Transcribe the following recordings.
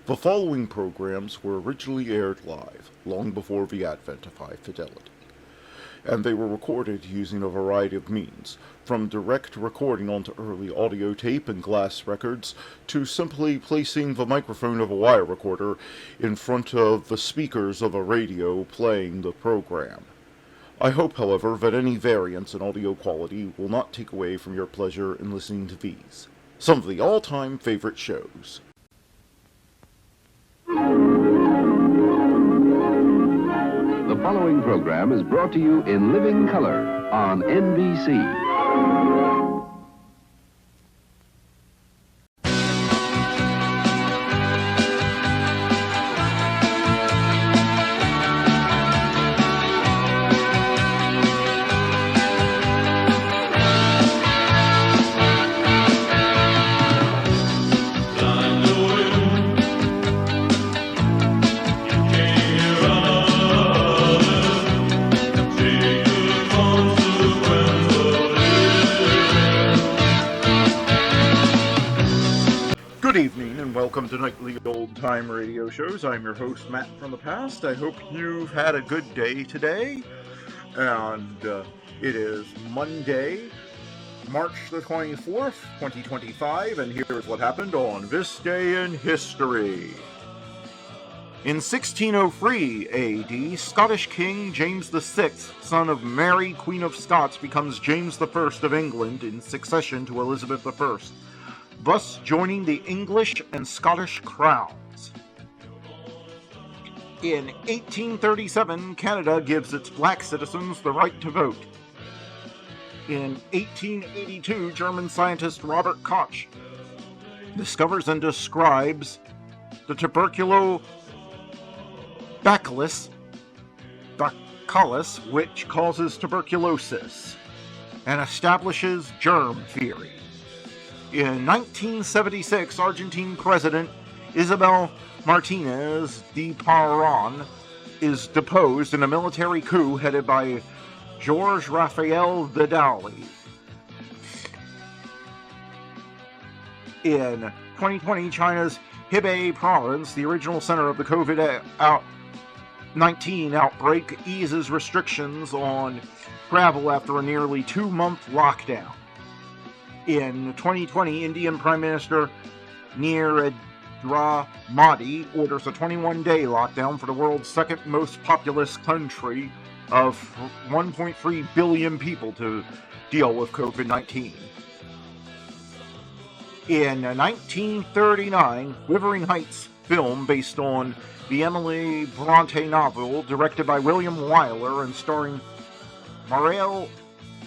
The following programs were originally aired live, long before the advent of high fidelity, and they were recorded using a variety of means, from direct recording onto early audio tape and glass records, to simply placing the microphone of a wire recorder in front of the speakers of a radio playing the program. I hope, however, that any variance in audio quality will not take away from your pleasure in listening to these, some of the all-time favorite shows. The following program is brought to you in living color on NBC. Good evening and welcome to Nightly Old Time Radio Shows. I'm your host, Matt from the past. I hope you've had a good day today. And it is Monday, March the 24th, 2025, and here's what happened on this day in history. In 1603 AD, Scottish King James VI, son of Mary, Queen of Scots, becomes James I of England in succession to Elizabeth I, thus joining the English and Scottish crowns. In 1837, Canada gives its black citizens the right to vote. In 1882, German scientist Robert Koch discovers and describes the bacillus, which causes tuberculosis, and establishes germ theory. In 1976, Argentine President Isabel Martinez de Paran is deposed in a military coup headed by Jorge Rafael Vidal. In 2020, China's Hebei province, the original center of the COVID-19 outbreak, eases restrictions on travel after a nearly 2-month lockdown. In 2020, Indian Prime Minister Narendra Modi orders a 21-day lockdown for the world's second most populous country of 1.3 billion people to deal with COVID-19. In 1939, Wuthering Heights film based on the Emily Bronte novel, directed by William Wyler and starring Marielle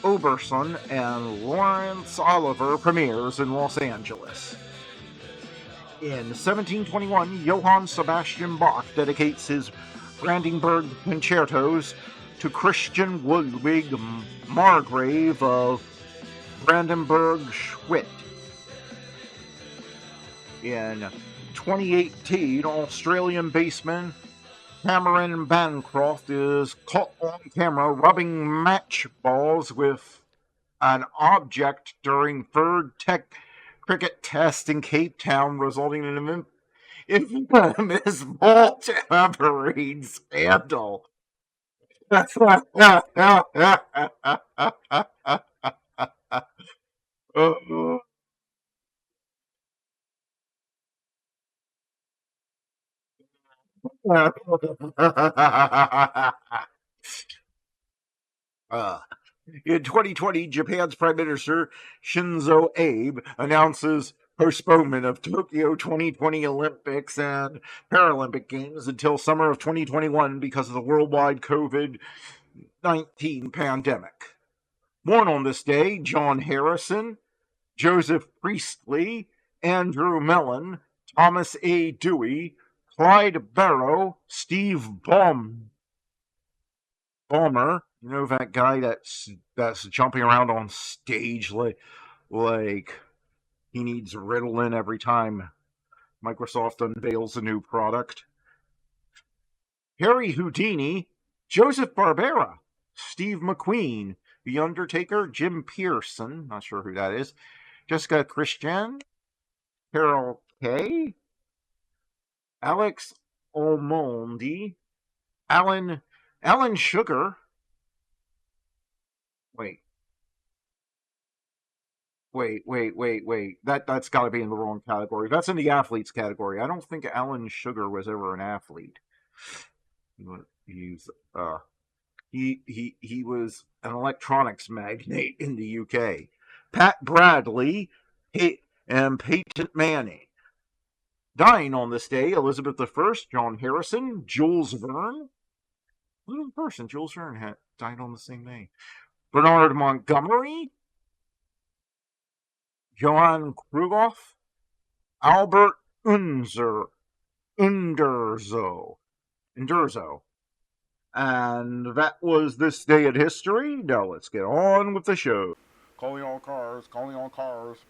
Oberson and Laurence Olivier, premieres in Los Angeles. In 1721, Johann Sebastian Bach dedicates his Brandenburg concertos to Christian Ludwig Margrave of Brandenburg-Schwedt. In 2018, Australian baseman Cameron Bancroft is caught on camera rubbing match balls with an object during third cricket test in Cape Town, resulting in an infamous ball tampering scandal. In 2020, Japan's Prime Minister Shinzo Abe announces postponement of Tokyo 2020 Olympics and Paralympic Games until summer of 2021 because of the worldwide COVID-19 pandemic. Born on this day, John Harrison, Joseph Priestley, Andrew Mellon, Thomas A. Dewey, Clyde Barrow, Steve Ballmer, you know that guy that's jumping around on stage like he needs Ritalin every time Microsoft unveils a new product. Harry Houdini, Joseph Barbera, Steve McQueen, The Undertaker, Jim Pearson, not sure who that is, Jessica Christian, Carol Kay, Alex Omondi, Alan Sugar. Wait, wait. That's got to be in the wrong category. That's in the athletes category. I don't think Alan Sugar was ever an athlete. He's he was an electronics magnate in the UK. Pat Bradley and Peyton Manning. Dying on this day, Elizabeth I, John Harrison, Jules Verne. Who person Jules Verne had died on the same day? Bernard Montgomery, Johann Krugoff, Albert Underzo. And that was this day in history. Now let's get on with the show. Calling all cars.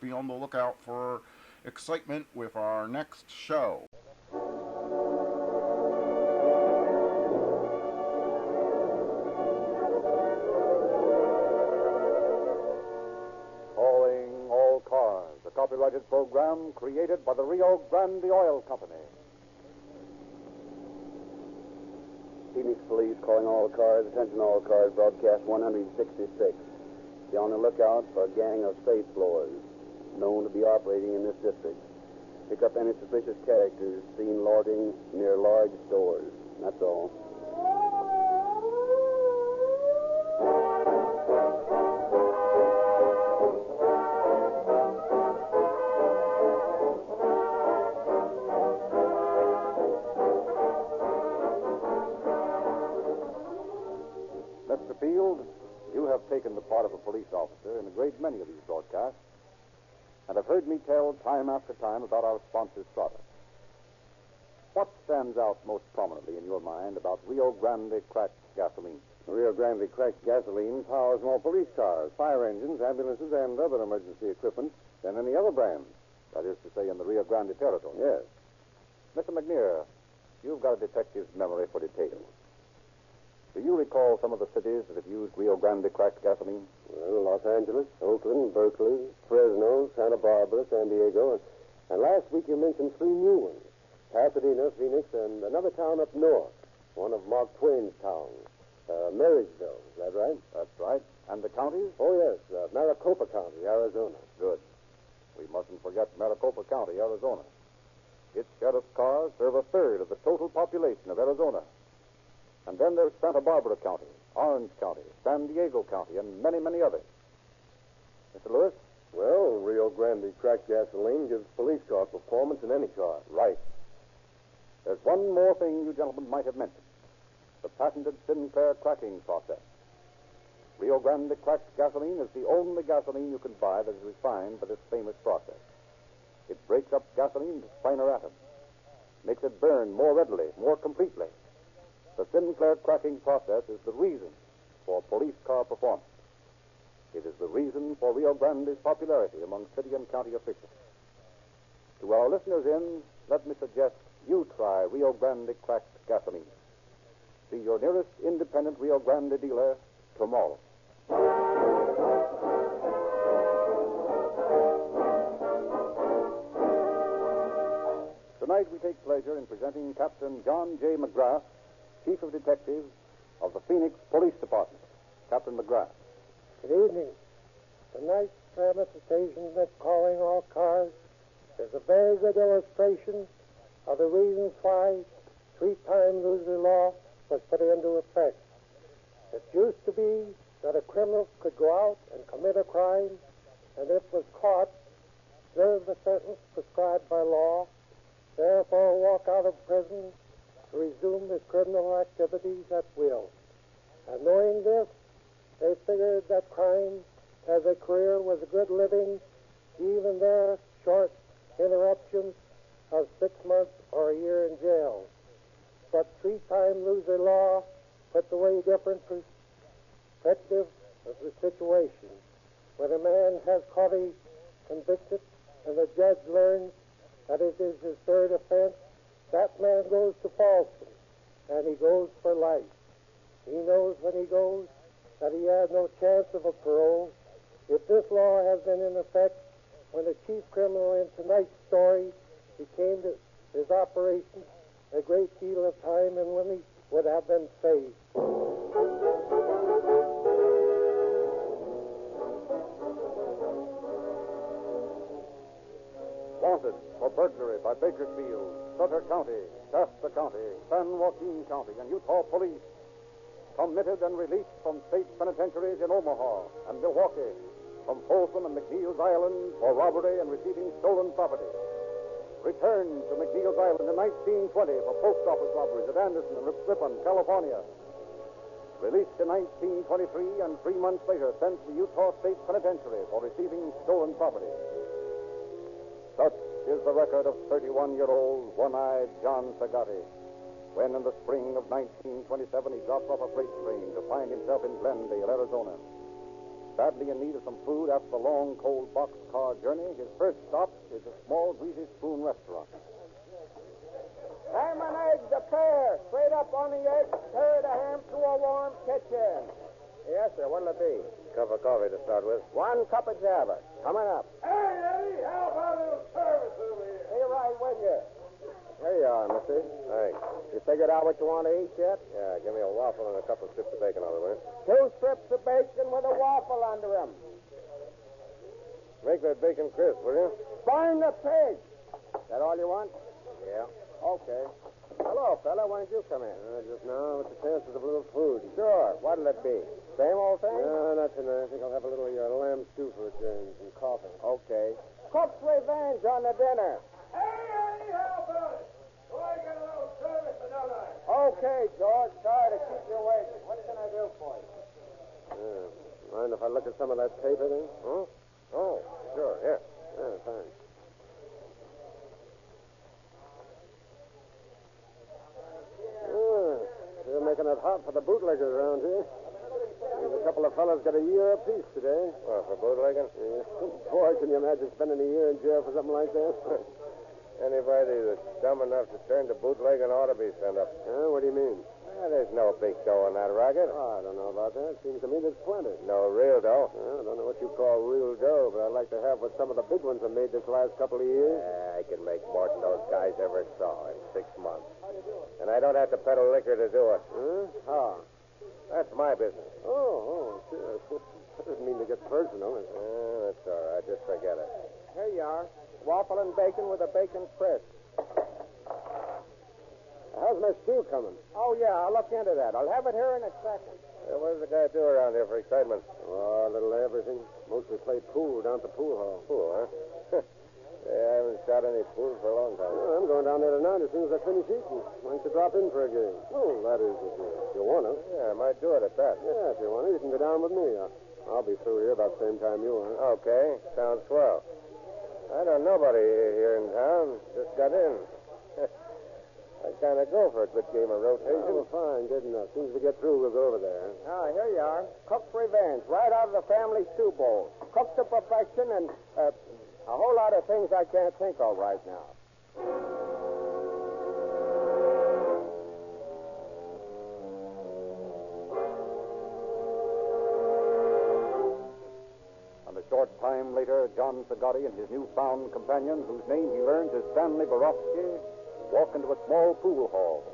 Be on the lookout for excitement with our next show. Calling all cars, a copyrighted program created by the Rio Grande Oil Company. Phoenix Police calling all cars. Attention all cars, broadcast 166. Be on the lookout for a gang of safe blowers known to be operating in this district. Pick up any suspicious characters seen lording near large stores. That's all. Mr. Field, you have taken the part of a police officer in a great many of these broadcasts, and have heard me tell time after time about our sponsor's products. What stands out most prominently in your mind about Rio Grande cracked gasoline? Rio Grande cracked gasoline powers more police cars, fire engines, ambulances, and other emergency equipment than any other brand. That is to say, in the Rio Grande territory. Yes. Mr. McNear, you've got a detective's memory for details. Do you recall some of the cities that have used Rio Grande cracked gasoline? Well, Los Angeles, Oakland, Berkeley, Fresno, Santa Barbara, San Diego, and last week you mentioned 3 new ones. Pasadena, Phoenix, and another town up north, one of Mark Twain's towns, Marysville. Is that right? That's right. And the counties? Oh, yes, Maricopa County, Arizona. Good. We mustn't forget Maricopa County, Arizona. Its sheriff's cars serve a third of the total population of Arizona. And then there's Santa Barbara County, Orange County, San Diego County, and many, many others. Mr. Lewis? Well, Rio Grande cracked gasoline gives police car performance in any car. Right. There's one more thing you gentlemen might have mentioned. The patented Sinclair cracking process. Rio Grande cracked gasoline is the only gasoline you can buy that is refined by this famous process. It breaks up gasoline into finer atoms, makes it burn more readily, more completely. The Sinclair cracking process is the reason for police car performance. It is the reason for Rio Grande's popularity among city and county officials. To our listeners let me suggest you try Rio Grande cracked gasoline. See your nearest independent Rio Grande dealer tomorrow. Tonight we take pleasure in presenting Captain John J. McGrath, Chief of Detectives of the Phoenix Police Department. Captain McGrath. Good evening. Tonight's dramatization of Calling All Cars is a very good illustration of the reasons why 3-time loser law was put into effect. It used to be that a criminal could go out and commit a crime, and if was caught, serve the sentence prescribed by law, therefore walk out of prison to resume his criminal activities at will. And knowing this, they figured that crime as a career was a good living, even their short interruptions of 6 months or a year in jail. But 3-time loser law puts away different perspective of the situation. When a man has caught a convicted and the judge learns that it is his third offense, that man goes to Falston, and he goes for life. He knows when he goes that he has no chance of a parole. If this law has been in effect when the chief criminal in tonight's story became his operation a great deal of time and money would have been saved. Wanted for burglary by Bakersfield, Sutter County, Shasta County, San Joaquin County, and Utah police. Committed and released from state penitentiaries in Omaha and Milwaukee, from Folsom and McNeil's Island for robbery and receiving stolen property. Returned to McNeil's Island in 1920 for post office robberies at Anderson and Ripon, California. Released in 1923 and 3 months later sent to Utah State Penitentiary for receiving stolen property. Such is the record of 31-year-old one-eyed John Sagatti, when in the spring of 1927 he drops off a freight train to find himself in Glendale, Arizona. Badly in need of some food after the long, cold boxcar journey, his first stop is a small, greasy spoon restaurant. Ham and eggs, a pair. Straight up on the eggs, stir the ham to a warm kitchen. Yes, sir. What'll it be? Cup of coffee to start with. 1 cup of Java. Coming up. Hey, Eddie, how about a little service over here? Be right with you. Here you are, mister. Thanks. You figured out what you want to eat yet? Yeah, give me a waffle and a couple of strips of bacon on it, will you? 2 strips of bacon with a waffle under them. Make that bacon crisp, will you? Burn the pig. That all you want? Yeah. Okay. Hello, fella. When did you come in? Just now, with the chances of a little food. Sure. What'll it be? Same old thing? No, not tonight. I think I'll have a little lamb stew for a change and coffee. Okay. Cook's revenge on the dinner. Hey, Eddie, how about it? Do I get a little service or don't I? Okay, George. Sorry to keep you waiting. What can I do for you? Mind if I look at some of that paper then? Huh? Oh, sure. Here. Yeah, thanks. You're making it hot for the bootleggers around here. There's a couple of fellas got a year apiece today. Well, for bootlegging? Yeah. Boy, can you imagine spending a year in jail for something like that? Anybody that's dumb enough to turn to bootlegging ought to be sent up. What do you mean? There's no big dough in that racket. Oh, I don't know about that. Seems to me there's plenty. No real dough. I don't know what you call real dough, but I'd like to have what some of the big ones have made this last couple of years. I can make more than those guys ever saw in 6 months. And I don't have to peddle liquor to do it. How? That's my business. Oh, sure. I didn't mean to get personal. That's all right. Just forget it. Here you are. Waffle and bacon with a bacon crisp. How's my stew coming? Oh, yeah, I'll look into that. I'll have it here in a second. What does the guy do around here for excitement? Oh, a little everything. Mostly play pool down at the pool hall. Pool, huh? I haven't shot any pool for a long time. Well, I'm going down there tonight as soon as I finish eating. Why don't you drop in for a game? Oh, that is, if you want to. Yeah, I might do it at that. Yeah, if you want to, you can go down with me. I'll be through here about the same time you are. Okay, sounds swell. I don't know nobody here in town. Just got in. I kind of go for a good game of rotation. Oh, well, fine, good enough. As soon as we get through, we'll go over there. Ah, here you are. Cook's revenge, right out of the family stew bowl. Cooked to perfection and a whole lot of things I can't think of right now. And a short time later, John Sagatti and his newfound companion, whose name he learns is Stanley Borofsky, walk into a small pool hall,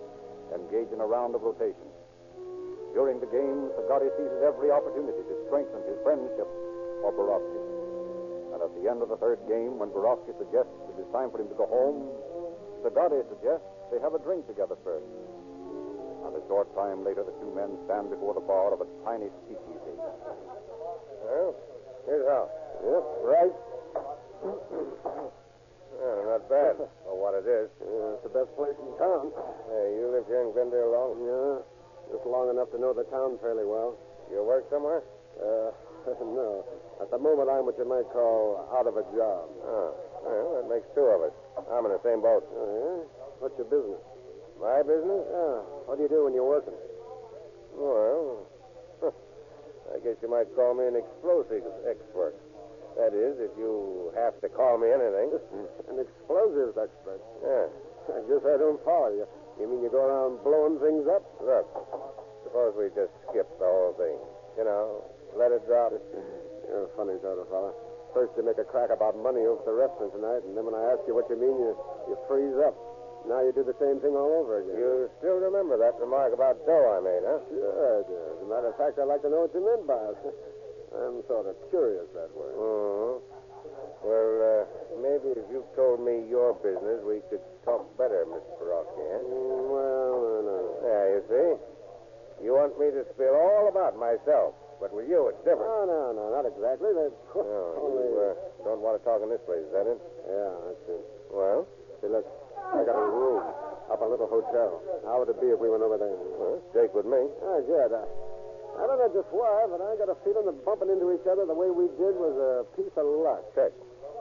engage in a round of rotation. During the game, Sagatti seizes every opportunity to strengthen his friendship for Borofsky. And at the end of the third game, when Borofsky suggests it is time for him to go home, Sagatti suggests they have a drink together first. And a short time later, the two men stand before the bar of a tiny speakeasy. Well, here's how. Yep, right. Not bad for what it is. Yeah, it's the best place in town. Hey, you live here in Glendale long? Yeah, just long enough to know the town fairly well. You work somewhere? No. At the moment, I'm what you might call out of a job. Oh, well, that makes two of us. I'm in the same boat. Oh, yeah? What's your business? My business? Yeah. What do you do when you're working? Well, I guess you might call me an explosives expert. That is, if you have to call me anything. An explosives expert? Yeah. I guess I don't follow you. You mean you go around blowing things up? Look, suppose we just skip the whole thing. You know, let it drop. You're a funny sort of fella. First you make a crack about money over at the restaurant tonight, and then when I ask you what you mean, you freeze up. Now you do the same thing all over again. You still remember that remark about dough I made, huh? Sure I do. As a matter of fact, I'd like to know what you meant by it. I'm sort of curious that way. Mm-hmm. Well, maybe if you told me your business, we could talk better, Mr. Borowski, eh? Well, no. Yeah, you see? You want me to spill all about myself, but with you, it's different. No, not exactly. That's only... You don't want to talk in this place, is that it? Yeah, that's it. Well? See, look, I got a room up a little hotel. How would it be if we went over there? Well, Jake with me. Oh, good. I don't know just why, but I got a feeling that bumping into each other the way we did was a piece of luck. Check.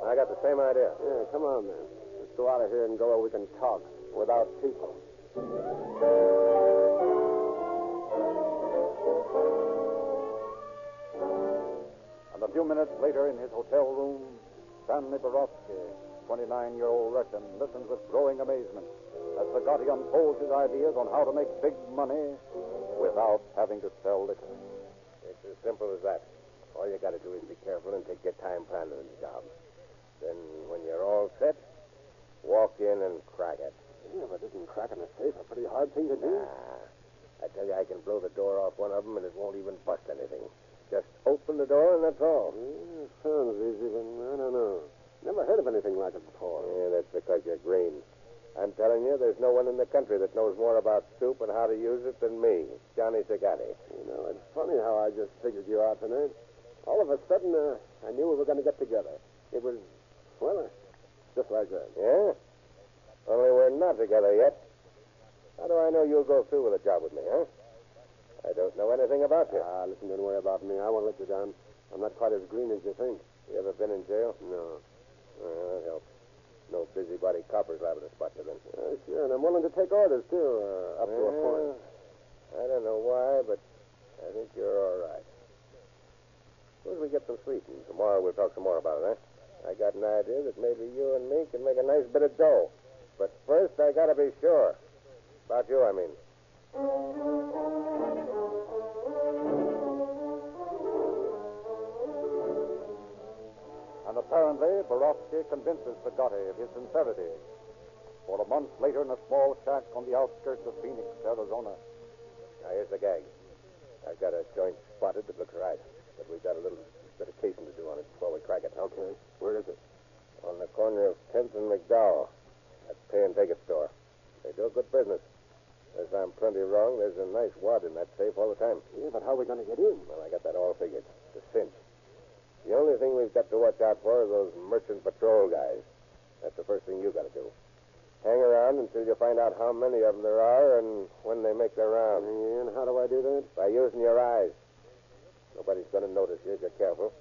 I got the same idea. Yeah, come on, then. Let's go out of here and go where we can talk without people. And a few minutes later, in his hotel room, Stanley Borowski, 29-year-old Russian, listens with growing amazement as Zagatti unfolds his ideas on how to make big money without having to sell liquor. It's as simple as that. All you got to do is be careful and take your time planning the job. Then, when you're all set, walk in and crack it. Yeah, but isn't cracking a safe a pretty hard thing to do? I tell you, I can blow the door off one of them and it won't even bust anything. Just open the door and that's all. Yeah, sounds easy, but I don't know. Never heard of anything like it before. Yeah, that's because you're green. I'm telling you, there's no one in the country that knows more about soup and how to use it than me, Johnny Zagatti. You know, it's funny how I just figured you out tonight. All of a sudden, I knew we were going to get together. It was, well, just like that. Yeah? Only we're not together yet. How do I know you'll go through with a job with me, huh? I don't know anything about you. Listen, don't worry about me. I won't let you down. I'm not quite as green as you think. You ever been in jail? No. Well, that helps. No busybody coppers liable to spot you then. Sure, and I'm willing to take orders, too, up to a point. I don't know why, but I think you're all right. Suppose we get some sleep, and tomorrow we'll talk some more about it, huh? I got an idea that maybe you and me can make a nice bit of dough. But first, I got to be sure. About you, I mean. And apparently, Borowski convinces Zagatti of his sincerity. For a month later, in a small shack on the outskirts of Phoenix, Arizona. Now, here's the gag. I've got a joint spotted that looks right, but we've got a little bit of casing to do on it before we crack it. Okay. Where is it? On the corner of 10th and McDowell. That pay-and-take-it store. They do good business. Unless I'm plenty wrong, there's a nice wad in that safe all the time. Yeah, but how are we going to get in? Well, I got that all figured. It's a cinch. The only thing we've got to watch out for are those merchant patrol guys. That's the first thing you got to do. Hang around until you find out how many of them there are and when they make their rounds. And how do I do that? By using your eyes. Nobody's going to notice you if you're careful.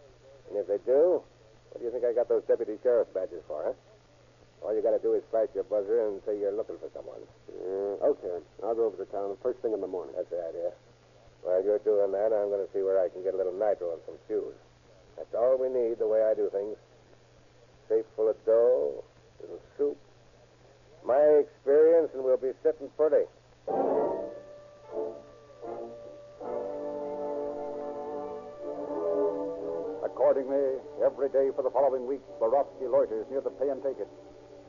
And if they do, what do you think I got those deputy sheriff's badges for, huh? All you got to do is flash your buzzer and say you're looking for someone. Okay. I'll go over to town the first thing in the morning. That's the idea. While you're doing that, I'm going to see where I can get a little nitro and some shoes. That's all we need, the way I do things. Safe full of dough, little soup. My experience, and we'll be sitting pretty. Accordingly, every day for the following week, Borowski loiters near the pay-and-take-it,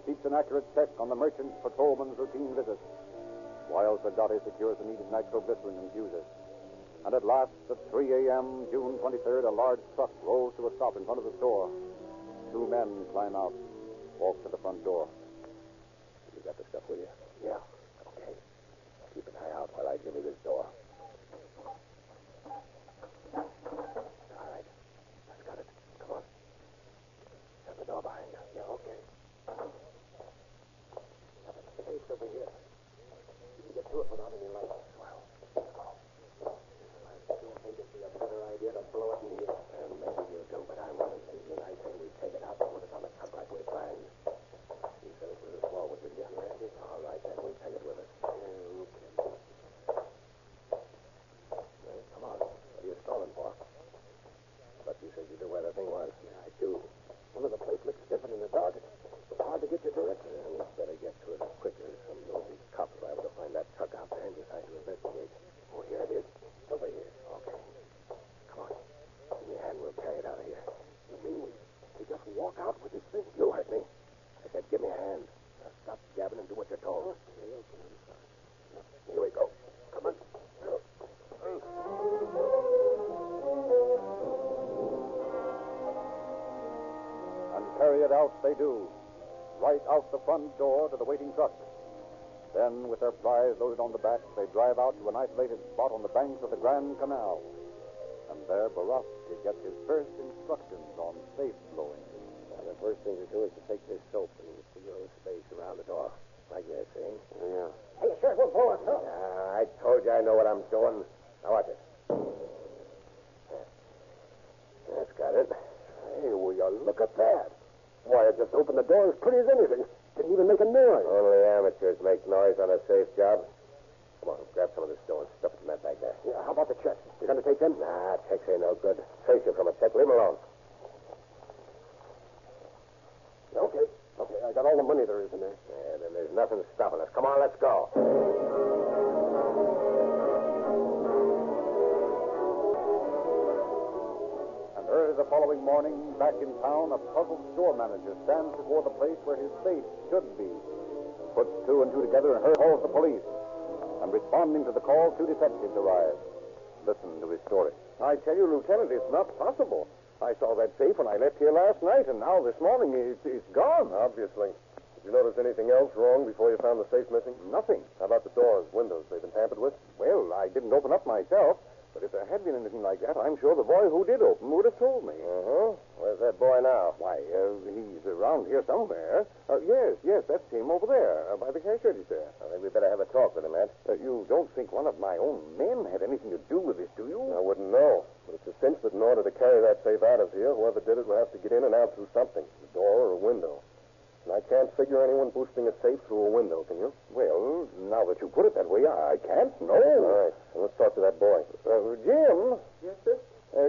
keeps an accurate check on the merchant patrolman's routine visits, while Zagatti secures the needed nitroglycerin and fuses. And at last, at 3 a.m., June 23rd, a large truck rolls to a stop in front of the store. Two men climb out, walk to the front door. You got the stuff with you? Yeah. Okay. Keep an eye out while I jimmy this door. All right. I've got it. Come on. Shut the door behind you. Yeah, okay. The gate's over here. You can get through it without any light. Well, let's go. I still think it'd be a better idea to blow it in here. Maybe you do, but I want it. And I say we take it out and put it on the truck like we planned. You said it was a small one, didn't you? Yeah. All right, then we'll take it with us. Okay. Come on. What are you stalling for? But you said you knew where the thing was. Yeah, I do. One of the place looks different in the dark. It's hard to get your direction. Yeah, we better get to it quicker. Some nosy cop's liable to find that truck out there and just out they do, right out the front door to the waiting truck. Then, with their prize loaded on the back, they drive out to an isolated spot on the banks of the Grand Canal. And there, Borowski gets his first instructions on safe blowing. Well, the first thing to do is to take this soap and seal the space around the door. I guess, eh? Yeah. Hey, sure, we'll blow it, huh? I told you I know what I'm doing. Now, watch it. That's got it. Hey, will you look at that? Why, it just opened the door as pretty as anything. Didn't even make a noise. Only amateurs make noise on a safe job. Come on, grab some of this dough and stuff it in that bag there. Yeah, how about the checks? You going to take them? Nah, checks ain't no good. Trace you from a check. Leave 'em alone. Okay, I got all the money there is in there. Yeah, then there's nothing stopping us. Come on, let's go. And early the following morning, back in town, a puzzled store manager stands before the place where his safe should be. Puts two and two together and calls the police. And responding to the call, two detectives arrive. Listen to his story. I tell you, Lieutenant, it's not possible. I saw that safe when I left here last night, and now this morning it's gone. Obviously. Did you notice anything else wrong before you found the safe missing? Nothing. How about the doors, windows? They've been tampered with? Well, I didn't open up myself, but if there had been anything like that, I'm sure the boy who did open would have told me. Uh-huh. Where's that boy now? Why, he's around here somewhere. Yes, that's him over there, by the cash register. I think we better have a talk with him, Ed. You don't think one of my own men had anything to do with this, do you? I wouldn't know. But it's a cinch that in order to carry that safe out of here, whoever did it will have to get in and out through something, a door or a window. And I can't figure anyone boosting a safe through a window, can you? Well, now that you put it that way, I can't. No. All right. Well, let's talk to that boy. Jim. Yes, sir?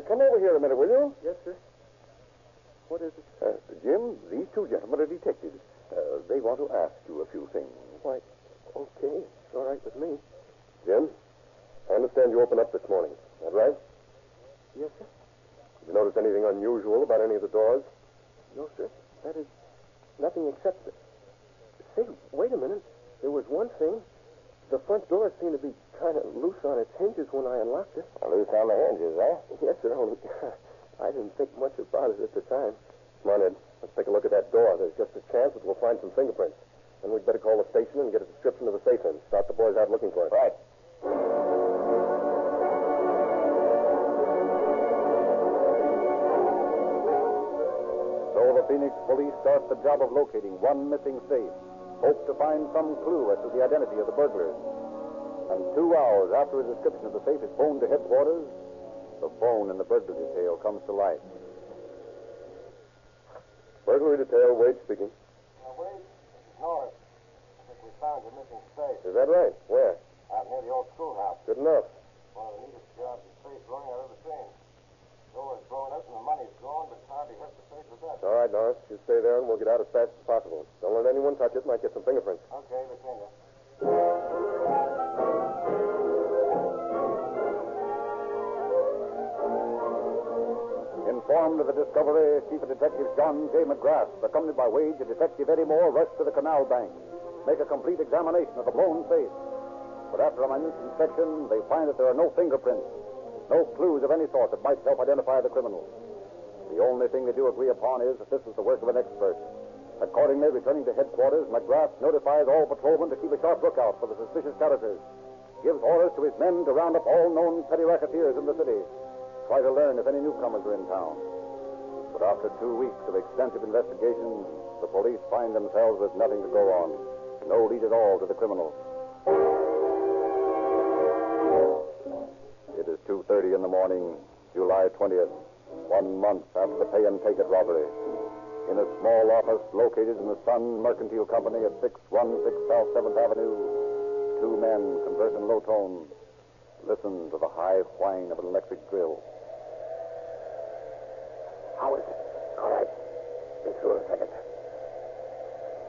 Come over here a minute, will you? Yes, sir. What is it? Jim, these two gentlemen are detectives. They want to ask you a few things. Why, okay. It's all right with me. Jim, I understand you opened up this morning. Is that right? Yes, sir. Did you notice anything unusual about any of the doors? No, sir. That is nothing except that... Say, wait a minute. There was one thing. The front door seemed to be kind of loose on its hinges when I unlocked it. Loose on the hinges, eh? Yes, sir. Only I didn't think much about it at the time. Come on, Ed. Let's take a look at that door. There's just a chance that we'll find some fingerprints. Then we'd better call the station and get a description of the safe and start the boys out looking for it. Right. So the Phoenix police start the job of locating one missing safe. Hope to find some clue as to the identity of the burglars. And 2 hours after a description of the safe is phoned to headquarters, the phone in the burglary detail comes to life. Burglary detail, Wade speaking. Wade, this is Norris. I think we found your missing safe Is that right? Where? out near the old schoolhouse. Good enough. One of the neatest jobs of safe blowing I've ever seen. The door is blown up and the money's gone, but it's hardly hurt the safe with that. All right, Norris. You stay there and we'll get out as fast as possible. Don't let anyone touch it. Might get some fingerprints. Okay, Virginia. Informed of the discovery, Chief of Detectives John J. McGrath, accompanied by Wade and Detective Eddie Moore, rush to the canal bank, make a complete examination of the blown safe. But after a minute inspection, they find that there are no fingerprints, no clues of any sort that might help identify the criminals. The only thing they do agree upon is that this is the work of an expert. Accordingly, returning to headquarters, McGrath notifies all patrolmen to keep a sharp lookout for the suspicious characters, gives orders to his men to round up all known petty racketeers in the city, try to learn if any newcomers are in town. But after 2 weeks of extensive investigation, the police find themselves with nothing to go on. No lead at all to the criminals. It is 2:30 in the morning, July 20th, 1 month after the pay and take it robbery. In a small office located in the Sun Mercantile Company at 616 South 7th Avenue, two men converse in low tones. Listen to the high whine of an electric drill. How is it? All right. Be through in a second.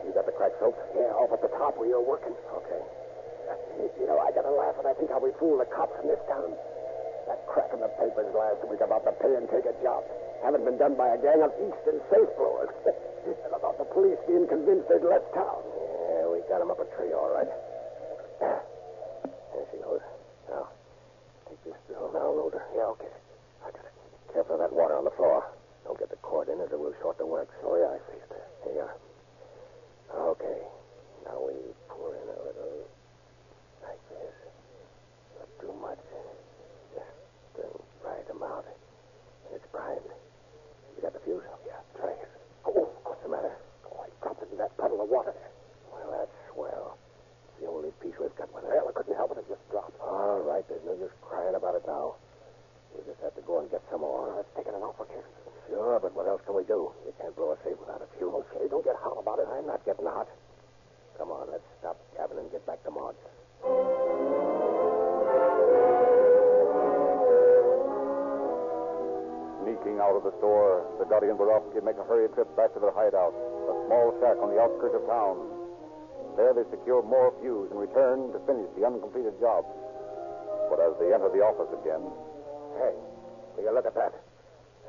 You got the crack soap? Yeah, off at the top where you're working. Okay. You know, I got to laugh when I think how we fooled the cops in this town. That crack in the papers last week about the pay and take a job haven't been done by a gang of Eastern safe blowers. And about the police being convinced they'd left town. Yeah, we got them up a tree, all right. There she goes. Now, take this drill now, Loader. Yeah, okay. I got it. Careful of that water on the floor. Don't get the cord in it or we'll short the works. Oh, yeah, I see it there. got one. Well, I couldn't help it. It just dropped. All right, there's no use crying about it now. We just have to go and get some more. It's taking an awful chance. Sure, but what else can we do? You can't blow a safe without a fuse. Okay, don't get hot about it. I'm not getting hot. Come on, let's stop gabbing and get back to Maud's. Sneaking out of the store, Zagatti and Borowski make a hurried trip back to their hideout, a small shack on the outskirts of town. There they secure more fuse and return to finish the uncompleted job. But as they enter the office again... Hey, will you look at that?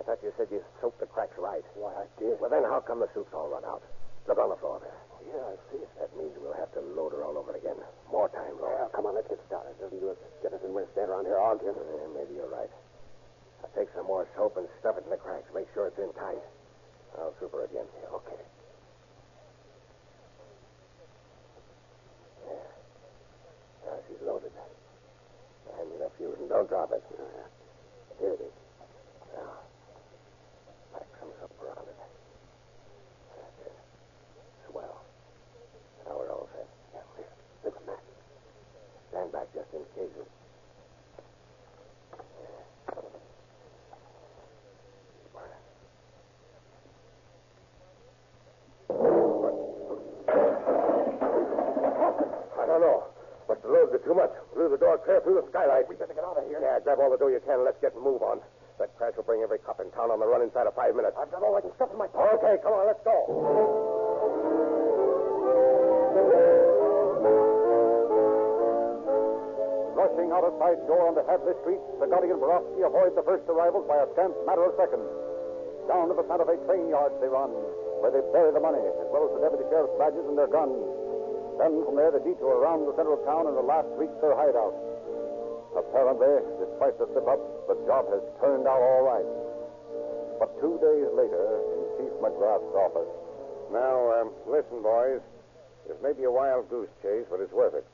I thought you said you soaked the cracks right. Why, I did. Well, then how come the soup's all run out? Look on the floor there. Oh, yeah, I see it. That means we'll have to load her all over again. More time, Lord. Well, come on, let's get started. Doesn't do it. Get us in. We're stand around here arguing. Maybe you're right. I'll take some more soap and stuff it in the cracks. Make sure it's in tight. I'll soup her again. Yeah, okay. Yeah. Now she's loaded. Hand me the fuse and don't drop it. Here it is. Now, pack some soap around it. That's it. Swell. Now we're all set. Yeah, listen, Matt. Stand back just in case. I don't know. Must have loaded it too much. Blew the door clear through the skylight. We better get out of here. Yeah, grab all the dough you can and let's get and move on. That crash will bring every cop in town on the run inside of 5 minutes. I've got all I can stuff in my pocket. Okay, come on, let's go. Rushing out a side door onto Hadley Street, Zagatti and Borowski avoid the first arrivals by a scant matter of seconds. Down to the Santa Fe train yards they run, where they bury the money, as well as the deputy sheriff's badges and their guns. Then from there they detour around the center of town and at last reach their hideout. Apparently, despite the slip-up, the job has turned out all right. But 2 days later, in Chief McGrath's office... Now, listen, boys. This may be a wild goose chase, but it's worth it.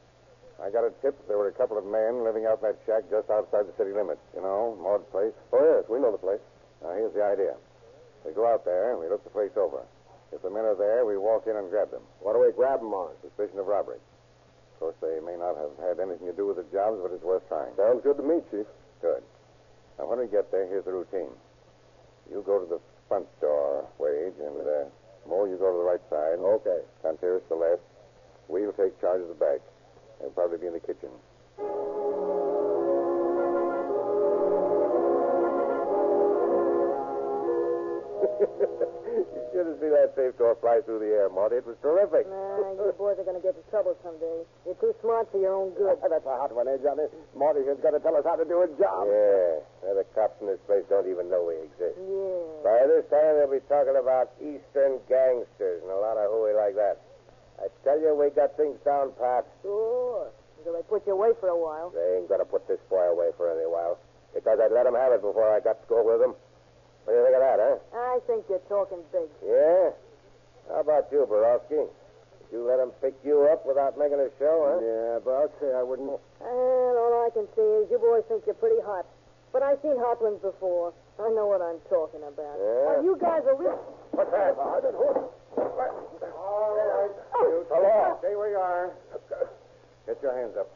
I got a tip that there were a couple of men living out in that shack just outside the city limits. You know, Maud's place. Oh, yes, we know the place. Now, here's the idea. We go out there and we look the place over. If the men are there, we walk in and grab them. What do we grab them on? Suspicion of robbery. Of course, they may not have had anything to do with the jobs, but it's worth trying. Sounds good to me, Chief. Good. Now, when we get there, here's the routine. You go to the front door, Wade, and Mo, you go to the right side. Okay. Cantor to the left. We'll take charge of the back. They'll probably be in the kitchen. You should have seen that safe door fly through the air, Maud. It was terrific. Nah, you boys are going to get into trouble someday. You're too smart for your own good. That's a hot one, eh, Johnny? Marty here's got to tell us how to do a job. Yeah. The cops in this place don't even know we exist. Yeah. By this time, they'll be talking about Eastern gangsters and a lot of hooey like that. I tell you, we got things down pat. Sure. Until they put you away for a while. They ain't going to put this boy away for any while. Because I'd let him have it before I got to go with him. What do you think of that, huh? I think you're talking big. Yeah? How about you, Borowski? Did you let him pick you up without making a show, huh? Yeah, but I'll say I wouldn't. And all I can see is you boys think you're pretty hot. But I've seen hot ones before. I know what I'm talking about. Yeah? Oh, you guys are real... What's that? I didn't hold it. All right. You tell off. Stay where you are. Get your hands up.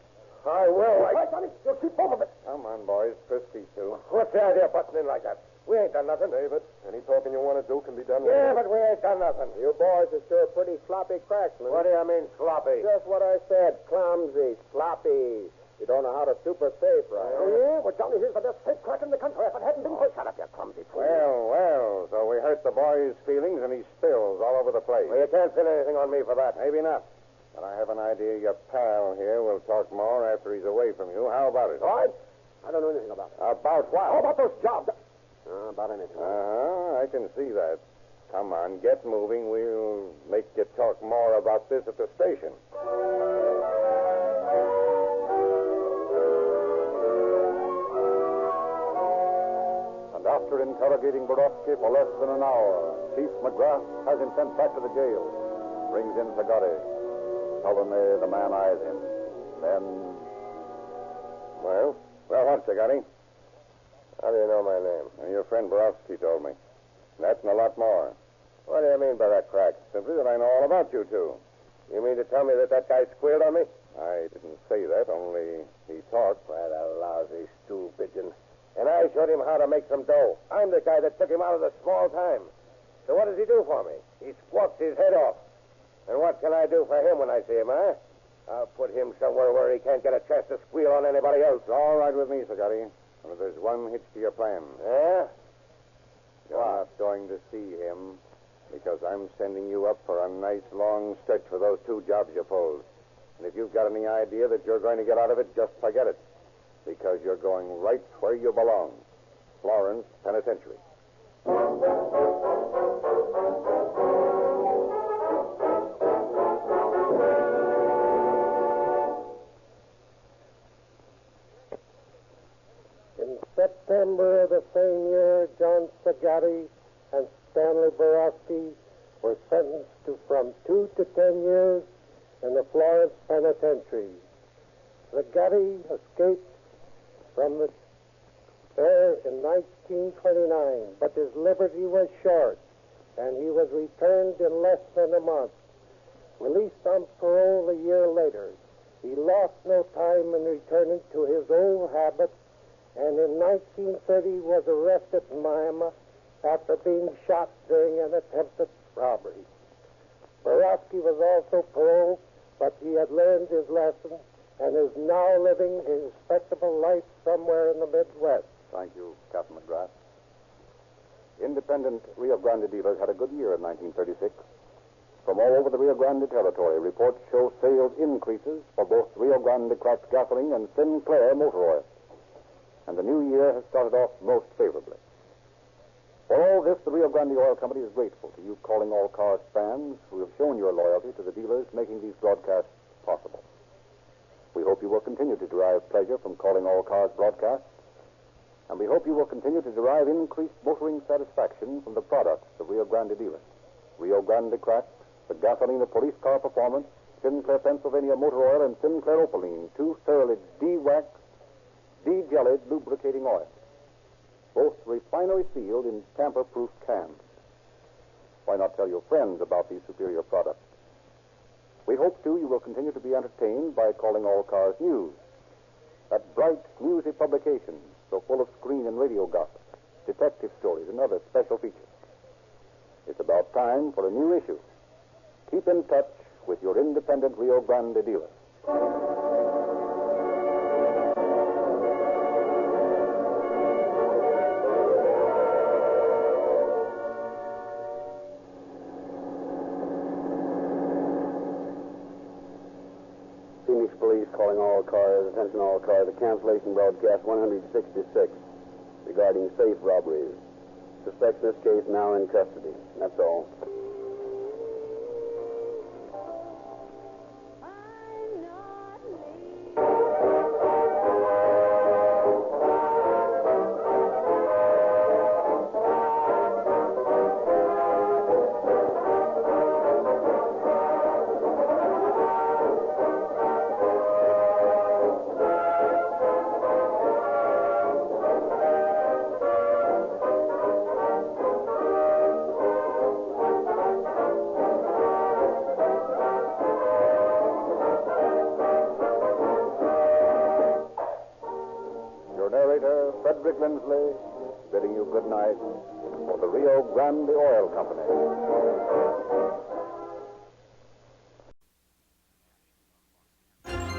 I will. Right, Johnny. You'll keep both of it. Come on, boys. Twist these two. What's the idea of busting in like that? We ain't done nothing. David, any talking you want to do can be done Yeah, later. but we ain't done nothing. You boys are sure pretty sloppy cracksmen. What do you mean, sloppy? Just what I said. Clumsy, sloppy. You don't know how to super safe, right? Oh, yeah? Well, Johnny, here's the best safe crack in the country. If it hadn't been for... Shut up, you clumsy fool. Well, so we hurt the boy's feelings and he spills all over the place. Well, you can't pin anything on me for that. Maybe not. But I have an idea your pal here will talk more after he's away from you. How about it? All right? I don't know anything about it. About what? How about those jobs? About anything. I can see that. Come on, get moving. We'll make you talk more about this at the station. And after interrogating Borowski for less than an hour, Chief McGrath has him sent back to the jail. Brings in Zagatti. Sullenly, the man eyes him. Then... Well, what, Zagatti? How do you know my name? Your friend Borowski told me. That and a lot more. What do you mean by that crack? Simply that I know all about you two. You mean to tell me that guy squealed on me? I didn't say that, only he talked. What a lousy stool pigeon. And I showed him how to make some dough. I'm the guy that took him out of the small time. So what does he do for me? He squawks his head off. And what can I do for him when I see him, huh? I'll put him somewhere where he can't get a chance to squeal on anybody else. It's all right with me, Scotty. But there's one hitch to your plan. Yeah? You're not going to see him because I'm sending you up for a nice long stretch for those 2 jobs you pulled. And if you've got any idea that you're going to get out of it, just forget it. Because you're going right where you belong. Florence Penitentiary. In September of the same year, John Sagatti and Stanley Borowski were sentenced to from 2 to 10 years in the Florence Penitentiary. Sagatti escaped from there in 1929, but his liberty was short, and he was returned in less than a month. Released on parole a year later, he lost no time in returning to his old habits, and in 1930 was arrested in Miami after being shot during an attempted robbery. Borowski was also paroled, but he had learned his lesson and is now living a respectable life somewhere in the Midwest. Thank you, Captain McGrath. Independent Rio Grande dealers had a good year in 1936. From all over the Rio Grande territory, reports show sales increases for both Rio Grande cracked gasoline and Sinclair motor oil. And the new year has started off most favorably. For all this, the Rio Grande Oil Company is grateful to you Calling All Cars fans who have shown your loyalty to the dealers making these broadcasts possible. We hope you will continue to derive pleasure from Calling All Cars broadcasts, and we hope you will continue to derive increased motoring satisfaction from the products of Rio Grande dealers. Rio Grande Cracked, the gasoline of police car performance, Sinclair Pennsylvania motor oil, and Sinclair Opaline, 2 thoroughly de-waxed, de-jellied lubricating oils, both refinery sealed in tamper-proof cans. Why not tell your friends about these superior products? We hope, too, you will continue to be entertained by Calling All Cars News, that bright, newsy publication so full of screen and radio gossip, detective stories, and other special features. It's about time for a new issue. Keep in touch with your independent Rio Grande dealer. Phoenix Police calling all cars. Attention all cars. The cancellation broadcast 166 regarding safe robberies. Suspects in this case now in custody. That's all. Frederick Lindsley, bidding you good night for the Rio Grande Oil Company.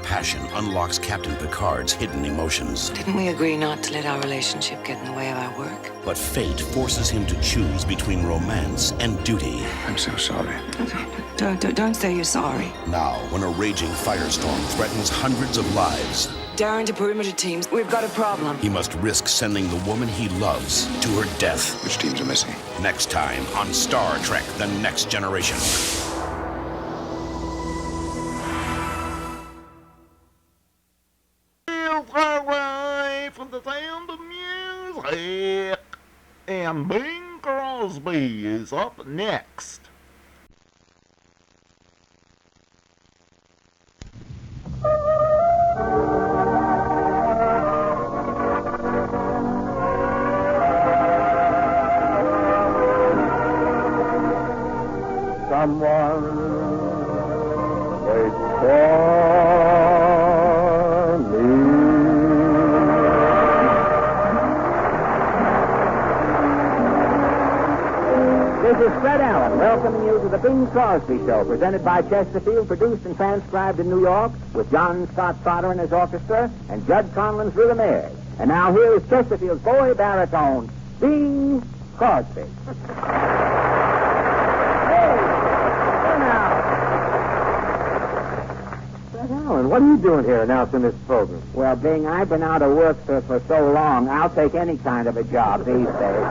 Passion unlocks Captain Picard's hidden emotions. Didn't we agree not to let our relationship get in the way of our work? But fate forces him to choose between romance and duty. I'm so sorry. Don't say you're sorry. Now, when a raging firestorm threatens hundreds of lives, Darren to perimeter teams, we've got a problem. he must risk sending the woman he loves to her death. Which teams are missing? Next time on Star Trek: The Next Generation. From the sound of music, and Bing Crosby is up next. Someone Bing Crosby Show, presented by Chesterfield, produced and transcribed in New York, with John Scott Trotter and his orchestra, and Judd Conlon's Lumiere. And now here is Chesterfield's boy baritone, Bing Crosby. Alan, what are you doing here announcing this program? Well, Bing, I've been out of work for so long, I'll take any kind of a job these days.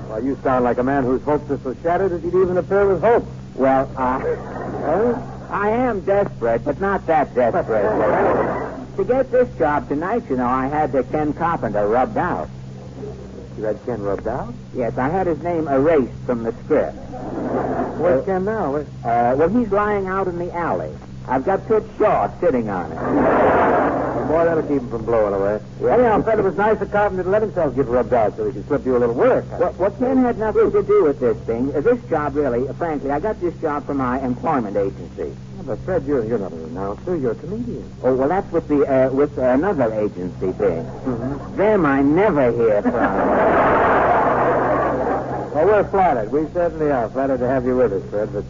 Well, you sound like a man whose hopes are so shattered that you'd even appear with hope. Well, I am desperate, but not that desperate. To get this job tonight, you know, I had Ken Carpenter rubbed out. You had Ken rubbed out? Yes, I had his name erased from the script. Where's Ken now? Well, he's lying out in the alley. I've got Pitch Shaw sitting on it. Boy, that'll keep him from blowing away. Yeah. Anyhow, Fred, it was nice of Carpenter to let himself get rubbed out so he could slip you a little work. Well, Ken had nothing to do with this thing. This job, really, frankly, I got this job from my employment agency. Yeah, but Fred, you're not an announcer. You're a comedian. Oh, well, that's with another agency thing. Mm-hmm. Them I never hear from. Well, we're flattered. We certainly are flattered to have you with us, Fred, but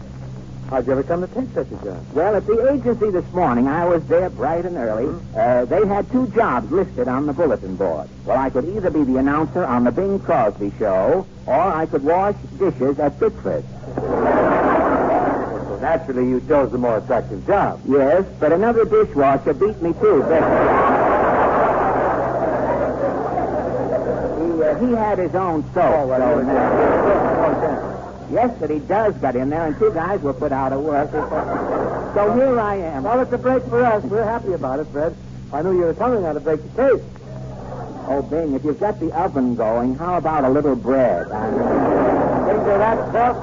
how'd you ever come to take such a job? Well, at the agency this morning, I was there bright and early. Mm-hmm. They had 2 jobs listed on the bulletin board. Well, I could either be the announcer on the Bing Crosby Show, or I could wash dishes at Bickford. So naturally, you chose the more attractive job. Yes, but another dishwasher beat me, too. He had his own soap. Yes, but he does got in there, and 2 guys were put out of work. So here I am. Well, it's a break for us. We're happy about it, Fred. I knew you were coming out to break the case. Oh, Bing, if you've got the oven going, how about a little bread? Think they're that tough?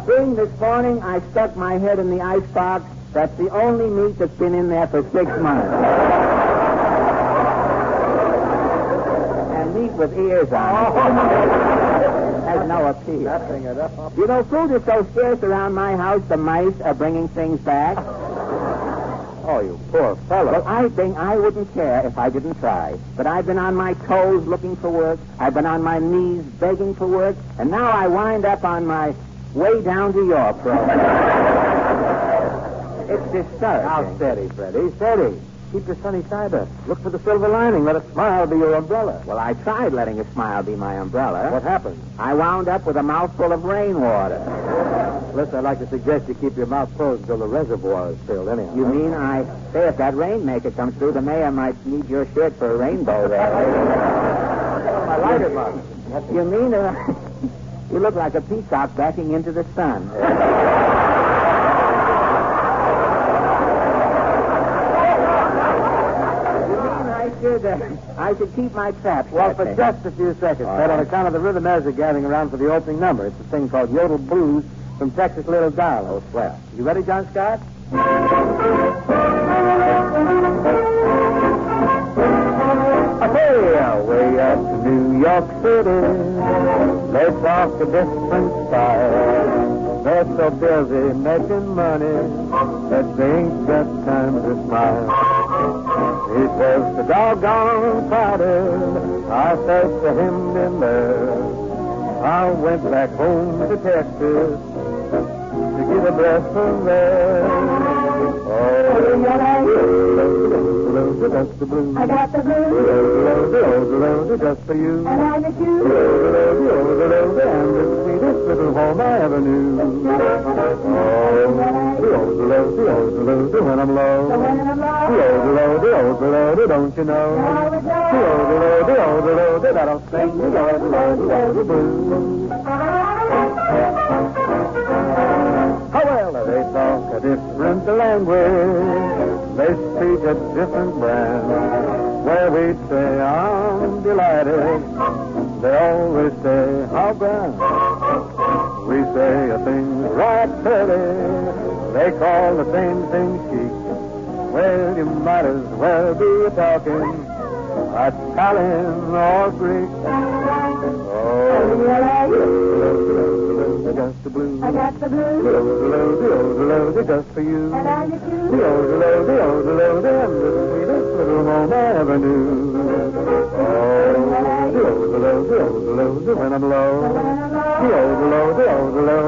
Bing, this morning I stuck my head in the icebox. That's the only meat that's been in there for 6 months. Meat with ears on it. Has no appeal. You know, food is so scarce around my house, the mice are bringing things back. Oh, you poor fellow. Well, I wouldn't care if I didn't try. But I've been on my toes looking for work. I've been on my knees begging for work. And now I wind up on my way down to your program. It's discouraging. Now, steady, Freddie, steady. Keep your sunny side up. Look for the silver lining. Let a smile be your umbrella. Well, I tried letting a smile be my umbrella. What happened? I wound up with a mouthful of rainwater. Listen, I'd like to suggest you keep your mouth closed until the reservoir is filled, anyhow. You mean say, if that rainmaker comes through, the mayor might need your shirt for a rainbow there. I like it, Mark. You mean you look like a peacock backing into the sun. I should keep my traps. Well, for just a few seconds, Fred, on account of the rhythmaires are gathering around for the opening number. It's a thing called Yodel Blues from Texas Little Doll. Oh, swell. You ready, John Scott? Hey, way up to New York City. They talk a different style. They're so busy making money that they ain't got time to smile. He says the doggone crowded. I said to him in there. I went back home to Texas to get a breath from there. Oh, that's the blues. I got the blues. Just for you. And I miss you. And the sweetest little home I ever knew. Oh, when I'm low. The don't you know? That'll sing the blues. Oh, well, they talk a different language. They speak a different brand. Where we say, I'm delighted, they always say, how grand. We say a thing's right pretty. They call the same thing chic. Well, you might as well be talking Italian or Greek. Oh, just the blues. I got the blues. Just for you. And I miss you. And the sweetest little home I ever knew. Oh, the when I'm low.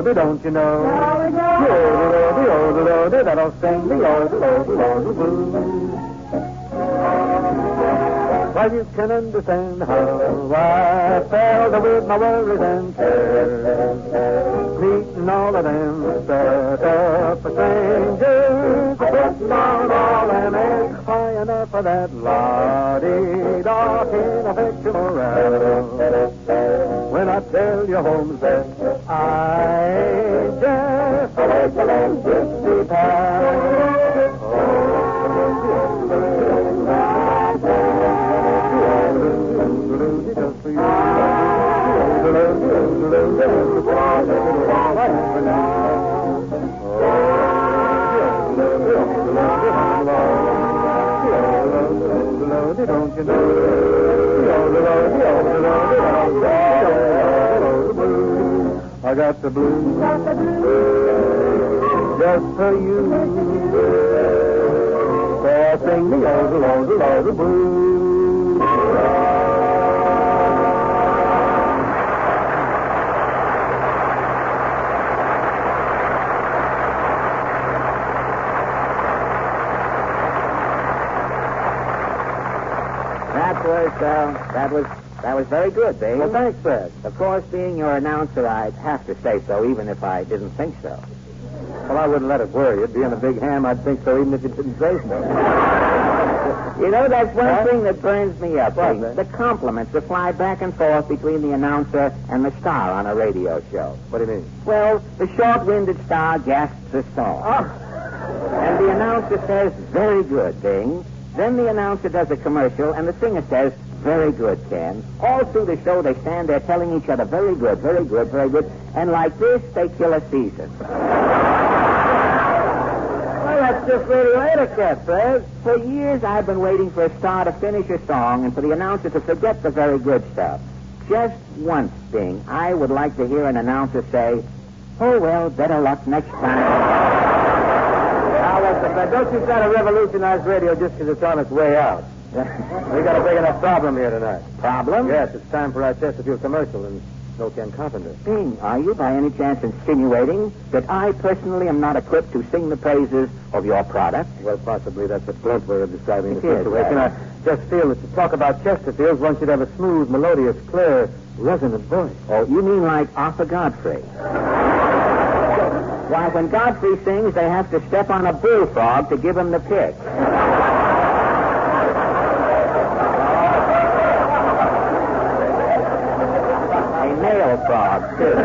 The don't you know? The that'll sing the blues. Well, you can understand how I felt with my worries and cares, meeting all of them set up for strangers, putting on all them eggs, flying up for that lottie-dot in a fictional round. When I tell you, Holmes, that I just a little gypsy pal. Don't you know? I got the blues just for you. So I sing the blues. That was very good, Bing. Well, thanks, Fred. Of course, being your announcer, I'd have to say so, even if I didn't think so. Well, I wouldn't let it worry you. Being a big ham, I'd think so even if you didn't say so. You know, that's one thing that burns me up, What, Bing. then? The compliments that fly back and forth between the announcer and the star on a radio show. What do you mean? Well, the short-winded star gasps a song. And the announcer says, very good, Bing. Then the announcer does a commercial, and the singer says, very good, Ken. All through the show, they stand there telling each other, very good, very good, very good. And like this, they kill a season. Well, that's just radio etiquette, Fred. For years, I've been waiting for a star to finish a song and for the announcer to forget the very good stuff. Just once, Bing, I would like to hear an announcer say, oh, well, better luck next time. Don't you try to revolutionize radio just because it's on its way out. We got a big enough problem here tonight. Problem? Yes, it's time for our Chesterfield commercial and no Ken Carpenter. Bing, are you by any chance insinuating that I personally am not equipped to sing the praises of your product? Well, possibly that's a blunt way of describing the It is, situation. right. I just feel that to talk about Chesterfields, one should have a smooth, melodious, clear, resonant voice. Oh, you mean like Arthur Godfrey? Why, when Godfrey sings, they have to step on a bullfrog to give him the pick. A male frog, too.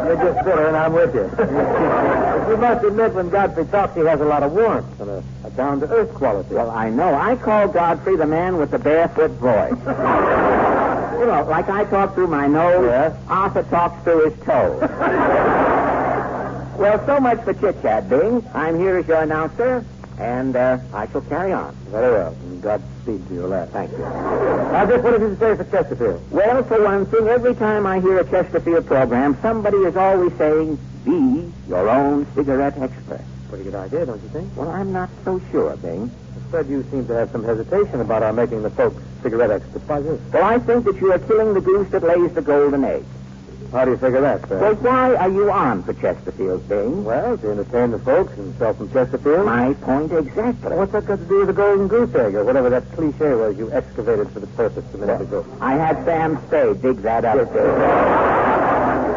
You're just bitter, and I'm with you. But you must admit, when Godfrey talks, he has a lot of warmth and a down-to-earth quality. Well, I know. I call Godfrey the man with the barefoot voice. You know, like I talk through my nose, Yes. Arthur talks through his toes. Well, so much for chit-chat, Bing. I'm here as your announcer, and I shall carry on. Very well. And Godspeed to your lad. Thank you. Now, just what did you say for Chesterfield? Well, for one thing, every time I hear a Chesterfield program, somebody is always saying, be your own cigarette expert. Pretty good idea, don't you think? Well, I'm not so sure, Bing. Fred, you seem to have some hesitation about our making the folks cigarette experts. Why this? Well, I think that you are killing the goose that lays the golden egg. How do you figure that, Fred? Well, why are you on for Chesterfield, Bing? Well, to entertain the folks and sell some Chesterfield. My point exactly. What's that got to do with the golden goose egg, or whatever that cliche was you excavated for the purpose a minute ago? I had Sam Spade dig that up, too.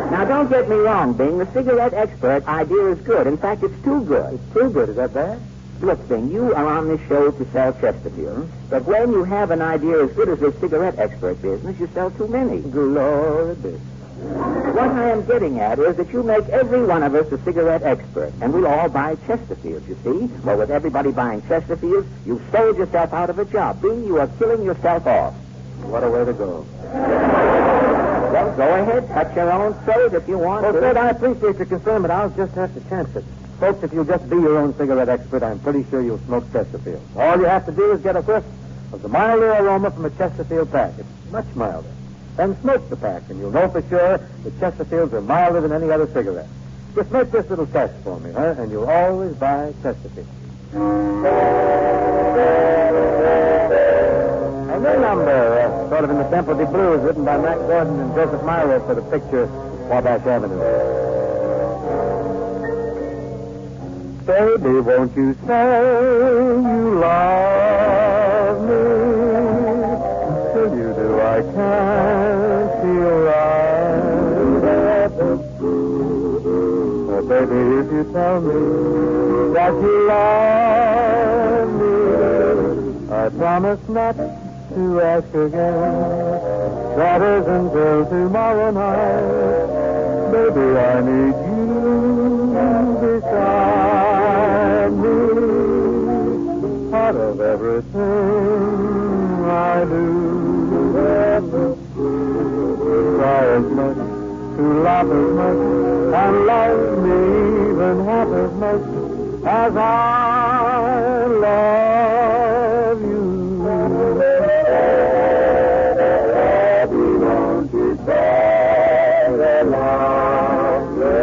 Now, don't get me wrong, Bing. The cigarette expert idea is good. In fact, it's too good. It's too good. Is that bad? Look, Bing, you are on this show to sell Chesterfield. But when you have an idea as good as this cigarette expert business, you sell too many. Glory be. What I am getting at is that you make every one of us a cigarette expert, and we'll all buy Chesterfields, you see. Well, with everybody buying Chesterfields, you've sold yourself out of a job. Bing, you are killing yourself off. What a way to go. Well, go ahead, cut your own throat if you want Well, to. Fred, I appreciate your concern, but I'll just have to chance it. Folks, if you'll just be your own cigarette expert, I'm pretty sure you'll smoke Chesterfield. All you have to do is get a whiff of the milder aroma from a Chesterfield pack. It's much milder. Then smoke the pack, and you'll know for sure that Chesterfields are milder than any other cigarette. Just make this little test for me, huh? And you'll always buy Chesterfield. And remember, sort of in the tempo de blues, written by Mac Gordon and Joseph Myra for the picture Wabash Avenue. Baby, won't you say you love me? Till you do, I can't feel right. Oh, baby, if you tell me that you love me, I promise not to ask again. That is until tomorrow night. Baby, I need you beside me. Part of everything I do. To cry as much, to laugh as much, and love me even half as much as I love you. Baby, won't you say that love me?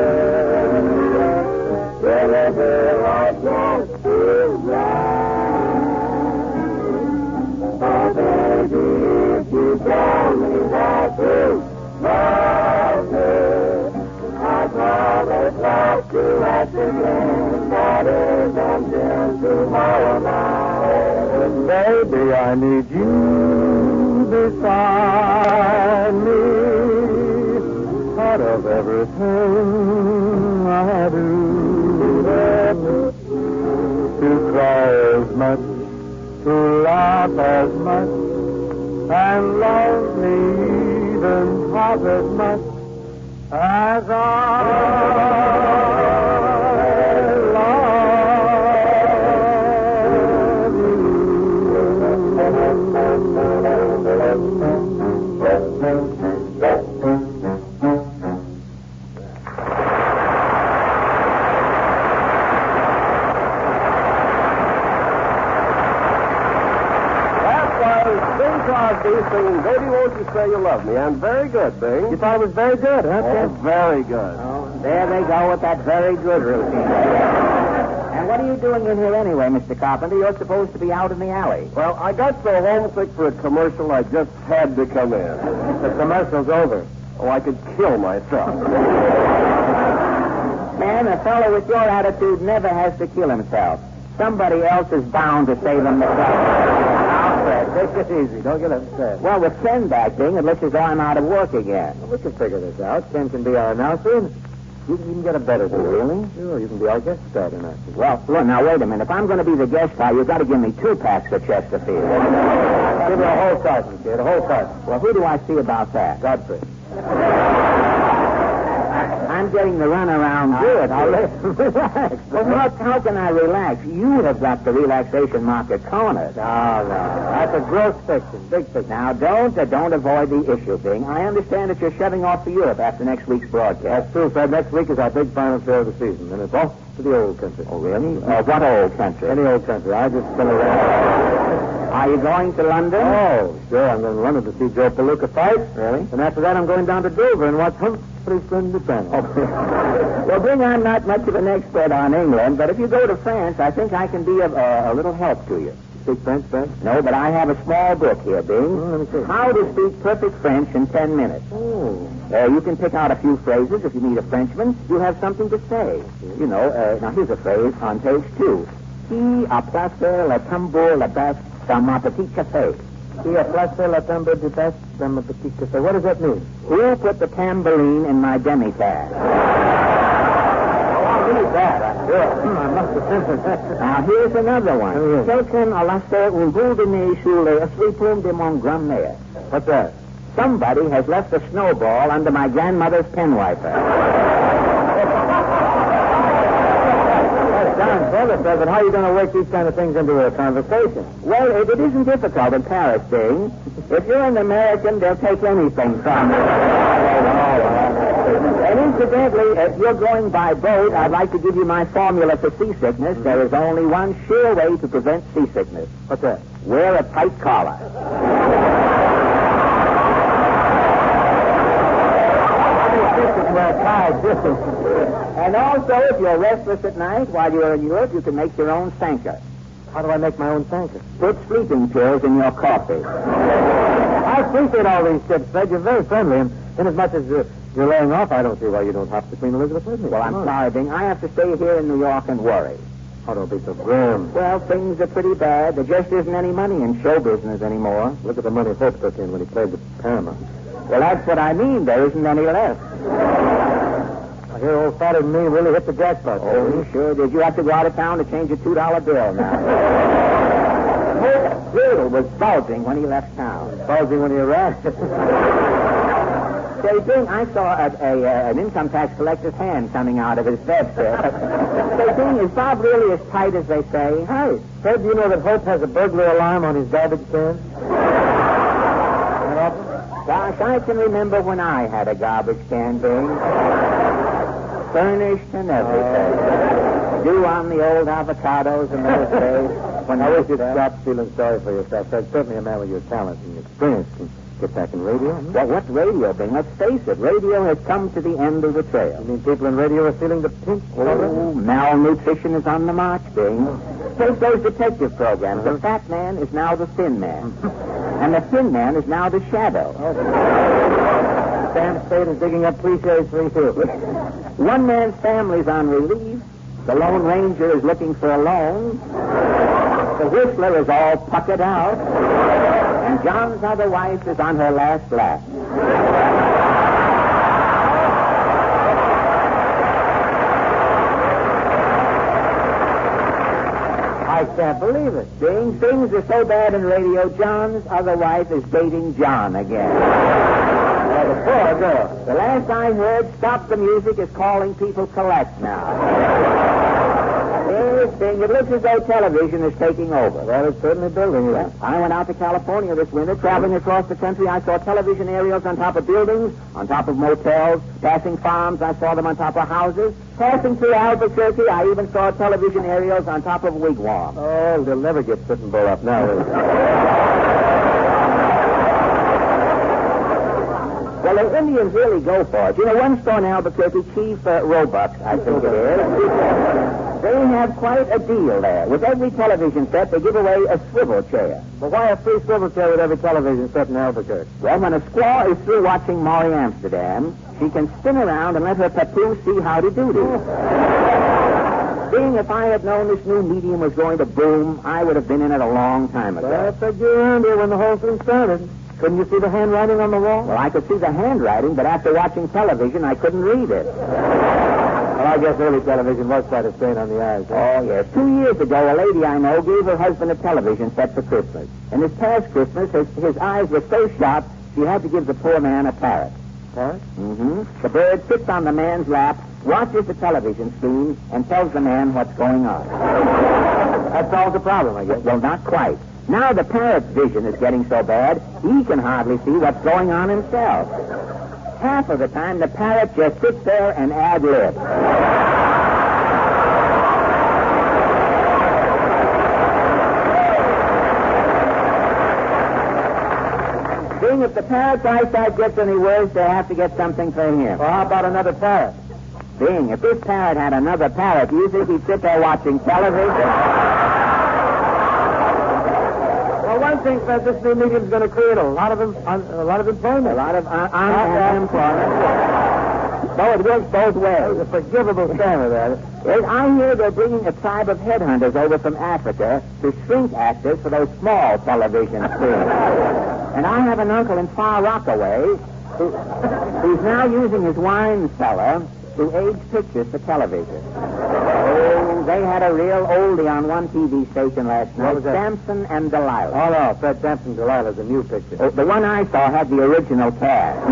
Whenever I just feel right. Oh, baby, if you tell me that you love me, I promise not to ask again. That is until tomorrow night. Baby, I need you beside me. Part of everything I do. To cry as much, to laugh as much, and love me even half as much as I Crosby singing Baby Won't You Say You Love Me. And very good, Bing. You thought it was very good, huh? Oh, very good. Oh, there they go with that very good routine. And what are you doing in here anyway, Mr. Carpenter? You're supposed to be out in the alley. Well, I got so homesick for a commercial, I just had to come in. The commercial's over. Oh, I could kill myself. Man, a fellow with your attitude never has to kill himself. Somebody else is bound to save him the trouble. Take it easy. Don't get upset. Well, with Ken acting, it looks as though I'm out of work again. Well, we can figure this out. Ken can be our announcer. You can even get a better deal. Really? Sure, you can be our guest star tonight. Well, look, now, wait a minute. If I'm going to be the guest star, you've got to give me 2 packs of Chesterfield. Give me a whole carton, kid, a whole carton. Well, who do I see about that? Godfrey. I'm getting the runaround good. Now, relax. Well, how can I relax? You have got the relaxation market cornered. No. That's a gross fiction, big fiction. Now, don't avoid the issue, Bing. I understand that you're shoving off for Europe after next week's broadcast. That's true, Fred. Next week is our big final show of the season, and it's off to the old country. Oh, really? What old country? Any old country. I just fill it in. Are you going to London? Oh, sure. I'm going to London to see Joe Palooka fight. Really? And after that, I'm going down to Dover and watch Humphrey Splendid Channel. Oh. Well, Bing, I'm not much of an expert on England, but if you go to France, I think I can be of a little help to you. Speak French, French? No, but I have a small book here, Bing. Let me see. How to speak perfect French in 10 minutes. Oh. You can pick out a few phrases. If you meet a Frenchman, you have something to say. You know, now here's a phrase on page 2. Qui a placé le tambour la basse dans ma petite café? Qui a placé la tambour du basse dans ma petite café? What does that mean? Who put the tambourine in my demi-tasse? Now, here's another one. Quelqu'un a laissé un bout de neige sur les essuie-plumes de mon grand-mère. What's that? Somebody has left a snowball under my grandmother's pen wiper. That's darn clever, sir, but how are you going to work these kind of things into a conversation? Well, it isn't difficult in Paris, Bing. If you're an American, they'll take anything from you. And incidentally, if you're going by boat, I'd like to give you my formula for seasickness. There is only one sure way to prevent seasickness. What's that? Wear a tight collar. And also, if you're restless at night while you're in Europe, you can make your own Sanka. How do I make my own tanker? Put sleeping pills in your coffee. I appreciate all these tips, Fred. You're very friendly, and inasmuch as you're laying off, I don't see why you don't hop between Elizabeth with me. Well, I'm sorry, Bing. I have to stay here in New York and worry. Oh, don't be so grim. Well, things are pretty bad. There just isn't any money in show business anymore. Look at the money Hope took in when he played with Paramount. Well, that's what I mean. There isn't any left. I hear old father and me really hit the jackpot. Oh, you sure did. You have to go out of town to change a $2 bill now. Hope Bill was bulging when he left town. Bulging when he arrived. Say, Bing, I saw an income tax collector's hand coming out of his vest there. Say, Bing, is Bob really as tight as they say? Hey, Fred, do you know that Hope has a burglar alarm on his garbage can? Gosh, I can remember when I had a garbage can, Bing. Furnished and everything. Due on the old avocados in those days. When I wish you'd stop feeling sorry for yourself. Fred, certainly a man with your talent and experience can get back in radio. Well, what's radio, Bing? Let's face it. Radio has come to the end of the trail. You mean people in radio are feeling the pinch? Oh, malnutrition is on the march, Bing. Take those detective programs. The fat man is now the thin man. And the thin man is now the shadow. Sam Spade is digging up cliches for you. One man's family's on relief. The Lone Ranger is looking for a loan. The Whistler is all puckered out. And John's other wife is on her last lap. I can't believe it. Bing, things are so bad in radio, John's other wife is dating John again. Well, the poor girl. The last I heard, Stop the Music is calling people collect now. Yes, Bing, it looks as though television is taking over. Well, it's certainly building it. I went out to California this winter, traveling across the country. I saw television aerials on top of buildings, on top of motels, passing farms. I saw them on top of houses. Passing through Albuquerque, I even saw television aerials on top of wigwams. Oh, they'll never get Sitting Bull up now, will they? Well, the Indians really go for it. You know, one store in Albuquerque, Chief Roebuck, I think it is, they have quite a deal there. With every television set, they give away a swivel chair. But why a free swivel chair with every television set in Albuquerque? Well, when a squaw is through watching Maury Amsterdam, she can spin around and let her papoose see howdy-doody. Being if I had known this new medium was going to boom, I would have been in it a long time ago. Well, I said you were around here when the whole thing started. Couldn't you see the handwriting on the wall? Well, I could see the handwriting, but after watching television, I couldn't read it. Well, I guess early television was quite a strain on the eyes. Huh? Oh, yes. 2 years ago, a lady I know gave her husband a television set for Christmas. And this past Christmas, his eyes were so sharp, she had to give the poor man a parrot. Parrot? Mm-hmm. The bird sits on the man's lap, watches the television screen, and tells the man what's going on. That solves the problem, I guess. Well, not quite. Now the parrot's vision is getting so bad, he can hardly see what's going on himself. Half of the time, the parrot just sits there and ad-libs. Seeing if the parrot's eyesight gets any worse, they have to get something for him. Well, how about another parrot? Bing, if this parrot had another parrot, do you think he'd sit there watching television? Well, one thing that this new medium's going to create a lot of employment. A lot of unemployment. So it works both ways. It's a forgivable standard, that. Yes, I hear they're bringing a tribe of headhunters over from Africa to shrink actors for those small television screens. And I have an uncle in Far Rockaway who's now using his wine cellar to age pictures for television. Oh, they had a real oldie on one TV station last night. What was that? Samson and Delilah. Oh, no, Fred Samson and Delilah's a new picture. Oh, the one I saw had the original cast.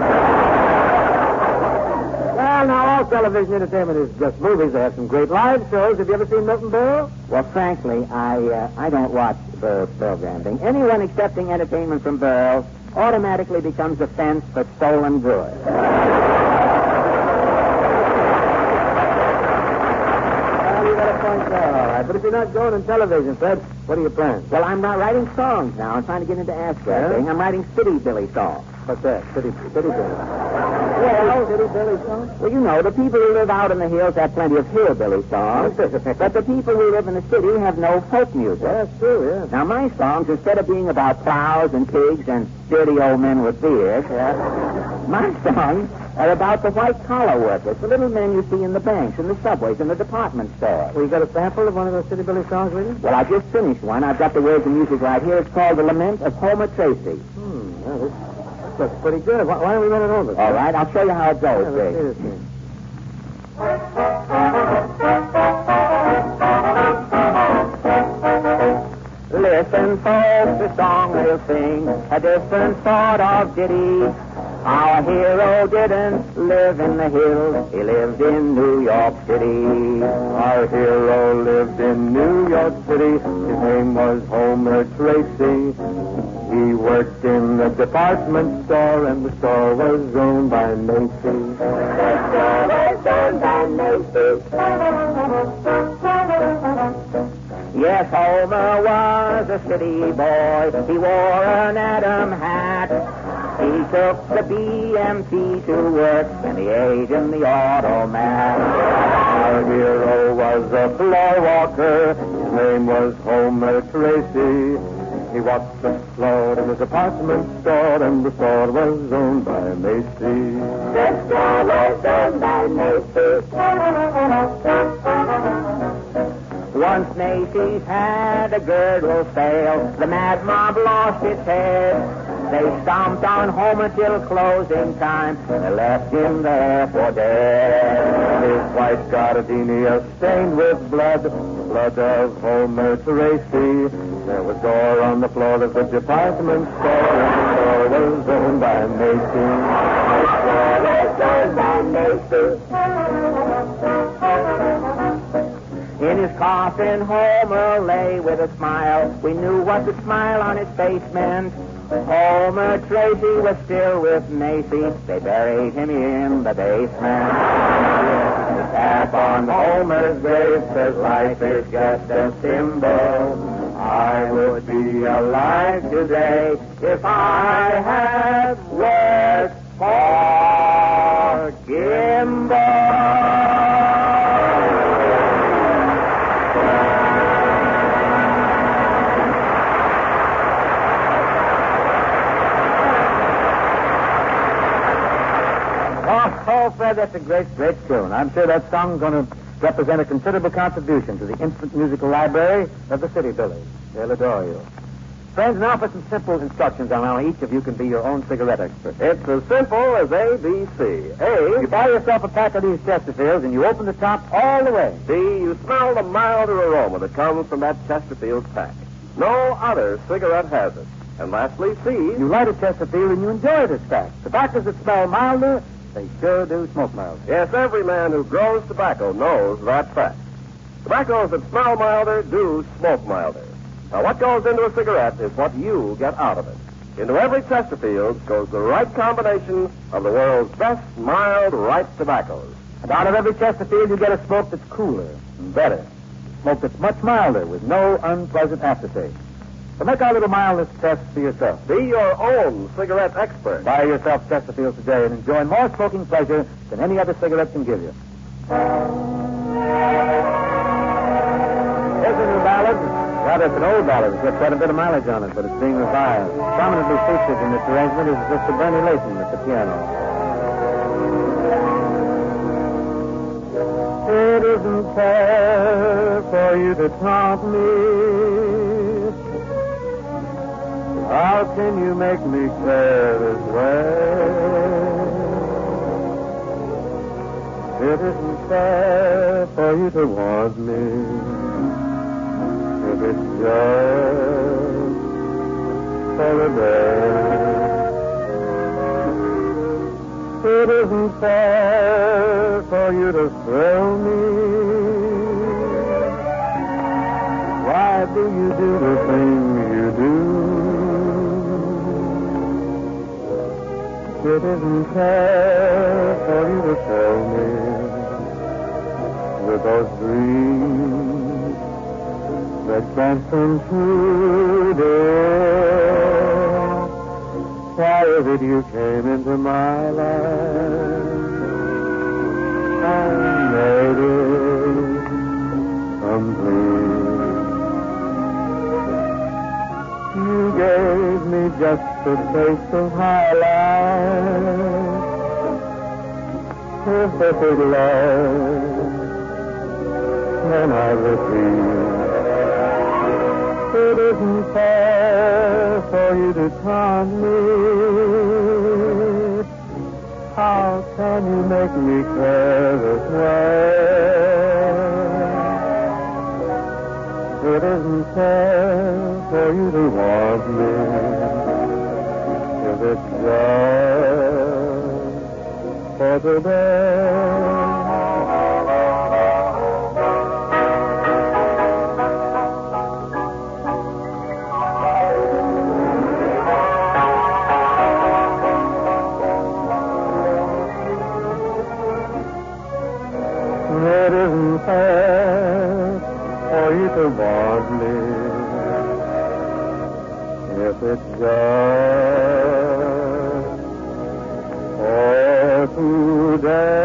Well, now, all television entertainment is just movies. They have some great live shows. Have you ever seen Milton Berle? Well, frankly, I don't watch Burle's programming. Anyone accepting entertainment from Burle automatically becomes a fence for stolen goods. All right, but if you're not going on television, Fred, what are your plans? Well, I'm not writing songs now. I'm trying to get into act acting. I'm writing City Billy songs. What's that? City Billy. Well, City Billy songs? Well, you know, the people who live out in the hills have plenty of hillbilly songs. But the people who live in the city have no folk music. That's true, yeah. Now, my songs, instead of being about plows and pigs and dirty old men with beards, my songs are about the white-collar workers, the little men you see in the banks, in the subways, in the department stores. Well, you got a sample of one of those City Billy songs with you? Well, I just finished one. I've got the words and music right here. It's called The Lament of Homer Tracy. Well, this looks pretty good. Why don't we run it over? All right, I'll show you how it goes, let's see Jake. this thing. Listen, folks, the song we'll sing, a different sort of ditty. Our hero didn't live in the hills, he lived in New York City. Our hero lived in New York City, his name was Homer Tracy. He worked in the department store, and the store was owned by Macy. The store was owned by Macy. Yes, Homer was a city boy. He wore an Adam hat. He took the BMT to work, and he ate in the automat. Our hero was a floor walker. His name was Homer Tracy. He walked the floor in his apartment store, and the store was owned by Macy. The store was owned by Macy. Once Macy's had a girdle sale, the mad mob lost its head. They stomped on Homer till closing time, and they left him there for dead. His white gardenia stained with blood, the blood of Homer Tracy. There was gore on the floor of the department store, and the store was owned by Macy. The store was owned by Macy. In his coffin, Homer lay with a smile. We knew what the smile on his face meant. Homer Tracy was still with Macy. They buried him in the basement. The tap on Homer's grave says life is just a symbol. I would be alive today if I had worked for Gimbal. Oh, Fred, that's a great tune. I'm sure that song's going to represent a considerable contribution to the infant musical library of the City Billies. They'll adore you. Friends, now for some simple instructions on how each of you can be your own cigarette expert. It's as simple as A, B, C. A, you buy yourself a pack of these Chesterfields and you open the top all the way. B, you smell the milder aroma that comes from that Chesterfield pack. No other cigarette has it. And lastly, C, you light a Chesterfield and you enjoy this pack. Tobaccos that smell milder, they sure do smoke milder. Yes, every man who grows tobacco knows that fact. Tobaccos that smell milder do smoke milder. Now, what goes into a cigarette is what you get out of it. Into every Chesterfield goes the right combination of the world's best mild, ripe tobaccos. And out of every Chesterfield, you get a smoke that's cooler and better. Smoke that's much milder with no unpleasant aftertaste. So make our little mildness test for yourself. Be your own cigarette expert. Buy yourself Chesterfield today and enjoy more smoking pleasure than any other cigarette can give you. Here's a new ballad. Rather, it's an old ballad. It's got quite a bit of mileage on it, but it's being revived. Prominently featured in this arrangement is Mr. Bernie Layton at the piano. It isn't fair for you to taunt me. How can you make me care this way? It isn't fair for you to want me. If it's just for a day. It isn't fair for you to thrill me. Why do you do the thing you do? It isn't fair for you to tell me with those dreams that can't come true, dear. Why is it you came into my life and made it complete? You gave me just a taste of high life, perfect love, and I repeat, it isn't fair for you to taunt me. How can you make me care this way? It isn't fair for you to want me if it's just for today. It isn't fair for you to want me if it's just for today.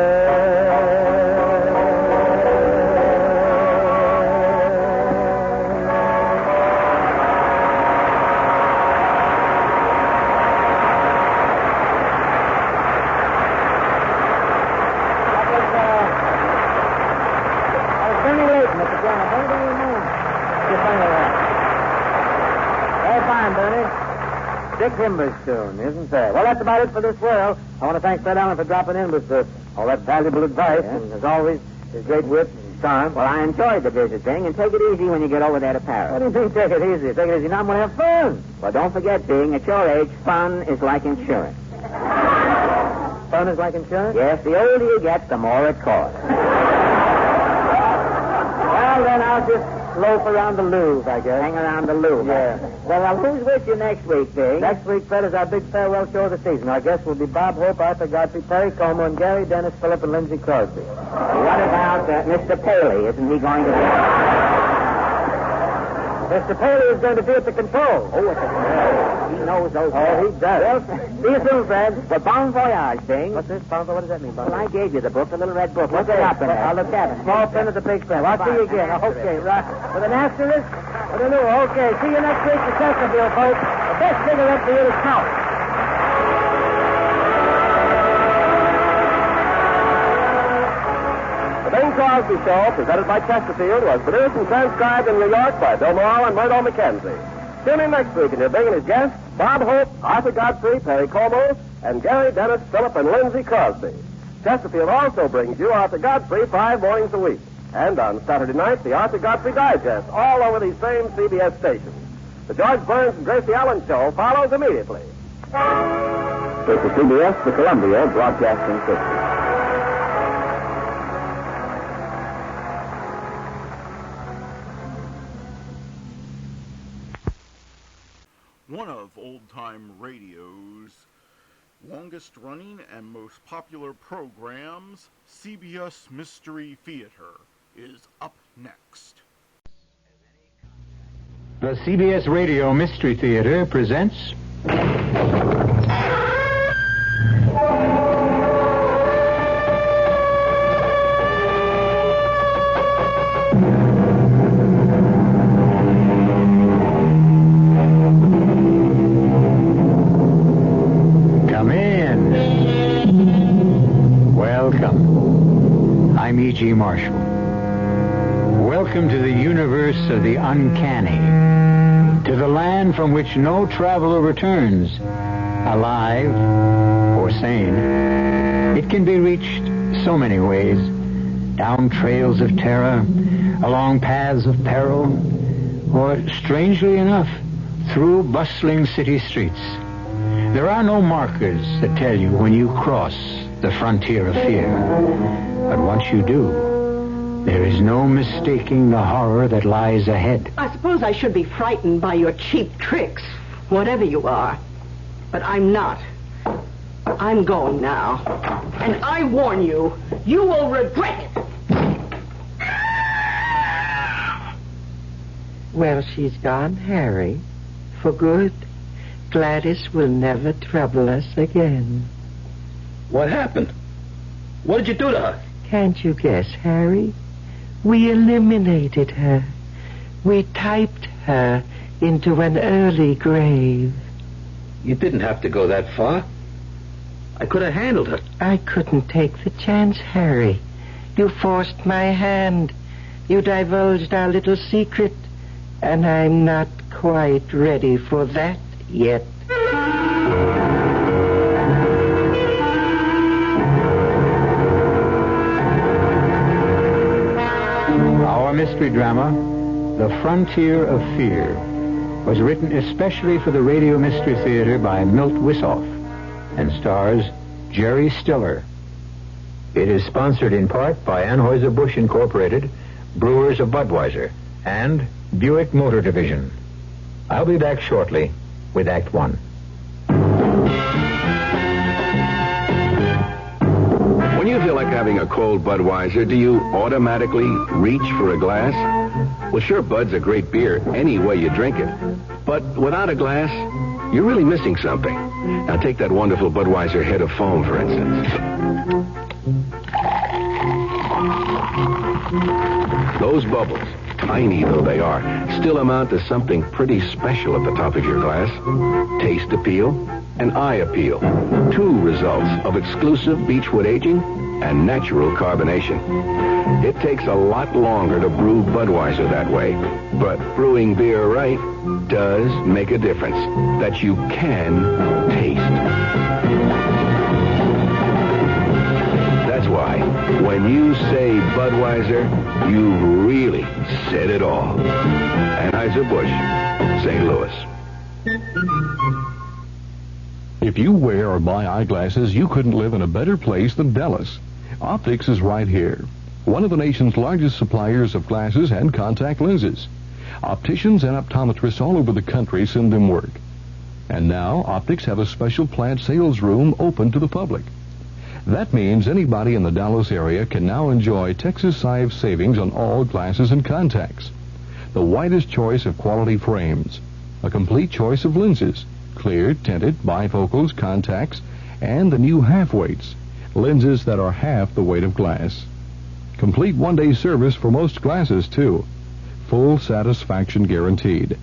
Dick Himber's tune, isn't there? Well, that's about it for this whirl. I want to thank Fred Allen for dropping in with all that valuable advice, and as always, his great wit and charm. Well, I enjoyed the visit thing, and take it easy when you get over there to Paris. What do you think, take it easy? Take it easy. Now I'm going to have fun. Well, don't forget, being at your age, fun is like insurance. Fun is like insurance? Yes, the older you get, the more it costs. Well, then I'll just loaf around the Louvre, I guess. Hang around the Louvre. Yeah. Well, who's with you next week, Big? Next week, Fred, is our big farewell show of the season. Our guests will be Bob Hope, Arthur Godfrey, Perry Como, and Gary, Dennis, Phillip, and Lindsay Crosby. What about Mr. Paley? Isn't he going to be... Mr. Paley is going to be at the controls. Oh, at the controls. He knows those. Oh, he does. Well, see you soon, Fred. Well, bon voyage, Bing. What's this, bon voyage? What does that mean, bon voyage? Well, I gave you the book, the little red book. Look it up in there. I'll look at it. Small pen at the big pen. I'll see you again. Okay, right. With an asterisk? With a new. Okay, see you next week at Chesterfield, folks. The best cigarette for you to smoke. The Bing Crosby Show, presented by Chesterfield, was produced and transcribed in New York by Bill Morrow and Murdo McKenzie. Tune in next week and hear Bing and his guests, Bob Hope, Arthur Godfrey, Perry Como, and Gary, Dennis, Phillip, and Lindsay Crosby. Chesterfield also brings you Arthur Godfrey 5 mornings a week. And on Saturday night, the Arthur Godfrey Digest, all over these same CBS stations. The George Burns and Gracie Allen Show follows immediately. This is CBS, the Columbia Broadcasting System. One of old-time radio's longest-running and most popular programs, CBS Mystery Theater, is up next. The CBS Radio Mystery Theater presents... I'm E.G. Marshall. Welcome to the universe of the uncanny, to the land from which no traveler returns, alive or sane. It can be reached so many ways, down trails of terror, along paths of peril, or, strangely enough, through bustling city streets. There are no markers that tell you when you cross the frontier of fear. But once you do, there is no mistaking the horror that lies ahead. I suppose I should be frightened by your cheap tricks, whatever you are. But I'm not. I'm going now. And I warn you, you will regret it. Well, she's gone, Harry. For good. Gladys will never trouble us again. What happened? What did you do to her? Can't you guess, Harry? We eliminated her. We typed her into an early grave. You didn't have to go that far. I could have handled her. I couldn't take the chance, Harry. You forced my hand. You divulged our little secret. And I'm not quite ready for that yet. Our mystery drama, The Frontier of Fear, was written especially for the Radio Mystery Theater by Milt Wissoff and stars Jerry Stiller. It is sponsored in part by Anheuser-Busch Incorporated, Brewers of Budweiser, and Buick Motor Division. I'll be back shortly with Act One. When you feel like having a cold Budweiser, do you automatically reach for a glass? Well, sure, Bud's a great beer any way you drink it. But without a glass, you're really missing something. Now take that wonderful Budweiser head of foam, for instance. Those bubbles, tiny though they are, still amount to something pretty special at the top of your glass. Taste appeal and eye appeal. Two results of exclusive beechwood aging and natural carbonation. It takes a lot longer to brew Budweiser that way, but brewing beer right does make a difference that you can taste. That's why when you say Budweiser, you've really said it all. Anheuser-Busch, St. Louis. If you wear or buy eyeglasses, you couldn't live in a better place than Dallas. Optics is right here, one of the nation's largest suppliers of glasses and contact lenses. Opticians and optometrists all over the country send them work. And now, Optics have a special plant sales room open to the public. That means anybody in the Dallas area can now enjoy Texas-size savings on all glasses and contacts. The widest choice of quality frames, a complete choice of lenses, clear, tinted, bifocals, contacts, and the new half-weights, lenses that are half the weight of glass. Complete one-day service for most glasses, too. Full satisfaction guaranteed.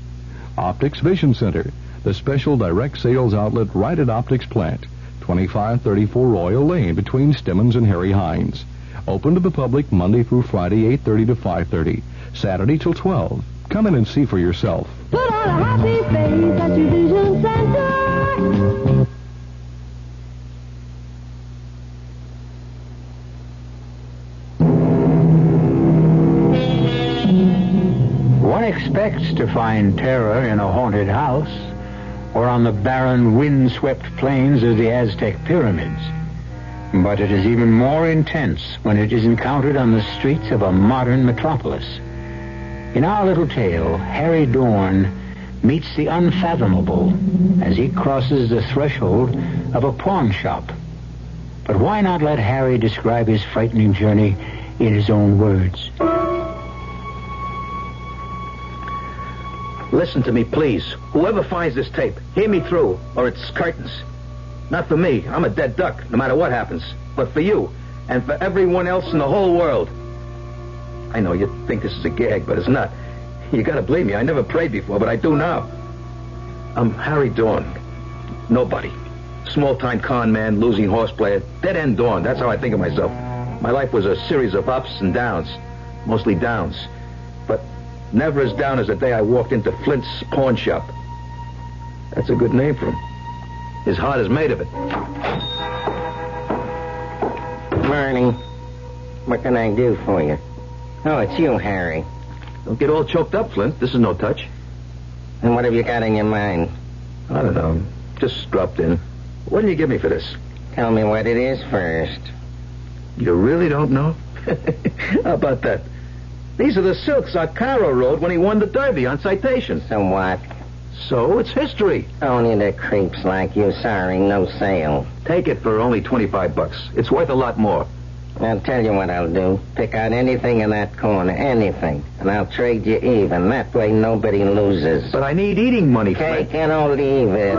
Optics Vision Center, the special direct sales outlet right at Optics Plant, 2534 Royal Lane between Stemmons and Harry Hines. Open to the public Monday through Friday, 8:30 to 5:30. Saturday till 12. Come in and see for yourself. Put on a happy face at your Vision Center. One expects to find terror in a haunted house or on the barren, wind-swept plains of the Aztec pyramids. But it is even more intense when it is encountered on the streets of a modern metropolis. In our little tale, Harry Dorn meets the unfathomable as he crosses the threshold of a pawn shop. But why not let Harry describe his frightening journey in his own words? Listen to me, please. Whoever finds this tape, hear me through, or it's curtains. Not for me. I'm a dead duck, no matter what happens. But for you, and for everyone else in the whole world. I know you think this is a gag, but it's not. You gotta believe me. I never prayed before, but I do now. I'm Harry Dorn. Nobody. Small-time con man, losing horse player, dead-end Dorn. That's how I think of myself. My life was a series of ups and downs. Mostly downs. But never as down as the day I walked into Flint's pawn shop. That's a good name for him. His heart is made of it. Morning. What can I do for you? Oh, it's you, Harry. Don't get all choked up, Flint. This is no touch. And what have you got in your mind? I don't know. Just dropped in. What do you give me for this? Tell me what it is first. You really don't know? How about that? These are the silks Arcaro rode when he won the Derby on citation. So what? So it's history. Only the creeps like you, sorry, no sale. Take it for only $25. It's worth a lot more. I'll tell you what I'll do. Pick out anything in that corner, anything, and I'll trade you even. That way nobody loses. But I need eating money, Fred. Take it or leave it.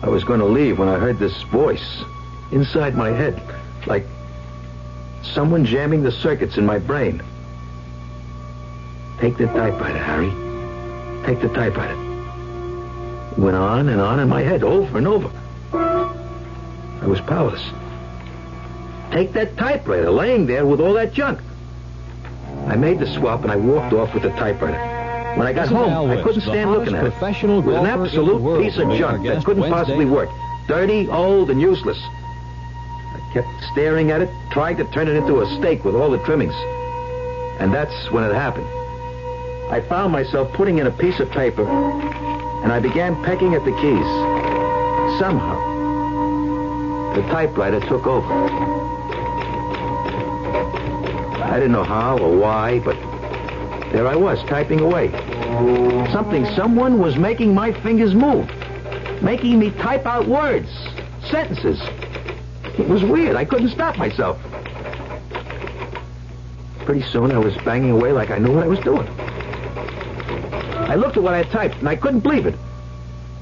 I was going to leave when I heard this voice inside my head, like someone jamming the circuits in my brain. Take the typewriter, Harry. Take the typewriter. It went on in my head, over and over. I was powerless. Take that typewriter, laying there with all that junk. I made the swap and I walked off with the typewriter. When I got home, I couldn't stand looking at it. It was an absolute piece of junk that couldn't possibly work. Dirty, old, and useless. I kept staring at it, trying to turn it into a steak with all the trimmings. And that's when it happened. I found myself putting in a piece of paper, and I began pecking at the keys. Somehow, the typewriter took over. I didn't know how or why, but there I was, typing away. Someone was making my fingers move, making me type out words, sentences. It was weird. I couldn't stop myself. Pretty soon I was banging away like I knew what I was doing. I looked at what I had typed, and I couldn't believe it.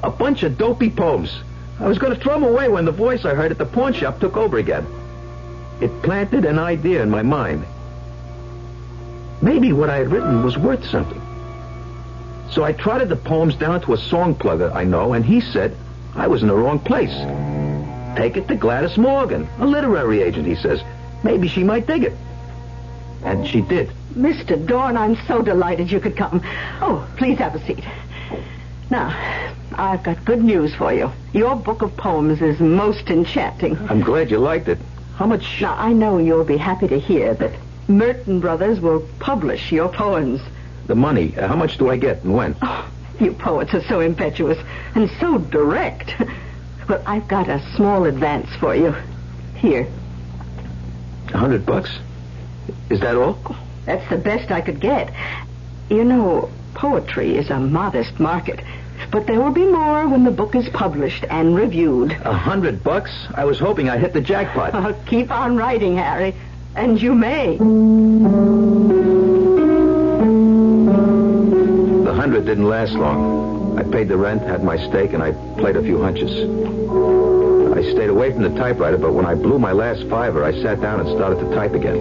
A bunch of dopey poems. I was going to throw them away when the voice I heard at the pawn shop took over again. It planted an idea in my mind. Maybe what I had written was worth something. So I trotted the poems down to a song plugger I know, and he said I was in the wrong place. Take it to Gladys Morgan, a literary agent, he says. Maybe she might dig it. And she did. Mr. Dorn, I'm so delighted you could come. Oh, please have a seat. Now, I've got good news for you. Your book of poems is most enchanting. I'm glad you liked it. How much... Now, I know you'll be happy to hear that Merton Brothers will publish your poems. The money, how much do I get and when? Oh, you poets are so impetuous and so direct. Well, I've got a small advance for you. Here. $100? Is that all? That's the best I could get. You know, poetry is a modest market. But there will be more when the book is published and reviewed. $100? I was hoping I'd hit the jackpot. Oh, keep on writing, Harry. And you may. The 100 didn't last long. I paid the rent, had my steak, and I played a few hunches. I stayed away from the typewriter, but when I blew my last $5, I sat down and started to type again.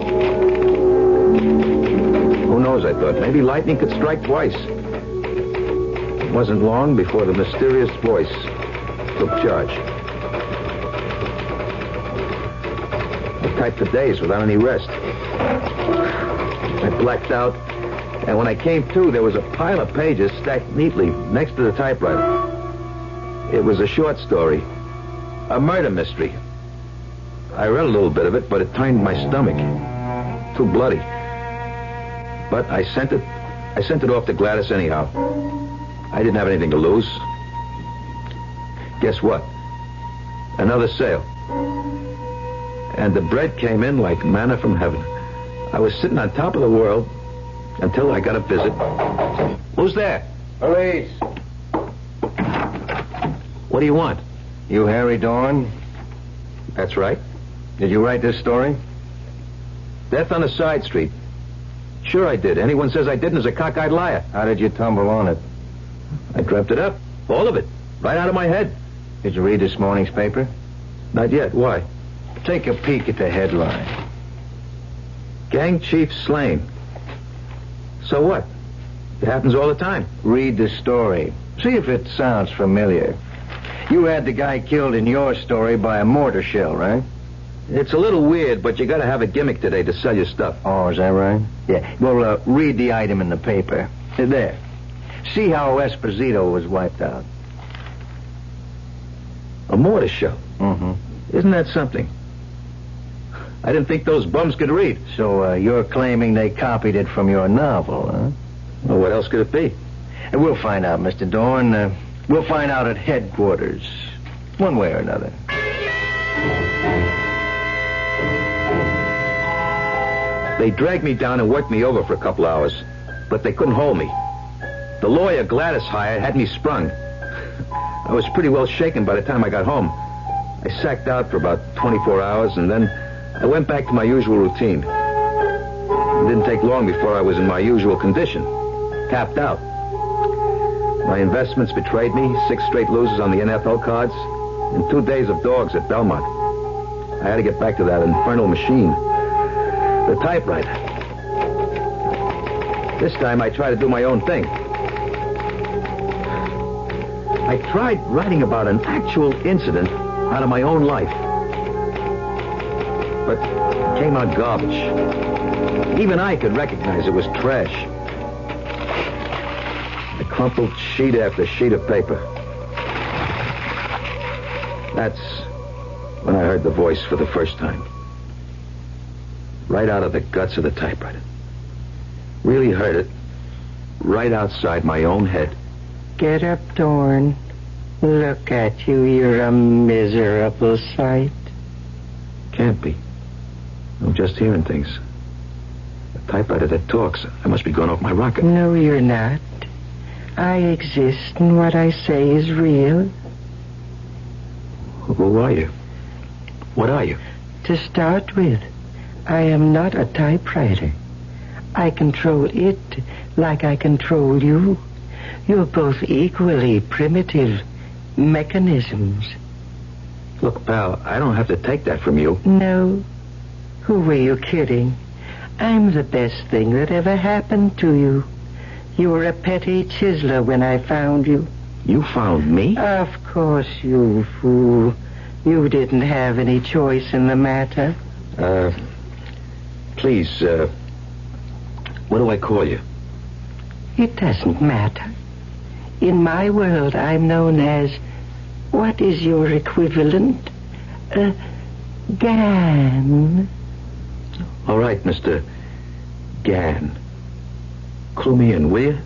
Who knows, I thought. Maybe lightning could strike twice. It wasn't long before the mysterious voice took charge. I typed for days without any rest. I blacked out, and when I came to, there was a pile of pages stacked neatly next to the typewriter. It was a short story, a murder mystery. I read a little bit of it, but it turned my stomach. Too bloody. But I sent it off to Gladys anyhow. I didn't have anything to lose. Guess what? Another sale. And the bread came in like manna from heaven. I was sitting on top of the world until I got a visit. Who's there? Police. What do you want? You Harry Dorn? That's right. Did you write this story? Death on a side street. Sure I did. Anyone says I didn't is a cockeyed liar. How did you tumble on it? I dreamt it up. All of it. Right out of my head. Did you read this morning's paper? Not yet. Why? Take a peek at the headline. Gang chief slain. So what? It happens all the time. Read the story. See if it sounds familiar. You had the guy killed in your story by a mortar shell, right? It's a little weird, but you gotta have a gimmick today to sell your stuff. Oh, is that right? Yeah. Well, read the item in the paper. There. See how Esposito was wiped out. A mortar shell? Mm-hmm. Isn't that something? I didn't think those bums could read. So, you're claiming they copied it from your novel, huh? Well, what else could it be? We'll find out, Mr. Dorn. We'll find out at headquarters. One way or another. They dragged me down and worked me over for a couple hours, but they couldn't hold me. The lawyer Gladys hired had me sprung. I was pretty well shaken by the time I got home. I sacked out for about 24 hours, and then I went back to my usual routine. It didn't take long before I was in my usual condition. Tapped out. My investments betrayed me, 6 straight losers on the NFL cards, and 2 days of dogs at Belmont. I had to get back to that infernal machine. The typewriter. This time I tried to do my own thing. I tried writing about an actual incident out of my own life. But it came out garbage. Even I could recognize it was trash. I crumpled sheet after sheet of paper. That's when I heard the voice for the first time. Right out of the guts of the typewriter. Really heard it right outside my own head. Get up, Dorn. Look at you. You're a miserable sight. Can't be. I'm just hearing things. A typewriter that talks. I must be going off my rocker. No, you're not. I exist, and what I say is real. Who are you? What are you? To start with, I am not a typewriter. I control it like I control you. You're both equally primitive mechanisms. Look, pal, I don't have to take that from you. No. Who were you kidding? I'm the best thing that ever happened to you. You were a petty chiseler when I found you. You found me? Of course, you fool. You didn't have any choice in the matter. Please, what do I call you? It doesn't matter. In my world, I'm known as... What is your equivalent? Gan. All right, Mr. Gan. Clue me in, will you?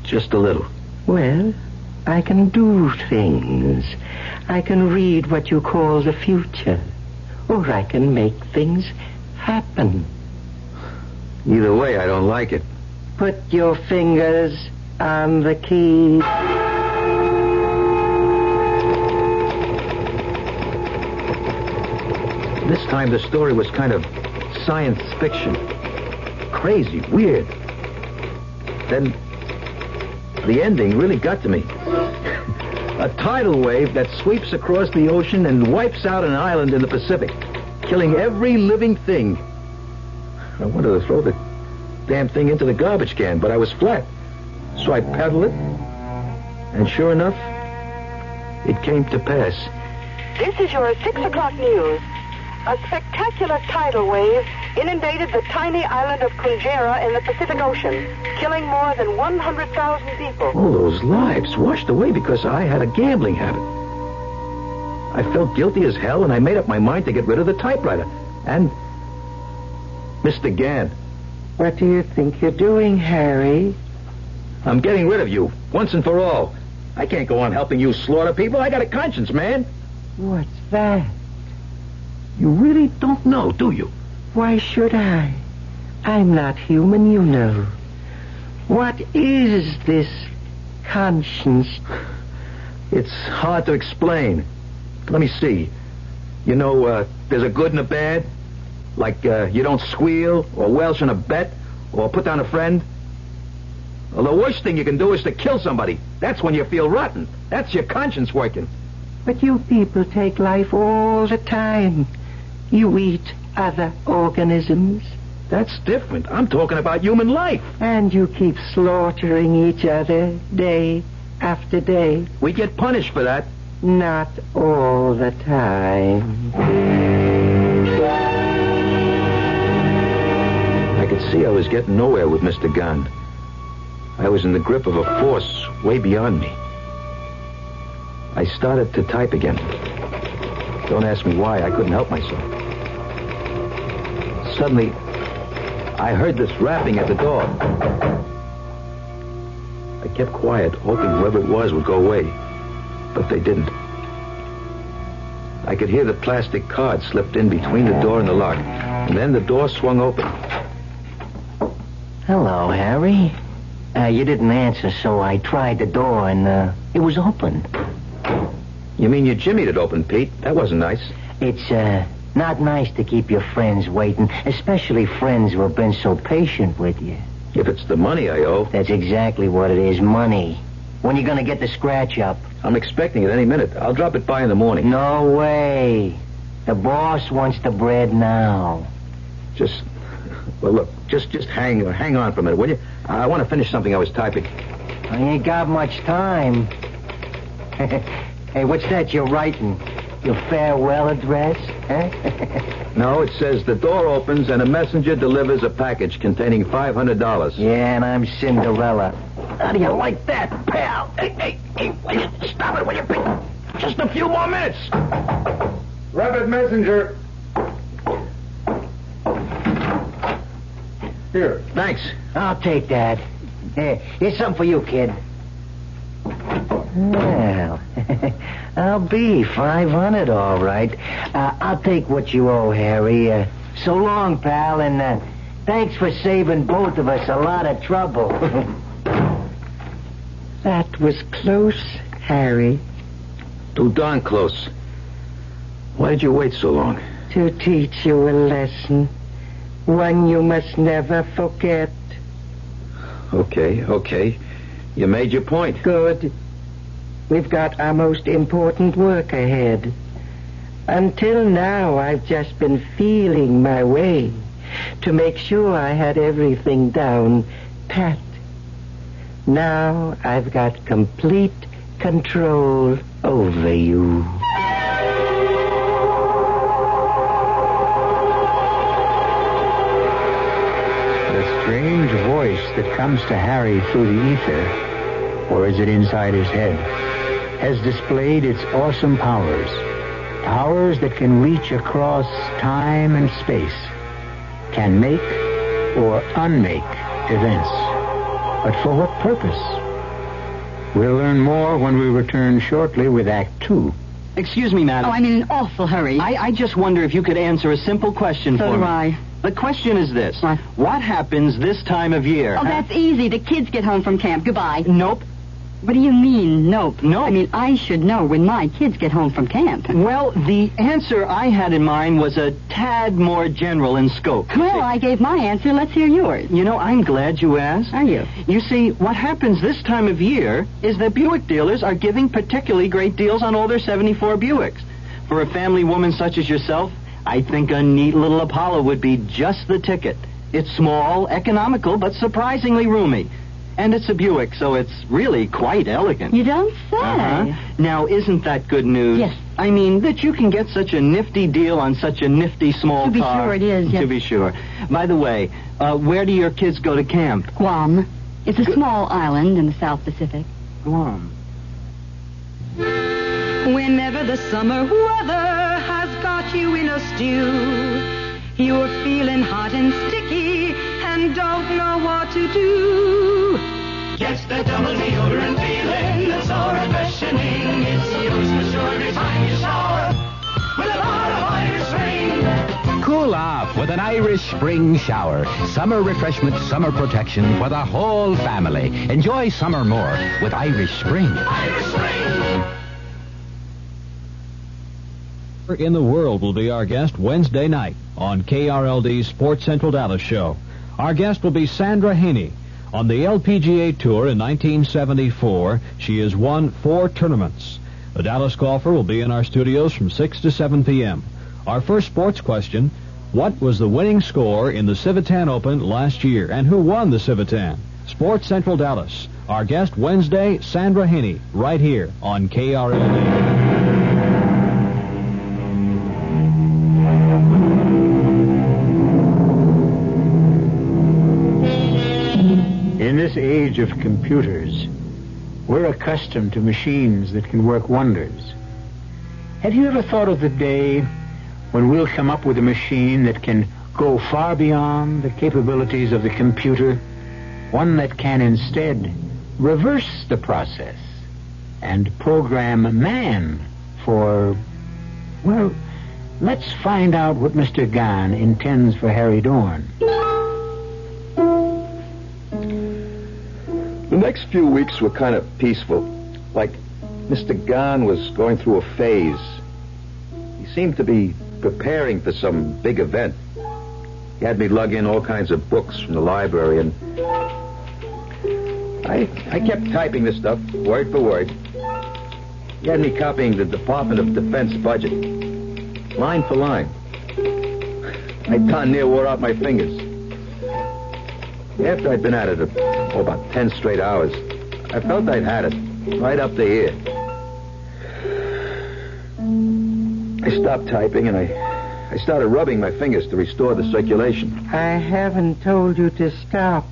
Just a little. Well, I can do things. I can read what you call the future. Or I can make things happen. Either way, I don't like it. Put your fingers on the key. This time the story was kind of science fiction. Crazy, weird. Then the ending really got to me. A tidal wave that sweeps across the ocean and wipes out an island in the Pacific, killing every living thing. I wanted to throw the damn thing into the garbage can, but I was flat. So I paddled it, and sure enough, it came to pass. This is your 6 o'clock news. A spectacular tidal wave inundated the tiny island of Kunjera in the Pacific Ocean, killing more than 100,000 people. All those lives washed away because I had a gambling habit. I felt guilty as hell, and I made up my mind to get rid of the typewriter. And Mr. Gann. What do you think you're doing, Harry? I'm getting rid of you, once and for all. I can't go on helping you slaughter people. I got a conscience, man. What's that? You really don't know, do you? Why should I? I'm not human, you know. What is this conscience? It's hard to explain. Let me see. You know, there's a good and a bad. Like, you don't squeal, or welch on a bet, or put down a friend. Well, the worst thing you can do is to kill somebody. That's when you feel rotten. That's your conscience working. But you people take life all the time. You eat other organisms. That's different. I'm talking about human life. And you keep slaughtering each other day after day. We get punished for that. Not all the time. I could see I was getting nowhere with Mr. Gunn. I was in the grip of a force way beyond me. I started to type again. Don't ask me why. I couldn't help myself. Suddenly, I heard this rapping at the door. I kept quiet, hoping whoever it was would go away. But they didn't. I could hear the plastic card slipped in between the door and the lock. And then the door swung open. Hello, Harry. You didn't answer, so I tried the door, and it was open. You mean you jimmied it open, Pete? That wasn't nice. It's Not nice to keep your friends waiting, especially friends who have been so patient with you. If it's the money I owe. That's exactly what it is, money. When you gonna get the scratch up? I'm expecting it any minute. I'll drop it by in the morning. No way. The boss wants the bread now. Well, look, just hang on for a minute, will you? I want to finish something I was typing. I ain't got much time. Hey, what's that you're writing? Your farewell address? Huh? No, it says the door opens and a messenger delivers a package containing $500. Yeah, and I'm Cinderella. How do you like that, pal? Hey, will you stop it, will you? Just a few more minutes. Rapid messenger. Here. Thanks. I'll take that. Here's something for you, kid. Well, I'll be 500, all right. I'll take what you owe, Harry. So long, pal, and thanks for saving both of us a lot of trouble. That was close, Harry. Too darn close. Why did you wait so long? To teach you a lesson. One you must never forget. Okay. You made your point. Good. We've got our most important work ahead. Until now, I've just been feeling my way to make sure I had everything down pat. Now I've got complete control over you. The strange voice that comes to Harry through the ether, or is it inside his head, has displayed its awesome powers. Powers that can reach across time and space, can make or unmake events. But for what purpose? We'll learn more when we return shortly with Act 2. Excuse me, madam. Oh, I'm in an awful hurry. I just wonder if you could answer a simple question for me. So do I. The question is this. What happens this time of year? Oh, that's easy. The kids get home from camp. Goodbye. Nope. What do you mean, nope? Nope. I mean, I should know when my kids get home from camp. Well, the answer I had in mind was a tad more general in scope. Well, I gave my answer. Let's hear yours. You know, I'm glad you asked. Are you? You see, what happens this time of year is that Buick dealers are giving particularly great deals on all their 74 Buicks. For a family woman such as yourself, I think a neat little Apollo would be just the ticket. It's small, economical, but surprisingly roomy. And it's a Buick, so it's really quite elegant. You don't say. Uh-huh. Now, isn't that good news? Yes. I mean, that you can get such a nifty deal on such a nifty small car. To be sure it is, yes. To be sure. By the way, where do your kids go to camp? Guam. It's a small island in the South Pacific. Guam. Whenever the summer weather has got you in a stew, you're feeling hot and sticky and don't know what to do. Get the double deodorant feeling that's so refreshing. It's yours for sure every time you shower with a lot of Irish Spring. Cool off with an Irish Spring shower. Summer refreshment, summer protection for the whole family. Enjoy summer more with Irish Spring. Irish Spring. In the world will be our guest Wednesday night on KRLD's Sports Central Dallas show. Our guest will be Sandra Haney. On the LPGA Tour in 1974, she has won 4 tournaments. The Dallas golfer will be in our studios from 6 to 7 p.m. Our first sports question, what was the winning score in the Civitan Open last year, and who won the Civitan? Sports Central Dallas. Our guest Wednesday, Sandra Haney, right here on KRLD. In this age of computers, we're accustomed to machines that can work wonders. Have you ever thought of the day when we'll come up with a machine that can go far beyond the capabilities of the computer? One that can instead reverse the process and program man for, well, let's find out what Mr. Gahn intends for Harry Dorn. The next few weeks were kind of peaceful. Like Mr. Gahn was going through a phase. He seemed to be preparing for some big event. He had me lug in all kinds of books from the library, and I kept typing this stuff, word for word. He had me copying the Department of Defense budget, line for line. I darn near wore out my fingers. After I'd been at it for about 10 straight hours, I felt I'd had it, right up to here. I stopped typing, and I started rubbing my fingers to restore the circulation. I haven't told you to stop.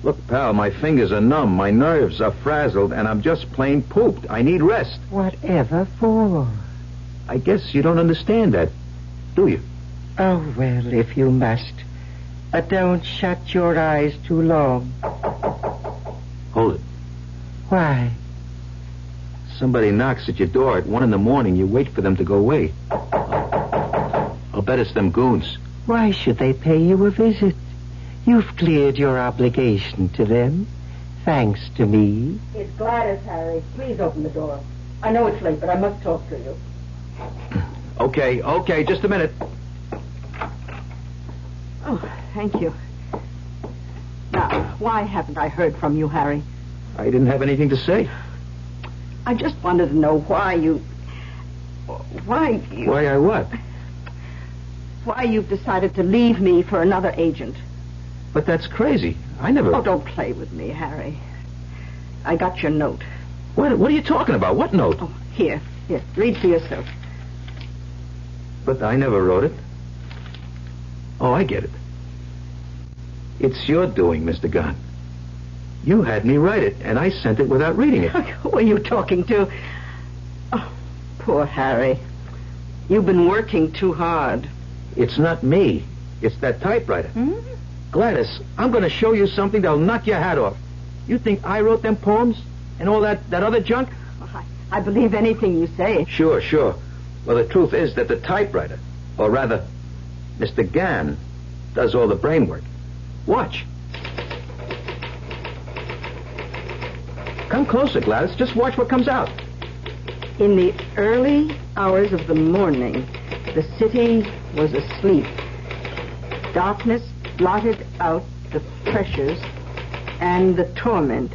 Look, pal, my fingers are numb, my nerves are frazzled, and I'm just plain pooped. I need rest. Whatever for? I guess you don't understand that, do you? Oh, well, if you must. But don't shut your eyes too long. Hold it. Why? Somebody knocks at your door at 1 a.m. You wait for them to go away. I'll bet it's them goons. Why should they pay you a visit? You've cleared your obligation to them, thanks to me. It's Gladys, Harry. Please open the door. I know it's late, but I must talk to you. Okay, just a minute. Oh, thank you. Now, why haven't I heard from you, Harry? I didn't have anything to say. I just wanted to know why you... Why I what? Why you've decided to leave me for another agent. But that's crazy. I never... Oh, don't play with me, Harry. I got your note. What are you talking about? What note? Oh, here. Read for yourself. But I never wrote it. Oh, I get it. It's your doing, Mr. Gunn. You had me write it, and I sent it without reading it. Who are you talking to? Oh, poor Harry. You've been working too hard. It's not me. It's that typewriter. Gladys, I'm going to show you something that'll knock your hat off. You think I wrote them poems and all that other junk? I believe anything you say. Sure. Well, the truth is that the typewriter, or rather, Mr. Gann, does all the brain work. Watch. Come closer, Gladys. Just watch what comes out. In the early hours of the morning, the city was asleep. Darkness blotted out the pressures and the torment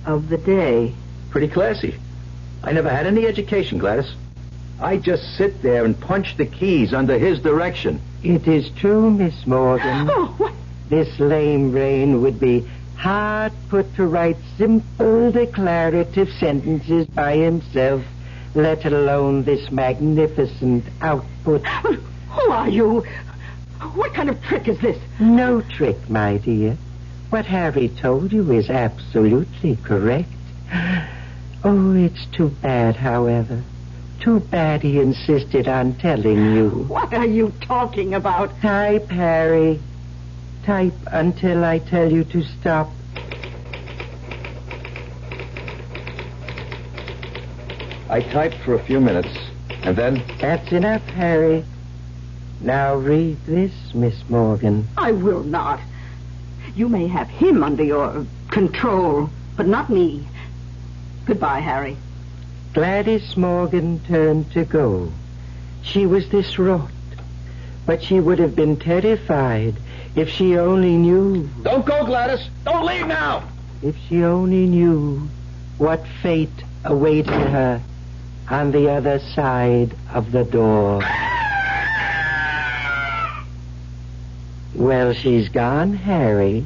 of the day. Pretty classy. I never had any education, Gladys. I just sit there and punch the keys under his direction. It is true, Miss Morgan. Oh, what? This lame brain would be hard put to write simple declarative sentences by himself, let alone this magnificent output. Who are you? What kind of trick is this? No trick, my dear. What Harry told you is absolutely correct. Oh, it's too bad, however. Too bad he insisted on telling you. What are you talking about? Type, Harry. Type until I tell you to stop. I typed for a few minutes, and then... That's enough, Harry. Now read this, Miss Morgan. I will not. You may have him under your control, but not me. Goodbye, Harry. Gladys Morgan turned to go. She was distraught, but she would have been terrified if she only knew... Don't go, Gladys! Don't leave now! If she only knew what fate awaited her on the other side of the door. Well, she's gone, Harry.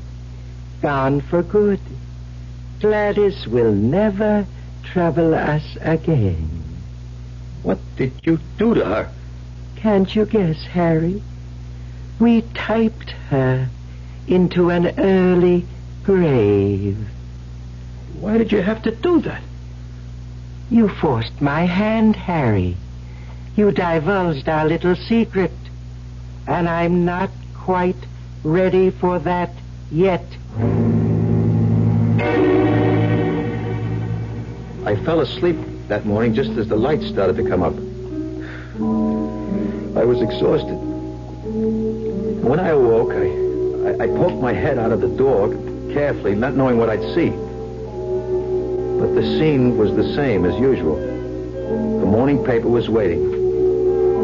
Gone for good. Gladys will never trouble us again. What did you do to her? Can't you guess, Harry? We typed her into an early grave. Why did you have to do that? You forced my hand, Harry. You divulged our little secret. And I'm not quite ready for that yet. I fell asleep that morning just as the lights started to come up. I was exhausted. When I awoke, I poked my head out of the door carefully, not knowing what I'd see. But the scene was the same as usual. The morning paper was waiting.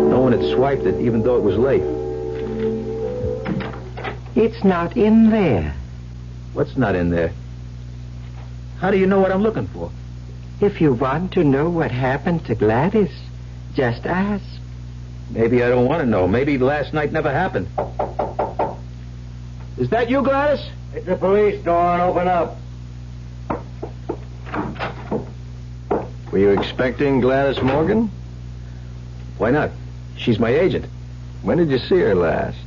No one had swiped it, even though it was late. It's not in there. What's not in there? How do you know what I'm looking for? If you want to know what happened to Gladys, just ask. Maybe I don't want to know. Maybe last night never happened. Is that you, Gladys? It's the police, Dawn. Open up. Were you expecting Gladys Morgan? Why not? She's my agent. When did you see her last?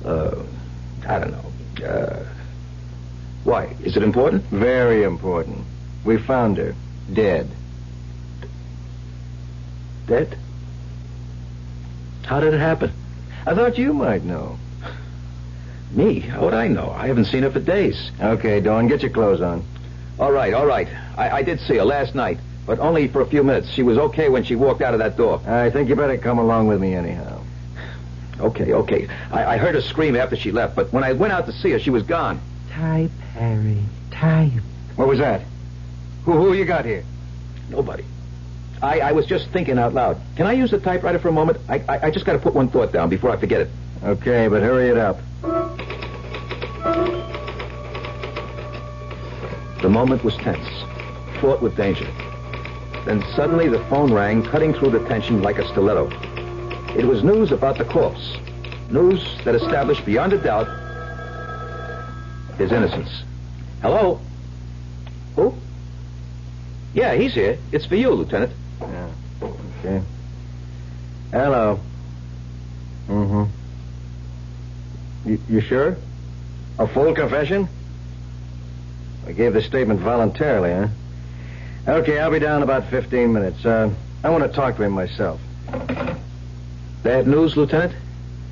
I don't know. Why? Is it important? Very important. We found her. Dead. Dead? How did it happen? I thought you might know. Me? How would I know? I haven't seen her for days. Okay, Dawn, get your clothes on. All right. I did see her last night, but only for a few minutes. She was okay when she walked out of that door. I think you better come along with me anyhow. Okay. I heard her scream after she left, but when I went out to see her, she was gone. Type, Harry, type. What was that? Who you got here? Nobody. I was just thinking out loud. Can I use the typewriter for a moment? I just got to put one thought down before I forget it. Okay, but hurry it up. The moment was tense, fraught with danger. Then suddenly the phone rang, cutting through the tension like a stiletto. It was news about the corpse. News that established beyond a doubt his innocence. Hello? Who? Yeah, he's here. It's for you, Lieutenant. Yeah. Okay. Hello. Mm-hmm. You sure? A full confession? I gave the statement voluntarily, huh? Okay, I'll be down in about 15 minutes. I want to talk to him myself. Bad news, Lieutenant?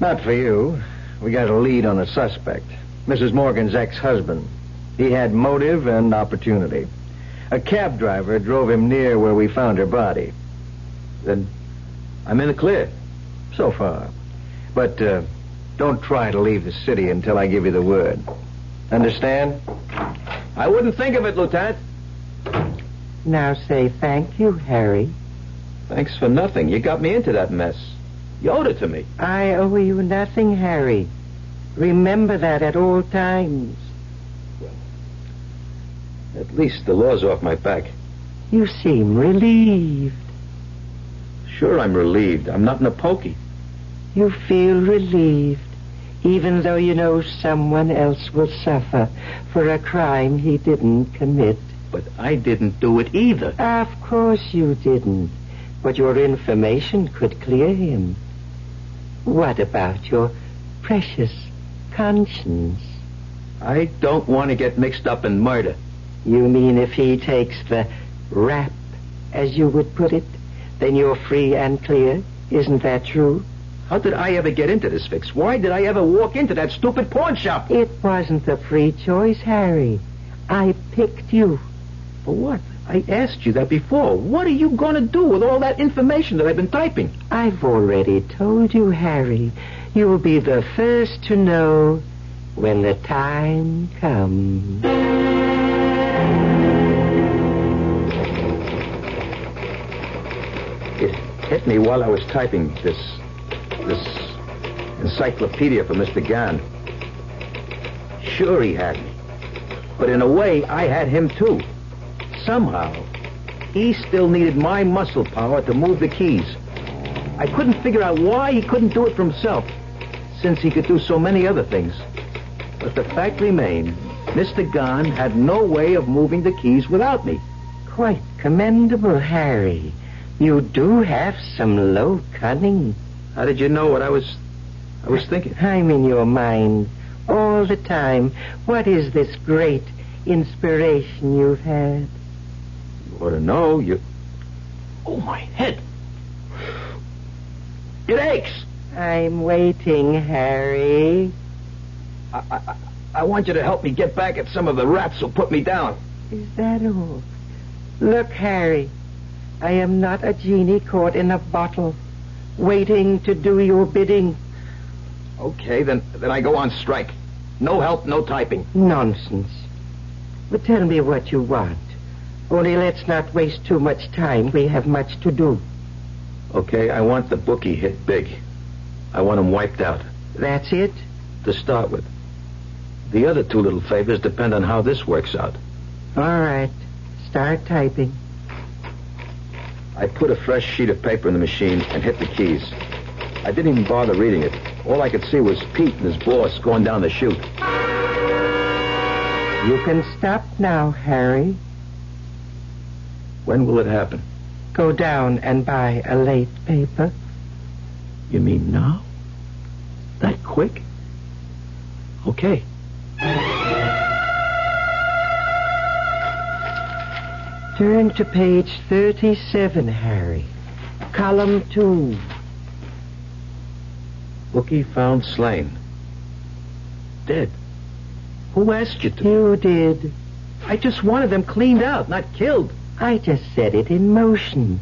Not for you. We got a lead on a suspect. Mrs. Morgan's ex-husband. He had motive and opportunity. A cab driver drove him near where we found her body. Then I'm in the clear. So far. But don't try to leave the city until I give you the word. Understand? I wouldn't think of it, Lieutenant. Now say thank you, Harry. Thanks for nothing. You got me into that mess. You owed it to me. I owe you nothing, Harry. Remember that at all times. At least the law's off my back. You seem relieved. Sure, I'm relieved. I'm not in a pokey. You feel relieved, even though you know someone else will suffer for a crime he didn't commit. But I didn't do it either. Of course you didn't. But your information could clear him. What about your precious conscience? I don't want to get mixed up in murder. You mean if he takes the rap, as you would put it, then you're free and clear? Isn't that true? How did I ever get into this fix? Why did I ever walk into that stupid pawn shop? It wasn't a free choice, Harry. I picked you. For what? I asked you that before. What are you going to do with all that information that I've been typing? I've already told you, Harry. You will be the first to know when the time comes. It hit me while I was typing this encyclopedia for Mr. Gann. Sure, he had me. But in a way, I had him, too. Somehow, he still needed my muscle power to move the keys. I couldn't figure out why he couldn't do it for himself, since he could do so many other things. But the fact remained, Mr. Gann had no way of moving the keys without me. Quite commendable, Harry. You do have some low cunning. How did you know what I was thinking? I'm in your mind all the time. What is this great inspiration you've had? You ought to know. Oh, my head. It aches. I'm waiting, Harry. I want you to help me get back at some of the rats who put me down. Is that all? Look, Harry, I am not a genie caught in a bottle, waiting to do your bidding. Okay, then I go on strike. No help, no typing. Nonsense. But tell me what you want. Only let's not waste too much time. We have much to do. Okay, I want the bookie hit big. I want him wiped out. That's it? To start with. The other two little favors depend on how this works out. All right. Start typing. I put a fresh sheet of paper in the machine and hit the keys. I didn't even bother reading it. All I could see was Pete and his boss going down the chute. You can stop now, Harry. When will it happen? Go down and buy a late paper. You mean now? That quick? Okay. Turn to page 37, Harry. Column 2. Bookie found slain. Dead. Who asked you to? You did. I just wanted them cleaned out, not killed. I just set it in motion.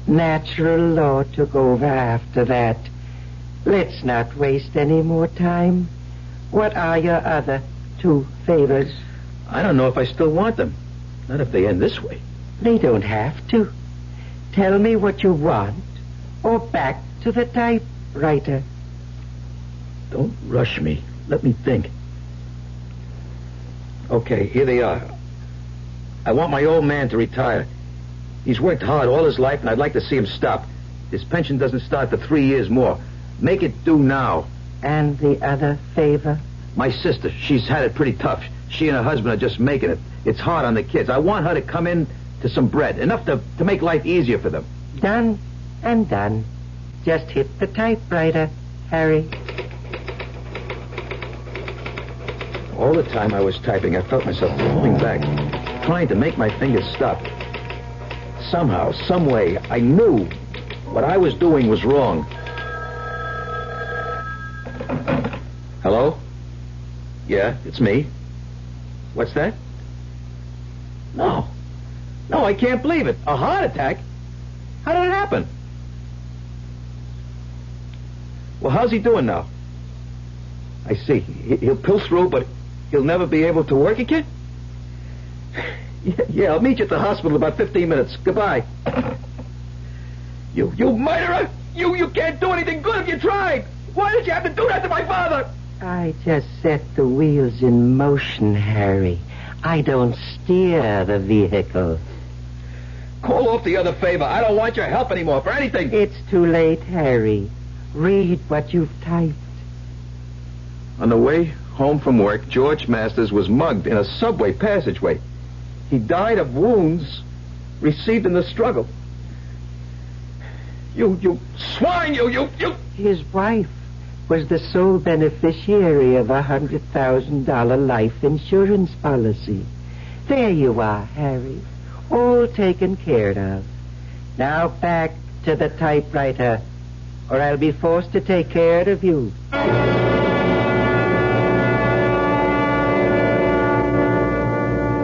Natural law took over after that. Let's not waste any more time. What are your other two favors? I don't know if I still want them. Not if they end this way. They don't have to. Tell me what you want, or back to the typewriter. Don't rush me. Let me think. Okay, here they are. I want my old man to retire. He's worked hard all his life, and I'd like to see him stop. His pension doesn't start for 3 years more. Make it due now. And the other favor? My sister. She's had it pretty tough. She and her husband are just making it. It's hard on the kids. I want her to come in to some bread. Enough to make life easier for them. Done and done. Just hit the typewriter, Harry. All the time I was typing, I felt myself pulling back, trying to make my fingers stop. Somehow, some way, I knew what I was doing was wrong. Hello? Yeah, it's me. What's that? No, I can't believe it. A heart attack? How did it happen? Well, how's he doing now? I see. He'll pull through, but he'll never be able to work again? Yeah, I'll meet you at the hospital in about 15 minutes. Goodbye. You murderer! You can't do anything good if you tried! Why did you have to do that to my father? I just set the wheels in motion, Harry. I don't steer the vehicle. Call off the other favor. I don't want your help anymore for anything. It's too late, Harry. Read what you've typed. On the way home from work, George Masters was mugged in a subway passageway. He died of wounds received in the struggle. You swine, you! His wife was the sole beneficiary of a $100,000 life insurance policy. There you are, Harry. All taken care of. Now back to the typewriter, or I'll be forced to take care of you.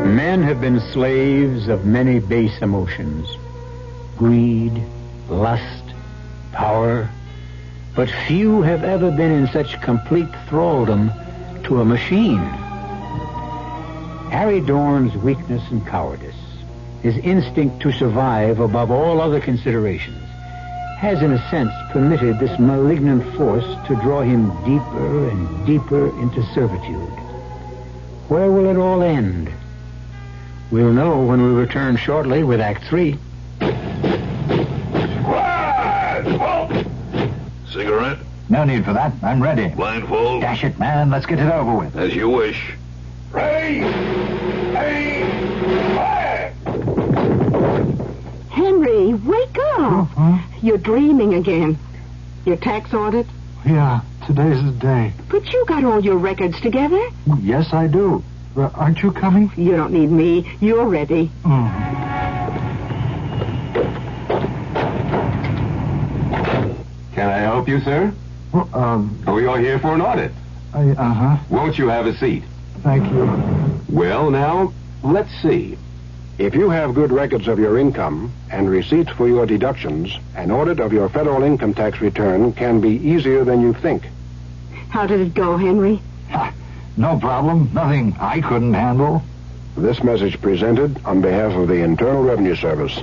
Men have been slaves of many base emotions. Greed, lust, power. But few have ever been in such complete thraldom to a machine. Harry Dorn's weakness and cowardice, his instinct to survive above all other considerations, has in a sense permitted this malignant force to draw him deeper and deeper into servitude. Where will it all end? We'll know when we return shortly with Act 3. Cigarette? No need for that. I'm ready. Blindfold? Dash it, man. Let's get it over with. As you wish. Ready! Fire! Henry, wake up. You're dreaming again. Your tax audit? Yeah, today's the day. But you got all your records together. Yes, I do. Aren't you coming? You don't need me. You're ready. Can I help you, sir? Well, you're here for an audit. Won't you have a seat? Thank you. Well, now, let's see. If you have good records of your income and receipts for your deductions, an audit of your federal income tax return can be easier than you think. How did it go, Henry? No problem. Nothing I couldn't handle. This message presented on behalf of the Internal Revenue Service.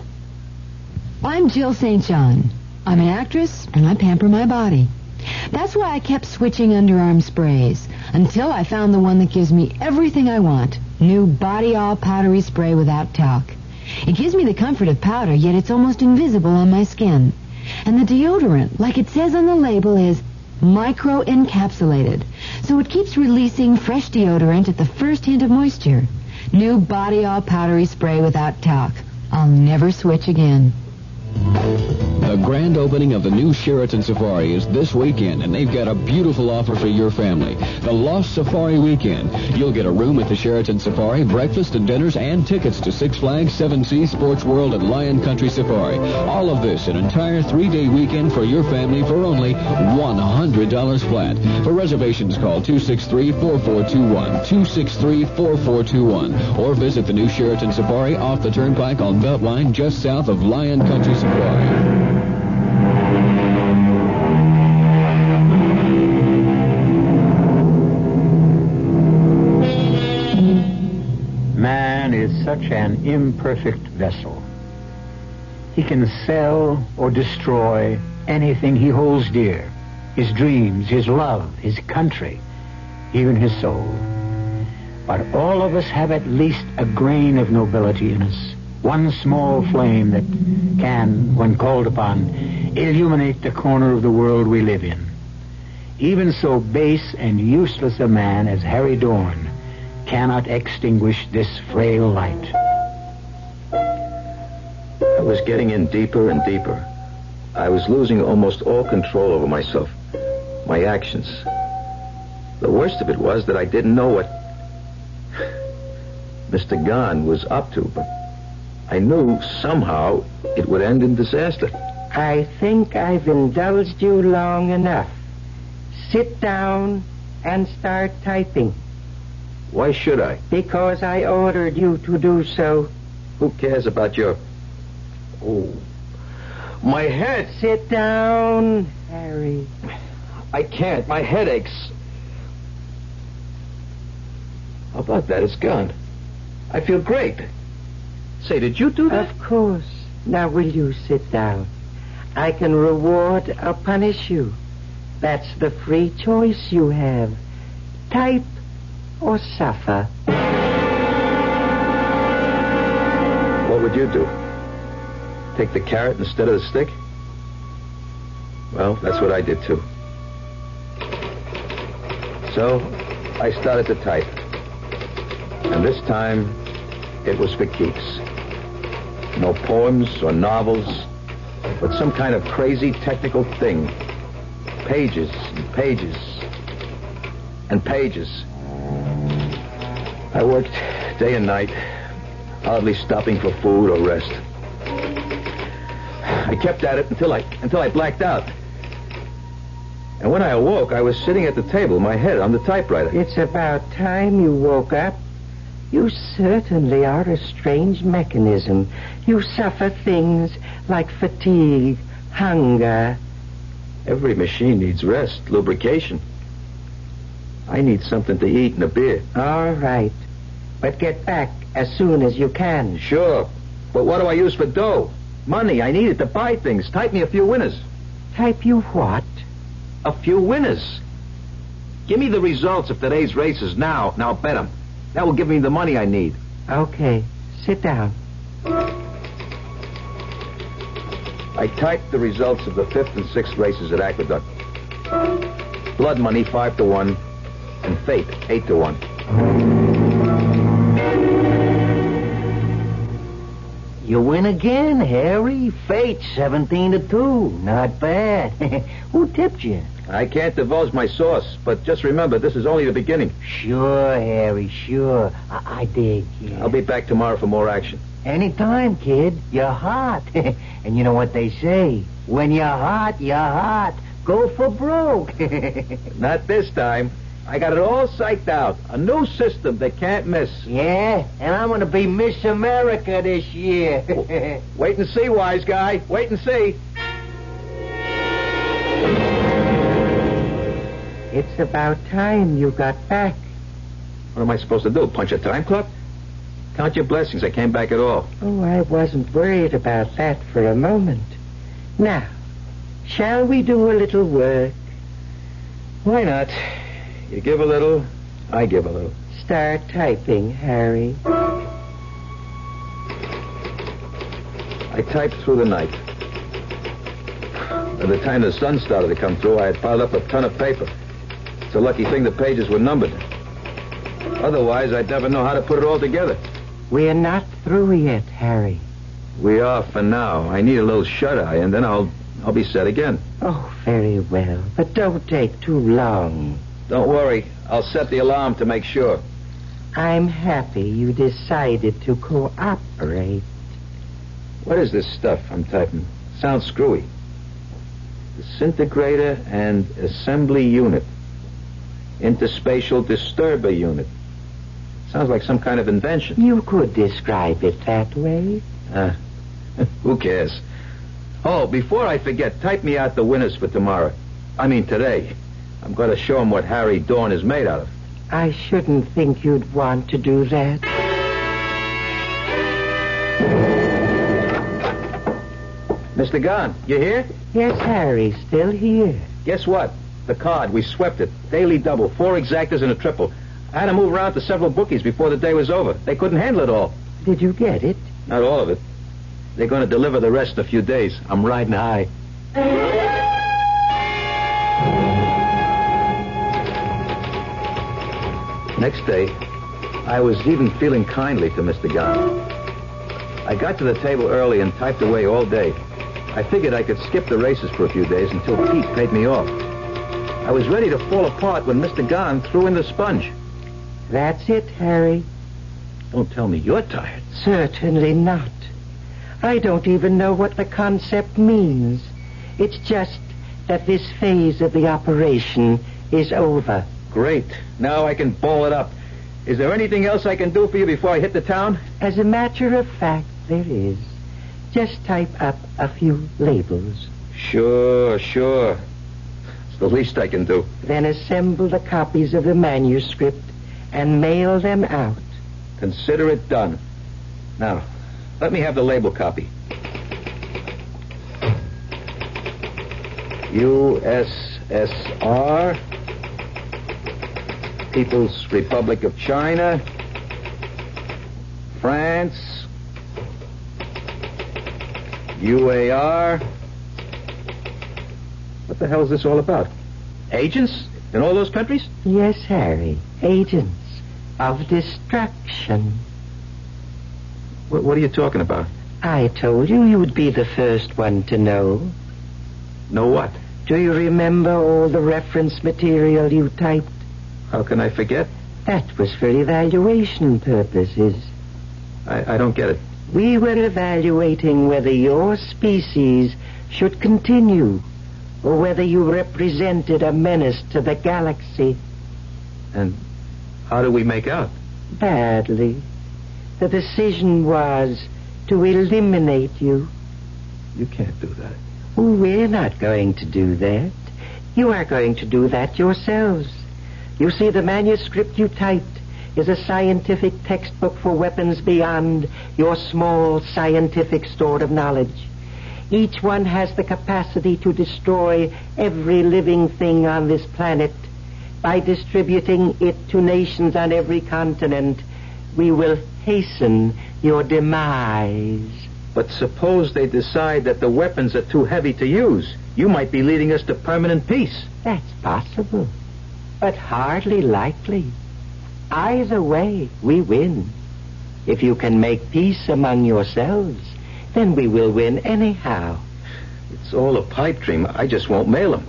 I'm Jill St. John. I'm an actress, and I pamper my body. That's why I kept switching underarm sprays, until I found the one that gives me everything I want. New Body All Powdery Spray without talc. It gives me the comfort of powder, yet it's almost invisible on my skin. And the deodorant, like it says on the label, is micro-encapsulated, so it keeps releasing fresh deodorant at the first hint of moisture. New Body All Powdery Spray without talc. I'll never switch again. The grand opening of the new Sheraton Safari is this weekend, and they've got a beautiful offer for your family. The Lost Safari Weekend. You'll get a room at the Sheraton Safari, breakfast and dinners, and tickets to Six Flags, Seven Seas, Sports World, and Lion Country Safari. All of this, an entire 3-day weekend for your family for only $100 flat. For reservations, call 263-4421, 263-4421, or visit the new Sheraton Safari off the Turnpike on Beltline just south of Lion Country Safari. Man is such an imperfect vessel. He can sell or destroy anything he holds dear. His dreams, his love, his country, even his soul. But all of us have at least a grain of nobility in us. One small flame that can, when called upon, illuminate the corner of the world we live in. Even so base and useless a man as Harry Dorn cannot extinguish this frail light. I was getting in deeper and deeper. I was losing almost all control over myself, my actions. The worst of it was that I didn't know what Mr. Gahn was up to, but I knew somehow it would end in disaster. I think I've indulged you long enough. Sit down and start typing. Why should I? Because I ordered you to do so. Who cares about your... Oh, my head. Sit down, Harry. I can't. My head aches. How about that? It's gone. I feel great. Say, did you do that? Of course. Now will you sit down? I can reward or punish you. That's the free choice you have. Type or suffer. What would you do? Take the carrot instead of the stick? Well, that's what I did too. So, I started to type. And this time, it was for keeps. No poems or novels, but some kind of crazy technical thing. Pages and pages and pages. I worked day and night, hardly stopping for food or rest. I kept at it until I blacked out. And when I awoke, I was sitting at the table, my head on the typewriter. It's about time you woke up. You certainly are a strange mechanism. You suffer things like fatigue, hunger. Every machine needs rest, lubrication. I need something to eat and a beer. All right. But get back as soon as you can. Sure. But what do I use for dough? Money. I need it to buy things. Type me a few winners. Type you what? A few winners. Give me the results of today's races now. Now bet them. That will give me the money I need. Okay. Sit down. I typed the results of the 5th and 6th races at Aqueduct. Blood money 5-1, and fate 8-1. You win again, Harry. Fate 17-2. Not bad. Who tipped you? I can't divulge my source, but just remember, this is only the beginning. Sure, Harry, sure. I dig, yeah. I'll be back tomorrow for more action. Anytime, kid. You're hot. And you know what they say? When you're hot, you're hot. Go for broke. Not this time. I got it all psyched out. A new system they can't miss. Yeah, and I'm going to be Miss America this year. Wait and see, wise guy. Wait and see. It's about time you got back. What am I supposed to do? Punch a time clock? Count your blessings. I came back at all. Oh, I wasn't worried about that for a moment. Now, Shall we do a little work? Why not? You give a little, I give a little. Start typing, Harry. I typed through the night. By the time the sun started to come through, I had piled up a ton of paper. It's a lucky thing the pages were numbered. Otherwise, I'd never know how to put it all together. We're not through yet, Harry. We are for now. I need a little shut-eye, and then I'll be set again. Oh, very well. But don't take too long. Don't worry. I'll set the alarm to make sure. I'm happy you decided to cooperate. What is this stuff I'm typing? Sounds screwy. Disintegrator and assembly unit. Interspatial disturber unit. Sounds like some kind of invention. You could describe it that way. Who cares? Oh, before I forget, type me out the winners for tomorrow. I mean today. I'm going to show them what Harry Dawn is made out of. I shouldn't think you'd want to do that. Mr. Gunn, you here? Yes, Harry, still here. Guess what? The card, we swept it. Daily double, 4 exactas and a triple. I had to move around to several bookies before the day was over. They couldn't handle it all. Did you get it? Not all of it. They're going to deliver the rest in a few days. I'm riding high. Next day, I was even feeling kindly to Mr. Gunn. I got to the table early and typed away all day. I figured I could skip the races for a few days until Pete paid me off. I was ready to fall apart when Mr. Gunn threw in the sponge. That's it, Harry. Don't tell me you're tired. Certainly not. I don't even know what the concept means. It's just that this phase of the operation is over. Great. Now I can ball it up. Is there anything else I can do for you before I hit the town? As a matter of fact, there is. Just type up a few labels. Sure. It's the least I can do. Then assemble the copies of the manuscript and mail them out. Consider it done. Now, let me have the label copy. USSR, People's Republic of China, France, UAR. What the hell is this all about? Agents in all those countries? Yes, Harry. Agents of destruction. What are you talking about? I told you you'd be the first one to know. Know what? Do you remember all the reference material you typed? How can I forget? That was for evaluation purposes. I don't get it. We were evaluating whether your species should continue or whether you represented a menace to the galaxy. And how do we make out? Badly. The decision was to eliminate you. You can't do that. We're not going to do that. You are going to do that yourselves. You see, the manuscript you typed is a scientific textbook for weapons beyond your small scientific store of knowledge. Each one has the capacity to destroy every living thing on this planet. By distributing it to nations on every continent, we will hasten your demise. But suppose they decide that the weapons are too heavy to use. You might be leading us to permanent peace. That's possible, but hardly likely. Either way, we win. If you can make peace among yourselves, then we will win anyhow. It's all a pipe dream. I just won't mail them.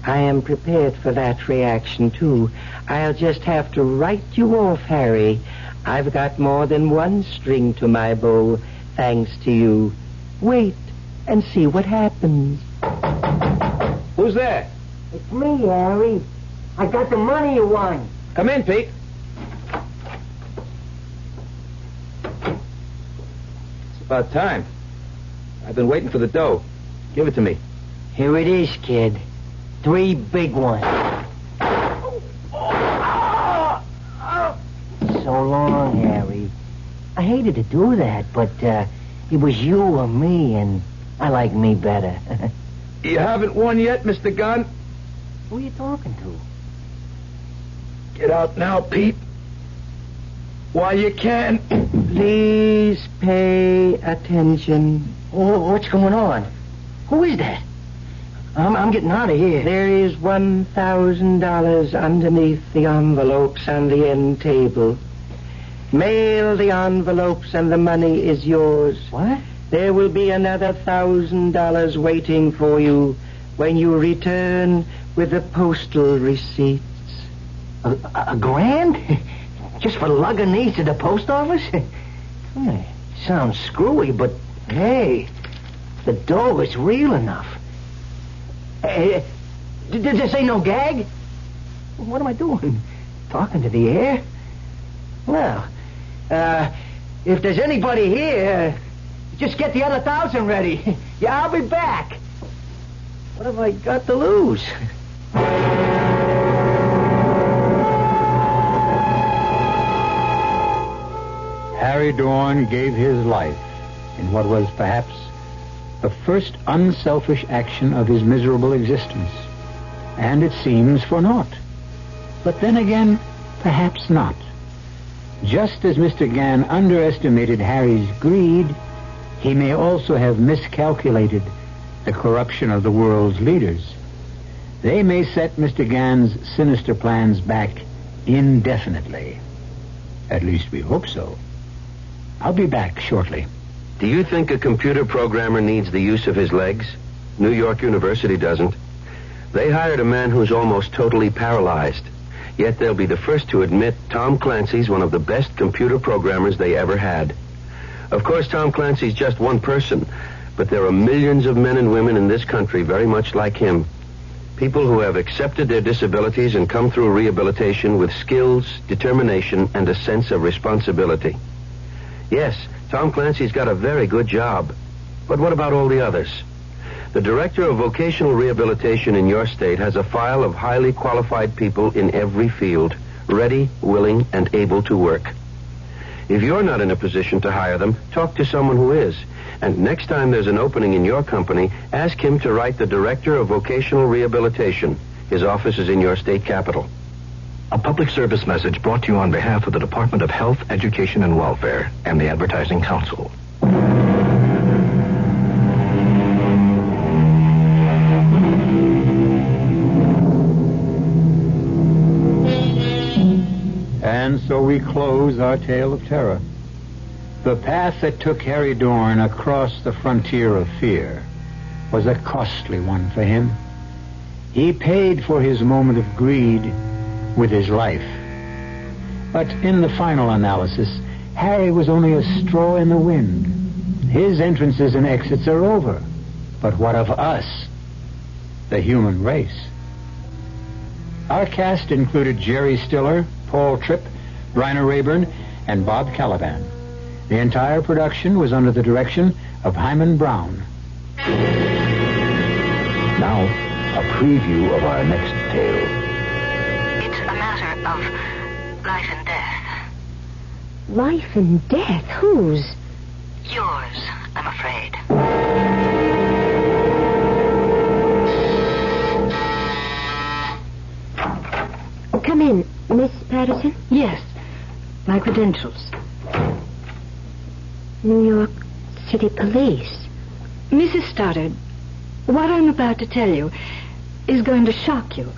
I am prepared for that reaction, too. I'll just have to write you off, Harry. I've got more than one string to my bow, thanks to you. Wait and see what happens. Who's there? It's me, Harry. I got the money you won. Come in, Pete. It's about time. I've been waiting for the dough. Give it to me. Here it is, kid. 3 big ones. So long, Harry. I hated to do that, but it was you or me, and I like me better. You haven't won yet, Mr. Gunn? Who are you talking to? Get out now, Pete. While you can. Please pay attention. Oh, what's going on? Who is that? I'm getting out of here. There is $1,000 underneath the envelopes on the end table. Mail the envelopes and the money is yours. What? There will be another $1,000 waiting for you when you return with the postal receipts. A grand? Just for lugging these to the post office? Sounds screwy, but hey, the dough is real enough. Did this ain't no gag? What am I doing? Talking to the air? Well, if there's anybody here, just get the other 1,000 ready. Yeah, I'll be back. What have I got to lose? Harry Dorn gave his life in what was perhaps the first unselfish action of his miserable existence. And it seems for naught. But then again, perhaps not. Just as Mr. Gann underestimated Harry's greed, he may also have miscalculated the corruption of the world's leaders. They may set Mr. Gann's sinister plans back indefinitely. At least we hope so. I'll be back shortly. Do you think a computer programmer needs the use of his legs? New York University doesn't. They hired a man who's almost totally paralyzed. Yet they'll be the first to admit Tom Clancy's one of the best computer programmers they ever had. Of course, Tom Clancy's just one person, but there are millions of men and women in this country very much like him. People who have accepted their disabilities and come through rehabilitation with skills, determination, and a sense of responsibility. Yes, Tom Clancy's got a very good job. But what about all the others? The director of vocational rehabilitation in your state has a file of highly qualified people in every field, ready, willing, and able to work. If you're not in a position to hire them, talk to someone who is. And next time there's an opening in your company, ask him to write the director of vocational rehabilitation. His office is in your state capital. A public service message brought to you on behalf of the Department of Health, Education, and Welfare and the Advertising Council. And so we close our tale of terror. The path that took Harry Dorn across the frontier of fear was a costly one for him. He paid for his moment of greed with his life. But in the final analysis, Harry was only a straw in the wind. His entrances and exits are over. But what of us, the human race? Our cast included Jerry Stiller, Paul Tripp, Rainer Rayburn, and Bob Caliban. The entire production was under the direction of Hyman Brown. Now, a preview of our next tale. It's a matter of life and death. Life and death? Whose? Yours, I'm afraid. Come in, Miss Patterson. Yes. My credentials. New York City Police. Mrs. Stoddard, what I'm about to tell you is going to shock you.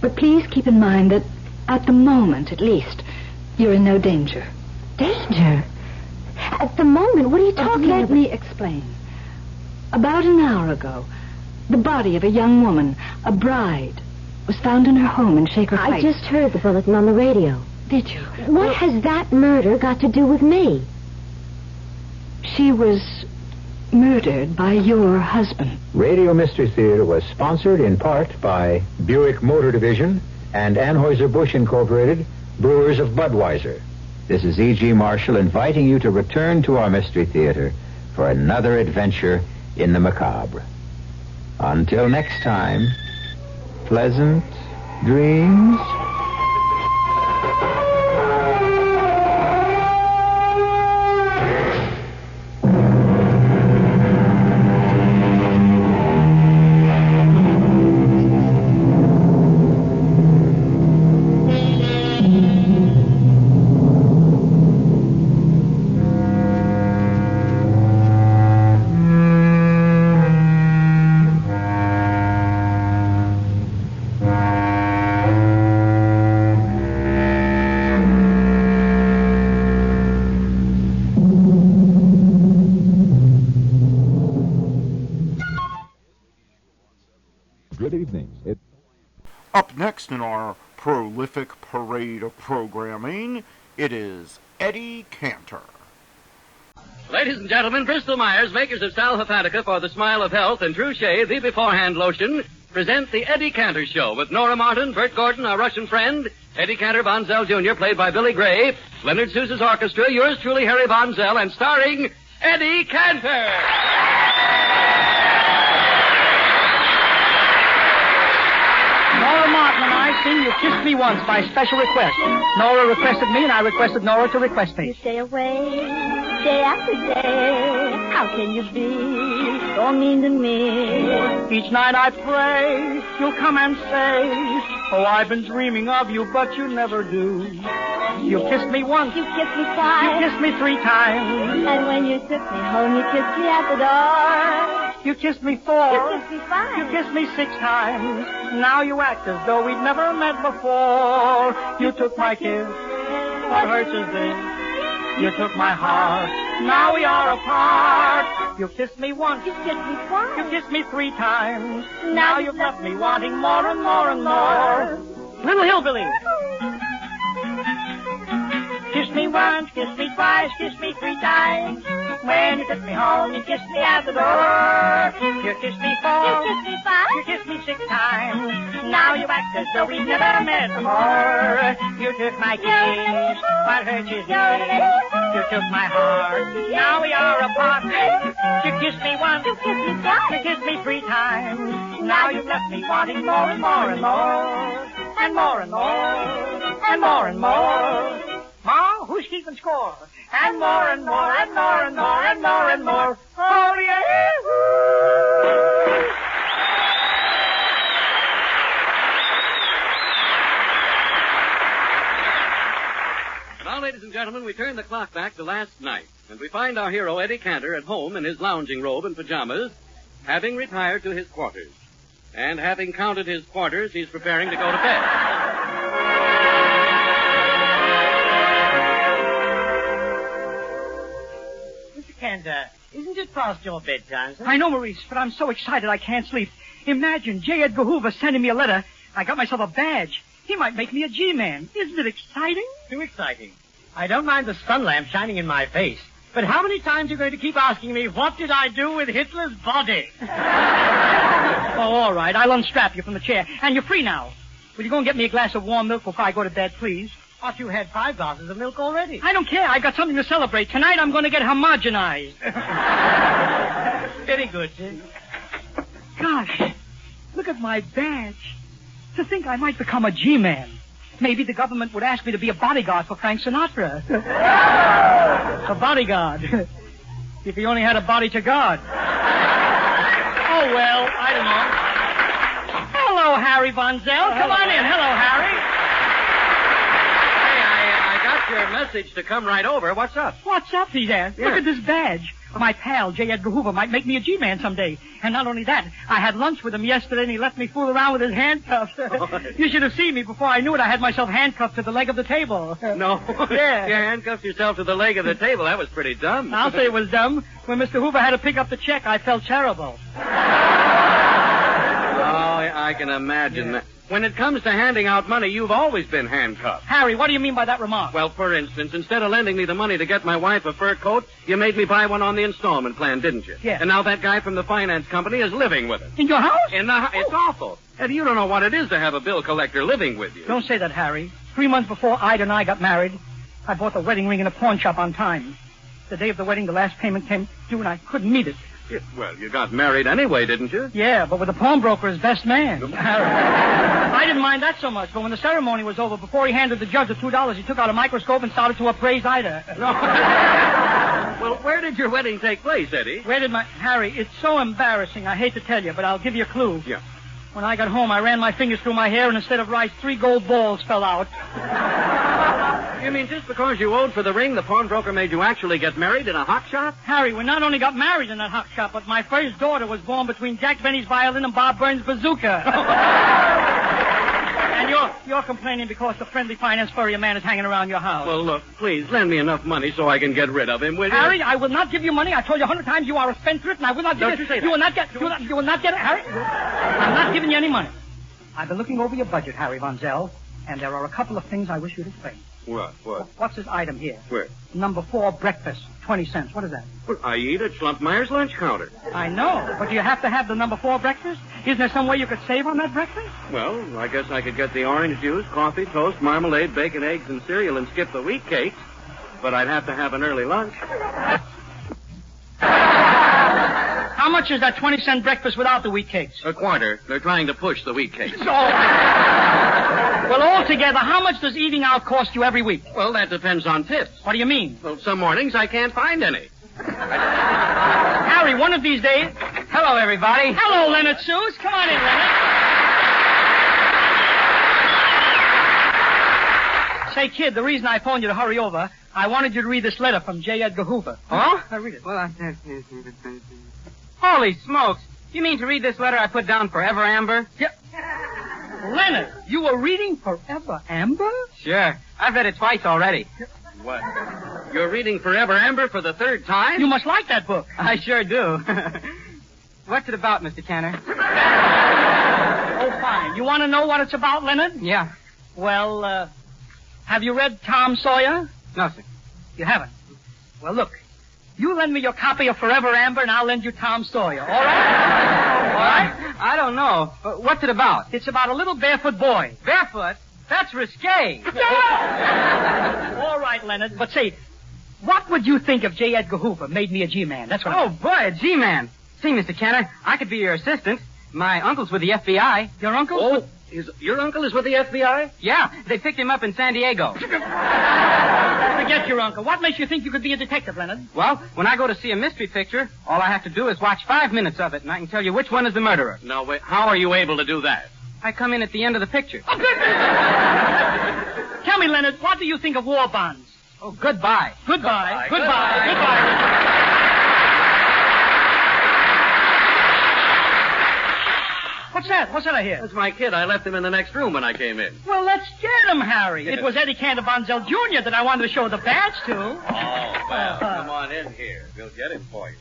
But please keep in mind that at the moment, at least, you're in no danger. Danger? At the moment? What are you talking about? Let me explain. About an hour ago, the body of a young woman, a bride, was found in her home in Shaker Heights. I just heard the bulletin on the radio. Did you? What has that murder got to do with me? She was murdered by your husband. Radio Mystery Theater was sponsored in part by Buick Motor Division and Anheuser-Busch Incorporated, Brewers of Budweiser. This is E.G. Marshall inviting you to return to our Mystery Theater for another adventure in the macabre. Until next time, pleasant dreams. Up next in our prolific parade of programming, it is Eddie Cantor. Ladies and gentlemen, Bristol Myers, makers of Sal Hepatica for the smile of health and True Shave, the beforehand lotion, present the Eddie Cantor Show with Nora Martin, Bert Gordon, our Russian friend, Eddie Cantor Bonzel Jr., played by Billy Gray, Leonard Sousa's orchestra, yours truly, Harry Bonzel, and starring Eddie Cantor. Nora Martin and I sing You Kissed Me Once by special request. Nora requested me, and I requested Nora to request me. You stay away, day after day. How can you be so mean to me? Each night I pray you'll come and say, oh, I've been dreaming of you, but you never do. You kissed me once. You kissed me twice. You kissed me 3 times. And when you took me home, you kissed me at the door. You kissed me 4. You kissed me 5. You kissed me 6 times. Now you act as though we'd never met before. You took my kiss. What hurts is this? You took my heart. Now we are apart. You kissed me once. You kissed me twice. You kissed me 3 times. Now you've left me wanting more and more and more. Little hillbilly. Kiss me once, kiss me twice, kiss me 3 times. When you took me home, you kissed me at the door. You kissed me 4. You kissed me 5. You kissed me 6 times. Now you act as though we never met before. You took my kiss. What hurt you did? You took my heart. Now we are apart. You kissed me once. You kissed me twice. You kissed me 3 times. Now you've left me wanting more and more and more. And more and more. And more and more. Ma, who's keeping score? And more and more and more and more and more and more. Oh, yeah. Now, ladies and gentlemen, we turn the clock back to last night, and we find our hero, Eddie Cantor, at home in his lounging robe and pajamas, having retired to his quarters. And having counted his quarters, he's preparing to go to bed. And, isn't it past your bedtime, sir? I know, Maurice, but I'm so excited I can't sleep. Imagine J. Edgar Hoover sending me a letter. I got myself a badge. He might make me a G-man. Isn't it exciting? Too exciting. I don't mind the sun lamp shining in my face. But how many times are you going to keep asking me, what did I do with Hitler's body? Oh, all right. I'll unstrap you from the chair. And you're free now. Will you go and get me a glass of warm milk before I go to bed, please? Thought you had 5 glasses of milk already. I don't care. I got something to celebrate. Tonight I'm going to get homogenized. Very good, sir. Gosh, look at my badge. To think I might become a G-man. Maybe the government would ask me to be a bodyguard for Frank Sinatra. A bodyguard. If he only had a body to guard. Oh, well, I don't know. Hello, Harry Bonzel. Come on in. Hello, Harry. Your message to come right over. What's up? What's up, he asked. Yeah. Look at this badge. My pal, J. Edgar Hoover, might make me a G-man someday. And not only that, I had lunch with him yesterday and he let me fool around with his handcuffs. You should have seen me before I knew it. I had myself handcuffed to the leg of the table. No. Yeah. You handcuffed yourself to the leg of the table. That was pretty dumb. I'll say it was dumb. When Mr. Hoover had to pick up the check, I felt terrible. Oh, I can imagine that. When it comes to handing out money, you've always been handcuffed. Harry, what do you mean by that remark? Well, for instance, instead of lending me the money to get my wife a fur coat, you made me buy one on the installment plan, didn't you? Yes. And now that guy from the finance company is living with us. In your house? It's awful. And you don't know what it is to have a bill collector living with you. Don't say that, Harry. 3 months before Ida and I got married, I bought the wedding ring in a pawn shop on time. The day of the wedding, the last payment came due and I couldn't meet it. Yeah, well, you got married anyway, didn't you? Yeah, but with the pawnbroker as best man. I didn't mind that so much, but when the ceremony was over, before he handed the judge the $2, he took out a microscope and started to appraise Ida. No. Well, where did your wedding take place, Eddie? Harry, it's so embarrassing, I hate to tell you, but I'll give you a clue. Yeah. When I got home, I ran my fingers through my hair, and instead of rice, 3 gold balls fell out. You mean just because you owed for the ring, the pawnbroker made you actually get married in a hot shop? Harry, we not only got married in that hot shop, but my first daughter was born between Jack Benny's violin and Bob Burns' bazooka. And you're complaining because the friendly finance furrier man is hanging around your house. Well, look, please, lend me enough money so I can get rid of him, will you? Harry, I will not give you money. I told you 100 times you are a spendthrift, and I will not give Don't you say that. You will not get it, Harry. I'm not giving you any money. I've been looking over your budget, Harry Von Zell, and there are a couple of things I wish you'd explain. What? What's this item here? Where? Number 4, breakfast, 20 cents. What is that? Well, I eat at Schlumpmeyer's lunch counter. I know, but do you have to have the number 4 breakfast? Isn't there some way you could save on that breakfast? Well, I guess I could get the orange juice, coffee, toast, marmalade, bacon, eggs, and cereal and skip the wheat cakes. But I'd have to have an early lunch. How much is that 20-cent breakfast without the wheat cakes? A quarter. They're trying to push the wheat cakes. Well, altogether, how much does eating out cost you every week? Well, that depends on tips. What do you mean? Well, some mornings I can't find any. Harry, one of these days... Hello, everybody. Hello, Leonard Suze. Come on in, Leonard. Say, kid, the reason I phoned you to hurry over, I wanted you to read this letter from J. Edgar Hoover. Oh? Read it. Well, holy smokes. You mean to read this letter I put down Forever Amber? Yep. Leonard, you were reading Forever Amber? Sure. I've read it twice already. What? You're reading Forever Amber for the third time? You must like that book. I sure do. What's it about, Mr. Cantor? Oh, fine. You want to know what it's about, Leonard? Yeah. Well, have you read Tom Sawyer? No, sir. You haven't? Well, look. You lend me your copy of Forever Amber, and I'll lend you Tom Sawyer. All right? All right? I don't know. What's it about? It's about a little barefoot boy. Barefoot? That's risque. All right, Leonard. But say, what would you think if J. Edgar Hoover made me a G-man? That's what. Oh, boy, a G-man. See, Mr. Cantor, I could be your assistant. My uncle's with the FBI. Your uncle? Oh, your uncle is with the FBI? Yeah, they picked him up in San Diego. Forget your uncle. What makes you think you could be a detective, Leonard? Well, when I go to see a mystery picture, all I have to do is watch 5 minutes of it, and I can tell you which one is the murderer. Now, wait, how are you able to do that? I come in at the end of the picture. Tell me, Leonard, what do you think of war bonds? Oh, goodbye. Goodbye. Goodbye. What's that? What's that I hear? That's my kid. I left him in the next room when I came in. Well, let's get him, Harry. It was Eddie Cantor Von Zell Jr. that I wanted to show the badge to. Oh, well, come on in here. We'll get him for you.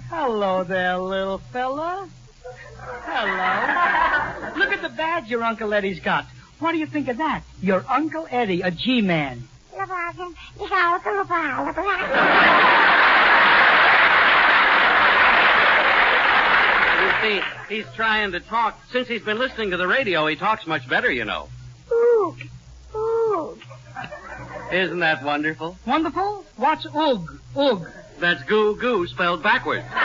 Hello there, little fella. Hello. Look at the badge your Uncle Eddie's got. What do you think of that? Your Uncle Eddie, a G-man. You see, he's trying to talk. Since he's been listening to the radio, he talks much better, you know. Oog. Oog. Isn't that wonderful? Wonderful? What's oog? Oog. That's goo spelled backwards. Well,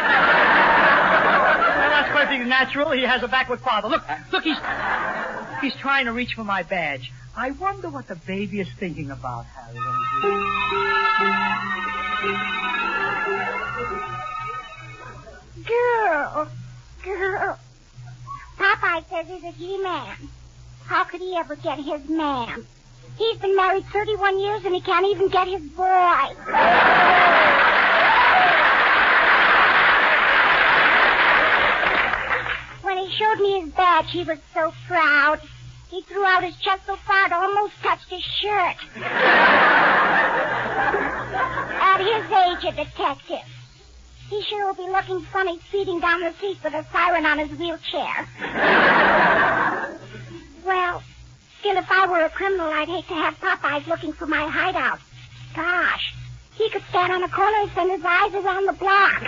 that's perfectly natural. He has a backward father. Look, he's trying to reach for my badge. I wonder what the baby is thinking about, Harry. Girl. Popeye says he's a G-man. How could he ever get his man? He's been married 31 years and he can't even get his boy. When he showed me his badge, he was so proud. He threw out his chest so far it almost touched his shirt. At his age, a detective. He sure will be looking funny speeding down the street with a siren on his wheelchair. Well, still, if I were a criminal, I'd hate to have Popeyes looking for my hideout. Gosh, he could stand on a corner and send his eyes around the block.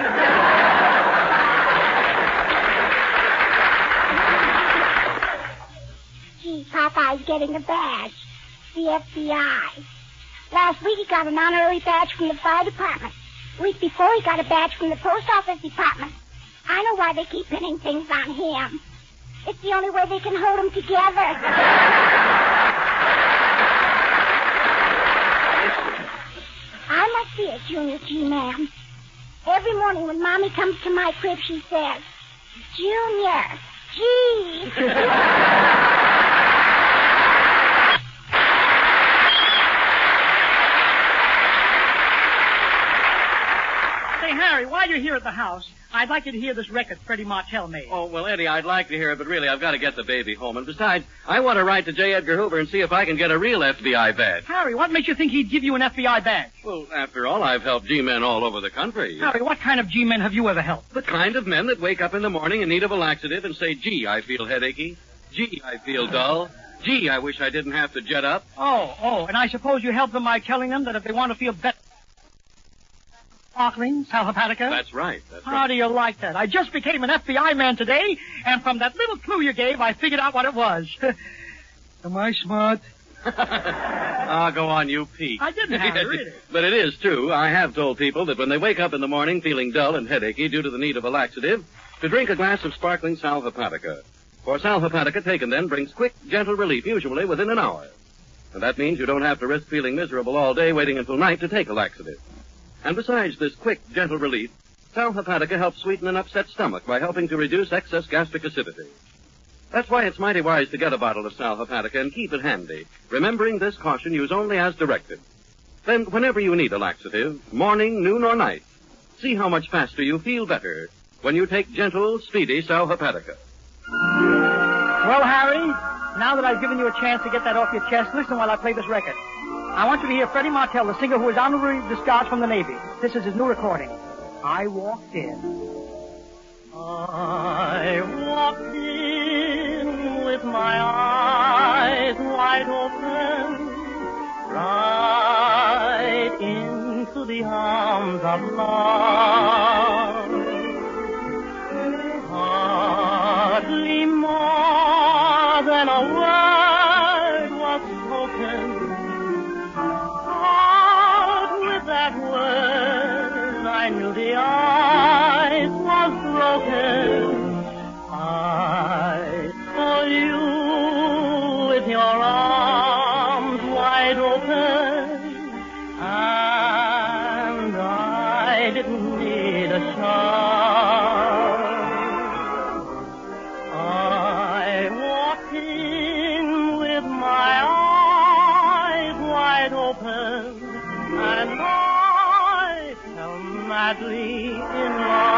Gee, Popeye's getting a badge. The FBI. Last week he got an honorary badge from the fire department. A week before, he got a badge from the post office department. I know why they keep pinning things on him. It's the only way they can hold him together. I must be a junior G-man. Every morning when Mommy comes to my crib, she says, Junior, G. Say, Harry, while you're here at the house, I'd like you to hear this record Freddie Martell made. Oh, well, Eddie, I'd like to hear it, but really, I've got to get the baby home. And besides, I want to write to J. Edgar Hoover and see if I can get a real FBI badge. Harry, what makes you think he'd give you an FBI badge? Well, after all, I've helped G-men all over the country. Harry, what kind of G-men have you ever helped? The kind of men that wake up in the morning in need of a laxative and say, gee, I feel headachy. Gee, I feel dull. Gee, I wish I didn't have to jet up. Oh, and I suppose you help them by telling them that if they want to feel better, sparkling, sal hepatica? That's right. How do you like that? I just became an FBI man today, and from that little clue you gave, I figured out what it was. Am I smart? Go on, you Pete. I didn't have it, really. But it is true. I have told people that when they wake up in the morning feeling dull and headachy due to the need of a laxative, to drink a glass of sparkling sal hepatica. For sal hepatica taken then brings quick, gentle relief, usually within an hour. And that means you don't have to risk feeling miserable all day waiting until night to take a laxative. And besides this quick, gentle relief, sal hepatica helps sweeten an upset stomach by helping to reduce excess gastric acidity. That's why it's mighty wise to get a bottle of sal hepatica and keep it handy, remembering this caution: use only as directed. Then, whenever you need a laxative, morning, noon, or night, see how much faster you feel better when you take gentle, speedy sal hepatica. Well, Harry, now that I've given you a chance to get that off your chest, listen while I play this record. I want you to hear Freddie Martell, the singer who was honorably discharged from the Navy. This is his new recording. I walked in. I walked in with my eyes wide open, right into the arms of love. Hardly more than a word was spoken, but with that word I knew the ice was broken. I saw you with your arms wide open, and I didn't need a charm. I walked in with my eyes wide open, and I fell madly in love.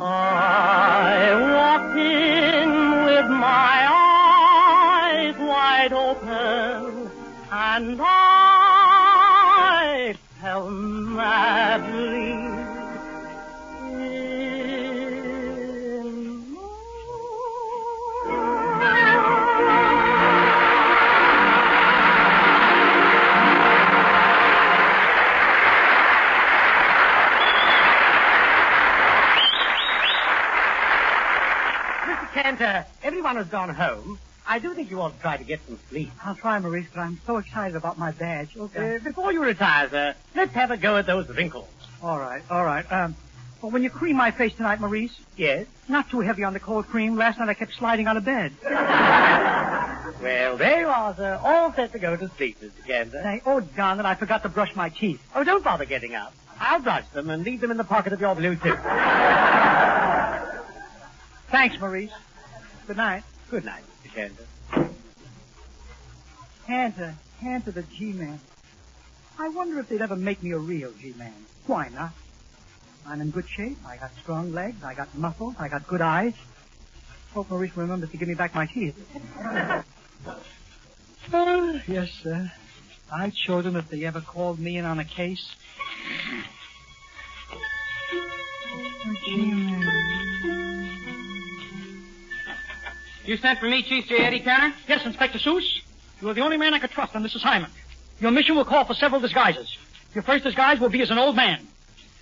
I walked in with my eyes wide open, and I fell madly in Cantor, everyone has gone home. I do think you ought to try to get some sleep. I'll try, Maurice, but I'm so excited about my badge. Okay. Before you retire, sir, let's have a go at those wrinkles. All right. Well, when you cream my face tonight, Maurice. Yes? Not too heavy on the cold cream. Last night I kept sliding out of bed. Well, there you are, sir. All set to go to sleep, Mr. Cantor. Hey, darn it, I forgot to brush my teeth. Oh, don't bother getting up. I'll brush them and leave them in the pocket of your blue suit. Thanks, Maurice. Good night. Good night, Mr. Cantor. Cantor the G-Man. I wonder if they'd ever make me a real G-Man. Why not? I'm in good shape. I got strong legs. I got muscles. I got good eyes. Hope Maurice remembers to give me back my teeth. Yes, sir. I'd show them if they ever called me in on a case. G-Man. You sent for me, Chief J. Eddie Cantor? Yes, Inspector Seuss. You are the only man I could trust on this assignment. Your mission will call for several disguises. Your first disguise will be as an old man.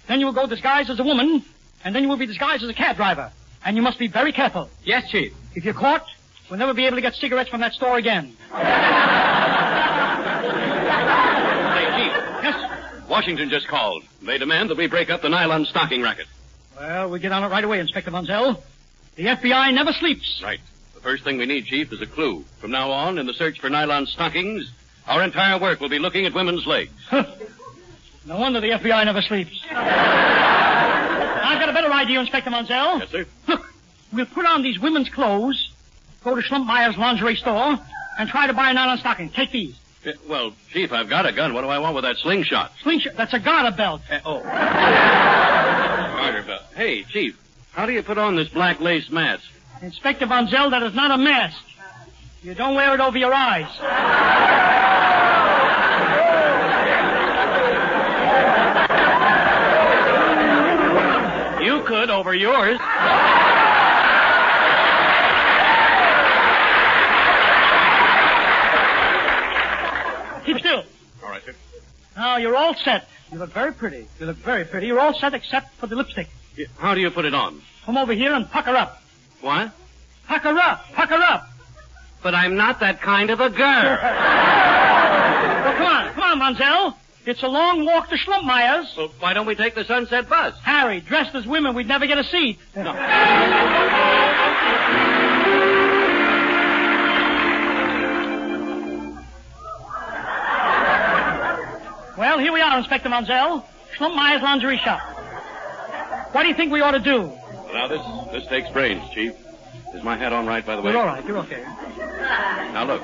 Then you will go disguised as a woman, and then you will be disguised as a cab driver. And you must be very careful. Yes, Chief. If you're caught, we'll never be able to get cigarettes from that store again. Hey, Chief. Yes? Washington just called. They demand that we break up the nylon stocking racket. Well, we'll get on it right away, Inspector Vonzell. The FBI never sleeps. Right. The first thing we need, Chief, is a clue. From now on, in the search for nylon stockings, our entire work will be looking at women's legs. No wonder the FBI never sleeps. I've got a better idea, Inspector Vonzell. Yes, sir. Look, we'll put on these women's clothes, go to Schlumpmeyer's lingerie store, and try to buy a nylon stocking. Take these. Well, Chief, I've got a gun. What do I want with that slingshot? Slingshot? That's a garter belt. Garter belt. Hey, Chief, how do you put on this black lace mask? Inspector Vonzell, that is not a mask. You don't wear it over your eyes. You could over yours. Keep still. All right, sir. Now, you're all set. You look very pretty. You look very pretty. You're all set except for the lipstick. Yeah, how do you put it on? Come over here and pucker up. What? Pucker up. Pucker up. But I'm not that kind of a girl. Well, come on, Mansell. It's a long walk to Schlumpmeyer's. Well, why don't we take the Sunset bus? Harry, dressed as women, we'd never get a seat. No. Well, here we are, Inspector Mansell. Schlumpmeyer's lingerie shop. What do you think we ought to do? Now, this takes brains, Chief. Is my hat on right, by the way? You're all right. You're okay. Now, look.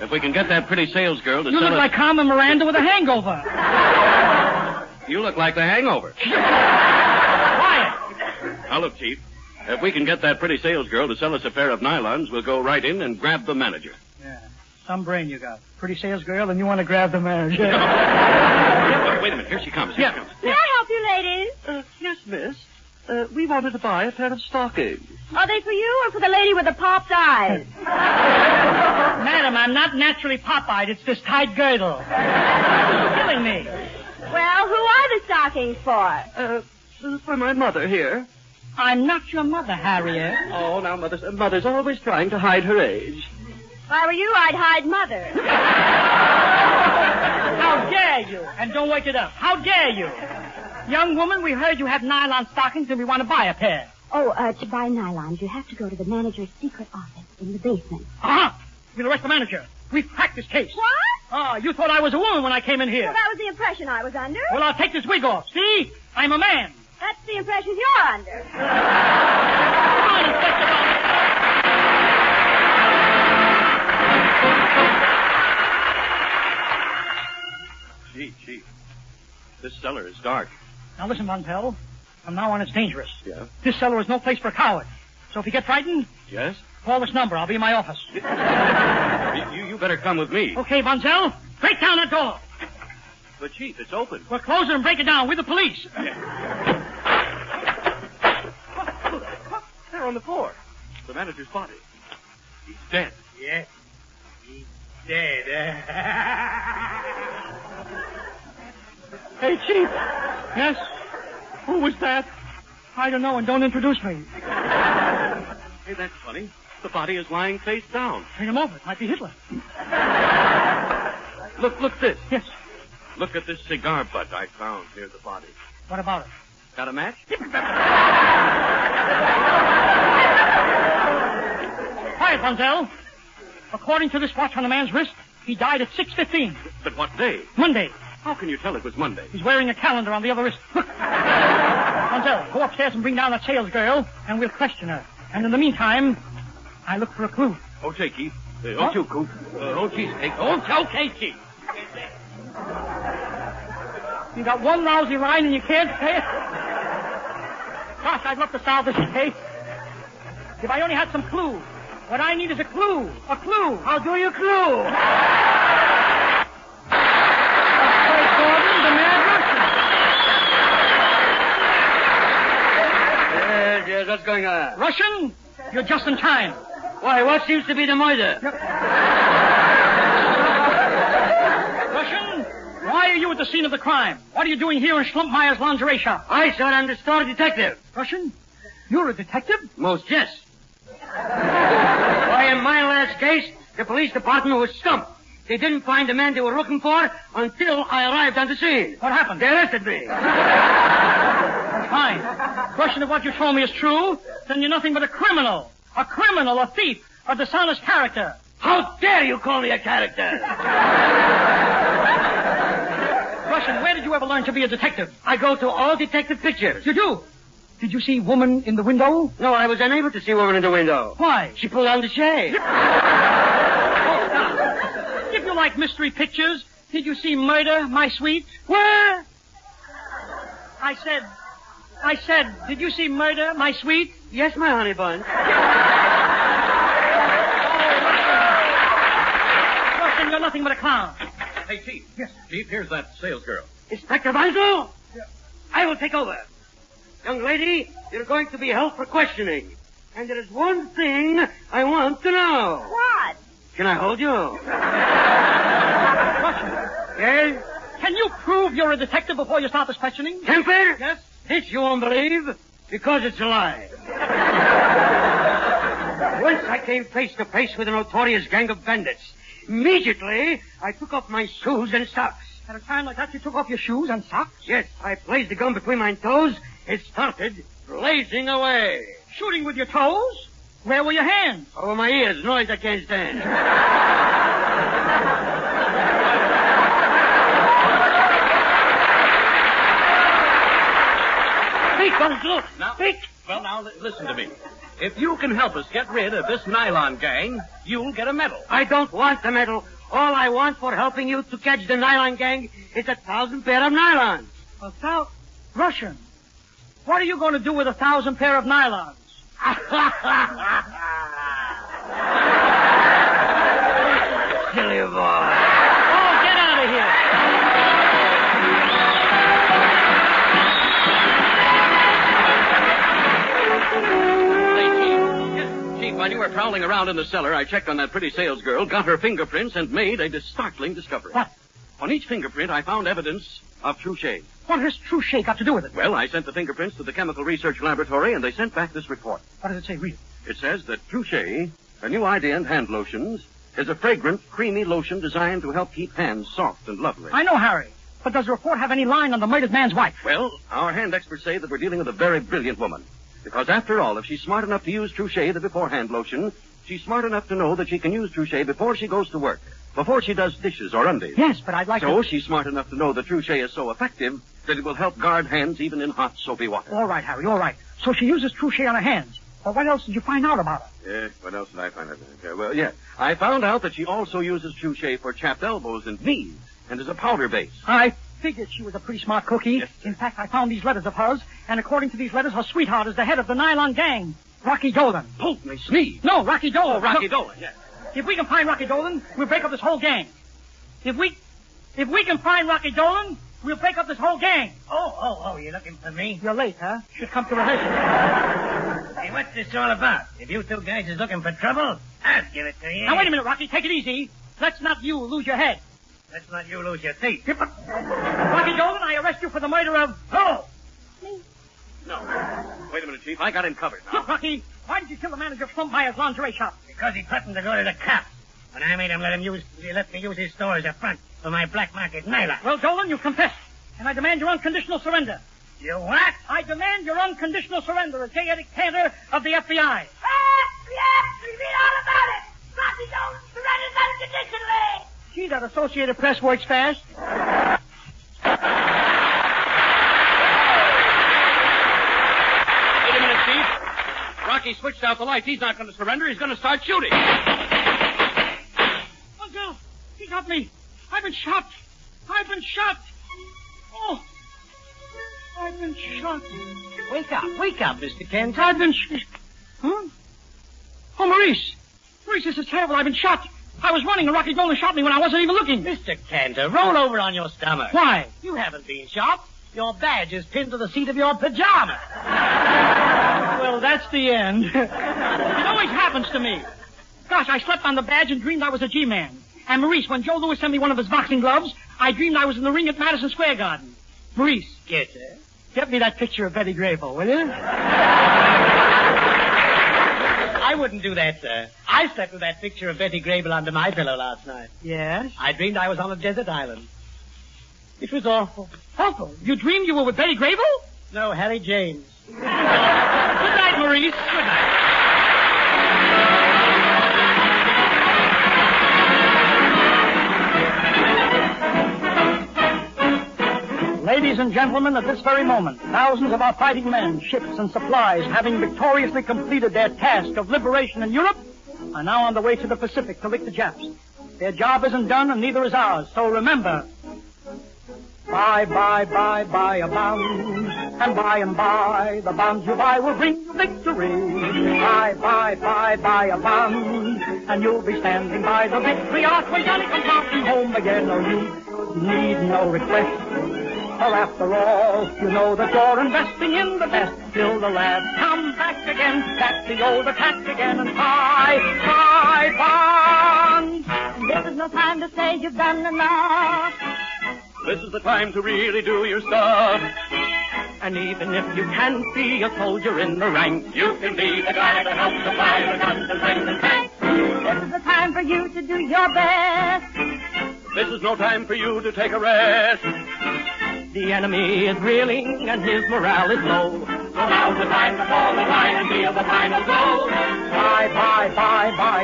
If we can get that pretty sales girl to You sell look us... like Carmen Miranda with a hangover. You look like the hangover. Quiet. Now, look, Chief. If we can get that pretty sales girl to sell us a pair of nylons, we'll go right in and grab the manager. Yeah. Some brain you got. Pretty sales girl, and you want to grab the manager. Wait a minute. Here she comes. Yeah. She comes. May I help you, ladies? Yes, miss. We wanted to buy a pair of stockings. Are they for you or for the lady with the popped eyes? Madam, I'm not naturally pop-eyed. It's this tight girdle. It's killing me. Well, who are the stockings for? For my mother here. I'm not your mother, Harriet. Oh, now, Mother's always trying to hide her age. If I were you, I'd hide Mother. How dare you? And don't wake it up. How dare you? Young woman, we heard you have nylon stockings and we want to buy a pair. Oh, to buy nylons, you have to go to the manager's secret office in the basement. Aha! We'll arrest the manager. We've cracked this case. What? Oh, you thought I was a woman when I came in here. Well, that was the impression I was under. Well, I'll take this wig off. See? I'm a man. That's the impression you're under. Come on, Inspector Bowles. Gee, Chief. This cellar is dark. Now listen, Montel. From now on, it's dangerous. Yeah? This cellar is no place for a coward. So if you get frightened, Yes? call this number. I'll be in my office. You better come with me. Okay, Montel. Break down that door. But, Chief, it's open. We'll close it and break it down. We're the police. There on the floor. The manager's body. He's dead. Yes. He's dead. Hey, Chief. Yes? Who was that? I don't know, and don't introduce me. Hey, that's funny. The body is lying face down. Bring him over. It might be Hitler. Look this. Yes. Look at this cigar butt I found near the body. What about it? Got a match? Quiet, Montel. According to this watch on the man's wrist, he died at 6:15. But what day? Monday. How can you tell it was Monday? He's wearing a calendar on the other wrist. Look. Montel, go upstairs and bring down that sales girl, and we'll question her. And in the meantime, I look for a clue. Okay, Chief. Okay, Coop. Cheesecake. Okay, Chief. You got one lousy line and you can't say it? Gosh, I'd love to solve this case. If I only had some clue. What I need is a clue. A clue. I'll do you a clue. Yes, what's going on? Russian, you're just in time. Why, what seems to be the murder? Russian, why are you at the scene of the crime? What are you doing here in Schlumpmeyer's lingerie shop? I thought I'm the store detective. Russian, you're a detective? Most yes. Why, in my last case, the police department was stumped. They didn't find the man they were looking for until I arrived on the scene. What happened? They arrested me. Fine. Russian, if what you told me is true, then you're nothing but a criminal. A criminal, a thief, a dishonest character. How dare you call me a character? Russian, where did you ever learn to be a detective? I go to all detective pictures. You do? Did you see woman in the window? No, I was unable to see woman in the window. Why? She pulled on the shade. If you like mystery pictures, did you see Murder, My Sweet? Where? I said, did you see Murder, My Sweet? Yes, my honey bun. nothing but a clown. Hey, Chief. Yes. Chief, here's that sales girl. Inspector Weisel? Yeah. I will take over. Young lady, you're going to be held for questioning. And there is one thing I want to know. What? Can I hold you? Yes? Can you prove you're a detective before you start this questioning? Cantor? Yes? This you won't believe, because it's a lie. Once I came face to face with a notorious gang of bandits. Immediately, I took off my shoes and socks. At a time like that, you took off your shoes and socks? Yes, I placed the gun between my toes. It started blazing away. Shooting with your toes? Where were your hands? Over my ears, noise I can't stand. Speak, Gunsmoke! Now, speak! Well, now, listen to me. If you can help us get rid of this nylon gang, you'll get a medal. I don't want the medal. All I want for helping you to catch the nylon gang is 1,000 pair of nylons. Russian. What are you going to do with 1,000 pair of nylons? Silly boy. Oh, get out of here. Chief, while you were prowling around in the cellar, I checked on that pretty sales girl, got her fingerprints, and made a startling discovery. What? On each fingerprint, I found evidence of Trouchet. What has Trouchet got to do with it? Well, I sent the fingerprints to the Chemical Research Laboratory, and they sent back this report. What does it say? Read it. It says that Trouchet, a new idea in hand lotions, is a fragrant, creamy lotion designed to help keep hands soft and lovely. I know, Harry. But does the report have any line on the murdered man's wife? Well, our hand experts say that we're dealing with a very brilliant woman. Because after all, if she's smart enough to use Trouchet, the before-hand lotion, she's smart enough to know that she can use Trouchet before she goes to work, before she does dishes or undies. Yes, but I'd like So she's smart enough to know that Trouchet is so effective that it will help guard hands even in hot, soapy water. All right, Harry, all right. So she uses Trouchet on her hands. Well, what else did you find out about her? What else did I find out? Well, I found out that she also uses Trouchet for chapped elbows and knees, and as a powder base. I figured she was a pretty smart cookie. Yes, in fact, I found these letters of hers, and according to these letters, her sweetheart is the head of the nylon gang, Rocky Dolan. They sneeze. No, Rocky Dolan. Oh, Rocky Dolan, yes. If we can find Rocky Dolan, we'll break up this whole gang. If we can find Rocky Dolan, we'll break up this whole gang. Oh, you're looking for me? You're late, huh? Should come to rehearsal. Hey, what's this all about? If you two guys is looking for trouble, I'll give it to you. Now, wait a minute, Rocky. Take it easy. Let's not you lose your head. Let's not you lose your teeth. Rocky Dolan, I arrest you for the murder of... Oh! No. Wait a minute, Chief. I got him covered now. Look, Rocky, why did you kill the manager of Slumpmeyer's lingerie shop? Because he threatened to go to the cops. When I made him let me use his store as a front for my black market nylon. Well, Dolan, you confessed. And I demand your unconditional surrender. You what? I demand your unconditional surrender as J. Eddie Cantor of the FBI. Yes, we read all about it. Rocky Dolan surrendered unconditionally. Gee, that Associated Press works fast. Wait a minute, Chief. Rocky switched out the lights. He's not going to surrender. He's going to start shooting. Uncle, he got me. I've been shot. Oh, I've been shot. Wake up, Mr. Cantor. I've been Huh? Oh, Maurice, this is terrible. I've been shot. I was running and Rocky Dolan shot me when I wasn't even looking. Mr. Cantor, roll over on your stomach. Why? You haven't been shot. Your badge is pinned to the seat of your pajama. Well, that's the end. It always happens to me. Gosh, I slept on the badge and dreamed I was a G-man. And Maurice, when Joe Louis sent me one of his boxing gloves, I dreamed I was in the ring at Madison Square Garden. Maurice. Yes, sir? Get me that picture of Betty Grable, will you? I wouldn't do that, sir. I slept with that picture of Betty Grable under my pillow last night. Yes? I dreamed I was on a desert island. It was awful. Awful? You dreamed you were with Betty Grable? No, Harry James. Good night, Maurice. Good night. Ladies and gentlemen, at this very moment, thousands of our fighting men, ships, and supplies, having victoriously completed their task of liberation in Europe, are now on the way to the Pacific to lick the Japs. Their job isn't done, and neither is ours. So remember, buy a bond, and by, the bonds you buy will bring you victory. Buy buy a bond. And you'll be standing by the victory arch when Johnny comes marching home again. Oh, you need no request. For after all, you know that you're investing in the best. Till the lads come back again. That's the old attack again. And buy bonds. This is no time to say you've done enough. This is the time to really do your stuff. And even if you can't be a soldier in the ranks, you can be the guy to help supply the guns and tanks and tanks. This is the time for you to do your best. This is no time for you to take a rest. The enemy is reeling and his morale is low. So now's the time to fall in line and deal the final blow. Buy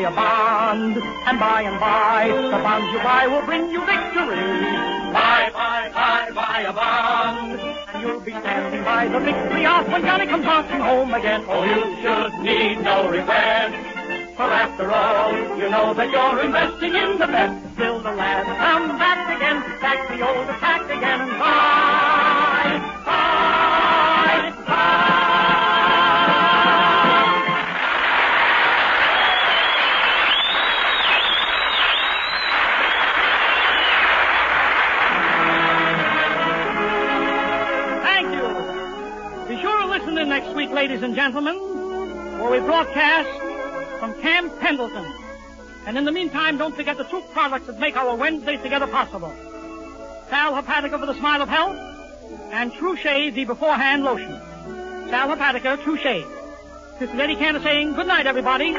a bond. And by, the bonds you buy will bring you victory. Buy a bond. And you'll be standing by the victory arch when Johnny comes marching home again. Oh, you should need no regret. For after all, you know that you're investing in the best. Till the lads come back again, back the old attack again, and buy. Thank you. Be sure to listen in next week, ladies and gentlemen, where we broadcast from Camp Pendleton. And in the meantime, don't forget the two products that make our Wednesdays together possible. Sal Hepatica for the Smile of Health, and True Shave, the beforehand lotion. Sal Hepatica, True Shave. This is Eddie Cantor saying good night, everybody.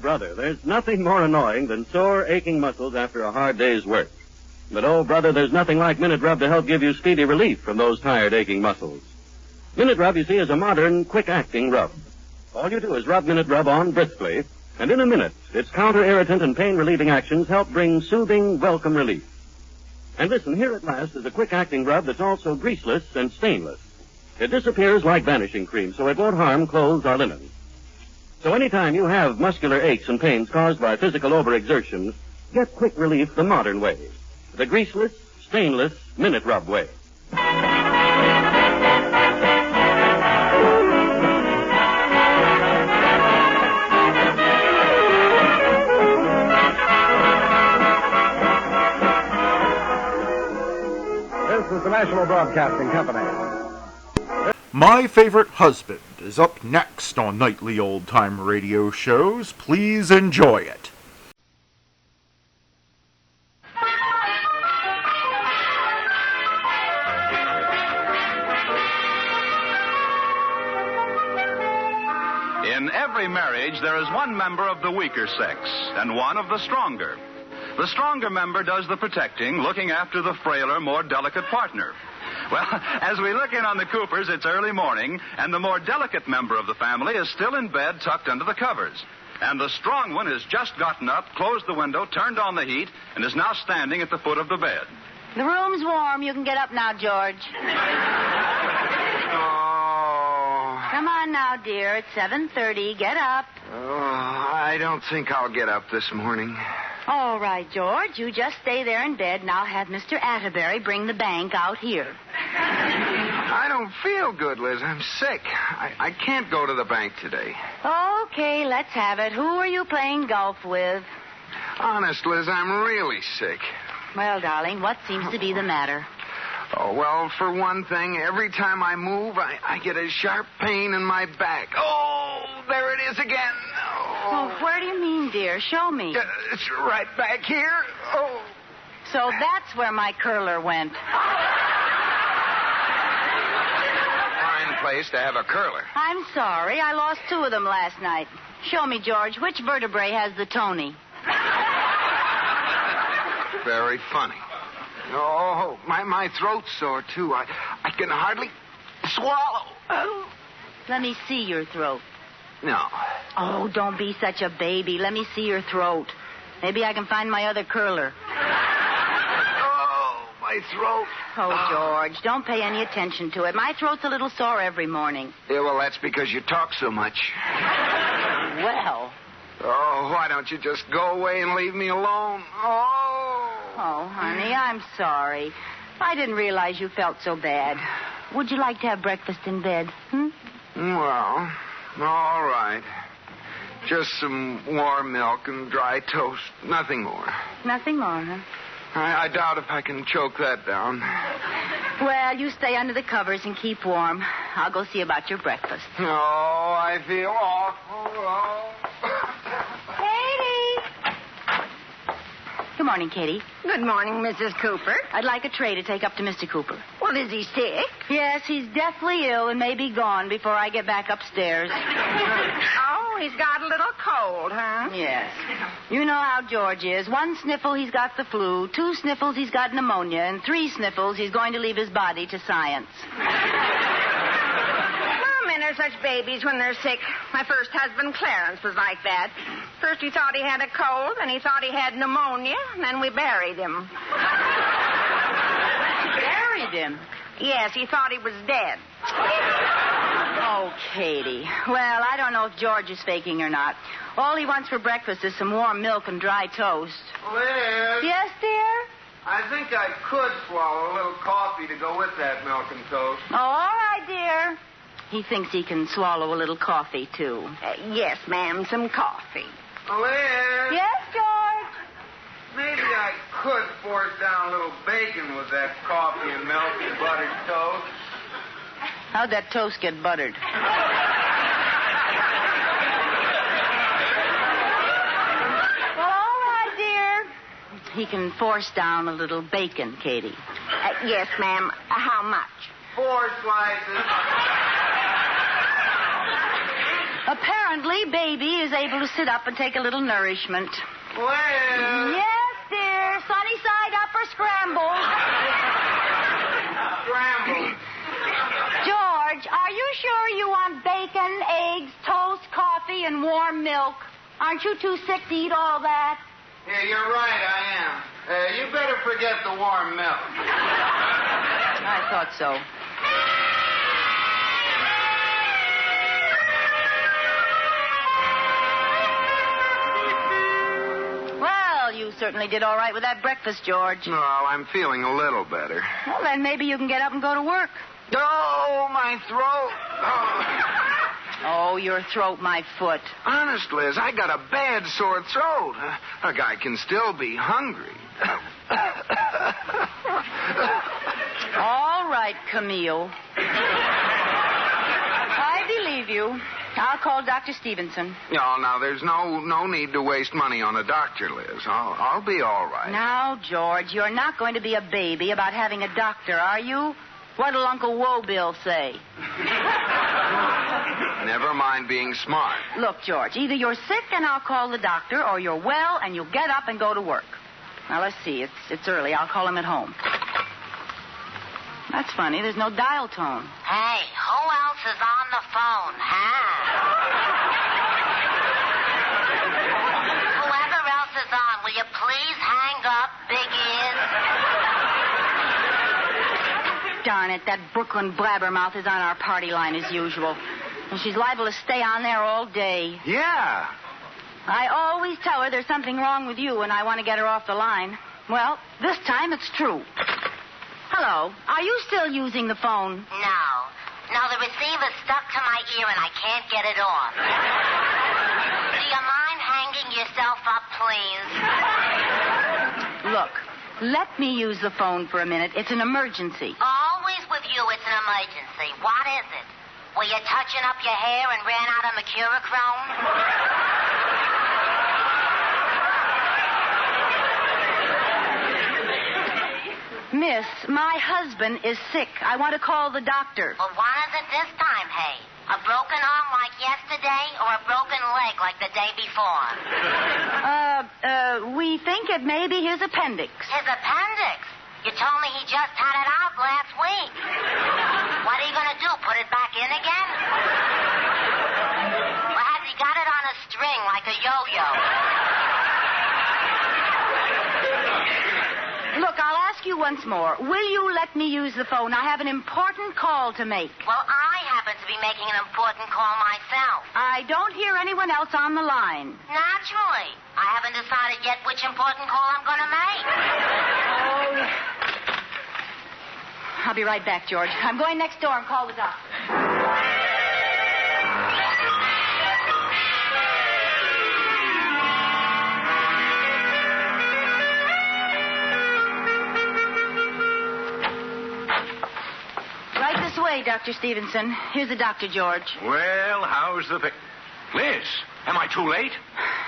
Brother, there's nothing more annoying than sore, aching muscles after a hard day's work. But, oh, brother, there's nothing like Minute Rub to help give you speedy relief from those tired, aching muscles. Minute Rub, you see, is a modern, quick-acting rub. All you do is rub Minute Rub on briskly, and in a minute, its counter-irritant and pain-relieving actions help bring soothing, welcome relief. And listen, here at last is a quick-acting rub that's also greaseless and stainless. It disappears like vanishing cream, so it won't harm clothes or linen. So anytime you have muscular aches and pains caused by physical overexertion, get quick relief the modern way. The greaseless, stainless Minute Rub way. This is the National Broadcasting Company. My Favorite Husband is up next on nightly old-time radio shows. Please enjoy it. In every marriage, there is one member of the weaker sex and one of the stronger. The stronger member does the protecting, looking after the frailer, more delicate partner. Well, as we look in on the Coopers, it's early morning, and the more delicate member of the family is still in bed, tucked under the covers. And the strong one has just gotten up, closed the window, turned on the heat, and is now standing at the foot of the bed. The room's warm. You can get up now, George. Oh. Come on now, dear. It's 7:30. Get up. Oh, I don't think I'll get up this morning. All right, George. You just stay there in bed, and I'll have Mr. Atterbury bring the bank out here. I don't feel good, Liz. I'm sick. I can't go to the bank today. Okay, let's have it. Who are you playing golf with? Honest, Liz, I'm really sick. Well, darling, what seems to be the matter? Oh, well, for one thing, every time I move, I get a sharp pain in my back. Oh, there it is again. Oh, where do you mean, dear? Show me. It's right back here. Oh. So that's where my curler went. Fine place to have a curler. I'm sorry. I lost 2 of them last night. Show me, George, which vertebrae has the Tony? Very funny. Oh, my throat's sore, too. I can hardly swallow. Oh. Let me see your throat. No. Oh, don't be such a baby. Let me see your throat. Maybe I can find my other curler. Oh, my my throat. Oh, George, don't pay any attention to it. My throat's a little sore every morning. Yeah, well, that's because you talk so much. Well. Oh, why don't you just go away and leave me alone? Oh, honey, I'm sorry. I didn't realize you felt so bad. Would you like to have breakfast in bed? Well, all right. Just some warm milk and dry toast. Nothing more. Nothing more, huh? I doubt if I can choke that down. Well, you stay under the covers and keep warm. I'll go see about your breakfast. Oh, I feel awful. Katie! Good morning, Katie. Good morning, Mrs. Cooper. I'd like a tray to take up to Mr. Cooper. Well, is he sick? Yes, he's deathly ill and may be gone before I get back upstairs. Oh, he's got a little cold, huh? Yes. You know how George is. 1 sniffle, he's got the flu. 2 sniffles, he's got pneumonia. And 3 sniffles, he's going to leave his body to science. Men are such babies when they're sick. My first husband, Clarence, was like that. First he thought he had a cold, then he thought he had pneumonia, and then we buried him. Buried him? Yes, he thought he was dead. Oh, Katie. Well, I don't know if George is faking or not. All he wants for breakfast is some warm milk and dry toast. Liz? Yes, dear? I think I could swallow a little coffee to go with that milk and toast. Oh, all right, dear. He thinks he can swallow a little coffee, too. Yes, ma'am, some coffee. Liz? Yes, George? Maybe I could force down a little bacon with that coffee and milk and buttered toast. How'd that toast get buttered? Well, all right, dear. He can force down a little bacon, Katie. Yes, ma'am. How much? 4 slices. Apparently, baby is able to sit up and take a little nourishment. Well. Yes, dear. Sunny side up or scrambled? Scrambled. George, are you sure you want bacon, eggs, toast, coffee, and warm milk? Aren't you too sick to eat all that? Yeah, you're right, I am. You better forget the warm milk. I thought so. Well, you certainly did all right with that breakfast, George. Well, I'm feeling a little better. Well, then maybe you can get up and go to work. Oh, my throat. Oh, your throat, my foot. Honest, Liz, I got a bad sore throat. A guy can still be hungry. All right, Camille. I believe you. I'll call Dr. Stevenson. No, now, there's no need to waste money on a doctor, Liz. I'll be all right. Now, George, you're not going to be a baby about having a doctor, are you? What'll Uncle Wobill say? Never mind being smart. Look, George, either you're sick and I'll call the doctor, or you're well and you'll get up and go to work. Now, let's see. It's early. I'll call him at home. That's funny. There's no dial tone. Hey, who else is on the phone, huh? Whoever else is on, will you please hang up, big ears? Darn it, that Brooklyn blabbermouth is on our party line as usual. And she's liable to stay on there all day. Yeah. I always tell her there's something wrong with you and I want to get her off the line. Well, this time it's true. Hello. Are you still using the phone? No, the receiver's stuck to my ear and I can't get it off. Do you mind hanging yourself up, please? Look, let me use the phone for a minute. It's an emergency. Always with you, it's an emergency. What is it? Were you touching up your hair and ran out of mercurochrome? Miss, my husband is sick. I want to call the doctor. Well, what is it this time, hey? A broken arm like yesterday or a broken leg like the day before? We think it may be his appendix. His appendix? You told me he just had it out last week. What are you going to do, put it back in again? Or has he got it on a string like a yo-yo? Look, I'll ask you once more. Will you let me use the phone? I have an important call to make. Well, I happen to be making an important call myself. I don't hear anyone else on the line. Naturally. I haven't decided yet which important call I'm going to make. I'll be right back, George. I'm going next door and call the doctor. Right this way, Dr. Stevenson. Here's the doctor, George. Well, how's the Liz, am I too late?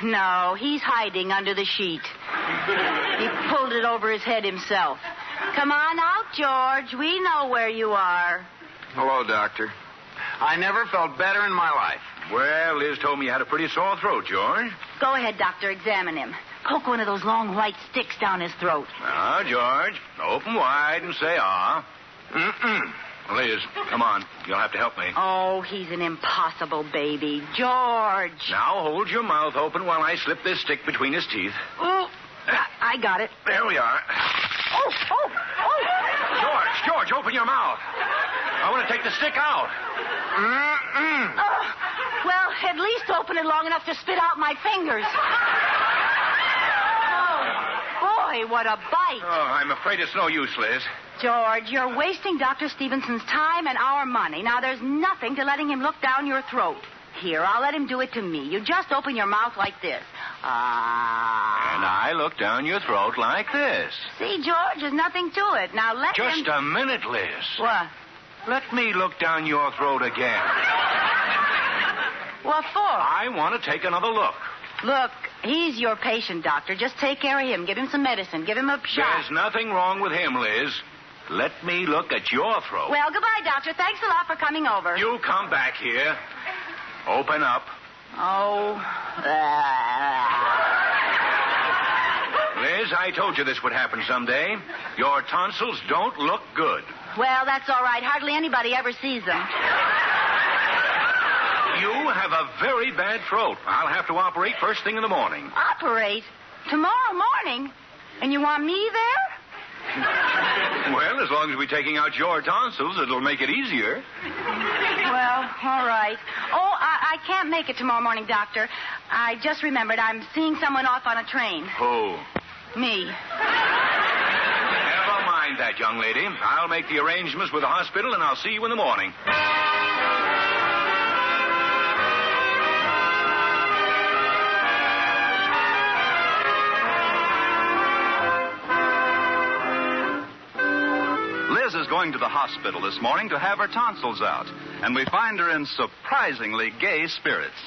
No, he's hiding under the sheet. He pulled it over his head himself. Come on out, George. We know where you are. Hello, Doctor. I never felt better in my life. Well, Liz told me you had a pretty sore throat, George. Go ahead, Doctor. Examine him. Poke one of those long white sticks down his throat. Now, George, open wide and say ah. Liz, come on. You'll have to help me. Oh, he's an impossible baby. George. Now hold your mouth open while I slip this stick between his teeth. Oh, I got it. There we are. Oh. George, open your mouth. I want to take the stick out. Well, at least open it long enough to spit out my fingers. Oh, boy, what a bite. Oh, I'm afraid it's no use, Liz. George, you're wasting Dr. Stevenson's time and our money. Now, there's nothing to letting him look down your throat. Here, I'll let him do it to me. You just open your mouth like this. And I look down your throat like this. See, George, there's nothing to it. Now, let him... Just a minute, Liz. What? Let me look down your throat again. What for? I want to take another look. Look, he's your patient, Doctor. Just take care of him. Give him some medicine. Give him a shot. There's nothing wrong with him, Liz. Let me look at your throat. Well, goodbye, Doctor. Thanks a lot for coming over. You come back here. Open up. Oh. Liz, I told you this would happen someday. Your tonsils don't look good. Well, that's all right. Hardly anybody ever sees them. You have a very bad throat. I'll have to operate first thing in the morning. Operate? Tomorrow morning? And you want me there? Well, as long as we're taking out your tonsils, it'll make it easier. Well, all right. Oh, I can't make it tomorrow morning, Doctor. I just remembered I'm seeing someone off on a train. Who? Me. Never mind that, young lady. I'll make the arrangements with the hospital, and I'll see you in the morning. Liz is going to the hospital this morning to have her tonsils out, and we find her in surprisingly gay spirits.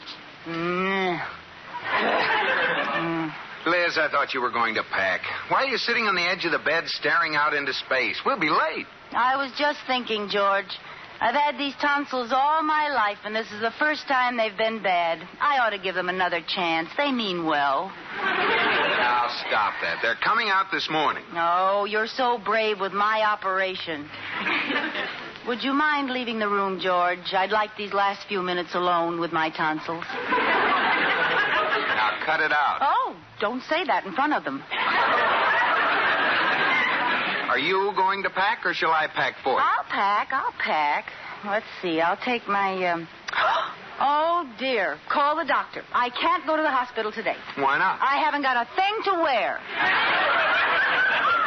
Liz, I thought you were going to pack. Why are you sitting on the edge of the bed staring out into space? We'll be late. I was just thinking, George. I've had these tonsils all my life, and this is the first time they've been bad. I ought to give them another chance. They mean well. Now, stop that. They're coming out this morning. Oh, you're so brave with my operation. Would you mind leaving the room, George? I'd like these last few minutes alone with my tonsils. Now, cut it out. Oh, don't say that in front of them. Are you going to pack, or shall I pack for you? I'll pack. Let's see. I'll take my, Oh, dear. Call the doctor. I can't go to the hospital today. Why not? I haven't got a thing to wear.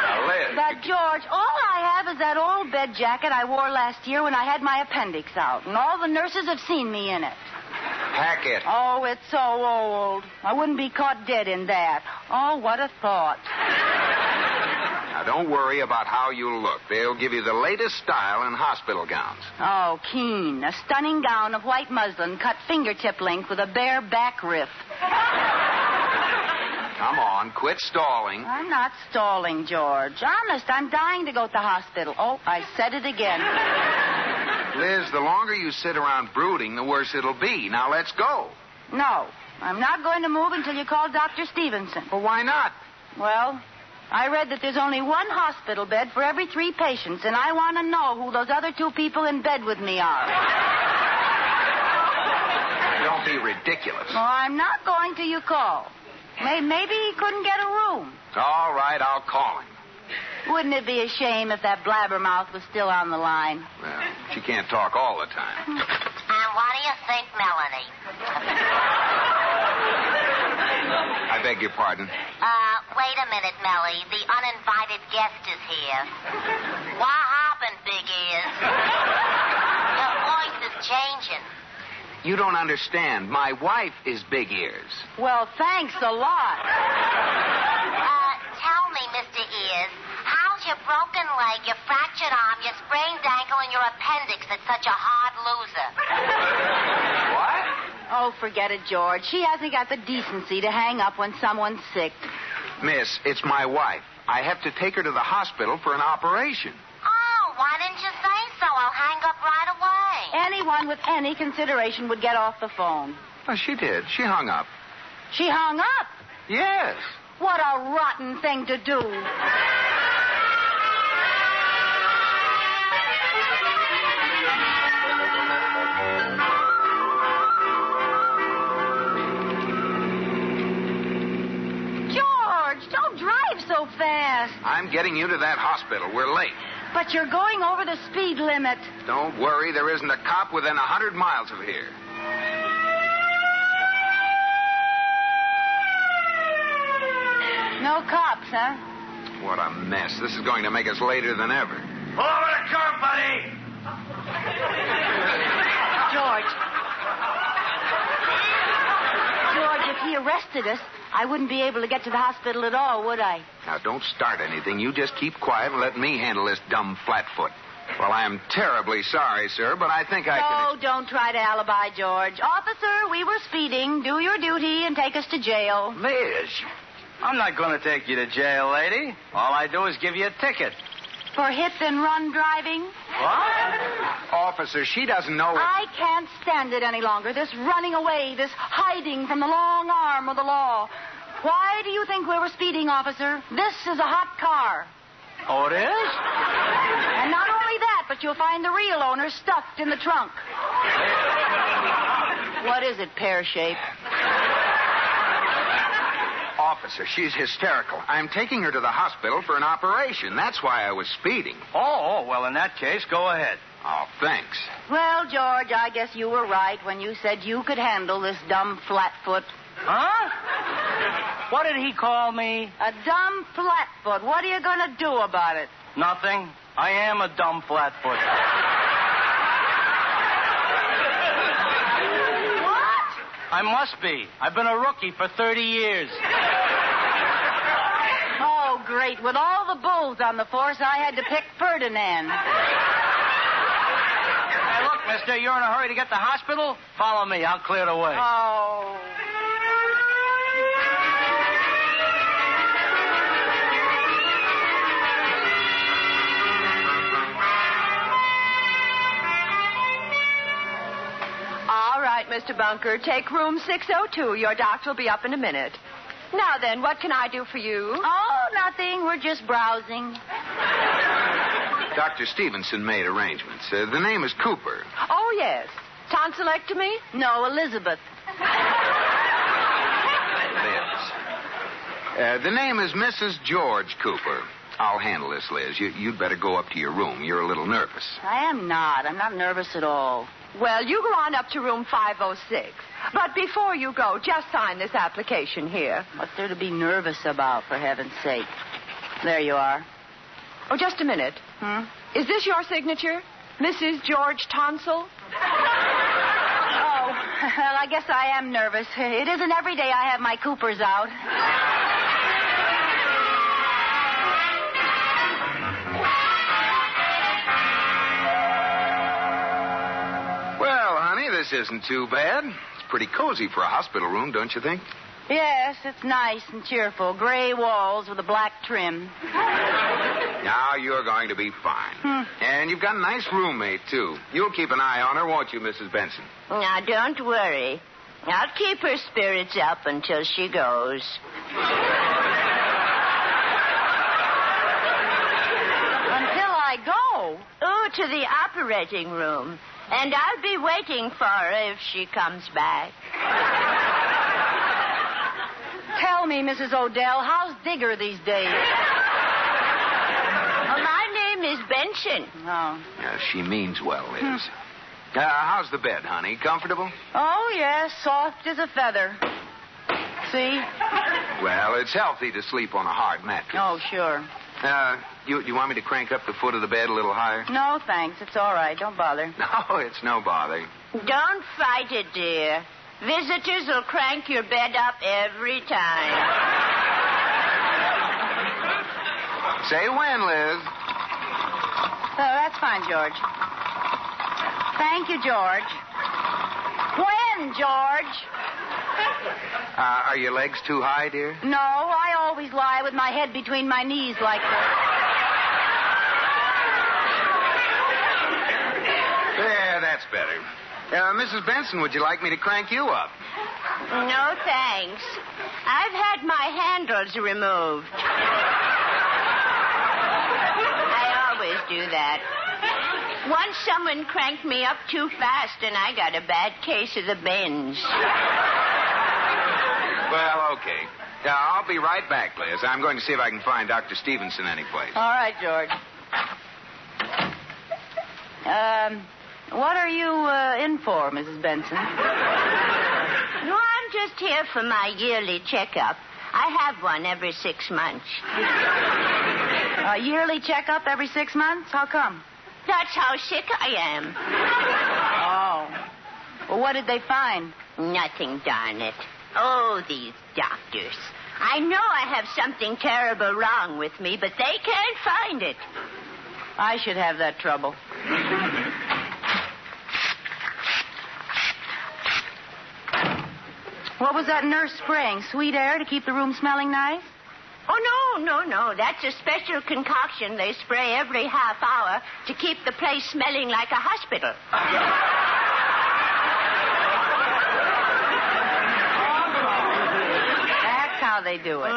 Now, Liz. But, George, all I have is that old bed jacket I wore last year when I had my appendix out, and all the nurses have seen me in it. Pack it. Oh, it's so old. I wouldn't be caught dead in that. Oh, what a thought. Now, don't worry about how you look. They'll give you the latest style in hospital gowns. Oh, keen. A stunning gown of white muslin cut fingertip length with a bare back riff. Come on, quit stalling. I'm not stalling, George. Honest, I'm dying to go to the hospital. Oh, I said it again. Liz, the longer you sit around brooding, the worse it'll be. Now, let's go. No, I'm not going to move until you call Dr. Stevenson. Well, why not? Well, I read that there's only one hospital bed for every 3 patients, and I want to know who those other 2 people in bed with me are. Don't be ridiculous. Well, I'm not going till you call. Maybe he couldn't get a room. All right, I'll call him. Wouldn't it be a shame if that blabbermouth was still on the line? Well, she can't talk all the time. And what do you think, Melanie? I beg your pardon. Wait a minute, Melly. The uninvited guest is here. What happened, Big Ears? Your voice is changing. You don't understand. My wife is Big Ears. Well, thanks a lot. Tell me, Mr. Ears, how's your broken leg, your fractured arm, your sprained ankle, and your appendix that's such a hard loser? What? Oh, forget it, George. She hasn't got the decency to hang up when someone's sick. Miss, it's my wife. I have to take her to the hospital for an operation. Oh, why didn't you say so? I'll hang up right away. Anyone with any consideration would get off the phone. Well, she did. She hung up. She hung up? Yes. What a rotten thing to do. George, don't drive so fast. I'm getting you to that hospital. We're late. But you're going over the speed limit. Don't worry. There isn't a cop within 100 miles of here. No cops, huh? What a mess. This is going to make us later than ever. Pull over the curb, buddy! George, if he arrested us, I wouldn't be able to get to the hospital at all, would I? Now, don't start anything. You just keep quiet and let me handle this dumb flatfoot. Well, I am terribly sorry, sir, but I think I can... Oh, don't try to alibi, George. Officer, we were speeding. Do your duty and take us to jail. Liz, I'm not going to take you to jail, lady. All I do is give you a ticket. For hit-and-run driving? What? Officer, she doesn't know... I can't stand it any longer. This running away, this hiding from the long arm of the law. Why do you think we were speeding, officer? This is a hot car. Oh, it is? And not only that, but you'll find the real owner stuffed in the trunk. What is it, pear-shaped? Officer, she's hysterical. I'm taking her to the hospital for an operation. That's why I was speeding. Oh, well, in that case, go ahead. Oh, thanks. Well, George, I guess you were right when you said you could handle this dumb flatfoot. Huh? What did he call me? A dumb flatfoot. What are you going to do about it? Nothing. I am a dumb flatfoot. What? I must be. I've been a rookie for 30 years. Oh, great. With all the bulls on the force, I had to pick Ferdinand. Hey, look, mister, you're in a hurry to get to the hospital? Follow me. I'll clear the way. Oh. All right, Mr. Bunker. Take room 602. Your doctor will be up in a minute. Now then, what can I do for you? Oh, nothing. We're just browsing. Dr. Stevenson made arrangements. The name is Cooper. Oh, yes. Tonsillectomy? No, Elizabeth. Liz. The name is Mrs. George Cooper. I'll handle this, Liz. You'd better go up to your room. You're a little nervous. I am not. I'm not nervous at all. Well, you go on up to room 506. But before you go, just sign this application here. What's there to be nervous about, for heaven's sake? There you are. Oh, just a minute. Is this your signature? Mrs. George Tonsil? Oh, well, I guess I am nervous. It isn't every day I have my Coopers out. Well, honey, this isn't too bad. It's pretty cozy for a hospital room, don't you think? Yes, it's nice and cheerful. Gray walls with a black trim. Now you're going to be fine. And you've got a nice roommate, too. You'll keep an eye on her, won't you, Mrs. Benson? Now, don't worry. I'll keep her spirits up until she goes. Until I go? Oh, to the operating room. And I'll be waiting for her if she comes back. Tell me, Mrs. Odell, how's Digger these days? Benson. Oh. Yeah, she means well, Liz. How's the bed, honey? Comfortable? Oh, yes, soft as a feather. See? Well, it's healthy to sleep on a hard mattress. Oh, sure. You want me to crank up the foot of the bed a little higher? No, thanks. It's all right. Don't bother. No, it's no bother. Don't fight it, dear. Visitors will crank your bed up every time. Say when, Liz. That's fine, George. Thank you, George. When, George? Are your legs too high, dear? No, I always lie with my head between my knees like this. There, that's better. Mrs. Benson, would you like me to crank you up? No, thanks. I've had my handles removed. I always do that. Once someone cranked me up too fast and I got a bad case of the bends. Well, okay. I'll be right back, Liz. I'm going to see if I can find Dr. Stevenson anyplace. All right, George. What are you in for, Mrs. Benson? No, I'm just here for my yearly checkup. I have one every 6 months. A yearly checkup every 6 months? How come? That's how sick I am. Oh. Well, what did they find? Nothing, darn it. Oh, these doctors. I know I have something terrible wrong with me, but they can't find it. I should have that trouble. What was that nurse spraying? Sweet air to keep the room smelling nice? Oh, no. That's a special concoction they spray every half hour to keep the place smelling like a hospital. That's how they do it.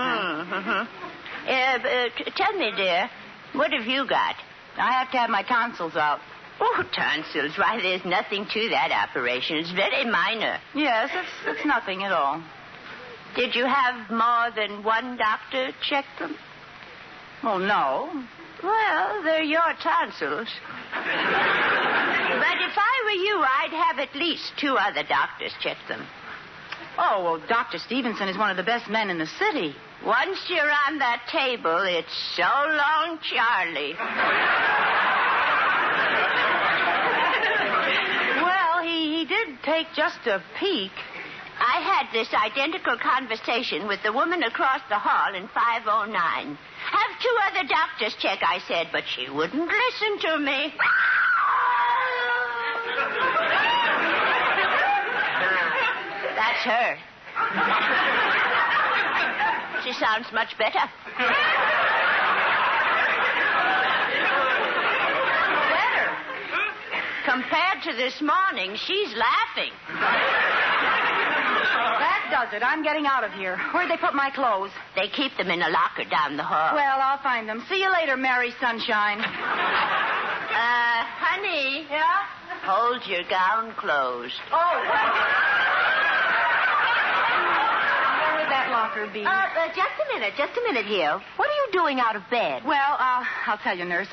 Tell me, dear, what have you got? I have to have my tonsils out. Oh, tonsils. Why, there's nothing to that operation. It's very minor. Yes, it's nothing at all. Did you have more than one doctor check them? Oh, no. Well, they're your tonsils. But if I were you, I'd have at least 2 other doctors check them. Oh, well, Dr. Stevenson is one of the best men in the city. Once you're on that table, it's so long, Charlie. Well, he did take just a peek. I had this identical conversation with the woman across the hall in 509. Have 2 other doctors check, I said, but she wouldn't listen to me. That's her. She sounds much better. Better? Compared to this morning, she's laughing. That does it. I'm getting out of here. Where'd they put my clothes? They keep them in a locker down the hall. Well, I'll find them. See you later, Mary Sunshine. Honey. Yeah? Hold your gown closed. Oh. Where would that locker be? Just a minute here. What are you doing out of bed? Well, I'll tell you, nurse.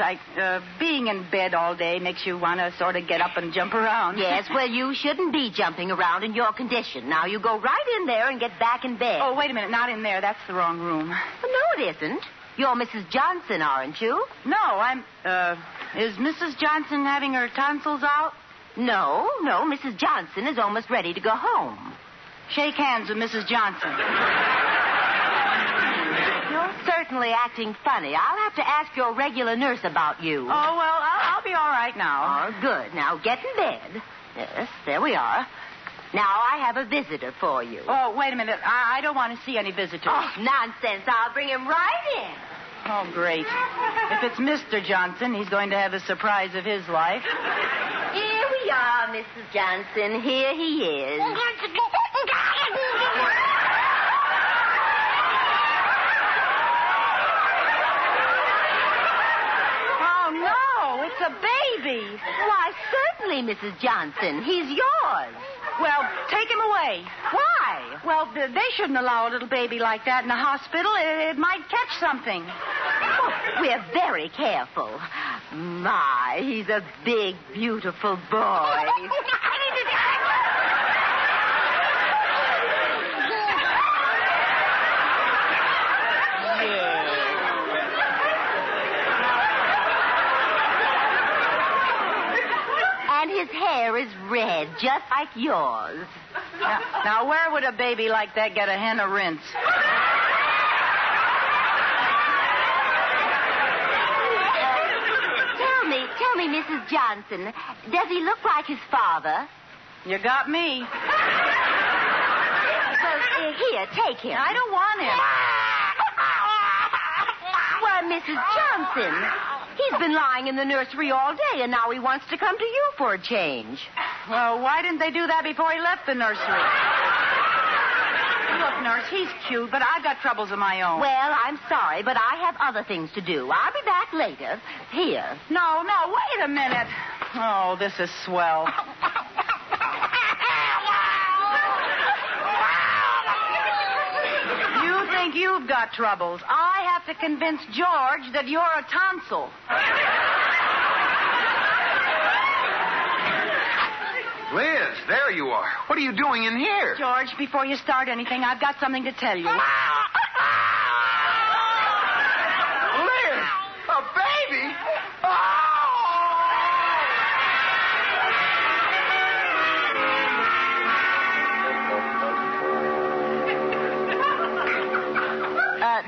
Being in bed all day makes you want to sort of get up and jump around. Yes, well, you shouldn't be jumping around in your condition. Now, you go right in there and get back in bed. Oh, wait a minute. Not in there. That's the wrong room. Well, no, it isn't. You're Mrs. Johnson, aren't you? No, I'm, is Mrs. Johnson having her tonsils out? No, Mrs. Johnson is almost ready to go home. Shake hands with Mrs. Johnson. You're certainly acting funny. I'll have to ask your regular nurse about you. Oh, well, I'll be all right now. Oh, good. Now, get in bed. Yes, there we are. Now, I have a visitor for you. Oh, wait a minute. I don't want to see any visitors. Oh, nonsense. I'll bring him right in. Oh, great. If it's Mr. Johnson, he's going to have the surprise of his life. Here we are, Mrs. Johnson. Here he is. Oh, no. It's a baby. Why, certainly, Mrs. Johnson. He's yours. Well, take him away. Why? Well, they shouldn't allow a little baby like that in the hospital. It might catch something. Oh, we're very careful. My, he's a big, beautiful boy. And his hair is red, just like yours. Now, where would a baby like that get a henna rinse? Tell me, Mrs. Johnson, does he look like his father? You got me. Well, here, take him. I don't want him. Why, Mrs. Johnson, he's been lying in the nursery all day, and now he wants to come to you for a change. Well, why didn't they do that before he left the nursery? Look, nurse, he's cute, but I've got troubles of my own. Well, I'm sorry, but I have other things to do. I'll be back later. Here. No, wait a minute. Oh, this is swell. You think you've got troubles. I have to convince George that you're a tonsil. Liz, there you are. What are you doing in here? George, before you start anything, I've got something to tell you. Liz! A baby?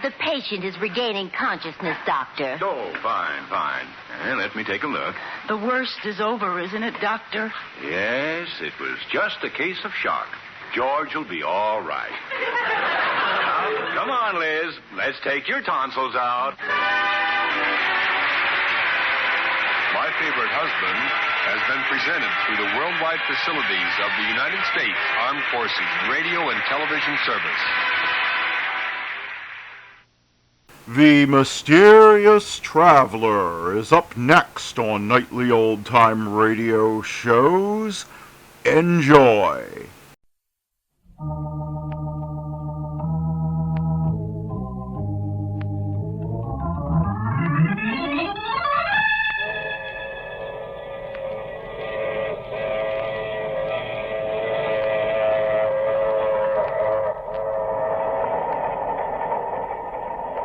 The patient is regaining consciousness, Doctor. Oh, fine. Let me take a look. The worst is over, isn't it, Doctor? Yes, it was just a case of shock. George will be all right. Now, come on, Liz. Let's take your tonsils out. My Favorite Husband has been presented through the worldwide facilities of the United States Armed Forces Radio and Television Service. The Mysterious Traveler is up next on Nightly Old Time Radio Shows. Enjoy.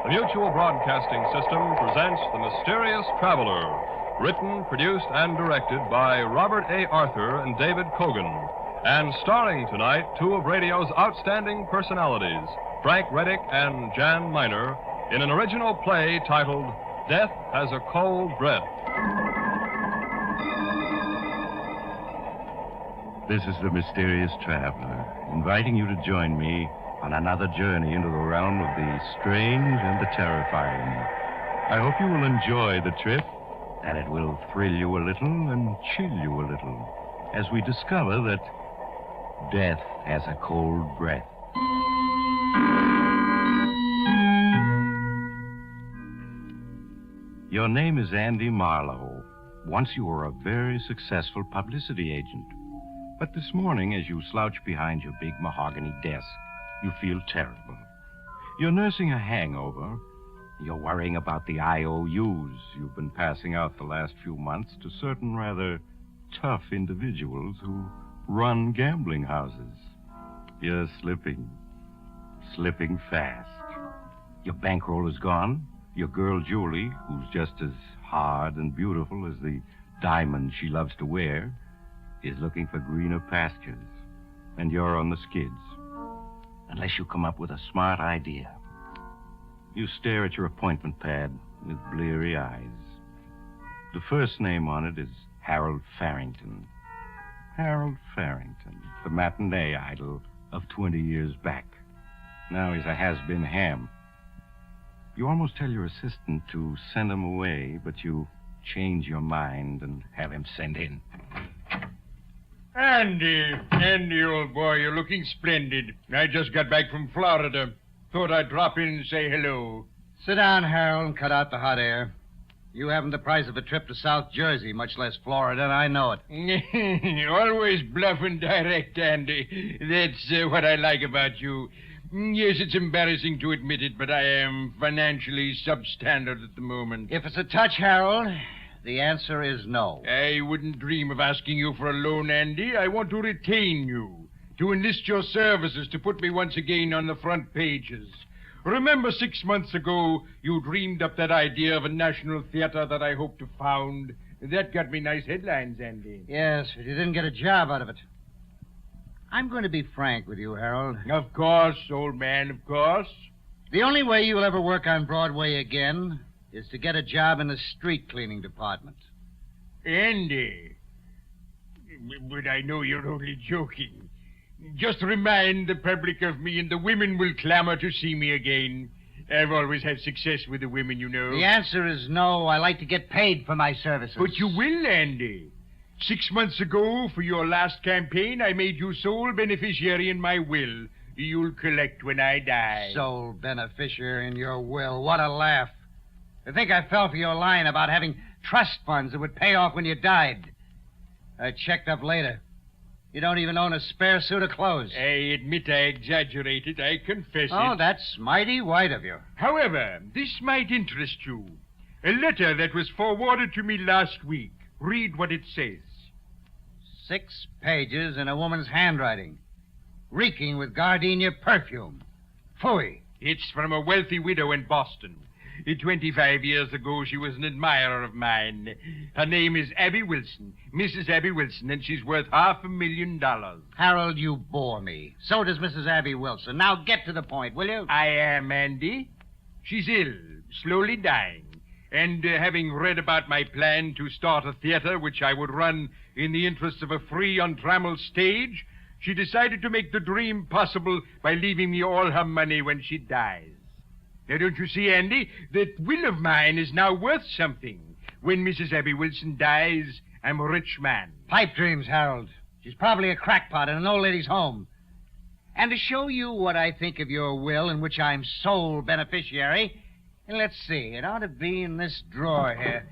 Mutual Broadcasting System presents The Mysterious Traveler, written, produced, and directed by Robert A. Arthur and David Cogan, and starring tonight two of radio's outstanding personalities, Frank Reddick and Jan Miner, in an original play titled Death Has a Cold Breath. This is The Mysterious Traveler, inviting you to join me on another journey into the realm of the strange and the terrifying. I hope you will enjoy the trip, and it will thrill you a little and chill you a little as we discover that death has a cold breath. Your name is Andy Marlowe. Once you were a very successful publicity agent. But this morning, as you slouch behind your big mahogany desk, you feel terrible. You're nursing a hangover. You're worrying about the IOUs you've been passing out the last few months to certain rather tough individuals who run gambling houses. You're slipping fast. Your bankroll is gone. Your girl, Julie, who's just as hard and beautiful as the diamond she loves to wear, is looking for greener pastures. And you're on the skids. Unless you come up with a smart idea. You stare at your appointment pad with bleary eyes. The first name on it is Harold Farrington. Harold Farrington, the matinee idol of 20 years back. Now he's a has-been ham. You almost tell your assistant to send him away, but you change your mind and have him sent in. Andy, old boy, you're looking splendid. I just got back from Florida. Thought I'd drop in and say hello. Sit down, Harold, and cut out the hot air. You haven't the price of a trip to South Jersey, much less Florida, and I know it. Always bluff and direct, Andy. That's what I like about you. Yes, it's embarrassing to admit it, but I am financially substandard at the moment. If it's a touch, Harold, the answer is no. I wouldn't dream of asking you for a loan, Andy. I want to retain you, to enlist your services to put me once again on the front pages. Remember 6 months ago, you dreamed up that idea of a national theater that I hoped to found? That got me nice headlines, Andy. Yes, but you didn't get a job out of it. I'm going to be frank with you, Harold. Of course, old man, of course. The only way you'll ever work on Broadway again is to get a job in the street cleaning department. Andy. But I know you're only joking. Just remind the public of me and the women will clamor to see me again. I've always had success with the women, you know. The answer is no. I like to get paid for my services. But you will, Andy. 6 months ago, for your last campaign, I made you sole beneficiary in my will. You'll collect when I die. Sole beneficiary in your will. What a laugh. I think I fell for your line about having trust funds that would pay off when you died. I checked up later. You don't even own a spare suit of clothes. I admit I exaggerated. I confess it. Oh, that's mighty white of you. However, this might interest you. A letter that was forwarded to me last week. Read what it says. 6 pages in a woman's handwriting, reeking with gardenia perfume. Phooey. It's from a wealthy widow in Boston. 25 years ago, she was an admirer of mine. Her name is Abby Wilson, Mrs. Abby Wilson, and she's worth $500,000. Harold, you bore me. So does Mrs. Abby Wilson. Now get to the point, will you? I am, Andy. She's ill, slowly dying. And having read about my plan to start a theater which I would run in the interests of a free, untrammeled stage, she decided to make the dream possible by leaving me all her money when she dies. Now, don't you see, Andy, that will of mine is now worth something. When Mrs. Abby Wilson dies, I'm a rich man. Pipe dreams, Harold. She's probably a crackpot in an old lady's home. And to show you what I think of your will, in which I'm sole beneficiary, let's see, it ought to be in this drawer here.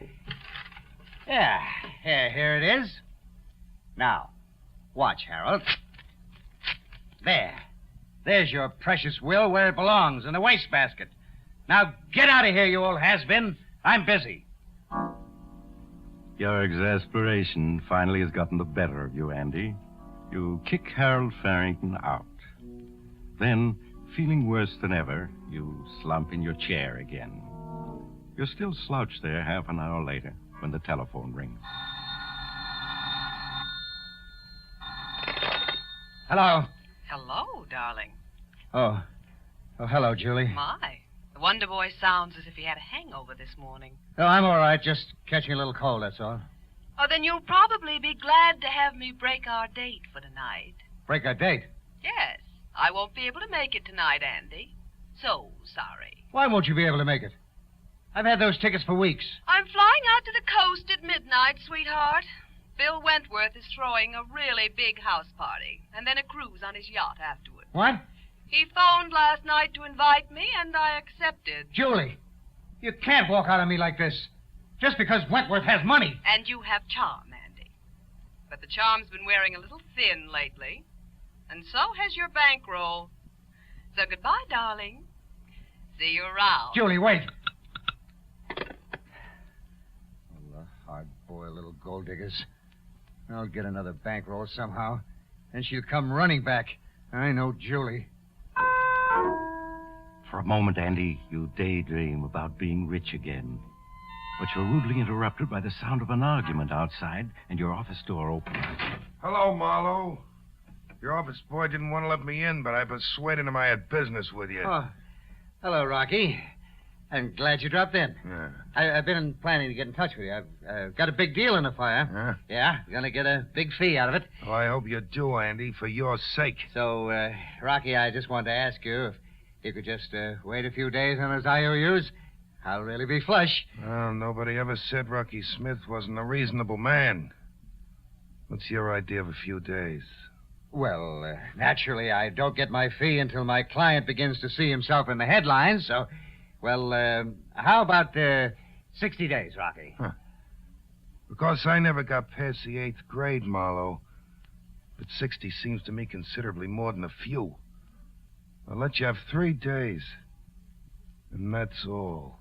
Yeah, here it is. Now, watch, Harold. There's your precious will where it belongs, in the wastebasket. Now, get out of here, you old has-been. I'm busy. Your exasperation finally has gotten the better of you, Andy. You kick Harold Farrington out. Then, feeling worse than ever, you slump in your chair again. You're still slouched there half an hour later when the telephone rings. Hello. Hello, darling. Oh, hello, Julie. My. The Wonder Boy sounds as if he had a hangover this morning. Oh, I'm all right. Just catching a little cold, that's all. Oh, then you'll probably be glad to have me break our date for tonight. Break our date? Yes. I won't be able to make it tonight, Andy. So sorry. Why won't you be able to make it? I've had those tickets for weeks. I'm flying out to the coast at midnight, sweetheart. Bill Wentworth is throwing a really big house party, and then a cruise on his yacht afterward. What? He phoned last night to invite me, and I accepted. Julie, you can't walk out on me like this. Just because Wentworth has money. And you have charm, Andy. But the charm's been wearing a little thin lately. And so has your bankroll. So goodbye, darling. See you around. Julie, wait. Hard-boiled little gold diggers. I'll get another bankroll somehow. And she'll come running back. I know Julie. For a moment, Andy, you daydream about being rich again. But you're rudely interrupted by the sound of an argument outside and your office door opens. Hello, Marlowe. Your office boy didn't want to let me in, but I persuaded him I had business with you. Oh, hello, Rocky. I'm glad you dropped in. Yeah. I've been planning to get in touch with you. I've got a big deal in the fire. Huh? Yeah, gonna get a big fee out of it. Well, I hope you do, Andy, for your sake. So, Rocky, I just wanted to ask you if you could just wait a few days on those IOUs. I'll really be flush. Well, nobody ever said Rocky Smith wasn't a reasonable man. What's your idea of a few days? Well, naturally, I don't get my fee until my client begins to see himself in the headlines, so... Well, how about 60 days, Rocky? Huh. Because I never got past the 8th grade, Marlowe. But 60 seems to me considerably more than a few. I'll let you have 3 days. And that's all.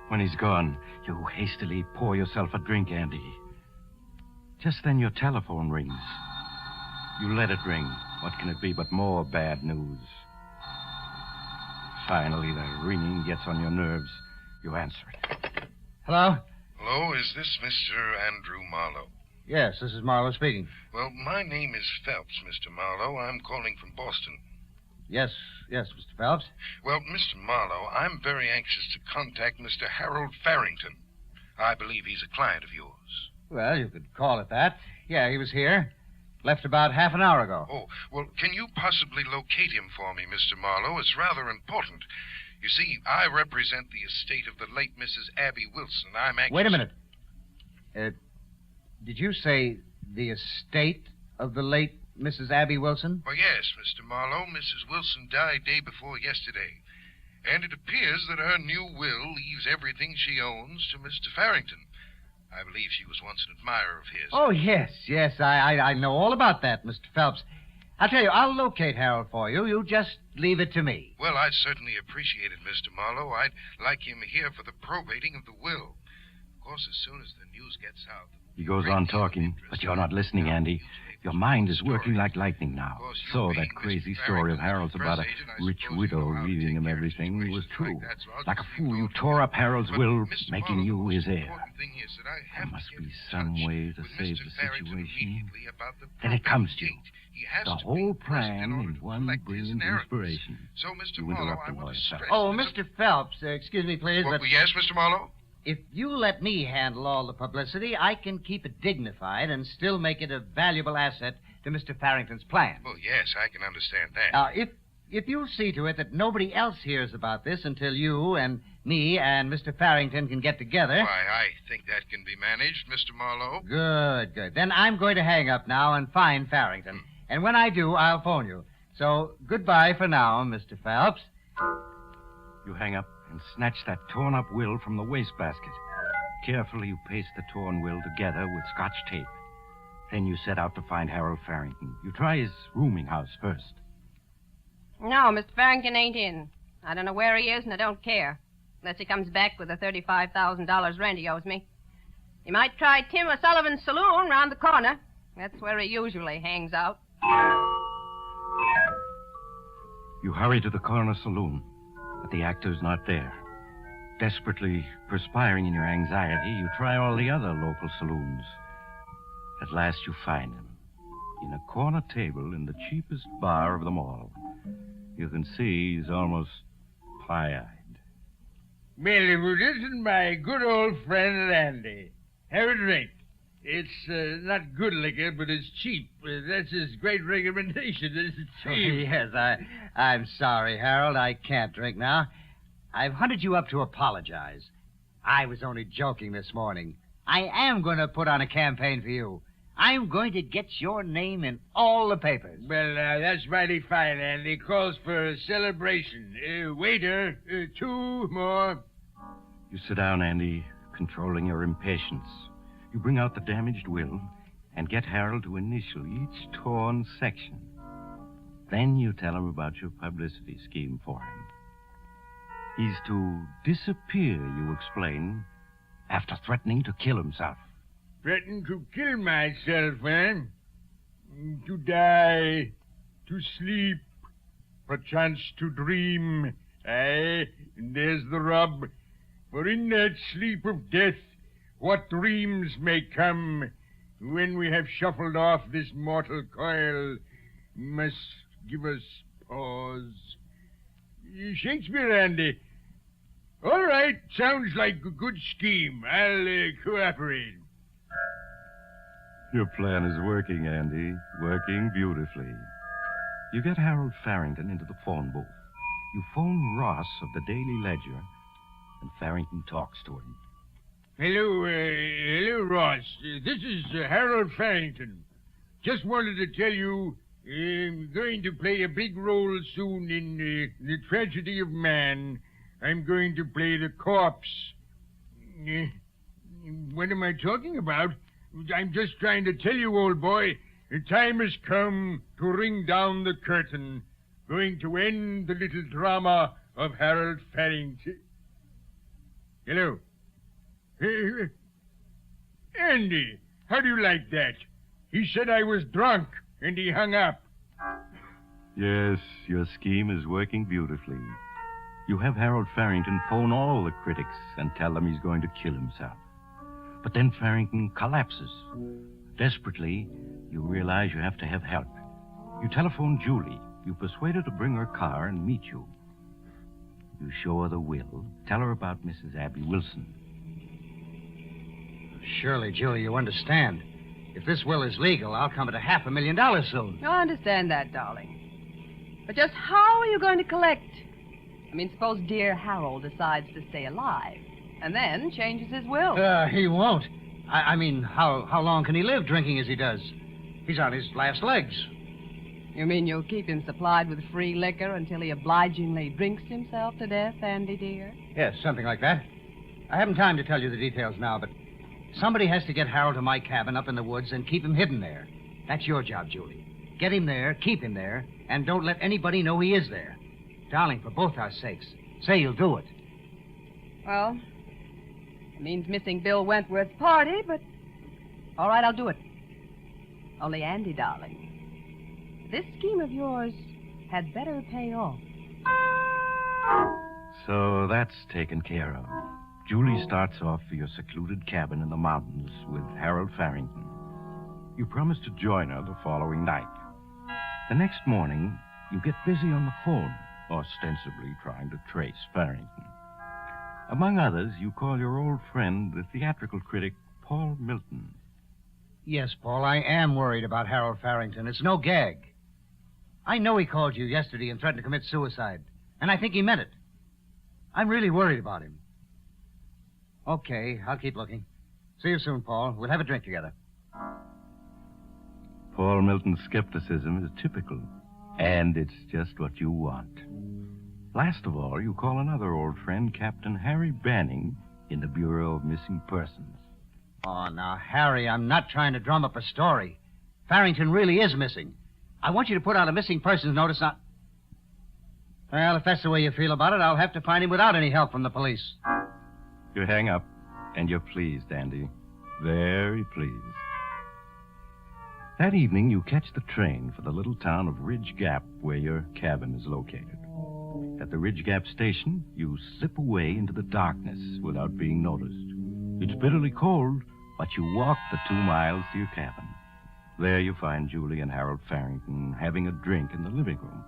When he's gone, you hastily pour yourself a drink, Andy. Just then your telephone rings. You let it ring. What can it be but more bad news? Finally, the ringing gets on your nerves. You answer it. Hello? Hello, is this Mr. Andrew Marlowe? Yes, this is Marlowe speaking. Well, my name is Phelps, Mr. Marlowe. I'm calling from Boston. Yes, Mr. Phelps. Well, Mr. Marlowe, I'm very anxious to contact Mr. Harold Farrington. I believe he's a client of yours. Well, you could call it that. Yeah, he was here. Left about half an hour ago. Oh, well, can you possibly locate him for me, Mr. Marlowe? It's rather important. You see, I represent the estate of the late Mrs. Abby Wilson. I'm anxious... Wait a minute. Did you say the estate of the late Mrs. Abby Wilson? Oh, yes, Mr. Marlowe. Mrs. Wilson died day before yesterday. And it appears that her new will leaves everything she owns to Mr. Farrington. I believe she was once an admirer of his. Oh, yes. I know all about that, Mr. Phelps. I'll tell you, I'll locate Harold for you. You just leave it to me. Well, I'd certainly appreciate it, Mr. Marlowe. I'd like him here for the probating of the will. Of course, as soon as the news gets out... He goes on talking, but you're not listening, Andy. Your mind is working like lightning now. So that crazy story of Harold's about a rich widow leaving him everything was true. Like a fool, you tore up Harold's will, making you his heir. There must be some way to save the situation. Then it comes to you. The whole plan in one brilliant inspiration. You interrupt the lawyer. Oh, Mr. Phelps, excuse me, please, but... Yes, Mr. Marlowe? If you let me handle all the publicity, I can keep it dignified and still make it a valuable asset to Mr. Farrington's plan. Oh, yes, I can understand that. If you'll see to it that nobody else hears about this until you and me and Mr. Farrington can get together... Why, I think that can be managed, Mr. Marlowe. Good. Then I'm going to hang up now and find Farrington. And when I do, I'll phone you. So, goodbye for now, Mr. Phelps. You hang up and snatch that torn-up will from the wastebasket. Carefully, you paste the torn will together with Scotch tape. Then you set out to find Harold Farrington. You try his rooming house first. No, Mr. Farrington ain't in. I don't know where he is, and I don't care. Unless he comes back with the $35,000 rent he owes me. You might try Tim O'Sullivan's saloon round the corner. That's where he usually hangs out. You hurry to the corner saloon, but the actor's not there. Desperately perspiring in your anxiety, you try all the other local saloons. At last you find him. In a corner table in the cheapest bar of them all. You can see he's almost pie-eyed. Well, this is my good old friend Andy. Have a drink. It's not good liquor, but it's cheap. That's his great recommendation. It's cheap. Yes, I'm sorry, Harold. I can't drink now. I've hunted you up to apologize. I was only joking this morning. I am going to put on a campaign for you. I'm going to get your name in all the papers. Well, that's mighty fine, Andy. Calls for a celebration. Waiter, 2 more. You sit down, Andy, controlling your impatience. You bring out the damaged will and get Harold to initial each torn section. Then you tell him about your publicity scheme for him. He's to disappear, you explain, after threatening to kill himself. Threaten to kill myself, eh? To die, to sleep, perchance to dream. Aye, and there's the rub. For in that sleep of death, what dreams may come when we have shuffled off this mortal coil must give us pause. Shakespeare, Andy. All right, sounds like a good scheme. I'll cooperate. Your plan is working, Andy. Working beautifully. You get Harold Farrington into the phone booth. You phone Ross of the Daily Ledger, and Farrington talks to him. Hello, Ross. This is Harold Farrington. Just wanted to tell you I'm going to play a big role soon in The Tragedy of Man. I'm going to play the corpse. What am I talking about? I'm just trying to tell you, old boy, the time has come to ring down the curtain. Going to end the little drama of Harold Farrington. Hello. Hey, Andy, how do you like that? He said I was drunk, and he hung up. Yes, your scheme is working beautifully. You have Harold Farrington phone all the critics and tell them he's going to kill himself. But then Farrington collapses. Desperately, you realize you have to have help. You telephone Julie. You persuade her to bring her car and meet you. You show her the will. Tell her about Mrs. Abby Wilson. Surely, Julie, you understand. If this will is legal, I'll come at $500,000 soon. I understand that, darling. But just how are you going to collect? I mean, suppose dear Harold decides to stay alive and then changes his will. He won't. I mean, how long can he live drinking as he does? He's on his last legs. You mean you'll keep him supplied with free liquor until he obligingly drinks himself to death, Andy, dear? Yes, something like that. I haven't time to tell you the details now, but somebody has to get Harold to my cabin up in the woods and keep him hidden there. That's your job, Julie. Get him there, keep him there, and don't let anybody know he is there. Darling, for both our sakes, say you'll do it. Well, it means missing Bill Wentworth's party, but all right, I'll do it. Only, Andy, darling, this scheme of yours had better pay off. So that's taken care of. Julie starts off for your secluded cabin in the mountains with Harold Farrington. You promise to join her the following night. The next morning, you get busy on the phone, ostensibly trying to trace Farrington. Among others, you call your old friend, the theatrical critic, Paul Milton. Yes, Paul, I am worried about Harold Farrington. It's no gag. I know he called you yesterday and threatened to commit suicide, and I think he meant it. I'm really worried about him. Okay, I'll keep looking. See you soon, Paul. We'll have a drink together. Paul Milton's skepticism is typical, and it's just what you want. Last of all, you call another old friend, Captain Harry Banning, in the Bureau of Missing Persons. Oh, now, Harry, I'm not trying to drum up a story. Farrington really is missing. I want you to put out a missing persons notice on... Well, if that's the way you feel about it, I'll have to find him without any help from the police. You hang up, and you're pleased, Andy. Very pleased. That evening, you catch the train for the little town of Ridge Gap, where your cabin is located. At the Ridge Gap station, you slip away into the darkness without being noticed. It's bitterly cold, but you walk the 2 miles to your cabin. There you find Julie and Harold Farrington having a drink in the living room.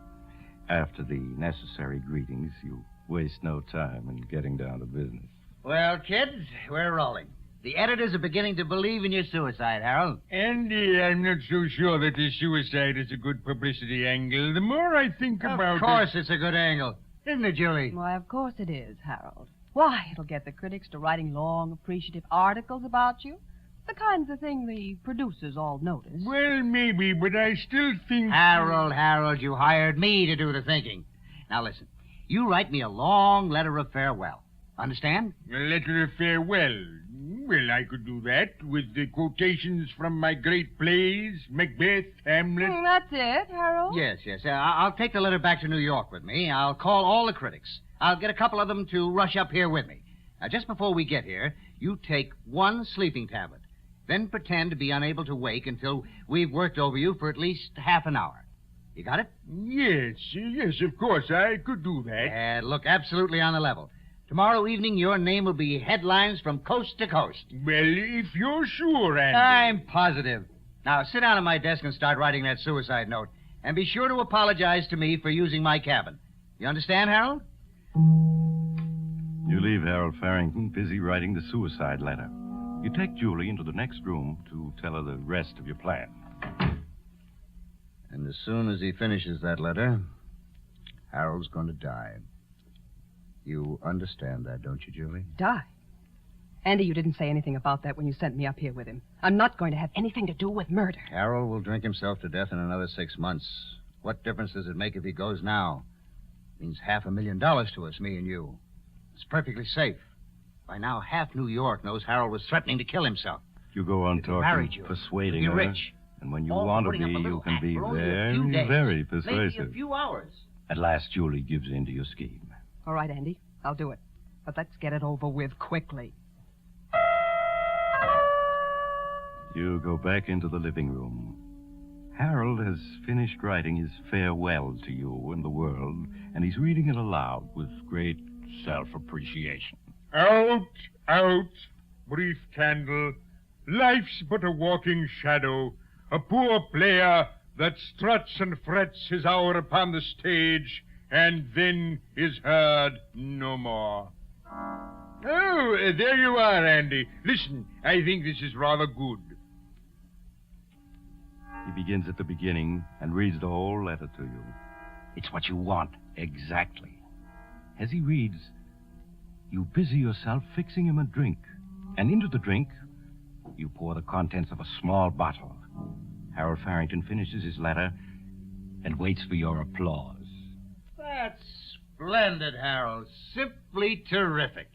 After the necessary greetings, you waste no time in getting down to business. Well, kids, we're rolling. The editors are beginning to believe in your suicide, Harold. Andy, I'm not so sure that the suicide is a good publicity angle. The more I think about it... Of course it's a good angle. Isn't it, Julie? Why, of course it is, Harold. Why, it'll get the critics to writing long, appreciative articles about you. The kinds of thing the producers all notice. Well, maybe, but I still think... Harold, you hired me to do the thinking. Now, listen. You write me a long letter of farewell. Understand? A letter of farewell. Well, I could do that with the quotations from my great plays, Macbeth, Hamlet. That's it, Harold. Yes. I'll take the letter back to New York with me. I'll call all the critics. I'll get a couple of them to rush up here with me. Now, just before we get here, you take 1 sleeping tablet. Then pretend to be unable to wake until we've worked over you for at least half an hour. You got it? Yes, of course. I could do that. Look absolutely on the level. Tomorrow evening, your name will be headlines from coast to coast. Well, if you're sure, Andy. I'm positive. Now, sit down at my desk and start writing that suicide note. And be sure to apologize to me for using my cabin. You understand, Harold? You leave Harold Farrington busy writing the suicide letter. You take Julie into the next room to tell her the rest of your plan. And as soon as he finishes that letter, Harold's going to die. You understand that, don't you, Julie? Die? Andy, you didn't say anything about that when you sent me up here with him. I'm not going to have anything to do with murder. Harold will drink himself to death in another 6 months. What difference does it make if he goes now? It means $500,000 to us, me and you. It's perfectly safe. By now, half New York knows Harold was threatening to kill himself. You go on talking, persuading her. Rich. And when you want to be, you can be very, very persuasive. Maybe a few hours. At last, Julie gives in to your scheme. All right, Andy. I'll do it. But let's get it over with quickly. You go back into the living room. Harold has finished writing his farewell to you and the world, and he's reading it aloud with great self-appreciation. Out, out, brief candle. Life's but a walking shadow, a poor player that struts and frets his hour upon the stage, and then is heard no more. Oh, there you are, Andy. Listen, I think this is rather good. He begins at the beginning and reads the whole letter to you. It's what you want, exactly. As he reads, you busy yourself fixing him a drink, and into the drink, you pour the contents of a small bottle. Harold Farrington finishes his letter and waits for your applause. That's splendid, Harold. Simply terrific.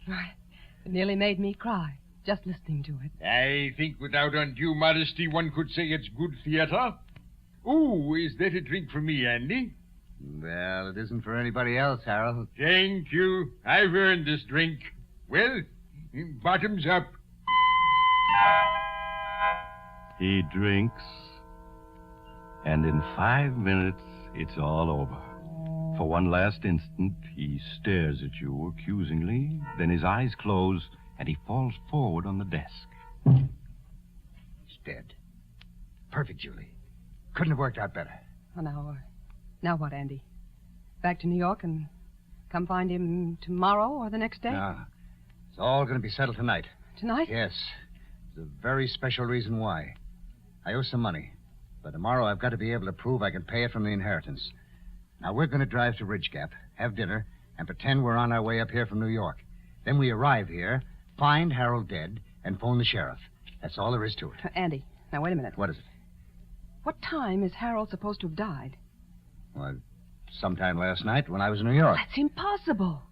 It nearly made me cry, just listening to it. I think without undue modesty, one could say it's good theater. Oh, is that a drink for me, Andy? Well, it isn't for anybody else, Harold. Thank you. I've earned this drink. Well, bottoms up. He drinks, and in 5 minutes, it's all over. For one last instant, he stares at you accusingly, then his eyes close, and he falls forward on the desk. He's dead. Perfect, Julie. Couldn't have worked out better. Oh, now what, Andy? Back to New York and come find him tomorrow or the next day? No. It's all going to be settled tonight. Tonight? Yes. There's a very special reason why. I owe some money, but tomorrow I've got to be able to prove I can pay it from the inheritance. Now, we're going to drive to Ridge Gap, have dinner, and pretend we're on our way up here from New York. Then we arrive here, find Harold dead, and phone the sheriff. That's all there is to it. Andy, now wait a minute. What is it? What time is Harold supposed to have died? Well, sometime last night when I was in New York. That's impossible.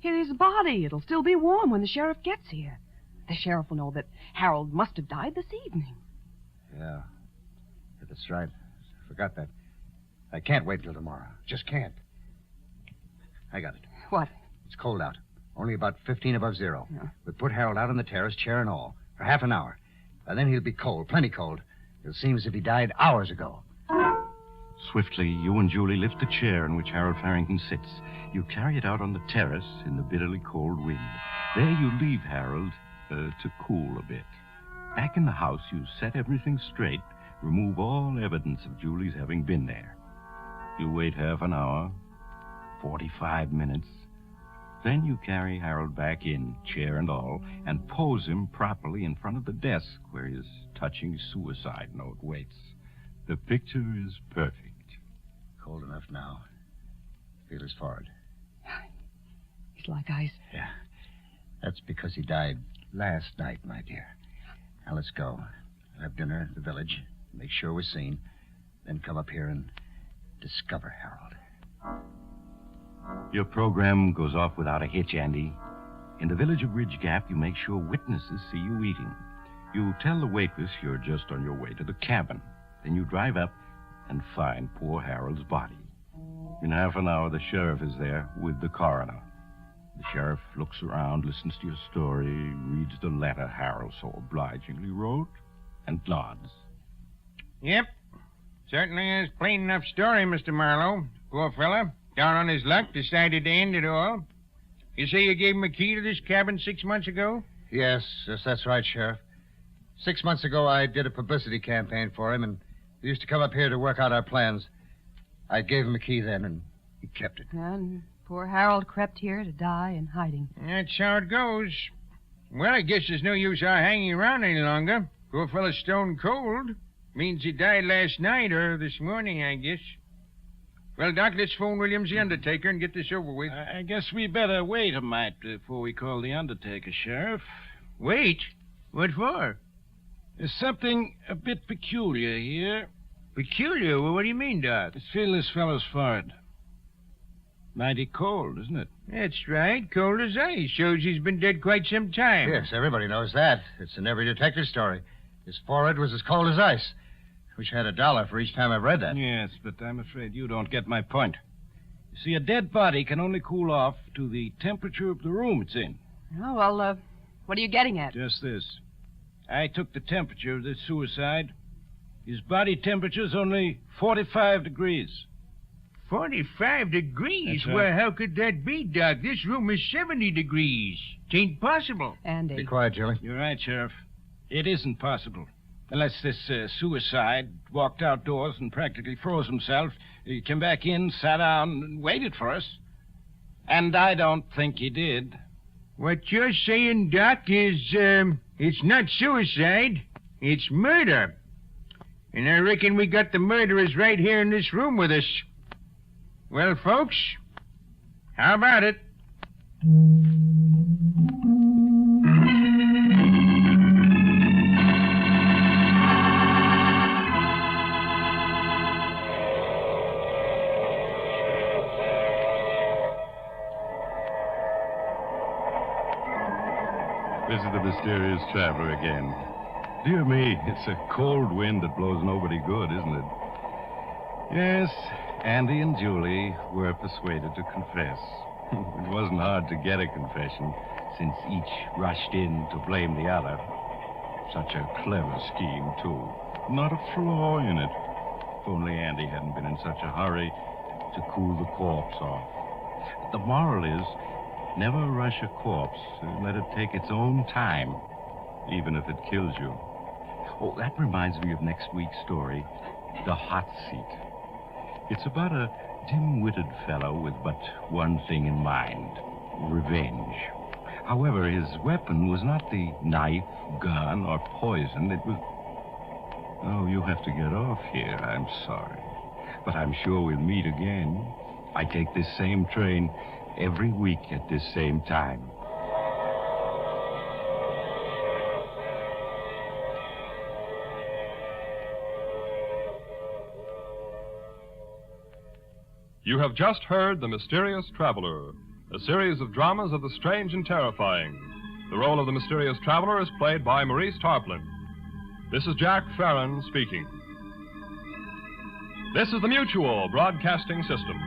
His body, it'll still be warm when the sheriff gets here. The sheriff will know that Harold must have died this evening. Yeah, that's right. I forgot that. I can't wait till tomorrow. Just can't. I got it. What? It's cold out. Only about 15 above zero. Yeah. We put Harold out on the terrace, chair and all, for half an hour. And then he'll be cold, plenty cold. It'll seem as if he died hours ago. Swiftly, you and Julie lift the chair in which Harold Farrington sits. You carry it out on the terrace in the bitterly cold wind. There you leave Harold to cool a bit. Back in the house, you set everything straight, remove all evidence of Julie's having been there. You wait half an hour, 45 minutes. Then you carry Harold back in, chair and all, and pose him properly in front of the desk where his touching suicide note waits. The picture is perfect. Cold enough now. Feel his forehead. He's like ice. Yeah. That's because he died last night, my dear. Now let's go. Have dinner at the village. Make sure we're seen. Then come up here and discover Harold. Your program goes off without a hitch, Andy. In the village of Ridge Gap, you make sure witnesses see you eating. You tell the waitress you're just on your way to the cabin. Then you drive up and find poor Harold's body. In half an hour, the sheriff is there with the coroner. The sheriff looks around, listens to your story, reads the letter Harold so obligingly wrote, and nods. Yep. Certainly is plain enough story, Mr. Marlowe. Poor fella, down on his luck, decided to end it all. You say you gave him a key to this cabin 6 months ago? Yes, that's right, Sheriff. 6 months ago, I did a publicity campaign for him, and he used to come up here to work out our plans. I gave him a key then, and he kept it. And poor Harold crept here to die in hiding. That's how it goes. Well, I guess there's no use our hanging around any longer. Poor fella's stone cold. Means he died last night or this morning, I guess. Well, Doc, let's phone Williams, the undertaker, and get this over with. I guess we better wait a mite before we call the undertaker, Sheriff. Wait? What for? There's something a bit peculiar here. Peculiar? Well, what do you mean, Doc? Let's feel this fellow's forehead. Mighty cold, isn't it? That's right. Cold as ice. Shows he's been dead quite some time. Yes, everybody knows that. It's in every detective story. His forehead was as cold as ice. Wish I had $1 for each time I've read that. Yes, but I'm afraid you don't get my point. You see, a dead body can only cool off to the temperature of the room it's in. Oh, well, what are you getting at? Just this. I took the temperature of this suicide. His body temperature's only 45 degrees. 45 degrees? That's right. Well, how could that be, Doc? This room is 70 degrees. It ain't possible. Andy. Be quiet, Jelly. You're right, Sheriff. It isn't possible. Unless this suicide walked outdoors and practically froze himself, he came back in, sat down, and waited for us. And I don't think he did. What you're saying, Doc, is, it's not suicide. It's murder. And I reckon we got the murderers right here in this room with us. Well, folks, how about it? This is the mysterious traveler again. Dear me, it's a cold wind that blows nobody good, isn't it? Yes, Andy and Julie were persuaded to confess. It wasn't hard to get a confession, since each rushed in to blame the other. Such a clever scheme, too. Not a flaw in it. If only Andy hadn't been in such a hurry to cool the corpse off. The moral is, never rush a corpse. Let it take its own time, even if it kills you. Oh, that reminds me of next week's story, The Hot Seat. It's about a dim-witted fellow with but one thing in mind, revenge. However, his weapon was not the knife, gun, or poison. It was... Oh, you have to get off here. I'm sorry. But I'm sure we'll meet again. I take this same train every week at this same time. You have just heard The Mysterious Traveler, a series of dramas of the strange and terrifying. The role of the mysterious traveler is played by Maurice Tarplin. This is Jack Farron speaking. This is the Mutual Broadcasting System.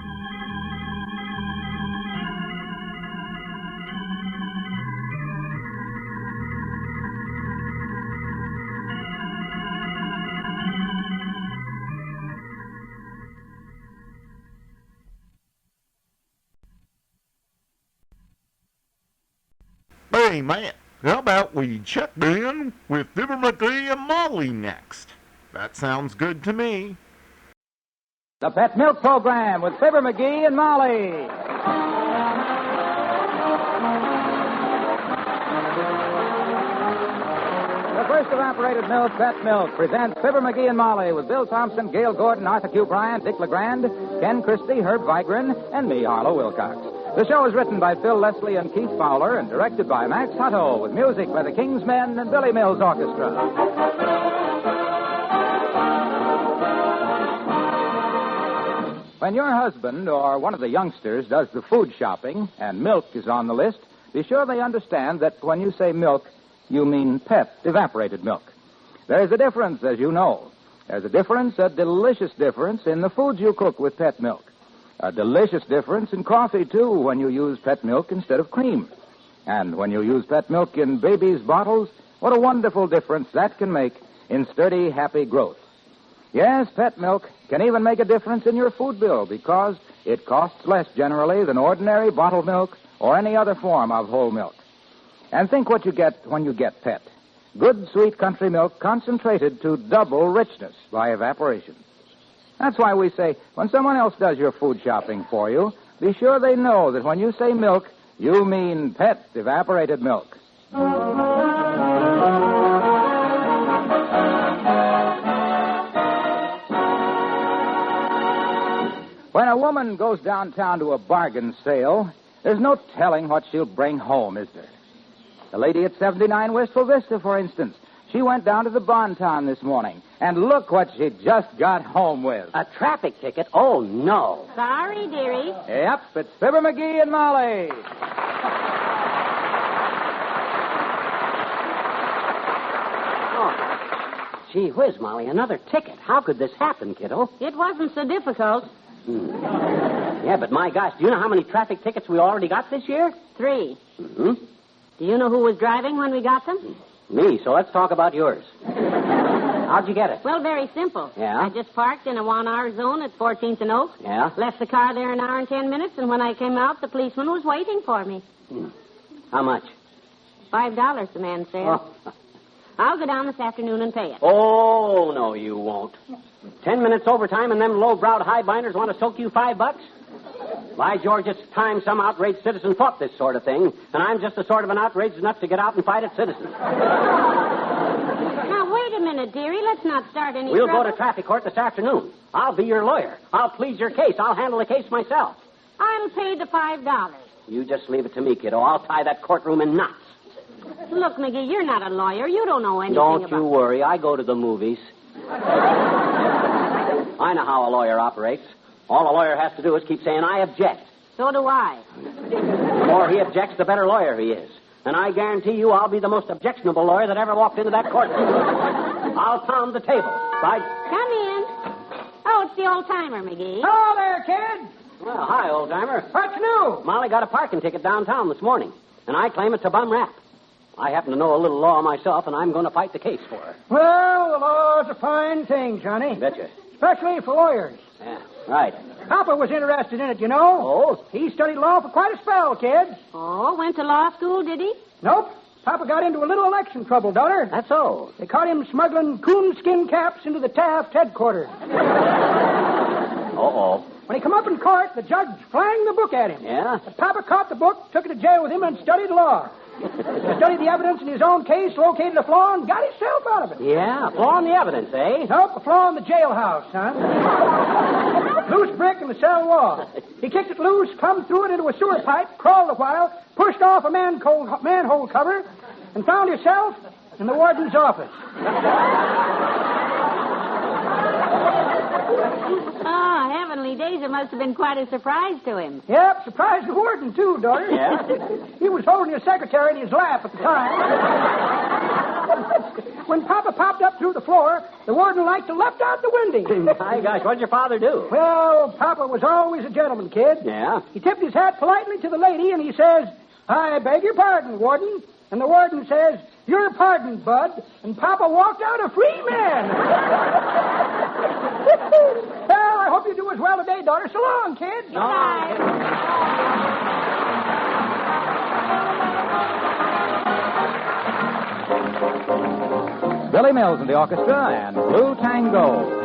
Hey, man, how about we check in with Fibber, Magee, and Molly next? That sounds good to me. The Pet Milk Program with Fibber, Magee, and Molly. The first evaporated milk, Pet Milk, presents Fibber, Magee, and Molly with Bill Thompson, Gail Gordon, Arthur Q. Bryant, Dick LeGrand, Ken Christie, Herb Vigran, and me, Harlow Wilcox. The show is written by Phil Leslie and Keith Fowler and directed by Max Hutto with music by the King's Men and Billy Mills Orchestra. When your husband or one of the youngsters does the food shopping and milk is on the list, be sure they understand that when you say milk, you mean pet, evaporated milk. There's a difference, as you know. There's a difference, a delicious difference, in the foods you cook with pet milk. A delicious difference in coffee, too, when you use pet milk instead of cream. And when you use pet milk in babies' bottles, what a wonderful difference that can make in sturdy, happy growth. Yes, pet milk can even make a difference in your food bill because it costs less generally than ordinary bottled milk or any other form of whole milk. And think what you get when you get pet. Good, sweet country milk concentrated to double richness by evaporation. That's why we say, when someone else does your food shopping for you, be sure they know that when you say milk, you mean pet evaporated milk. When a woman goes downtown to a bargain sale, there's no telling what she'll bring home, is there? The lady at 79 Wistful Vista, for instance. She went down to the Bonton this morning, and look what she just got home with. A traffic ticket? Oh, no. Sorry, dearie. Yep, it's Fibber, Magee, and Molly. Oh, gee whiz, Molly, another ticket. How could this happen, kiddo? It wasn't so difficult. Yeah, but my gosh, do you know how many traffic tickets we already got this year? 3. Mm-hmm. Do you know who was driving when we got them? Me, so let's talk about yours. How'd you get it? Well, very simple. Yeah? I just parked in a 1-hour zone at 14th and Oak. Yeah? Left the car there an hour and 10 minutes, and when I came out, the policeman was waiting for me. How much? $5, the man said. Oh. I'll go down this afternoon and pay it. Oh, no, you won't. 10 minutes overtime and them low-browed highbinders want to soak you $5? By George, it's time some outraged citizen fought this sort of thing, and I'm just the sort of an outraged nut to get out and fight at citizens. Now, wait a minute, dearie. Let's not start any We'll trouble. go to traffic court this afternoon. I'll be your lawyer. I'll plead your case. I'll handle the case myself. I'll pay the $5. You just leave it to me, kiddo. I'll tie that courtroom in knots. Look, Magee, you're not a lawyer. You don't know anything Don't about... you worry. I go to the movies. I know how a lawyer operates. All a lawyer has to do is keep saying, I object. So do I. The more he objects, the better lawyer he is. And I guarantee you I'll be the most objectionable lawyer that ever walked into that courtroom. I'll pound the table. Right? Come in. Oh, it's the old-timer, Magee. Hello there, kid. Well, hi, old-timer. What's new? Molly got a parking ticket downtown this morning, and I claim it's a bum rap. I happen to know a little law myself, and I'm going to fight the case for her. Well, the law's a fine thing, Johnny. Betcha. Especially for lawyers. Yeah, right. Papa was interested in it, you know. Oh? He studied law for quite a spell, kids. Oh, went to law school, did he? Nope. Papa got into a little election trouble, daughter. That's so. They caught him smuggling coonskin caps into the Taft headquarters. Uh-oh. When he come up in court, the judge flanged the book at him. Yeah? But Papa caught the book, took it to jail with him, and studied law. He studied the evidence in his own case, located a flaw, and got himself out of it. Yeah, a flaw in the evidence, eh? Nope, a flaw in the jailhouse, son. Loose brick in the cell wall. He kicked it loose, plumbed through it into a sewer pipe, crawled a while, pushed off a manhole cover, and found himself in the warden's office. Oh, heavenly days, it must have been quite a surprise to him. Yep, surprised the warden, too, daughter. Yeah? He was holding his secretary in his lap at the time. When Papa popped up through the floor, the warden liked to leapt out the window. My gosh, what'd your father do? Well, Papa was always a gentleman, kid. Yeah? He tipped his hat politely to the lady, and he says, I beg your pardon, warden. And the warden says, your pardon, Bud. And Papa walked out a free man. Well, I hope you do as well today, daughter. So long, kids. Bye. Billy Mills in the orchestra and Blue Tango.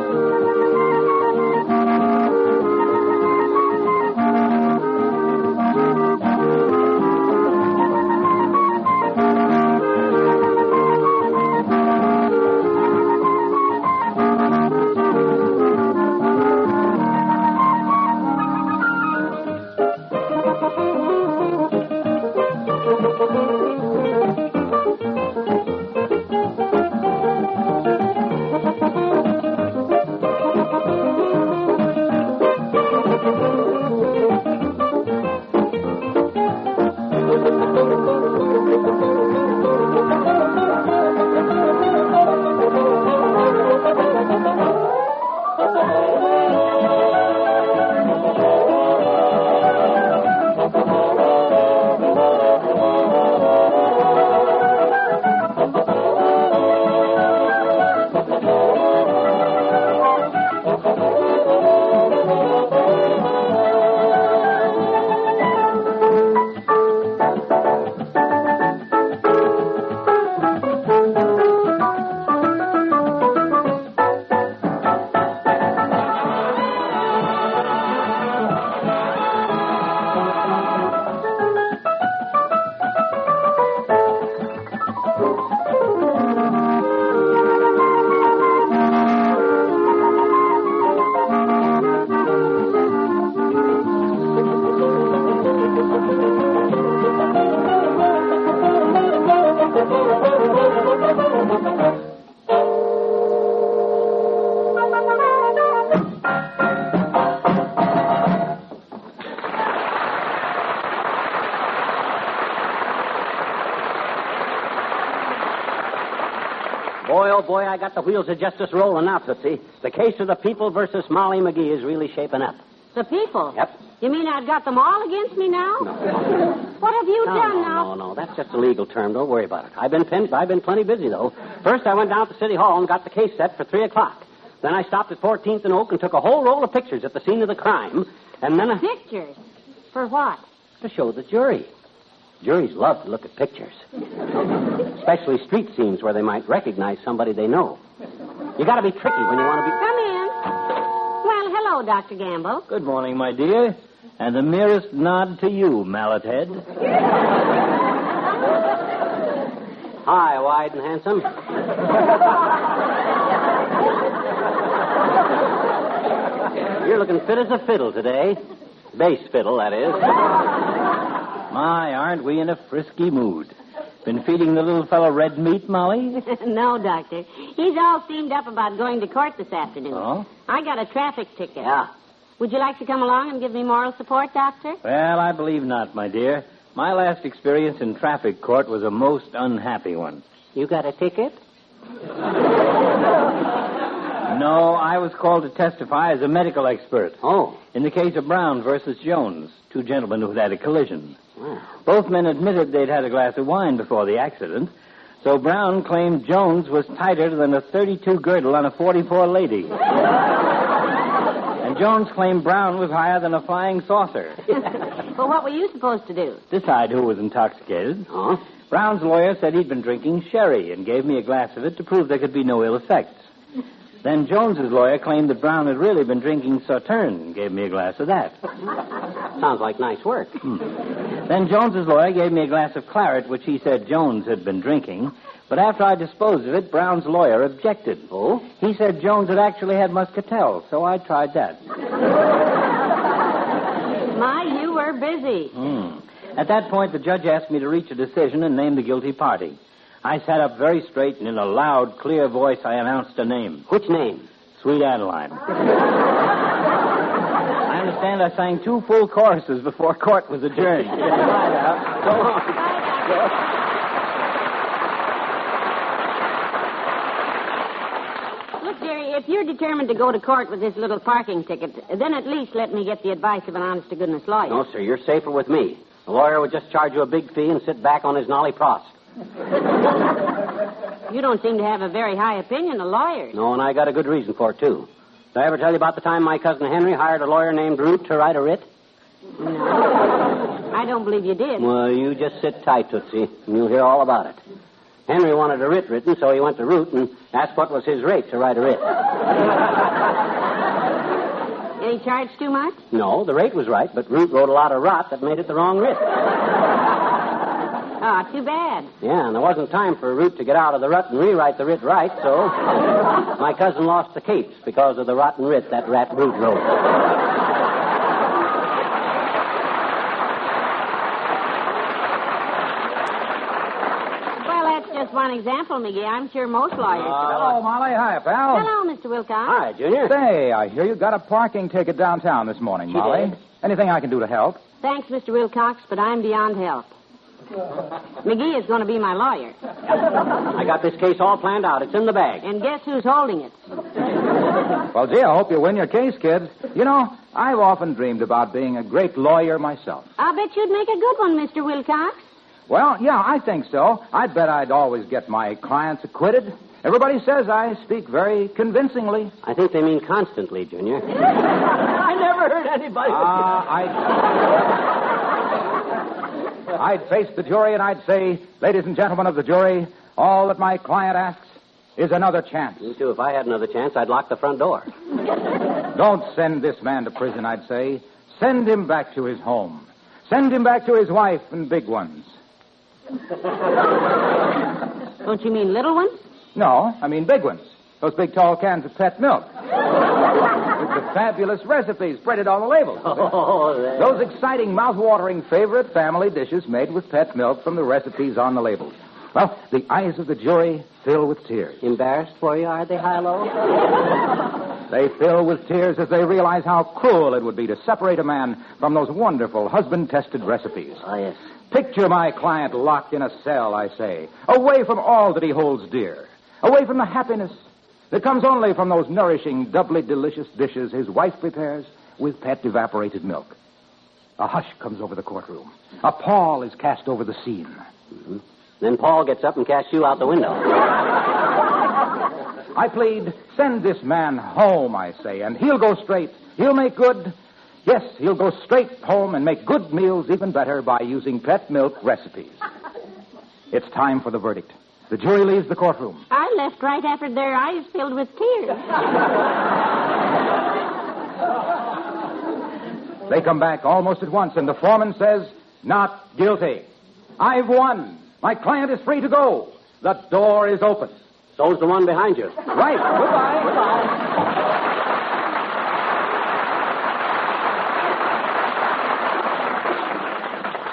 Boy, I got the wheels of justice rolling now, Tootsie. The case of the people versus Molly Magee is really shaping up. The people? Yep. You mean I've got them all against me now? No. What have you done now? No. That's just a legal term. Don't worry about it. I've been plenty busy, though. First, I went down to City Hall and got the case set for 3 o'clock. Then I stopped at 14th and Oak and took a whole roll of pictures at the scene of the crime. And then Pictures? For what? To show the jury. Juries love to look at pictures. Especially street scenes where they might recognize somebody they know. You got to be tricky when you want to be... Come in. Well, hello, Dr. Gamble. Good morning, my dear. And the merest nod to you, mallet head. Hi, wide and handsome. You're looking fit as a fiddle today. Bass fiddle, that is. My, aren't we in a frisky mood? Been feeding the little fellow red meat, Molly? No, Doctor. He's all steamed up about going to court this afternoon. Oh? I got a traffic ticket. Yeah. Would you like to come along and give me moral support, Doctor? Well, I believe not, my dear. My last experience in traffic court was a most unhappy one. You got a ticket? No, I was called to testify as a medical expert. Oh. In the case of Brown versus Jones, 2 gentlemen who had a collision. Wow. Both men admitted they'd had a glass of wine before the accident, so Brown claimed Jones was tighter than a 32 girdle on a 44 lady. And Jones claimed Brown was higher than a flying saucer. Well, what were you supposed to do? Decide who was intoxicated. Oh? Brown's lawyer said he'd been drinking sherry and gave me a glass of it to prove there could be no ill effects. Then Jones's lawyer claimed that Brown had really been drinking Sauterne and gave me a glass of that. Sounds like nice work. Then Jones's lawyer gave me a glass of claret, which he said Jones had been drinking. But after I disposed of it, Brown's lawyer objected. Oh? He said Jones had actually had muscatel, so I tried that. My, you were busy. At that point, the judge asked me to reach a decision and name the guilty party. I sat up very straight, and in a loud, clear voice, I announced a name. Which name? Sweet Adeline. I understand I sang 2 full choruses before court was adjourned. Go on. Look, dearie, if you're determined to go to court with this little parking ticket, then at least let me get the advice of an honest-to-goodness lawyer. No, sir, you're safer with me. The lawyer would just charge you a big fee and sit back on his nolly prost. You don't seem to have a very high opinion of lawyers. No, and I got a good reason for it, too. Did I ever tell you about the time my cousin Henry hired a lawyer named Root to write a writ? No. I don't believe you did. Well, you just sit tight, Tootsie, and you'll hear all about it. Henry wanted a writ written, so he went to Root and asked what was his rate to write a writ. And he charged too much? No, the rate was right, but Root wrote a lot of rot that made it the wrong writ. Oh, too bad. Yeah, and there wasn't time for Root to get out of the rut and rewrite the writ right, so my cousin lost the case because of the rotten writ that rat Root wrote. Well, that's just one example, Magee. I'm sure most lawyers... Hello, Molly. Hi, pal. Hello, Mr. Wilcox. Hi, Junior. Say, I hear you got a parking ticket downtown this morning, Molly. did. Anything I can do to help? Thanks, Mr. Wilcox, but I'm beyond help. Magee is going to be my lawyer. I got this case all planned out. It's in the bag. And guess who's holding it? Well, gee, I hope you win your case, kids. You know, I've often dreamed about being a great lawyer myself. I'll bet you'd make a good one, Mr. Wilcox. Well, yeah, I think so. I bet I'd always get my clients acquitted. Everybody says I speak very convincingly. I think they mean constantly, Junior. I never heard anybody... I'd face the jury and I'd say, ladies and gentlemen of the jury, all that my client asks is another chance. Me too. If I had another chance, I'd lock the front door. Don't send this man to prison, I'd say. Send him back to his home. Send him back to his wife and big ones. Don't you mean little ones? No, I mean big ones. Those big, tall cans of pet milk. With the fabulous recipes printed on the labels. Those exciting, mouth-watering favorite family dishes made with pet milk from the recipes on the labels. Well, the eyes of the jury fill with tears. Embarrassed for you, are they, Hilo? They fill with tears as they realize how cruel it would be to separate a man from those wonderful husband-tested recipes. Oh, yes. Picture my client locked in a cell, I say, away from all that he holds dear, away from the happiness that comes only from those nourishing, doubly delicious dishes his wife prepares with pet evaporated milk. A hush comes over the courtroom. A pall is cast over the scene. Mm-hmm. Then Paul gets up and casts you out the window. I plead, send this man home, I say, and he'll go straight. He'll make good. Yes, he'll go straight home and make good meals even better by using pet milk recipes. It's time for the verdict. The jury leaves the courtroom. I left right after their eyes filled with tears. They come back almost at once, and the foreman says, not guilty. I've won. My client is free to go. The door is open. So's the one behind you. Right. Goodbye.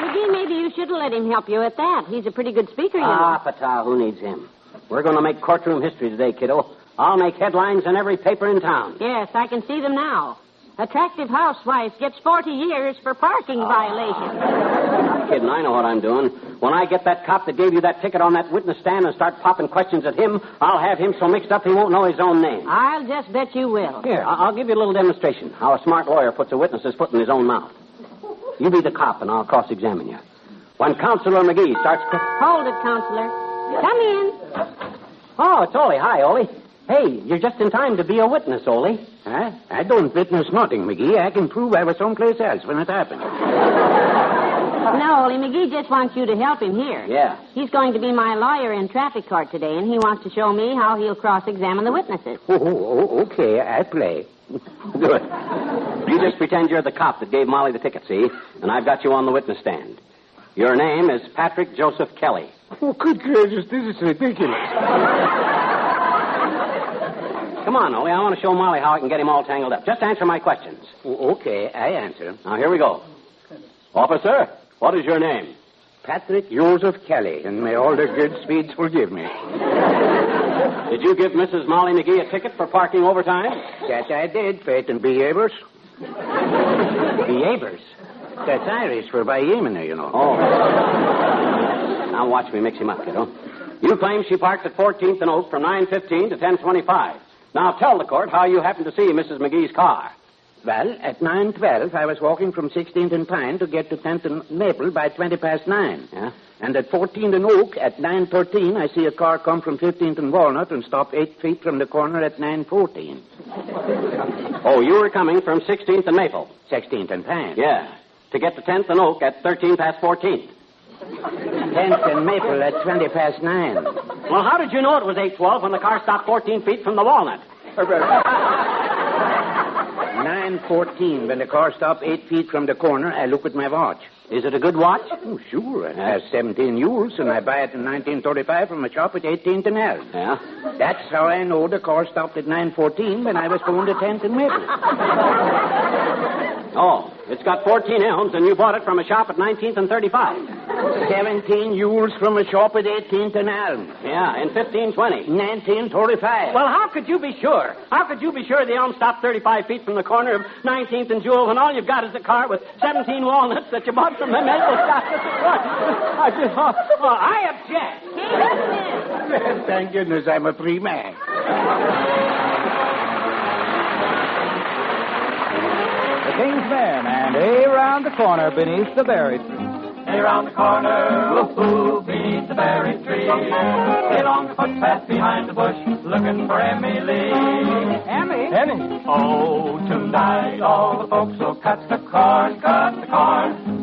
Magee, maybe you should have let him help you at that. He's a pretty good speaker, you know. Ah, Pata, who needs him? We're going to make courtroom history today, kiddo. I'll make headlines in every paper in town. Yes, I can see them now. Attractive housewife gets 40 years for parking violation. I'm kidding. I know what I'm doing. When I get that cop that gave you that ticket on that witness stand and start popping questions at him, I'll have him so mixed up he won't know his own name. I'll just bet you will. Here, I'll give you a little demonstration how a smart lawyer puts a witness's foot in his own mouth. You be the cop, and I'll cross-examine you. When Counselor Magee starts... Hold it, Counselor. Come in. Oh, it's Ole. Hi, Ole. Hey, you're just in time to be a witness, Ole. Huh? I don't witness nothing, Magee. I can prove I was someplace else when it happened. No, Ole, Magee just wants you to help him here. Yeah. He's going to be my lawyer in traffic court today, and he wants to show me how he'll cross-examine the witnesses. Oh, okay. I play. Good. You just pretend you're the cop that gave Molly the ticket, see? And I've got you on the witness stand. Your name is Patrick Joseph Kelly. Oh, good gracious, this is ridiculous. Come on, Ole. I want to show Molly how I can get him all tangled up. Just answer my questions. Oh, okay, I answer. Now, here we go. Officer, what is your name? Patrick Joseph Kelly, and may all the good speeds forgive me. Did you give Mrs. Molly Magee a ticket for parking overtime? That I did, Fate and Behavers. Behavers? That's Irish for by Yemeni, you know. Oh. Now watch me mix him up, kiddo. You claim she parked at 14th and Oak from 9:15 to 10:25. Now tell the court how you happened to see Mrs. Magee's car. Well, at 9:12, I was walking from 16th and Pine to get to 10th and Maple by 9:20. Yeah? And at 14th and Oak, at 9:13, I see a car come from 15th and Walnut and stop 8 feet from the corner at 9:14. Oh, you were coming from 16th and Maple? 16th and Pine. Yeah. To get to 10th and Oak at 13:14. 10th and Maple at 9:20. Well, how did you know it was 8:12 when the car stopped 14 feet from the Walnut? 9:14. When the car stopped 8 feet from the corner, I look at my watch. Is it a good watch? Oh, sure. It has 17 years, and I buy it in 1935 from a shop at 18th and Elm. Yeah? That's how I know the car stopped at 9:14 when I was going to 10th and Maple. Oh, it's got 14 elms, and you bought it from a shop at 19th and 35. 17 years from a shop at 18th and Elm. Yeah, in 1520. 1935. Well, how could you be sure? How could you be sure the elm stopped 35 feet from the corner of 19th and Jewel when all you've got is a car with 17 walnuts that you bought from the maple shop? I object. Thank goodness I'm a free man. The King's Men and A Round the Corner Beneath the Berry Tree. Hey, round the corner, ooh, beneath the berry tree. Hey, along the footpath behind the bush, looking for Emily. Emmy? Oh, tonight all the folks will cut the corn,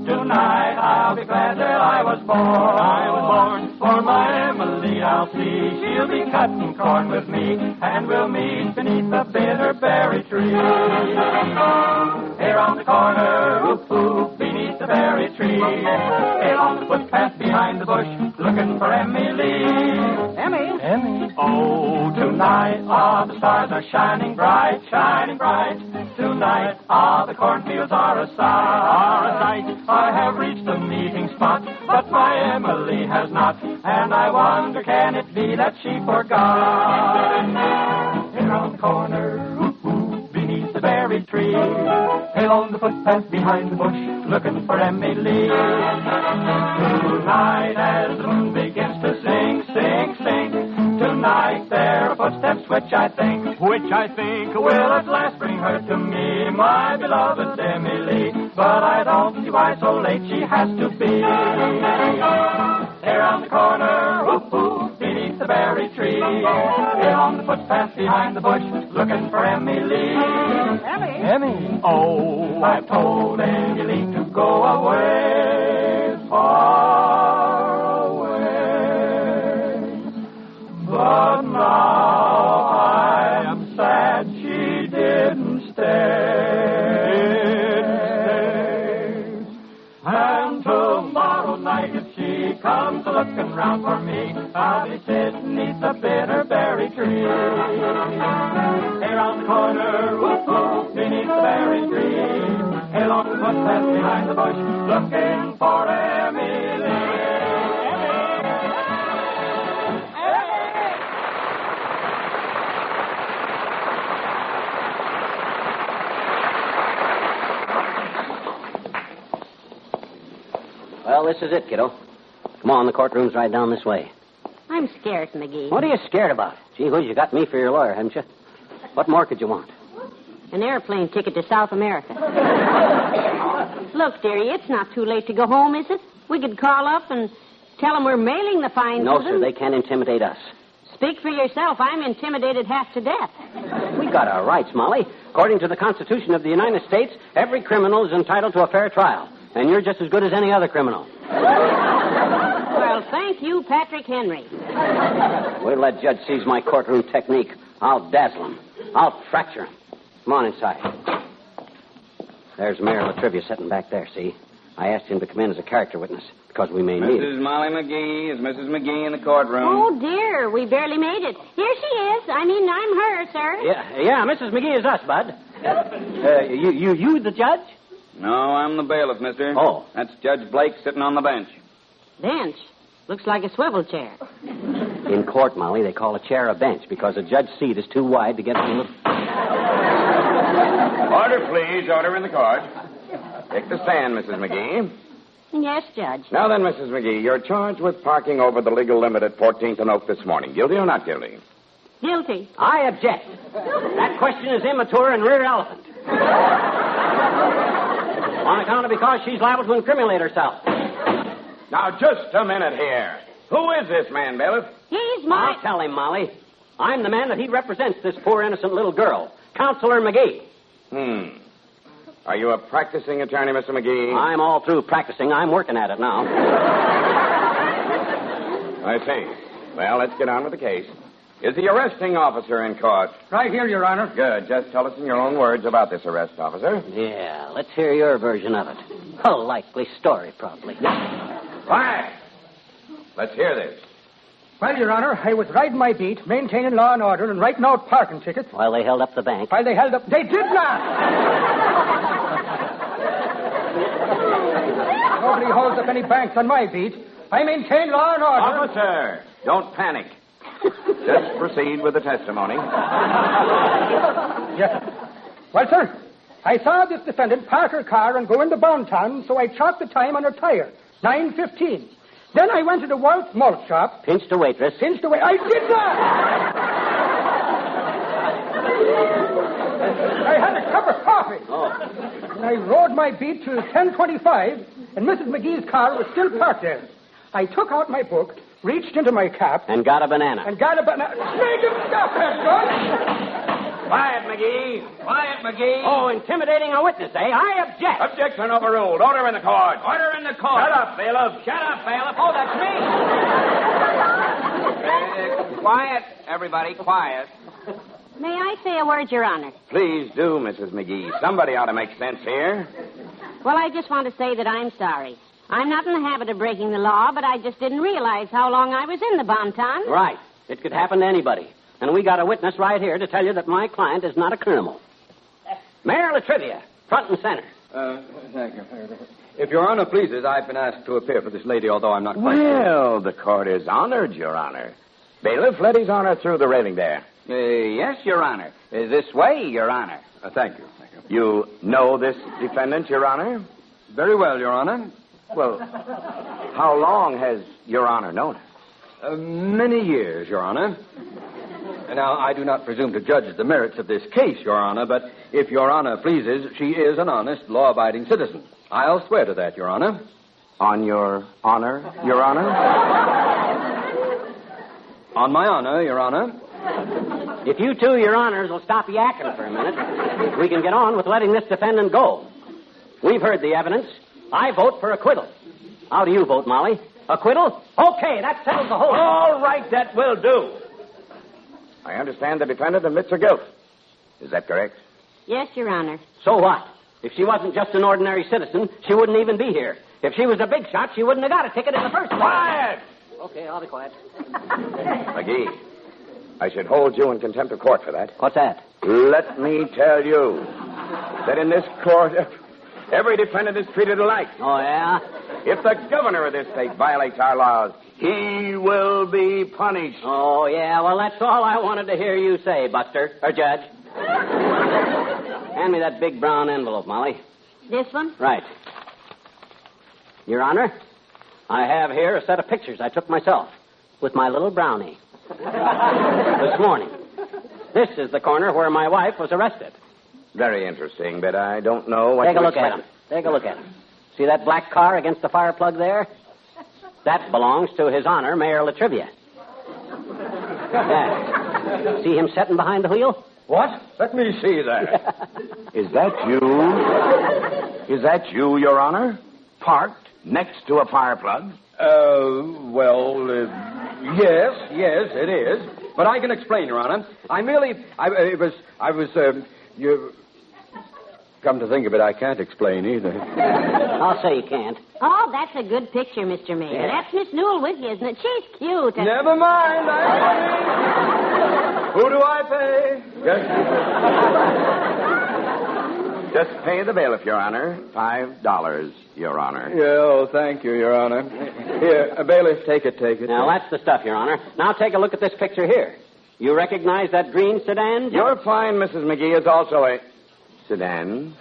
Tonight I'll be glad that I was born. For my Emily I'll see. She'll be cutting corn with me, and we'll meet beneath the bitter berry tree. Hey, round the corner, ooh, beneath the berry tree. Hey, along the footpath behind the bush, looking for Emily. Emmy? Oh, tonight all the stars are shining bright. Tonight all the cornfields are a sight. I have reached the meeting spot, but my Emily has not, and I wonder, can it be that she forgot? Hey, round the corner, beneath the berry tree. Hey, along the footpath behind the bush, looking for Emily. Tonight, as the moon begins to sing. Tonight, there are footsteps which I think will at last bring her to me, my beloved Emily. but I don't see why so late she has to be. There on the corner, whoop-whoop, beneath the berry tree. There on the footpath behind the bush, looking for Emily. Emmy. Oh, I've told Emily to go away, far away. But now I am sad she didn't stay. And tomorrow night if she comes looking round for me, I'll be sitting neath the bitterberry tree. Here on the corner, whoop-whoop, beneath the berry tree. Here along the footpath behind the bush, looking for Emily. Well, this is it, kiddo. Come on, the courtroom's right down this way. I'm scared, Magee. What are you scared about? Gee whiz, you got me for your lawyer, haven't you? What more could you want? An airplane ticket to South America. Look, dearie, it's not too late to go home, is it? We could call up and tell them we're mailing the fine No, to sir, them. they can't intimidate us. Speak for yourself. I'm intimidated half to death. We got our rights, Molly. According to the Constitution of the United States, every criminal is entitled to a fair trial. And you're just as good as any other criminal. Well, thank you, Patrick Henry. Wait till that judge sees my courtroom technique. I'll dazzle him. I'll fracture him. Come on inside. There's Mayor Latrivia sitting back there, see? I asked him to come in as a character witness because we may need Mrs. Molly Magee. Is Mrs. Magee in the courtroom? Oh, dear, we barely made it. Here she is. I mean, I'm her, sir. Yeah, Mrs. McGee is us, Bud. You the judge? No, I'm the bailiff, mister. Oh. That's Judge Blake sitting on the bench. Bench. Looks like a swivel chair. In court, Molly, they call a chair a bench because a judge's seat is too wide to get from the... Order, please. Order in the court. Take the stand, Mrs. McGee. Yes, Judge. Now then, Mrs. McGee, you're charged with parking over the legal limit at 14th and Oak this morning. Guilty or not guilty? Guilty. I object. That question is immature and irrelevant. On account of because she's liable to incriminate herself. Now, just a minute here. Who is this man, bailiff? He's my... I'll tell him, Molly. I'm the man that he represents, this poor innocent little girl. Counselor McGee. Are you a practicing attorney, Mr. McGee? I'm all through practicing. I'm working at it now. I see. Well, let's get on with the case. Is the arresting officer in court? Right here, Your Honor. Good. Just tell us in your own words about this arrest, officer. Yeah, let's hear your version of it. A likely story, probably. Quiet! Let's hear this. Well, Your Honor, I was riding my beat, maintaining law and order, and writing out parking tickets. While they held up the bank. While they held up... They did not! Nobody holds up any banks on my beat. I maintain law and order. Officer, don't panic. Just proceed with the testimony. Yes, sir. Well, sir, I saw this defendant park her car and go into Bontown, so I chalked the time on her tire, 9:15. Then I went to the Waltz malt shop. Pinched a waitress. I did not! I had a cup of coffee. Oh. And I rode my beat till 10:25, and Mrs. McGee's car was still parked there. I took out my book, reached into my cap. And got a banana. Make him stop that, son! Quiet, McGee. Quiet, McGee. Oh, intimidating a witness, eh? I object. Objection overruled. Order in the court. Order in the court. Shut up, bailiff. Shut up, bailiff. Oh, that's me. Quiet, everybody, quiet. May I say a word, Your Honor? Please do, Mrs. McGee. Somebody ought to make sense here. Well, I just want to say that I'm sorry. I'm not in the habit of breaking the law, but I just didn't realize how long I was in the Bonton. Right. It could happen to anybody. And we got a witness right here to tell you that my client is not a criminal. Mayor Latrivia, front and center. Thank you. If Your Honor pleases, I've been asked to appear for this lady, although I'm not quite Well, the court is honored, Your Honor. Bailiff, let his honor through the railing there. Yes, Your Honor. This way, Your Honor. Thank you. You know this defendant, Your Honor? Very well, Your Honor. Well, how long has Your Honor known her? Many years, Your Honor. Now, I do not presume to judge the merits of this case, Your Honor, but if Your Honor pleases, she is an honest, law-abiding citizen. I'll swear to that, Your Honor. On your honor, Your Honor? On my honor, Your Honor. If you two, Your Honors, will stop yakking for a minute, we can get on with letting this defendant go. We've heard the evidence. I vote for acquittal. How do you vote, Molly? Acquittal? Okay, that settles the whole... All right, that will do. I understand the defendant admits her guilt. Is that correct? Yes, Your Honor. So what? If she wasn't just an ordinary citizen, she wouldn't even be here. If she was a big shot, she wouldn't have got a ticket in the first place. Quiet! Okay, I'll be quiet. Magee, I should hold you in contempt of court for that. What's that? Let me tell you that in this court, every defendant is treated alike. Oh, yeah? If the governor of this state violates our laws, he will be punished. Oh, yeah, well, that's all I wanted to hear you say, Buster, or Judge. Hand me that big brown envelope, Molly. This one? Right. Your Honor, I have here a set of pictures I took myself with my little brownie this morning. This is the corner where my wife was arrested. Very interesting, but I don't know what Take a to look at expect. him. Take a look at him. See that black car against the fire plug there? That belongs to His Honor, Mayor Latrivia. Yeah. See him sitting behind the wheel? What? Let me see that. Is that you? Is that you, Your Honor? Parked next to a fire plug? Yes, it is. But I can explain, Your Honor. Come to think of it, I can't explain either. I'll say you can't. Oh, that's a good picture, Mr. Mayor. Yeah. That's Miss Newell with you, isn't it? She's cute. Never mind. Who do I pay? Just pay the bailiff, Your Honor. $5, Your Honor. Oh, thank you, Your Honor. Here, bailiff, take it. Now, that's the stuff, Your Honor. Now, take a look at this picture here. You recognize that green sedan? You're fine, Mrs. McGee. It's also a sedan.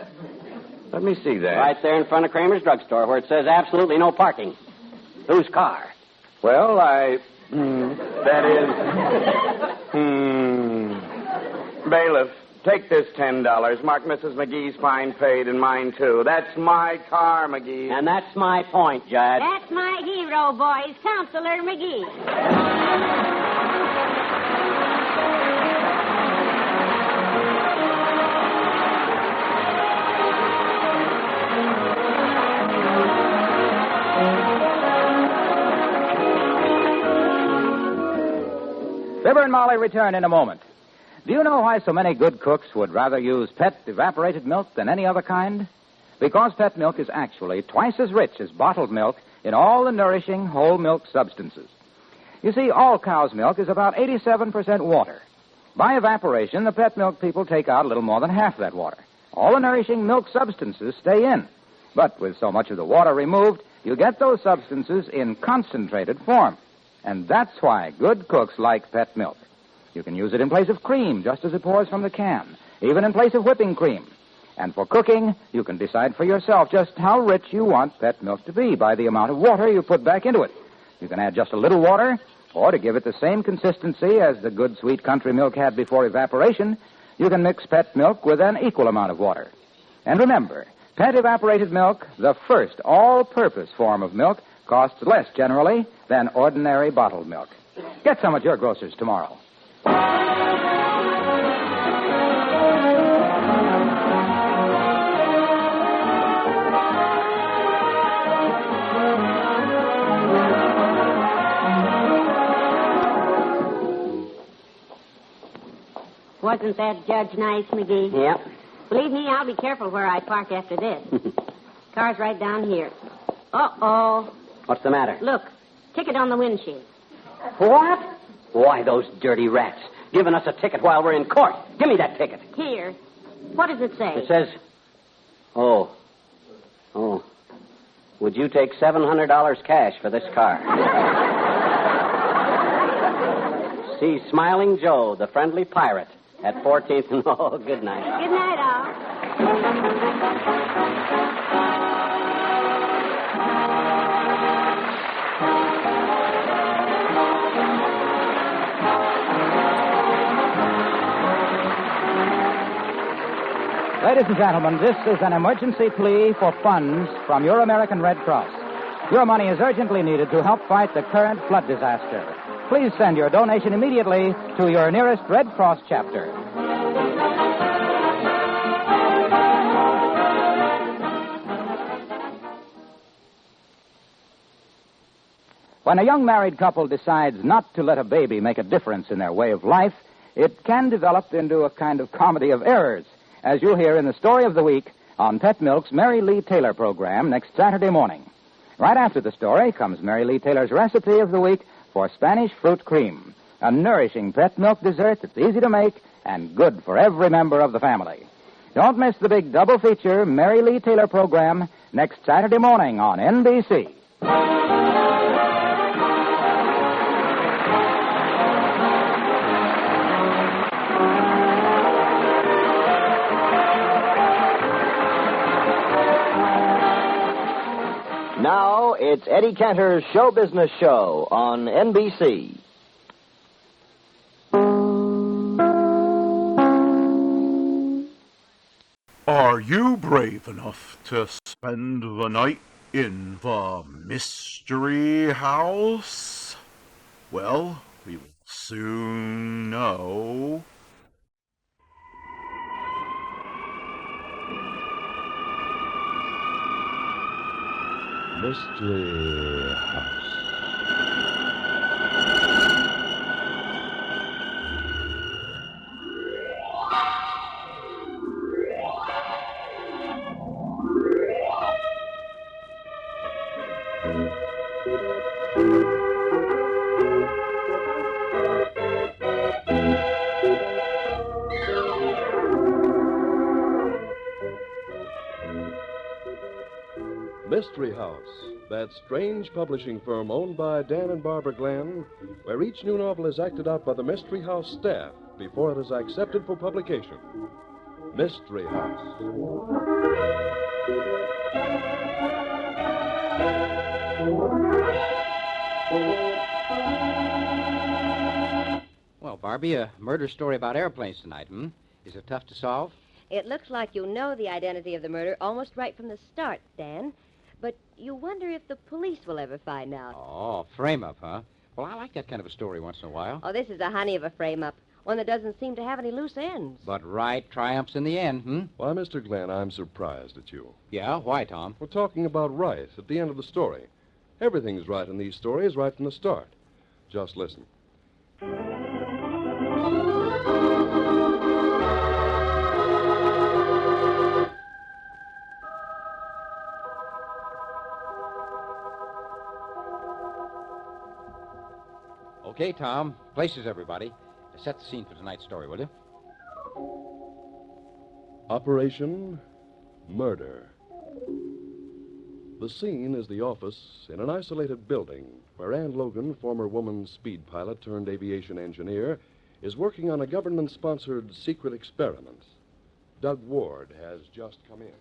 Let me see that. Right there in front of Kramer's drugstore where it says absolutely no parking. Whose car? Well, bailiff, take this $10. Mark Mrs. McGee's fine paid and mine, too. That's my car, McGee. And that's my point, Judge. That's my hero, boys, Counselor McGee. Fibber and Molly return in a moment. Do you know why so many good cooks would rather use pet evaporated milk than any other kind? Because pet milk is actually twice as rich as bottled milk in all the nourishing whole milk substances. You see, all cow's milk is about 87% water. By evaporation, the pet milk people take out a little more than half that water. All the nourishing milk substances stay in. But with so much of the water removed, you get those substances in concentrated form. And that's why good cooks like pet milk. You can use it in place of cream, just as it pours from the can, even in place of whipping cream. And for cooking, you can decide for yourself just how rich you want pet milk to be by the amount of water you put back into it. You can add just a little water, or to give it the same consistency as the good, sweet country milk had before evaporation, you can mix pet milk with an equal amount of water. And remember, pet evaporated milk, the first all-purpose form of milk, costs less generally than ordinary bottled milk. Get some at your grocer's tomorrow. Wasn't that Judge nice, McGee? Yep. Believe me, I'll be careful where I park after this. Car's right down here. Uh-oh. What's the matter? Look, ticket on the windshield. What? Why, those dirty rats. Giving us a ticket while we're in court. Give me that ticket. Here. What does it say? It says... Oh. Would you take $700 cash for this car? See Smiling Joe, the friendly pirate, at 14th and... Oh, good night. Good night, all. Ladies and gentlemen, this is an emergency plea for funds from your American Red Cross. Your money is urgently needed to help fight the current flood disaster. Please send your donation immediately to your nearest Red Cross chapter. When a young married couple decides not to let a baby make a difference in their way of life, it can develop into a kind of comedy of errors, as you'll hear in the story of the week on Pet Milk's Mary Lee Taylor program next Saturday morning. Right after the story comes Mary Lee Taylor's recipe of the week for Spanish fruit cream, a nourishing pet milk dessert that's easy to make and good for every member of the family. Don't miss the big double feature Mary Lee Taylor program next Saturday morning on NBC. Now, it's Eddie Cantor's Show Business Show on NBC. Are you brave enough to spend the night in the mystery house? Well, we will soon know. Mystery House. Mystery House, that strange publishing firm owned by Dan and Barbara Glenn, where each new novel is acted out by the Mystery House staff before it is accepted for publication. Mystery House. Well, Barbie, a murder story about airplanes tonight, Is it tough to solve? It looks like you know the identity of the murder almost right from the start, Dan. But you wonder if the police will ever find out. Oh, frame-up, huh? Well, I like that kind of a story once in a while. Oh, this is a honey of a frame-up. One that doesn't seem to have any loose ends. But right triumphs in the end, Why, Mr. Glenn, I'm surprised at you. Yeah? Why, Tom? We're talking about right at the end of the story. Everything's right in these stories right from the start. Just listen. Okay, Tom. Places, everybody. Set the scene for tonight's story, will you? Operation Murder. The scene is the office in an isolated building where Ann Logan, former woman speed pilot turned aviation engineer, is working on a government-sponsored secret experiment. Doug Ward has just come in.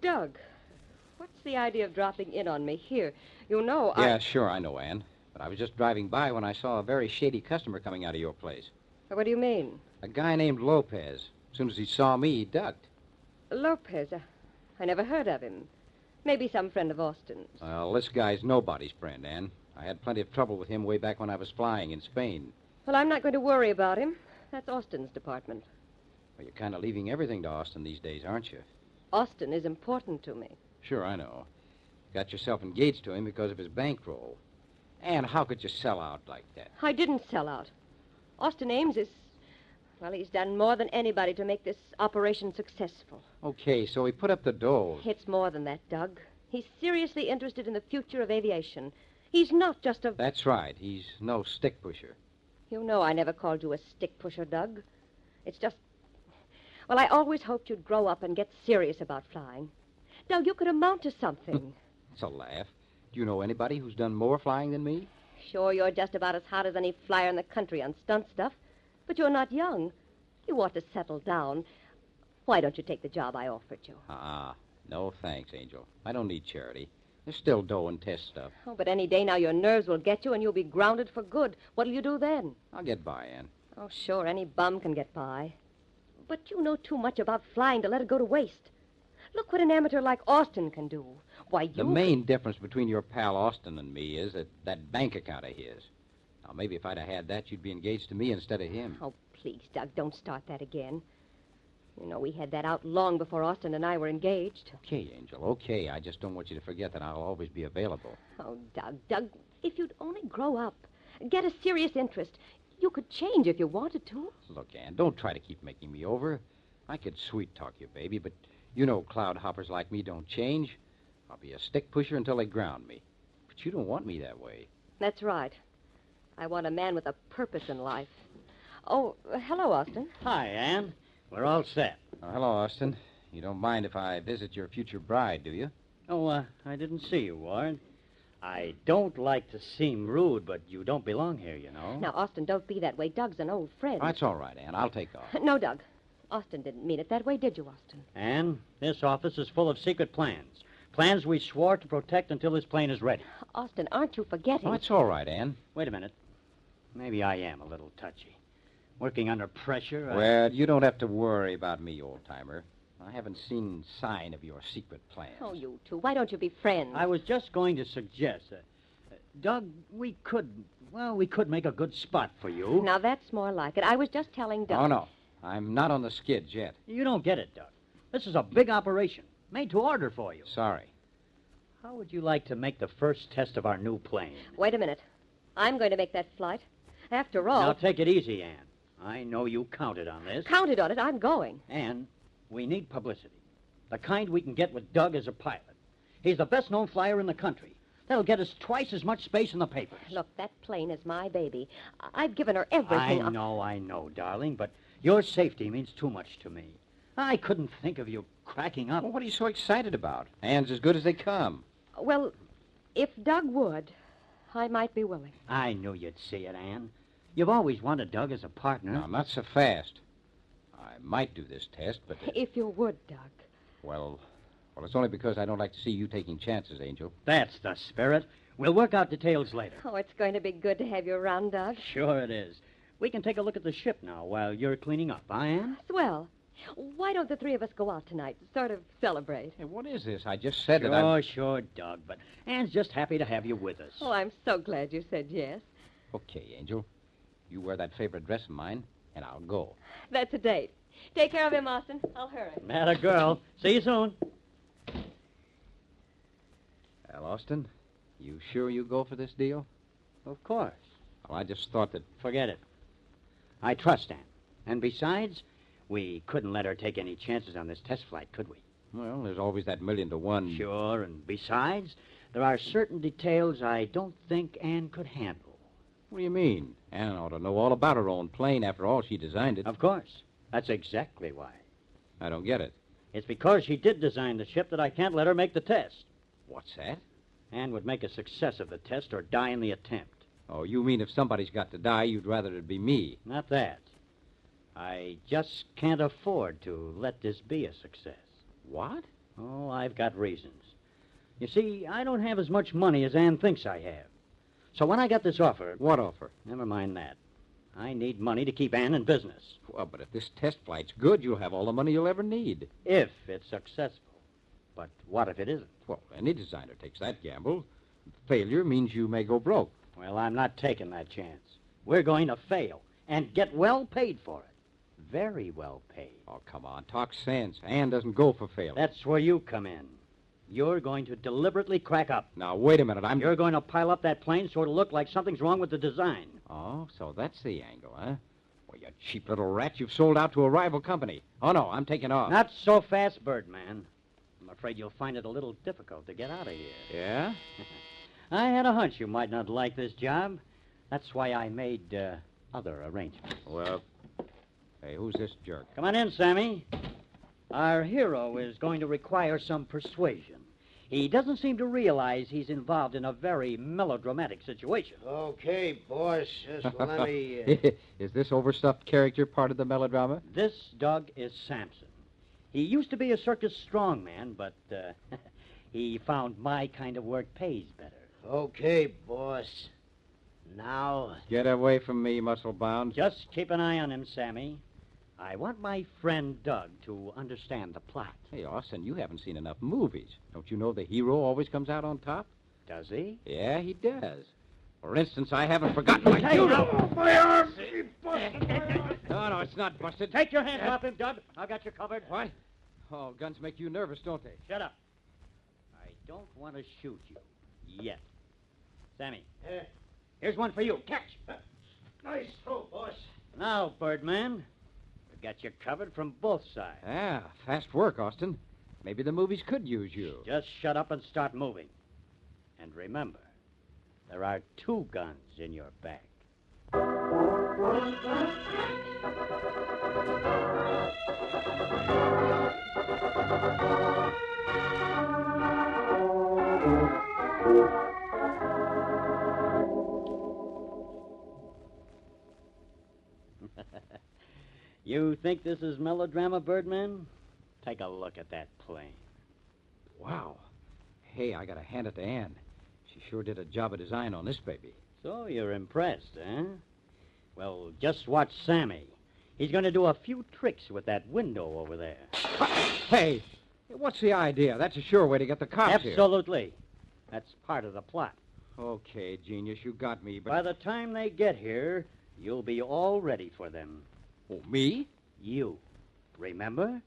Doug, what's the idea of dropping in on me here? You know, Yeah, sure, I know, Ann. But I was just driving by when I saw a very shady customer coming out of your place. What do you mean? A guy named Lopez. As soon as he saw me, he ducked. Lopez? I never heard of him. Maybe some friend of Austin's. Well, this guy's nobody's friend, Ann. I had plenty of trouble with him way back when I was flying in Spain. Well, I'm not going to worry about him. That's Austin's department. Well, you're kind of leaving everything to Austin these days, aren't you? Austin is important to me. Sure, I know. Got yourself engaged to him because of his bankroll. Ann, how could you sell out like that? I didn't sell out. Austin Ames is... Well, he's done more than anybody to make this operation successful. Okay, so he put up the dough. It's more than that, Doug. He's seriously interested in the future of aviation. He's not just a... That's right. He's no stick pusher. You know I never called you a stick pusher, Doug. It's just... Well, I always hoped you'd grow up and get serious about flying. Doug, you could amount to something. It's a laugh. Do you know anybody who's done more flying than me? Sure, you're just about as hot as any flyer in the country on stunt stuff. But you're not young. You ought to settle down. Why don't you take the job I offered you? No thanks, Angel. I don't need charity. There's still dough and test stuff. Oh, but any day now your nerves will get you and you'll be grounded for good. What'll you do then? I'll get by, Ann. Oh, sure, any bum can get by. But you know too much about flying to let it go to waste. Look what an amateur like Austin can do. Why, you... The main difference between your pal Austin and me is that bank account of his. Now, maybe if I'd have had that, you'd be engaged to me instead of him. Oh, please, Doug, don't start that again. You know, we had that out long before Austin and I were engaged. Okay, Angel, okay. I just don't want you to forget that I'll always be available. Oh, Doug, if you'd only grow up, get a serious interest, you could change if you wanted to. Look, Ann, don't try to keep making me over. I could sweet-talk you, baby, but you know cloud hoppers like me don't change. I'll be a stick pusher until they ground me. But you don't want me that way. That's right. I want a man with a purpose in life. Oh, hello, Austin. Hi, Ann. We're all set. Oh, hello, Austin. You don't mind if I visit your future bride, do you? Oh, I didn't see you, Warren. I don't like to seem rude, but you don't belong here, you know. Now, Austin, don't be that way. Doug's an old friend. That's all right, Ann. I'll take off. No, Doug. Austin didn't mean it that way, did you, Austin? Ann, this office is full of secret plans. Plans we swore to protect until this plane is ready. Austin, aren't you forgetting? Oh, that's all right, Ann. Wait a minute. Maybe I am a little touchy. Working under pressure, Well, you don't have to worry about me, old-timer. I haven't seen sign of your secret plans. Oh, you two. Why don't you be friends? I was just going to suggest, Doug, we could make a good spot for you. Now, that's more like it. I was just telling Doug. Oh, no. I'm not on the skids yet. You don't get it, Doug. This is a big operation, made to order for you. Sorry. How would you like to make the first test of our new plane? Wait a minute. I'm going to make that flight. After all... Now, take it easy, Ann. I know you counted on this. Counted on it. I'm going. And we need publicity. The kind we can get with Doug as a pilot. He's the best-known flyer in the country. That'll get us twice as much space in the papers. Look, that plane is my baby. I've given her everything. I know, darling, but your safety means too much to me. I couldn't think of you cracking up. Well, what are you so excited about? Ann's as good as they come. Well, if Doug would, I might be willing. I knew you'd see it, Ann. You've always wanted Doug as a partner. No, not so fast. I might do this test, but... If you would, Doug. Well, it's only because I don't like to see you taking chances, Angel. That's the spirit. We'll work out details later. Oh, it's going to be good to have you around, Doug. Sure it is. We can take a look at the ship now while you're cleaning up, Ann? Swell. Why don't the three of us go out tonight, sort of celebrate? Hey, what is this? I just said that I... Sure, Doug, but Ann's just happy to have you with us. Oh, I'm so glad you said yes. Okay, Angel. You wear that favorite dress of mine, and I'll go. That's a date. Take care of him, Austin. I'll hurry. Matter, girl. See you soon. Well, Austin, you sure you go for this deal? Of course. Well, I just thought that... Forget it. I trust Ann. And besides, we couldn't let her take any chances on this test flight, could we? Well, there's always that 1,000,000 to 1. Sure, and besides, there are certain details I don't think Ann could handle. What do you mean? Ann ought to know all about her own plane. After all, she designed it. Of course. That's exactly why. I don't get it. It's because she did design the ship that I can't let her make the test. What's that? Ann would make a success of the test or die in the attempt. Oh, you mean if somebody's got to die, you'd rather it be me? Not that. I just can't afford to let this be a success. What? Oh, I've got reasons. You see, I don't have as much money as Ann thinks I have. So when I got this offer... What offer? Never mind that. I need money to keep Ann in business. Well, but if this test flight's good, you'll have all the money you'll ever need. If it's successful. But what if it isn't? Well, any designer takes that gamble. Failure means you may go broke. Well, I'm not taking that chance. We're going to fail and get well paid for it. Very well paid. Oh, come on. Talk sense. Ann doesn't go for failure. That's where you come in. You're going to deliberately crack up. Now, wait a minute. You're going to pile up that plane so it'll look like something's wrong with the design. Oh, so that's the angle, huh? Well, you cheap little rat. You've sold out to a rival company. Oh, no, I'm taking off. Not so fast, Birdman. I'm afraid you'll find it a little difficult to get out of here. Yeah? I had a hunch you might not like this job. That's why I made other arrangements. Well, hey, who's this jerk? Come on in, Sammy. Our hero is going to require some persuasion. He doesn't seem to realize he's involved in a very melodramatic situation. Okay, boss. Just let me... Is this overstuffed character part of the melodrama? This, Doug, is Samson. He used to be a circus strongman, but he found my kind of work pays better. Okay, boss. Now... Get away from me, muscle-bound. Just keep an eye on him, Sammy. I want my friend Doug to understand the plot. Hey, Austin, you haven't seen enough movies. Don't you know the hero always comes out on top? Does he? Yeah, he does. For instance, I haven't forgotten my judo. My arm! No, it's not busted. Take your hands off him, Doug. I've got you covered. What? Oh, guns make you nervous, don't they? Shut up. I don't want to shoot you yet. Sammy, here's one for you. Catch. Nice throw, boss. Now, Birdman, we've got you covered from both sides. Ah, fast work, Austin. Maybe the movies could use you. Just shut up and start moving. And remember, there are 2 guns in your bag. You think this is melodrama, Birdman? Take a look at that plane. Wow. Hey, I gotta hand it to Ann. She sure did a job of design on this baby. So you're impressed, eh? Well, just watch Sammy. He's going to do a few tricks with that window over there. Hey, what's the idea? That's a sure way to get the cops here. Absolutely. That's part of the plot. Okay, genius, you got me, but... By the time they get here, you'll be all ready for them. Oh, me? You. Remember?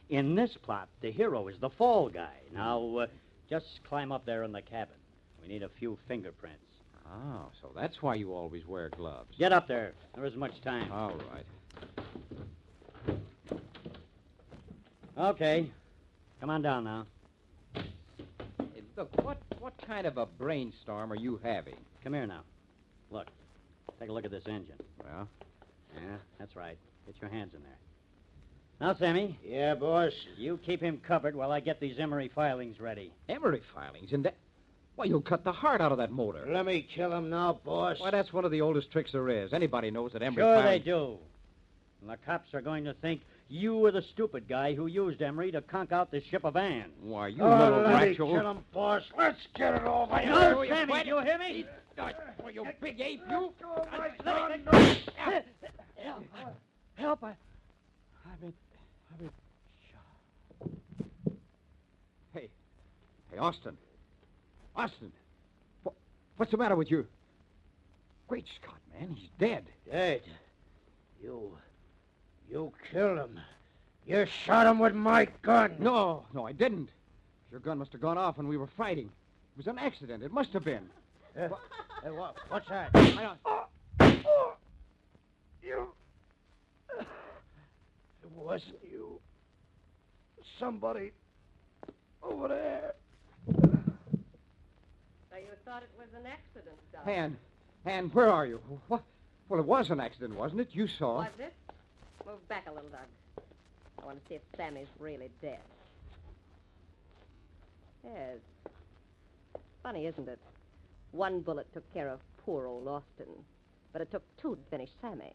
In this plot, the hero is the fall guy. Now, just climb up there in the cabin. We need a few fingerprints. Oh, so that's why you always wear gloves. Get up there. There isn't much time. All right. Okay. Come on down now. Hey, look, what kind of a brainstorm are you having? Come here now. Look. Take a look at this engine. Well? Yeah, that's right. Get your hands in there. Now, Sammy. Yeah, boss? You keep him covered while I get these emery filings ready. Emery filings? And that... Why, you'll cut the heart out of that motor. Let me kill him now, boss. Why, that's one of the oldest tricks there is. Anybody knows that emery Sure filings... they do. And the cops are going to think you were the stupid guy who used emery to conk out the ship of Ann. Why, you little let me rat, kill him, boss. Let's get it over here. No, Sammy, do you hear me? Oh, you big ape, you! Help! I've been shot. Hey, Austin. Austin, what's the matter with you? Great Scott, man, he's dead. Dead? You killed him. You shot him with my gun. No, I didn't. Your gun must have gone off when we were fighting. It was an accident. It must have been. What's that? You. It wasn't you. Somebody over there. So you thought it was an accident, Doug? Ann, where are you? What? Well, it was an accident, wasn't it? You saw. Was it? Move back a little, Doug. I want to see if Sammy's really dead. Yes. Funny, isn't it? One bullet took care of poor old Austin, but it took 2 to finish Sammy.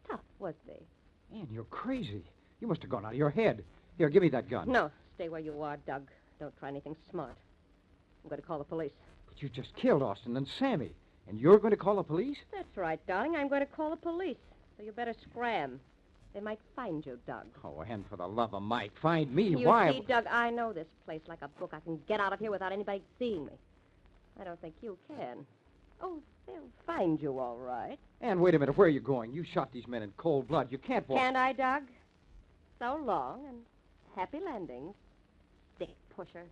Tough, wasn't he? Ann, you're crazy. You must have gone out of your head. Here, give me that gun. No, stay where you are, Doug. Don't try anything smart. I'm going to call the police. But you just killed Austin and Sammy, and you're going to call the police? That's right, darling. I'm going to call the police. So you better scram. They might find you, Doug. Oh, and for the love of Mike, find me. You Why? see, Doug, I know this place like a book. I can get out of here without anybody seeing me. I don't think you can. Oh, they'll find you all right. Ann, wait a minute. Where are you going? You shot these men in cold blood. You can't walk. Can't I, Doug? So long, and happy landings, stick pusher.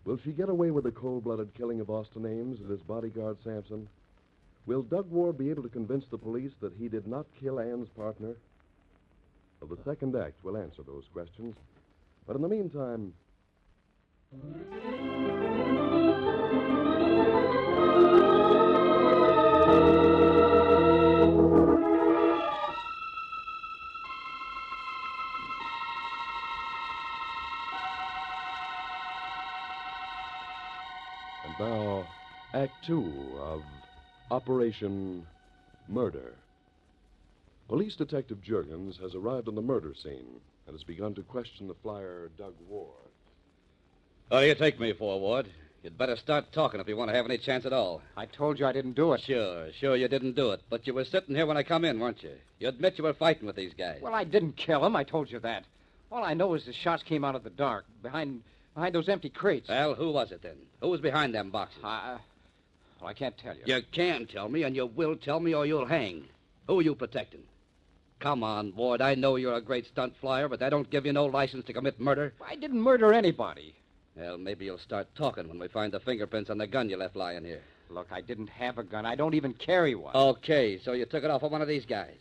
Will she get away with the cold-blooded killing of Austin Ames and his bodyguard Sampson? Will Doug Ward be able to convince the police that he did not kill Ann's partner? Well, the second act will answer those questions. But in the meantime... And now, Act Two of Operation Murder. Police Detective Juergens has arrived on the murder scene and has begun to question the flyer, Doug Ward. What do you take me for, Ward? You'd better start talking if you want to have any chance at all. I told you I didn't do it. Sure you didn't do it. But you were sitting here when I come in, weren't you? You admit you were fighting with these guys. Well, I didn't kill him. I told you that. All I know is the shots came out of the dark, behind those empty crates. Well, who was it then? Who was behind them boxes? Well, I can't tell you. You can tell me, and you will tell me, or you'll hang. Who are you protecting? Come on, Ward. I know you're a great stunt flyer, but that don't give you no license to commit murder. I didn't murder anybody. Well, maybe you'll start talking when we find the fingerprints on the gun you left lying here. Look, I didn't have a gun. I don't even carry one. Okay, so you took it off of one of these guys.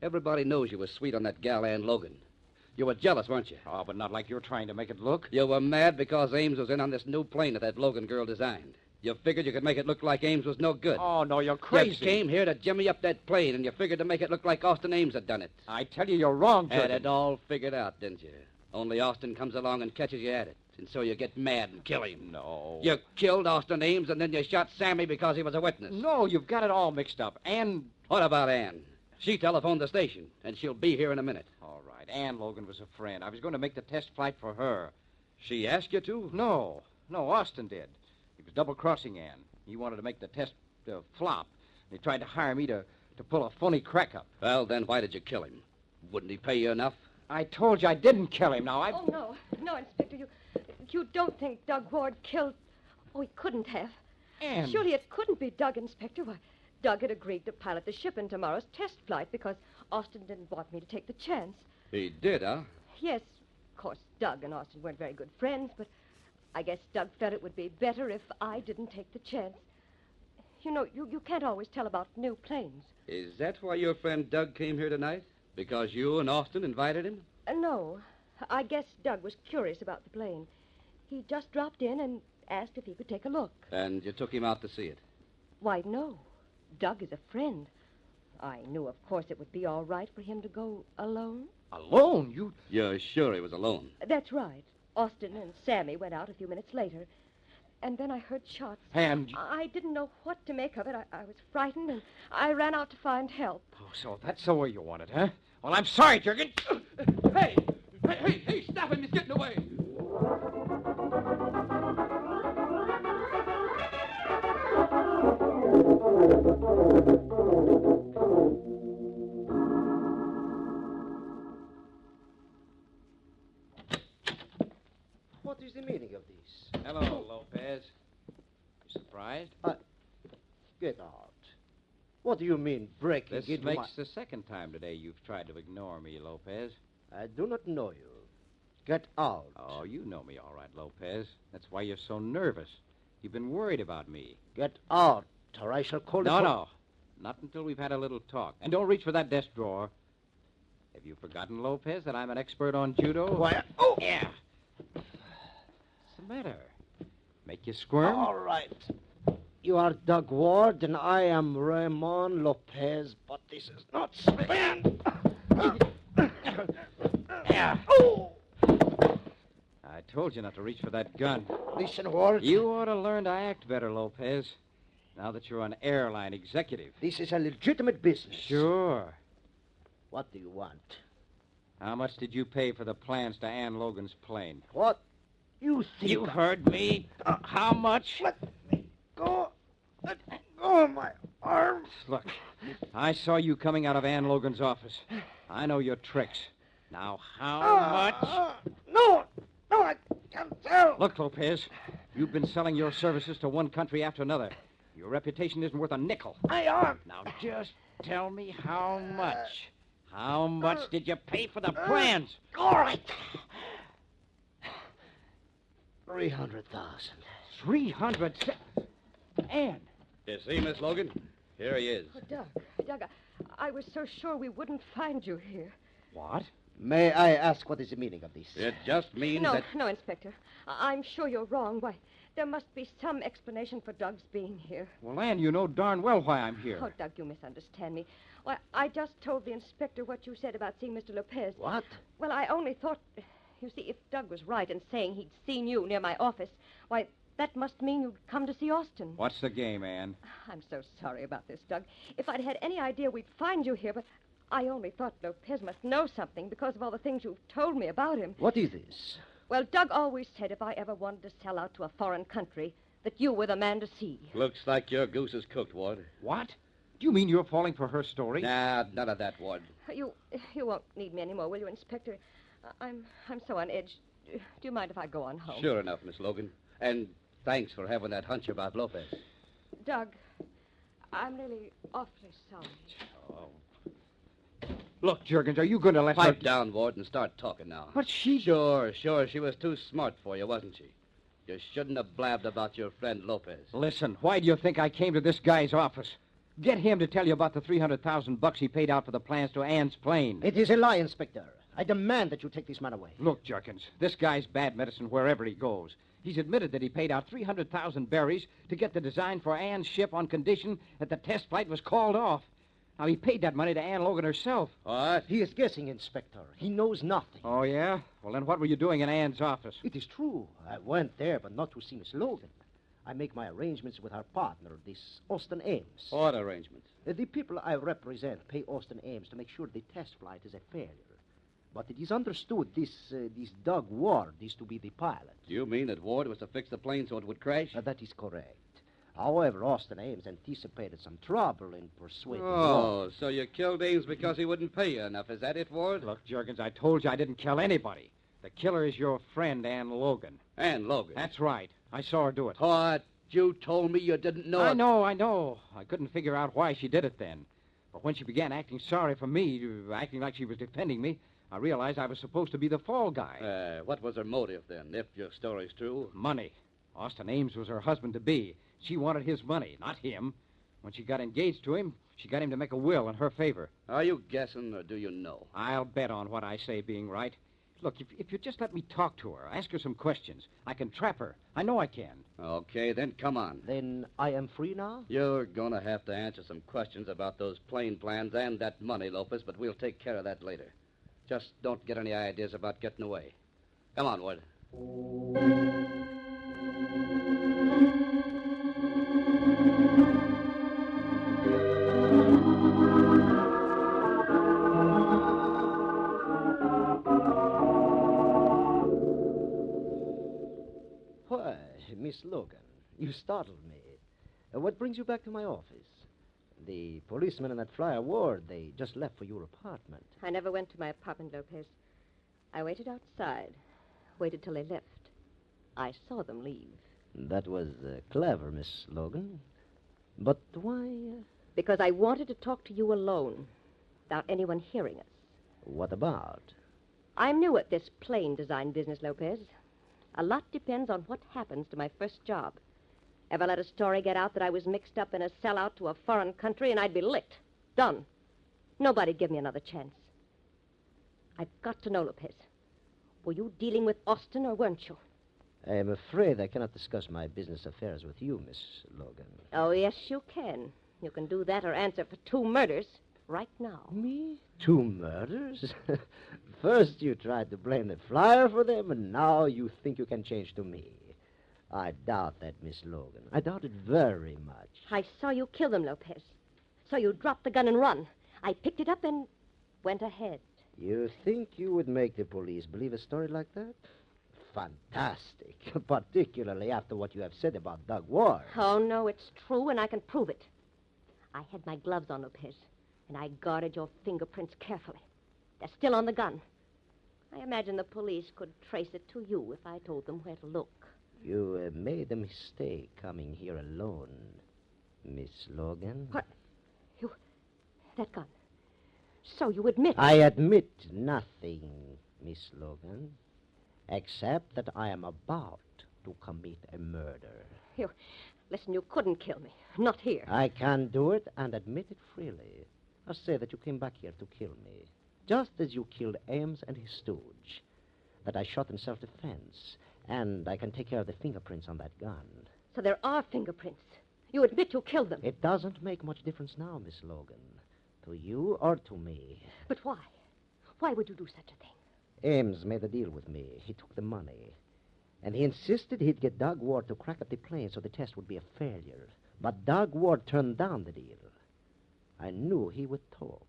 Everybody knows you were sweet on that gal, Ann Logan. You were jealous, weren't you? Oh, but not like you're trying to make it look. You were mad because Ames was in on this new plane that Logan girl designed. You figured you could make it look like Ames was no good. Oh, no, you're crazy. You came here to jimmy up that plane, and you figured to make it look like Austin Ames had done it. I tell you, you're wrong, Had Juergens. it all figured out, didn't you? Only Austin comes along and catches you at it, and so you get mad and kill him. No. You killed Austin Ames, and then you shot Sammy because he was a witness. No, you've got it all mixed up. Ann... What about Ann? She telephoned the station, and she'll be here in a minute. All right, Ann Logan was a friend. I was going to make the test flight for her. She asked you to? No, Austin did. He was double-crossing Ann. He wanted to make the test flop. He tried to hire me to pull a phony crack up. Well, then why did you kill him? Wouldn't he pay you enough? I told you I didn't kill him. Now, Oh, no. No, Inspector, you don't think Doug Ward killed... Oh, he couldn't have. Ann. Surely it couldn't be Doug, Inspector. Why, Doug had agreed to pilot the ship in tomorrow's test flight because Austin didn't want me to take the chance. He did, huh? Yes, of course, Doug and Austin weren't very good friends, but I guess Doug felt it would be better if I didn't take the chance. You know, you can't always tell about new planes. Is that why your friend Doug came here tonight? Because you and Austin invited him? No. I guess Doug was curious about the plane. He just dropped in and asked if he could take a look. And you took him out to see it? Why, no. Doug is a friend. I knew, of course, it would be all right for him to go alone. Alone? You're sure he was alone? That's right. Austin and Sammy went out a few minutes later. And then I heard shots. And... I didn't know what to make of it. I was frightened, and I ran out to find help. Oh, so that's the way you want it, huh? Well, I'm sorry, Juergens. Hey, stop him. He's getting away. What is the meaning of this? Hello, Lopez. You surprised? Get out. What do you mean, breaking This into makes the second time today you've tried to ignore me, Lopez. I do not know you. Get out. Oh, you know me all right, Lopez. That's why you're so nervous. You've been worried about me. Get out, or I shall call No, the... no. Not until we've had a little talk. And don't reach for that desk drawer. Have you forgotten, Lopez, that I'm an expert on judo? Why, oh! Yeah. What's the matter? Make you squirm? All right. You are Doug Ward, and I am Ramon Lopez, but this is not Spain. Yeah. I told you not to reach for that gun. Listen, Ward. You ought to learn to act better, Lopez. Now that you're an airline executive. This is a legitimate business. Sure. What do you want? How much did you pay for the plans to Ann Logan's plane? What? You think... You heard me. How much? Let me go. Let go of my arms. Look, I saw you coming out of Ann Logan's office. I know your tricks. Now, how much? No, I can't tell. Look, Lopez, you've been selling your services to one country after another. Your reputation isn't worth a nickel. I am. Now, just tell me how much. How much did you pay for the plans? All right. 300,000. 300. Ann. You see, Miss Logan? Here he is. Oh, Doug, I was so sure we wouldn't find you here. What? May I ask what is the meaning of this? It just means No, that... no, Inspector. I'm sure you're wrong. Why, there must be some explanation for Doug's being here. Well, Ann, you know darn well why I'm here. Oh, Doug, you misunderstand me. Why, I just told the inspector what you said about seeing Mr. Lopez. What? Well, I only thought... You see, if Doug was right in saying he'd seen you near my office, why, That must mean you'd come to see Austin. What's the game, Ann? I'm so sorry about this, Doug. If I'd had any idea we'd find you here, but I only thought Lopez must know something because of all the things you've told me about him. What is this? Well, Doug always said if I ever wanted to sell out to a foreign country, that you were the man to see. Looks like your goose is cooked, Ward. What? Do you mean you're falling for her story? Nah, none of that, Ward. You won't need me anymore, will you, Inspector? I'm so on edge. Do you mind if I go on home? Sure enough, Miss Logan. And thanks for having that hunch about Lopez. Doug, I'm really awfully sorry. Look, Juergens, are you going to let Pipe her... down, Ward, and start talking now. But she... Sure. She was too smart for you, wasn't she? You shouldn't have blabbed about your friend Lopez. Listen, why do you think I came to this guy's office? Get him to tell you about the $300,000 he paid out for the plans to Ann's plane. It is a lie, Inspector. I demand that you take this man away. Look, Juergens, this guy's bad medicine wherever he goes. He's admitted that he paid out 300,000 berries to get the design for Ann's ship on condition that the test flight was called off. Now, he paid that money to Ann Logan herself. What? He is guessing, Inspector. He knows nothing. Oh, yeah? Well, then what were you doing in Ann's office? It is true. I went there, but not to see Miss Logan. I make my arrangements with our partner, this Austin Ames. What arrangements? The people I represent pay Austin Ames to make sure the test flight is a failure. But it is understood this Doug Ward is to be the pilot. Do you mean that Ward was to fix the plane so it would crash? That is correct. However, Austin Ames anticipated some trouble in persuading Ward. So you killed Ames because he wouldn't pay you enough. Is that it, Ward? Look, Juergens, I told you I didn't kill anybody. The killer is your friend, Ann Logan. Ann Logan? That's right. I saw her do it. What? You told me you didn't know I know. I couldn't figure out why she did it then. But when she began acting sorry for me, acting like she was defending me, I realized I was supposed to be the fall guy. What was her motive, then, if your story's true? Money. Austin Ames was her husband-to-be. She wanted his money, not him. When she got engaged to him, she got him to make a will in her favor. Are you guessing, or do you know? I'll bet on what I say being right. Look, if you just let me talk to her, ask her some questions, I can trap her. I know I can. Okay, then come on. Then I am free now? You're going to have to answer some questions about those plane plans and that money, Lopez, but we'll take care of that later. Just don't get any ideas about getting away. Come on, Wood. Why, Miss Logan, you startled me. What brings you back to my office? The policeman in that flyer ward, they just left for your apartment. I never went to my apartment, Lopez. I waited outside. Waited till they left. I saw them leave. That was clever, Miss Logan. But why? Because I wanted to talk to you alone, without anyone hearing us. What about? I'm new at this plane design business, Lopez. A lot depends on what happens to my first job. Ever let a story get out that I was mixed up in a sellout to a foreign country and I'd be licked. Done. Nobody'd give me another chance. I've got to know, Lopez. Were you dealing with Austin or weren't you? I am afraid I cannot discuss my business affairs with you, Miss Logan. Oh, yes, you can. You can do that or answer for 2 murders right now. Me? 2 murders? First you tried to blame the flyer for them, and now you think you can change to me. I doubt that, Miss Logan. I doubt it very much. I saw you kill them, Lopez. Saw you drop the gun and run. I picked it up and went ahead. You think you would make the police believe a story like that? Fantastic. Particularly after what you have said about Doug Ward. Oh, no, it's true, and I can prove it. I had my gloves on, Lopez, and I guarded your fingerprints carefully. They're still on the gun. I imagine the police could trace it to you if I told them where to look. You made a mistake coming here alone, Miss Logan. What? That gun. So you admit... I admit nothing, Miss Logan, except that I am about to commit a murder. Listen, you couldn't kill me. Not here. I can do it and admit it freely. I'll say that you came back here to kill me, just as you killed Ames and his stooge, that I shot in self-defense, and I can take care of the fingerprints on that gun. So there are fingerprints. You admit you killed them. It doesn't make much difference now, Miss Logan. To you or to me. But why? Why would you do such a thing? Ames made a deal with me. He took the money. And he insisted he'd get Doug Ward to crack up the plane so the test would be a failure. But Doug Ward turned down the deal. I knew he would talk.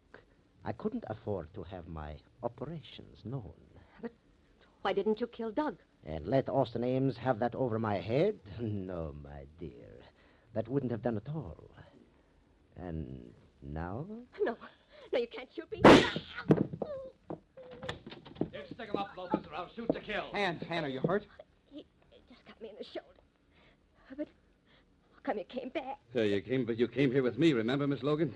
I couldn't afford to have my operations known. But why didn't you kill Doug? And let Austin Ames have that over my head? No, my dear. That wouldn't have done at all. And now? No, you can't shoot me. Stick him up, Lopez, or I'll shoot to kill. Ann, are you hurt? He just got me in the shoulder. But how come you came back? You came here with me, remember, Miss Logan?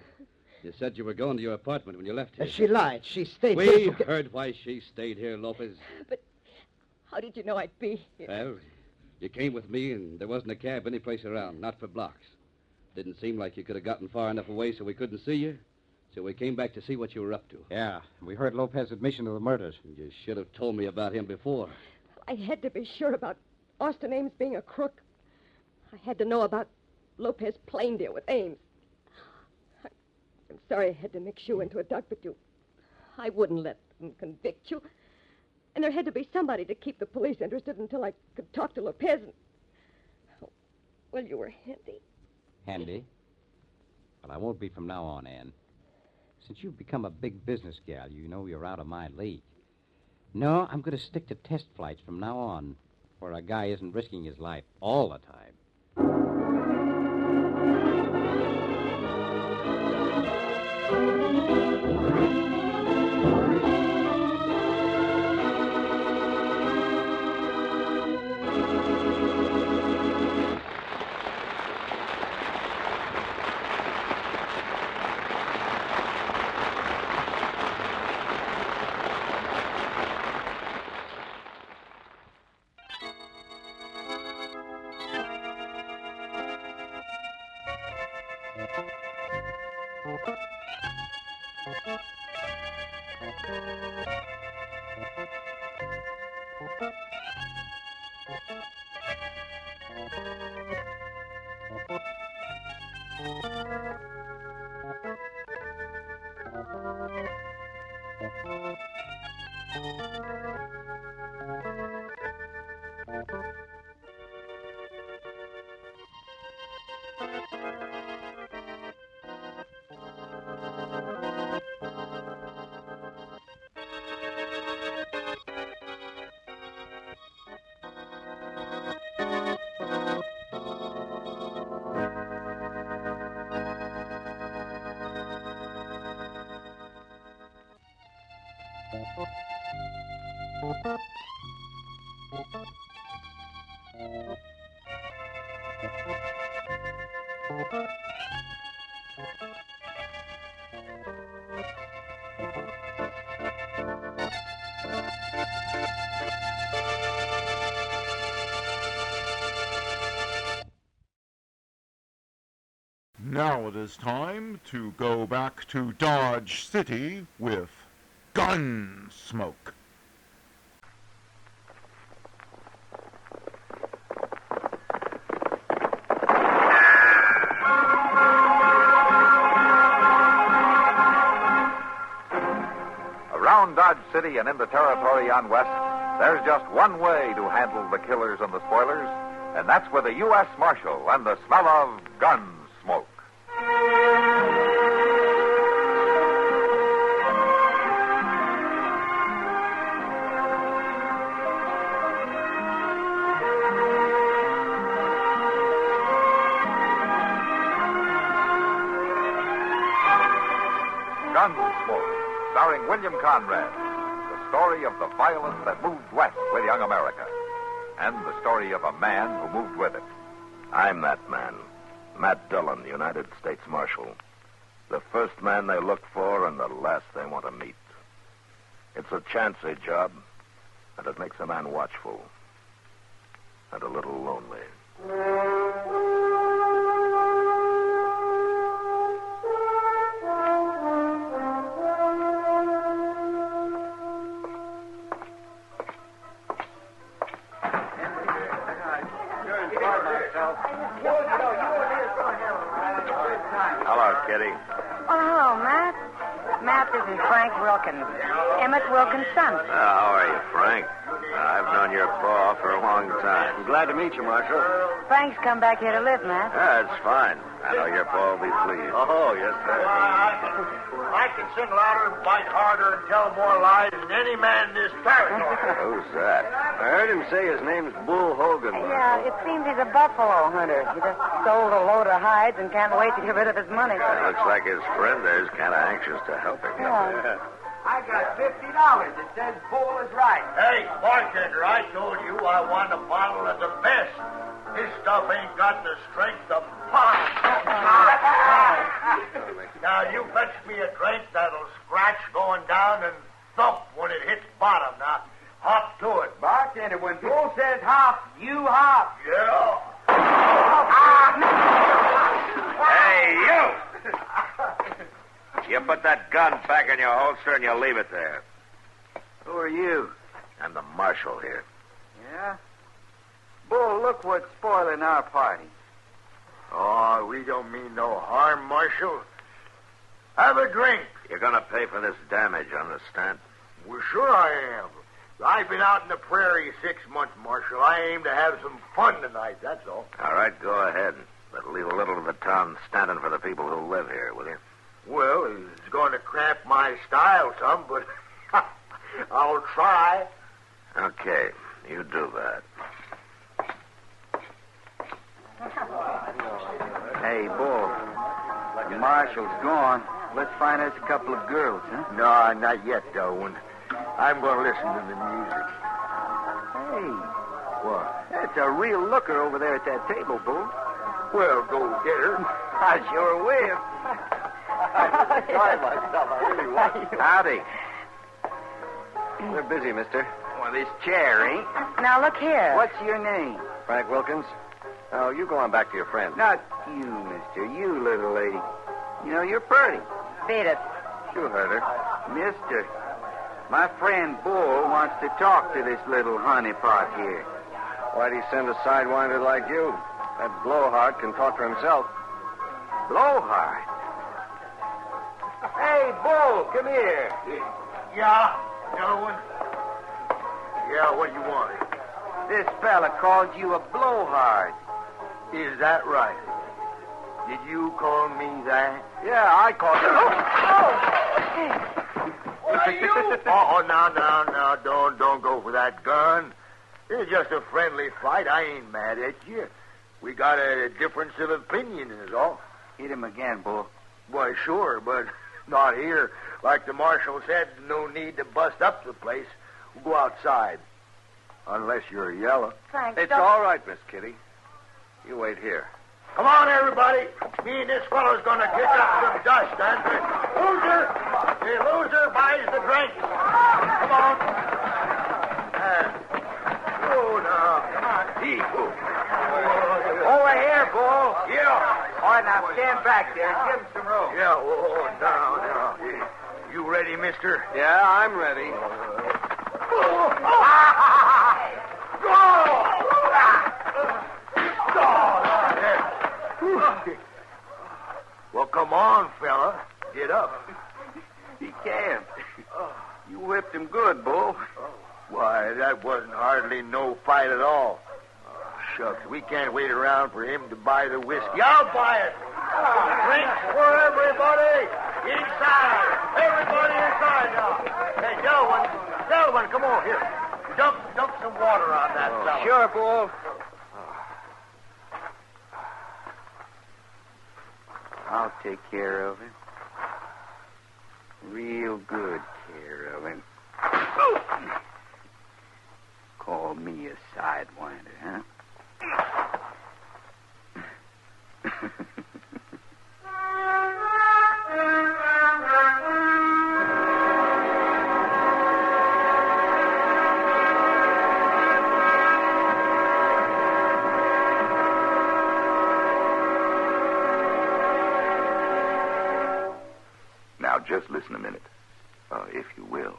You said you were going to your apartment when you left here. She lied. She stayed We here. heard why she stayed here, Lopez. But how did you know I'd be here? Well, you came with me, and there wasn't a cab any place around, not for blocks. Didn't seem like you could have gotten far enough away so we couldn't see you. So we came back to see what you were up to. Yeah, we heard Lopez's admission to the murders. You should have told me about him before. I had to be sure about Austin Ames being a crook. I had to know about Lopez's plane deal with Ames. I'm sorry I had to mix you into it, Doug, but I wouldn't let them convict you. And there had to be somebody to keep the police interested until I could talk to Lopez. Well, you were handy. Handy? Well, I won't be from now on, Ann. Since you've become a big business gal, you know you're out of my league. No, I'm going to stick to test flights from now on, where a guy isn't risking his life all the time. Now it is time to go back to Dodge City with Gunsmoke. Around Dodge City and in the territory on West, there's just one way to handle the killers and the spoilers, and that's with a U.S. Marshal and the smell of Gunsmoke. Gunsmoke, starring William Conrad, the story of the violence that moved west with young America, and the story of a man who moved with it. I'm that man, Matt Dillon, United States Marshal. The first man they look for and the last they want to meet. It's a chancy job, and it makes a man watchful and a little lonely. Hello, Kitty. Oh, hello, Matt. Matt, this is Frank Wilkins. Emmett Wilkins' son. How are you, Frank? I've known your pa for a long time. I'm glad to meet you, Marshal. Frank's come back here to live, Matt. That's fine. I know your pa will be pleased. Oh, yes, sir. I can sing louder, bite harder, and tell more lies than any man in this territory. Who's that? I heard him say his name's Bull Hogan. Yeah, it seems he's a buffalo hunter. He just sold a load of hides and can't wait to get rid of his money. Looks like his friend there's kind of anxious to help him. Yeah. I got $50. It says Bull is right. Hey, bartender, I told you I want a bottle of the best. This stuff ain't got the strength of pop. Now, you fetch me a drink that'll scratch going down and thump when it hits bottom. Now, hop to it. Bartender, when Bull says hop, you hop. Yeah. Hey, you! You put that gun back in your holster and you leave it there. Who are you? I'm the marshal here. Yeah? Bull, look what's spoiling our party. Oh, we don't mean no harm, Marshal. Have a drink. You're going to pay for this damage, understand? Well, sure I am. I've been out in the prairie 6 months, Marshal. I aim to have some fun tonight, that's all. All right, go ahead. But leave a little of the town standing for the people who live here, will you? Well, it's going to cramp my style some, but I'll try. Okay, you do that. Hey, Bull. The marshal's gone. Let's find us a couple of girls, huh? No, not yet, Darwin. I'm going to listen to the music. Hey. What? That's a real looker over there at that table, Bull. Well, go get her. I sure will. Howdy. We're busy, mister. Well, this chair ain't. Now, look here. What's your name? Frank Wilkins. Oh, you go on back to your friend. Not you, mister. You, little lady. You know, you're pretty. Beat it. You heard her. Mister, my friend Bull wants to talk to this little honeypot here. Why'd he send a sidewinder like you? That blowhard can talk for himself. Blowhard? Hey, Bull, come here. Yeah, Darwin. Yeah, what do you want? This fella called you a blowhard. Is that right? Did you call me that? Yeah, I called you. What are you? Oh, now, don't go for that gun. It's just a friendly fight. I ain't mad at you. We got a difference of opinion is all. Hit him again, Bull. Why, sure, but not here. Like the marshal said, no need to bust up the place. We'll go outside. Unless you're yellow. Frank, It's don't... all right, Miss Kitty. You wait here. Come on, everybody. Me and this fellow's going to kick up some dust, and the loser buys the drink. Come on. Now. Come on. Over here, Bull. Yeah. All right, now stand back there. Give him some room. Yeah, now. You ready, mister? Yeah, I'm ready. Well, come on, fella. Get up. He can't. You whipped him good, Bull. Why, that wasn't hardly no fight at all. Shucks, we can't wait around for him to buy the whiskey. I'll buy it. Drinks for everybody. Inside. Everybody inside now. Hey, Delwyn, come on here. Dump some water on that fella. Sure, Bull. I'll take care of him. Real good care of him. Call me a sidewinder, huh? Now, just listen a minute, if you will.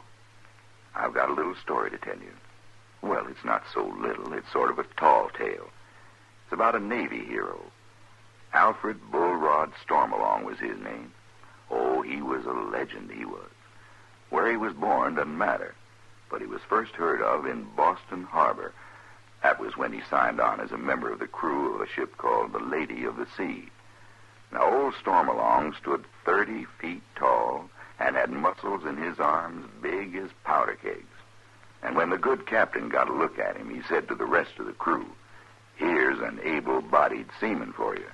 I've got a little story to tell you. Well, it's not so little. It's sort of a tall tale. It's about a Navy hero. Alfred Bullrod Stormalong was his name. Oh, he was a legend, he was. Where he was born doesn't matter. but he was first heard of in Boston Harbor. That was when he signed on as a member of the crew of a ship called the Lady of the Sea. Now, old Stormalong stood 30 feet tall and had muscles in his arms big as powder kegs. And when the good captain got a look at him, he said to the rest of the crew, "Here's an able-bodied seaman for you."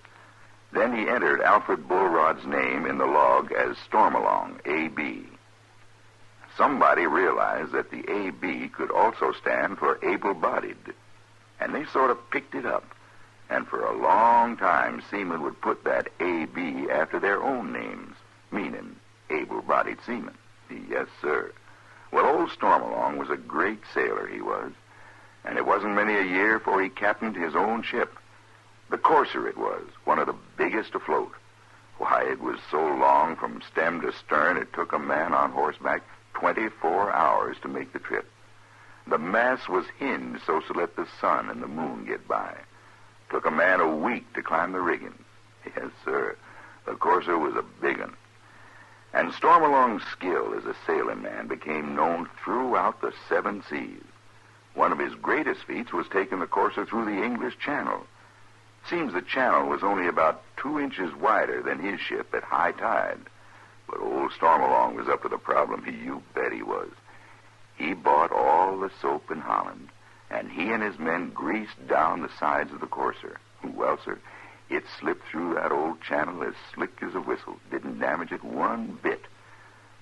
Then he entered Alfred Bullrod's name in the log as Stormalong, A.B. Somebody realized that the A.B. could also stand for able-bodied, and they sort of picked it up. And for a long time, seamen would put that A.B. after their own names, meaning able-bodied seamen. Yes, sir. Well, old Stormalong was a great sailor, he was. And it wasn't many a year before he captained his own ship. The courser it was, one of the biggest afloat. Why, it was so long from stem to stern, it took a man on horseback 24 hours to make the trip. The mast was hinged so to let the sun and the moon get by. Took a man a week to climb the rigging. Yes, sir. The courser was a big one. And Stormalong's skill as a sailing man became known throughout the 7 seas. One of his greatest feats was taking the courser through the English Channel. Seems the channel was only about 2 inches wider than his ship at high tide. But old Stormalong was up to the problem. You bet he was. He bought all the soap in Holland, and he and his men greased down the sides of the courser. Well, sir, it slipped through that old channel as slick as a whistle. Didn't damage it one bit.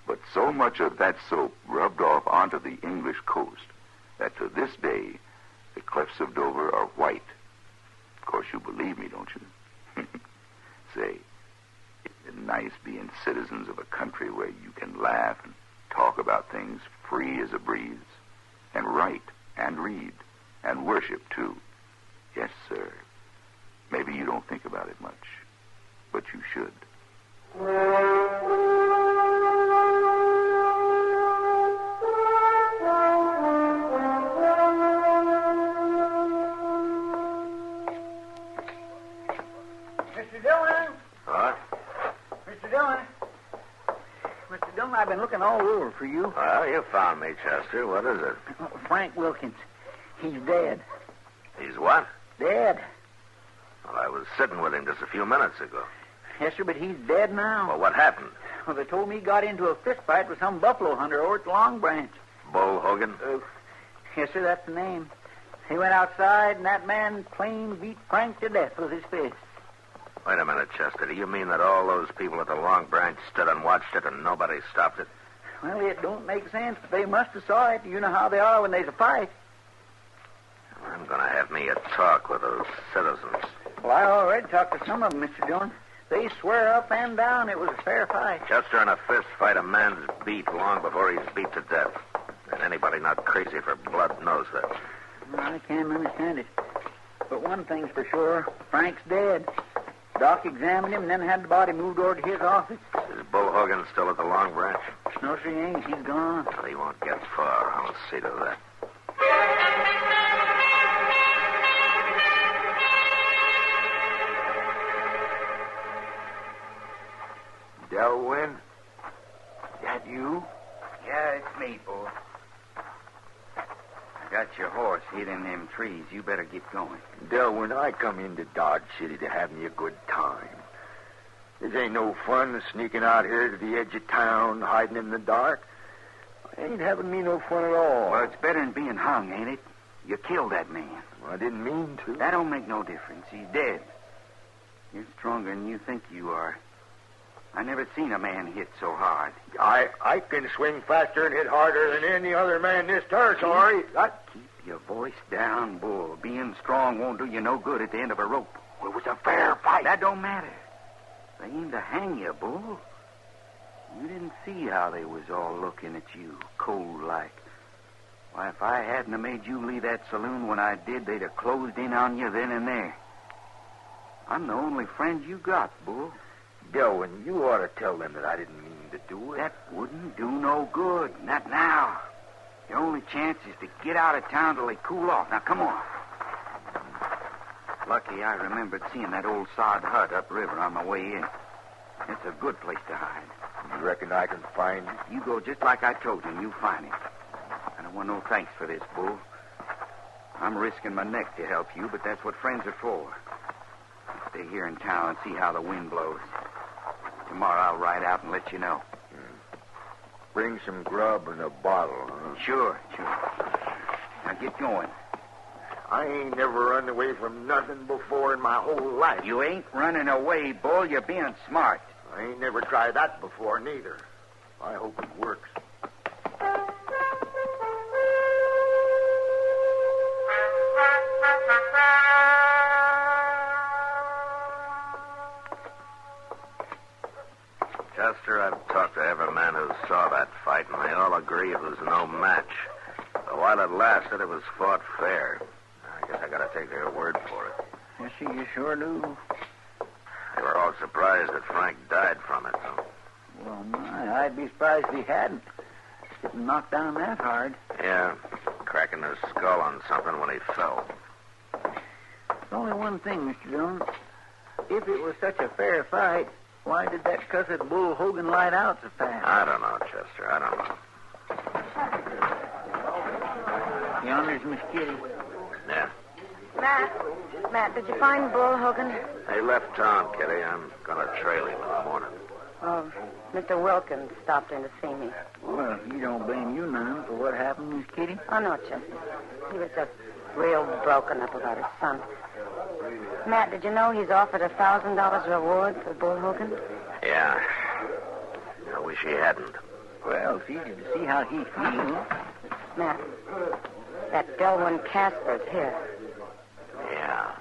But so much of that soap rubbed off onto the English coast that to this day, the cliffs of Dover are white. Of course, you believe me, don't you? Say, it's nice being citizens of a country where you can laugh and talk about things free as a breeze, and write and read and worship, too. Yes, sir. Maybe you don't think about it much, but you should. Mr. Dillon? What? Mr. Dillon? Mr. Dillon, I've been looking all over for you. Well, you found me, Chester. What is it? Frank Wilkins. He's dead. He's what? Dead. Well, I was sitting with him just a few minutes ago. Yes, sir, but he's dead now. Well, what happened? Well, they told me he got into a fist fight with some buffalo hunter over at the Long Branch. Bull Hogan? Yes, sir, that's the name. He went outside, and that man plain beat Frank to death with his fist. Wait a minute, Chester. Do you mean that all those people at the Long Branch stood and watched it and nobody stopped it? Well, it don't make sense, but they must have saw it. You know how they are when there's a fight. I'm going to have me a talk with those citizens. Well, I already talked to some of them, Mr. Dillon. They swear up and down it was a fair fight. Chester, in a fist fight, a man's beat long before he's beat to death. And anybody not crazy for blood knows that. I can't understand it. But one thing's for sure. Frank's dead. Doc examined him and then had the body moved over to his office. Is Bull Hogan still at the Long Branch? No, sir, he ain't. He's gone. Well, he won't get far. I'll see to that. Delwyn? That you? Yeah, it's me, Bull. I got your horse hid in them trees. You better get going. Delwyn, I come into Dodge City to have me a good time. This ain't no fun sneaking out here to the edge of town, hiding in the dark. Ain't having me no fun at all. Well, it's better than being hung, ain't it? You killed that man. Well, I didn't mean to. That don't make no difference. He's dead. You're stronger than you think you are. I never seen a man hit so hard. I can swing faster and hit harder than any other man in this territory. Keep your voice down, Bull. Being strong won't do you no good at the end of a rope. Well, it was a fair fight. That don't matter. They aimed to hang you, Bull. You didn't see how they was all looking at you, cold-like. Why, if I hadn't have made you leave that saloon when I did, they'd have closed in on you then and there. I'm the only friend you got, Bull. Delwyn, you ought to tell them that I didn't mean to do it. That wouldn't do no good. Not now. Your only chance is to get out of town till they cool off. Now, come on. Lucky I remembered seeing that old sod hut upriver on my way in. It's a good place to hide. You reckon I can find it? You go just like I told you, and you'll find it. And I Well, no thanks for this, Bull. I'm risking my neck to help you, but that's what friends are for. Stay here in town and see how the wind blows. Tomorrow I'll ride out and let you know. Bring some grub and a bottle, huh? Sure. Now get going. I ain't never run away from nothing before in my whole life. You ain't running away, Bull. You're being smart. I ain't never tried that before, neither. I hope it works. Chester, I've talked to every man who saw that fight, and they all agree it was no match. But while it lasted, it was fought fair. I guess I gotta take their word for it. Yes, sir, you sure do. They were all surprised that Frank died from it, though. Well, my, I'd be surprised if he hadn't. Getting knocked down that hard. Yeah, cracking his skull on something when he fell. There's only one thing, Mr. Dillon. If it was such a fair fight, why did that cussed Bull Hogan light out so fast? I don't know, Chester. I don't know. Yonder's Miss Kitty. Yeah. Matt, did you find Bull Hogan? He left town, Kitty. I'm gonna trail him in the morning. Oh, Mr. Wilkins stopped in to see me. Well, he don't blame you none for what happened, Miss Kitty. Oh, no, Chester. He was just real broken up about his son. Matt, did you know he's offered $1,000 reward for Bull Hogan? Yeah. I wish he hadn't. Well, it's easy to see how he feels. Matt, that Delwyn Casper's here. Yeah.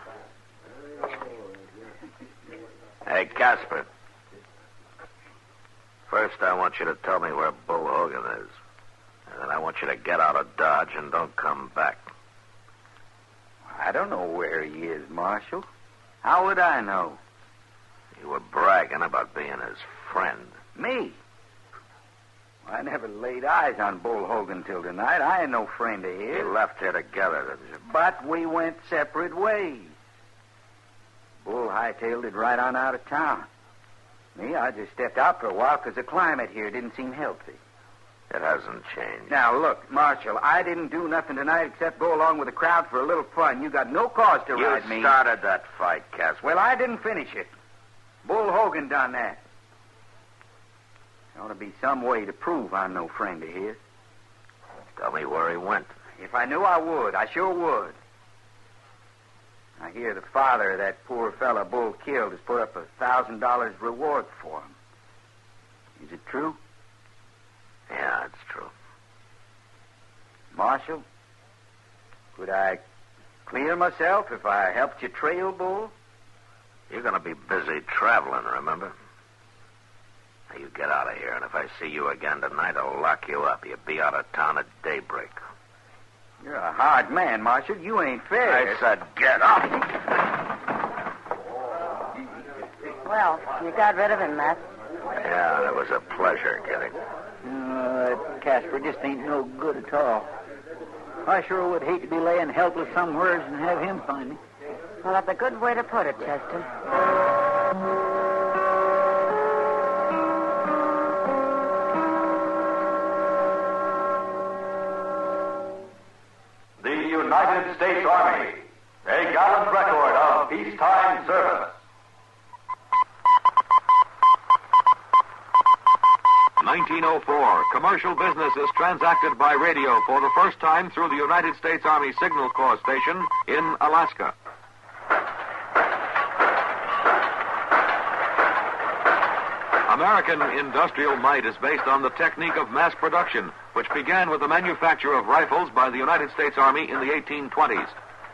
Hey, Casper. First, I want you to tell me where Bull Hogan is. And then I want you to get out of Dodge and don't come back. I don't know where he is, Marshal. How would I know? You were bragging about being his friend. Me? I never laid eyes on Bull Hogan till tonight. I ain't no friend of his. You left here together, didn't you? But we went separate ways. Bull hightailed it right on out of town. Me, I just stepped out for a while because the climate here didn't seem healthy. It hasn't changed. Now, look, Marshal, I didn't do nothing tonight except go along with the crowd for a little fun. You got no cause to ride me. You started that fight, Cass. Well, I didn't finish it. Bull Hogan done that. There ought to be some way to prove I'm no friend of his. Tell me where he went. If I knew, I would. I sure would. I hear the father of that poor fella Bull killed has put up $1,000 reward for him. Is it true? Yeah, it's true. Marshal, could I clear myself if I helped you trail Bull? You're going to be busy traveling, remember? Now, you get out of here, and if I see you again tonight, I'll lock you up. You'll be out of town at daybreak. You're a hard man, Marshal. You ain't fair. I said get up. Well, you got rid of him, Matt. Yeah, it was a pleasure, Kitty. Casper just ain't no good at all. I sure would hate to be laying helpless somewhere and have him find me. Well, that's a good way to put it, Chester. The United States Army, a gallant record of peacetime service. 1904, commercial business is transacted by radio for the first time through the United States Army Signal Corps station in Alaska. American industrial might is based on the technique of mass production, which began with the manufacture of rifles by the United States Army in the 1820s.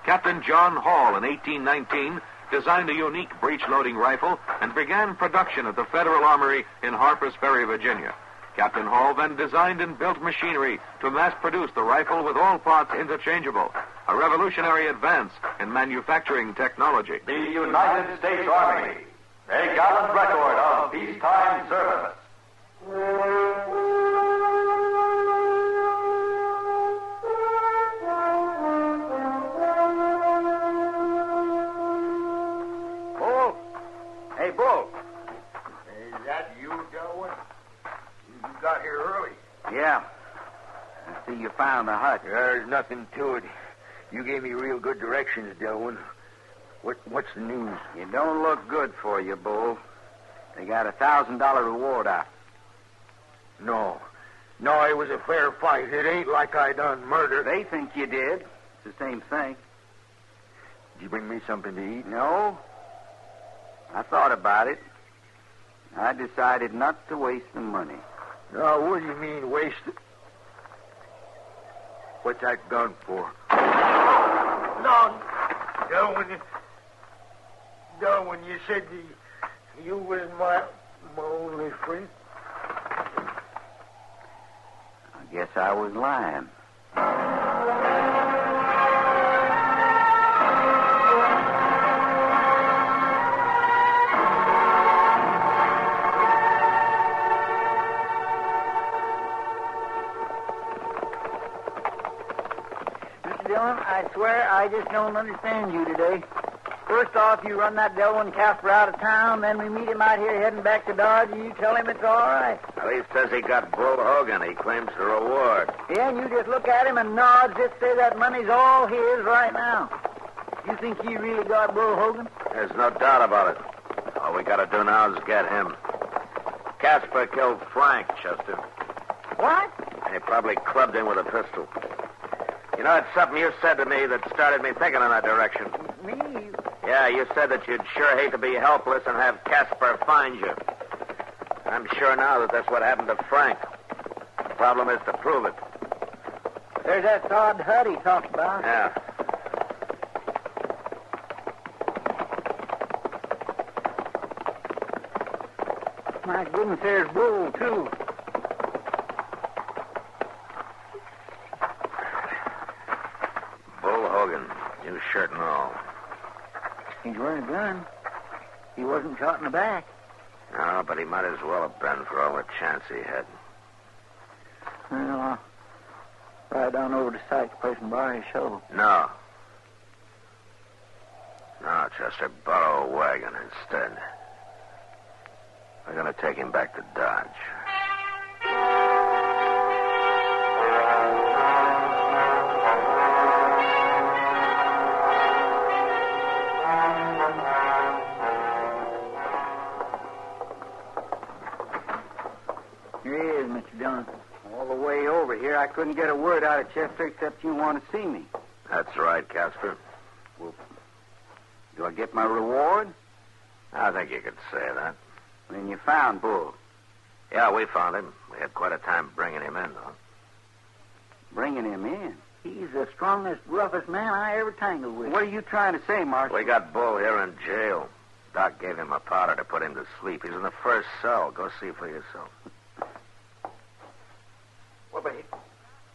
Captain John Hall, in 1819, designed a unique breech-loading rifle and began production at the Federal Armory in Harpers Ferry, Virginia. Captain Hall then designed and built machinery to mass-produce the rifle with all parts interchangeable, a revolutionary advance in manufacturing technology. The United States Army, a gallant record of peacetime service. Bull? Hey, Bull. Is that you, Delwyn? You got here early. Yeah. That's see you found the hut. There's nothing to it. You gave me real good directions, Delwyn. What's the news? It don't look good for you, Bull. They got a $1,000 reward out. No, it was a fair fight. It ain't like I done murder. They think you did. It's the same thing. Did you bring me something to eat? No. I thought about it. I decided not to waste the money. No, what do you mean, waste it? What's that gun for? No, Delwyn, you said you was my only friend. I guess I was lying. Mr. Dillon, I swear I just don't understand you today. First off, you run that Delwyn Casper out of town, then we meet him out here heading back to Dodge, and you tell him it's all right. Well, he says he got Bull Hogan. He claims the reward. Yeah, and you just look at him and nod, just say that money's all his right now. You think he really got Bull Hogan? There's no doubt about it. All we got to do now is get him. Casper killed Frank, Chester. What? He probably clubbed him with a pistol. You know, it's something you said to me that started me thinking in that direction. Me? Yeah, you said that you'd sure hate to be helpless and have Casper find you. I'm sure now that that's what happened to Frank. The problem is to prove it. There's that Todd hut he talked about. Yeah. My goodness, there's Bull, too. Bull Hogan, new shirt and all. He's wearing a gun. He wasn't shot in the back. No, but he might as well have been for all the chance he had. Well, I'll ride down over to Sykes' place and borrow his shovel. No, Chester, borrow a wagon instead. We're going to take him back to Dodge. Here he is, Mr. Dillon. All the way over here, I couldn't get a word out of Chester except you want to see me. That's right, Casper. Well, do I get my reward? I think you could say that. Then you found Bull. Yeah, we found him. We had quite a time bringing him in, though. Bringing him in? He's the strongest, roughest man I ever tangled with. What are you trying to say, Marshal? We got Bull here in jail. Doc gave him a powder to put him to sleep. He's in the first cell. Go see for yourself. Well, but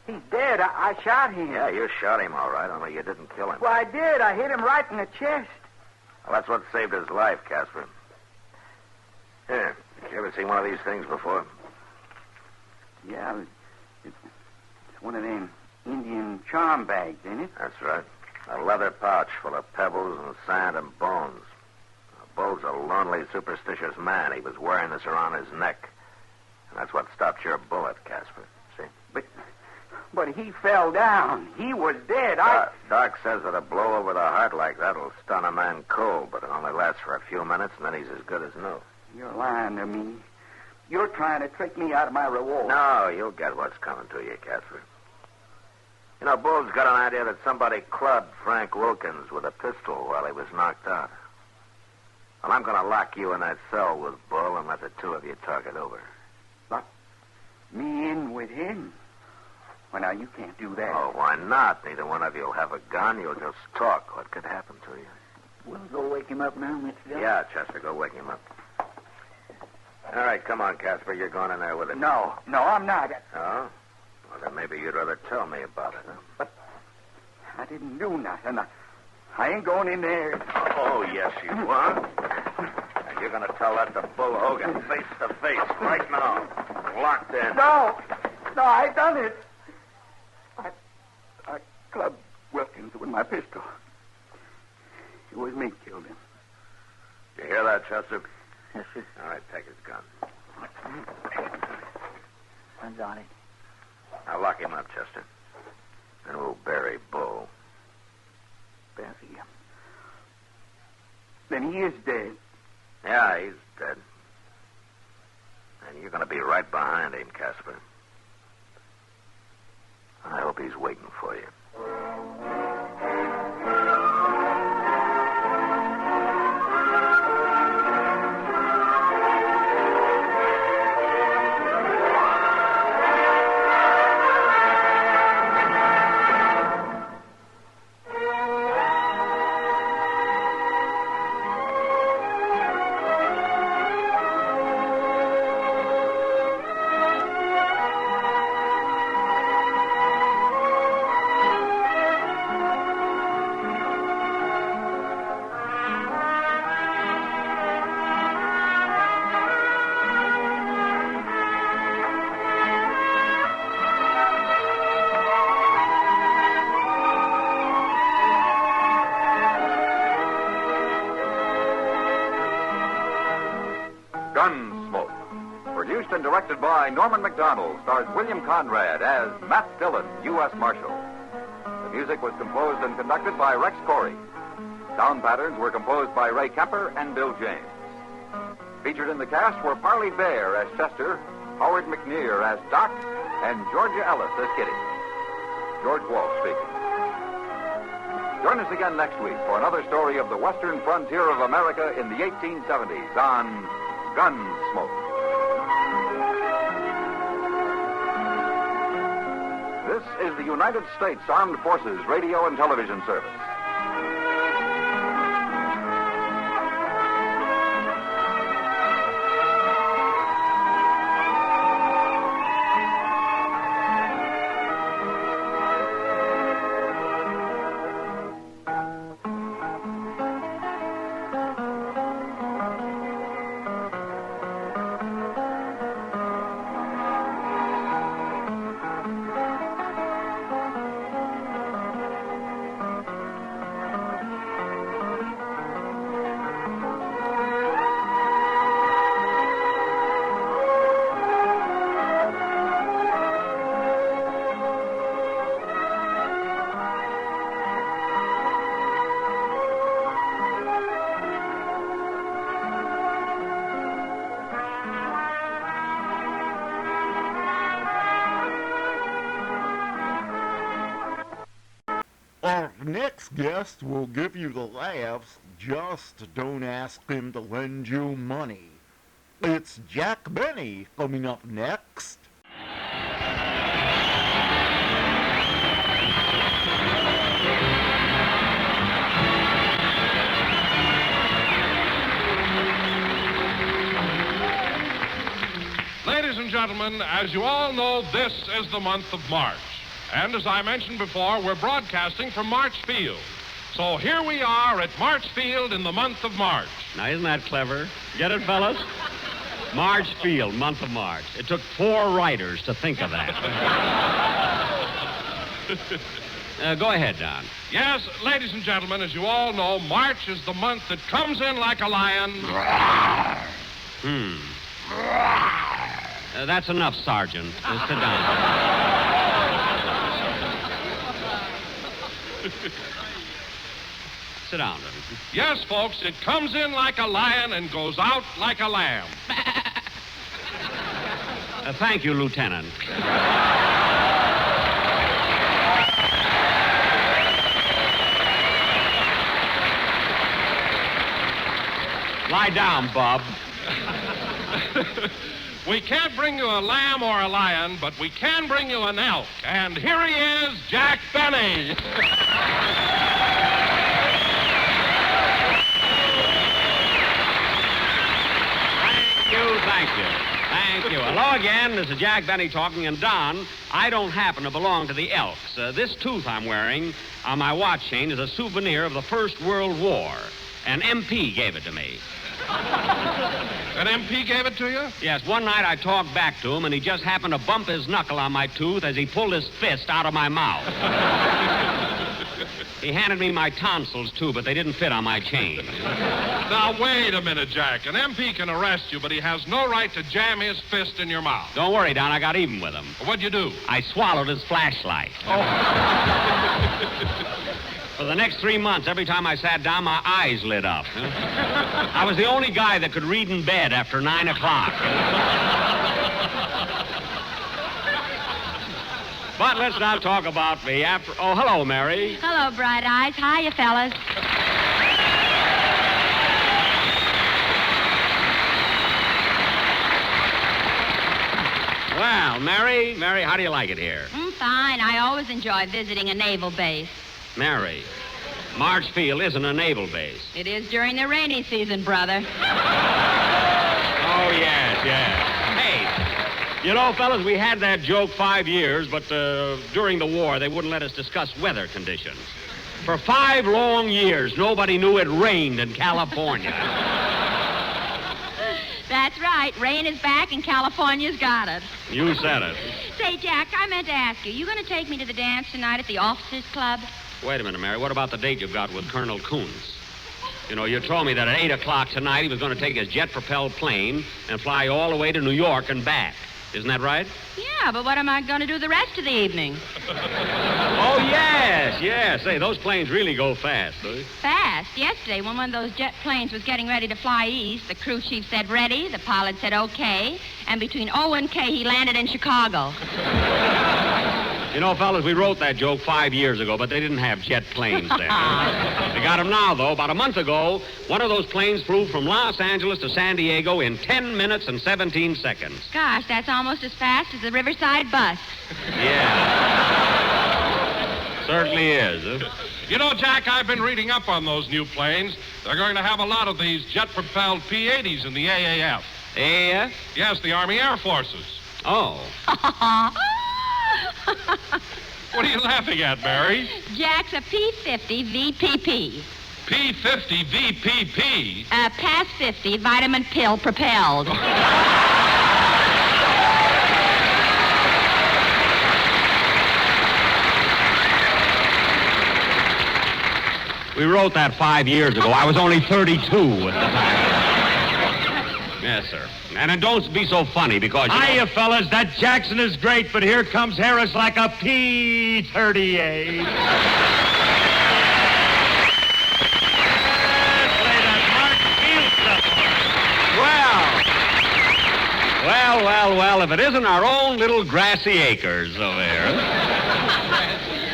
he's dead. I shot him. Yeah, you shot him all right, only you didn't kill him. Well, I did. I hit him right in the chest. Well, that's what saved his life, Casper. Here, you ever seen one of these things before? Yeah, it's one of them Indian charm bags, ain't it? That's right. A leather pouch full of pebbles and sand and bones. Bull's a lonely, superstitious man. He was wearing this around his neck. And that's what stopped your bullet, Casper. See? But he fell down. He was dead. Doc says that a blow over the heart like that will stun a man cold, but it only lasts for a few minutes, and then he's as good as new. You're lying to me. You're trying to trick me out of my reward. No, you'll get what's coming to you, Casper. You know, Bull's got an idea that somebody clubbed Frank Wilkins with a pistol while he was knocked out. Well, I'm going to lock you in that cell with Bull and let the two of you talk it over. Lock me in with him? Well, now, you can't do that. Oh, why not? Neither one of you will have a gun. You'll just talk. What could happen to you? We'll go wake him up now, Mr. Dillon. Yeah, Chester, go wake him up. All right, come on, Casper. You're going in there with him. No, I'm not. Oh? Well, then maybe you'd rather tell me about it, huh? But I didn't do nothing. I ain't going in there. Oh, yes, you are. And you're going to tell that to Bull Hogan face to face right now. Locked in. No, I done it. I clubbed Wilkins with my pistol. It was me killed him. You hear that, Chester? Yes, sir. All right, take his gun. I got it. Now lock him up, Chester. Then we'll bury Bull. Bury him? Then he is dead. Yeah, he's dead. And you're going to be right behind him, Casper. I hope he's waiting for you. Gunsmoke. Produced and directed by Norman MacDonald, stars William Conrad as Matt Dillon, U.S. Marshal. The music was composed and conducted by Rex Corey. Sound patterns were composed by Ray Kemper and Bill James. Featured in the cast were Parley Bear as Chester, Howard McNear as Doc, and Georgia Ellis as Kitty. George Walsh speaking. Join us again next week for another story of the western frontier of America in the 1870s on Gunsmoke. This is the United States Armed Forces Radio and Television Service. Our next guest will give you the laughs. Just don't ask him to lend you money. It's Jack Benny coming up next. Ladies and gentlemen, as you all know, this is the month of March. And as I mentioned before, we're broadcasting from March Field. So here we are at March Field in the month of March. Now, isn't that clever? Get it, fellas? March Field, month of March. It took 4 writers to think of that. Go ahead, Don. Yes, ladies and gentlemen, as you all know, March is the month that comes in like a lion. That's enough, Sergeant. Sit down. Sit down, then. Yes, folks, it comes in like a lion and goes out like a lamb. Thank you, Lieutenant. Lie down, Bob. We can't bring you a lamb or a lion, but we can bring you an elk. And here he is, Jack Benny. Thank you. Hello again. This is Jack Benny talking. And Don, I don't happen to belong to the Elks. This tooth I'm wearing on my watch chain is a souvenir of the First World War. An MP gave it to me. An MP gave it to you? Yes, one night I talked back to him, and he just happened to bump his knuckle on my tooth as he pulled his fist out of my mouth. He handed me my tonsils, too, but they didn't fit on my chain. Now, wait a minute, Jack. An MP can arrest you, but he has no right to jam his fist in your mouth. Don't worry, Don. I got even with him. What'd you do? I swallowed his flashlight. For the next 3 months, every time I sat down, my eyes lit up. I was the only guy that could read in bed after 9 o'clock. But let's not talk about me. Oh, hello, Mary. Hello, Bright Eyes. Hiya, fellas. Well, Mary, how do you like it here? Fine. I always enjoy visiting a naval base. Mary, Marchfield isn't a naval base. It is during the rainy season, brother. Oh, yes. Hey, you know, fellas, we had that joke 5 years, but during the war, they wouldn't let us discuss weather conditions. For 5 long years, nobody knew it rained in California. That's right. Rain is back and California's got it. You said it. Say, Jack, I meant to ask you going to take me to the dance tonight at the Officers Club? Wait a minute, Mary. What about the date you've got with Colonel Coons? You know, you told me that at 8 o'clock tonight he was going to take his jet-propelled plane and fly all the way to New York and back. Isn't that right? Yeah, but what am I going to do the rest of the evening? Oh, yes. Hey, those planes really go fast, don't they? Fast? Yesterday, when one of those jet planes was getting ready to fly east, the crew chief said ready, the pilot said okay, and between O and K, he landed in Chicago. You know, fellas, we wrote that joke 5 years ago, but they didn't have jet planes there. They got them now, though. About a month ago, one of those planes flew from Los Angeles to San Diego in 10 minutes and 17 seconds. Gosh, that's almost as fast as the Riverside bus. Yeah. Certainly is. Huh? You know, Jack, I've been reading up on those new planes. They're going to have a lot of these jet-propelled P-80s in the AAF. AAF? Yes, the Army Air Forces. Oh. What are you laughing at, Mary? Jack's a P-50 VPP. P-50 VPP? Pass 50 vitamin pill propelled. We wrote that 5 years ago. I was only 32 at the time. Yes, sir. And don't be so funny because... Hiya, fellas. That Jackson is great, but here comes Harris like a P-38. Well, if it isn't our own little grassy acres over here.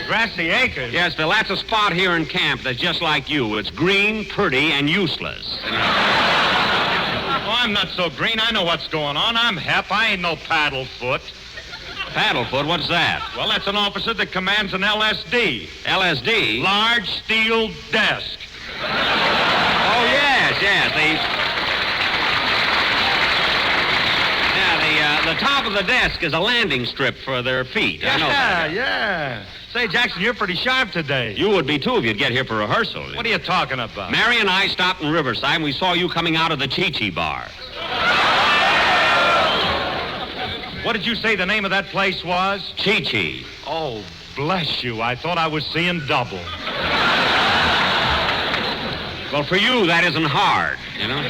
Grassy acres? Yes, Phil, that's a spot here in camp that's just like you. It's green, pretty, and useless. Oh, I'm not so green. I know what's going on. I'm hep. I ain't no paddlefoot. Paddlefoot? What's that? Well, that's an officer that commands an LSD. LSD? Large steel desk. Oh, yes. The top of the desk is a landing strip for their feet. I know that. Yeah. Say, Jackson, you're pretty sharp today. You would be, too, if you'd get here for rehearsal. What are you talking about? Mary and I stopped in Riverside, and we saw you coming out of the Chi-Chi bar. What did you say the name of that place was? Chi-Chi. Oh, bless you. I thought I was seeing double. Well, for you, that isn't hard, you know?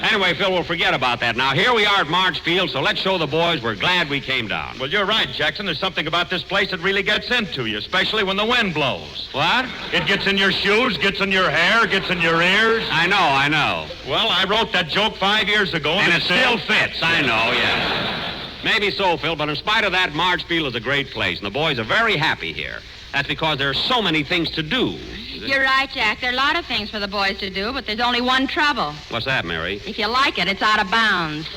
Anyway, Phil, we'll forget about that. Now, here we are at Marchfield, so let's show the boys we're glad we came down. Well, you're right, Jackson. There's something about this place that really gets into you, especially when the wind blows. What? It gets in your shoes, gets in your hair, gets in your ears. I know. Well, I wrote that joke 5 years ago, and it still fits. I know, yeah. Maybe so, Phil, but in spite of that, Marchfield is a great place, and the boys are very happy here. That's because there are so many things to do. You're right, Jack. There are a lot of things for the boys to do, but there's only one trouble. What's that, Mary? If you like it, it's out of bounds.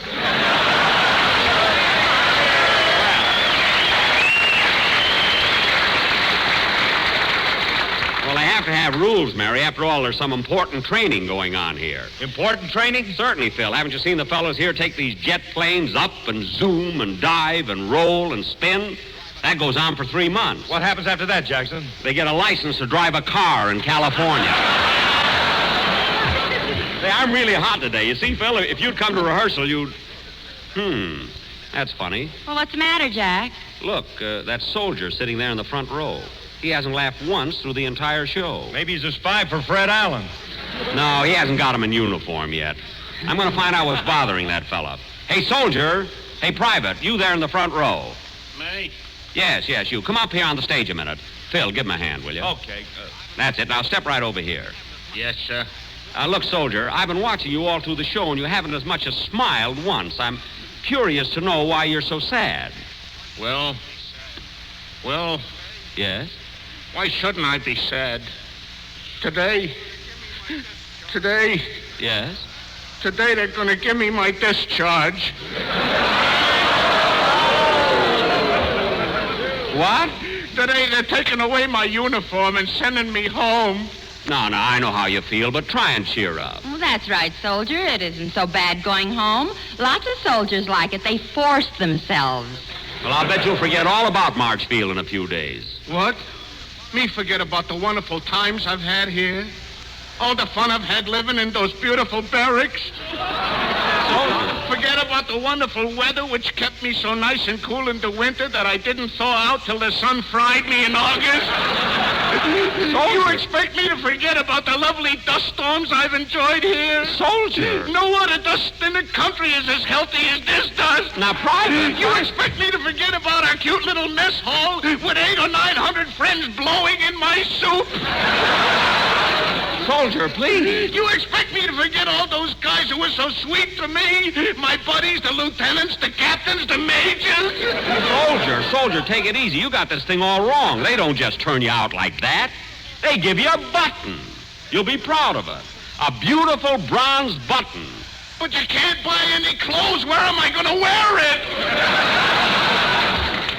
Well, they have to have rules, Mary. After all, there's some important training going on here. Important training? Certainly, Phil. Haven't you seen the fellows here take these jet planes up and zoom and dive and roll and spin? That goes on for 3 months. What happens after that, Jackson? They get a license to drive a car in California. Say, I'm really hot today. You see, Phil, if you'd come to rehearsal, you'd... That's funny. Well, what's the matter, Jack? Look, that soldier sitting there in the front row. He hasn't laughed once through the entire show. Maybe he's a spy for Fred Allen. No, he hasn't got him in uniform yet. I'm going to find out what's bothering that fella. Hey, soldier. Hey, private. You there in the front row. Me? Yes, you. Come up here on the stage a minute. Phil, give him a hand, will you? Okay. That's it. Now step right over here. Yes, sir. Look, soldier, I've been watching you all through the show, and you haven't as much as smiled once. I'm curious to know why you're so sad. Well, Yes? why shouldn't I be sad? Today, Yes? today they're going to give me my discharge. What? Today they're taking away my uniform and sending me home. No, I know how you feel, but try and cheer up. Well, that's right, soldier. It isn't so bad going home. Lots of soldiers like it. They force themselves. Well, I'll bet you'll forget all about Marchfield in a few days. What? Me forget about the wonderful times I've had here? All the fun I've had living in those beautiful barracks? Forget about the wonderful weather which kept me so nice and cool in the winter that I didn't thaw out till the sun fried me in August? You expect me to forget about the lovely dust storms I've enjoyed here? Soldier! No other dust in the country is as healthy as this dust. Now, private! You expect me to forget about our cute little mess hall with 800 or 900 friends blowing in my soup? Soldier, please. You expect me to forget all those guys who were so sweet to me? My buddies, the lieutenants, the captains, the majors? Soldier, take it easy. You got this thing all wrong. They don't just turn you out like that. They give you a button. You'll be proud of it. A beautiful bronze button. But you can't buy any clothes. Where am I going to wear it?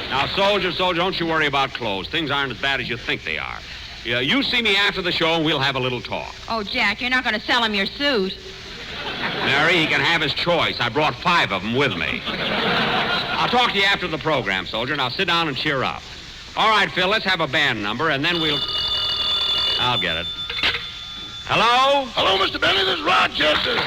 Now, soldier, don't you worry about clothes. Things aren't as bad as you think they are. You see me after the show, and we'll have a little talk. Oh, Jack, you're not going to sell him your suit. Mary, he can have his choice. I brought 5 of them with me. I'll talk to you after the program, soldier. Now sit down and cheer up. All right, Phil, let's have a band number, and then we'll... I'll get it. Hello? Hello, Mr. Benny. This is Rochester.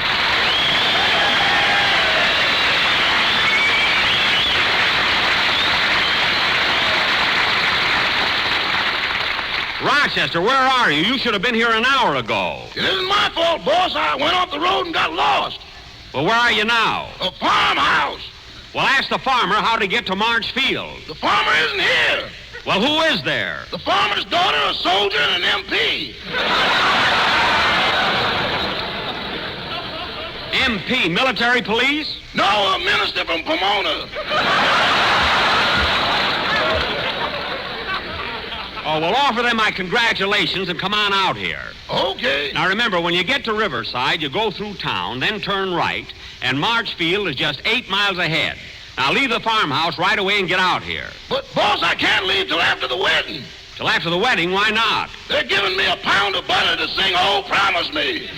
Rochester, where are you? You should have been here an hour ago. It isn't my fault, boss. I went off the road and got lost. Well, where are you now? A farmhouse. Well, ask the farmer how to get to Marchfield. The farmer isn't here. Well, who is there? The farmer's daughter, a soldier, and an MP. MP, military police? No, a minister from Pomona. Oh, well, offer them my congratulations and come on out here. Okay. Now, remember, when you get to Riverside, you go through town, then turn right, and Marchfield is just 8 miles ahead. Now, leave the farmhouse right away and get out here. But, boss, I can't leave till after the wedding. Till after the wedding? Why not? They're giving me a pound of butter to sing Oh, Promise Me.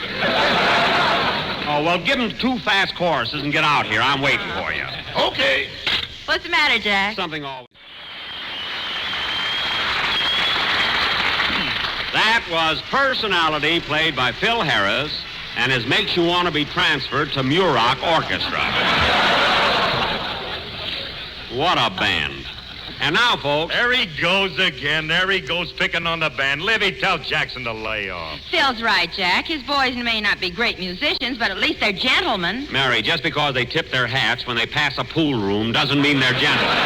Oh, well, give them 2 fast choruses and get out here. I'm waiting for you. Okay. What's the matter, Jack? Something always... That was Personality, played by Phil Harris, and his Makes You Want to Be Transferred to Muroc Orchestra. What a band. And now, folks... There he goes again. There he goes picking on the band. Livy, tell Jackson to lay off. Phil's right, Jack. His boys may not be great musicians, but at least they're gentlemen. Mary, just because they tip their hats when they pass a pool room doesn't mean they're gentlemen.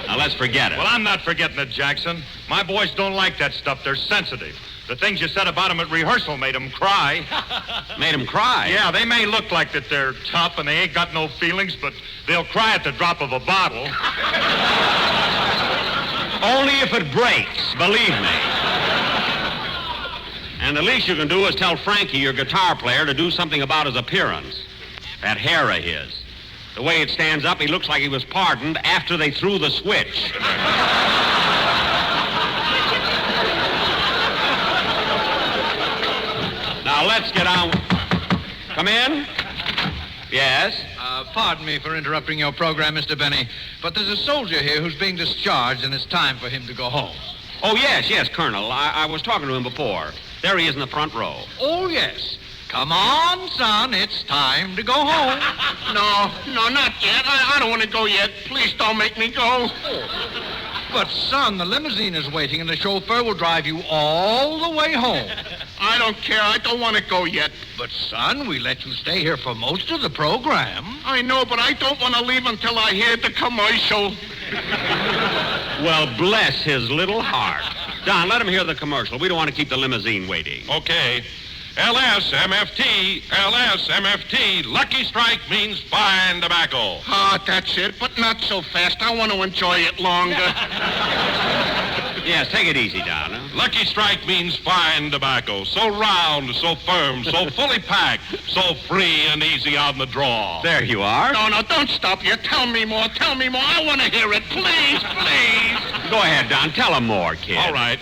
Now, let's forget it. Well, I'm not forgetting it, Jackson. My boys don't like that stuff. They're sensitive. The things you said about them at rehearsal made them cry. Made them cry? Yeah, they may look like that they're tough and they ain't got no feelings, but they'll cry at the drop of a bottle. Only if it breaks, believe me. And the least you can do is tell Frankie, your guitar player, to do something about his appearance. That hair of his. The way it stands up, he looks like he was pardoned after they threw the switch. Now, let's get on. Come in. Yes? Pardon me for interrupting your program, Mr. Benny, but there's a soldier here who's being discharged, and it's time for him to go home. Oh, yes, Colonel. I was talking to him before. There he is in the front row. Oh, yes. Come on, son. It's time to go home. No, not yet. I don't want to go yet. Please don't make me go. But, son, the limousine is waiting, and the chauffeur will drive you all the way home. I don't care. I don't want to go yet. But, son, we let you stay here for most of the program. I know, but I don't want to leave until I hear the commercial. Well, bless his little heart. Don, let him hear the commercial. We don't want to keep the limousine waiting. Okay. LSMFT, LSMFT. Lucky Strike means fine tobacco. Ah, that's it, but not so fast. I want to enjoy it longer. Yes, take it easy, Don. Huh? Lucky Strike means fine tobacco. So round, so firm, so fully packed, so free and easy on the draw. There you are. No, don't stop yet. Tell me more. I want to hear it. Please. Go ahead, Don. Tell him more, kid. All right.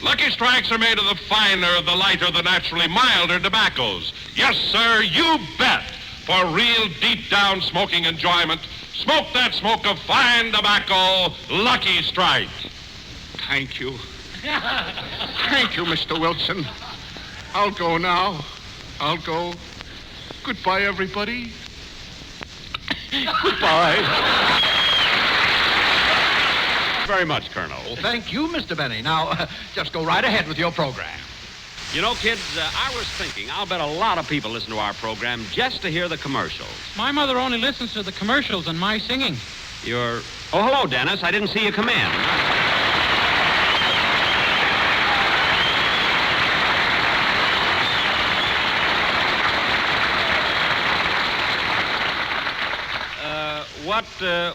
Lucky Strikes are made of the finer, the lighter, the naturally milder tobaccos. Yes, sir, you bet. For real deep-down smoking enjoyment, smoke that smoke of fine tobacco, Lucky Strike. Thank you. Thank you, Mr. Wilson. I'll go now. I'll go. Goodbye, everybody. Goodbye. Very much, Colonel. Well, thank you, Mr. Benny. Now, just go right ahead with your program. You know, kids, I was thinking, I'll bet a lot of people listen to our program just to hear the commercials. My mother only listens to the commercials and my singing. Oh, hello, Dennis. I didn't see you come in.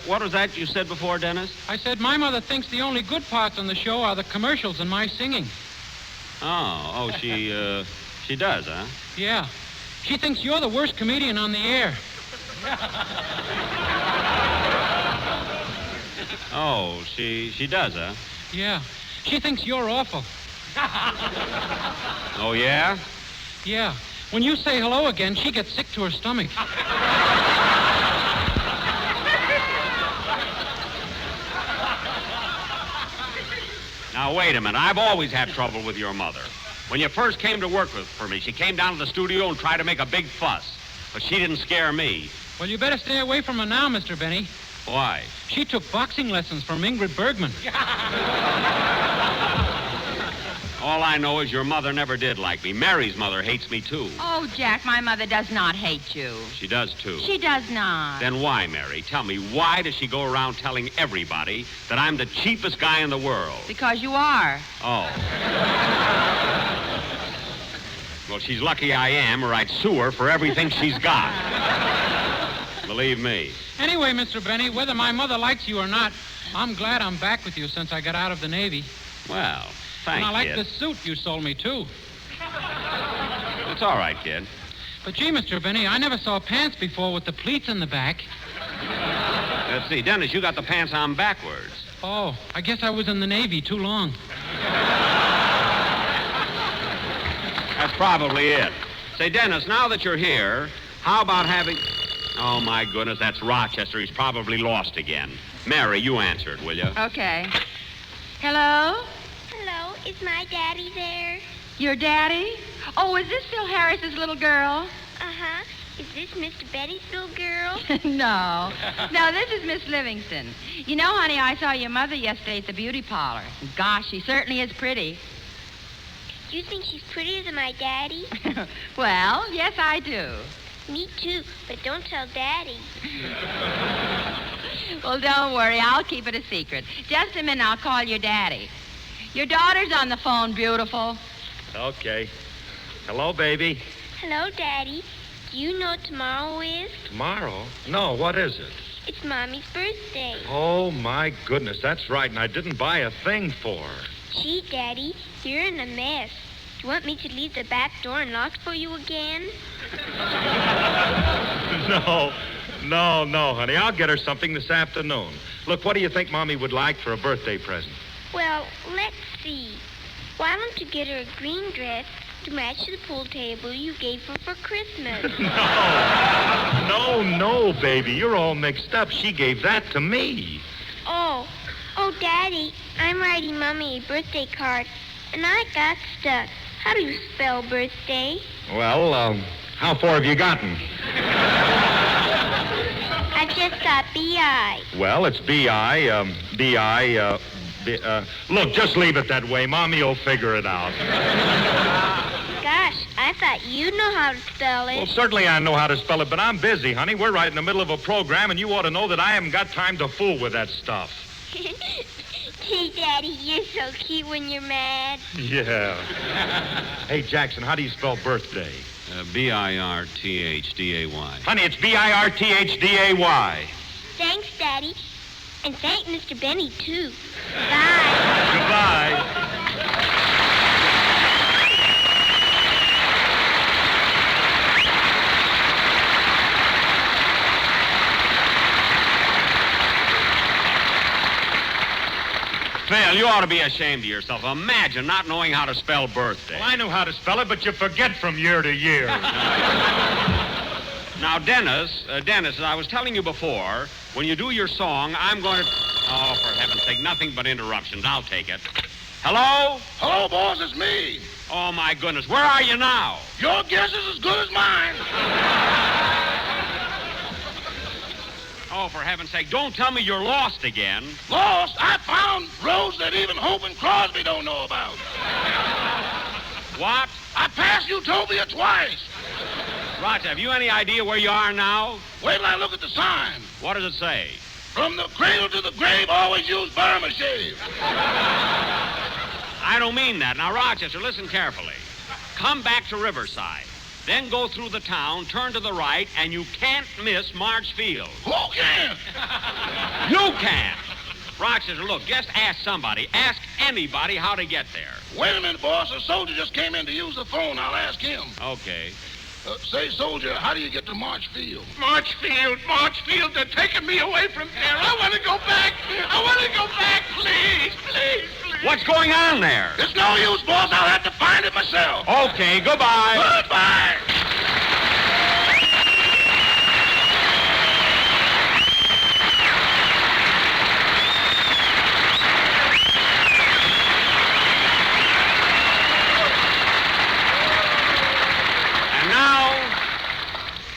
What was that you said before, Dennis? I said my mother thinks the only good parts on the show are the commercials and my singing. Oh, she does, huh? Yeah. She thinks you're the worst comedian on the air. Oh, she does, huh? Yeah. She thinks you're awful. Oh, yeah? Yeah. When you say hello again, she gets sick to her stomach. Now, wait a minute. I've always had trouble with your mother. When you first came to work for me, she came down to the studio and tried to make a big fuss. But she didn't scare me. Well, you better stay away from her now, Mr. Benny. Why? She took boxing lessons from Ingrid Bergman. All I know is your mother never did like me. Mary's mother hates me, too. Oh, Jack, my mother does not hate you. She does, too. She does not. Then why, Mary? Tell me, why does she go around telling everybody that I'm the cheapest guy in the world? Because you are. Oh. Well, she's lucky I am, or I'd sue her for everything she's got. Believe me. Anyway, Mr. Benny, whether my mother likes you or not, I'm glad I'm back with you since I got out of the Navy. Well, thanks, and I like kid. the suit you sold me, too. It's all right, kid. But, gee, Mr. Benny, I never saw pants before with the pleats in the back. Let's see. Dennis, you got the pants on backwards. Oh, I guess I was in the Navy too long. That's probably it. Say, Dennis, now that you're here, how about having... Oh, my goodness, that's Rochester. He's probably lost again. Mary, you answer it, will you? Okay. Hello? Hello, is my daddy there? Your daddy? Oh, is this Phil Harris's little girl? Uh-huh. Is this Mr. Betty's little girl? No. No, this is Miss Livingston. You know, honey, I saw your mother yesterday at the beauty parlor. Gosh, she certainly is pretty. Do you think she's prettier than my daddy? Well, yes, I do. Me too, but don't tell Daddy. Well, don't worry. I'll keep it a secret. Just a minute, I'll call your daddy. Your daughter's on the phone, beautiful. Okay. Hello, baby. Hello, Daddy. Do you know what tomorrow is? Tomorrow? No, what is it? It's Mommy's birthday. Oh, my goodness, that's right, and I didn't buy a thing for her. Gee, Daddy, you're in a mess. Do you want me to leave the back door unlocked for you again? No, honey. I'll get her something this afternoon. Look, what do you think Mommy would like for a birthday present? Well, let's see. Why don't you get her a green dress to match the pool table you gave her for Christmas? No, baby. You're all mixed up. She gave that to me. Oh, Daddy, I'm writing Mommy a birthday card, and I got stuck. How do you spell birthday? Well, how far have you gotten? I just got B-I. Well, it's B-I, Look, just leave it that way. Mommy will figure it out. Gosh, I thought you know how to spell it. Well, certainly I know how to spell it, but I'm busy, honey. We're right in the middle of a program, and you ought to know that I haven't got time to fool with that stuff. Hey, Daddy, you're so cute when you're mad. Yeah. Hey, Jackson, how do you spell birthday? B-I-R-T-H-D-A-Y. Honey, it's B-I-R-T-H-D-A-Y. Thanks, Daddy. And thank Mr. Benny, too. Bye. Goodbye. Phil, you ought to be ashamed of yourself. Imagine not knowing how to spell birthday. Well, I know how to spell it, but you forget from year to year. Now, Dennis, as I was telling you before, when you do your song, I'm going to... Oh, for heaven's sake, nothing but interruptions. I'll take it. Hello? Hello, boss, it's me. Oh, my goodness. Where are you now? Your guess is as good as mine. Oh, for heaven's sake, don't tell me you're lost again. Lost? I found roads that even Hope and Crosby don't know about. What? I passed Utopia twice. Roger, have you any idea where you are now? Wait till I look at the sign. What does it say? From the cradle to the grave, always use Burma shave. I don't mean that. Now, Rochester, listen carefully. Come back to Riverside. Then go through the town, turn to the right, and you can't miss March Field. Who can? You can't. Rochester, look, just ask somebody. Ask anybody how to get there. Wait a minute, boss. A soldier just came in to use the phone. I'll ask him. Okay. Say, soldier, how do you get to Marchfield? Marchfield, they're taking me away from there. I want to go back. Please. What's going on there? It's no use, boss. I'll have to find it myself. Okay, goodbye. Goodbye.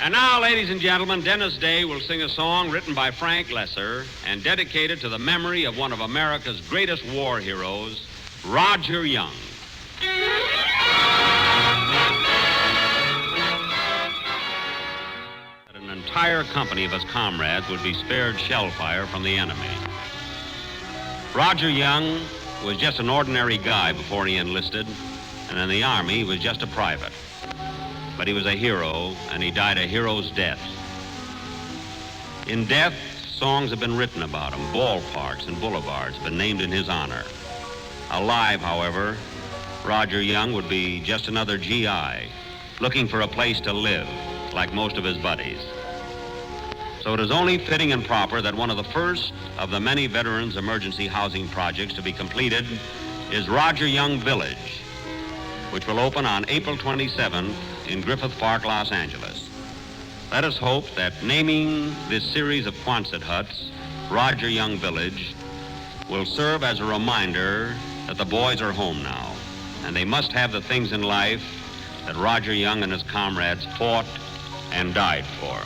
And now, ladies and gentlemen, Dennis Day will sing a song written by Frank Lesser and dedicated to the memory of one of America's greatest war heroes, Roger Young. An entire company of his comrades would be spared shell fire from the enemy. Roger Young was just an ordinary guy before he enlisted, and in the Army he was just a private. But he was a hero, and he died a hero's death. In death, songs have been written about him. Ballparks and boulevards have been named in his honor. Alive, however, Roger Young would be just another GI, looking for a place to live, like most of his buddies. So it is only fitting and proper that one of the first of the many veterans' emergency housing projects to be completed is Roger Young Village, which will open on April 27th in Griffith Park, Los Angeles. Let us hope that naming this series of Quonset huts Roger Young Village will serve as a reminder that the boys are home now, and they must have the things in life that Roger Young and his comrades fought and died for.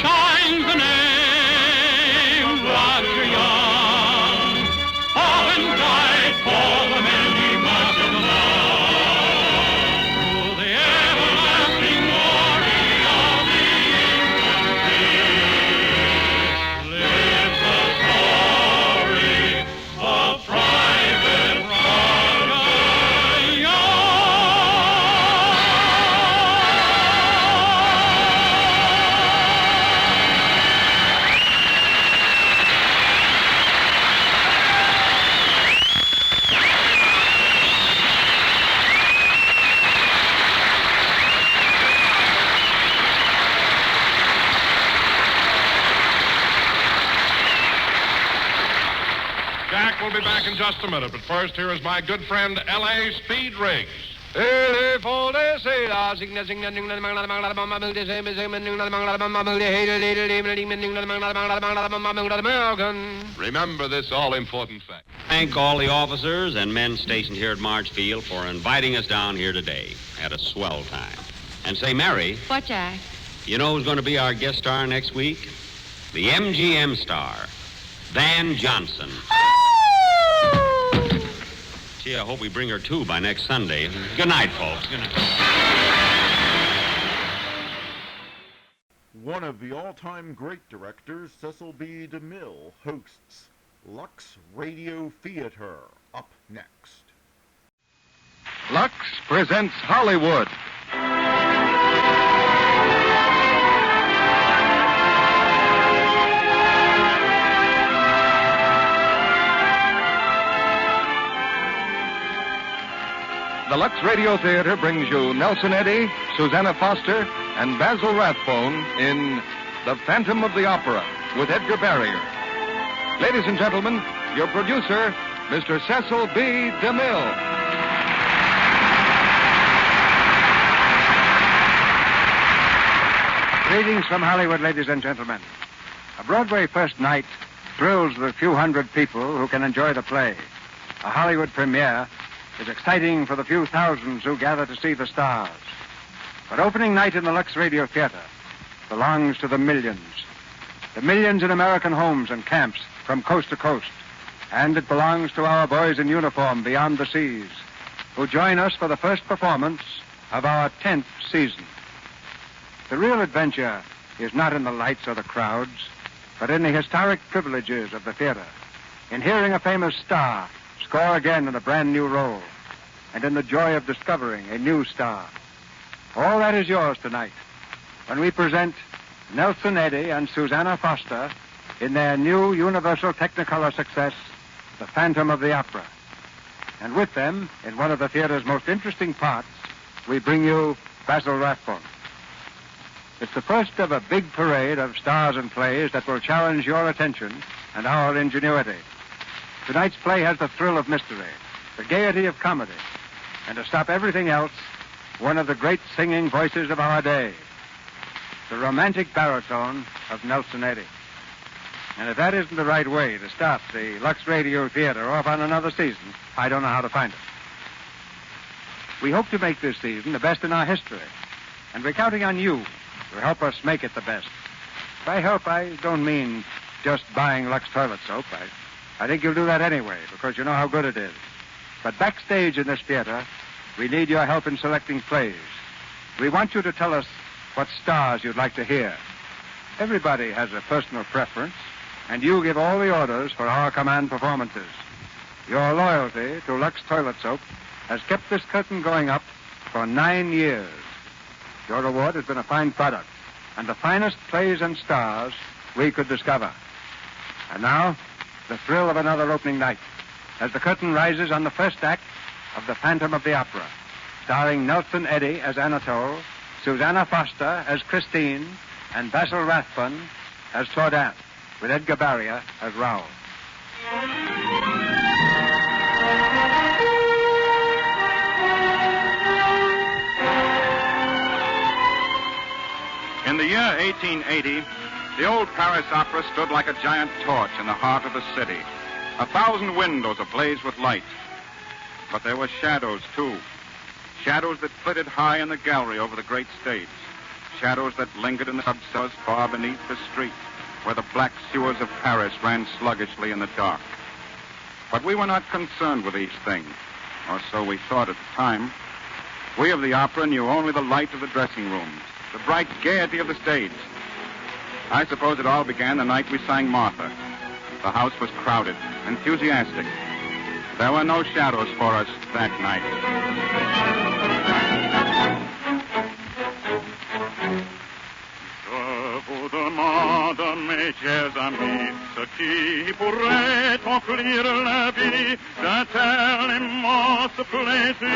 Shine the name, Roger Young. For the men he marched along, through the everlasting glory of the infantry, lives the story of Private Roger Jack will be back in just a minute, but first, here is my good friend, L.A. Speed Riggs. Remember this all-important fact. Thank all the officers and men stationed here at Marchfield for inviting us down here today. Had a swell time. And say, Mary, What, Jack? You know who's going to be our guest star next week? The MGM star, Van Johnson. Gee, I hope we bring her, too, by next Sunday. Good night, folks. Good night. One of the all-time great directors, Cecil B. DeMille, hosts Lux Radio Theater. Up next. Lux presents Hollywood. The Lux Radio Theater brings you Nelson Eddy, Susanna Foster, and Basil Rathbone in The Phantom of the Opera with Edgar Barrier. Ladies and gentlemen, your producer, Mr. Cecil B. DeMille. Greetings from Hollywood, ladies and gentlemen. A Broadway first night thrills the few hundred people who can enjoy the play. A Hollywood premiere is exciting for the few thousands who gather to see the stars. But opening night in the Lux Radio Theater belongs to the millions. The millions in American homes and camps from coast to coast. And it belongs to our boys in uniform beyond the seas, who join us for the first performance of our 10th season. The real adventure is not in the lights or the crowds, but in the historic privileges of the theater, in hearing a famous star score again in a brand new role, and in the joy of discovering a new star. All that is yours tonight when we present Nelson Eddy and Susanna Foster in their new Universal Technicolor success, The Phantom of the Opera. And with them, in one of the theater's most interesting parts, we bring you Basil Rathbone. It's the first of a big parade of stars and plays that will challenge your attention and our ingenuity. Tonight's play has the thrill of mystery, the gaiety of comedy, and to stop everything else, one of the great singing voices of our day, the romantic baritone of Nelson Eddy. And if that isn't the right way to start the Lux Radio Theater off on another season, I don't know how to find it. We hope to make this season the best in our history, and we're counting on you to help us make it the best. By help, I don't mean just buying Lux toilet soap. I think you'll do that anyway, because you know how good it is. But backstage in this theater, we need your help in selecting plays. We want you to tell us what stars you'd like to hear. Everybody has a personal preference, and you give all the orders for our command performances. Your loyalty to Lux toilet soap has kept this curtain going up for 9 years. Your reward has been a fine product, and the finest plays and stars we could discover. And now, the thrill of another opening night, as the curtain rises on the first act of The Phantom of the Opera, starring Nelson Eddy as Anatole, Susanna Foster as Christine, and Basil Rathbone as Tordant, with Edgar Barrier as Raoul. In the year 1880, the old Paris Opera stood like a giant torch in the heart of the city. 1,000 windows ablaze with light. But there were shadows, too. Shadows that flitted high in the gallery over the great stage. Shadows that lingered in the subcellars far beneath the street, where the black sewers of Paris ran sluggishly in the dark. But we were not concerned with these things, or so we thought at the time. We of the opera knew only the light of the dressing rooms, the bright gaiety of the stage. I suppose it all began the night we sang Martha. The house was crowded, enthusiastic. There were no shadows for us that night. Je vous demande, mes chers amis, ce qui pourrait conclure la vie d'un tel immense plaisir.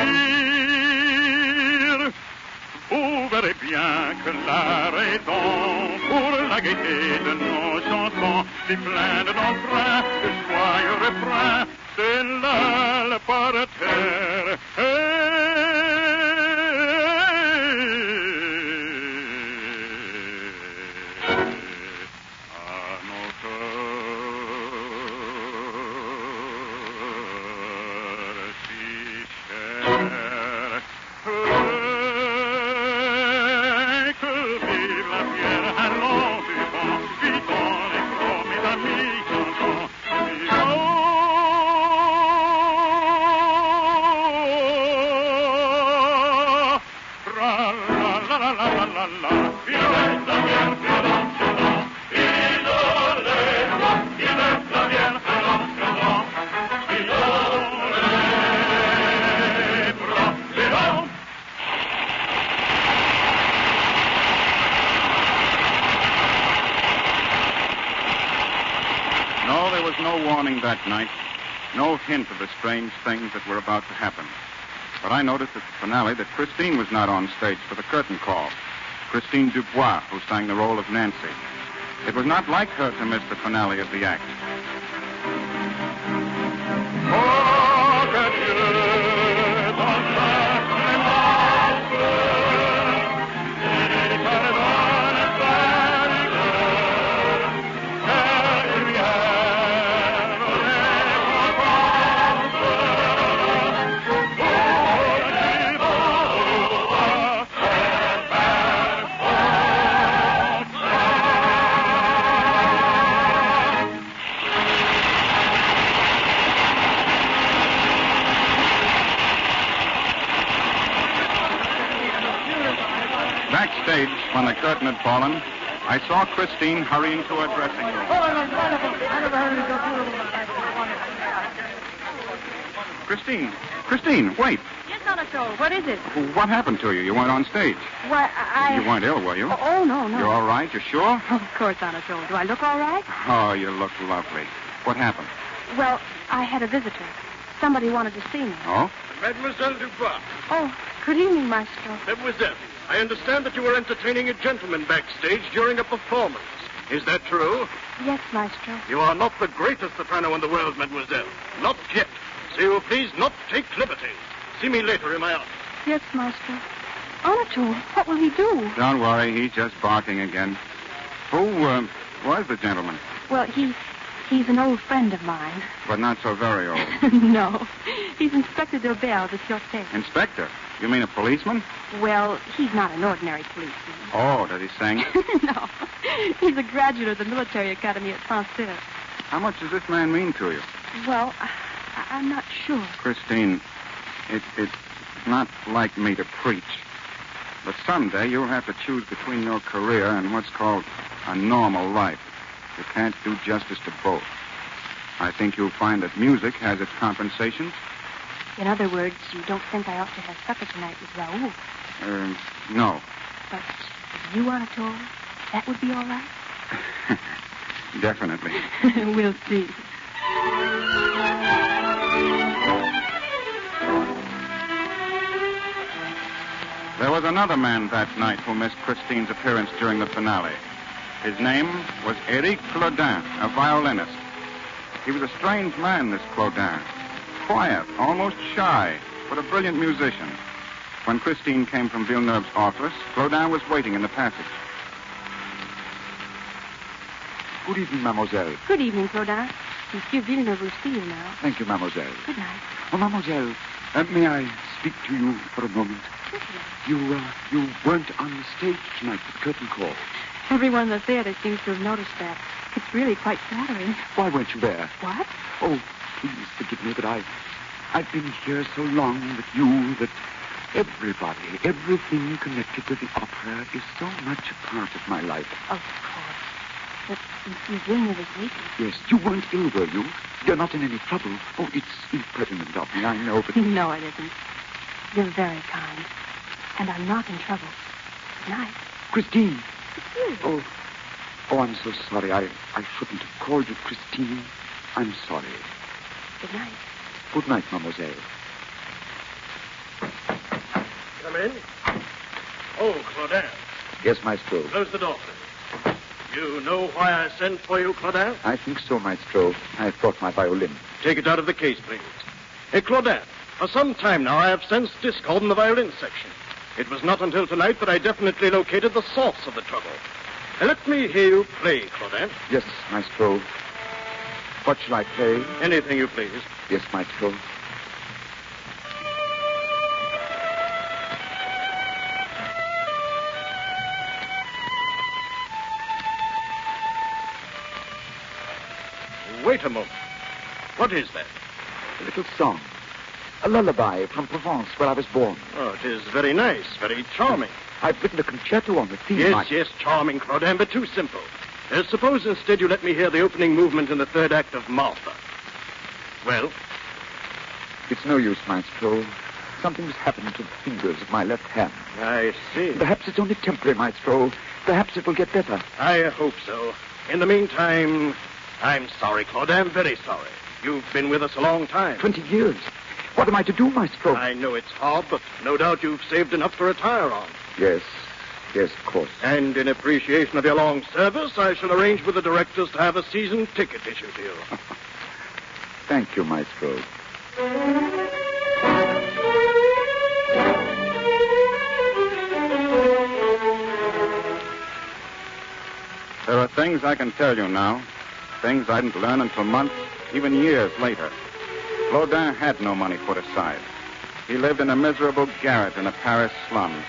Vous verrez bien que la raison pour la gaieté de nos chansons, si pleine d'entrain, de joyeux refrains, c'est là le parterre. morning that night, no hint of the strange things that were about to happen. But I noticed at the finale that Christine was not on stage for the curtain call. Christine Dubois, who sang the role of Nancy. It was not like her to miss the finale of the act. Backstage, when the curtain had fallen, I saw Christine hurrying to her dressing room. Christine, wait. Yes, Anatole, what is it? What happened to you? You weren't on stage. Why, You weren't ill, were you? Oh, no. You're all right? You're sure? Of course, Anatole. Do I look all right? Oh, you look lovely. What happened? Well, I had a visitor. Somebody wanted to see me. Oh? Mademoiselle Dubois. Oh, good evening, Maestro. Mademoiselle, I understand that you were entertaining a gentleman backstage during a performance. Is that true? Yes, Maestro. You are not the greatest soprano in the world, mademoiselle. Not yet. So you will please not take liberties. See me later in my office. Yes, Maestro. Anatole, what will he do? Don't worry, he's just barking again. Who was the gentleman? Well, he's an old friend of mine. But not so very old. No. He's Inspector Delbert of the Sûreté. Inspector? You mean a policeman? Well, he's not an ordinary policeman. Oh, does he sing? No. He's a graduate of the military academy at Saint-Cyr. How much does this man mean to you? Well, I'm not sure. Christine, it's not like me to preach. But someday you'll have to choose between your career and what's called a normal life. You can't do justice to both. I think you'll find that music has its compensations. In other words, you don't think I ought to have supper tonight with Raoul? No. But if you, Anatole, that would be all right? Definitely. We'll see. There was another man that night who missed Christine's appearance during the finale. His name was Éric Claudin, a violinist. He was a strange man, this Claudin. Quiet, almost shy, but a brilliant musician. When Christine came from Villeneuve's office, Claudin was waiting in the passage. Good evening, mademoiselle. Good evening, Claudin. Monsieur Villeneuve will see you now. Thank you, mademoiselle. Good night. Oh, mademoiselle, may I speak to you for a moment? You weren't on the stage tonight for the curtain call. Everyone in the theater seems to have noticed that. It's really quite flattering. Why weren't you there? What? Oh, please forgive me, but I've been here so long that everybody, everything connected with the opera is so much a part of my life. Of course. But Monsieur Villeneuve is waiting. Yes, you weren't ill, were you? You're not in any trouble. Oh, it's impertinent of me, I know, but... No, it isn't. You're very kind. And I'm not in trouble. Good night. Christine. It's you. Oh, I'm so sorry. I shouldn't have called you Christine. I'm sorry. Good night. Good night, mademoiselle. Come in. Oh, Claudin. Yes, maestro. Close the door, please. You know why I sent for you, Claudin? I think so, maestro. I've brought my violin. Take it out of the case, please. Hey, Claudin, for some time now I have sensed discord in the violin section. It was not until tonight that I definitely located the source of the trouble. Let me hear you play, Claudin. Yes, maestro. What shall I play? Anything you please. Yes, maestro. Wait a moment. What is that? A little song. A lullaby from Provence, where I was born. Oh, it is very nice, very charming. I've written a concerto on the theme. Yes, charming, Claudin, but too simple. Suppose instead you let me hear the opening movement in the third act of Martha. Well? It's no use, maestro. Something's happened to the fingers of my left hand. I see. Perhaps it's only temporary, maestro. Perhaps it will get better. I hope so. In the meantime, I'm sorry, Claude. I'm very sorry. You've been with us a long time. 20 years. What am I to do, Maestro? I know it's hard, but no doubt you've saved enough to retire on. Yes, of course. And in appreciation of your long service, I shall arrange with the directors to have a season ticket issued to you. Thank you, Maestro. There are things I can tell you now, things I didn't learn until months, even years later. Claudin had no money put aside. He lived in a miserable garret in the Paris slums.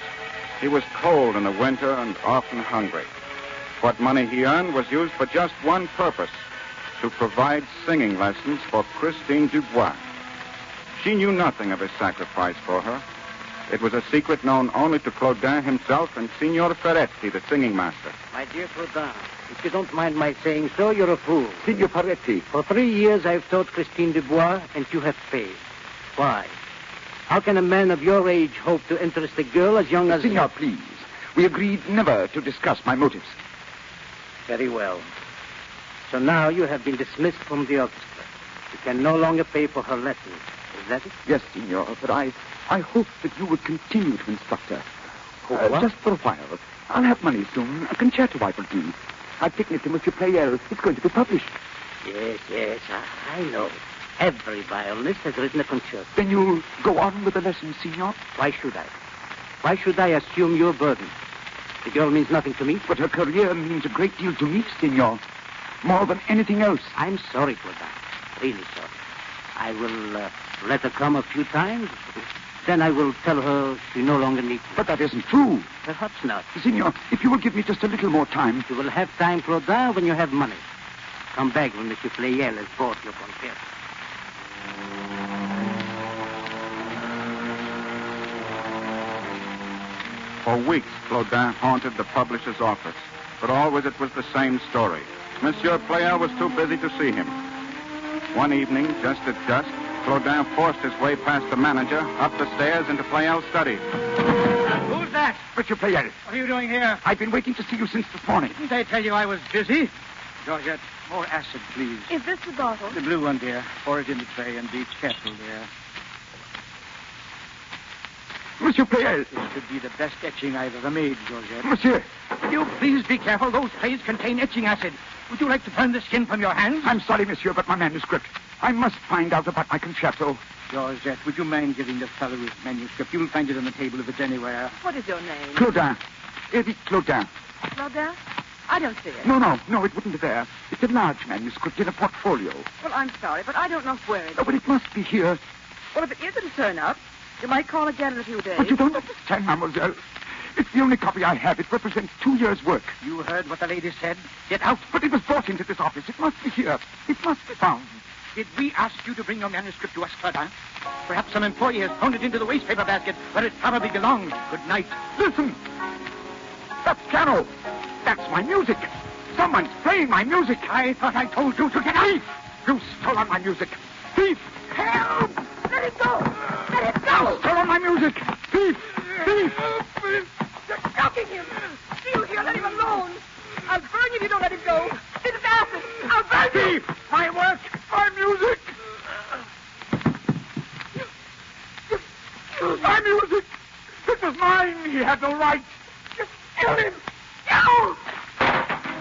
He was cold in the winter and often hungry. What money he earned was used for just one purpose, to provide singing lessons for Christine Dubois. She knew nothing of his sacrifice for her. It was a secret known only to Claudin himself and Signor Ferretti, the singing master. My dear Claudin, if you don't mind my saying so, you're a fool. Signor Ferretti. For 3 years, I've taught Christine Dubois, and you have paid. Why? How can a man of your age hope to interest a girl as young as... Signor, please. We agreed never to discuss my motives. Very well. So now you have been dismissed from the orchestra. You can no longer pay for her lessons. Is that it? Yes, Signor, but I hope that you would continue to instruct her. What? Just for a while. I'll have money soon. A concerto I will do. I've taken it to Monsieur Pleyel. It's going to be published. Yes, I know. Every violinist has written a concerto. Then you'll go on with the lessons, Signor? Why should I? Why should I assume your burden? The girl means nothing to me. But her career means a great deal to me, Signor. More than anything else. I'm sorry for that. Really sorry. I will let her come a few times. Then I will tell her she no longer needs me. But that isn't true. Perhaps not. Signor, if you will give me just a little more time. You will have time, Claudin, when you have money. Come back when Monsieur Pleyel has bought your concerto. For weeks, Claudin haunted the publisher's office, but always it was the same story. Monsieur Pleyel was too busy to see him. One evening, just at dusk, Claudin forced his way past the manager, up the stairs into Pleyel's study. Who's that? Monsieur Pleyel. What are you doing here? I've been waiting to see you since this morning. Didn't I tell you I was busy? Georgette, more acid, please. Is this the bottle? The blue one, dear. Pour it in the tray and be careful, dear. Monsieur Pleyel. This could be the best etching I've ever made, Georgette. Monsieur. Will you please be careful? Those trays contain etching acid. Would you like to burn the skin from your hands? I'm sorry, monsieur, but my manuscript. I must find out about my concerto. Georgette, would you mind giving the fellow his manuscript? You'll find it on the table if it's anywhere. What is your name? Claudin. Eric Claudin. Claudin? I don't see it. No, it wouldn't be there. It's a large manuscript in a portfolio. Well, I'm sorry, but I don't know where it is. Oh, but it must be here. Well, if it is, it'll turn up. You might call again in a few days. But you don't understand, mademoiselle. It's the only copy I have. It represents 2 years' work. You heard what the lady said. Get out. But it was brought into this office. It must be here. It must be found. Did we ask you to bring your manuscript to us, Claudin? Perhaps some employee has thrown it into the waste paper basket where it probably belongs. Good night. Listen. That's piano. That's my music. Someone's playing my music. I thought I told you to get out. You stole on my music. Thief! Help! Let it go! Let it go! You stole on my music. Thief! Thief! You're choking him. Steal here. Let him alone. I'll burn you if you don't let him go. This is acid. I'll burn you. Thief! My work! My music! My music! It was mine. He had no right. Just kill him. Go!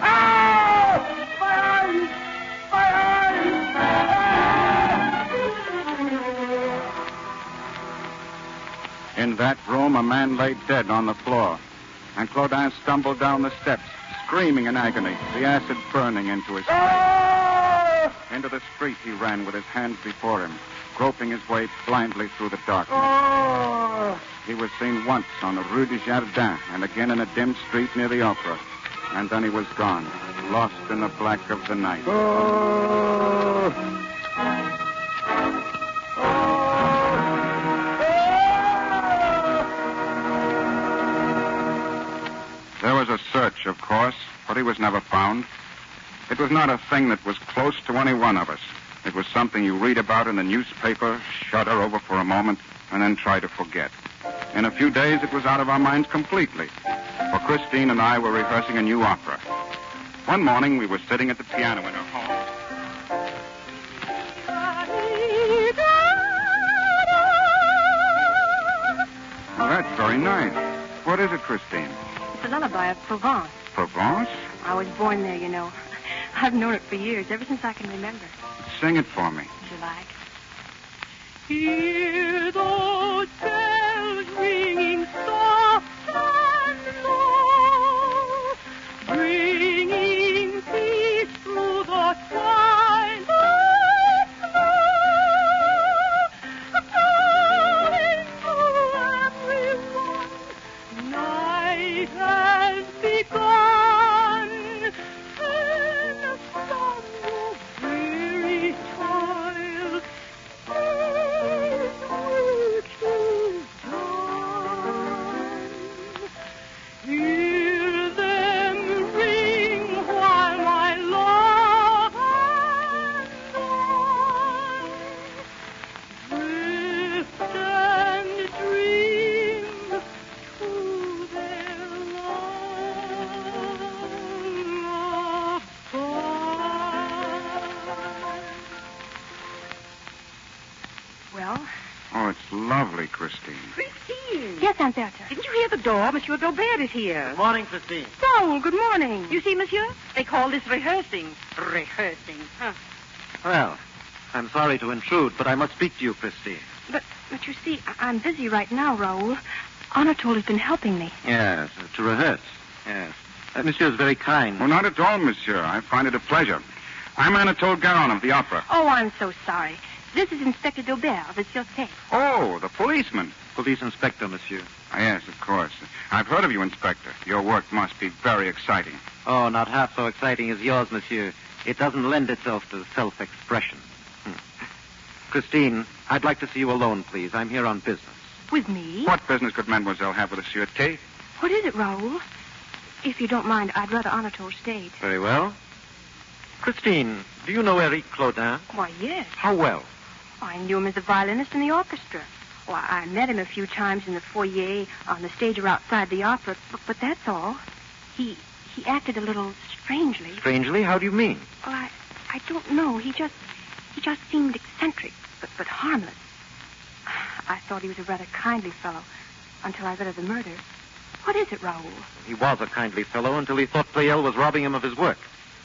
Ah! My eyes! My eyes! In that room, a man lay dead on the floor, and Claudin stumbled down the steps, screaming in agony, the acid burning into his face. Into the street he ran with his hands before him, groping his way blindly through the darkness. He was seen once on the Rue du Jardin and again in a dim street near the Opera. And then he was gone, lost in the black of the night. There was a search, of course, but he was never found. It was not a thing that was close to any one of us. It was something you read about in the newspaper, shudder over for a moment, and then try to forget. In a few days, it was out of our minds completely, for Christine and I were rehearsing a new opera. One morning, we were sitting at the piano in her home. Very nice. What is it, Christine? It's a lullaby of Provence. Provence? I was born there, you know. I've known it for years, ever since I can remember. Sing it for me. Would you like? Hear those bells ringing soft and low, bringing peace through the twilight snow, calling to everyone, night has begun, and from your weary toil, hear them ring while my love and I drift and dream to their lullaby. Well? Oh, it's lovely, Christine. Christine. Yes, Aunt Bertha. Didn't you hear the door? Monsieur Daubert is here. Good morning, Christine. Oh, good morning. You see, monsieur? They call this rehearsing. Rehearsing, huh? Well, I'm sorry to intrude, but I must speak to you, Christine. But you see, I'm busy right now, Raoul. Anatole has been helping me. Yes, to rehearse. Yes. Monsieur is very kind. Well, not at all, monsieur. I find it a pleasure. I'm Anatole Garon of the opera. Oh, I'm so sorry. This is Inspector Daubert of the Sûreté. Oh, the policeman. Police inspector, monsieur. Yes, of course. I've heard of you, Inspector. Your work must be very exciting. Oh, not half so exciting as yours, monsieur. It doesn't lend itself to self-expression. Christine, I'd like to see you alone, please. I'm here on business. With me? What business could mademoiselle have with the Sûreté? What is it, Raoul? If you don't mind, I'd rather Anatole stayed. Very well. Christine, do you know Eric Claudin? Why, yes. How well? I knew him as a violinist in the orchestra. Well, I met him a few times in the foyer, on the stage or outside the opera, but that's all. He acted a little strangely. Strangely? How do you mean? Well, I don't know. He just seemed eccentric, but harmless. I thought he was a rather kindly fellow until I read of the murder. What is it, Raoul? He was a kindly fellow until he thought Pleyel was robbing him of his work.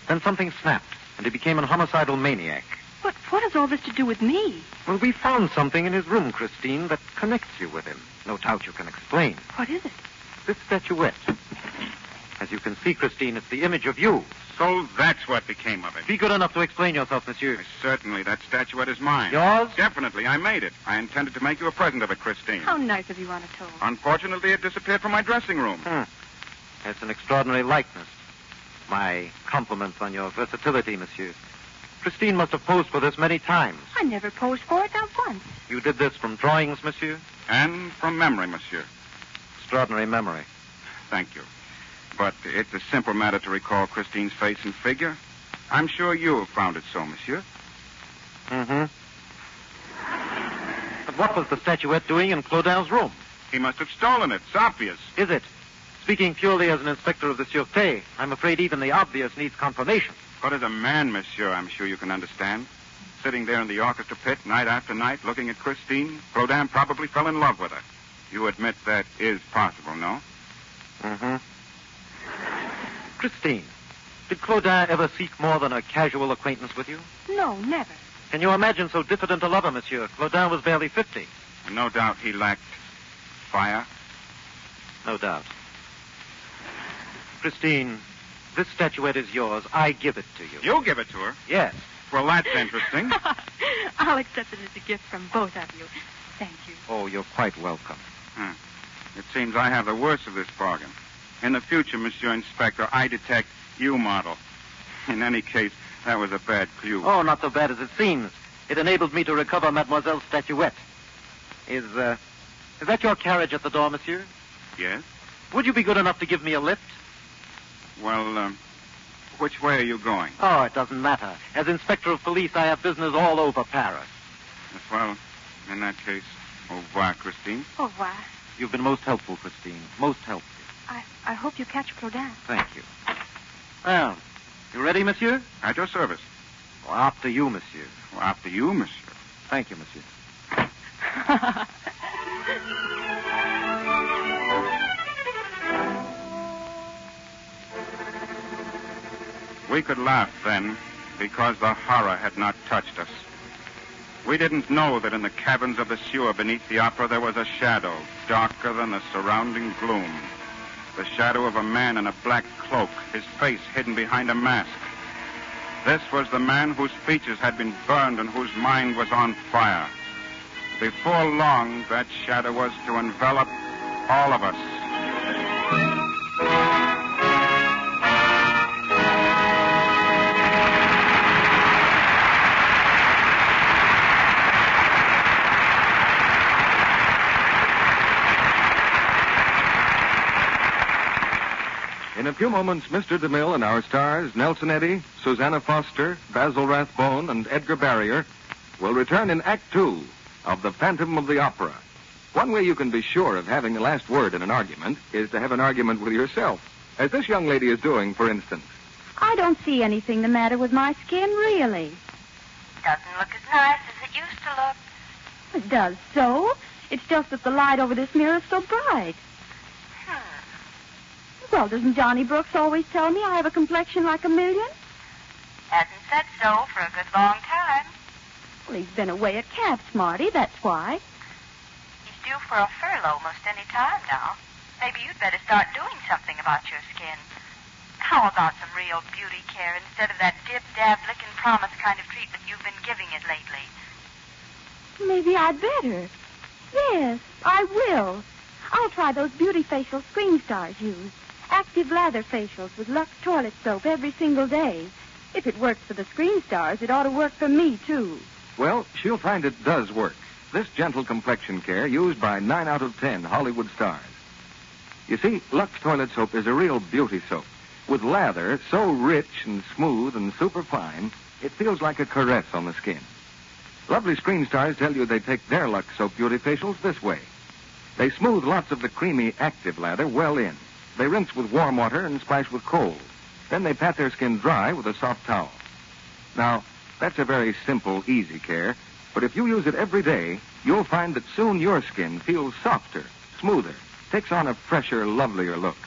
Then something snapped, and he became an homicidal maniac. But what has all this to do with me? Well, we found something in his room, Christine, that connects you with him. No doubt you can explain. What is it? This statuette. As you can see, Christine, it's the image of you. So that's what became of it. Be good enough to explain yourself, monsieur. Certainly. That statuette is mine. Yours? Definitely. I made it. I intended to make you a present of it, Christine. How nice of you, Anatole. Unfortunately, it disappeared from my dressing room. It's an extraordinary likeness. My compliments on your versatility, monsieur. Christine must have posed for this many times. I never posed for it, not once. You did this from drawings, monsieur? And from memory, monsieur. Extraordinary memory. Thank you. But it's a simple matter to recall Christine's face and figure. I'm sure you have found it so, monsieur. Mm-hmm. But what was the statuette doing in Claudin's room? He must have stolen it. It's obvious. Is it? Speaking purely as an inspector of the Sûreté, I'm afraid even the obvious needs confirmation. But as a man, monsieur, I'm sure you can understand. Sitting there in the orchestra pit night after night looking at Christine, Claudin probably fell in love with her. You admit that is possible, no? Mm-hmm. Christine, did Claudin ever seek more than a casual acquaintance with you? No, never. Can you imagine so diffident a lover, monsieur? Claudin was barely 50. No doubt he lacked fire. No doubt. Christine, this statuette is yours. I give it to you. You give it to her? Yes. Well, that's interesting. I'll accept it as a gift from both of you. Thank you. Oh, you're quite welcome. It seems I have the worst of this bargain. In the future, Monsieur Inspector, I detect you model. In any case, that was a bad clue. Oh, not so bad as it seems. It enabled me to recover Mademoiselle's statuette. Is that your carriage at the door, monsieur? Yes. Would you be good enough to give me a lift? Well, which way are you going? Oh, it doesn't matter. As inspector of police, I have business all over Paris. Well, in that case, au revoir, Christine. Au revoir. You've been most helpful, Christine. Most helpful. I hope you catch Claudin. Thank you. Well, you ready, monsieur? At your service. Well, after you, monsieur. Well, after you, monsieur. Thank you, monsieur. We could laugh then because the horror had not touched us. We didn't know that in the caverns of the sewer beneath the opera there was a shadow darker than the surrounding gloom. The shadow of a man in a black cloak, his face hidden behind a mask. This was the man whose features had been burned and whose mind was on fire. Before long, that shadow was to envelop all of us. In a few moments, Mr. DeMille and our stars, Nelson Eddy, Susanna Foster, Basil Rathbone, and Edgar Barrier, will return in Act 2 of The Phantom of the Opera. One way you can be sure of having the last word in an argument is to have an argument with yourself, as this young lady is doing, for instance. I don't see anything the matter with my skin, really. Doesn't look as nice as it used to look. It does so. It's just that the light over this mirror is so bright. Well, doesn't Johnny Brooks always tell me I have a complexion like a million? Hasn't said so for a good long time. Well, he's been away at camp, Smarty, that's why. He's due for a furlough most any time now. Maybe you'd better start doing something about your skin. How about some real beauty care instead of that dib-dab, lick-and-promise kind of treatment you've been giving it lately? Maybe I'd better. Yes, I will. I'll try those beauty facials Screen Stars use. Active lather facials with Lux toilet soap every single day. If it works for the Screen Stars, it ought to work for me, too. Well, she'll find it does work. This gentle complexion care used by 9 out of 10 Hollywood stars. You see, Lux toilet soap is a real beauty soap. With lather so rich and smooth and superfine, it feels like a caress on the skin. Lovely Screen Stars tell you they take their Lux soap beauty facials this way. They smooth lots of the creamy active lather well in. They rinse with warm water and splash with cold. Then they pat their skin dry with a soft towel. Now, that's a very simple, easy care, but if you use it every day, you'll find that soon your skin feels softer, smoother, takes on a fresher, lovelier look.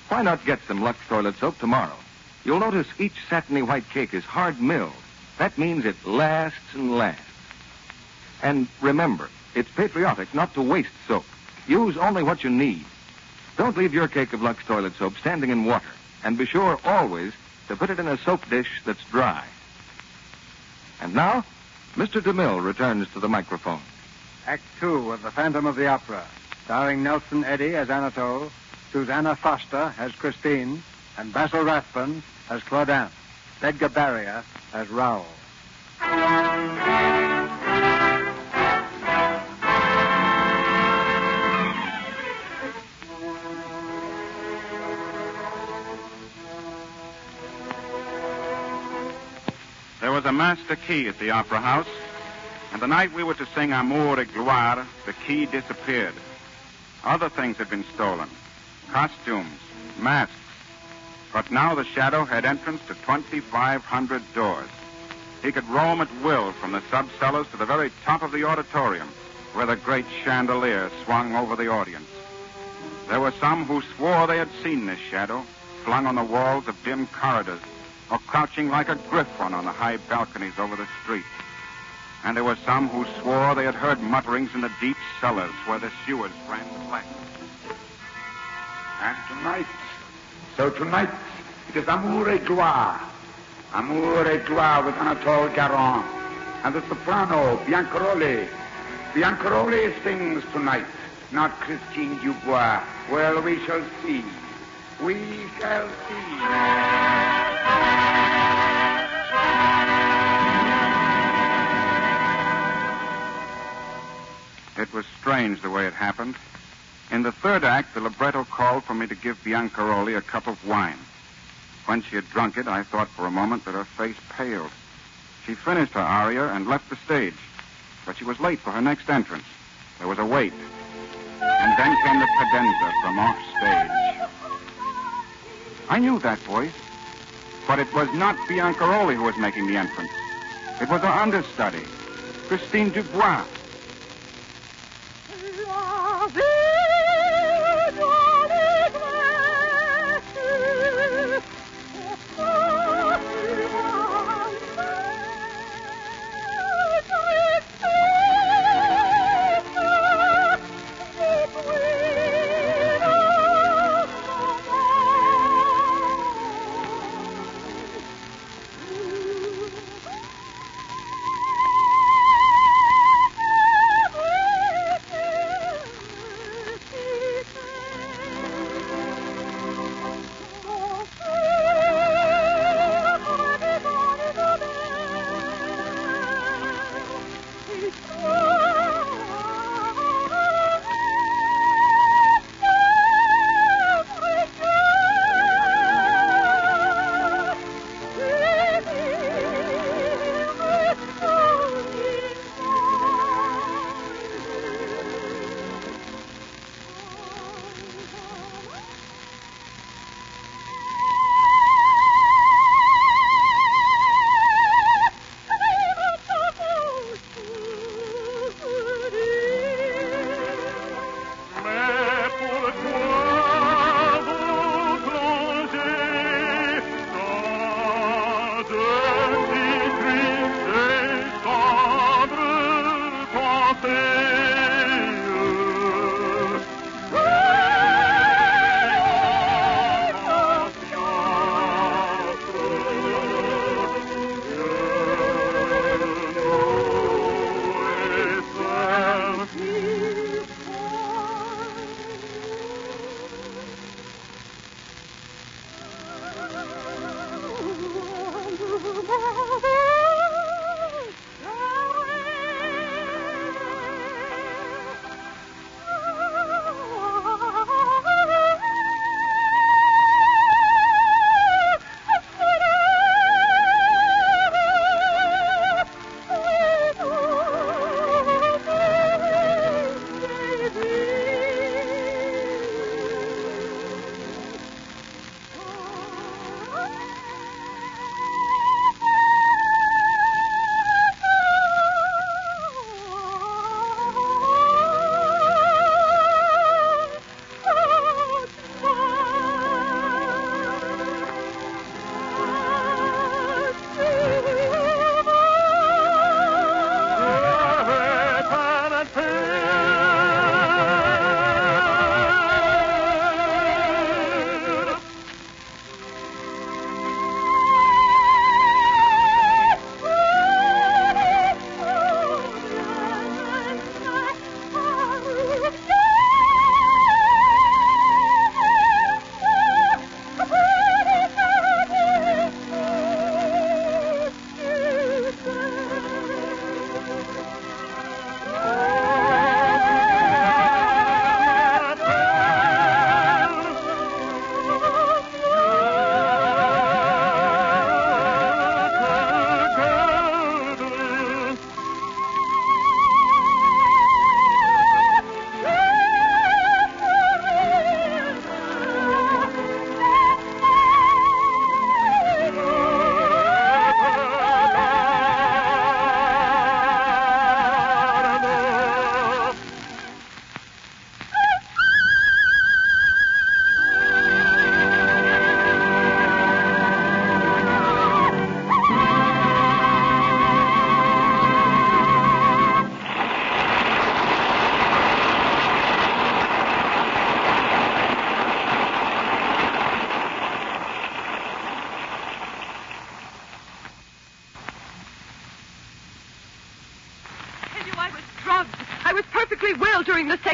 Why not get some Lux toilet soap tomorrow? You'll notice each satiny white cake is hard milled. That means it lasts and lasts. And remember, it's patriotic not to waste soap. Use only what you need. Don't leave your cake of Lux toilet soap standing in water. And be sure always to put it in a soap dish that's dry. And now, Mr. DeMille returns to the microphone. Act 2 of The Phantom of the Opera, starring Nelson Eddy as Anatole, Susanna Foster as Christine, and Basil Rathbone as Claudine. Edgar Barrier as Raoul. There was a master key at the Opera House, and the night we were to sing Amour et Gloire, the key disappeared. Other things had been stolen. Costumes, masks. But now the Shadow had entrance to 2,500 doors. He could roam at will from the sub-cellars to the very top of the auditorium, where the great chandelier swung over the audience. There were some who swore they had seen this Shadow, flung on the walls of dim corridors, or crouching like a griffon on the high balconies over the street. And there were some who swore they had heard mutterings in the deep cellars where the sewers ran black. And tonight, it is Amour et Gloire. Amour et Gloire with Anatole Garon. And the soprano, Biancaroli. Biancaroli sings tonight, not Christine Dubois. Well, we shall see. We shall see. It was strange the way it happened. In the third act, the libretto called for me to give Biancaroli a cup of wine. When she had drunk it, I thought for a moment that her face paled. She finished her aria and left the stage, but she was late for her next entrance. There was a wait. And then came the cadenza from off stage. I knew that voice, but it was not Biancaroli who was making the entrance. It was her understudy, Christine Dubois.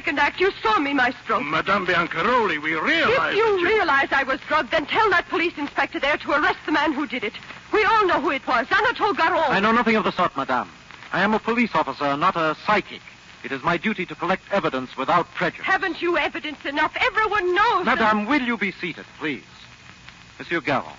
second act. You saw me, Maestro. Madame Biancaroli, we realize... If you realize I was drugged, then tell that police inspector there to arrest the man who did it. We all know who it was. Anatole Garon. I know nothing of the sort, madame. I am a police officer, not a psychic. It is my duty to collect evidence without prejudice. Haven't you evidence enough? Everyone knows. Madame, will you be seated, please? Monsieur Garon,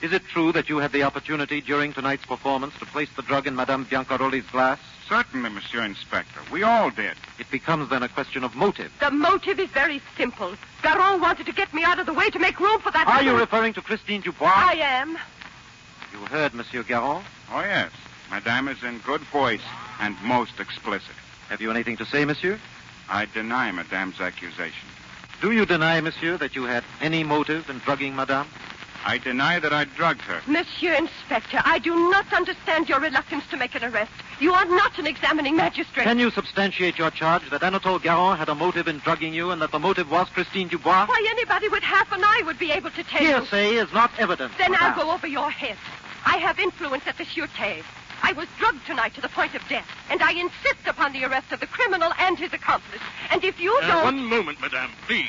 is it true that you had the opportunity during tonight's performance to place the drug in Madame Biancaroli's glass? Certainly, Monsieur Inspector. We all did. It becomes then a question of motive. The motive is very simple. Garon wanted to get me out of the way to make room for that... Are you referring to Christine Dubois? I am. You heard, Monsieur Garon? Oh, yes. Madame is in good voice and most explicit. Have you anything to say, monsieur? I deny Madame's accusation. Do you deny, monsieur, that you had any motive in drugging Madame? I deny that I drugged her. Monsieur Inspector, I do not understand your reluctance to make an arrest. You are not an examining magistrate. Can you substantiate your charge that Anatole Garon had a motive in drugging you and that the motive was Christine Dubois? Why, anybody with half an eye would be able to tell you. Hearsay is not evidence. Then Madame. I'll go over your head. I have influence at the Sûreté. I was drugged tonight to the point of death, and I insist upon the arrest of the criminal and his accomplice. And if you don't... One moment, Madame, please.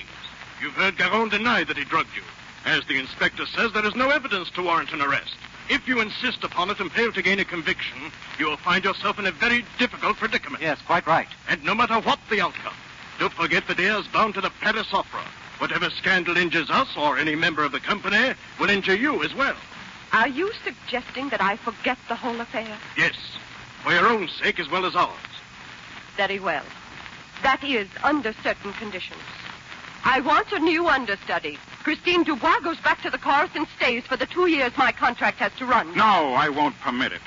You've heard Garon deny that he drugged you. As the inspector says, there is no evidence to warrant an arrest. If you insist upon it and fail to gain a conviction, you will find yourself in a very difficult predicament. Yes, quite right. And no matter what the outcome, don't forget that heir is bound to the Paris Opera. Whatever scandal injures us or any member of the company will injure you as well. Are you suggesting that I forget the whole affair? Yes, for your own sake as well as ours. Very well. That is, under certain conditions. I want a new understudy. Christine Dubois goes back to the chorus and stays for the 2 years my contract has to run. No, I won't permit it.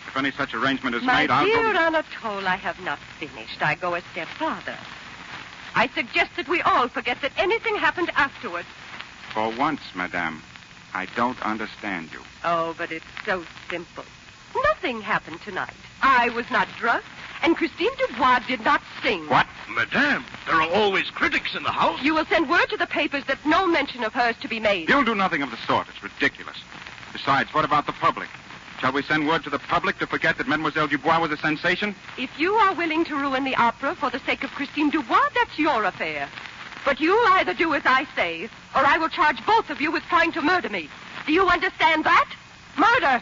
If any such arrangement is made, I'll My dear go... Anatole, I have not finished. I go a step farther. I suggest that we all forget that anything happened afterwards. For once, Madame, I don't understand you. Oh, but it's so simple. Nothing happened tonight. I was not drugged, and Christine Dubois did not sing. What? Madame, there are always critics in the house. You will send word to the papers that no mention of her is to be made. You'll do nothing of the sort. It's ridiculous. Besides, what about the public? Shall we send word to the public to forget that Mademoiselle Dubois was a sensation? If you are willing to ruin the opera for the sake of Christine Dubois, that's your affair. But you'll either do as I say, or I will charge both of you with trying to murder me. Do you understand that? Murder!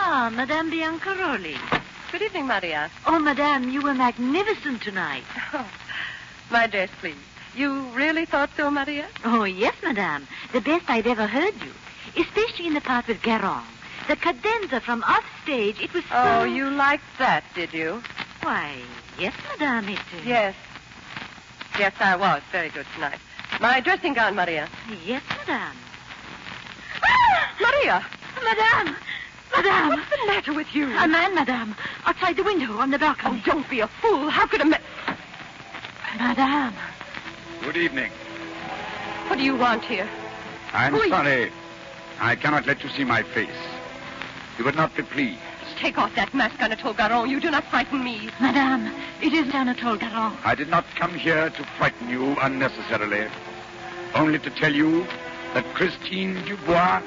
Ah, Madame Biancaroli. Good evening, Maria. Oh, Madame, you were magnificent tonight. Oh, my dress, please. You really thought so, Maria? Oh, yes, Madame. The best I'd ever heard you. Especially in the part with Garon. The cadenza from off stage, it was so... Oh, you liked that, did you? Why, yes, Madame, it... Yes. Yes, I was very good tonight. My dressing gown, Maria. Yes, Madame. Ah! Maria! Madame! Madame! What's the matter with you? A man, Madame, outside the window on the balcony. Oh, don't be a fool. How could a man... Madame. Good evening. What do you want here? I'm Who are you? sorry. I cannot let you see my face. You would not be pleased. Take off that mask, Anatole Garon. You do not frighten me. Madame, it is Anatole Garon. I did not come here to frighten you unnecessarily. Only to tell you that Christine Dubois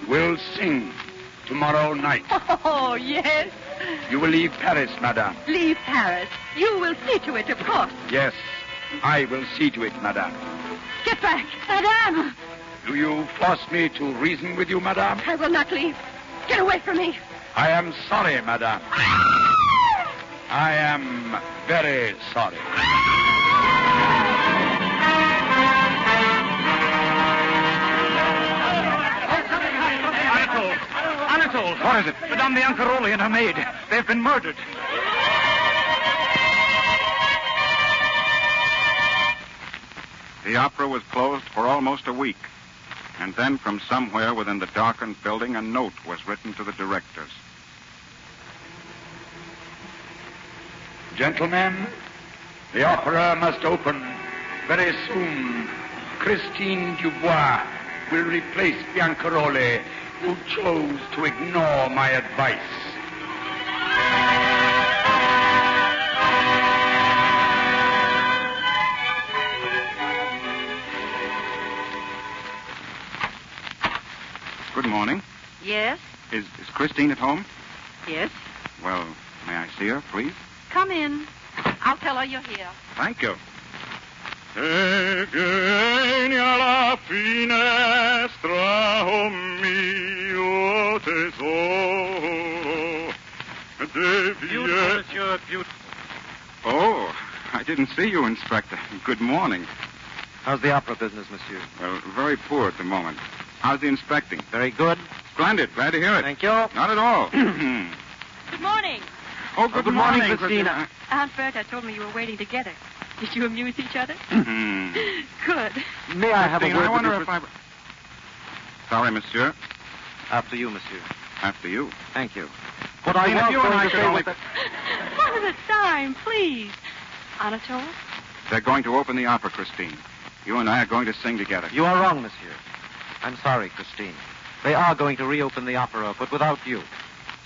will sing tomorrow night. Oh, yes. You will leave Paris, Madame. Leave Paris. You will see to it, of course. Yes, I will see to it, Madame. Get back. Madame! Do you force me to reason with you, Madame? I will not leave. Get away from me. I am sorry, Madame. I am very sorry. Anatole! What is it? Madame Biancaroli and her maid. They've been murdered. The opera was closed for almost a week. And then from somewhere within the darkened building, a note was written to the directors. Gentlemen, the opera must open very soon. Christine Dubois will replace Biancaroli, who chose to ignore my advice. Good morning. Yes? Is Christine at home? Yes? Well, may I see her, please? Come in. I'll tell her you're here. Thank you. E vieni alla finestra, oh mio tesoro. Beautiful, monsieur, beautiful. Oh, I didn't see you, Inspector. Good morning. How's the opera business, monsieur? Well, very poor at the moment. How's the inspecting? Very good. Splendid. Glad to hear it. Thank you. Not at all. Good morning. Oh, good morning, Christina. Aunt Bertha told me you were waiting together. Did you amuse each other? Good. May I have a Christine, word I wonder with you? if I... Sorry, monsieur. After you, monsieur. After you. Thank you. What I Christine, was if you and going I to could say only... was that... One at a time, please. Anatole? They're going to open the opera, Christine. You and I are going to sing together. You are wrong, monsieur. I'm sorry, Christine. They are going to reopen the opera, but without you.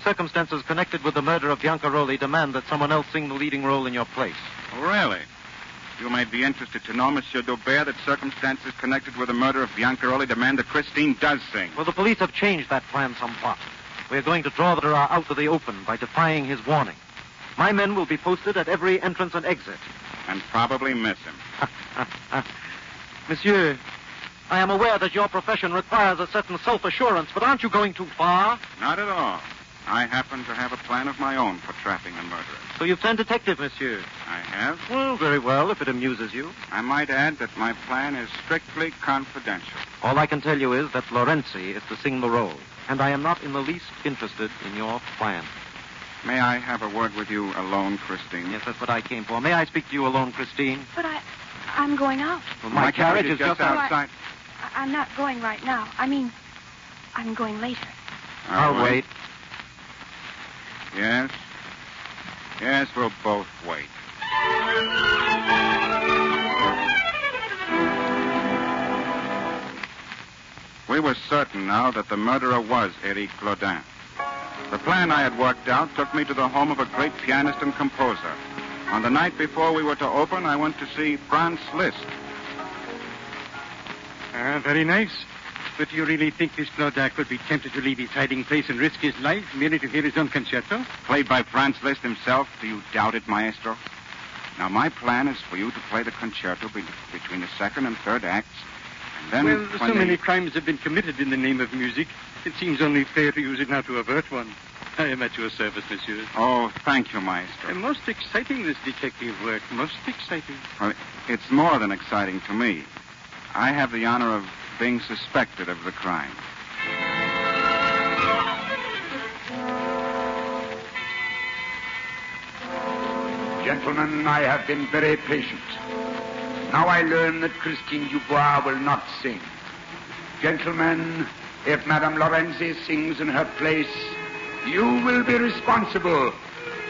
Circumstances connected with the murder of Biancaroli demand that someone else sing the leading role in your place. Really? You may be interested to know, Monsieur Daubert, that circumstances connected with the murder of Biancaroli demand that Christine does sing. Well, the police have changed that plan somewhat. We are going to draw the Dara out to the open by defying his warning. My men will be posted at every entrance and exit. And probably miss him. Monsieur, I am aware that your profession requires a certain self-assurance, but aren't you going too far? Not at all. I happen to have a plan of my own for trapping the murderer. So you've turned detective, monsieur? I have. Well, very well, if it amuses you. I might add that my plan is strictly confidential. All I can tell you is that Lorenzi is to sing the role, and I am not in the least interested in your plan. May I have a word with you alone, Christine? Yes, that's what I came for. May I speak to you alone, Christine? But I'm going out. Well, my carriage is just outside. I'm not going right now. I mean, I'm going later. I'll wait. Yes? Yes, we'll both wait. We were certain now that the murderer was Eric Claudin. The plan I had worked out took me to the home of a great pianist and composer. On the night before we were to open, I went to see Franz Liszt. Very nice. But do you really think this Claudin could be tempted to leave his hiding place and risk his life merely to hear his own concerto? Played by Franz Liszt himself. Do you doubt it, maestro? Now, my plan is for you to play the concerto between the second and third acts. And then Well, so many crimes have been committed in the name of music. It seems only fair to use it now to avert one. I am at your service, monsieur. Oh, thank you, maestro. Most exciting, this detective work. Most exciting. Well, it's more than exciting to me. I have the honor of being suspected of the crime. Gentlemen, I have been very patient. Now I learn that Christine Dubois will not sing. Gentlemen, if Madame Lorenzi sings in her place, you will be responsible.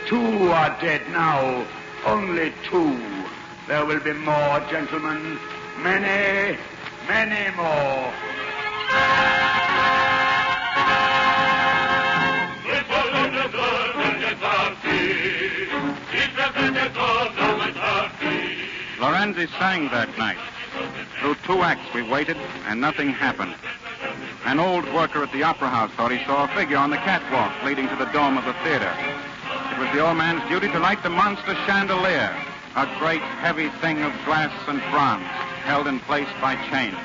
2 are dead now. Only 2. There will be more, gentlemen. Many, many more. Lorenzi sang that night. Through 2 acts we waited, and nothing happened. An old worker at the opera house thought he saw a figure on the catwalk leading to the dome of the theater. It was the old man's duty to light the monster chandelier, a great heavy thing of glass and bronze, held in place by chains.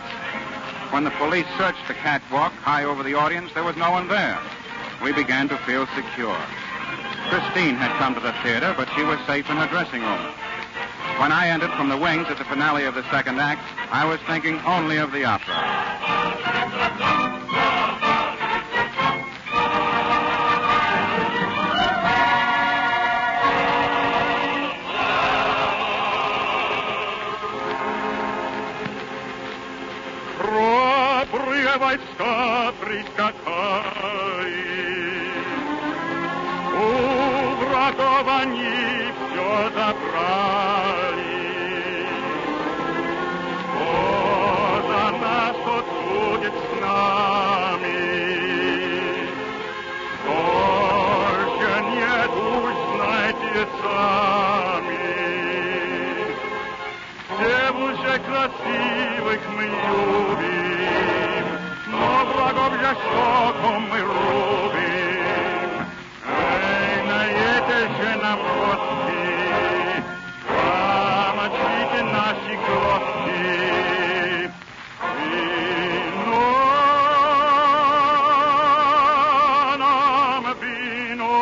When the police searched the catwalk high over the audience, there was no one there. We began to feel secure. Christine had come to the theater, but she was safe in her dressing room. When I entered from the wings at the finale of the second act, I was thinking only of the opera. Войска прискакали, у врагов они все забрали. Что за нас тут будет с нами? Только нет уж, знайте сами. Девушек красивых мы любим, но врагов жестоком мы рубим. napotki, ramachiki nashi krotki, vino nam vino.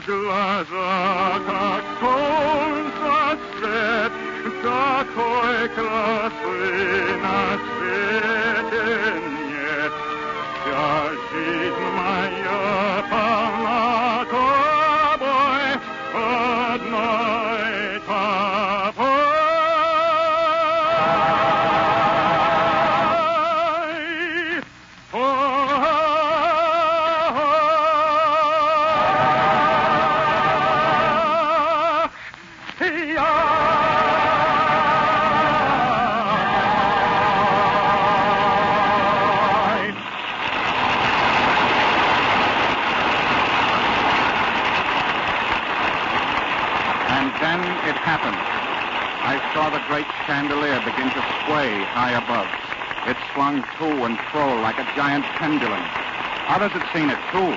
Глаза, как солнце свет, такой красы на свете нет. Вся жизнь моя полна тобой, одной тобой. The great chandelier begin to sway high above. It swung to and fro like a giant pendulum. Others had seen it, too.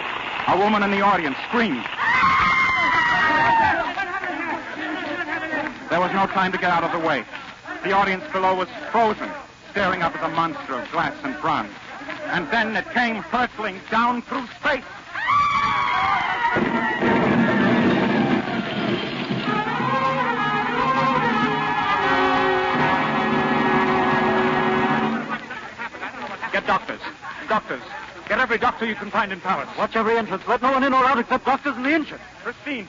A woman in the audience screamed. There was no time to get out of the way. The audience below was frozen, staring up at the monster of glass and bronze. And then it came hurtling down through space. Get doctors. Doctors. Get every doctor you can find in Paris. Watch every entrance. Let no one in or out except doctors and the injured. Christine,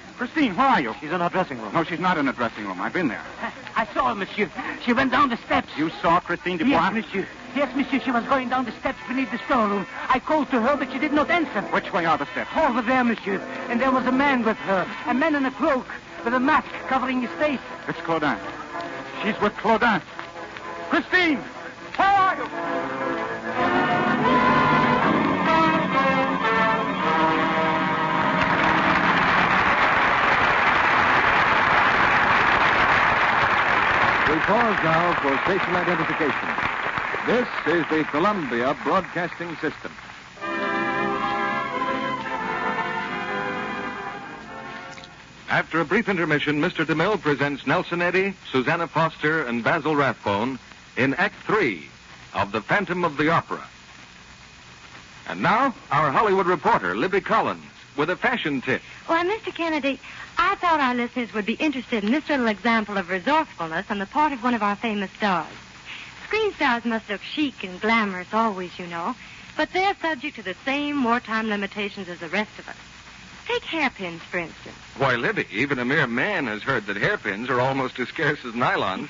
where are you? She's in her dressing room. No, she's not in the dressing room. I've been there. I saw her, monsieur. She went down the steps. You saw Christine Dubois? Yes, monsieur. Yes, monsieur. She was going down the steps beneath the storeroom. I called to her, but she did not answer. Which way are the steps? Over there, monsieur. And there was a man with her. A man in a cloak with a mask covering his face. It's Claudin. She's with Claudin. Christine! Where are you? We pause now for station identification. This is the Columbia Broadcasting System. After a brief intermission, Mr. DeMille presents Nelson Eddy, Susanna Foster, and Basil Rathbone in Act 3 of The Phantom of the Opera. And now, our Hollywood reporter, Libby Collins, with a fashion tip. Why, Mr. Kennedy, I thought our listeners would be interested in this little example of resourcefulness on the part of one of our famous stars. Screen stars must look chic and glamorous always, you know, but they're subject to the same wartime limitations as the rest of us. Take hairpins, for instance. Why, Libby, even a mere man has heard that hairpins are almost as scarce as nylon.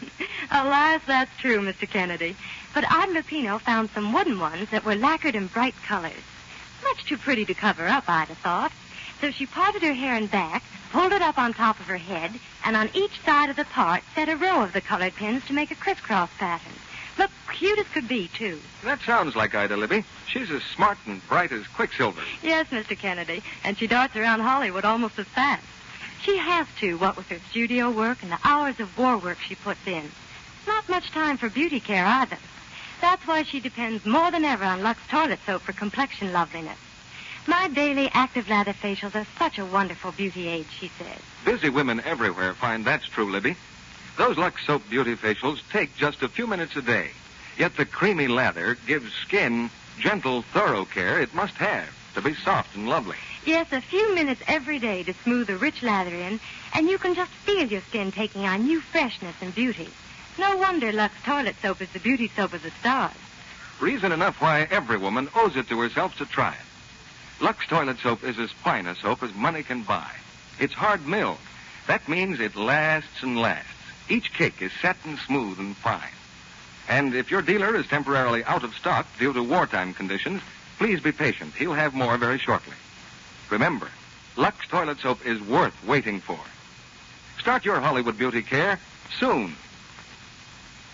Alas, that's true, Mr. Kennedy. But Aunt Lupino found some wooden ones that were lacquered in bright colors. Much too pretty to cover up, I'd have thought. So she parted her hair in back, pulled it up on top of her head, and on each side of the part set a row of the colored pins to make a crisscross pattern. Look cute as could be, too. That sounds like Ida, Libby. She's as smart and bright as Quicksilver. Yes, Mr. Kennedy, and she darts around Hollywood almost as fast. She has to, what with her studio work and the hours of war work she puts in. Not much time for beauty care, either. That's why she depends more than ever on Lux toilet soap for complexion loveliness. My daily active lather facials are such a wonderful beauty aid, she says. Busy women everywhere find that's true, Libby. Those Lux Soap Beauty Facials take just a few minutes a day. Yet the creamy lather gives skin gentle, thorough care it must have to be soft and lovely. Yes, a few minutes every day to smooth a rich lather in, and you can just feel your skin taking on new freshness and beauty. No wonder Lux Toilet Soap is the beauty soap of the stars. Reason enough why every woman owes it to herself to try it. Lux Toilet Soap is as fine a soap as money can buy. It's hard milled. That means it lasts and lasts. Each cake is set and smooth and fine. And if your dealer is temporarily out of stock due to wartime conditions, please be patient. He'll have more very shortly. Remember, Lux Toilet Soap is worth waiting for. Start your Hollywood beauty care soon.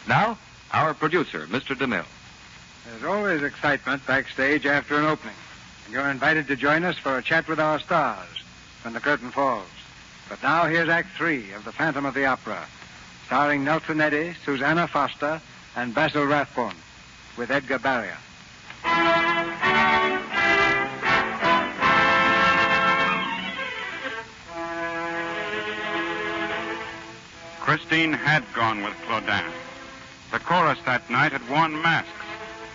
Now, our producer, Mr. DeMille. There's always excitement backstage after an opening. And you're invited to join us for a chat with our stars when the curtain falls. But now here's Act 3 of The Phantom of the Opera, starring Nelson Eddy, Susanna Foster, and Basil Rathbone, with Edgar Barrier. Christine had gone with Claudin. The chorus that night had worn masks,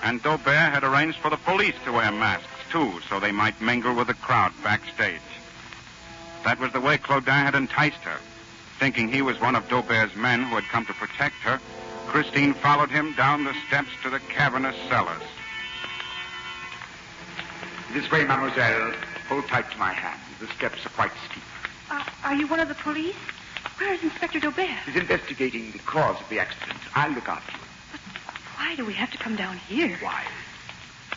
and Daubert had arranged for the police to wear masks, too, so they might mingle with the crowd backstage. That was the way Claudin had enticed her. Thinking he was one of Daubert's men who had come to protect her, Christine followed him down the steps to the cavernous cellars. This way, mademoiselle. Hold tight to my hand. The steps are quite steep. Are you one of the police? Where is Inspector Daubert? He's investigating the cause of the accident. I'll look after you. Why do we have to come down here? Why?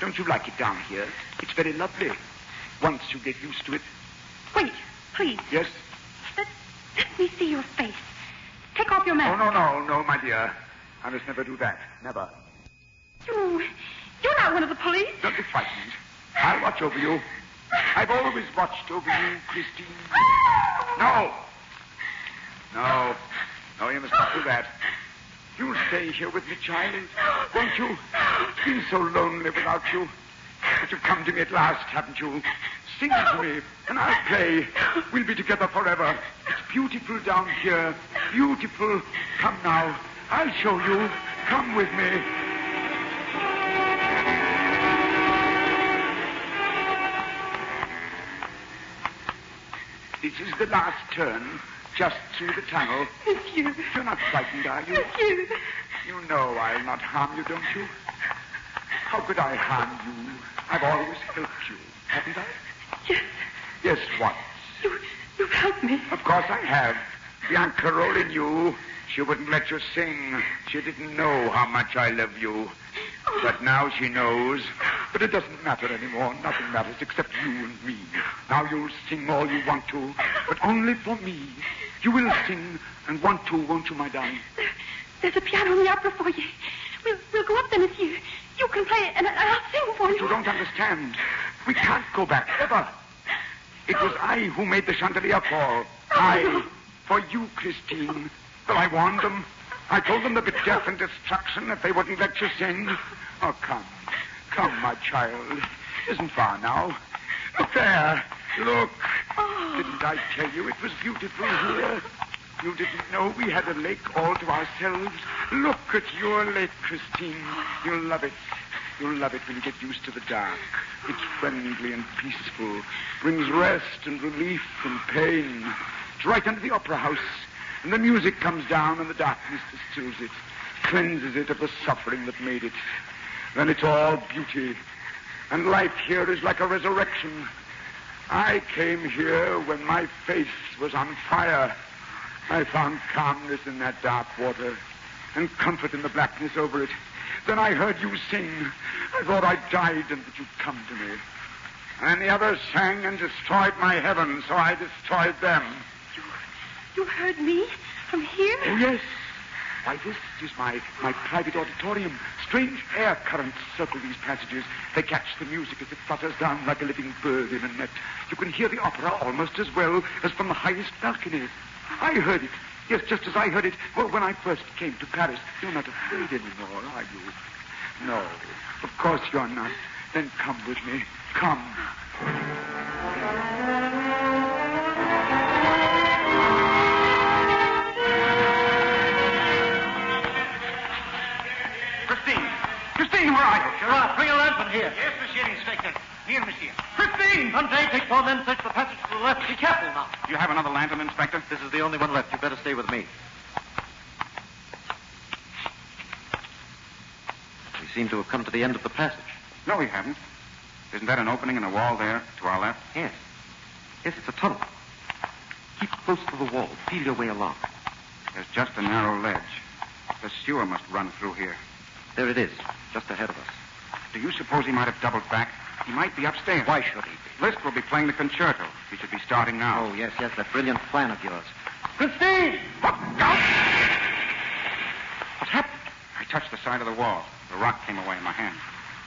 Don't you like it down here? It's very lovely. Once you get used to it. Wait, please. Yes? Let me see your face. Take off your mask. No, my dear. I must never do that. Never. You're not one of the police. Don't be frightened. I'll watch over you. I've always watched over you, Christine. No, you must not do that. You'll stay here with me, child, won't you? It's been so lonely without you. But you've come to me at last, haven't you? Sing to me, and I'll play. We'll be together forever. It's beautiful down here. Beautiful. Come now. I'll show you. Come with me. This is the last turn, just through the tunnel. Monsieur. You're not frightened, are you? Monsieur. You know I'll not harm you, don't you? How could I harm you? I've always helped you, haven't I? Yes. Yes, what? You've helped me. Of course I have. Bianca Rowley knew. She wouldn't let you sing. She didn't know how much I love you. But now she knows. But it doesn't matter anymore. Nothing matters except you and me. Now you'll sing all you want to, but only for me. You will sing and want to, won't you, my darling? There's a piano in the opera foyer. We'll go up there, monsieur. You can play it, and I'll sing for you. You don't understand. We can't go back, ever. It was I who made the chandelier fall. I. For you, Christine. Well, I warned them. I told them there'd be death and destruction if they wouldn't let you sing. Oh, come. Come, my child. Isn't far now. Look there. Look. Oh. Didn't I tell you it was beautiful here? You didn't know we had a lake all to ourselves? Look at your lake, Christine. You'll love it. You'll love it when you get used to the dark. It's friendly and peaceful. Brings rest and relief from pain. It's right under the opera house. And the music comes down and the darkness distills it, cleanses it of the suffering that made it. Then it's all beauty. And life here is like a resurrection. I came here when my face was on fire. I found calmness in that dark water and comfort in the blackness over it. Then I heard you sing. I thought I died and that you'd come to me. And the others sang and destroyed my heaven, so I destroyed them. You heard me from here? Oh, yes. Why, this is my private auditorium. Strange air currents circle these passages. They catch the music as it flutters down like a living bird in a net. You can hear the opera almost as well as from the highest balcony. I heard it. Yes, just as I heard it when I first came to Paris. You're not afraid anymore, are you? No, of course you're not. Then come with me. Come. here. Yes, Monsieur Inspector. Here, Monsieur. Christine! Andre, take 4 men, search the passage to the left. Be careful now. Do you have another lantern, Inspector? This is the only one left. You better stay with me. We seem to have come to the end of the passage. No, we haven't. Isn't that an opening in the wall there to our left? Yes. Yes, it's a tunnel. Keep close to the wall. Feel your way along. There's just a narrow ledge. The sewer must run through here. There it is, just ahead of us. Do you suppose he might have doubled back? He might be upstairs. Why should he be? Liszt will be playing the concerto. He should be starting now. Oh, yes, that brilliant plan of yours. Christine! What happened? I touched the side of the wall. The rock came away in my hand.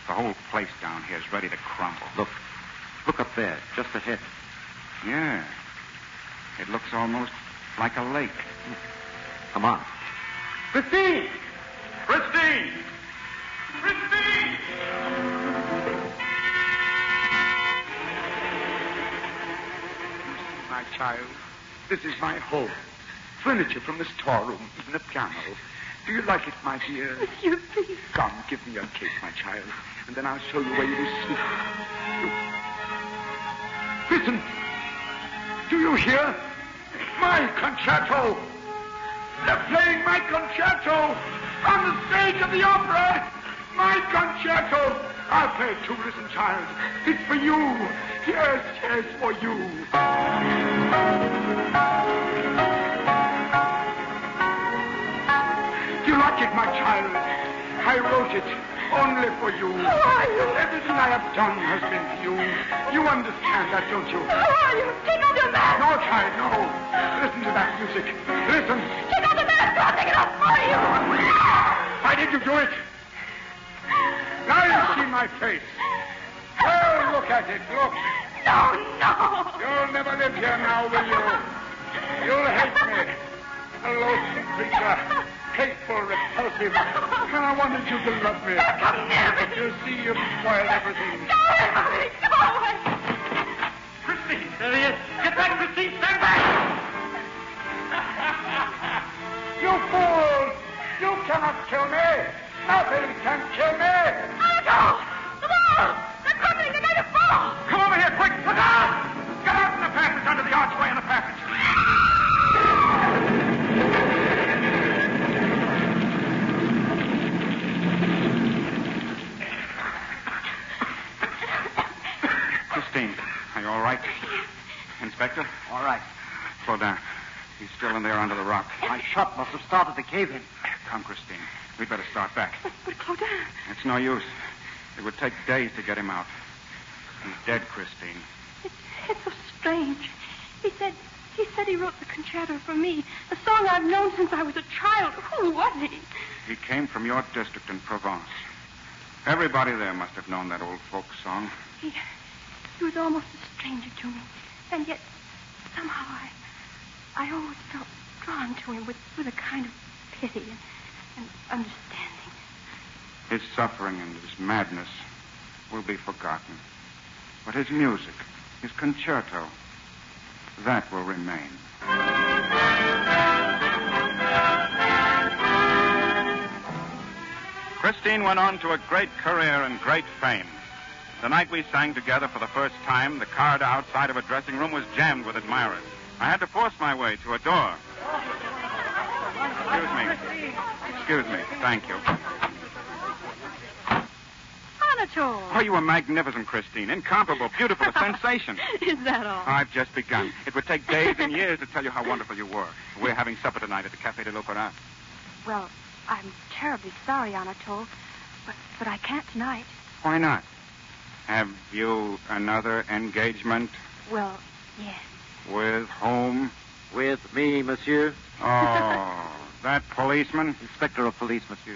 The whole place down here is ready to crumble. Look up there, just ahead. Yeah. It looks almost like a lake. Come on. Christine! Christine! Christine! My child, this is my home. Furniture from the storeroom, even a piano. Do you like it, my dear? Monsieur, please. Come, give me your cake, my child, and then I'll show you where you will sleep. Listen. Do you hear? My concerto! They're playing my concerto on the stage of the opera! My concerto! I'll play it too, listen, child. It's for you. Yes, for you. Do you like it, my child? I wrote it only for you. Who are you? Everything I have done has been for you. You understand that, don't you? Who are you? Take off your mask! No, child, no. Listen to that music. Listen. Take off the mask! I'll take it off for you! Why did you do it? Now you see my face. Well, look at it. Look. No. You'll never live here now, will you? You'll hate me. A loathsome creature. Hateful, repulsive. And I wanted you to love me. Come near me. But you see, you've spoiled everything. Go away. Christine! There he is. Get back, Christine! Stand back! You fools! You cannot kill me. Nothing can kill me. Go! The walls! They're crumbling. They're going to fall. Come over here, quick! Look out! Get out in the passage, under the archway in the passage. Christine, are you all right? Inspector? All right. Slow down. He's still in there under the rock. My shot must have started the cave in. Come, Christine. We'd better start back. But Claudin... It's no use. It would take days to get him out. He's dead, Christine. It's so strange. He said he wrote the concerto for me, a song I've known since I was a child. Who was he? He came from your district in Provence. Everybody there must have known that old folk song. He was almost a stranger to me, and yet somehow I always felt drawn to him with a kind of pity and understanding. His suffering and his madness will be forgotten. But his music, his concerto, that will remain. Christine went on to a great career and great fame. The night we sang together for the first time, the corridor outside of a dressing room was jammed with admirers. I had to force my way to a door. Excuse me. Thank you. Anatole. Oh, you were magnificent, Christine. Incomparable, beautiful, a sensation. Is that all? I've just begun. It would take days and years to tell you how wonderful you were. We're having supper tonight at the Café de l'Opéra. Well, I'm terribly sorry, Anatole, but I can't tonight. Why not? Have you another engagement? Well, yes. With whom? With me, monsieur. Oh, that policeman? Inspector of Police, monsieur.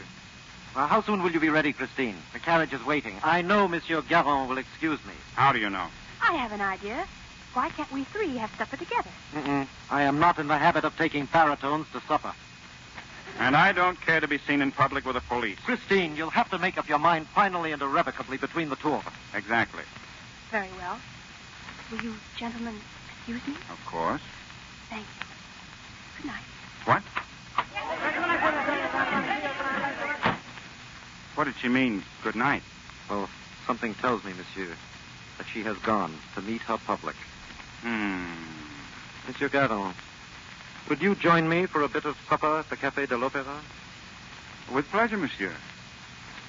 Well, how soon will you be ready, Christine? The carriage is waiting. I know Monsieur Garon will excuse me. How do you know? I have an idea. Why can't we three have supper together? I am not in the habit of taking baritones to supper. And I don't care to be seen in public with the police. Christine, you'll have to make up your mind finally and irrevocably between the two of us. Exactly. Very well. Will you gentlemen excuse me? Of course. Thank you. Good night. What? What did she mean, good night? Well, Something tells me, monsieur, that she has gone to meet her public. Monsieur Garon, would you join me for a bit of supper at the Café de l'Opéra? With pleasure, monsieur.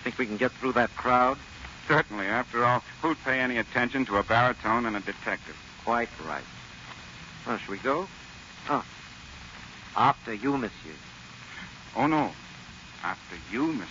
Think we can get through that crowd? Certainly. After all, who'd pay any attention to a baritone and a detective? Quite right. Well, shall we go? Ah. After you, monsieur. Oh, no. After you, monsieur.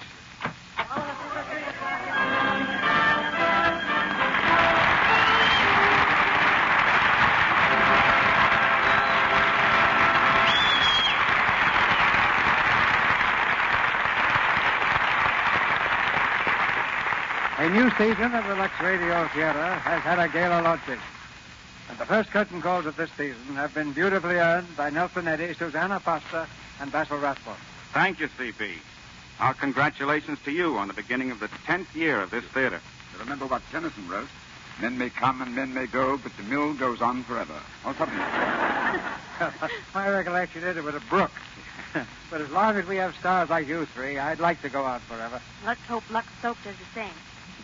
A new season of the Lux Radio Theater has had a gala launching. And the first curtain calls of this season have been beautifully earned by Nelson Eddy, Susanna Foster, and Basil Rathbone. Thank you, C.B. Our congratulations to you on the beginning of the 10th year of this theater. You remember what Tennyson wrote? Men may come and men may go, but the mill goes on forever. Or something like that. My recollection is it was a brook. But as long as we have stars like you three, I'd like to go on forever. Let's hope Lux Soap does the same.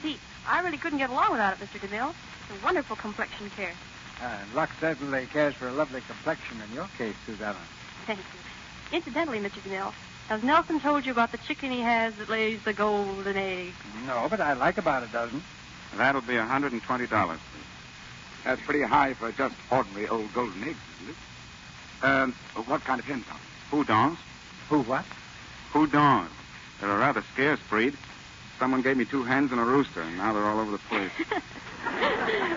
See, I really couldn't get along without it, Mr. DeMille. It's a wonderful complexion care. And Lux certainly cares for a lovely complexion in your case, Susanna. Thank you. Incidentally, Mr. DeMille, has Nelson told you about the chicken he has that lays the golden egg? No, but I'd like about a dozen. That'll be $120. That's pretty high for just ordinary old golden eggs, isn't it? What kind of hens are they? Houdons. Who what? Houdons. They're a rather scarce breed. Someone gave me 2 hens and a rooster, and now they're all over the place.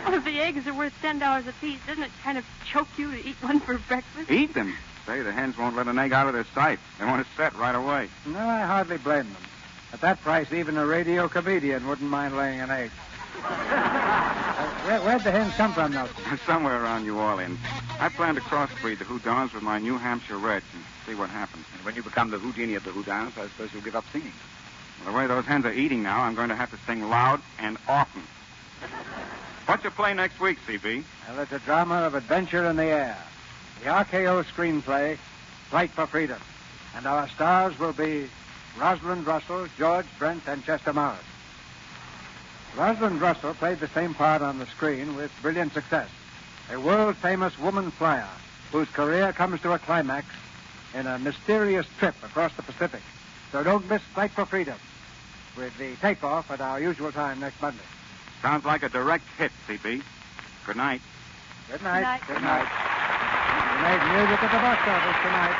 Well, if the eggs are worth $10 apiece, doesn't it kind of choke you to eat one for breakfast? Eat them? Say, the hens won't let an egg out of their sight. They want it set right away. No, I hardly blame them. At that price, even a radio comedian wouldn't mind laying an egg. Where'd the hens come from, Nelson? Somewhere around New Orleans. I plan to crossbreed the Houdons with my New Hampshire Reds and see what happens. And when you become the Houdini of the Houdons, I suppose you'll give up singing. Well, the way those hens are eating now, I'm going to have to sing loud and often. What's your play next week, C.B.? Well, it's a drama of adventure in the air. The RKO screenplay, Flight for Freedom. And our stars will be Rosalind Russell, George Brent, and Chester Morris. Rosalind Russell played the same part on the screen with brilliant success. A world-famous woman flyer whose career comes to a climax in a mysterious trip across the Pacific. So don't miss Flight for Freedom, with the takeoff at our usual time next Monday. Sounds like a direct hit, C.B. Good night. Good night. Good night. We made music at the box office tonight.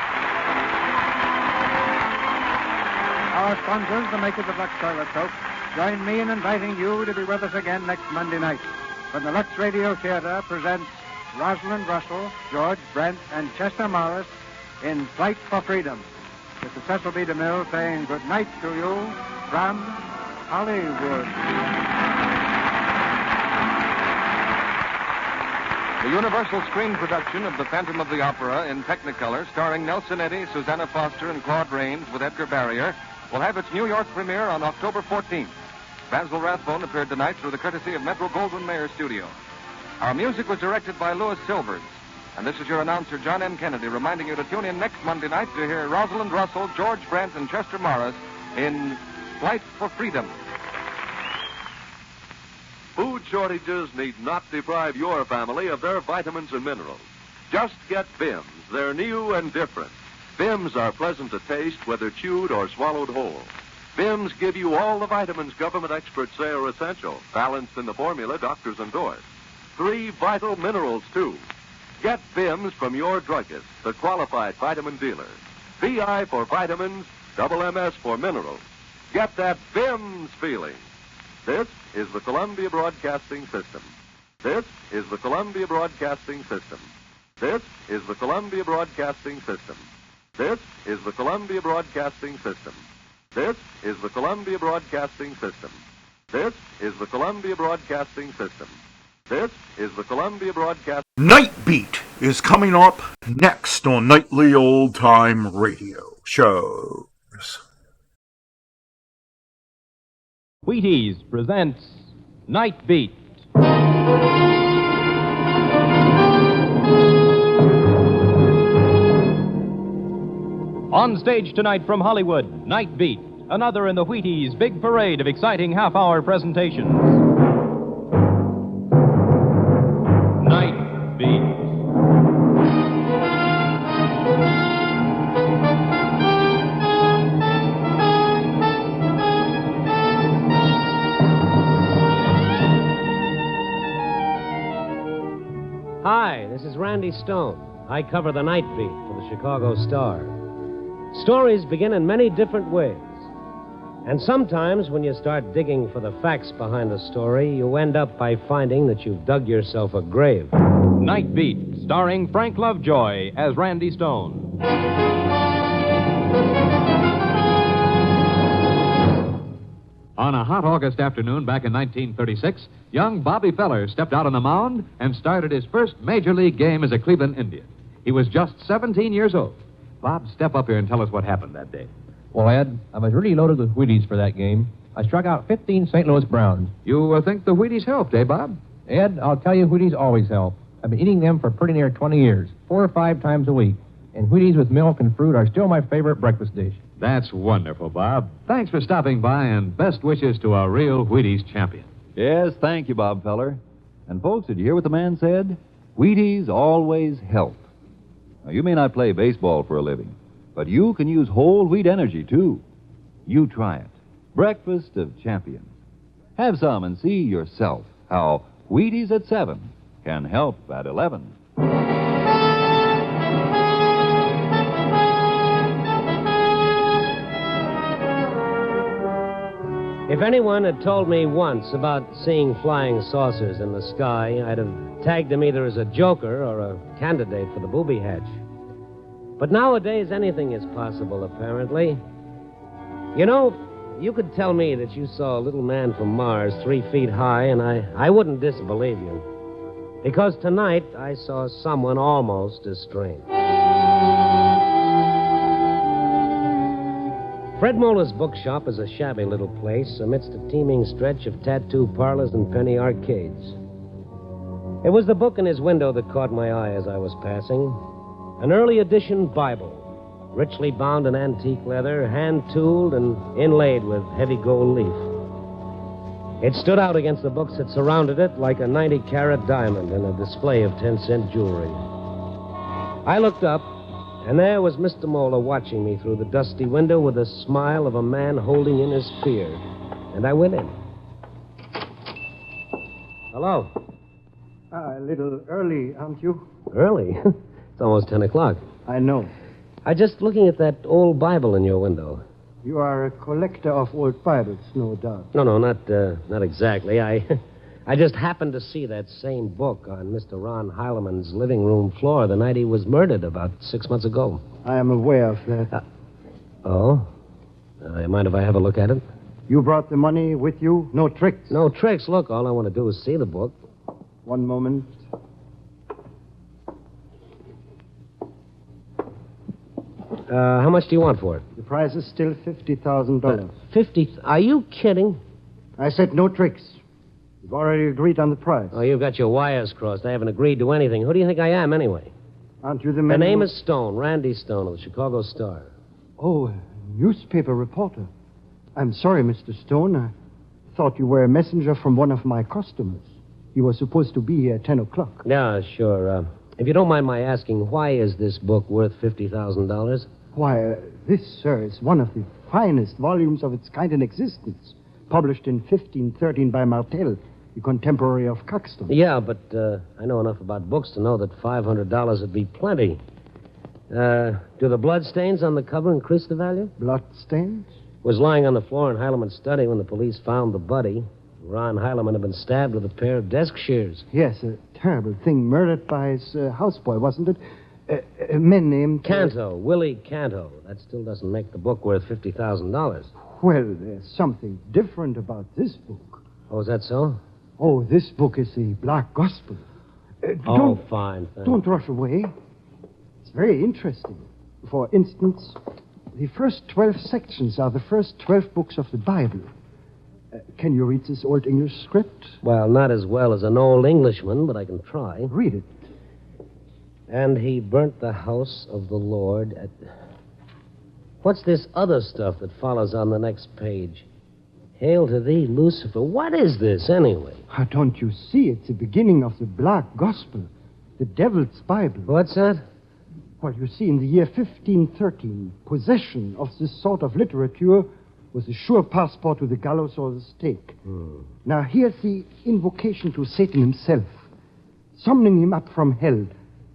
Our sponsors, the makers of Lux Toilet Soap, join me in inviting you to be with us again next Monday night when the Lux Radio Theater presents Rosalind Russell, George Brent, and Chester Morris in Flight for Freedom. This is Cecil B. DeMille saying good night to you from Hollywood. The Universal screen production of The Phantom of the Opera in Technicolor, starring Nelson Eddy, Susanna Foster, and Claude Rains with Edgar Barrier, will have its New York premiere on October 14th. Basil Rathbone appeared tonight through the courtesy of Metro-Goldwyn-Mayer Studio. Our music was directed by Louis Silvers. And this is your announcer, John M. Kennedy, reminding you to tune in next Monday night to hear Rosalind Russell, George Brent, and Chester Morris in Flight for Freedom. Food shortages need not deprive your family of their vitamins and minerals. Just get Bims. They're new and different. Bims are pleasant to taste, whether chewed or swallowed whole. Bims give you all the vitamins government experts say are essential, balanced in the formula doctors endorse. 3 vital minerals, too. Get Bims from your druggist, the qualified vitamin dealer. VI for vitamins, double MS for minerals. Get that Bims feeling. This is the Columbia Broadcasting System. This is the Columbia Broadcasting System. This is the Columbia Broadcasting System. This is the Columbia Broadcasting System. This is the Columbia Broadcasting System. This is the Columbia Broadcasting System. This is the Columbia Broadcasting... Night Beat is coming up next on Nightly Old Time Radio Shows. Wheaties presents Night Beat. On stage tonight from Hollywood, Night Beat, another in the Wheaties' big parade of exciting half-hour presentations. Randy Stone. I cover the night beat for the Chicago Star. Stories begin in many different ways. And sometimes when you start digging for the facts behind the story, you end up by finding that you've dug yourself a grave. Night Beat, starring Frank Lovejoy as Randy Stone. On a hot August afternoon back in 1936, young Bobby Feller stepped out on the mound and started his first major league game as a Cleveland Indian. He was just 17 years old. Bob, step up here and tell us what happened that day. Well, Ed, I was really loaded with Wheaties for that game. I struck out 15 St. Louis Browns. You think the Wheaties helped, eh, Bob? Ed, I'll tell you, Wheaties always help. I've been eating them for pretty near 20 years, 4 or 5 times a week. And Wheaties with milk and fruit are still my favorite breakfast dish. That's wonderful, Bob. Thanks for stopping by, and best wishes to a real Wheaties champion. Yes, thank you, Bob Feller. And folks, did you hear what the man said? Wheaties always help. Now, you may not play baseball for a living, but you can use whole wheat energy, too. You try it. Breakfast of champions. Have some and see yourself how Wheaties at 7 can help at 11. If anyone had told me once about seeing flying saucers in the sky, I'd have tagged him either as a joker or a candidate for the booby hatch. But nowadays, anything is possible, apparently. You know, you could tell me that you saw a little man from Mars 3 feet high, and I wouldn't disbelieve you. Because tonight, I saw someone almost as strange. Fred Muller's bookshop is a shabby little place amidst a teeming stretch of tattoo parlors and penny arcades. It was the book in his window that caught my eye as I was passing. An early edition Bible, richly bound in antique leather, hand-tooled and inlaid with heavy gold leaf. It stood out against the books that surrounded it like a 90-carat diamond in a display of 10-cent jewelry. I looked up, and there was Mr. Moeller watching me through the dusty window with the smile of a man holding in his fear. And I went in. Hello. A little early, aren't you? Early? It's almost 10 o'clock. I know. I'm just looking at that old Bible in your window. You are a collector of old Bibles, no doubt. No, not exactly. I just happened to see that same book on Mr. Ron Heileman's living room floor the night he was murdered about 6 months ago. I am aware of that. You mind if I have a look at it? You brought the money with you? No tricks? No tricks. Look, all I want to do is see the book. One moment. How much do you want for it? The price is still $50,000. 50? Are you kidding? I said no tricks. You've already agreed on the price. Oh, you've got your wires crossed. I haven't agreed to anything. Who do you think I am, anyway? Aren't you the man? The name is Stone, Randy Stone of the Chicago Star. Oh, a newspaper reporter. I'm sorry, Mr. Stone. I thought you were a messenger from one of my customers. He was supposed to be here at 10 o'clock. Yeah, sure. If you don't mind my asking, why is this book worth $50,000? Why, this, sir, is one of the finest volumes of its kind in existence. Published in 1513 by Martel, the contemporary of Caxton. Yeah, but I know enough about books to know that $500 would be plenty. Do the bloodstains on the cover increase the value? Bloodstains? Was lying on the floor in Heileman's study when the police found the body. Ron Heileman had been stabbed with a pair of desk shears. Yes, a terrible thing. Murdered by his houseboy, wasn't it? A man named... Cantor, Willie Cantor. That still doesn't make the book worth $50,000. Well, there's something different about this book. Oh, is that so? Oh, this book is the Black Gospel. Fine. Don't rush away. It's very interesting. For instance, the first 12 sections are the first 12 books of the Bible. Can you read this Old English script? Well, not as well as an old Englishman, but I can try. Read it. And he burnt the house of the Lord at... What's this other stuff that follows on the next page? Hail to thee, Lucifer. What is this, anyway? Don't you see? It's the beginning of the Black Gospel, the Devil's Bible. What's that? Well, you see, in the year 1513, possession of this sort of literature was a sure passport to the gallows or the stake. Now, here's the invocation to Satan himself, summoning him up from hell.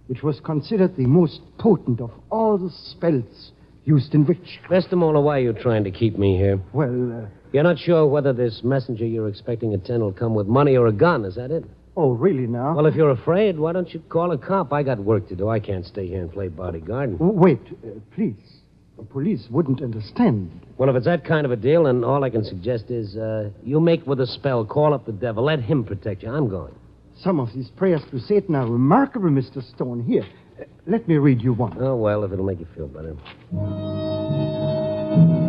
which was considered the most potent of all the spells used in witchcraft. Mr. Moeller, why are you trying to keep me here? Well, You're not sure whether this messenger you're expecting at 10 will come with money or a gun, is that it? Oh, really now? Well, if you're afraid, why don't you call a cop? I got work to do. I can't stay here and play bodyguard. Wait, please. The police wouldn't understand. Well, if it's that kind of a deal, then all I can suggest is you make with a spell, call up the devil, let him protect you. I'm going. Some of these prayers to Satan are remarkable, Mr. Stone. Here, let me read you one. Oh, well, if it'll make you feel better.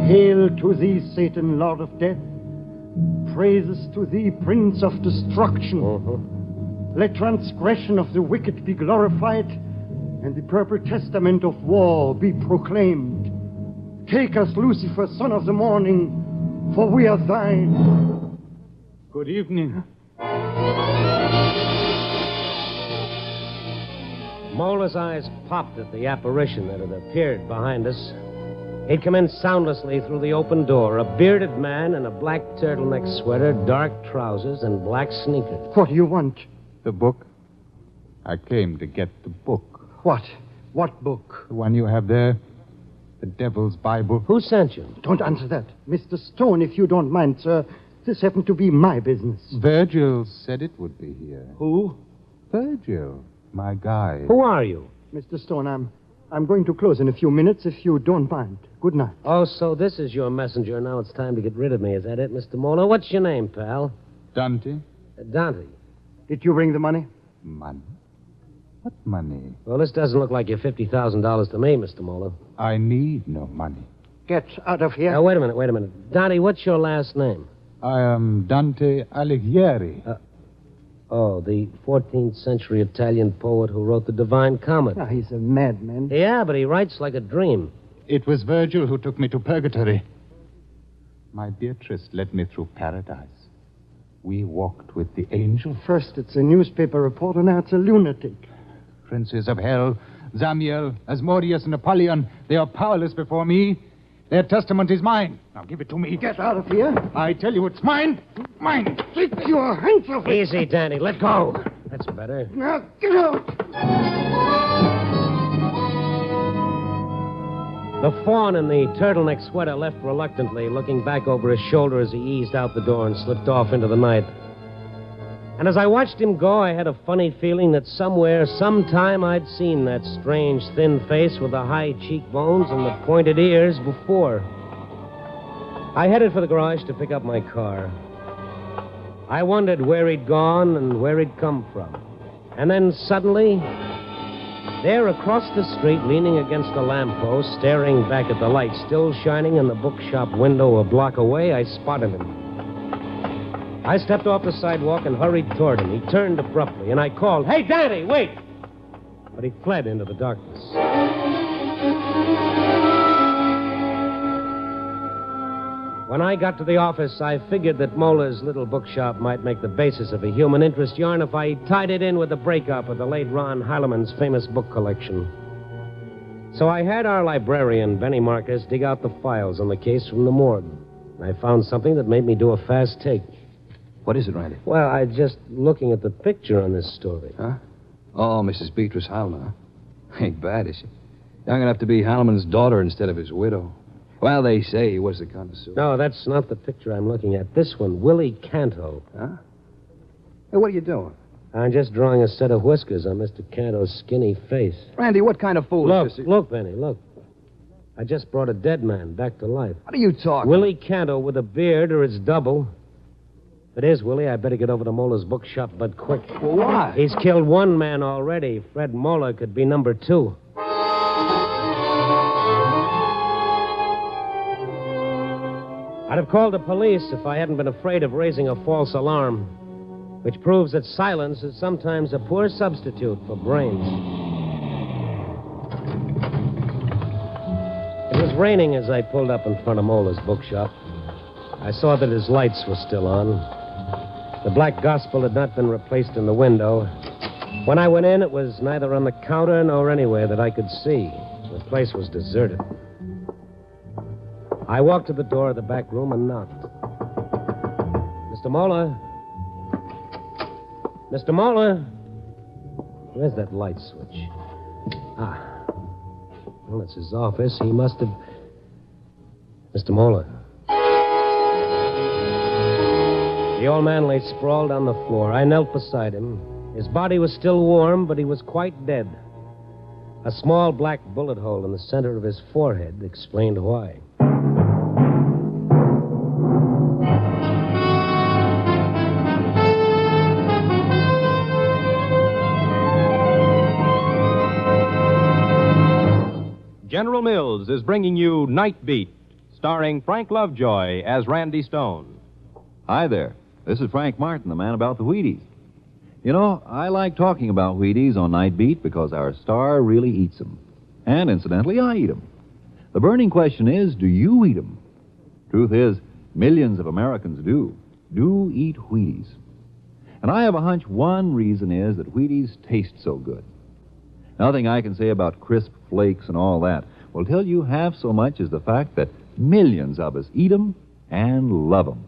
Hail to thee, Satan, Lord of Death. Praises to thee, Prince of Destruction. Let transgression of the wicked be glorified, and the purple testament of war be proclaimed. Take us, Lucifer, son of the morning, for we are thine. Good evening. Moeller's eyes popped at the apparition that had appeared behind us. He'd come in soundlessly through the open door, a bearded man in a black turtleneck sweater, dark trousers, and black sneakers. What do you want? The book? I came to get the book. What? What book? The one you have there. The Devil's Bible. Who sent you? Don't answer that. Mr. Stone, if you don't mind, sir, this happened to be my business. Virgil said it would be here. Who? Virgil, my guide. Who are you? Mr. Stone, I'm going to close in a few minutes if you don't mind. Good night. Oh, so this is your messenger. Now it's time to get rid of me. Is that it, Mr. Moeller? What's your name, pal? Dante. Dante. Did you bring the money? Money? What money? Well, this doesn't look like your $50,000 to me, Mr. Moeller. I need no money. Get out of here. Now, wait a minute. Dante, what's your last name? I am Dante Alighieri. Oh, the 14th century Italian poet who wrote the Divine Comedy. He's a madman. Yeah, but he writes like a dream. It was Virgil who took me to purgatory. My Beatrice led me through paradise. We walked with the angel. First it's a newspaper reporter, now it's a lunatic. Princes of hell, Zamiel, Asmodeus, and Apollyon, they are powerless before me. Their testament is mine. Now give it to me. Get out of here. I tell you it's mine. Mine. Keep your hands off it. Easy, Danny. Let go. That's better. Now, get out. The fawn in the turtleneck sweater left reluctantly, looking back over his shoulder as he eased out the door and slipped off into the night. And as I watched him go, I had a funny feeling that somewhere, sometime, I'd seen that strange, thin face with the high cheekbones and the pointed ears before. I headed for the garage to pick up my car. I wondered where he'd gone and where he'd come from. And then suddenly, there across the street, leaning against a lamppost, staring back at the light still shining in the bookshop window a block away, I spotted him. I stepped off the sidewalk and hurried toward him. He turned abruptly, and I called, "Hey, Danny, wait!" But he fled into the darkness. When I got to the office, I figured that Moeller's little bookshop might make the basis of a human interest yarn if I tied it in with the breakup of the late Ron Heileman's famous book collection. So I had our librarian, Benny Marcus, dig out the files on the case from the morgue. I found something that made me do a fast take. What is it, Randy? Well, I just looking at the picture on this story. Huh? Oh, Mrs. Beatrice Heileman, huh? Ain't bad, is she? Young enough to be Heileman's daughter instead of his widow. Well, they say he was the connoisseur. No, that's not the picture I'm looking at. This one, Willie Cantor. Huh? Hey, what are you doing? I'm just drawing a set of whiskers on Mr. Cantor's skinny face. Randy, what kind of fool is this? Look, Benny, look. I just brought a dead man back to life. What are you talking? Willie Cantor with a beard or its double. If it is, Willie, I better get over to Moeller's bookshop, but quick. Well, why? He's killed one man already. Fred Moeller could be number 2. I'd have called the police if I hadn't been afraid of raising a false alarm, which proves that silence is sometimes a poor substitute for brains. It was raining as I pulled up in front of Moeller's bookshop. I saw that his lights were still on. The Black Gospel had not been replaced in the window. When I went in, it was neither on the counter nor anywhere that I could see. The place was deserted. I walked to the door of the back room and knocked. Mr. Moeller? Mr. Moeller? Where's that light switch? Well, it's his office. He must have... Mr. Mola. The old man lay sprawled on the floor. I knelt beside him. His body was still warm, but he was quite dead. A small black bullet hole in the center of his forehead explained why. General Mills is bringing you Night Beat, starring Frank Lovejoy as Randy Stone. Hi there. This is Frank Martin, the man about the Wheaties. You know, I like talking about Wheaties on Night Beat because our star really eats them. And incidentally, I eat them. The burning question is, do you eat them? Truth is, millions of Americans do eat Wheaties. And I have a hunch one reason is that Wheaties taste so good. Nothing I can say about crisp flakes and all that will tell you half so much as the fact that millions of us eat them and love them.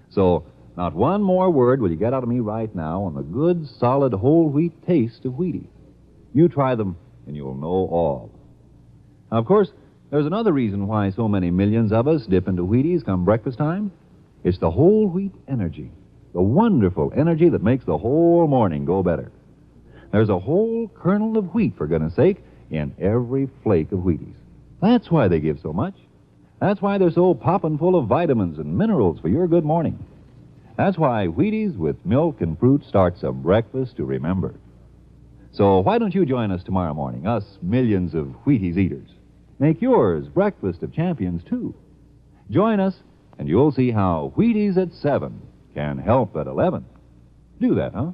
So, not one more word will you get out of me right now on the good, solid, whole wheat taste of Wheaties. You try them, and you'll know all. Now, of course, there's another reason why so many millions of us dip into Wheaties come breakfast time. It's the whole wheat energy, the wonderful energy that makes the whole morning go better. There's a whole kernel of wheat, for goodness sake, in every flake of Wheaties. That's why they give so much. That's why they're so poppin' full of vitamins and minerals for your good morning. That's why Wheaties with milk and fruit starts a breakfast to remember. So why don't you join us tomorrow morning, us millions of Wheaties eaters? Make yours breakfast of champions, too. Join us, and you'll see how Wheaties at 7 can help at 11. Do that, huh?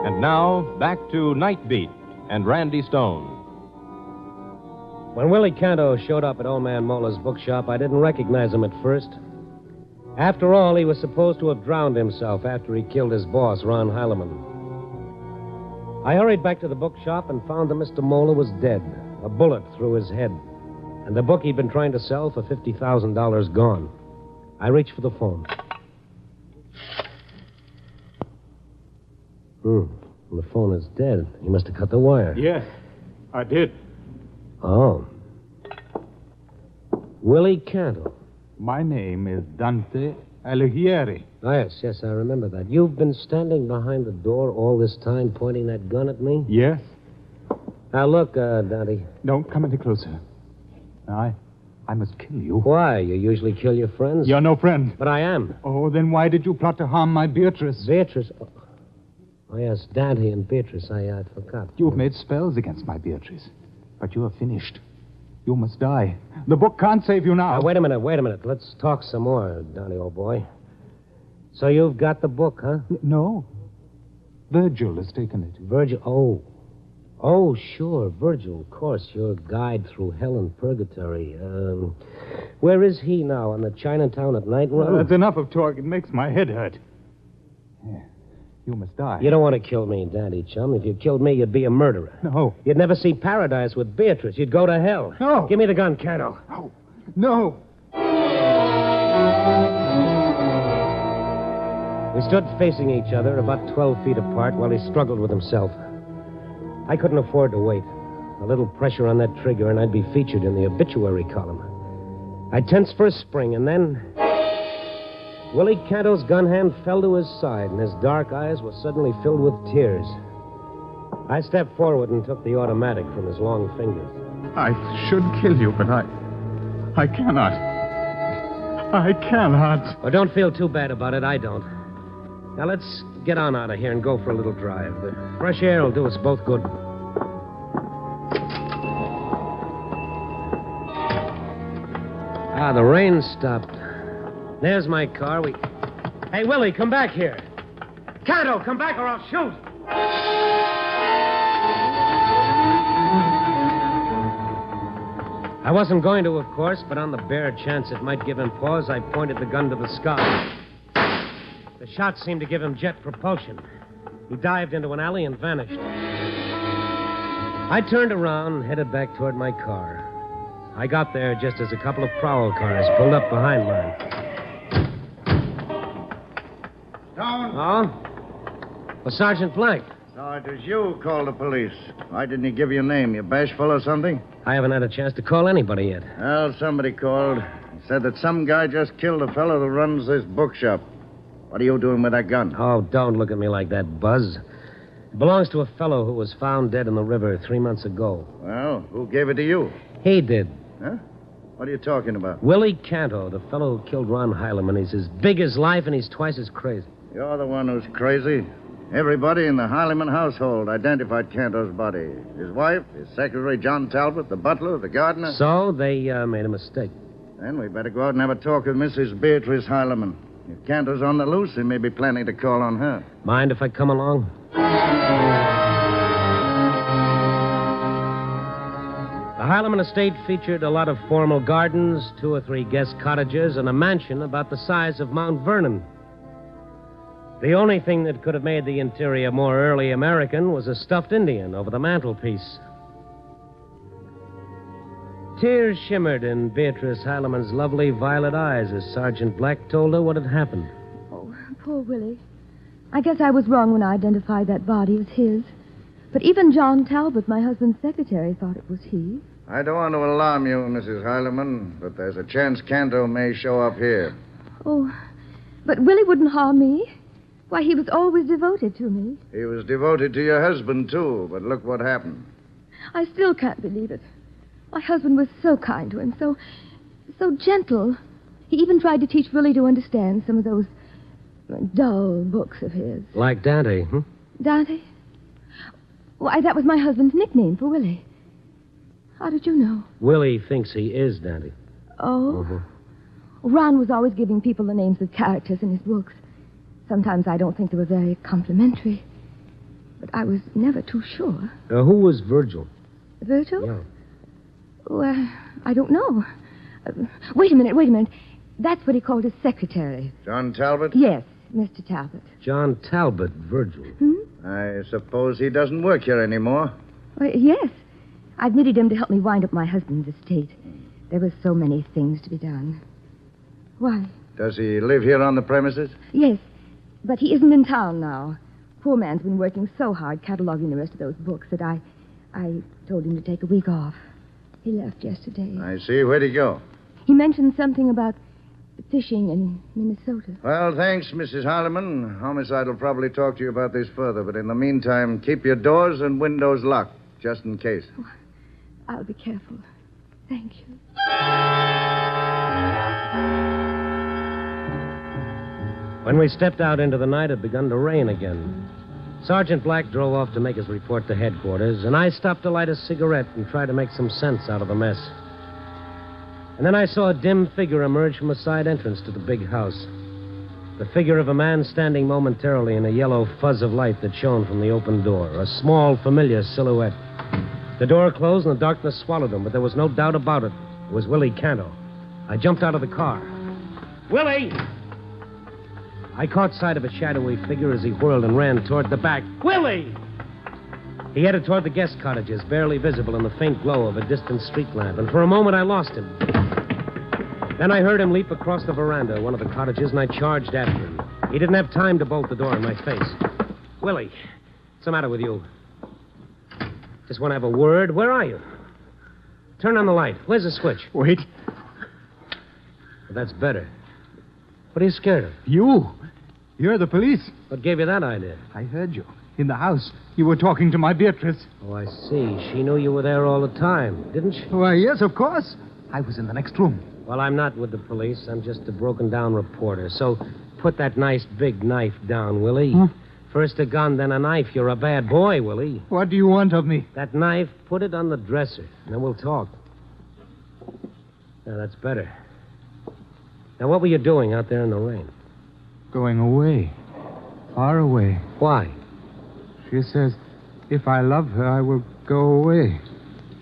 And now, back to Night Beat and Randy Stone. When Willie Cantor showed up at Old Man Mola's bookshop, I didn't recognize him at first. After all, he was supposed to have drowned himself after he killed his boss, Ron Heilemann. I hurried back to the bookshop and found that Mr. Mola was dead, a bullet through his head, and the book he'd been trying to sell for $50,000 gone. I reached for the phone. The phone is dead. He must have cut the wire. Yes, I did. Oh. Willie Cantor. My name is Dante Alighieri. Oh, yes, I remember that. You've been standing behind the door all this time pointing that gun at me? Yes. Now, look, Dante. Don't come any closer. I must kill you. Why? You usually kill your friends? You're no friend. But I am. Oh, then why did you plot to harm my Beatrice? Beatrice? Oh, yes, Dante and Beatrice. I forgot. You've made spells against my Beatrice. But you are finished. You must die. The book can't save you now. Now, wait a minute. Let's talk some more, Dante, old boy. So you've got the book, huh? No. Virgil has taken it. Virgil? Oh, sure, Virgil, of course. Your guide through hell and purgatory. Where is he now? On the Chinatown at night run? That's enough of talk. It makes my head hurt. Yeah. You must die. You don't want to kill me, Daddy Chum. If you killed me, you'd be a murderer. No. You'd never see paradise with Beatrice. You'd go to hell. No. Give me the gun, Cantor. No. We stood facing each other about 12 feet apart while he struggled with himself. I couldn't afford to wait. A little pressure on that trigger and I'd be featured in the obituary column. I tensed for a spring, and then Willie Cantor's gun hand fell to his side, and his dark eyes were suddenly filled with tears. I stepped forward and took the automatic from his long fingers. I should kill you, but I cannot. I cannot. Oh, don't feel too bad about it. I don't. Now, let's get on out of here and go for a little drive. The fresh air will do us both good. The rain stopped. There's my car. Hey, Willie, come back here. Cantor, come back or I'll shoot. I wasn't going to, of course, but on the bare chance it might give him pause, I pointed the gun to the sky. The shot seemed to give him jet propulsion. He dived into an alley and vanished. I turned around and headed back toward my car. I got there just as a couple of prowl cars pulled up behind mine. Don't telephone? Oh? Well, Sergeant Black. No, it was you who called the police. Why didn't he give you a name? You bashful or something? I haven't had a chance to call anybody yet. Well, somebody called. He said that some guy just killed a fellow that runs this bookshop. What are you doing with that gun? Oh, don't look at me like that, Buzz. It belongs to a fellow who was found dead in the river 3 months ago. Well, who gave it to you? He did. Huh? What are you talking about? Willie Cantor, the fellow who killed Ron Heileman. He's as big as life, and he's twice as crazy. You're the one who's crazy. Everybody in the Heileman household identified Cantor's body. His wife, his secretary, John Talbot, the butler, the gardener. So they made a mistake. Then we better go out and have a talk with Mrs. Beatrice Heileman. If Cantor's on the loose, he may be planning to call on her. Mind if I come along? The Heileman estate featured a lot of formal gardens, 2 or 3 guest cottages, and a mansion about the size of Mount Vernon. The only thing that could have made the interior more early American was a stuffed Indian over the mantelpiece. Tears shimmered in Beatrice Heileman's lovely violet eyes as Sergeant Black told her what had happened. Oh, poor Willie. I guess I was wrong when I identified that body as his. But even John Talbot, my husband's secretary, thought it was he. I don't want to alarm you, Mrs. Heileman, but there's a chance Cantor may show up here. Oh, but Willie wouldn't harm me. Why, he was always devoted to me. He was devoted to your husband, too, but look what happened. I still can't believe it. My husband was so kind to him, so gentle. He even tried to teach Willie to understand some of those dull books of his. Like Dante, huh? Dante? Why, that was my husband's nickname for Willie. How did you know? Willie thinks he is Dante. Oh? Uh-huh. Ron was always giving people the names of characters in his books. Sometimes I don't think they were very complimentary. But I was never too sure. Who was Virgil? Virgil? Yeah. Well, I don't know. Wait a minute. That's what he called his secretary. John Talbot? Yes, Mr. Talbot. John Talbot, Virgil. I suppose he doesn't work here anymore. Yes. I've needed him to help me wind up my husband's estate. There were so many things to be done. Why? Does he live here on the premises? Yes, but he isn't in town now. Poor man's been working so hard cataloging the rest of those books that I told him to take a week off. He left yesterday. I see. Where'd he go? He mentioned something about fishing in Minnesota. Well, thanks, Mrs. Heileman. Homicide will probably talk to you about this further, but in the meantime, keep your doors and windows locked, just in case. Oh, I'll be careful. Thank you. When we stepped out into the night, it had begun to rain again. Sergeant Black drove off to make his report to headquarters, and I stopped to light a cigarette and try to make some sense out of the mess. And then I saw a dim figure emerge from a side entrance to the big house. The figure of a man standing momentarily in a yellow fuzz of light that shone from the open door, a small, familiar silhouette. The door closed and the darkness swallowed him, but there was no doubt about it. It was Willie Cantor. I jumped out of the car. Willie! I caught sight of a shadowy figure as he whirled and ran toward the back. Willie! He headed toward the guest cottages, barely visible in the faint glow of a distant street lamp, and for a moment I lost him. Then I heard him leap across the veranda of one of the cottages, and I charged after him. He didn't have time to bolt the door in my face. Willie, what's the matter with you? Just want to have a word? Where are you? Turn on the light. Where's the switch? Wait. Well, that's better. What are you scared of? You're the police. What gave you that idea? I heard you. In the house. You were talking to my Beatrice. Oh, I see. She knew you were there all the time, didn't she? Why, yes, of course. I was in the next room. Well, I'm not with the police. I'm just a broken-down reporter. So put that nice big knife down, Willie. Huh? First a gun, then a knife. You're a bad boy, Willie. What do you want of me? That knife, put it on the dresser, and then we'll talk. Now, that's better. Now, what were you doing out there in the rain? Going away. Far away. Why? She says, if I love her, I will go away.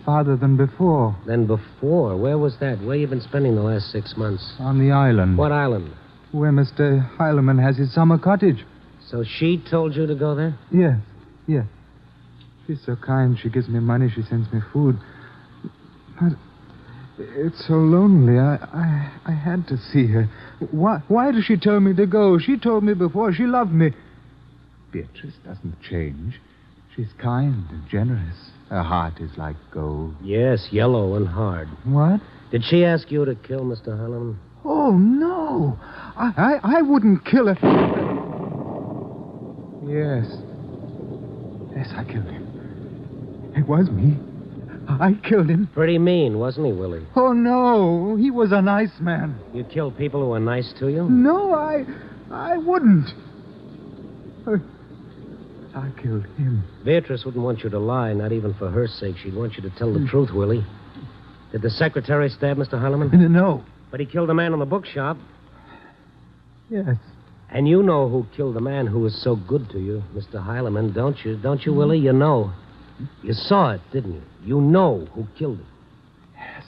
Farther than before. Than before? Where was that? Where you been spending the last 6 months? On the island. What island? Where Mr. Heileman has his summer cottage. So she told you to go there? Yes. She's so kind. She gives me money. She sends me food. But It's so lonely. I had to see her. Why did she tell me to go? She told me before she loved me. Beatrice doesn't change. She's kind and generous. Her heart is like gold. Yes, yellow and hard. What? Did she ask you to kill Mr. Harleman? Oh, no. I wouldn't kill her. Yes. Yes, I killed him. It was me. I killed him. Pretty mean, wasn't he, Willie? Oh, no. He was a nice man. You killed people who were nice to you? No, I wouldn't. I killed him. Beatrice wouldn't want you to lie, not even for her sake. She'd want you to tell the truth, Willie. Did the secretary stab Mr. Harleman? No. But he killed a man in the bookshop. Yes. And you know who killed the man who was so good to you, Mr. Harleman, don't you? Don't you, Willie? You know. You saw it, didn't you? You know who killed him. Yes,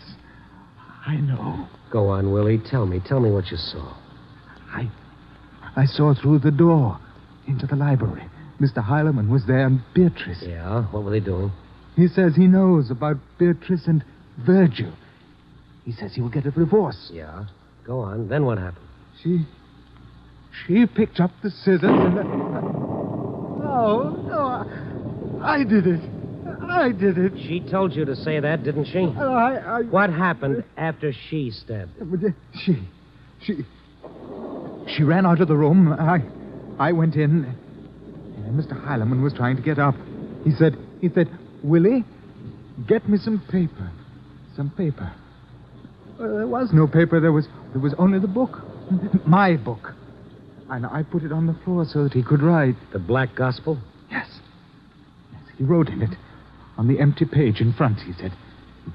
I know. Go on, Willie. Tell me what you saw. I saw through the door into the library. Mr. Harleman was there and Beatrice. Yeah? What were they doing? He says he knows about Beatrice and Virgil. He says he will get a divorce. Yeah? Go on. Then what happened? She picked up the scissors and... No, I did it. I did it. She told you to say that, didn't she? What happened after she stabbed him? She ran out of the room. I went in, and Mr. Harleman was trying to get up. He said, Willie, get me some paper. Some paper. There was no paper. There was only the book. My book. And I put it on the floor so that he could write. The Black Gospel? Yes. He wrote in it. On the empty page in front, he said,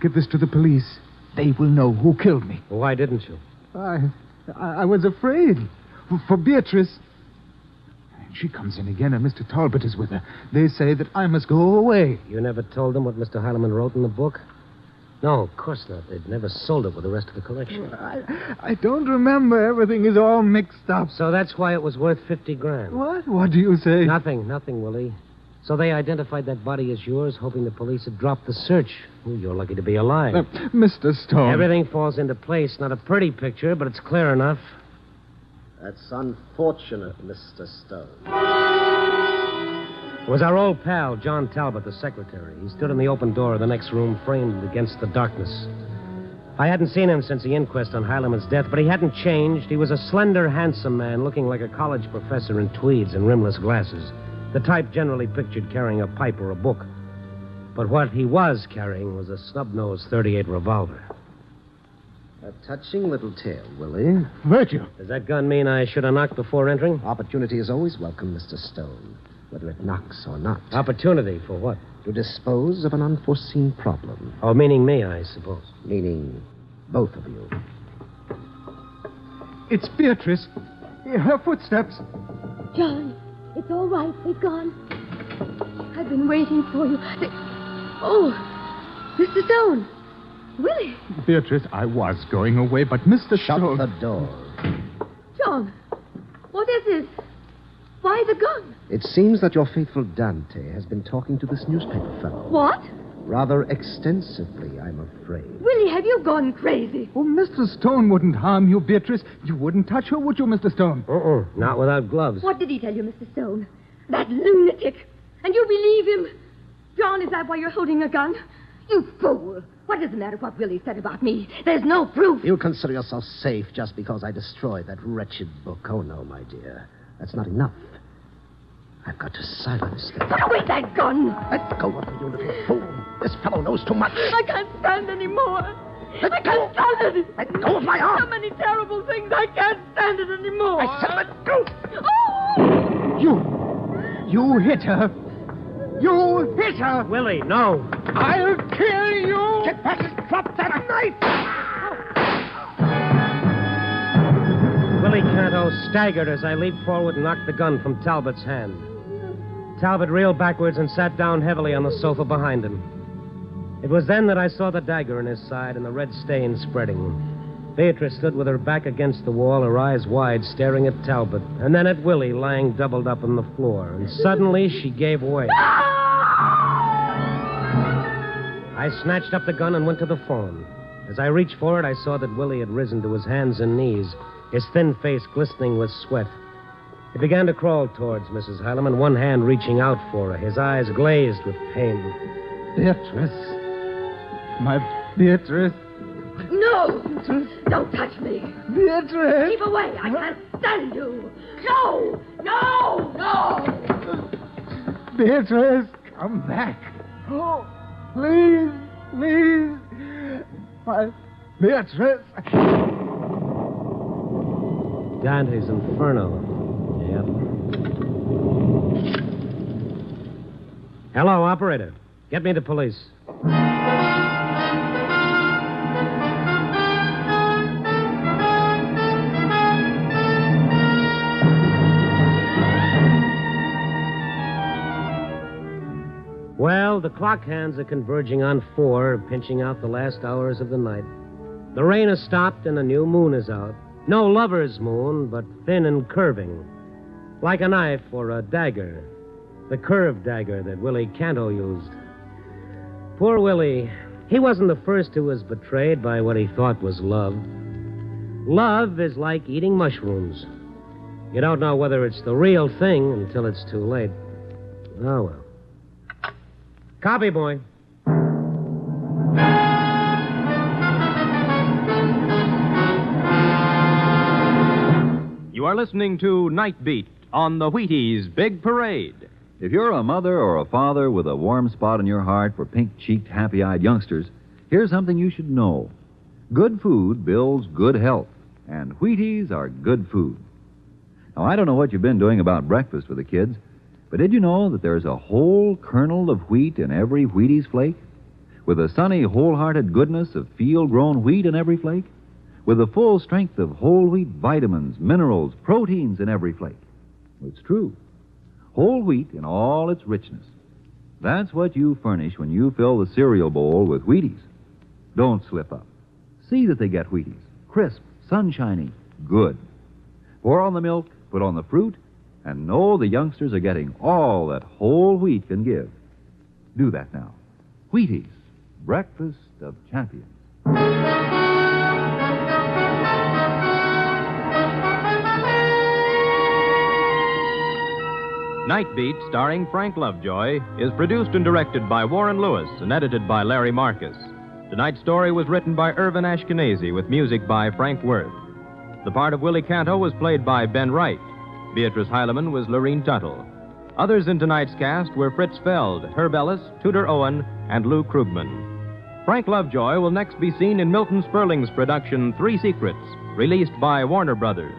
give this to the police. They will know who killed me. Why didn't you? I was afraid. For Beatrice. She comes in again, and Mr. Talbot is with her. They say that I must go away. You never told them what Mr. Harleman wrote in the book? No, of course not. They'd never sold it with the rest of the collection. I don't remember. Everything is all mixed up. So that's why it was worth $50,000. What? What do you say? Nothing, Willie. So they identified that body as yours, hoping the police had dropped the search. Ooh, you're lucky to be alive. Mr. Stone. Everything falls into place. Not a pretty picture, but it's clear enough. That's unfortunate, Mr. Stone. It was our old pal, John Talbot, the secretary. He stood in the open door of the next room, framed against the darkness. I hadn't seen him since the inquest on Harleman's death, but he hadn't changed. He was a slender, handsome man, looking like a college professor in tweeds and rimless glasses. The type generally pictured carrying a pipe or a book. But what he was carrying was a snub-nosed .38 revolver. A touching little tale, Willie. Virgil. Does that gun mean I should have knocked before entering? Opportunity is always welcome, Mr. Stone, whether it knocks or not. Opportunity for what? To dispose of an unforeseen problem. Oh, meaning me, I suppose. Meaning both of you. It's Beatrice. Her footsteps. John, it's all right. They've gone. I've been waiting for you. Oh, Mr. Stone. Willie. Beatrice, I was going away, but Mr. Shut Stone... the door. John, what is this? Why the gun? It seems that your faithful Dante has been talking to this newspaper fellow. What? Rather extensively, I'm afraid. Willie, have you gone crazy? Oh, Mr. Stone wouldn't harm you, Beatrice. You wouldn't touch her, would you, Mr. Stone? Not without gloves. What did he tell you, Mr. Stone? That lunatic. And you believe him? John, is that why you're holding a gun? You fool. What does it matter what Willie said about me? There's no proof. You consider yourself safe just because I destroyed that wretched book. Oh, no, my dear. That's not enough. I've got to silence them. Put away that gun. Let go of me, you little fool. This fellow knows too much. I can't stand anymore. I can't stand it. Let go of my arm. So many terrible things. I can't stand it anymore. I said let go. Oh! You hit her. You hit her. Willie, no. I'll kill you. Get back and drop that knife. Willie Cantor staggered as I leaped forward and knocked the gun from Talbot's hand. Talbot reeled backwards and sat down heavily on the sofa behind him. It was then that I saw the dagger in his side and the red stain spreading. Beatrice stood with her back against the wall, her eyes wide, staring at Talbot, and then at Willie lying doubled up on the floor. And suddenly she gave way. I snatched up the gun and went to the phone. As I reached for it, I saw that Willie had risen to his hands and knees, his thin face glistening with sweat. He began to crawl towards Mrs. Heileman, one hand reaching out for her, his eyes glazed with pain. Beatrice. My Beatrice. No! Don't touch me! Beatrice! Keep away! I can't stand you! No! No! No! Beatrice, come back. Oh, please, please. My Beatrice. Dante's Inferno. Yep. Hello, operator. Get me the police. Well, the clock hands are converging on 4, pinching out the last hours of the night. The rain has stopped and a new moon is out. No lover's moon, but thin and curving. Like a knife or a dagger. The curved dagger that Willie Cantor used. Poor Willie. He wasn't the first who was betrayed by what he thought was love. Love is like eating mushrooms. You don't know whether it's the real thing until it's too late. Oh, well. Copy, boy. You are listening to Night Beat on the Wheaties Big Parade. If you're a mother or a father with a warm spot in your heart for pink-cheeked, happy-eyed youngsters, here's something you should know. Good food builds good health, and Wheaties are good food. Now, I don't know what you've been doing about breakfast with the kids, but did you know that there's a whole kernel of wheat in every Wheaties flake? With the sunny, wholehearted goodness of field-grown wheat in every flake? With the full strength of whole wheat vitamins, minerals, proteins in every flake? It's true. Whole wheat in all its richness. That's what you furnish when you fill the cereal bowl with Wheaties. Don't slip up. See that they get Wheaties. Crisp, sunshiny, good. Pour on the milk, put on the fruit, and know the youngsters are getting all that whole wheat can give. Do that now. Wheaties, breakfast of champions. Night Beat, starring Frank Lovejoy, is produced and directed by Warren Lewis and edited by Larry Marcus. Tonight's story was written by Irvin Ashkenazi with music by Frank Worth. The part of Willie Cantor was played by Ben Wright. Beatrice Heileman was Lorene Tuttle. Others in tonight's cast were Fritz Feld, Herb Ellis, Tudor Owen, and Lou Krugman. Frank Lovejoy will next be seen in Milton Sperling's production 3 Secrets, released by Warner Brothers.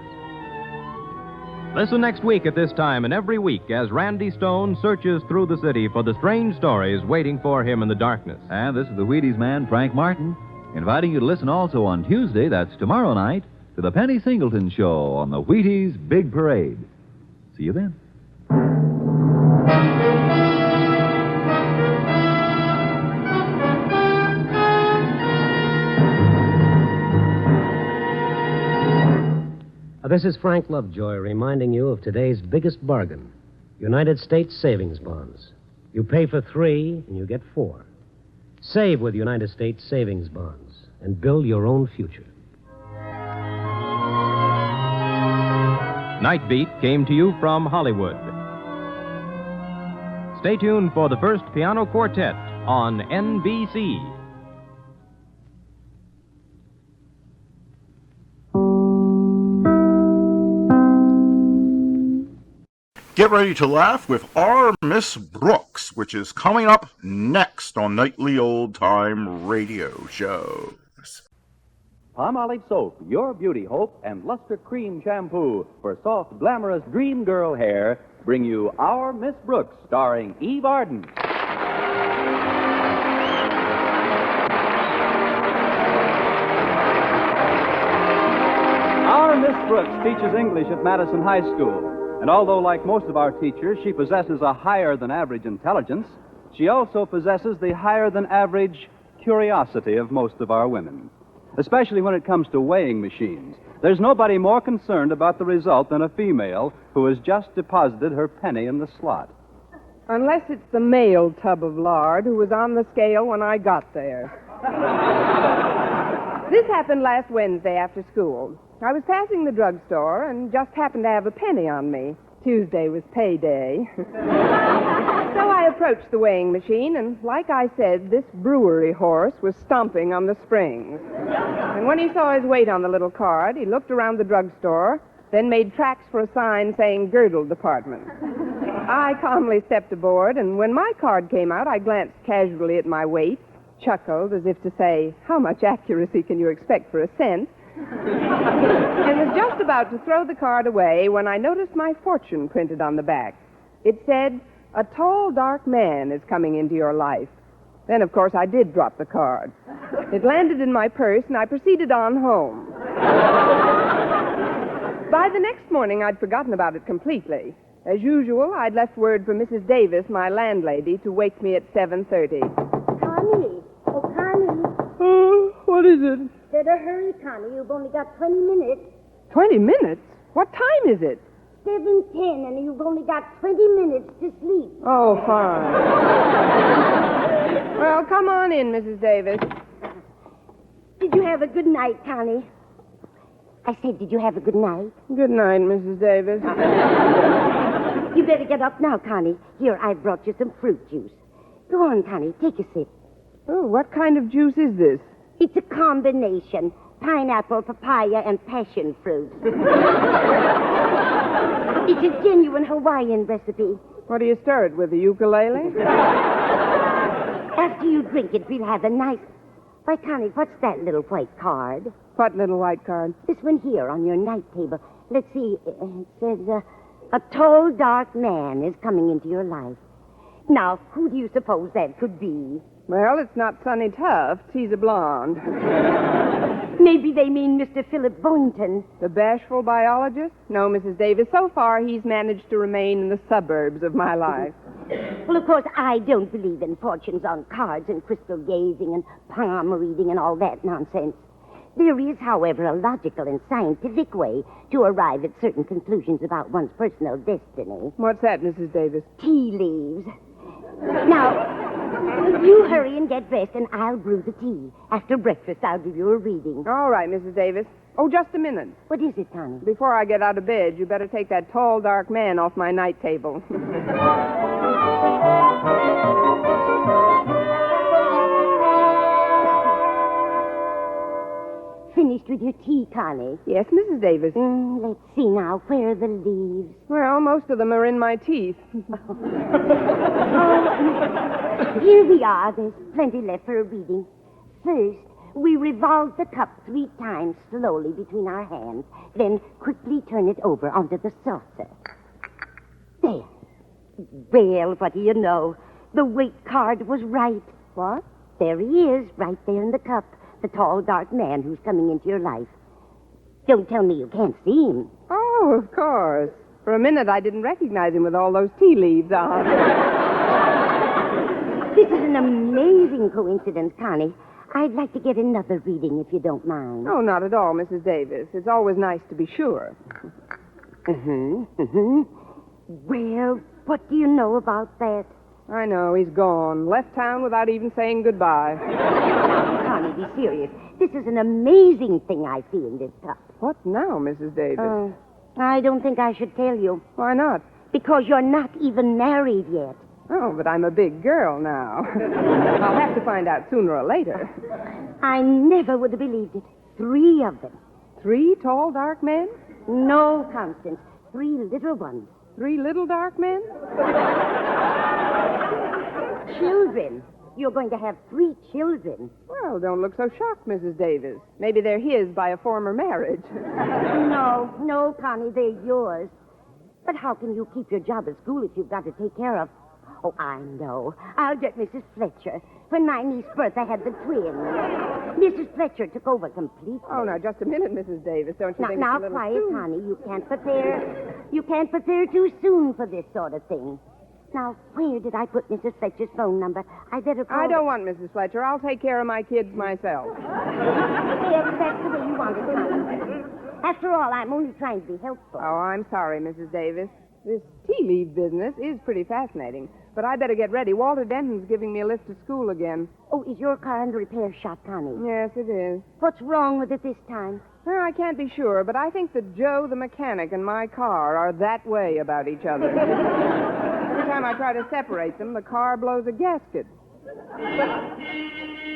Listen next week at this time and every week as Randy Stone searches through the city for the strange stories waiting for him in the darkness. And this is the Wheaties man, Frank Martin, inviting you to listen also on Tuesday, that's tomorrow night, to the Penny Singleton Show on the Wheaties Big Parade. See you then. This is Frank Lovejoy reminding you of today's biggest bargain, United States Savings Bonds. You pay for 3 and you get 4. Save with United States Savings Bonds and build your own future. Night Beat came to you from Hollywood. Stay tuned for the first piano quartet on NBC. Get ready to laugh with Our Miss Brooks, which is coming up next on Nightly Old Time Radio Shows. Palmolive Soap, your beauty hope, and Luster Cream Shampoo for soft, glamorous dream girl hair bring you Our Miss Brooks, starring Eve Arden. Our Miss Brooks teaches English at Madison High School. And although, like most of our teachers, she possesses a higher-than-average intelligence, she also possesses the higher-than-average curiosity of most of our women, especially when it comes to weighing machines. There's nobody more concerned about the result than a female who has just deposited her penny in the slot. Unless it's the male tub of lard who was on the scale when I got there. This happened last Wednesday after school. I was passing the drugstore and just happened to have a penny on me. Tuesday was payday. So I approached the weighing machine, and like I said, this brewery horse was stomping on the springs. And when he saw his weight on the little card, he looked around the drugstore, then made tracks for a sign saying girdle department. I calmly stepped aboard, and when my card came out, I glanced casually at my weight, chuckled as if to say, how much accuracy can you expect for a cent? And was just about to throw the card away when I noticed my fortune printed on the back. It said, a tall, dark man is coming into your life. Then, of course, I did drop the card. It landed in my purse, and I proceeded on home. By the next morning, I'd forgotten about it completely. As usual, I'd left word for Mrs. Davis, my landlady, to wake me at 7:30. Connie. Oh, Connie. Oh, what is it? Better hurry, Connie. You've only got 20 minutes. 20 minutes? What time is it? 7:10, and you've only got 20 minutes to sleep. Oh, fine. Well, come on in, Mrs. Davis. Did you have a good night, Connie? I said, did you have a good night? Good night, Mrs. Davis. You better get up now, Connie. Here, I've brought you some fruit juice. Go on, Connie. Take a sip. Oh, what kind of juice is this? It's a combination. Pineapple, papaya, and passion fruit. It's a genuine Hawaiian recipe. What do you stir it with, a ukulele? After you drink it, we'll have a nice... Why, Connie, what's that little white card? What little white card? This one here on your night table. Let's see. It says, a tall, dark man is coming into your life. Now, who do you suppose that could be? Well, it's not Sonny Tufts. He's a blonde. Maybe they mean Mr. Philip Boynton. The bashful biologist? No, Mrs. Davis. So far, he's managed to remain in the suburbs of my life. Well, of course, I don't believe in fortunes on cards and crystal gazing and palm reading and all that nonsense. There is, however, a logical and scientific way to arrive at certain conclusions about one's personal destiny. What's that, Mrs. Davis? Tea leaves. Now, you hurry and get dressed, and I'll brew the tea. After breakfast, I'll give you a reading. All right, Mrs. Davis. Oh, just a minute. What is it, Connie? Before I get out of bed, you better take that tall, dark man off my night table. Finished with your tea, Connie? Yes, Mrs. Davis. Let's see now. Where are the leaves? Well, most of them are in my teeth. Here we are. There's plenty left for a reading. First, we revolve the cup 3 times slowly between our hands, then quickly turn it over onto the saucer. There. Well, what do you know? The weight card was right. What? There he is, right there in the cup. The tall, dark man who's coming into your life. Don't tell me you can't see him. Oh, of course. For a minute, I didn't recognize him with all those tea leaves on. This is an amazing coincidence, Connie. I'd like to get another reading, if you don't mind. Oh, not at all, Mrs. Davis. It's always nice to be sure. Well, what do you know about that? I know, he's gone. Left town without even saying goodbye. Connie, be serious. This is an amazing thing I see in this cup. What now, Mrs. Davis? I don't think I should tell you. Why not? Because you're not even married yet. Oh, but I'm a big girl now. I'll have to find out sooner or later. I never would have believed it. 3 of them. 3 tall, dark men? No, Constance. 3 little ones. 3 little dark men? Children. You're going to have 3 children. Well, don't look so shocked, Mrs. Davis. Maybe they're his by a former marriage. No, Connie, they're yours. But how can you keep your job at school if you've got to take care of... Oh, I know. I'll get Mrs. Fletcher. When my niece Bertha had the twins, Mrs. Fletcher took over completely. Oh, now, just a minute, Mrs. Davis. Don't you think now, it's a little quiet, soon? Connie. You can't prepare too soon for this sort of thing. Now, where did I put Mrs. Fletcher's phone number? I better call... I don't want Mrs. Fletcher. I'll take care of my kids myself. Yes, that's the way you want it, Connie. After all, I'm only trying to be helpful. Oh, I'm sorry, Mrs. Davis. This tea leaf business is pretty fascinating. But I better get ready. Walter Denton's giving me a lift to school again. Oh, is your car in the repair shop, Connie? Yes, it is. What's wrong with it this time? Well, I can't be sure, but I think that Joe, the mechanic, and my car are that way about each other. Every time I try to separate them, the car blows a gasket.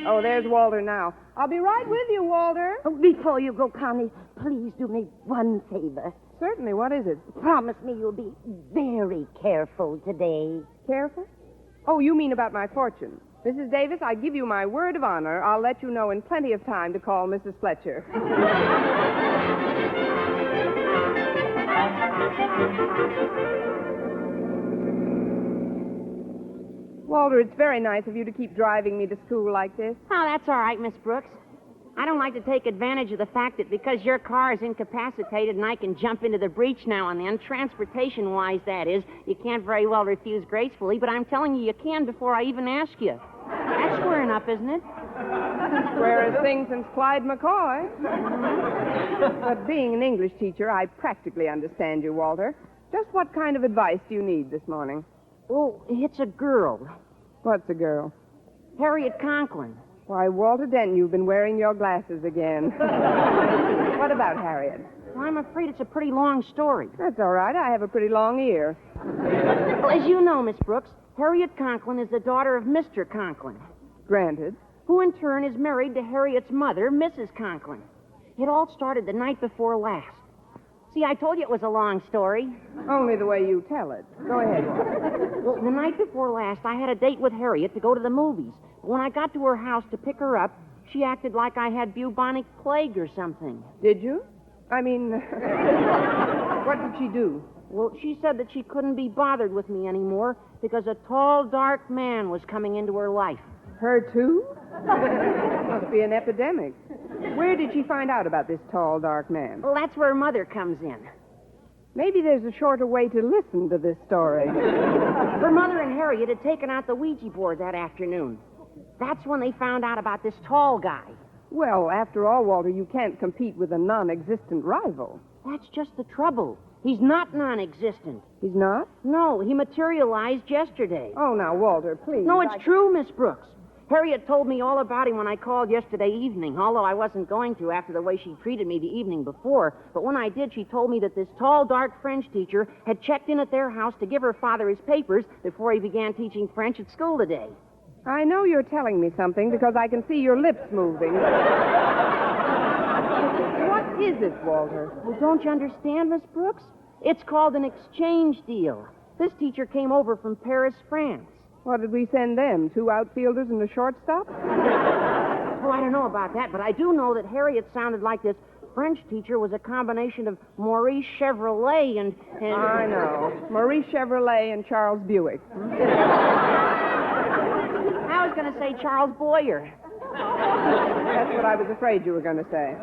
Oh, there's Walter now. I'll be right with you, Walter. Oh, before you go, Connie, please do me one favor. Certainly. What is it? Promise me you'll be very careful today. Careful? Oh, you mean about my fortune. Mrs. Davis, I give you my word of honor. I'll let you know in plenty of time to call Mrs. Fletcher. Walter, it's very nice of you to keep driving me to school like this. Oh, that's all right, Miss Brooks. I don't like to take advantage of the fact that because your car is incapacitated and I can jump into the breach now and then, transportation-wise, that is, you can't very well refuse gracefully, but I'm telling you can before I even ask you. That's square enough, isn't it? Square as thing since Clyde McCoy. But being an English teacher, I practically understand you, Walter. Just what kind of advice do you need this morning? Oh, it's a girl. What's a girl? Harriet Conklin. Why, Walter Denton, you've been wearing your glasses again. What about Harriet? Well, I'm afraid it's a pretty long story. That's all right. I have a pretty long ear. Well, as you know, Miss Brooks, Harriet Conklin is the daughter of Mr. Conklin. Granted. Who, in turn, is married to Harriet's mother, Mrs. Conklin. It all started the night before last. See, I told you it was a long story. Only the way you tell it. Go ahead. Well, the night before last, I had a date with Harriet to go to the movies. But when I got to her house to pick her up, she acted like I had bubonic plague or something. Did you? I mean, what did she do? Well, she said that she couldn't be bothered with me anymore because a tall, dark man was coming into her life. Her, too? Must be an epidemic. Where did she find out about this tall, dark man? Well, that's where her mother comes in. Maybe there's a shorter way to listen to this story. Her mother and Harriet had taken out the Ouija board that afternoon. That's when they found out about this tall guy. Well, after all, Walter, you can't compete with a non-existent rival. That's just the trouble. He's not non-existent. He's not? No, he materialized yesterday. Oh, now, Walter, please. No, it's true, Miss Brooks. Harriet told me all about him when I called yesterday evening, although I wasn't going to after the way she treated me the evening before. But when I did, she told me that this tall, dark French teacher had checked in at their house to give her father his papers before he began teaching French at school today. I know you're telling me something because I can see your lips moving. What is it, Walter? Well, don't you understand, Miss Brooks? It's called an exchange deal. This teacher came over from Paris, France. What did we send them? 2 outfielders and a shortstop? Oh, I don't know about that, but I do know that Harriet sounded like this French teacher was a combination of Maurice Chevrolet and... I know. Maurice Chevrolet and Charles Buick. I was going to say Charles Boyer. That's what I was afraid you were going to say.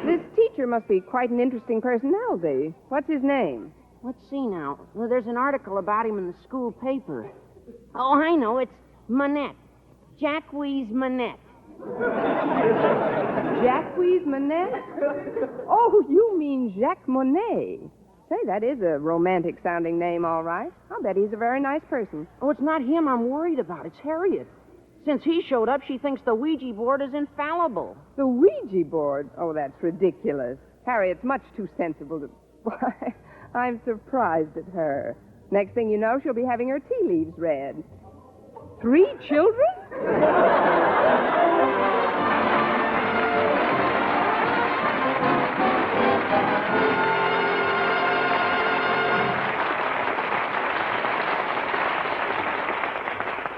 This teacher must be quite an interesting personality. What's his name? Let's see now. Well, there's an article about him in the school paper. Oh, I know. It's Manette. Jacques Manette. Jacques Manette? Oh, you mean Jacques Monet. Say, that is a romantic-sounding name, all right. I'll bet he's a very nice person. Oh, it's not him I'm worried about. It's Harriet. Since he showed up, she thinks the Ouija board is infallible. The Ouija board? Oh, that's ridiculous. Harriet's much too sensible to... Why, I'm surprised at her. Next thing you know, she'll be having her tea leaves read. 3 children?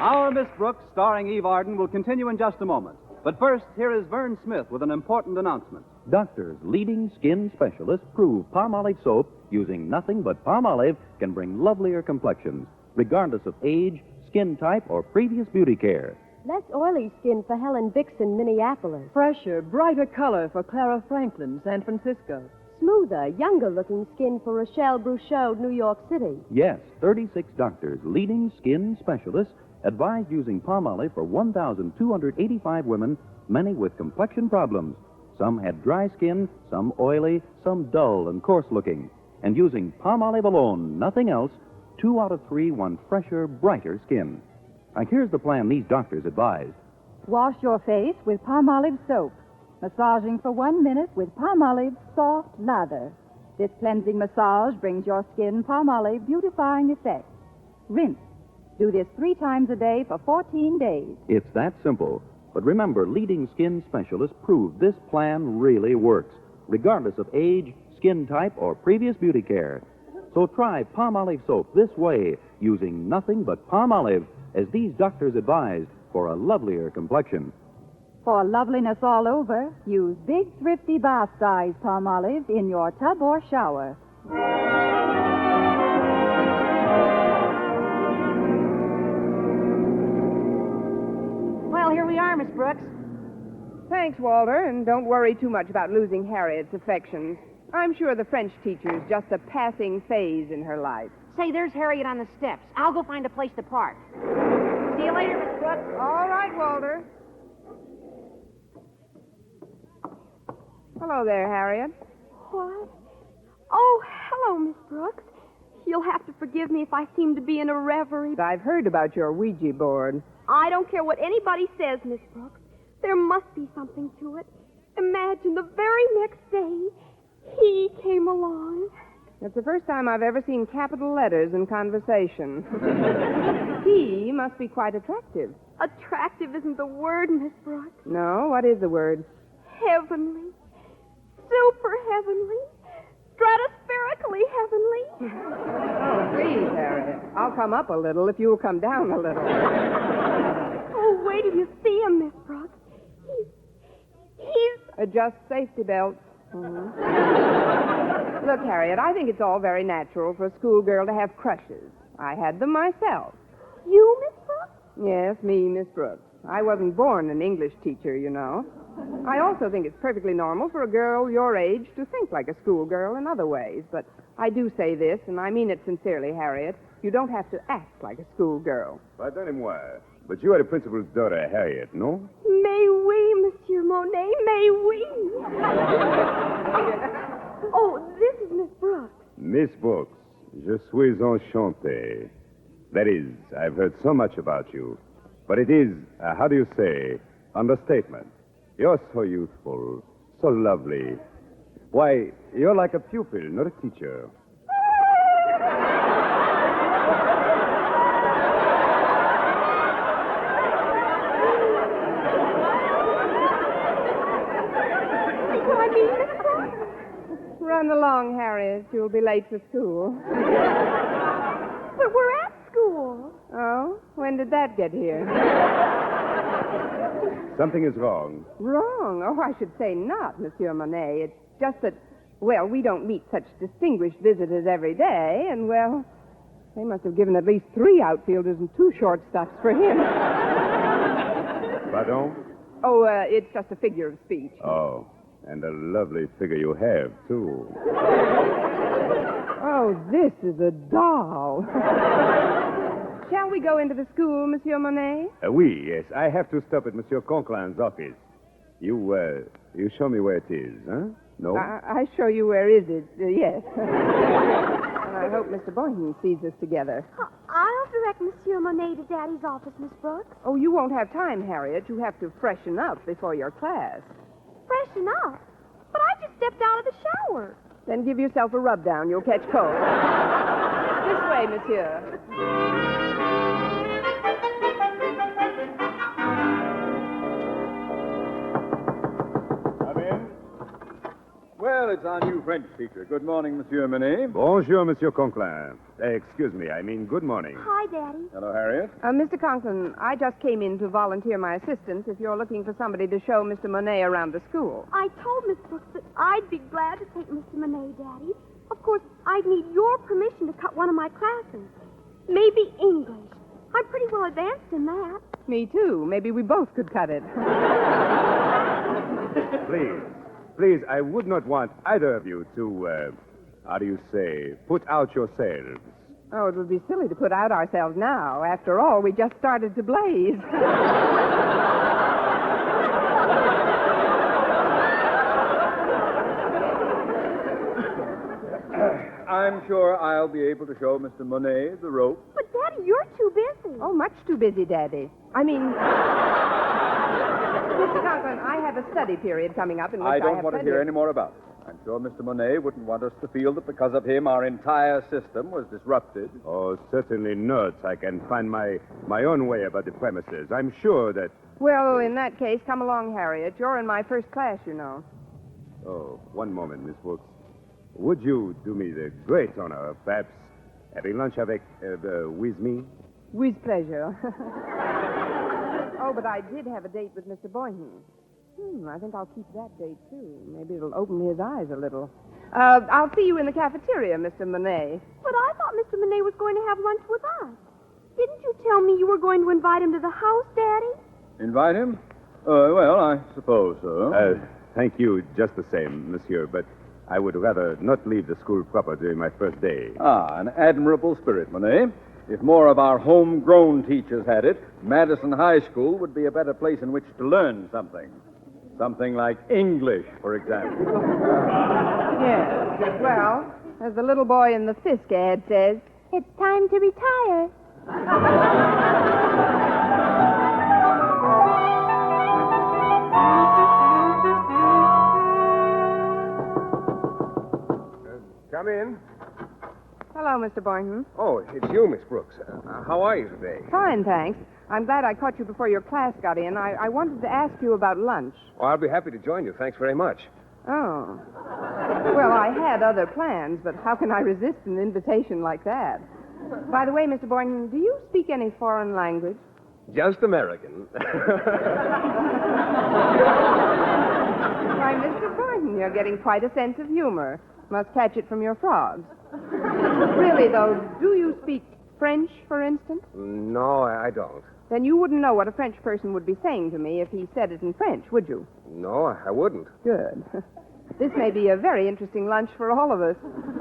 Our Miss Brooks, starring Eve Arden, will continue in just a moment. But first, here is Vern Smith with an important announcement. Doctors, leading skin specialists, prove Palmolive soap using nothing but Palmolive can bring lovelier complexions, regardless of age, skin type, or previous beauty care. Less oily skin for Helen Dixon, Minneapolis. Fresher, brighter color for Clara Franklin, San Francisco. Smoother, younger-looking skin for Rochelle Bruchot, New York City. Yes, 36 doctors, leading skin specialists, advised using Palmolive for 1,285 women, many with complexion problems. Some had dry skin, some oily, some dull and coarse-looking. And using Palmolive alone, nothing else, 2 out of 3 want fresher, brighter skin. Now, here's the plan these doctors advised. Wash your face with Palmolive soap. Massaging for 1 minute with Palmolive soft lather. This cleansing massage brings your skin Palmolive beautifying effect. Rinse. Do this 3 times a day for 14 days. It's that simple. But remember, leading skin specialists prove this plan really works, regardless of age, skin type, or previous beauty care. So try Palmolive soap this way, using nothing but Palmolive, as these doctors advised, for a lovelier complexion. For loveliness all over, use big, thrifty bath size Palmolive in your tub or shower. Well, here we are, Miss Brooks. Thanks, Walter, and don't worry too much about losing Harriet's affections. I'm sure the French teacher's just a passing phase in her life. Say, there's Harriet on the steps. I'll go find a place to park. See you later, Miss Brooks. All right, Walter. Hello there, Harriet. What? Oh, hello, Miss Brooks. You'll have to forgive me if I seem to be in a reverie. I've heard about your Ouija board. I don't care what anybody says, Miss Brooks. There must be something to it. Imagine the very next day, he came along. It's the first time I've ever seen capital letters in conversation. He must be quite attractive. Attractive isn't the word, Miss Brooks. No? What is the word? Heavenly. Super heavenly. Stratospherically heavenly. Oh, please, Harriet. I'll come up a little if you'll come down a little. Oh, wait till you see him, Miss Brooks. He's... Adjust safety belts. Mm-hmm. Look, Harriet, I think it's all very natural for a schoolgirl to have crushes. I had them myself. You, Miss Brooks? Yes, me, Miss Brooks. I wasn't born an English teacher, you know. I also think it's perfectly normal for a girl your age to think like a schoolgirl in other ways. But I do say this, and I mean it sincerely, Harriet. You don't have to act like a schoolgirl. Pardonnez-moi, but you are the principal's daughter, Harriet, no? Mais oui, Monsieur Monet, mais oui. Oh, this is Miss Brooks. Miss Brooks, je suis enchanté. That is, I've heard so much about you. But it is, how do you say, understatement. You're so youthful, so lovely. Why, you're like a pupil, not a teacher. What I mean, Miss Brooks? Run along, Harriet. You'll be late for school. But we're at school. Oh? When did that get here? Something is wrong. Wrong? Oh, I should say not, Monsieur Monet. It's just that, well, we don't meet such distinguished visitors every day, and, well, they must have given at least 3 outfielders and 2 shortstops for him. Pardon? Oh, it's just a figure of speech. Oh, and a lovely figure you have, too. Oh, this is a doll. Shall we go into the school, Monsieur Monet? Oui, yes. I have to stop at Monsieur Conklin's office. You show me where it is, huh? No? I show you where is it, yes. And I hope Mr. Boynton sees us together. I'll direct Monsieur Monet to Daddy's office, Miss Brooks. Oh, you won't have time, Harriet. You have to freshen up before your class. Freshen up? But I just stepped out of the shower. Then give yourself a rub down. You'll catch cold. This way, monsieur. Well, it's our new French teacher. Good morning, Monsieur Monet. Bonjour, Monsieur Conklin. Excuse me, I mean good morning. Hi, Daddy. Hello, Harriet. Mr. Conklin, I just came in to volunteer my assistance if you're looking for somebody to show Mr. Monet around the school. I told Miss Brooks that I'd be glad to take Mr. Monet, Daddy. Of course, I'd need your permission to cut one of my classes. Maybe English. I'm pretty well advanced in that. Me too. Maybe we both could cut it. Please, I would not want either of you to, how do you say, put out yourselves. Oh, it would be silly to put out ourselves now. After all, we just started to blaze. I'm sure I'll be able to show Mr. Monet the rope. But, Daddy, you're too busy. Oh, much too busy, Daddy. I mean, Mr. Conklin, I have a study period coming up in which I don't have want to plenty hear of- any more about it. I'm sure Mr. Monet wouldn't want us to feel that because of him our entire system was disrupted. Oh, certainly not. I can find my own way about the premises. I'm sure that... Well, in that case, come along, Harriet. You're in my first class, you know. Oh, one moment, Miss Brooks. Would you do me the great honor of perhaps having lunch with me? With pleasure. Oh, but I did have a date with Mr. Boynton. I think I'll keep that date, too. Maybe it'll open his eyes a little. I'll see you in the cafeteria, Mr. Monet. But I thought Mr. Monet was going to have lunch with us. Didn't you tell me you were going to invite him to the house, Daddy? Invite him? Well, I suppose so. Thank you just the same, monsieur, but I would rather not leave the school proper during my first day. Ah, an admirable spirit, Monet. If more of our homegrown teachers had it, Madison High School would be a better place in which to learn something. Something like English, for example. Yes. Well, as the little boy in the Fisk ad says, it's time to retire. Come in. Hello, Mr. Boynton. Oh, it's you, Miss Brooks. How are you today? Fine, thanks. I'm glad I caught you before your class got in. I wanted to ask you about lunch. Oh, I'll be happy to join you. Thanks very much. Oh. Well, I had other plans, but how can I resist an invitation like that? By the way, Mr. Boynton, do you speak any foreign language? Just American. Why, Mr. Boynton, you're getting quite a sense of humor. Must catch it from your frogs. Really, though, do you speak French, for instance? No, I don't. Then you wouldn't know what a French person would be saying to me if he said it in French, would you? No, I wouldn't. Good. This may be a very interesting lunch for all of us.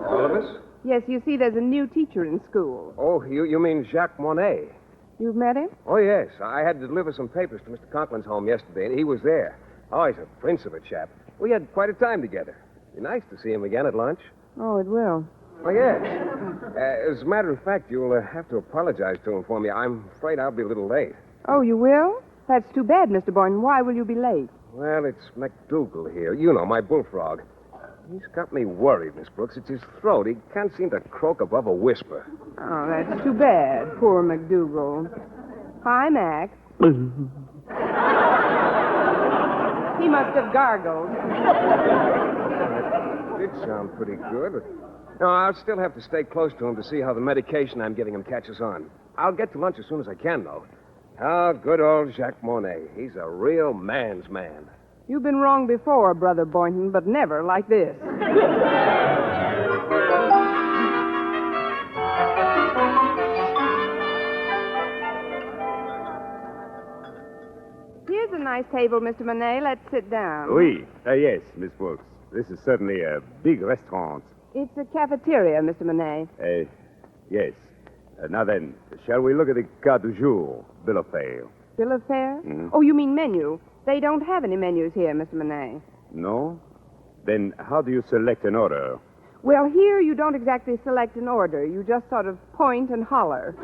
All of us? Yes, you see, there's a new teacher in school. Oh, you mean Jacques Monet? You've met him? Oh, yes. I had to deliver some papers to Mr. Conklin's home yesterday, and he was there. Oh, he's a prince of a chap. We had quite a time together. Be nice to see him again at lunch. Oh, it will. Oh, yes. As a matter of fact, you'll have to apologize to him for me. I'm afraid I'll be a little late. Oh, you will? That's too bad, Mr. Boynton. Why will you be late? Well, it's McDougal here. You know, my bullfrog. He's got me worried, Miss Brooks. It's his throat. He can't seem to croak above a whisper. Oh, that's too bad. Poor McDougal. Hi, Mac. He must have gargled. Did sound pretty good, but... No, I'll still have to stay close to him to see how the medication I'm giving him catches on. I'll get to lunch as soon as I can, though. Ah, good old Jacques Monet. He's a real man's man. You've been wrong before, Brother Boynton, but never like this. Here's a nice table, Mr. Monet. Let's sit down. Oui. Yes, Miss Brooks. This is certainly a big restaurant. It's a cafeteria, Mr. Monet. Yes. Now then, shall we look at the carte du jour, bill of fare? Bill of fare? Mm-hmm. Oh, you mean menu. They don't have any menus here, Mr. Monet. No? Then how do you select an order? Well, here you don't exactly select an order. You just sort of point and holler.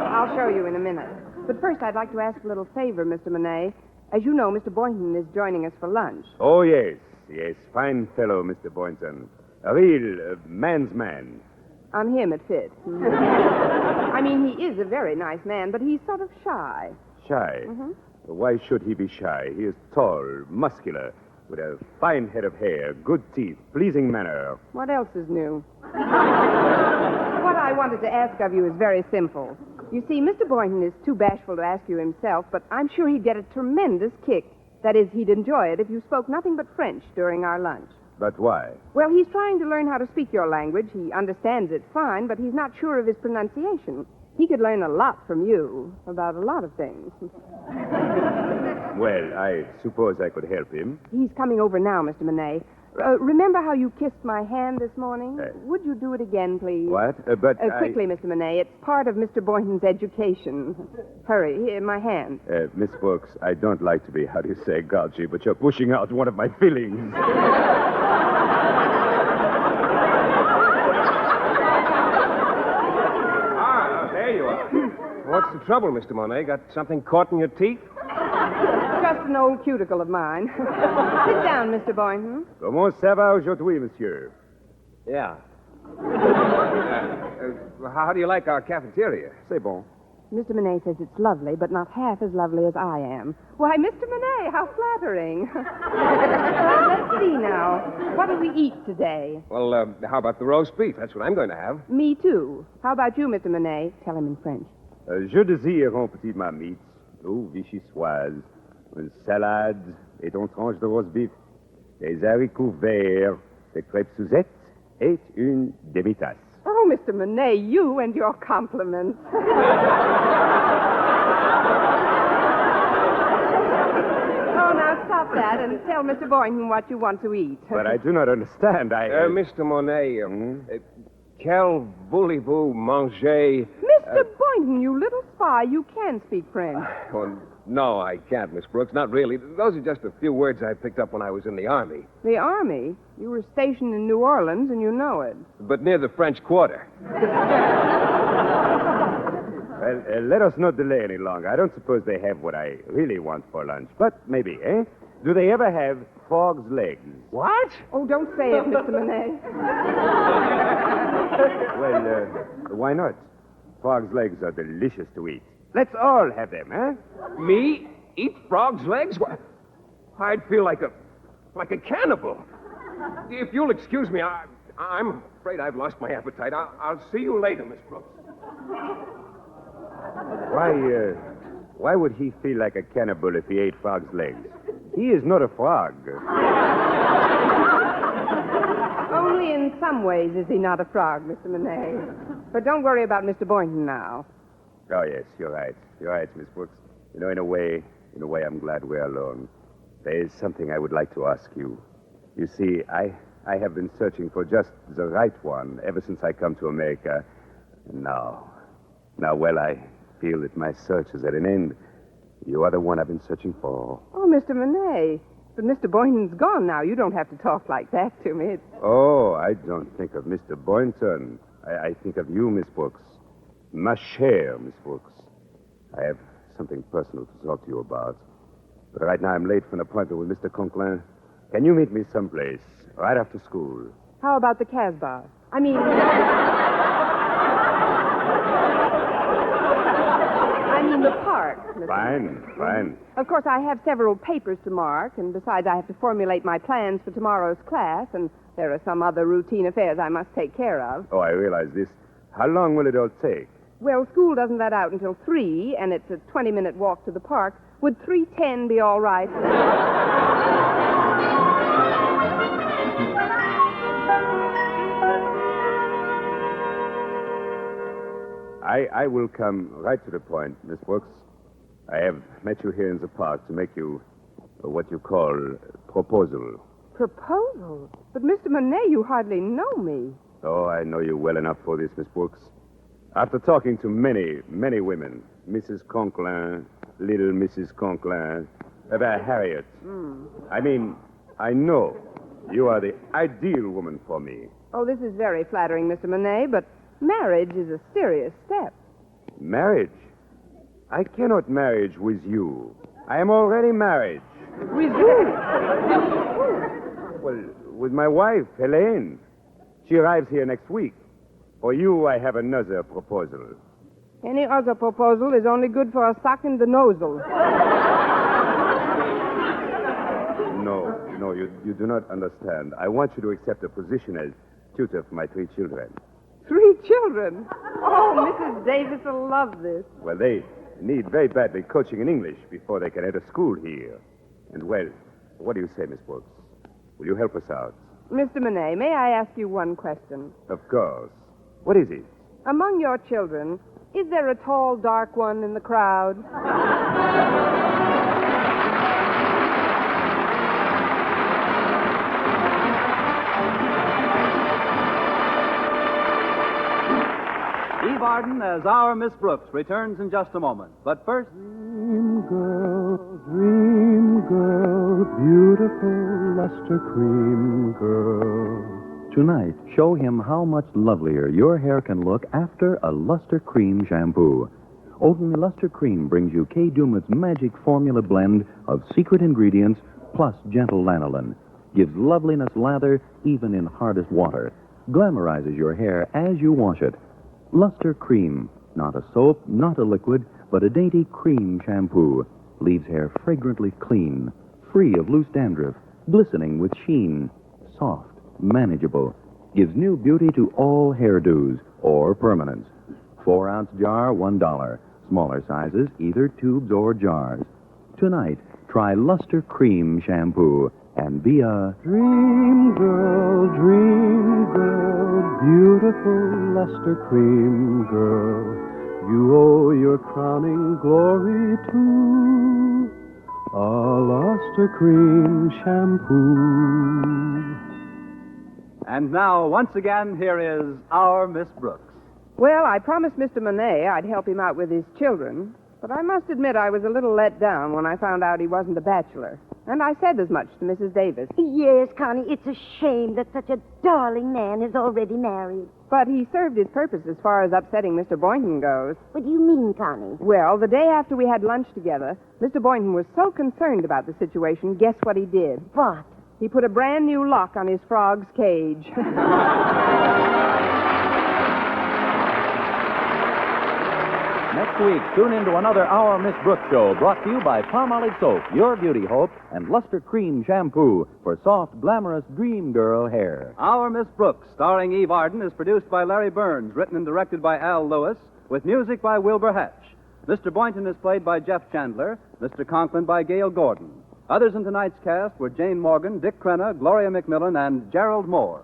I'll show you in a minute. But first, I'd like to ask a little favor, Mr. Monet. As you know, Mr. Boynton is joining us for lunch. Oh, yes. Yes, fine fellow, Mr. Boynton. A real man's man. On him, it fits. I mean, he is a very nice man, but he's sort of shy. Shy? Mm-hmm. Why should he be shy? He is tall, muscular, with a fine head of hair, good teeth, pleasing manner. What else is new? What I wanted to ask of you is very simple. You see, Mr. Boynton is too bashful to ask you himself, but I'm sure he'd get a tremendous kick. That is, he'd enjoy it if you spoke nothing but French during our lunch. But why? Well, he's trying to learn how to speak your language. He understands it fine, but he's not sure of his pronunciation. He could learn a lot from you about a lot of things. Well, I suppose I could help him. He's coming over now, Mr. Monet. Remember how you kissed my hand this morning? Would you do it again, please? What? Quickly, Mr. Monet. It's part of Mr. Boynton's education. Hurry. Here, my hand. Miss Brooks, I don't like to be, how do you say, gouchy, but you're pushing out one of my feelings. What's the trouble, Mr. Monet? Got something caught in your teeth? Just an old cuticle of mine. Sit down, Mr. Boynton. Comment ça va aujourd'hui, monsieur? Yeah. How do you like our cafeteria? C'est bon. Mr. Monet says it's lovely, but not half as lovely as I am. Why, Mr. Monet, how flattering. Let's see now. What'll we eat today? Well, how about the roast beef? That's what I'm going to have. Me, too. How about you, Mr. Monet? Tell him in French. Je désire un petit marmite, eau vichyssoise, une salade et une tranche de roast beef, des haricots verts, des crêpes Suzette et une demi-tasse. Oh, Mr. Monet, you and your compliments. Now stop that and tell Mr. Boynton what you want to eat. But I do not understand. Mr. Monet, quel voulez-vous manger? Mr. Boynton, you little spy, you can speak French. Oh, no, I can't, Miss Brooks. Not really. Those are just a few words I picked up when I was in the Army. The Army? You were stationed in New Orleans, and you know it. But near the French Quarter. Well, let us not delay any longer. I don't suppose they have what I really want for lunch. But maybe, eh? Do they ever have frog's legs? What? Oh, don't say it, Mr. Monet. Well, why not? Frog's legs are delicious to eat. Let's all have them, eh? Me? Eat frog's legs? What? I'd feel like a cannibal. If you'll excuse me, I'm afraid I've lost my appetite. I'll see you later, Miss Brooks. Why would he feel like a cannibal if he ate frog's legs? He is not a frog. Only in some ways is he not a frog, Mr. Monet. But don't worry about Mr. Boynton now. Oh, yes, you're right. You're right, Miss Brooks. You know, in a way, I'm glad we're alone. There is something I would like to ask you. You see, I have been searching for just the right one ever since I come to America. And now, well, I feel that my search is at an end. You are the one I've been searching for. Oh, Mr. Monet. But Mr. Boynton's gone now. You don't have to talk like that to me. Oh, I don't think of Mr. Boynton. I think of you, Miss Brooks. Ma chère, Miss Brooks. I have something personal to talk to you about. But right now I'm late for an appointment with Mr. Conklin. Can you meet me someplace, right after school? How about the Casbah? I mean the park. Mr. Fine. Of course, I have several papers to mark, and besides, I have to formulate my plans for tomorrow's class, and there are some other routine affairs I must take care of. Oh, I realize this. How long will it all take? Well, school doesn't let out until 3, and it's a 20-minute walk to the park. Would 3:10 be all right? I will come right to the point, Miss Brooks. I have met you here in the park to make you what you call proposal. Proposal? But, Mr. Monet, you hardly know me. Oh, I know you well enough for this, Miss Brooks. After talking to many, many women, Mrs. Conklin, little Mrs. Conklin, about Harriet. I mean, I know you are the ideal woman for me. Oh, this is very flattering, Mr. Monet, but marriage is a serious step. Marriage? I cannot marriage with you. I am already married. With who? Well, with my wife, Helene. She arrives here next week. For you, I have another proposal. Any other proposal is only good for a sock in the nozzle. No, you do not understand. I want you to accept a position as tutor for my 3 children. 3 children? Oh, Mrs. Davis will love this. Well, they need very badly coaching in English before they can enter school here. And, well, what do you say, Miss Brooks? Will you help us out? Mr. Monet, may I ask you one question? Of course. What is it? Among your children, is there a tall, dark one in the crowd? Eve Arden as our Miss Brooks returns in just a moment. But first... Dream girl, beautiful luster cream girl. Tonight, show him how much lovelier your hair can look after a luster cream shampoo. Oatly Luster Cream brings you Kay Daumit's magic formula blend of secret ingredients plus gentle lanolin. Gives loveliness lather even in hardest water. Glamorizes your hair as you wash it. Luster Cream. Not a soap, not a liquid, but a dainty cream shampoo. Leaves hair fragrantly clean, free of loose dandruff, glistening with sheen. Soft, manageable. Gives new beauty to all hairdos or permanents. 4-ounce jar, $1. Smaller sizes, either tubes or jars. Tonight, try Luster Cream Shampoo and be a Dream girl, beautiful luster cream girl. You owe your crowning glory to a luster cream shampoo. And now, once again, here is our Miss Brooks. Well, I promised Mr. Monet I'd help him out with his children, but I must admit I was a little let down when I found out he wasn't a bachelor. And I said as much to Mrs. Davis. Yes, Connie, it's a shame that such a darling man is already married. But he served his purpose as far as upsetting Mr. Boynton goes. What do you mean, Connie? Well, the day after we had lunch together, Mr. Boynton was so concerned about the situation, guess what he did? What? He put a brand new lock on his frog's cage. Next week, tune in to another Our Miss Brooks show brought to you by Palmolive Soap, your beauty hope, and Luster Cream Shampoo for soft, glamorous dream girl hair. Our Miss Brooks, starring Eve Arden, is produced by Larry Burns, written and directed by Al Lewis, with music by Wilbur Hatch. Mr. Boynton is played by Jeff Chandler, Mr. Conklin by Gail Gordon. Others in tonight's cast were Jane Morgan, Dick Crenna, Gloria McMillan, and Gerald Moore.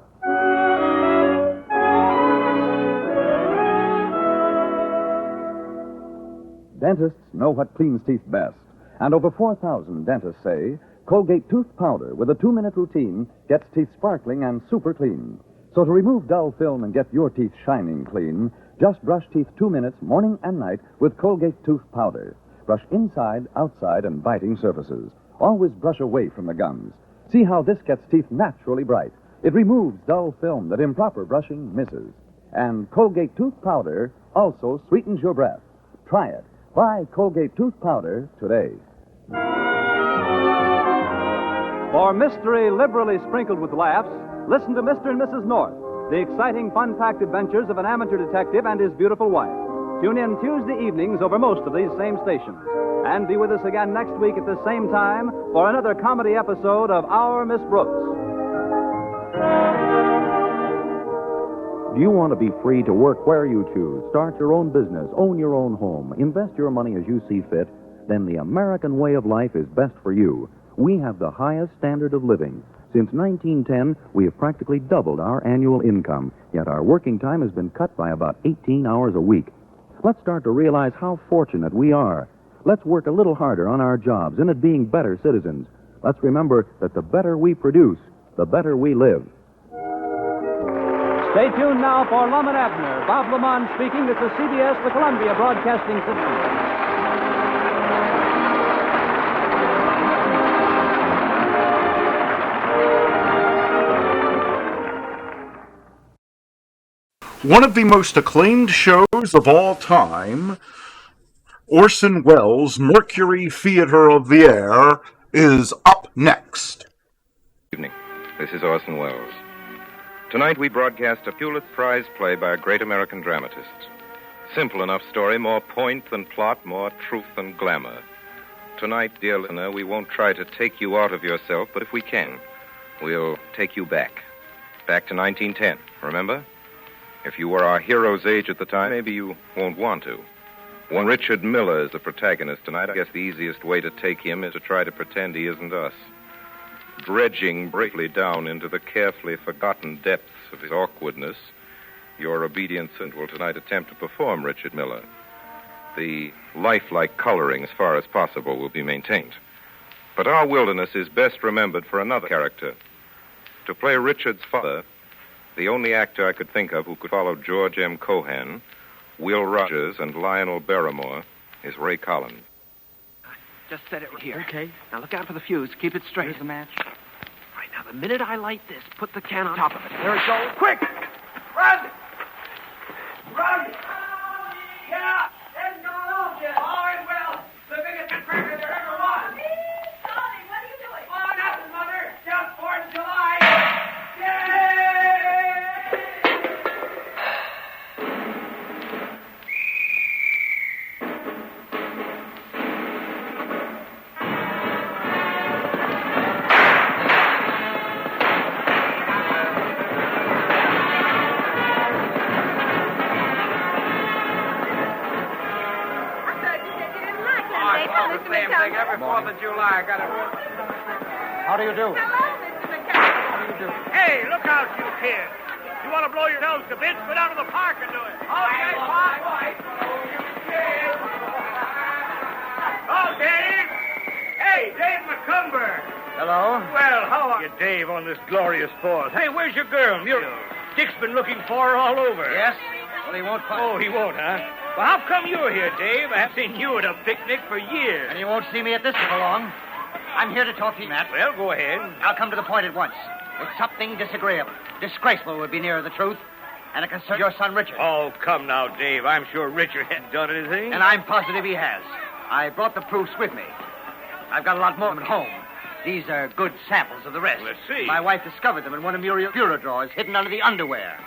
Dentists know what cleans teeth best. And over 4,000 dentists say Colgate tooth powder with a 2-minute routine gets teeth sparkling and super clean. So to remove dull film and get your teeth shining clean, just brush teeth 2 minutes morning and night with Colgate tooth powder. Brush inside, outside, and biting surfaces. Always brush away from the gums. See how this gets teeth naturally bright. It removes dull film that improper brushing misses. And Colgate tooth powder also sweetens your breath. Try it. Buy Colgate tooth powder today. For mystery liberally sprinkled with laughs, listen to Mr. and Mrs. North, the exciting, fun-packed adventures of an amateur detective and his beautiful wife. Tune in Tuesday evenings over most of these same stations. And be with us again next week at the same time for another comedy episode of Our Miss Brooks. Do you want to be free to work where you choose, start your own business, own your own home, invest your money as you see fit? Then the American way of life is best for you. We have the highest standard of living. Since 1910, we have practically doubled our annual income, yet our working time has been cut by about 18 hours a week. Let's start to realize how fortunate we are. Let's work a little harder on our jobs and at being better citizens. Let's remember that the better we produce, the better we live. Stay tuned now for Lum and Abner. Bob Lamont speaking. This is CBS, the Columbia Broadcasting System. One of the most acclaimed shows of all time, Orson Welles' Mercury Theater of the Air, is up next. Good evening. This is Orson Welles. Tonight we broadcast a Pulitzer Prize play by a great American dramatist. Simple enough story, more point than plot, more truth than glamour. Tonight, dear listener, we won't try to take you out of yourself, but if we can, we'll take you back. Back to 1910, remember? If you were our hero's age at the time, maybe you won't want to. When Richard Miller is the protagonist tonight, I guess the easiest way to take him is to try to pretend he isn't us. Dredging bravely down into the carefully forgotten depths of his awkwardness, your obedient servant will tonight attempt to perform Richard Miller. The lifelike coloring, as far as possible, will be maintained. But our wilderness is best remembered for another character. To play Richard's father, the only actor I could think of who could follow George M. Cohan, Will Rogers, and Lionel Barrymore is Ray Collins. Just set it here. Okay. Now look out for the fuse. Keep it straight. Here's the match. All right, now the minute I light this, put the can on top of it. There it goes. Quick! Run! Run! Yeah! There's no the same thing every 4th of July. I got it. How do you do? Hey, look out, you kids. You want to blow your nose to bits? Go down to the park and do it. Okay, Pop. Oh, Dave. Hey, Dave McCumber. Hello? Well, how are you, Dave, on this glorious 4th? Hey, where's your girl, Muriel? Dick's been looking for her all over. Yes? Well, he won't find Oh, he won't, huh? Well, how come you're here, Dave? I haven't seen you at a picnic for years. And you won't see me at this for long. I'm here to talk to you, Matt. Well, go ahead. I'll come to the point at once. It's something disagreeable. Disgraceful would be nearer the truth. And it concerns your son, Richard. Oh, come now, Dave. I'm sure Richard hadn't done anything. And I'm positive he has. I brought the proofs with me. I've got a lot more of them at home. These are good samples of the rest. Let's see. My wife discovered them in one of Muriel's bureau drawers hidden under the underwear.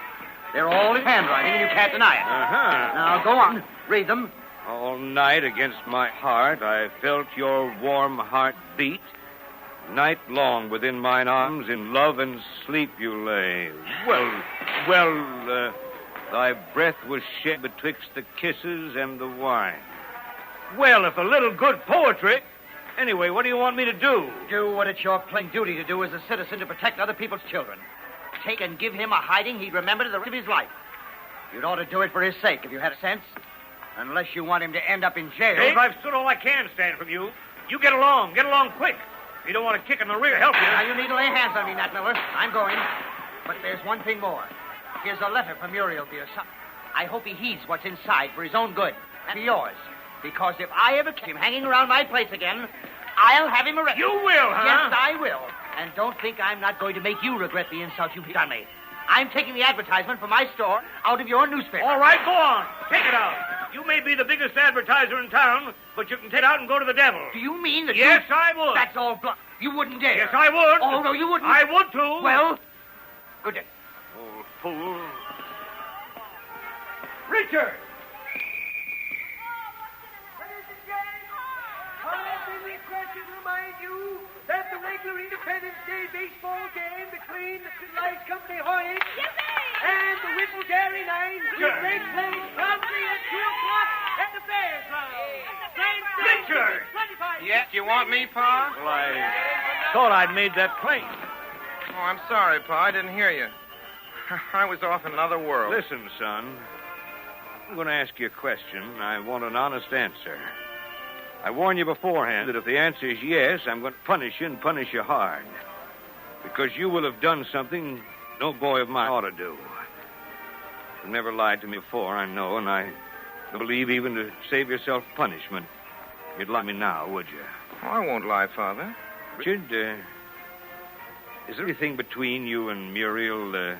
They're all in handwriting, and you can't deny it. Uh-huh. Now, go on. Read them. All night against my heart I felt your warm heart beat. Night long within mine arms in love and sleep you lay. Well, thy breath was shed betwixt the kisses and the wine. Well, if a little good poetry... Anyway, what do you want me to do? Do what it's your plain duty to do as a citizen to protect other people's children. Take and give him a hiding he'd remember to the rest of his life. You'd ought to do it for his sake if you had sense. Unless you want him to end up in jail. Dave, I've stood all I can stand from you. You get along quick. If you don't want a kick in the rear, help you. Now, you need to lay hands on me, Nat Miller. I'm going. But there's one thing more. Here's a letter from Muriel, dear son. I hope he heeds what's inside for his own good and for yours. Because if I ever catch him hanging around my place again, I'll have him arrested. You will, huh? Yes, I will. And don't think I'm not going to make you regret the insult you've done me. I'm taking the advertisement for my store out of your newspaper. All right, go on. Take it out. You may be the biggest advertiser in town, but you can take it out and go to the devil. Do you mean that Yes, I would. That's all bluff. You wouldn't dare. Yes, I would. Oh, no, you wouldn't. I would, too. Well, good day. Old fool. Richard! Remind you that the regular Independence Day baseball game between the Light Company Hornets and the Whipple Dairy Nines will take place promptly at 2 o'clock at the Bears Ground. Richard! Yes, you want me, Pa? Well, I thought I'd made that plain. Oh, I'm sorry, Pa. I didn't hear you. I was off in another world. Listen, son. I'm going to ask you a question. I want an honest answer. I warn you beforehand that if the answer is yes, I'm going to punish you and punish you hard. Because you will have done something no boy of mine ought to do. You've never lied to me before, I know, and I believe even to save yourself punishment, you'd lie me now, would you? Oh, I won't lie, Father. Richard, is there anything between you and Muriel,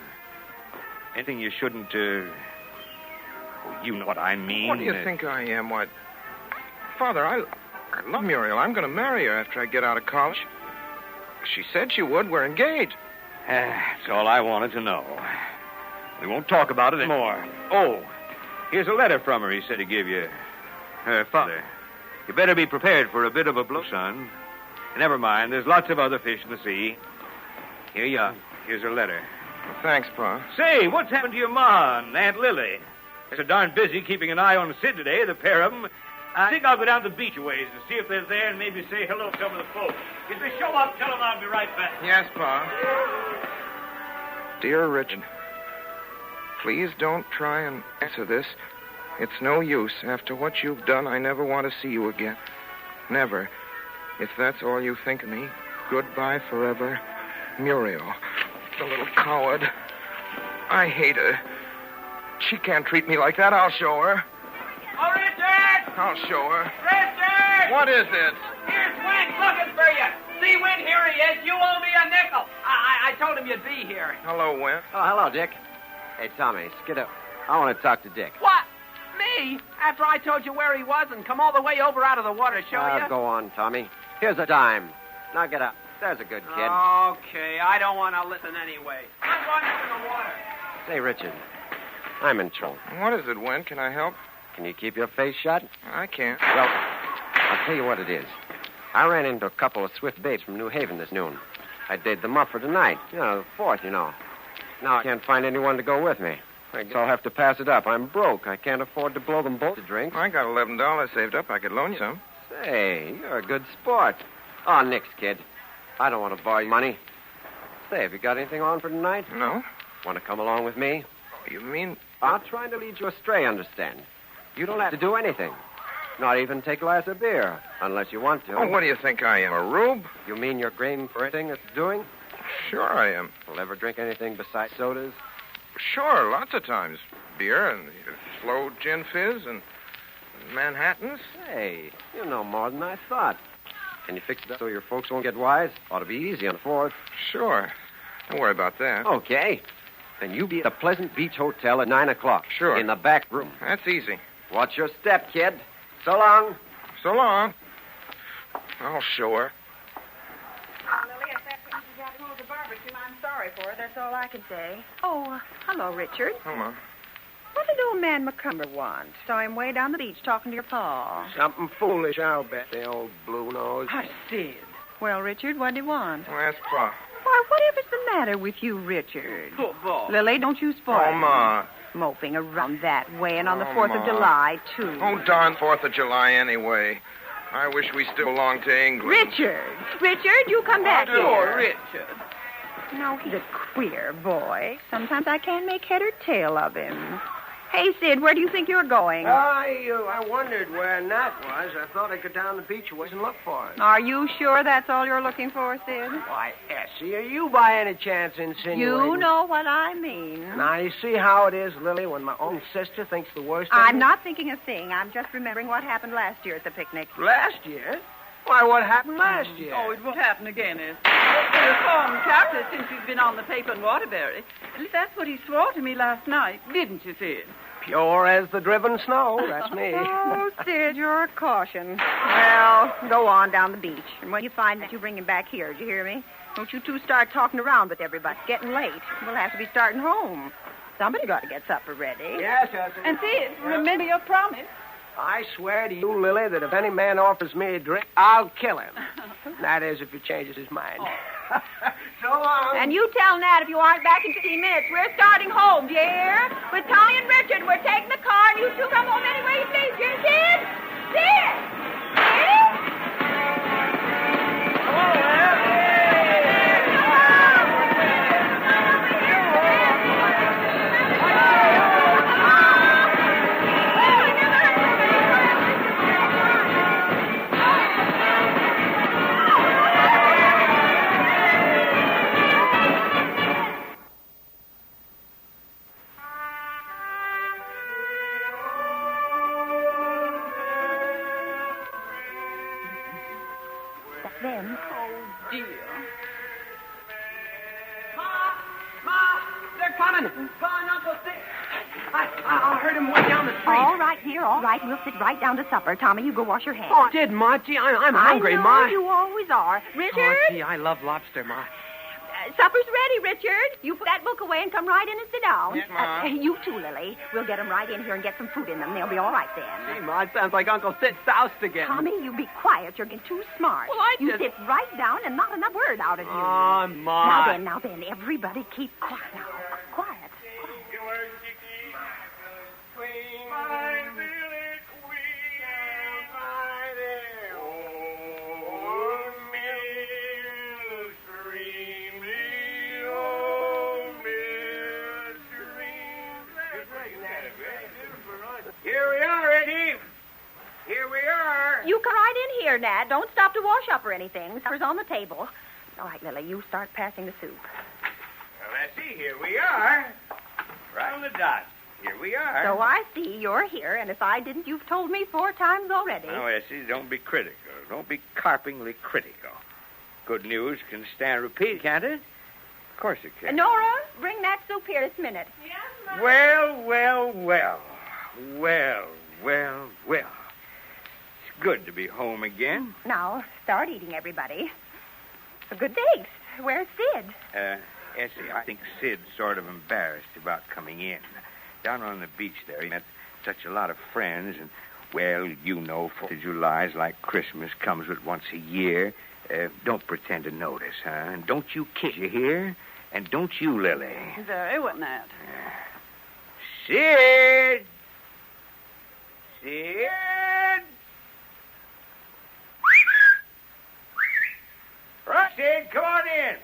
anything you shouldn't, you know what I mean? What do you think I am? What? Father, I love Muriel. I'm going to marry her after I get out of college. She said she would. We're engaged. That's all I wanted to know. We won't talk about it anymore. Oh, here's a letter from her he said to give you. Her father. You better be prepared for a bit of a blow, son. Never mind. There's lots of other fish in the sea. Here you are. Here's her letter. Well, thanks, Pa. Say, what's happened to your ma and Aunt Lily? They're so darn busy keeping an eye on Sid today, the pair of them. I think I'll go down to the beach a ways and see if they're there and maybe say hello to some of the folks. If they show up, tell them I'll be right back. Yes, Pa. Dear Richard, please don't try and answer this. It's no use. After what you've done, I never want to see you again. Never. If that's all you think of me, goodbye forever, Muriel. The little coward. I hate her. She can't treat me like that. I'll show her. Oh, Richard! I'll show her. Richard! What is this? Here's Wink looking for you. See, Wink, here he is. You owe me a nickel. I told him you'd be here. Hello, Win. Oh, hello, Dick. Hey, Tommy, skid up. I want to talk to Dick. What? Me? After I told you where he was and come all the way over out of the water to show you? Go on, Tommy. Here's a dime. Now get up. There's a good kid. Okay, I don't want to listen anyway. I'm going into the water. Say, Richard, I'm in trouble. What is it, Win? Can I help? Can you keep your face shut? I can't. Well, I'll tell you what it is. I ran into a couple of swift baits from New Haven this noon. I did them up for tonight. You know, the 4th, you know. Now I can't find anyone to go with me. I guess I'll have to pass it up. I'm broke. I can't afford to blow them both to drink. I got $11 saved up. I could loan you some. Say, you're a good sport. Oh, nix, kid. I don't want to borrow your money. Say, have you got anything on for tonight? No. Want to come along with me? You mean... I'm trying to lead you astray, understand? You don't have to do anything. Not even take a glass of beer, unless you want to. Oh, what do you think I am, a rube? You mean you're game for anything that's doing? Sure I am. Will ever drink anything besides sodas? Sure, lots of times. Beer and slow gin fizz and Manhattans. Hey, you know more than I thought. Can you fix it up so your folks won't get wise? Ought to be easy on the 4th. Sure. Don't worry about that. Okay. Then you be at the Pleasant Beach Hotel at 9 o'clock. Sure. In the back room. That's easy. Watch your step, kid. So long. So long. I'll show her. Lily, if that's what you got to hold the barbecue, I'm sorry for it. That's all I can say. Oh, hello, Richard. Hello. What did old man McCumber want? Saw him way down the beach talking to your pa. Something foolish, I'll bet, the old blue nose. I did. Well, Richard, what did he want? Well, ask Pa. Why, whatever's the matter with you, Richard? Oh, boy. Lily, don't you spoil Oh, Ma. him. Moping around that way, and on the 4th of July, too. Oh, darn 4th of July anyway. I wish we still belonged to England. Richard, you come back here. Oh, Richard. No, he's a queer boy. Sometimes I can't make head or tail of him. Hey, Sid, where do you think you're going? I wondered where Nat was. I thought I'd go down the beach a ways and look for him. Are you sure that's all you're looking for, Sid? Why, Essie, are you by any chance insinuating... You know what I mean. Now, you see how it is, Lily, when my own sister thinks the worst of I'm me? not thinking a thing. I'm just remembering what happened last year at the picnic. Last year? Why, what happened last year? Oh, it won't happen again, Ed. The reformed character since he's been on the paper in Waterbury. At least that's what he swore to me last night, didn't you, Sid? Pure as the driven snow. That's me. Oh, Sid, you're a caution. Well, go on down the beach. And when you find that, you bring him back here. Did you hear me? Don't you two start talking around with everybody. It's getting late. We'll have to be starting home. Somebody got to get supper ready. Yes, Essie. And Sid, remember your promise. I swear to you, Lily, that if any man offers me a drink, I'll kill him. That is, if he changes his mind. So long. And you tell Nat if you aren't back in 15 minutes. We're starting home, do you hear? With Tommy and Richard, we're taking the car, and you two come home any way you please. You Sid? Sid? Them. Oh, dear. Ma, they're coming. Pa and Uncle Sid. I heard him way down the street. All right, dear, all right. We'll sit right down to supper. Tommy, you go wash your hands. Oh, I did, Ma. Gee, I'm hungry, I know Ma. you always are. Richard? Oh, gee, I love lobster, Ma. Supper's ready, Richard. You put that book away and come right in and sit down. Yes, Ma. You too, Lily. We'll get them right in here and get some food in them. They'll be all right then. Gee, Ma, it sounds like Uncle Sid soused again. Tommy, you be quiet. You're getting too smart. Well, I You just... sit right down and not another word out of you. Oh, Ma. Now then, everybody keep quiet now. Quiet. Here we are, Eddie. Here we are. You come right in here, Nat. Don't stop to wash up or anything. Supper's on the table. All right, Lily, you start passing the soup. Well, let's see. Here we are. Right on the dot. Here we are. So I see you're here, and if I didn't, you've told me 4 times already. Now, Essie, don't be critical. Don't be carpingly critical. Good news can stand repeat, can't it? Of course it can. Nora, bring that soup here this minute. Yes, Mom. Well, well, well. Well, well, well. It's good to be home again. Now, start eating, everybody. Good thanks. Where's Sid? Essie, I think Sid's sort of embarrassed about coming in. Down on the beach there, he met such a lot of friends, and, well, you know, 4th of July is like Christmas, comes but once a year. Don't pretend to notice, huh? And don't you kiss, you hear? And don't you, Lily. Very well, Nat. Sid! Sid! Come on in.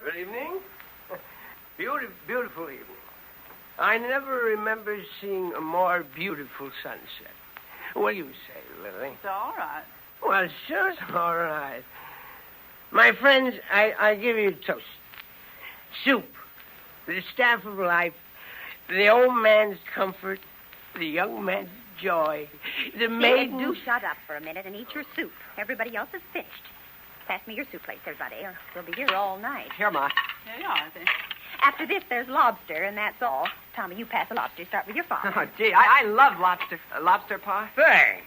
Good evening. Beautiful evening. I never remember seeing a more beautiful sunset. What do you say, Lily? It's all right. Well, sure it's all right. My friends, I give you a toast. Soup, the staff of life, the old man's comfort, the young man's joy, the maiden... Do shut up for a minute and eat your soup. Everybody else is finished. Pass me your soup plates, everybody, or we'll be here all night. Here, Ma. There you are, I think. After this, there's lobster, and that's all. Tommy, you pass the lobster. Start with your father. Oh, gee, I love lobster. Lobster, Pa? Thanks.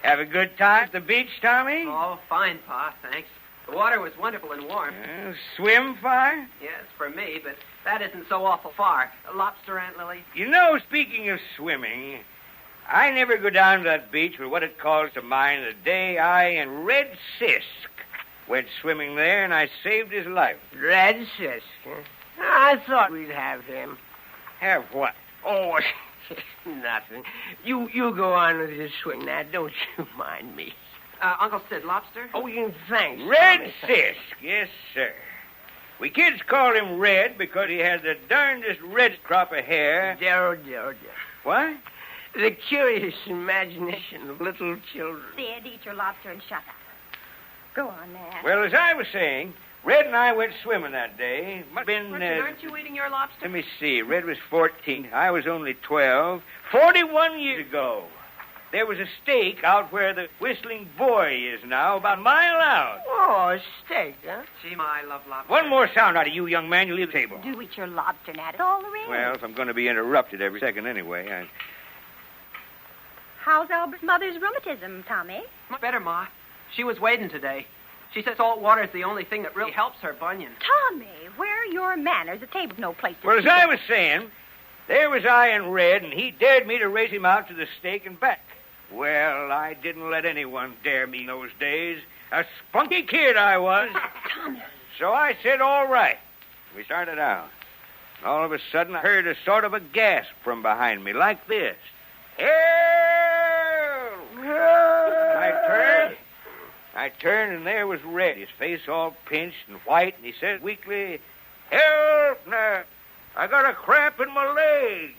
Have a good time at the beach, Tommy? Oh, fine, Pa, thanks. The water was wonderful and warm. Swim far? Yes, for me, but that isn't so awful far. Lobster, Aunt Lily? You know, speaking of swimming, I never go down to that beach with what it calls to mind the day I and Red Sisk went swimming there, and I saved his life. Red Sisk, huh? I thought we'd have him. Have what? Oh, nothing. You go on with your swing now. Don't you mind me. Uncle Sid, lobster? Oh, thanks. Red Sisk, yes, sir. We kids call him Red because he has the darndest red crop of hair. Dear. What? The curious imagination of little children. Sid, eat your lobster and shut up. Go on, Nat. Well, as I was saying, Red and I went swimming that day. Must have been, Weren't you eating your lobster? Let me see. Red was 14. I was only 12. 41 years ago. There was a stake out where the Whistling Boy is now, about a mile out. Oh, a steak, huh? Gee, Ma, I love lobster. One more sound out of you, young man, you leave the table. Do eat your lobster, Nat. It's all there is. Well, if I'm going to be interrupted every second anyway, How's Albert's mother's rheumatism, Tommy? Much better, Ma. She was wading today. She says salt water's the only thing that really helps her bunion. Tommy, where are your manners? The table's no place to Well, as sit. I was saying, there was I and Red, and he dared me to race him out to the stake and back. Well, I didn't let anyone dare me in those days. A spunky kid I was. Tommy. So I said, all right. We started out. All of a sudden, I heard a sort of a gasp from behind me, like this. Help! I turned, and there was Red, his face all pinched and white, and he said weakly, help! Now, I got a cramp in my leg.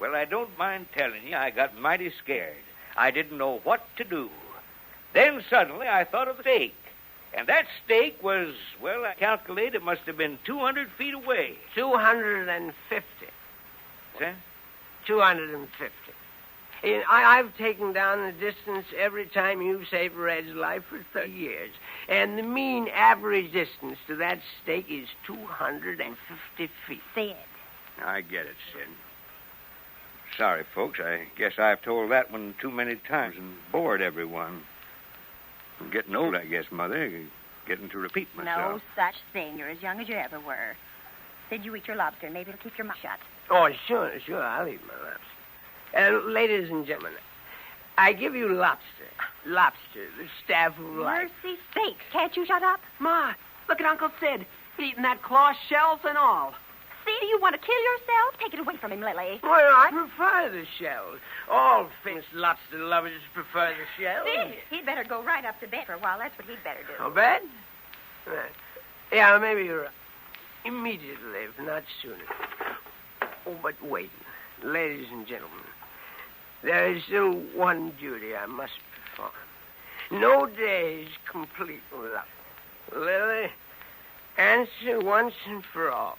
Well, I don't mind telling you, I got mighty scared. I didn't know what to do. Then suddenly I thought of the stake. And that stake was, well, I calculate it must have been 200 feet away. 250. What's that? 250. I've taken down the distance every time you've saved Red's life for 30 years. And the mean average distance to that stake is 250 feet. Sid. I get it, Sid. Sorry, folks. I guess I've told that one too many times and bored everyone. I'm getting old, I guess, Mother. Getting to repeat myself. No such thing. You're as young as you ever were. Sid, you eat your lobster, and maybe it'll keep your mouth shut. Oh, sure. I'll eat my lobster. Ladies and gentlemen, I give you lobster. Lobster, the staff of life. Mercy sakes, can't you shut up? Ma, look at Uncle Sid. Eating that claw shells and all. See, you want to kill yourself? Take it away from him, Lily. Well, I prefer the shells. All famous lobster lovers prefer the shells. Sid, he'd better go right up to bed for a while. That's what he'd better do. Oh, bed? Right. Yeah, maybe you're right. Immediately, if not sooner. Oh, but wait. Ladies and gentlemen, there is still one duty I must perform. No day is complete without Lily, answer once and for all.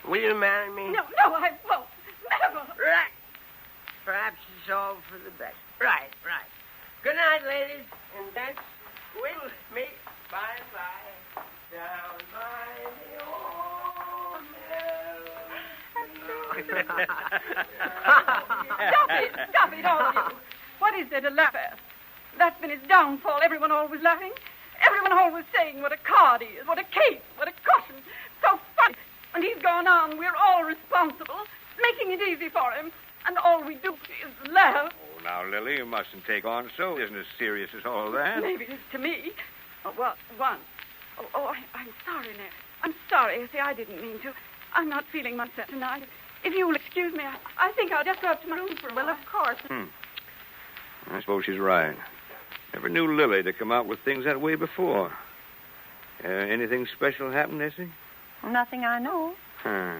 Will you marry me? No, I won't. Never. Right. Perhaps it's all for the best. Right. Good night, ladies. And that's with me. Bye-bye. Down by the old Stop it, all of you. What is there to laugh at? That's been his downfall. Everyone always laughing. Everyone always saying what a card he is, what a case, what a caution. So funny. And he's gone on. We're all responsible, making it easy for him. And all we do is laugh. Oh, now, Lily, you mustn't take on so. It isn't as serious as all that. Maybe it is to me. Oh, well, once. I'm sorry, Ned. I'm sorry. See, I didn't mean to. I'm not feeling myself tonight. If you'll excuse me, I think I'll just go up to my room for a while. Well, of course. I suppose she's right. Never knew Lily to come out with things that way before. Anything special happen, Essie? Nothing I know. Huh.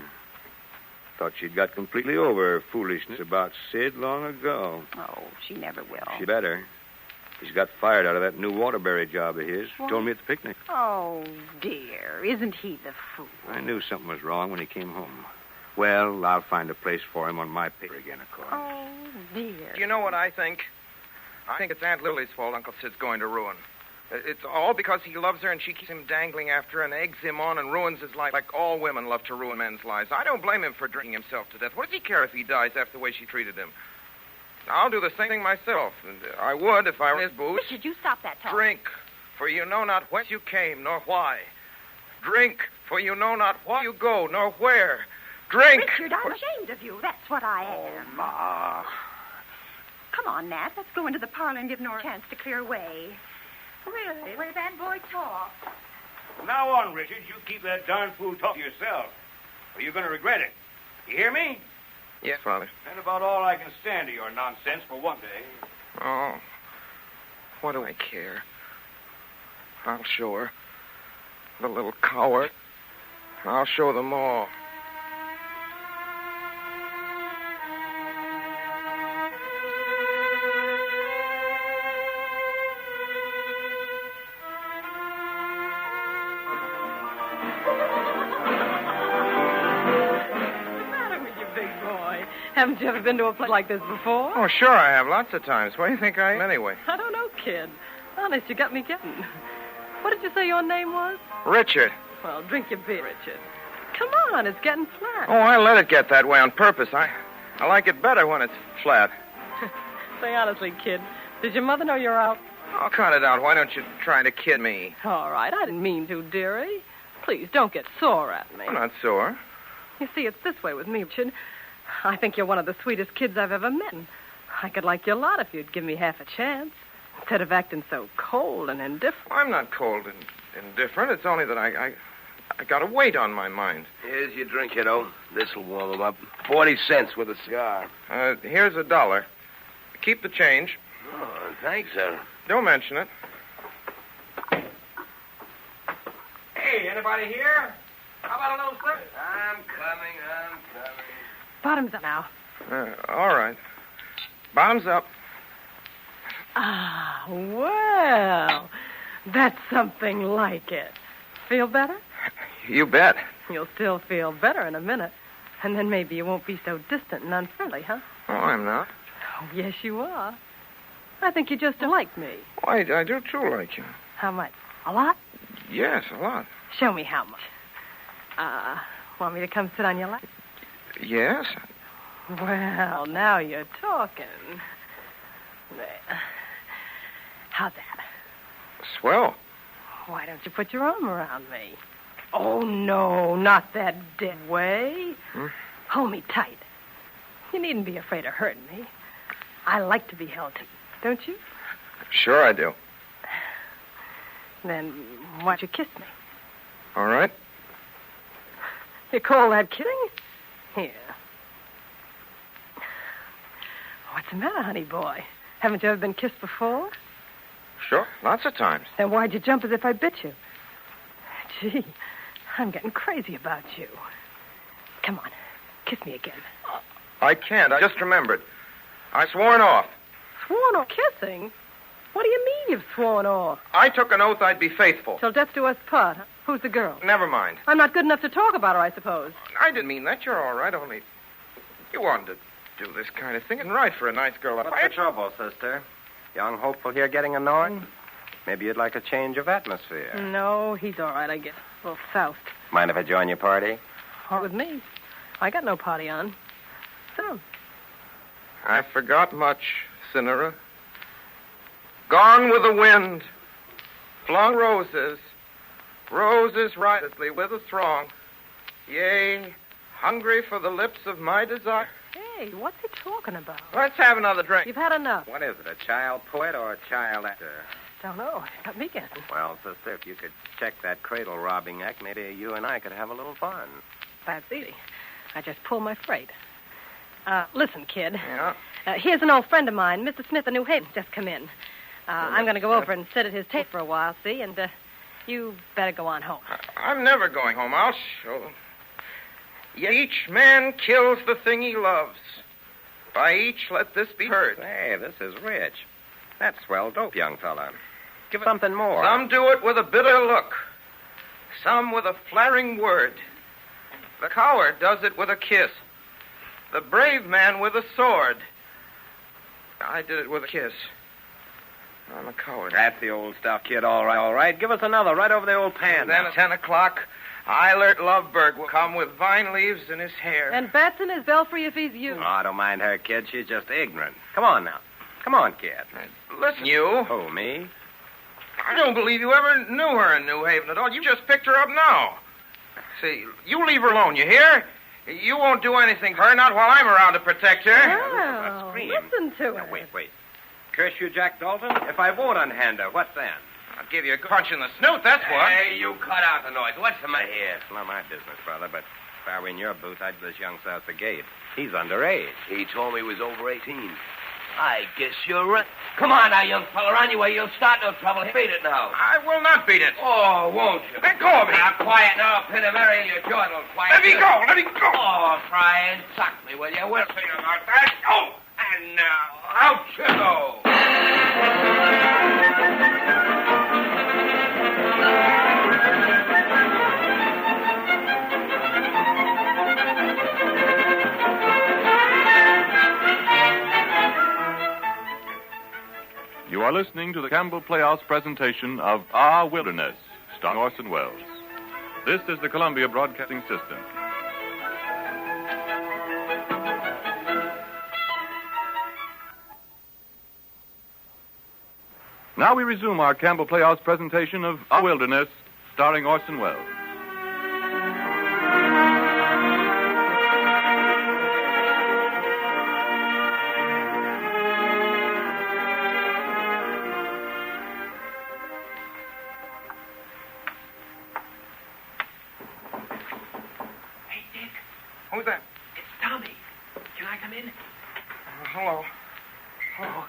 Thought she'd got completely over her foolishness about Sid long ago. Oh, she never will. She better. He's got fired out of that new Waterbury job of his. What? Told me at the picnic. Oh, dear. Isn't he the fool? I knew something was wrong when he came home. Well, I'll find a place for him on my paper again, of course. Oh, dear. Do you know what I think? I think it's Aunt Lily's fault Uncle Sid's going to ruin. It's all because he loves her and she keeps him dangling after her and eggs him on and ruins his life like all women love to ruin men's lives. I don't blame him for drinking himself to death. What does he care if he dies after the way she treated him? I'll do the same thing myself. I would if I were in his boots. Richard, you stop that talk. Drink, for you know not whence you came, nor why. Drink, for you know not why you go, nor where. Drink! Richard, I'm ashamed of you. That's what I am. Oh, Ma. Come on, Nat. Let's go into the parlor and give Nora a chance to clear away. Really? Where that boy talk? From now on, Richard, you keep that darn fool talk to yourself, or you're going to regret it. You hear me? Yes, Father. That's about all I can stand of your nonsense for one day. Oh, what do I care? I'll show her. The little coward. I'll show them all. Haven't you ever been to a place like this before? Oh, sure I have. Lots of times. What do you think I am anyway? I don't know, kid. Honest, you got me getting. What did you say your name was? Richard. Well, drink your beer, Richard. Come on, it's getting flat. Oh, I let it get that way on purpose. I like it better when it's flat. Say honestly, kid, does your mother know you're out? Oh, cut it out. Why don't you try to kid me? All right, I didn't mean to, dearie. Please, don't get sore at me. I'm not sore. You see, it's this way with me, Richard. I think you're one of the sweetest kids I've ever met. And I could like you a lot if you'd give me half a chance, instead of acting so cold and indifferent. I'm not cold and indifferent. It's only that I got a weight on my mind. Here's your drink, kiddo. This'll warm him up. 40 cents with a cigar. Here's $1. Keep the change. Oh, thanks, sir. Don't mention it. Hey, anybody here? How about a little slip? I'm coming. Bottoms up now. All right. Bottoms up. Ah, well, that's something like it. Feel better? You bet. You'll still feel better in a minute. And then maybe you won't be so distant and unfriendly, huh? Oh, I'm not. Oh, yes, you are. I think you just don't like me. Oh, I do, too, like you. How much? A lot? Yes, a lot. Show me how much. Want me to come sit on your lap? Yes. Well, now you're talking. How's that? Swell. Why don't you put your arm around me? Oh, no, not that dead way. Hold me tight. You needn't be afraid of hurting me. I like to be held tight, don't you? Sure I do. Then why don't you kiss me? All right. You call that kidding? Here. What's the matter, honey boy? Haven't you ever been kissed before? Sure, lots of times. Then why'd you jump as if I bit you? Gee, I'm getting crazy about you. Come on, kiss me again. I can't. I just remembered. I sworn off. Sworn off kissing? What do you mean you've sworn off? I took an oath I'd be faithful. Till death do us part. Huh? Who's the girl? Never mind. I'm not good enough to talk about her, I suppose. I didn't mean that. You're all right, only you wanted to do this kind of thing and right for a nice girl. What's the trouble, sister? Young hopeful here getting annoyed? Maybe you'd like a change of atmosphere. No, he's all right, I guess. A little soused. Mind if I join your party? All with me. I got no party on. So. I forgot much, Cinera. Gone with the wind. Flung roses. Roses riotously with a throng. Yea, hungry for the lips of my desire. Hey, what's he talking about? Let's have another drink. You've had enough. What is it, a child poet or a child actor? Don't know. Got me guessing. Well, sister, if you could check that cradle-robbing act, maybe you and I could have a little fun. That's easy. I just pull my freight. Listen, kid. Yeah? Here's an old friend of mine, Mr. Smith of New Haven's just come in. I'm going to go over and sit at his tape for a while, see? And you better go on home. I'm never going home. I'll show them. Yet each man kills the thing he loves. By each, let this be heard. Hey, this is rich. That's swell dope, young fella. Give us something more. Some do it with a bitter look. Some with a flattering word. The coward does it with a kiss. The brave man with a sword. I did it with a kiss. I'm a coward. That's the old stuff, kid. All right, all right. Give us another right over the old pan. And then at 10 o'clock, Eilert Loveberg will come with vine leaves in his hair. And bats in his belfry if he's you. Oh, I don't mind her, kid. She's just ignorant. Come on now. Come on, kid. Listen, you. Oh, me? I don't believe you ever knew her in New Haven at all. You just picked her up now. See, you leave her alone, you hear? You won't do anything for her, not while I'm around to protect her. Oh, listen to her. Wait. Curse you, Jack Dalton? If I won't unhand her, what then? I'll give you a punch in the snoot, that's what. Hey, you cut out the noise. What's the matter here? It's not my business, brother, but if I were in your booth, I'd this young south the gate. He's underage. He told me he was over 18. I guess you're right. Come on now, young fella. On your way. You'll start no trouble. Beat it now. I will not beat it. Oh, won't you? Let go of me. Now, quiet now. Pin a Mary in your joint will quiet. Let me go. Let me go. Oh, try and suck me, will you? We'll see about that. Oh, and now, out you go. You are listening to the Campbell Playhouse presentation of Our Wilderness, starring Orson Welles. This is the Columbia Broadcasting System. Now we resume our Campbell Playhouse presentation of Our Wilderness, starring Orson Welles. Who's that? It's Tommy. Can I come in? Hello. Oh.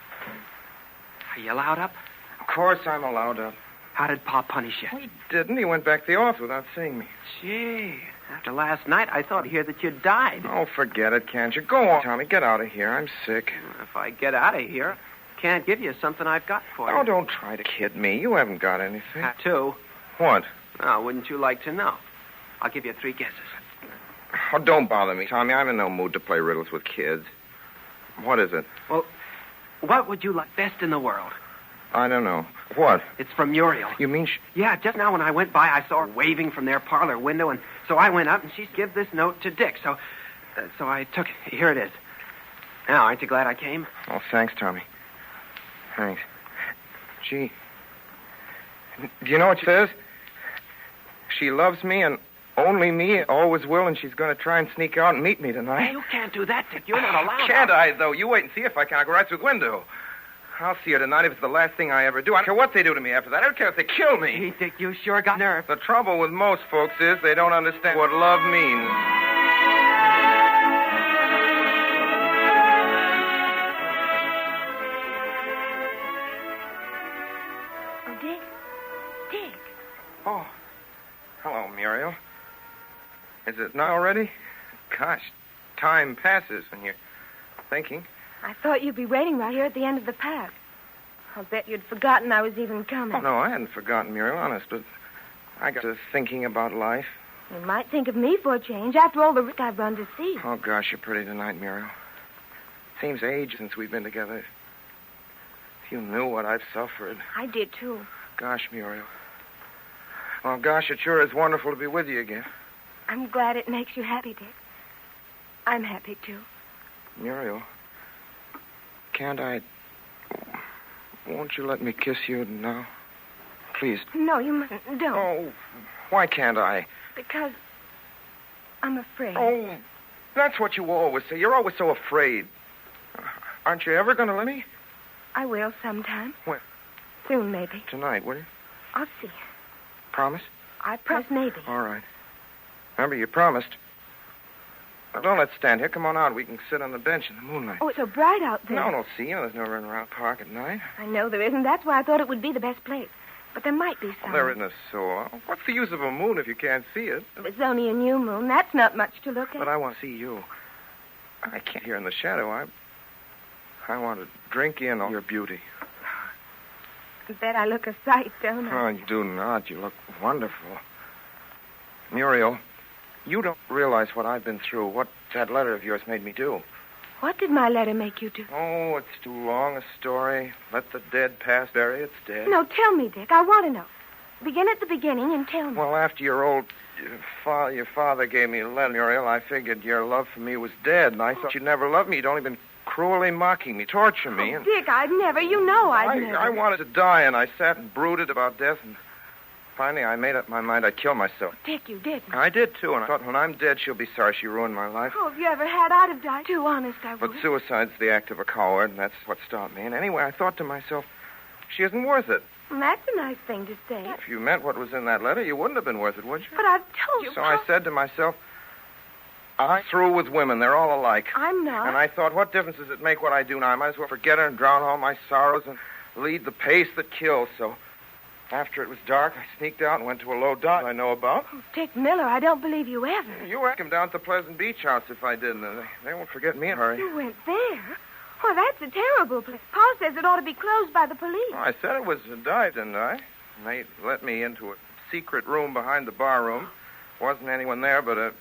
Are you allowed up? Of course I'm allowed up. How did Pa punish you? He didn't. He went back to the office without seeing me. Gee, after last night, I thought to hear that you died. Oh, forget it, can't you? Go on, Tommy. Get out of here. I'm sick. If I get out of here, can't give you something I've got for you. Oh, don't try to kid me. You haven't got anything. Two. What? Oh, wouldn't you like to know? I'll give you 3 guesses. Oh, don't bother me, Tommy. I'm in no mood to play riddles with kids. What is it? Well, what would you like best in the world? I don't know. What? It's from Muriel. You mean Yeah, just now when I went by, I saw her waving from their parlor window, and so I went up, and she gave this note to Dick. So I took it. Here it is. Now, aren't you glad I came? Oh, thanks, Tommy. Thanks. Gee. Do you know what she says? She loves me and only me, always will, and she's going to try and sneak out and meet me tonight. Hey, you can't do that, Dick. You're not allowed. Can't I, though? You wait and see if I can. I'll go right through the window. I'll see her tonight if it's the last thing I ever do. I don't care what they do to me after that. I don't care if they kill me. Hey, Dick, you sure got nerve. The trouble with most folks is they don't understand what love means. Oh, Dick. Dick. Oh. Hello, Muriel. Is it not already? Gosh, time passes when you're thinking. I thought you'd be waiting right here at the end of the path. I'll bet you'd forgotten I was even coming. Oh, no, I hadn't forgotten, Muriel, honest, but I got to thinking about life. You might think of me for a change after all the risk I've run to see. Oh, gosh, you're pretty tonight, Muriel. Seems age since we've been together. If you knew what I've suffered. I did, too. Gosh, Muriel. Well, gosh, it sure is wonderful to be with you again. I'm glad it makes you happy, Dick. I'm happy, too. Muriel, can't I... Won't you let me kiss you now? Please. No, you mustn't. Don't. Oh, why can't I? Because I'm afraid. Oh, that's what you always say. You're always so afraid. Aren't you ever going to let me? I will sometime. When? Soon, maybe. Tonight, will you? I'll see. Promise? I promise maybe. All right. Remember, you promised. Now, don't let's stand here. Come on out. We can sit on the bench in the moonlight. Oh, it's so bright out there. No one will see you. There's no run around the park at night. I know there isn't. That's why I thought it would be the best place. But there might be some. Well, there isn't a soul. What's the use of a moon if you can't see it? If it's only a new moon, that's not much to look at. But I want to see you. I can't here in the shadow. I want to drink in all your beauty. I bet I look a sight, don't I? Oh, you do not. You look wonderful. Muriel, you don't realize what I've been through, what that letter of yours made me do. What did my letter make you do? Oh, it's too long a story. Let the dead past bury its dead. No, tell me, Dick. I want to know. Begin at the beginning and tell me. Well, after your father gave me a letter, Muriel, I figured your love for me was dead, and I thought you'd never love me. You'd only been cruelly mocking me, torturing me. Oh, Dick, I'd never. You know I'd never. I wanted to die, and I sat and brooded about death, and finally I made up my mind I'd kill myself. Dick, you didn't. I did, too, and I thought when I'm dead, she'll be sorry she ruined my life. Oh, if you ever had, I'd have died, too. Honest, I would. But suicide's the act of a coward, and that's what stopped me. And anyway, I thought to myself, she isn't worth it. Well, that's a nice thing to say. If you meant what was in that letter, you wouldn't have been worth it, would you? But I've told you. So I said to myself, I'm through with women. They're all alike. I'm not. And I thought, what difference does it make what I do now? I might as well forget her and drown all my sorrows and lead the pace that kills. So after it was dark, I sneaked out and went to a low dock I know about. Oh, Dick Miller, I don't believe you ever. You ask him down at the Pleasant Beach House if I didn't. They won't forget me in a hurry. You went there? Well, that's a terrible place. Pa says it ought to be closed by the police. Well, I said it was a dive, didn't I? And they let me into a secret room behind the bar room. Wasn't anyone there but a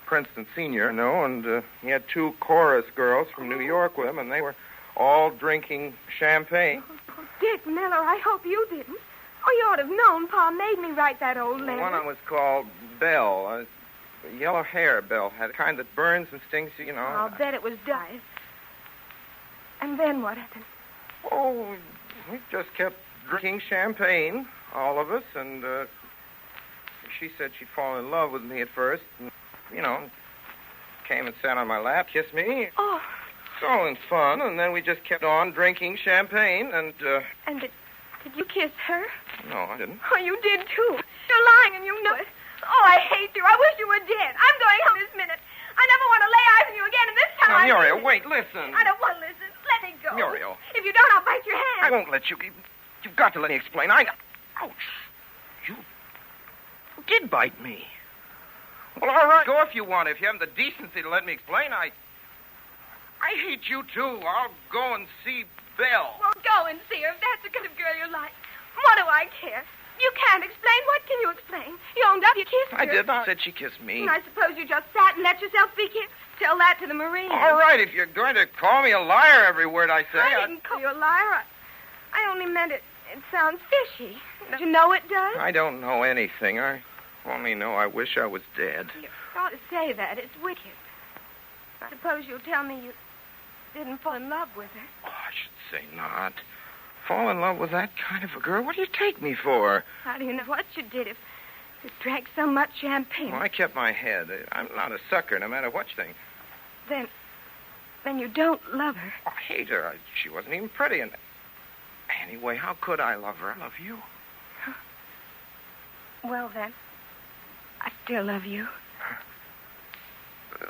Princeton senior, and he had two chorus girls from New York with him, and they were all drinking champagne. Oh, Dick Miller, I hope you didn't. Oh, you ought to have known Pa made me write that old letter. One of them was called Belle. Yellow hair, Belle. Had a kind that burns and stings you, you know. I'll bet it was dive. And then what happened? Oh, we just kept drinking champagne, all of us, and she said she'd fall in love with me at first. And, you know, came and sat on my lap, kissed me. Oh. It's all in fun, and then we just kept on drinking champagne, and... And did you kiss her? No, I didn't. Oh, you did, too. You're lying, and you know it. Oh, I hate you. I wish you were dead. I'm going home this minute. I never want to lay eyes on you again, and this time Now, Muriel, wait, listen. I don't want to listen. Let me go. Muriel. If you don't, I'll bite your hand. I won't let you. You've got to let me explain. Ouch. You did bite me. Well, all right. Go if you want. If you haven't the decency to let me explain, I hate you, too. I'll go and see Belle. Well, go and see her if that's the kind of girl you like. What do I care? You can't explain. What can you explain? You owned up. You kissed her. I did. I said she kissed me. And I suppose you just sat and let yourself be kissed. Tell that to the Marines. All right, if you're going to call me a liar every word I say. I didn't call you a liar. I only meant it sounds fishy. Don't you know it does? I don't know anything. I only know I wish I was dead. You ought to say that. It's wicked. I suppose you'll tell me you didn't fall in love with her. Oh, I should say not. Fall in love with that kind of a girl? What do you take me for? How do you know what you did if you drank so much champagne? Well, I kept my head. I'm not a sucker, no matter what you think. Then you don't love her. I hate her. She wasn't even pretty. And anyway, how could I love her? I love you. Huh. Well, then, I still love you.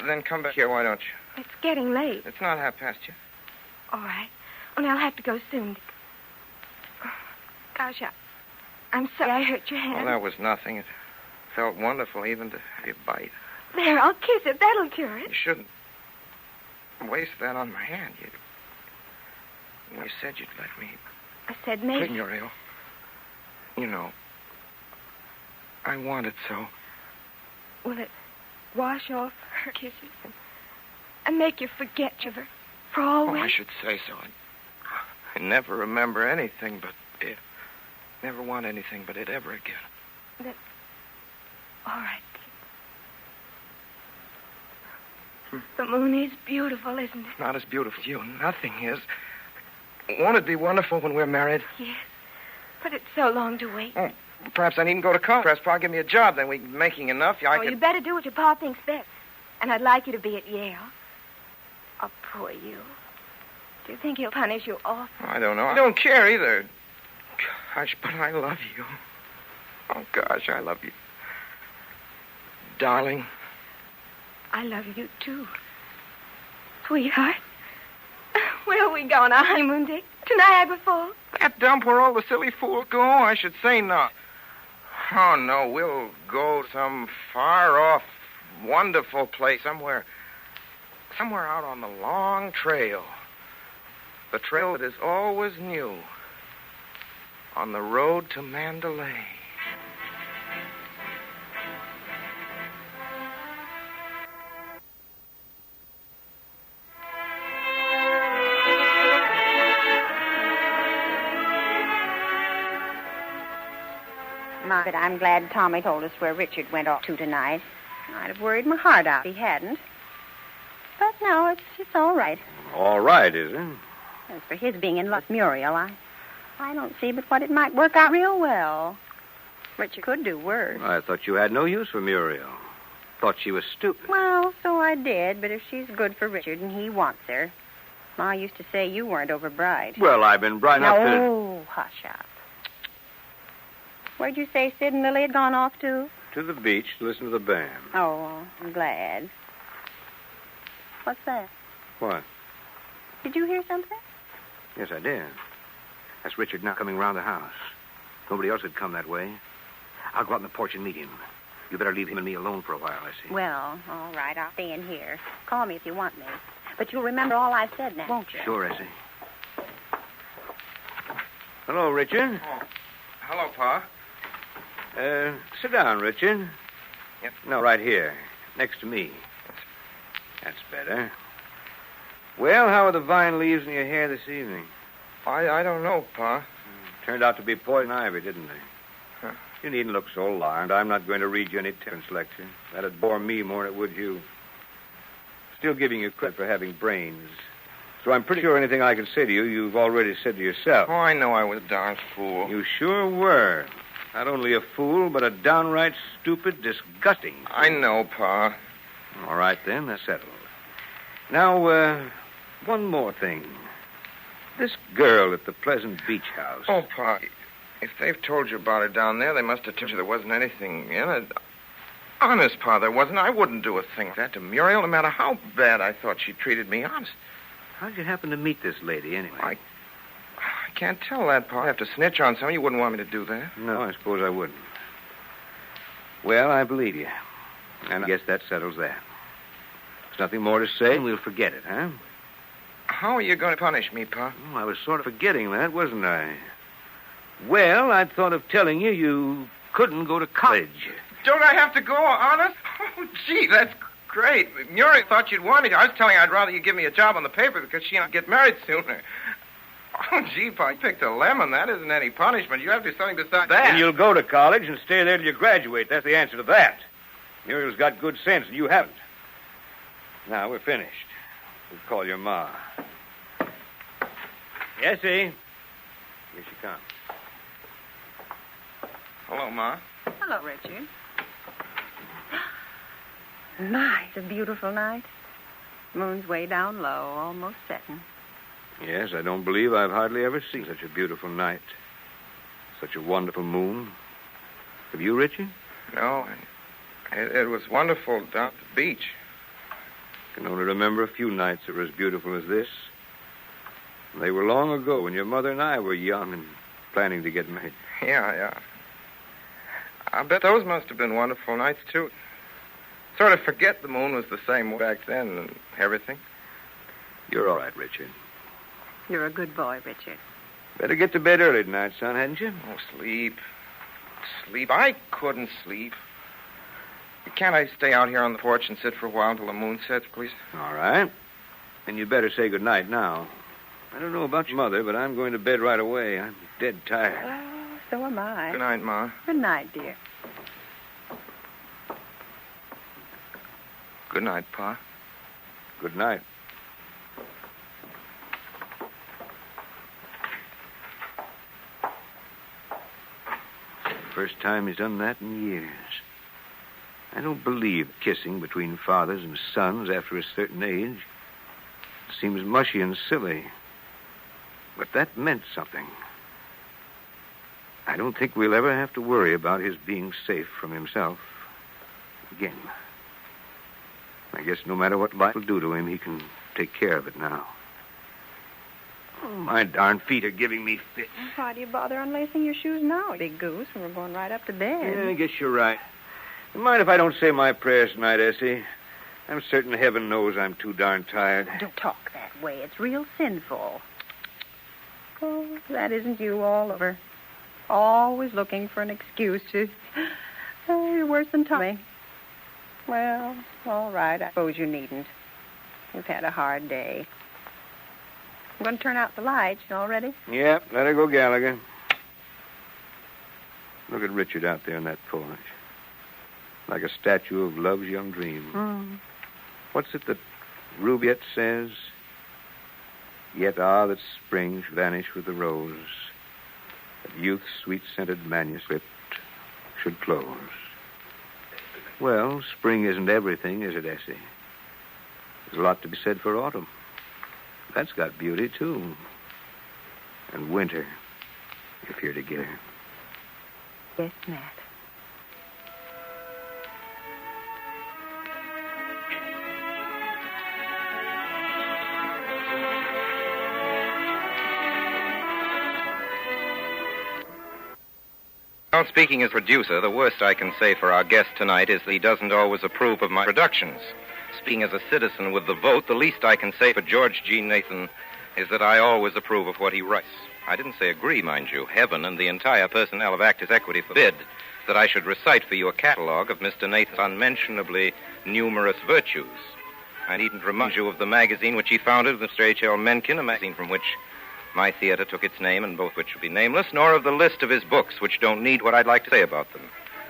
Then come back here, why don't you? It's getting late. It's not past yet. All right. Only I'll have to go soon. Gosh, I'm sorry I hurt your hand. Well, that was nothing. It felt wonderful even to have you bite. There, I'll kiss it. That'll cure it. You shouldn't waste that on my hand. You said you'd let me. I said maybe. Please, Muriel. You know, I want it so. Will it wash off her kisses and make you forget her for always? Oh, I should say so. I never remember anything but it. Never want anything but it ever again. Then, all right. The moon is beautiful, isn't it? Not as beautiful as you. Nothing is. Won't it be wonderful when we're married? Yes. But it's so long to wait. Oh, perhaps I needn't go to college. Perhaps Pa give me a job. Then we're making enough. You better do what your pa thinks best. And I'd like you to be at Yale. Oh, poor you. Do you think he'll punish you awful? I don't know. I don't care either. Gosh, but I love you. Oh, gosh, I love you. Darling, I love you, too. Sweetheart, where are we going on our honeymoon, Dick? To Niagara Falls? That dump where all the silly fools go? I should say not. Oh, no, we'll go some far-off, wonderful place, somewhere out on the long trail. The trail that is always new. On the road to Mandalay. But I'm glad Tommy told us where Richard went off to tonight. I'd have worried my heart out if he hadn't. But no, it's all right. All right, is it? As for his being in love with Muriel, I don't see but what it might work out real well. Richard could do worse. I thought you had no use for Muriel. Thought she was stupid. Well, so I did, but if she's good for Richard and he wants her, Ma used to say you weren't over bright. Well, I've been bright enough to... Oh, hush up. Where'd you say Sid and Lily had gone off to? To the beach to listen to the band. Oh, I'm glad. What's that? What? Did you hear something? Yes, I did. That's Richard now coming round the house. Nobody else would come that way. I'll go out on the porch and meet him. You better leave him and me alone for a while, Essie. Well, all right, I'll stay in here. Call me if you want me. But you'll remember all I've said now, won't you? Sure, Essie. Hello, Richard. Oh. Hello, Pa. Sit down, Richard. Yep. No, right here, next to me. That's better. Well, how are the vine leaves in your hair this evening? I don't know, Pa. Turned out to be poison ivy, didn't they? Huh. You needn't look so alarmed. I'm not going to read you any Terence lecture. That'd bore me more than it would you. Still giving you credit for having brains. So I'm pretty sure anything I can say to you, you've already said to yourself. Oh, I know I was a darn fool. You sure were. Not only a fool, but a downright stupid, disgusting fool. I know, Pa. All right, then. That's settled. Now, one more thing. This girl at the Pleasant Beach House. Oh, Pa, if they've told you about her down there, they must have told you there wasn't anything in it. Honest, Pa, there wasn't. I wouldn't do a thing like that to Muriel, no matter how bad I thought she treated me. Honest. How'd you happen to meet this lady, anyway? I can't tell that, Pa. I have to snitch on someone. You wouldn't want me to do that. No, I suppose I wouldn't. Well, I believe you. And I guess that settles that. There's nothing more to say, and we'll forget it, huh? How are you going to punish me, Pa? Oh, I was sort of forgetting that, wasn't I? Well, I'd thought of telling you you couldn't go to college. Don't I have to go, honest? Oh, gee, that's great. Muriel thought you'd want me to. I was telling her I'd rather you give me a job on the paper because she and I get married sooner. Oh, gee, Pa, you picked a lemon. That isn't any punishment. You have to do something besides that. And you'll go to college and stay there till you graduate. That's the answer to that. Muriel's got good sense, and you haven't. Now, we're finished. We'll call your ma. Essie. Here she comes. Hello, Ma. Hello, Richard. My, it's a beautiful night. Moon's way down low, almost setting. Yes, I don't believe I've hardly ever seen such a beautiful night. Such a wonderful moon. Have you, Richie? No. It was wonderful down at the beach. I can only remember a few nights that were as beautiful as this. They were long ago when your mother and I were young and planning to get married. Yeah. I bet those must have been wonderful nights, too. Sort of forget the moon was the same back then and everything. You're all right, Richard. You're a good boy, Richard. Better get to bed early tonight, son, hadn't you? Oh, sleep. I couldn't sleep. Can't I stay out here on the porch and sit for a while until the moon sets, please? All right. Then you'd better say good night now. I don't know about your mother, but I'm going to bed right away. I'm dead tired. Oh, so am I. Good night, Ma. Good night, dear. Good night, Pa. Good night. First time he's done that in years. I don't believe kissing between fathers and sons after a certain age. It seems mushy and silly. But that meant something. I don't think we'll ever have to worry about his being safe from himself again. I guess no matter what life will do to him, he can take care of it now. Oh, my darn feet are giving me fits. Why do you bother unlacing your shoes now, big goose? We're going right up to bed. Yeah, I guess you're right. You mind if I don't say my prayers tonight, Essie? I'm certain heaven knows I'm too darn tired. Don't talk that way. It's real sinful. Oh, that isn't you all over. Always looking for an excuse to... Oh, you're worse than Tommy. Well, all right. I suppose you needn't. We've had a hard day. I'm going to turn out the lights. You all ready? Yep, let her go, Gallagher. Look at Richard out there on that porch. Like a statue of love's young dream. Mm. What's it that Rubaiyat says? Yet that spring should vanish with the rose, that youth's sweet-scented manuscript should close. Well, spring isn't everything, is it, Essie? There's a lot to be said for autumn. That's got beauty, too. And winter, if you're together. Yes, Matt. Well, speaking as producer, the worst I can say for our guest tonight is that he doesn't always approve of my productions. Speaking as a citizen with the vote, the least I can say for George G. Nathan is that I always approve of what he writes. I didn't say agree, mind you. Heaven and the entire personnel of Actors' Equity forbid that I should recite for you a catalog of Mr. Nathan's unmentionably numerous virtues. I needn't remind you of the magazine which he founded with Mr. H.L. Mencken, a magazine from which my theater took its name, and both which should be nameless, nor of the list of his books, which don't need what I'd like to say about them.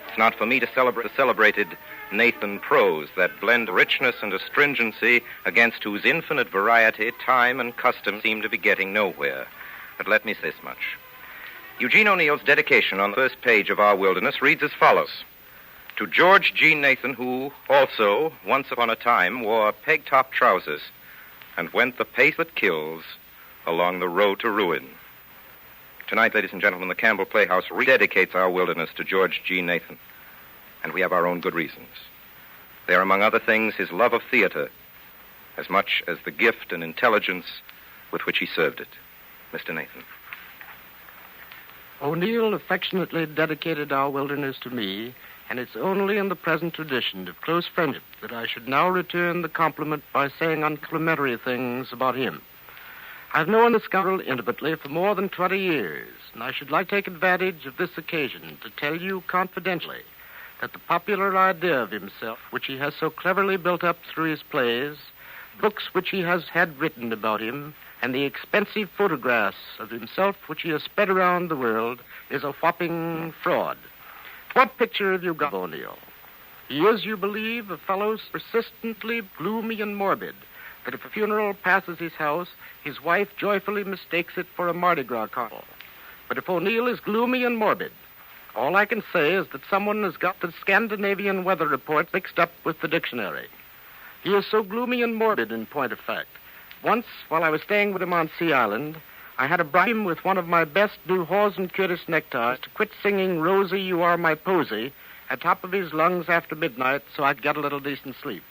It's not for me to celebrate the celebrated Nathan prose, that blend of richness and astringency against whose infinite variety time and custom seem to be getting nowhere. But let me say this much. Eugene O'Neill's dedication on the first page of Our Wilderness reads as follows. To George G. Nathan, who also, once upon a time, wore peg-top trousers and went the pace that kills along the road to ruin. Tonight, ladies and gentlemen, the Campbell Playhouse rededicates Our Wilderness to George G. Nathan, and we have our own good reasons. They are, among other things, his love of theater, as much as the gift and intelligence with which he served it. Mr. Nathan. O'Neill affectionately dedicated Our Wilderness to me, and it's only in the present tradition of close friendship that I should now return the compliment by saying uncomplimentary things about him. I've known the scoundrel intimately for more than 20 years, and I should like to take advantage of this occasion to tell you confidentially that the popular idea of himself, which he has so cleverly built up through his plays, books which he has had written about him, and the expensive photographs of himself which he has spread around the world, is a whopping fraud. What picture have you got, O'Neill? He is, you believe, a fellow persistently gloomy and morbid, that if a funeral passes his house, his wife joyfully mistakes it for a Mardi Gras carnival. But if O'Neill is gloomy and morbid, all I can say is that someone has got the Scandinavian weather report mixed up with the dictionary. He is so gloomy and morbid in point of fact. Once, while I was staying with him on Sea Island, I had to bribe him with one of my best new Hawes and Curtis neckties to quit singing Rosie, You Are My Posy at top of his lungs after midnight so I'd get a little decent sleep.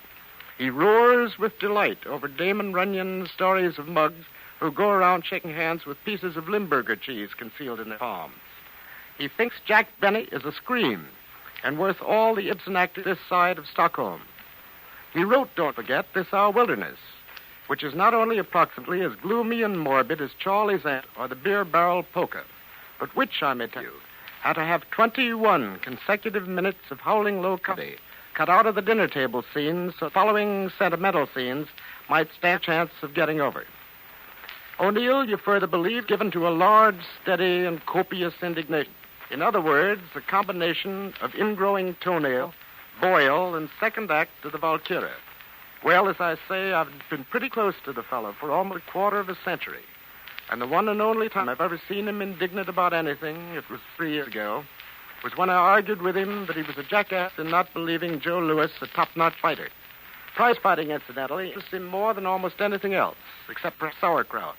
He roars with delight over Damon Runyon's stories of mugs who go around shaking hands with pieces of Limburger cheese concealed in their palms. He thinks Jack Benny is a scream and worth all the Ibsen actors this side of Stockholm. He wrote, don't forget, this Our Wilderness, which is not only approximately as gloomy and morbid as Charlie's Aunt or the Beer Barrel Polka, but which, I may tell you, had to have 21 consecutive minutes of howling low comedy cut out of the dinner table scenes so following sentimental scenes might stand a chance of getting over. O'Neill, you further believe, given to a large, steady, and copious indignation. In other words, a combination of ingrowing toenail, boil, and second act of the Valkyria. Well, as I say, I've been pretty close to the fellow for almost a quarter of a century. And the one and only time I've ever seen him indignant about anything, it was 3 years ago, was when I argued with him that he was a jackass in not believing Joe Louis a top-notch fighter. Prize fighting, incidentally, interests him more than almost anything else, except for sauerkraut.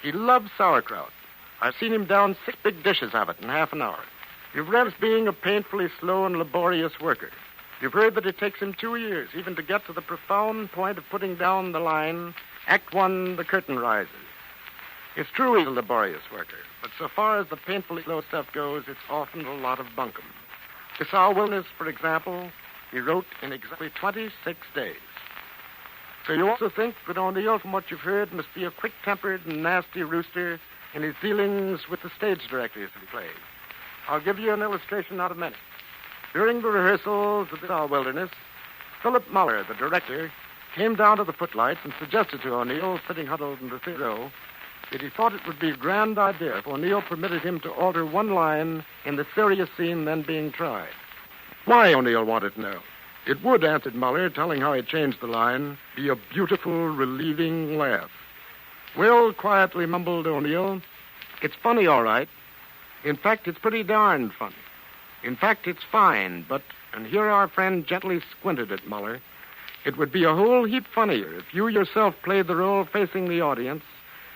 He loves sauerkraut. I've seen him down 6 big dishes of it in half an hour. He revs being a painfully slow and laborious worker. You've heard that it takes him 2 years even to get to the profound point of putting down the line, Act 1, the curtain rises. It's true he's a laborious worker, but so far as the painfully slow stuff goes, it's often a lot of bunkum. This Our Wilderness, for example, he wrote in exactly 26 days. So you also think that O'Neill, from what you've heard, must be a quick-tempered and nasty rooster in his dealings with the stage directors that he plays. I'll give you an illustration in a minute. During the rehearsals of Our Wilderness, Philip Muller, the director, came down to the footlights and suggested to O'Neill, sitting huddled in the third row, that he thought it would be a grand idea if O'Neill permitted him to alter one line in the serious scene then being tried. Why, O'Neill wanted to know. It would, answered Muller, telling how he changed the line, be a beautiful, relieving laugh. Well, quietly mumbled O'Neill, it's funny, all right. In fact, it's pretty darn funny. In fact, it's fine, but, and here our friend gently squinted at Muller, it would be a whole heap funnier if you yourself played the role facing the audience,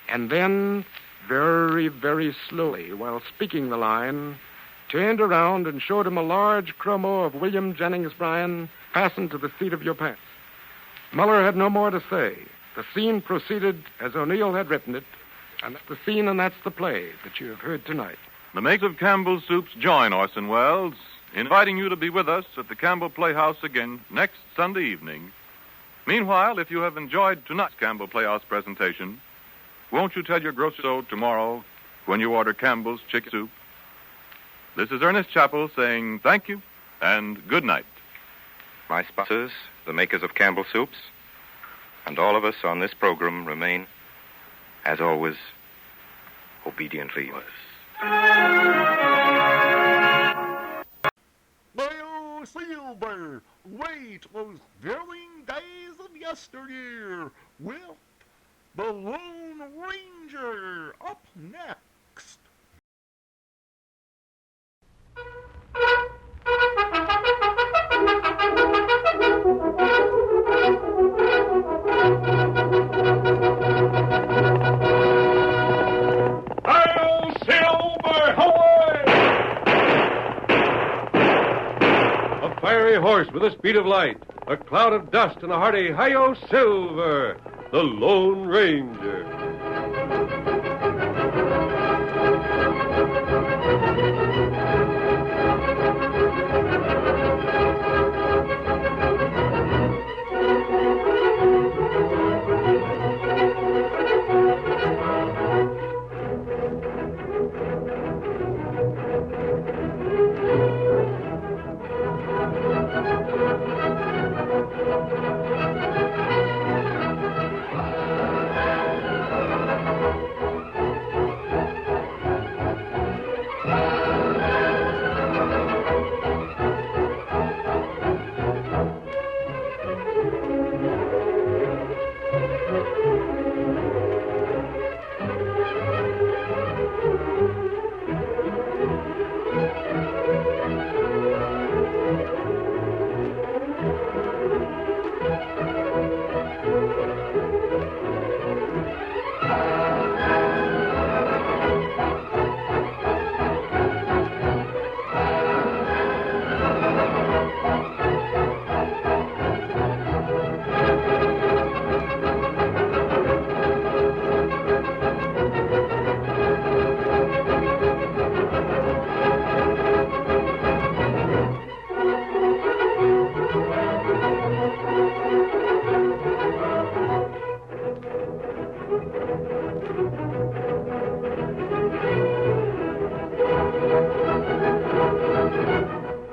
and then, very, very slowly, while speaking the line, turned around and showed him a large chromo of William Jennings Bryan fastened to the seat of your pants. Muller had no more to say. The scene proceeded as O'Neill had written it, and that's the scene and that's the play that you have heard tonight. The makers of Campbell's Soups join Orson Welles, inviting you to be with us at the Campbell Playhouse again next Sunday evening. Meanwhile, if you have enjoyed tonight's Campbell Playhouse presentation, won't you tell your grocer so tomorrow when you order Campbell's Chicken Soup? This is Ernest Chappell saying thank you and good night. My sponsors, the makers of Campbell Soups, and all of us on this program remain, as always, obediently yours. Well, Silver, wait those daring days of yesteryear with the Lone Ranger up next. Hail, Silver, ahoy! A fiery horse with the speed of light, a cloud of dust, and a hearty hi-yo, Silver, the Lone Ranger.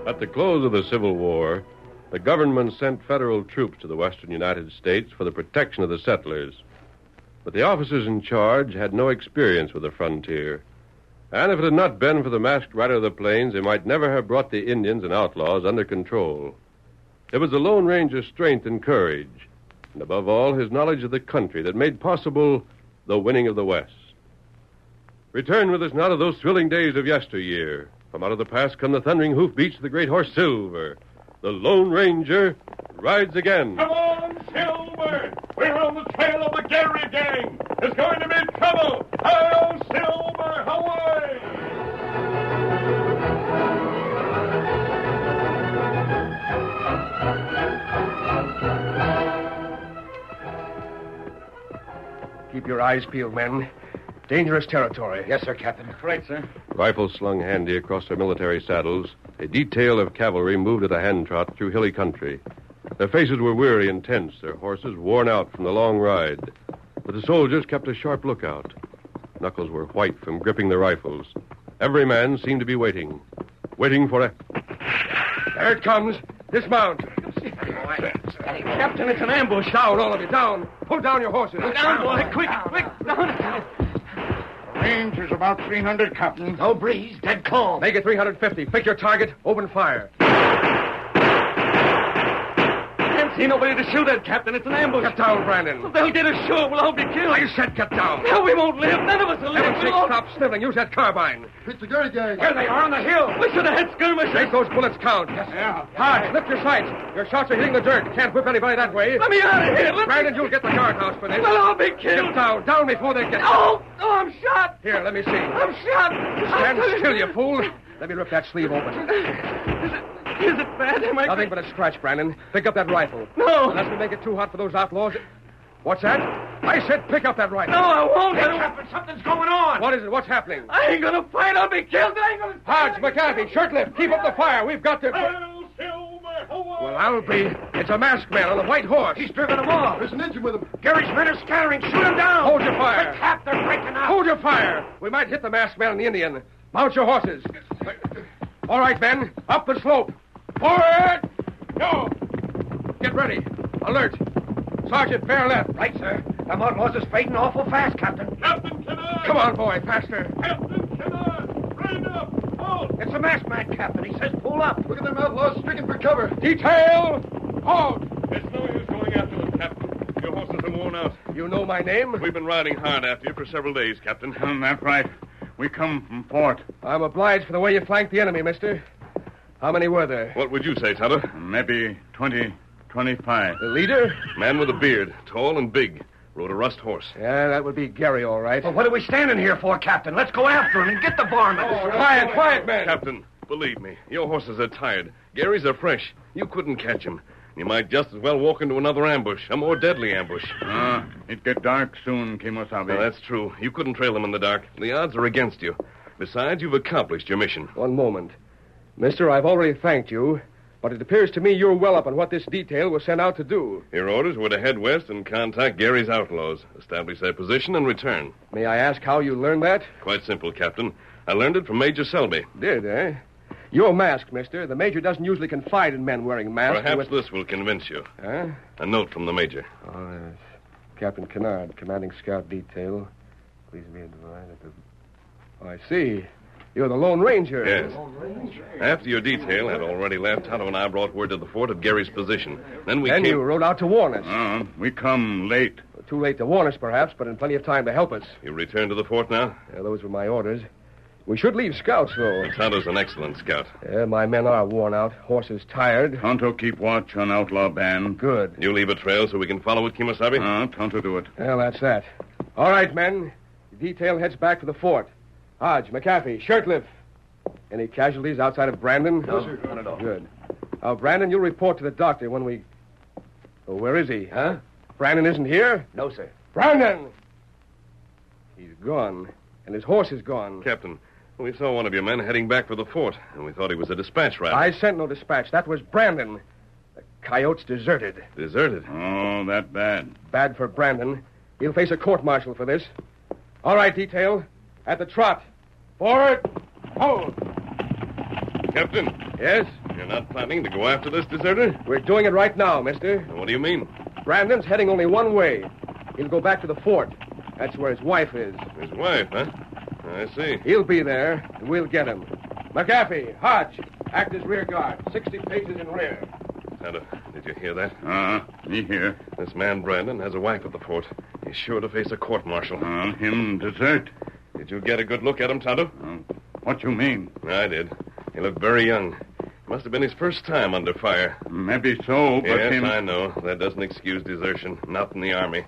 At the close of the Civil War, the government sent federal troops to the western United States for the protection of the settlers. But the officers in charge had no experience with the frontier. And if it had not been for the masked rider of the plains, they might never have brought the Indians and outlaws under control. It was the Lone Ranger's strength and courage, and above all, his knowledge of the country that made possible the winning of the West. Return with us now to those thrilling days of yesteryear. From out of the past come the thundering hoofbeats of the great horse Silver. The Lone Ranger rides again. Come on, Silver! We're on the trail of the Gary gang! There's going to be trouble! Hail, Silver, away! Keep your eyes peeled, men. Dangerous territory. Yes, sir, Captain. Right, sir. Rifles slung handy across their military saddles, a detail of cavalry moved at a hand trot through hilly country. Their faces were weary and tense, their horses worn out from the long ride. But the soldiers kept a sharp lookout. Knuckles were white from gripping their rifles. Every man seemed to be waiting for a... There it comes. Dismount. Captain, it's an ambush. Down, all of you, down. Pull down your horses. Down, boy. Quick, down. Range is about 300, Captain. No breeze, dead calm. Make it 350. Pick your target. Open fire. Can't see nobody to shoot at, Captain. It's an ambush. Get down, Brandon. They'll get us sure. We'll all be killed. I said get down. No, we won't live. None of us will live. Heaven's sake, stop sniveling. Use that carbine. It's the Gary gang. There they are on the hill. We should have had skirmishers. Make those bullets count. Yes. Yeah. Hard, lift your sights. Your shots are hitting the dirt. Can't whip anybody that way. Let me out of here. Brandon, you'll get the guardhouse for this. We'll all be killed. Get down before they get... Oh, I'm shot. Here, let me see. I'm shot. Stand still, you fool. Let me rip that sleeve open. Is it bad? Am I... Nothing but a scratch, Brandon. Pick up that rifle. No. Unless we make it too hot for those outlaws. What's that? I said pick up that rifle. No, I won't. Hey, Captain, something's going on. What is it? What's happening? I ain't gonna fight. I'll be killed. I ain't gonna... Hodge, McCarthy, Shirtlift, keep up the fire. We've got to... Well, I'll be. It's a masked man on a white horse. He's driven them off. There's an engine with him. Gary's men are scattering. Shoot him down. Hold your fire. Cap, they're breaking out. Hold your fire. We might hit the masked man and the Indian. Mount your horses. All right, men. Up the slope. Forward! Go! Get ready. Alert. Sergeant, bear left. Right, sir. Them outlaws are fading awful fast, Captain. Captain Cantor! Come on, boy. Faster. Captain Cantor! Rain up! Hold! It's a masked man, Captain. He says pull up. Look at them outlaws stricken for cover. Detail! Hold! It's no use going after them, Captain. Your horses are worn out. You know my name? We've been riding hard after you for several days, Captain. That's right. We come from Fort. I'm obliged for the way you flanked the enemy, mister. How many were there? What would you say, Tonto? Maybe 20, 25. The leader? Man with a beard, tall and big. Rode a rust horse. Yeah, that would be Gary, all right. Well, what are we standing here for, Captain? Let's go after him and get the varmint. Quiet, man. Captain, believe me, your horses are tired. Gary's are fresh. You couldn't catch him. You might just as well walk into another ambush, a more deadly ambush. It get dark soon, Kimosabe. Well, that's true. You couldn't trail them in the dark. The odds are against you. Besides, you've accomplished your mission. One moment. Mister, I've already thanked you, but it appears to me you're well up on what this detail was sent out to do. Your orders were to head west and contact Gary's outlaws, establish their position, and return. May I ask how you learned that? Quite simple, Captain. I learned it from Major Selby. Did, eh? You're masked, mister. The major doesn't usually confide in men wearing masks. Perhaps this will convince you. Huh? A note from the major. Oh, yes. Captain Kennard, commanding scout detail. Please be advised that the... Oh, I see. You're the Lone Ranger. Yes. After your detail had already left, Tonto and I brought word to the fort of Gary's position. Then you rode out to warn us. We come late. Well, too late to warn us, perhaps, but in plenty of time to help us. You returned to the fort now? Yeah, those were my orders. We should leave scouts, though. Tonto's an excellent scout. Yeah, my men are worn out. Horses tired. Tonto keep watch on outlaw band. Good. You leave a trail so we can follow it, Kimosabe? Tonto do it. Well, that's that. All right, men. The detail heads back to the fort. Hodge, McAfee, Shirtlift. Any casualties outside of Brandon? No, sir. None at all. Good. Now, Brandon, you'll report to the doctor when we... Oh, where is he? Huh? Brandon isn't here? No, sir. Brandon! He's gone. And his horse is gone. Captain, we saw one of your men heading back for the fort, and we thought he was a dispatch rider. I sent no dispatch. That was Brandon. The coyotes deserted. Deserted? Oh, that bad. Bad for Brandon. He'll face a court-martial for this. All right, detail. At the trot. Forward. Hold. Captain? Yes? You're not planning to go after this deserter? We're doing it right now, mister. What do you mean? Brandon's heading only one way. He'll go back to the fort. That's where his wife is. His wife, huh? I see. He'll be there, and we'll get him. McAfee, Hodge, act as rear guard. 60 paces in rear. Tonto, did you hear that? Me here. This man, Brandon, has a wife at the fort. He's sure to face a court-martial. Him desert. Did you get a good look at him, Tonto? What you mean? I did. He looked very young. Must have been his first time under fire. Maybe so, but yes, I know. That doesn't excuse desertion. Not in the Army.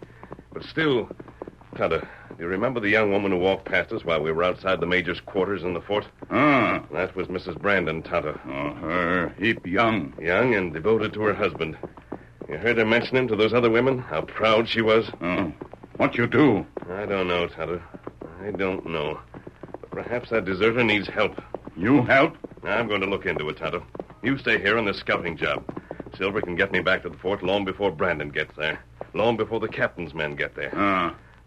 But still, Tonto, do you remember the young woman who walked past us while we were outside the major's quarters in the fort? That was Mrs. Brandon, Tonto. Her heap young. Young and devoted to her husband. You heard her mention him to those other women? How proud she was? What you do? I don't know, Tonto. I don't know. But perhaps that deserter needs help. You help? I'm going to look into it, Tonto. You stay here on this scouting job. Silver can get me back to the fort long before Brandon gets there. Long before the captain's men get there.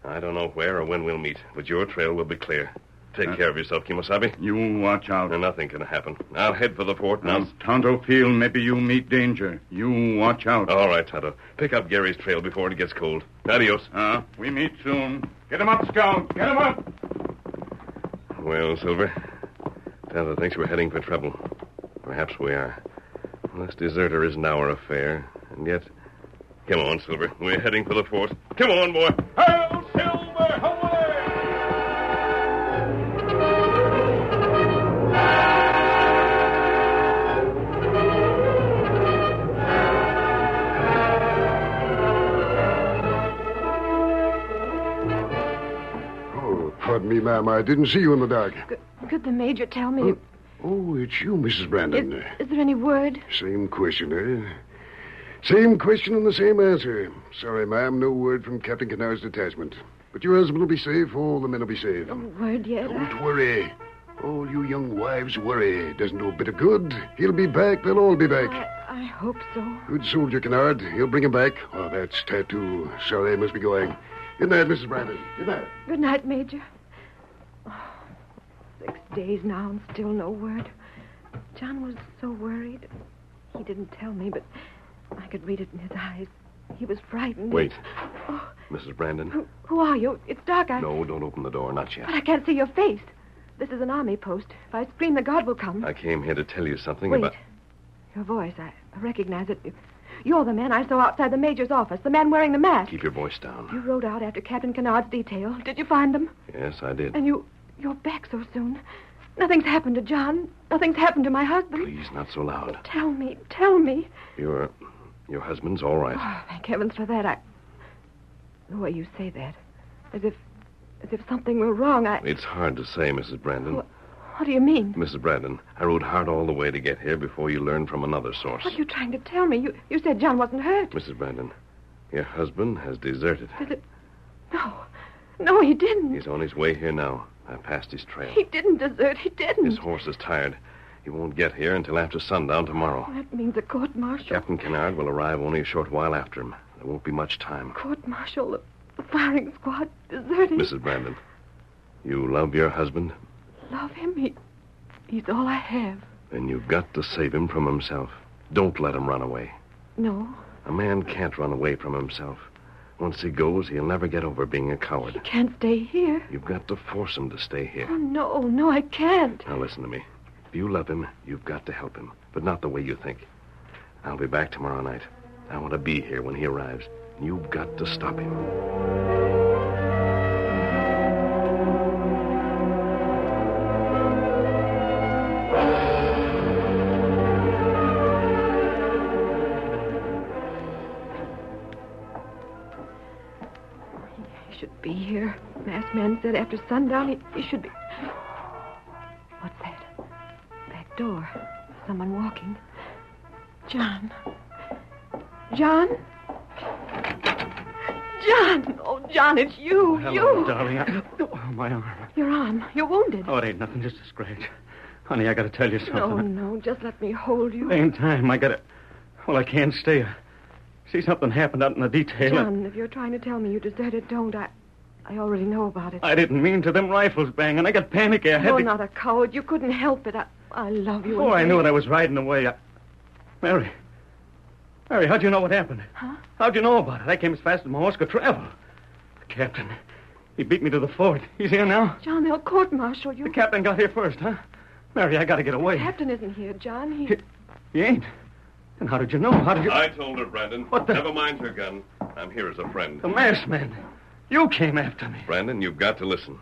I don't know where or when we'll meet, but your trail will be clear. Take care of yourself, Kimosabe. You watch out. Nothing can happen. I'll head for the fort now. If Tonto feel maybe you meet danger, you watch out. All right, Tonto. Pick up Gary's trail before it gets cold. Adios. We meet soon. Get him up, Scout. Get him up. Well, Silver, Tonto thinks we're heading for trouble. Perhaps we are. This deserter isn't our affair, and yet... Come on, Silver. We're heading for the fort. Come on, boy. Hail, Silver! Away! Oh, pardon me, ma'am. I didn't see you in the dark. Could the Major tell me? Oh, it's you, Mrs. Brandon. Is there any word? Same question, eh? Same question and the same answer. Sorry, ma'am, no word from Captain Canard's detachment. But your husband will be safe, all the men will be safe. No word yet. Don't worry. All you young wives worry. Doesn't do a bit of good. He'll be back. They'll all be back. I hope so. Good soldier, Canard. He'll bring him back. Oh, that's Tattoo. Sorry, I must be going. Good night, Mrs. Brandon. Good night. Good night, Major. 6 days now and still no word. John was so worried. He didn't tell me, but I could read it in his eyes. He was frightened. Wait. Oh, Mrs. Brandon. who are you? It's dark. No, don't open the door. Not yet. But I can't see your face. This is an army post. If I scream, the guard will come. I came here to tell you something Wait. about... Your voice, I recognize it. You're the man I saw outside the Major's office, the man wearing the mask. Keep your voice down. You rode out after Captain Canard's detail. Did you find them? Yes, I did. And you're back so soon. Nothing's happened to John. Nothing's happened to my husband. Please, not so loud. Tell me. Your husband's all right. Oh, thank heavens for that. The way you say that, as if something were wrong, It's hard to say, Mrs. Brandon. What do you mean? Mrs. Brandon, I rode hard all the way to get here before you learned from another source. What are you trying to tell me? You said John wasn't hurt. Mrs. Brandon, your husband has deserted. No, he didn't. He's on his way here now. I passed his trail. He didn't desert. He didn't. His horse is tired. He won't get here until after sundown tomorrow. That means a court-martial. Captain Canard will arrive only a short while after him. There won't be much time. Court-martial, the firing squad, deserting. Mrs. Brandon, you love your husband? Love him? He's all I have. Then you've got to save him from himself. Don't let him run away. No. A man can't run away from himself. Once he goes, he'll never get over being a coward. He can't stay here. You've got to force him to stay here. Oh, no, I can't. Now, listen to me. If you love him, you've got to help him, but not the way you think. I'll be back tomorrow night. I want to be here when he arrives. You've got to stop him. He should be here. Masked man said after sundown he should be... What's that? Back door. Someone walking. John. John? John! Oh, John, it's you. Hello, you. darling. Oh, my arm. Your arm. You're wounded. Oh, it ain't nothing, just a scratch. Honey, I gotta tell you something. No, just let me hold you. Same time, I can't stay. See, something happened out in the detail. John, if you're trying to tell me you deserted, don't. I already know about it. I didn't mean to. Them rifles banging. I got panicky. I had You're to... not a coward. You couldn't help it. I love you. Oh, I knew it. I was riding away. Mary, how'd you know what happened? Huh? How'd you know about it? I came as fast as my horse could travel. The captain, he beat me to the fort. He's here now? John, they'll court-martial you. The captain got here first, huh? Mary, I gotta get away. The captain isn't here, John. He ain't? And how did you know? How did you... I told her, Brandon. What the... Never mind her gun. I'm here as a friend. The masked man. You came after me. Brandon, you've got to listen.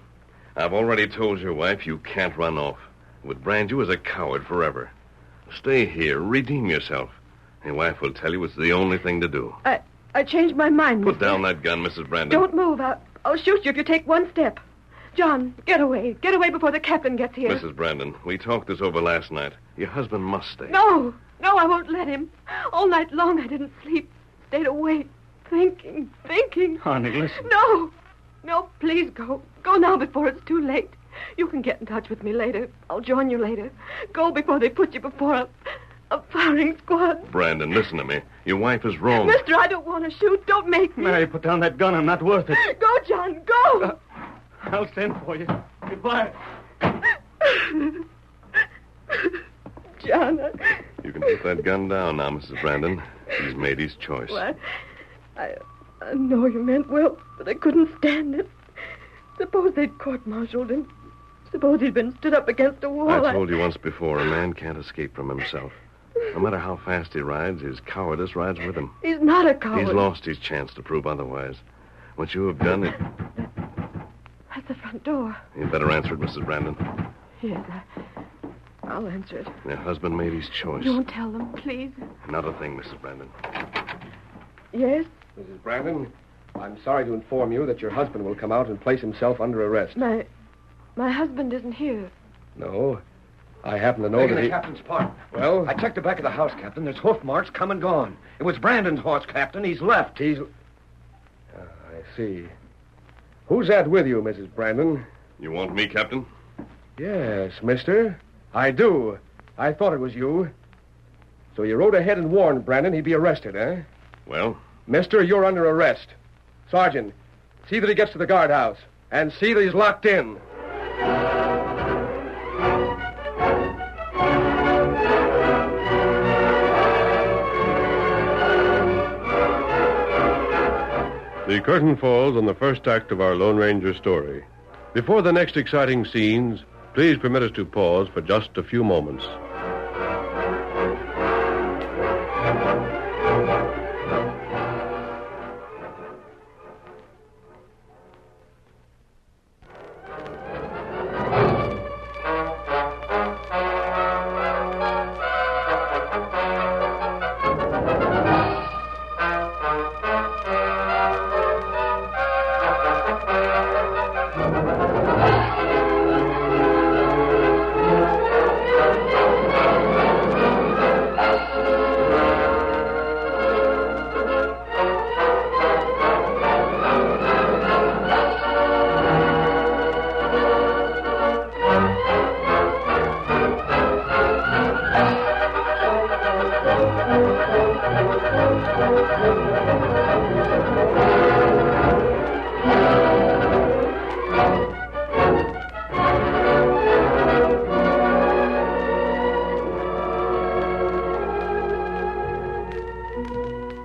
I've already told your wife you can't run off. It would brand you as a coward forever. Stay here. Redeem yourself. Your wife will tell you it's the only thing to do. I changed my mind. Put down that gun, Mrs. Brandon. Don't move. I'll shoot you if you take one step. John, get away. Get away before the captain gets here. Mrs. Brandon, we talked this over last night. Your husband must stay. No, I won't let him. All night long I didn't sleep. Stayed awake, thinking. Honey, listen. No, please go. Go now before it's too late. You can get in touch with me later. I'll join you later. Go before they put you before a firing squad. Brandon, listen to me. Your wife is wrong. Mister, I don't want to shoot. Don't make me. Mary, put down that gun. I'm not worth it. Go, John, go. I'll send for you. Goodbye. John, You can put that gun down now, Mrs. Brandon. He's made his choice. What? I know you meant well, but I couldn't stand it. Suppose they'd court-martialed him. Suppose he'd been stood up against a wall. I told you once before, a man can't escape from himself. No matter how fast he rides, his cowardice rides with him. He's not a coward. He's lost his chance to prove otherwise. What you have done, That's the front door. You'd better answer it, Mrs. Brandon. Yes, I'll answer it. Your husband made his choice. Don't tell them, please. Not a thing, Mrs. Brandon. Yes? Mrs. Brandon, I'm sorry to inform you that your husband will come out and place himself under arrest. My husband isn't here. No. I happen to know that the captain's part. Well? I checked the back of the house, Captain. There's hoof marks come and gone. It was Brandon's horse, Captain. He's left. I see. Who's that with you, Mrs. Brandon? You want me, Captain? Yes, mister. I do. I thought it was you. So you rode ahead and warned Brandon he'd be arrested, eh? Well? Mister, you're under arrest. Sergeant, see that he gets to the guardhouse. And see that he's locked in. The curtain falls on the first act of our Lone Ranger story. Before the next exciting scenes, please permit us to pause for just a few moments.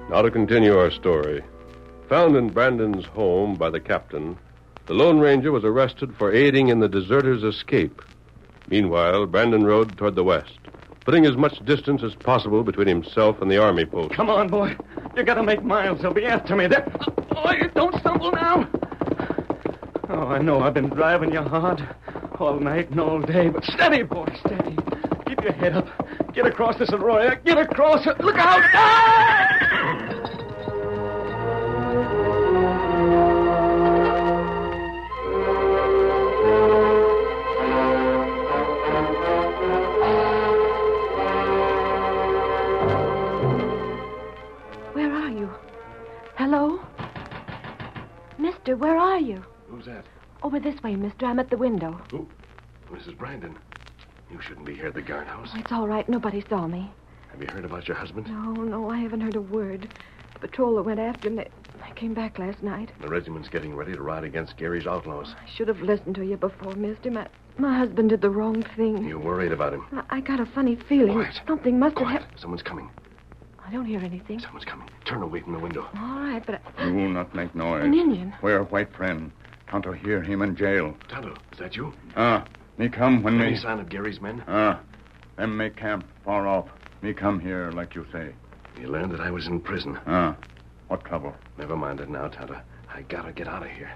Now to continue our story. Found in Brandon's home by the captain, the Lone Ranger was arrested for aiding in the deserter's escape. Meanwhile, Brandon rode toward the west, putting as much distance as possible between himself and the army post. Come on, boy. You gotta make miles. They'll be after me. Boy, don't stumble now. Oh, I know I've been driving you hard all night and all day, but steady, boy, steady. Keep your head up. Get across this arroyo. Get across it. Look out! Ah! Where are you? Hello? Mister, where are you? Who's that? Over this way, mister. I'm at the window. Who? Mrs. Brandon. You shouldn't be here at the guardhouse. It's all right. Nobody saw me. Have you heard about your husband? No, I haven't heard a word. The patrol that went after him, I came back last night. The regiment's getting ready to ride against Gary's outlaws. I should have listened to you before, mister. My husband did the wrong thing. You're worried about him. I got a funny feeling. Quiet. Something must have Quiet. happened. Someone's coming. I don't hear anything. Someone's coming. Turn away from the window. All right, but... Do not make noise. An Indian. We're white friend. Tonto hear him in jail. Tonto, is that you? Me come when Any me... sign of Gary's men? Them make camp far off. Me come here like you say. You learned that I was in prison. What trouble? Never mind it now, Tonto. I gotta get out of here.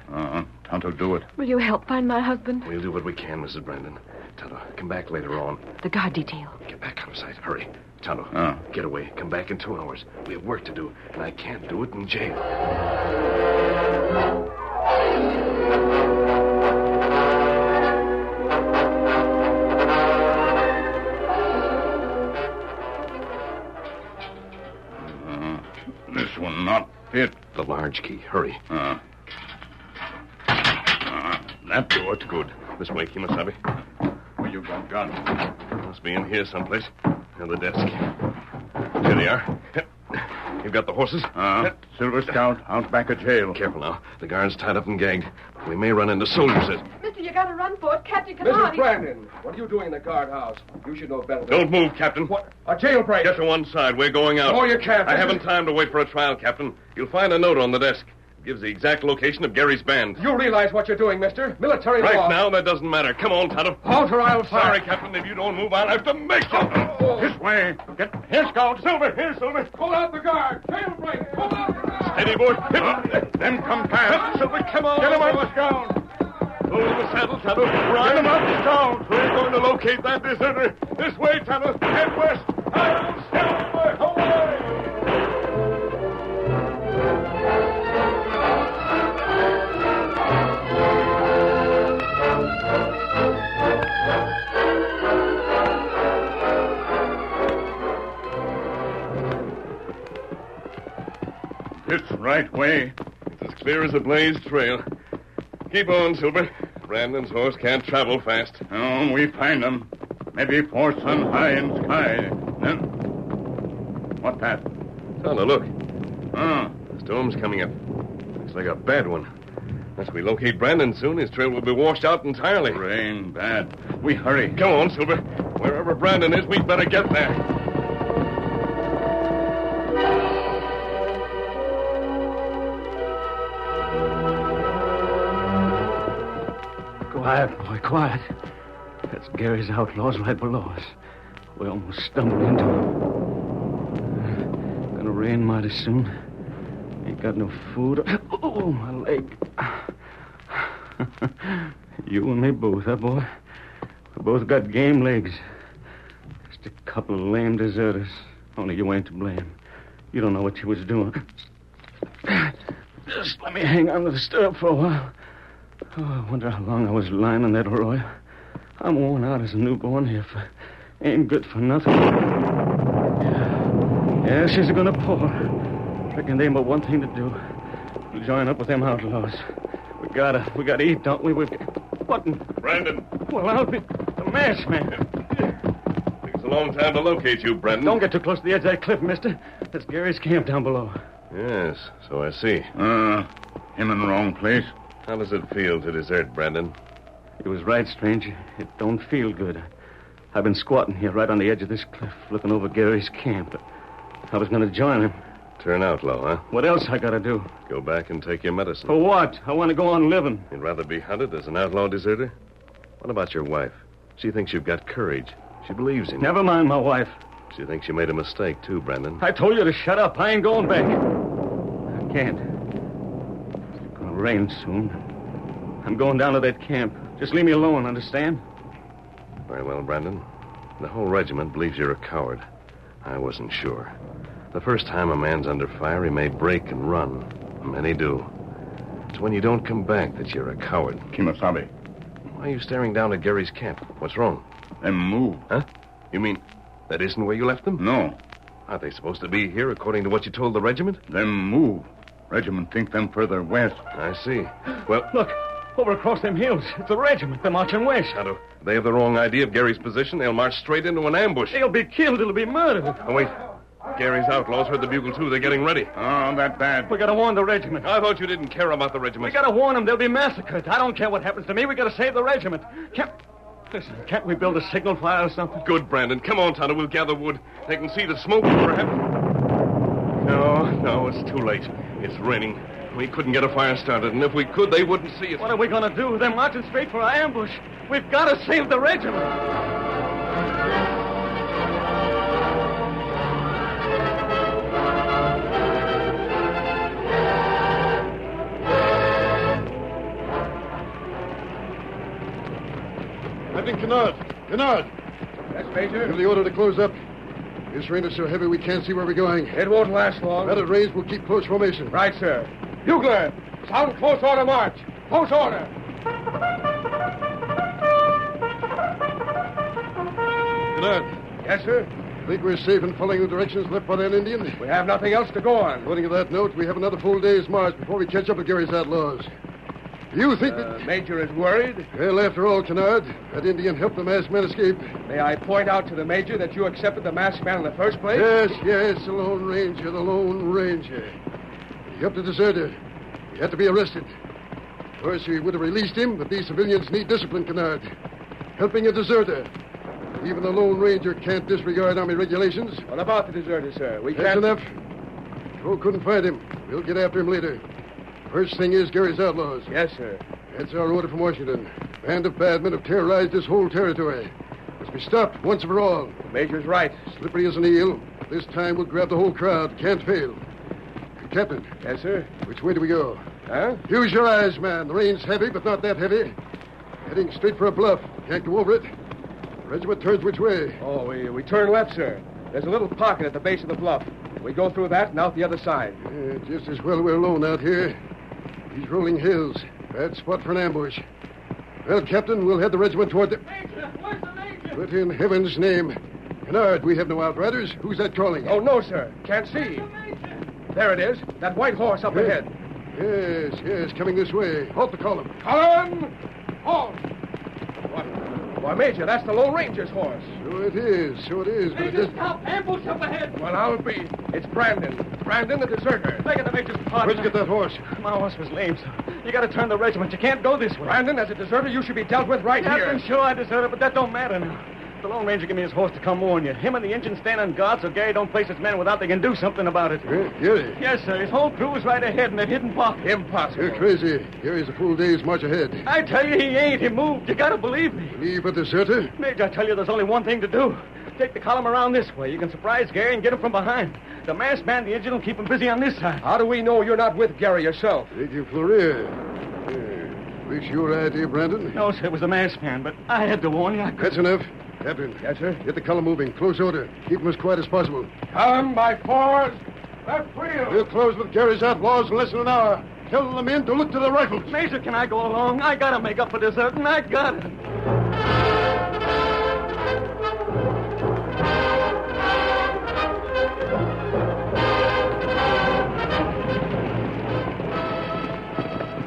Tonto, do it. Will you help find my husband? We'll do what we can, Mrs. Brandon. Tonto, come back later on. The guard detail. Get back out of sight. Hurry. Tonto, get away. Come back in 2 hours. We have work to do, and I can't do it in jail. This one not fit. The large key. Hurry. That do it. Good. This way, Kimasabi. Where you got guns? Must be in here someplace. On the desk. Here they are. You've got the horses? Silver Scout, out back of jail. Careful now. The guard's tied up and gagged. We may run into soldiers. Mister, you gotta run for it. Captain Cantor. Mrs. Brandon, what are you doing in the guardhouse? You should know better. Don't move, Captain. What? A jailbreak. Get to one side. We're going out. Oh, you can't. I haven't time to wait for a trial, Captain. You'll find a note on the desk. It gives the exact location of Gary's band. You realize what you're doing, mister? Military right law. Right now, that doesn't matter. Come on, Tonto. Halt or I'll fire. Sorry, Captain. If you don't move, I'll have to make you. This way. Here, Scout. Silver. Here, Silver. Pull out the guard. Jailbreak. Pull out the guard. Steady, boy. Them come fast. Silver, come on. Get him up, Scout. Hold the saddle, Tonto. Ride Get him up, Scout. We're going to locate that deserter. This way, Tonto. Head west. I'll Silver. Away. It's right way. It's as clear as a blazed trail. Keep on, Silver. Brandon's horse can't travel fast. Oh, we find them. Maybe 4 sun high in sky. Then... What that? Tonto, look. Oh. The storm's coming up. Looks like a bad one. Unless we locate Brandon soon, his trail will be washed out entirely. Rain bad. We hurry. Come on, Silver. Wherever Brandon is, we'd better get there. Quiet, boy, quiet. That's Gary's outlaws right below us. We almost stumbled into them. Gonna rain mighty soon. Ain't got no food. Oh, my leg. You and me both, huh, boy? We both got game legs. Just a couple of lame deserters. Only you ain't to blame. You don't know what you was doing. Just let me hang on to the stirrup for a while. Oh, I wonder how long I was lying on that royal. I'm worn out as a newborn here. Ain't good for nothing. Yeah, she's gonna pour. Reckon there ain't but one thing to do. We'll join up with them outlaws. We gotta eat, don't we? What in... Brandon. Well, I'll be the masked man. Takes a long time to locate you, Brandon. Don't get too close to the edge of that cliff, mister. That's Gary's camp down below. Yes, so I see. Him in the wrong place. How does it feel to desert, Brandon? He was right, stranger. It don't feel good. I've been squatting here right on the edge of this cliff, looking over Gary's camp. I was going to join him. Turn outlaw, huh? What else I got to do? Go back and take your medicine. For what? I want to go on living. You'd rather be hunted as an outlaw deserter? What about your wife? She thinks you've got courage. She believes in you. Never mind my wife. She thinks you made a mistake, too, Brandon. I told you to shut up. I ain't going back. I can't. It's going to rain soon. I'm going down to that camp. Just leave me alone, understand? Very well, Brandon. The whole regiment believes you're a coward. I wasn't sure. The first time a man's under fire, he may break and run. Many do. It's when you don't come back that you're a coward. Kimasabi. Why are you staring down at Gary's camp? What's wrong? Them moved. Huh? You mean that isn't where you left them? No. Aren't they supposed to be here according to what you told the regiment? Them moved. Regiment think them further west. I see. Well, look. Over across them hills. It's a regiment. They're marching west. Tonto, they have the wrong idea of Gary's position. They'll march straight into an ambush. They'll be killed. It'll be murder. Oh, wait. Gary's outlaws heard the bugle, too. They're getting ready. Oh, that bad. We gotta warn the regiment. I thought you didn't care about the regiment. We gotta warn them. They'll be massacred. I don't care what happens to me. We gotta save the regiment. Can't we build a signal fire or something? Good, Brandon. Come on, Tonto. We'll gather wood. They can see the smoke, perhaps. No, it's too late. It's raining. We couldn't get a fire started, and if we could, they wouldn't see us. What are we going to do? They're marching straight for our ambush. We've got to save the regiment. Captain Cantor. Cantor. Yes, Major? Give the order to close up. This rain is so heavy we can't see where we're going. It won't last long. Let it rain, we'll keep close formation. Right, sir. Bugler, sound close order march. Close order. Cantor. Yes, sir? Think we're safe in following the directions left by that Indian? We have nothing else to go on. According to that note, we have another full day's march before we catch up with Gary's outlaws. You think that... Major is worried? Well, after all, Canard, that Indian helped the masked man escape. May I point out to the Major that you accepted the masked man in the first place? Yes, the Lone Ranger. He helped a deserter. He had to be arrested. Of course, he would have released him, but these civilians need discipline, Canard. Helping a deserter. Even the Lone Ranger can't disregard Army regulations. What about the deserter, sir? That's enough. Patrol couldn't find him. We'll get after him later. First thing is Gary's outlaws. Yes, sir. That's our order from Washington. Band of bad men have terrorized this whole territory. Must be stopped once and for all. The Major's right. Slippery as an eel. This time we'll grab the whole crowd. Can't fail. Captain. Yes, sir? Which way do we go? Huh? Use your eyes, man. The rain's heavy, but not that heavy. Heading straight for a bluff. Can't go over it. The regiment turns which way? Oh, we turn left, sir. There's a little pocket at the base of the bluff. We go through that and out the other side. Just as well we're alone out here. These rolling hills. Bad spot for an ambush. Well, Captain, we'll head the regiment toward the... Major! Where's the Major? What in heaven's name? Canard, we have no outriders. Who's that calling? Oh, no, sir. Can't see. There it is. That white horse up ahead. Yes, coming this way. Halt the column. Column! Halt! What? Why, Major, that's the Lone Ranger's horse. So it is. But it Major, stop! Ambush up ahead! Well, I'll be. It's Brandon. Brandon, the deserter. Begging the Major's pardon. Where'd you get that horse? My horse was lame, sir. You got to turn the regiment. You can't go this way. Brandon, as a deserter, you should be dealt with right here. Captain, sure I deserted, but that don't matter now. The Lone Ranger gave me his horse to come warn you. Him and the engine stand on guard so Gary don't place his men without they can do something about it. Gary? Yes, sir. His whole crew is right ahead in that hidden pocket. Impossible. You're crazy. Gary's a full day's march ahead. I tell you, he ain't. He moved. You got to believe me. Believe a deserter? Major, I tell you, there's only one thing to do. Take the column around this way. You can surprise Gary and get him from behind. The masked man, the engine, will keep him busy on this side. How do we know you're not with Gary yourself? Thank you, Fleury. This your idea, Brandon? No, sir, it was the masked man, but I had to warn you. That's enough. Captain. Yes, sir? Get the column moving. Close order. Keep them as quiet as possible. Column by fours. Left wheel. We'll close with Gary's outlaws in less than an hour. Tell the men to look to the rifles. Major, can I go along? I gotta make up for deserting. I got it.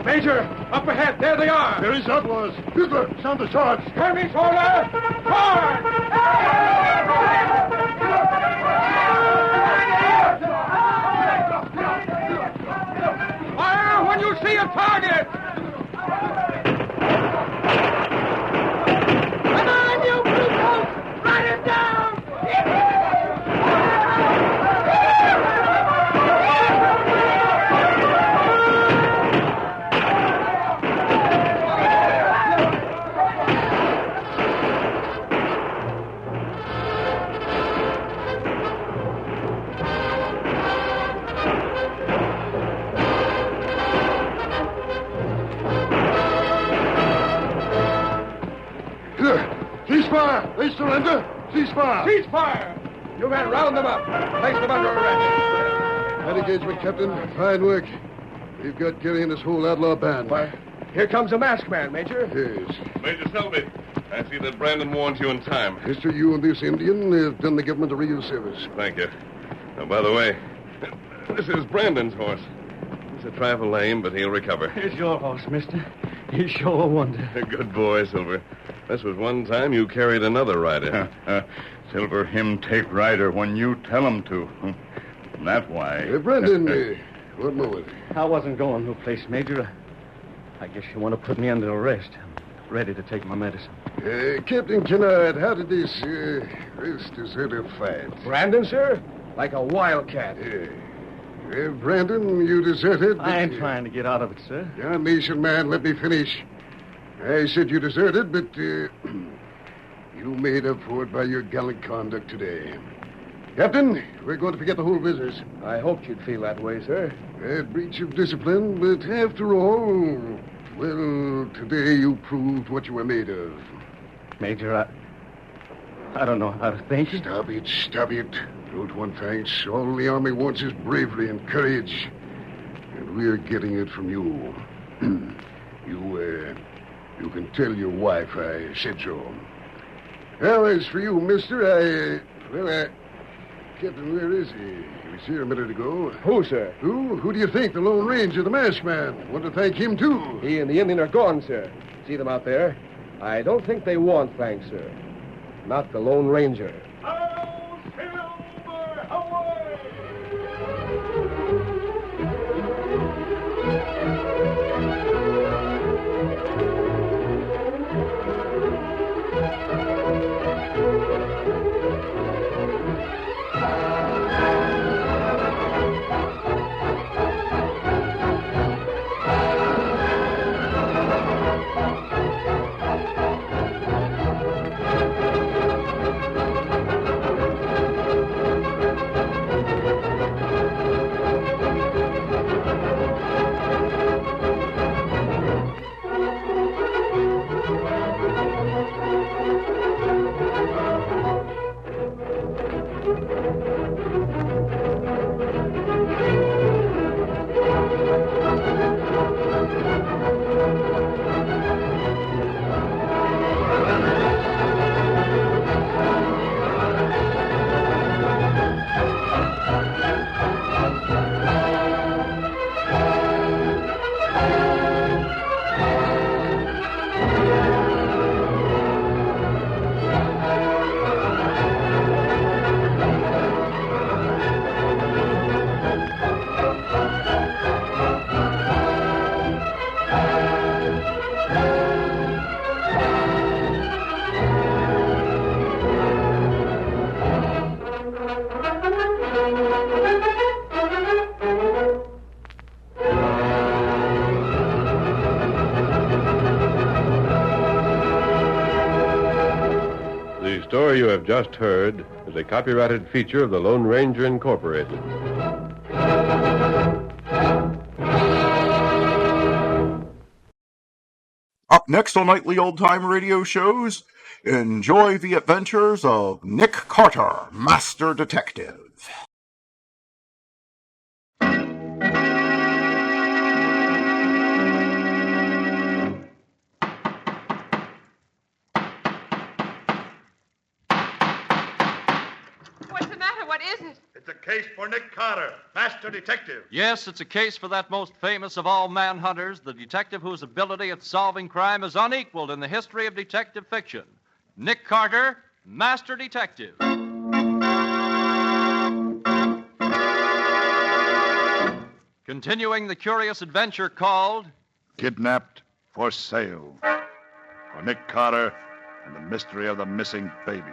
Major, up ahead. There they are. Gary's outlaws. Bugler, sound the charge. Skirmish order. Charge! Fire when you see a target. Come on, you brutes! Run him down! Ceasefire! They surrender! Ceasefire! Ceasefire! You men, round them up. Place them under arrest. That engagement, Captain. Fine work. We've got Gary and his whole outlaw band. Why, here comes a masked man, Major. Yes. Major Selby, I see that Brandon warned you in time. Mister, you and this Indian have done the government a real service. Thank you. Now, by the way, this is Brandon's horse. He's a trifle lame, but he'll recover. Here's your horse, mister. He's sure a wonder. Good boy, Silver. This was one time you carried another rider. Silver, him take rider when you tell him to. That why. Brandon, one moment. I wasn't going no place, Major. I guess you want to put me under arrest. I'm ready to take my medicine. Captain Canard, how did this deserter fight? Brandon, sir? Like a wildcat. Brandon, you deserted. I ain't trying to get out of it, sir. Your nation, man, let me finish. I said you deserted, but you made up for it by your gallant conduct today. Captain, we're going to forget the whole business. I hoped you'd feel that way, sir. A breach of discipline, but after all, well, today you proved what you were made of. Major, I don't know how to think. Stop it. Note one thing. All the Army wants is bravery and courage. And we're getting it from you. You can tell your wife I said so. Well, as for you, mister, Captain, where is he? He was here a minute ago. Who, sir? Who do you think? The Lone Ranger, the masked man. Want to thank him, too. He and the Indian are gone, sir. See them out there? I don't think they want thanks, sir. Not the Lone Ranger. The story you have just heard is a copyrighted feature of the Lone Ranger Incorporated. Up next on Nightly Old Time Radio Shows, enjoy the adventures of Nick Carter, Master Detective. What's the matter? What is it? It's a case for Nick Carter, Master Detective. Yes, it's a case for that most famous of all manhunters, the detective whose ability at solving crime is unequaled in the history of detective fiction. Nick Carter, Master Detective. Continuing the curious adventure called Kidnapped for Sale. For Nick Carter and the mystery of the missing babies.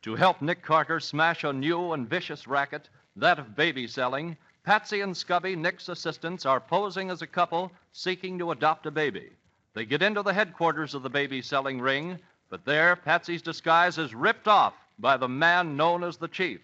To help Nick Carter smash a new and vicious racket, that of baby selling, Patsy and Scubby, Nick's assistants, are posing as a couple seeking to adopt a baby. They get into the headquarters of the baby-selling ring, but there Patsy's disguise is ripped off by the man known as the Chief.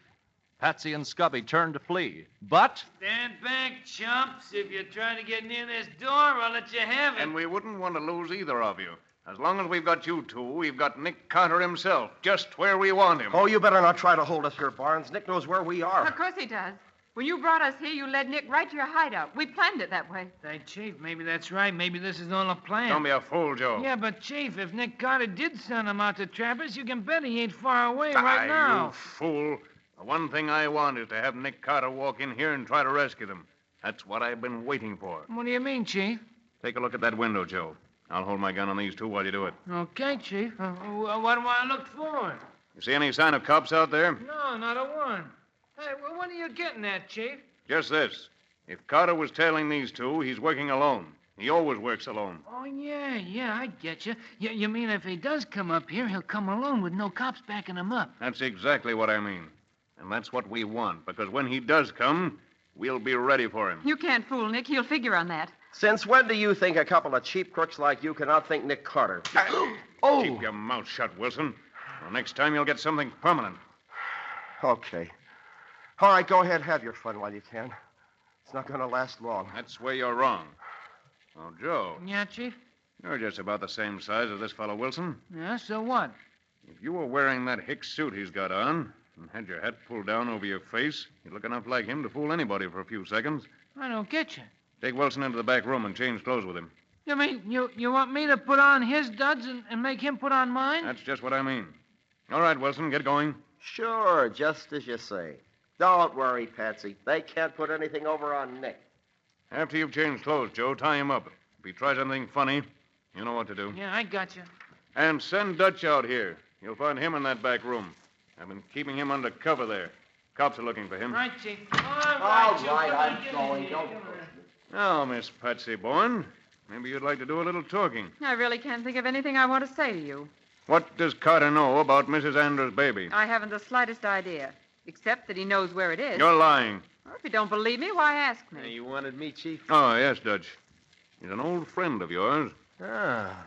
Patsy and Scubby turn to flee, but... Stand back, chumps. If you're trying to get near this door, I'll let you have it. And we wouldn't want to lose either of you. As long as we've got you two, we've got Nick Cantor himself, just where we want him. Oh, you better not try to hold us here, Barnes. Nick knows where we are. Of course he does. When you brought us here, you led Nick right to your hideout. We planned it that way. Say, Chief, maybe that's right. Maybe this is all a plan. Don't be a fool, Joe. Yeah, but, Chief, if Nick Carter did send him out to trap us, you can bet he ain't far away right now. You fool. The one thing I want is to have Nick Carter walk in here and try to rescue them. That's what I've been waiting for. What do you mean, Chief? Take a look at that window, Joe. I'll hold my gun on these two while you do it. Okay, Chief. What do I look for? You see any sign of cops out there? No, not a one. Hey, what are you getting at, Chief? Just this. If Carter was tailing these two, he's working alone. He always works alone. Oh, yeah, I get you. You mean if he does come up here, he'll come alone with no cops backing him up? That's exactly what I mean. And that's what we want, because when he does come, we'll be ready for him. You can't fool Nick. He'll figure on that. Since when do you think a couple of cheap crooks like you can outthink Nick Carter? Keep your mouth shut, Wilson. Well, next time you'll get something permanent. Okay. All right, go ahead. Have your fun while you can. It's not going to last long. That's where you're wrong. Oh, Joe. Yeah, Chief? You're just about the same size as this fellow Wilson. Yeah, so what? If you were wearing that hick suit he's got on and had your hat pulled down over your face, you'd look enough like him to fool anybody for a few seconds. I don't get you. Take Wilson into the back room and change clothes with him. You mean you want me to put on his duds and make him put on mine? That's just what I mean. All right, Wilson, get going. Sure, just as you say. Don't worry, Patsy. They can't put anything over on Nick. After you've changed clothes, Joe, tie him up. If he tries anything funny, you know what to do. Yeah, I got you. And send Dutch out here. You'll find him in that back room. I've been keeping him under cover there. Cops are looking for him. Right, Chief. All right, I'm going. Don't push me. Now, Miss Patsy Bourne, maybe you'd like to do a little talking. I really can't think of anything I want to say to you. What does Carter know about Mrs. Andrews' baby? I haven't the slightest idea, except that he knows where it is. You're lying. Well, if you don't believe me, why ask me? You wanted me, Chief? Oh, yes, Dutch. He's an old friend of yours. Ah.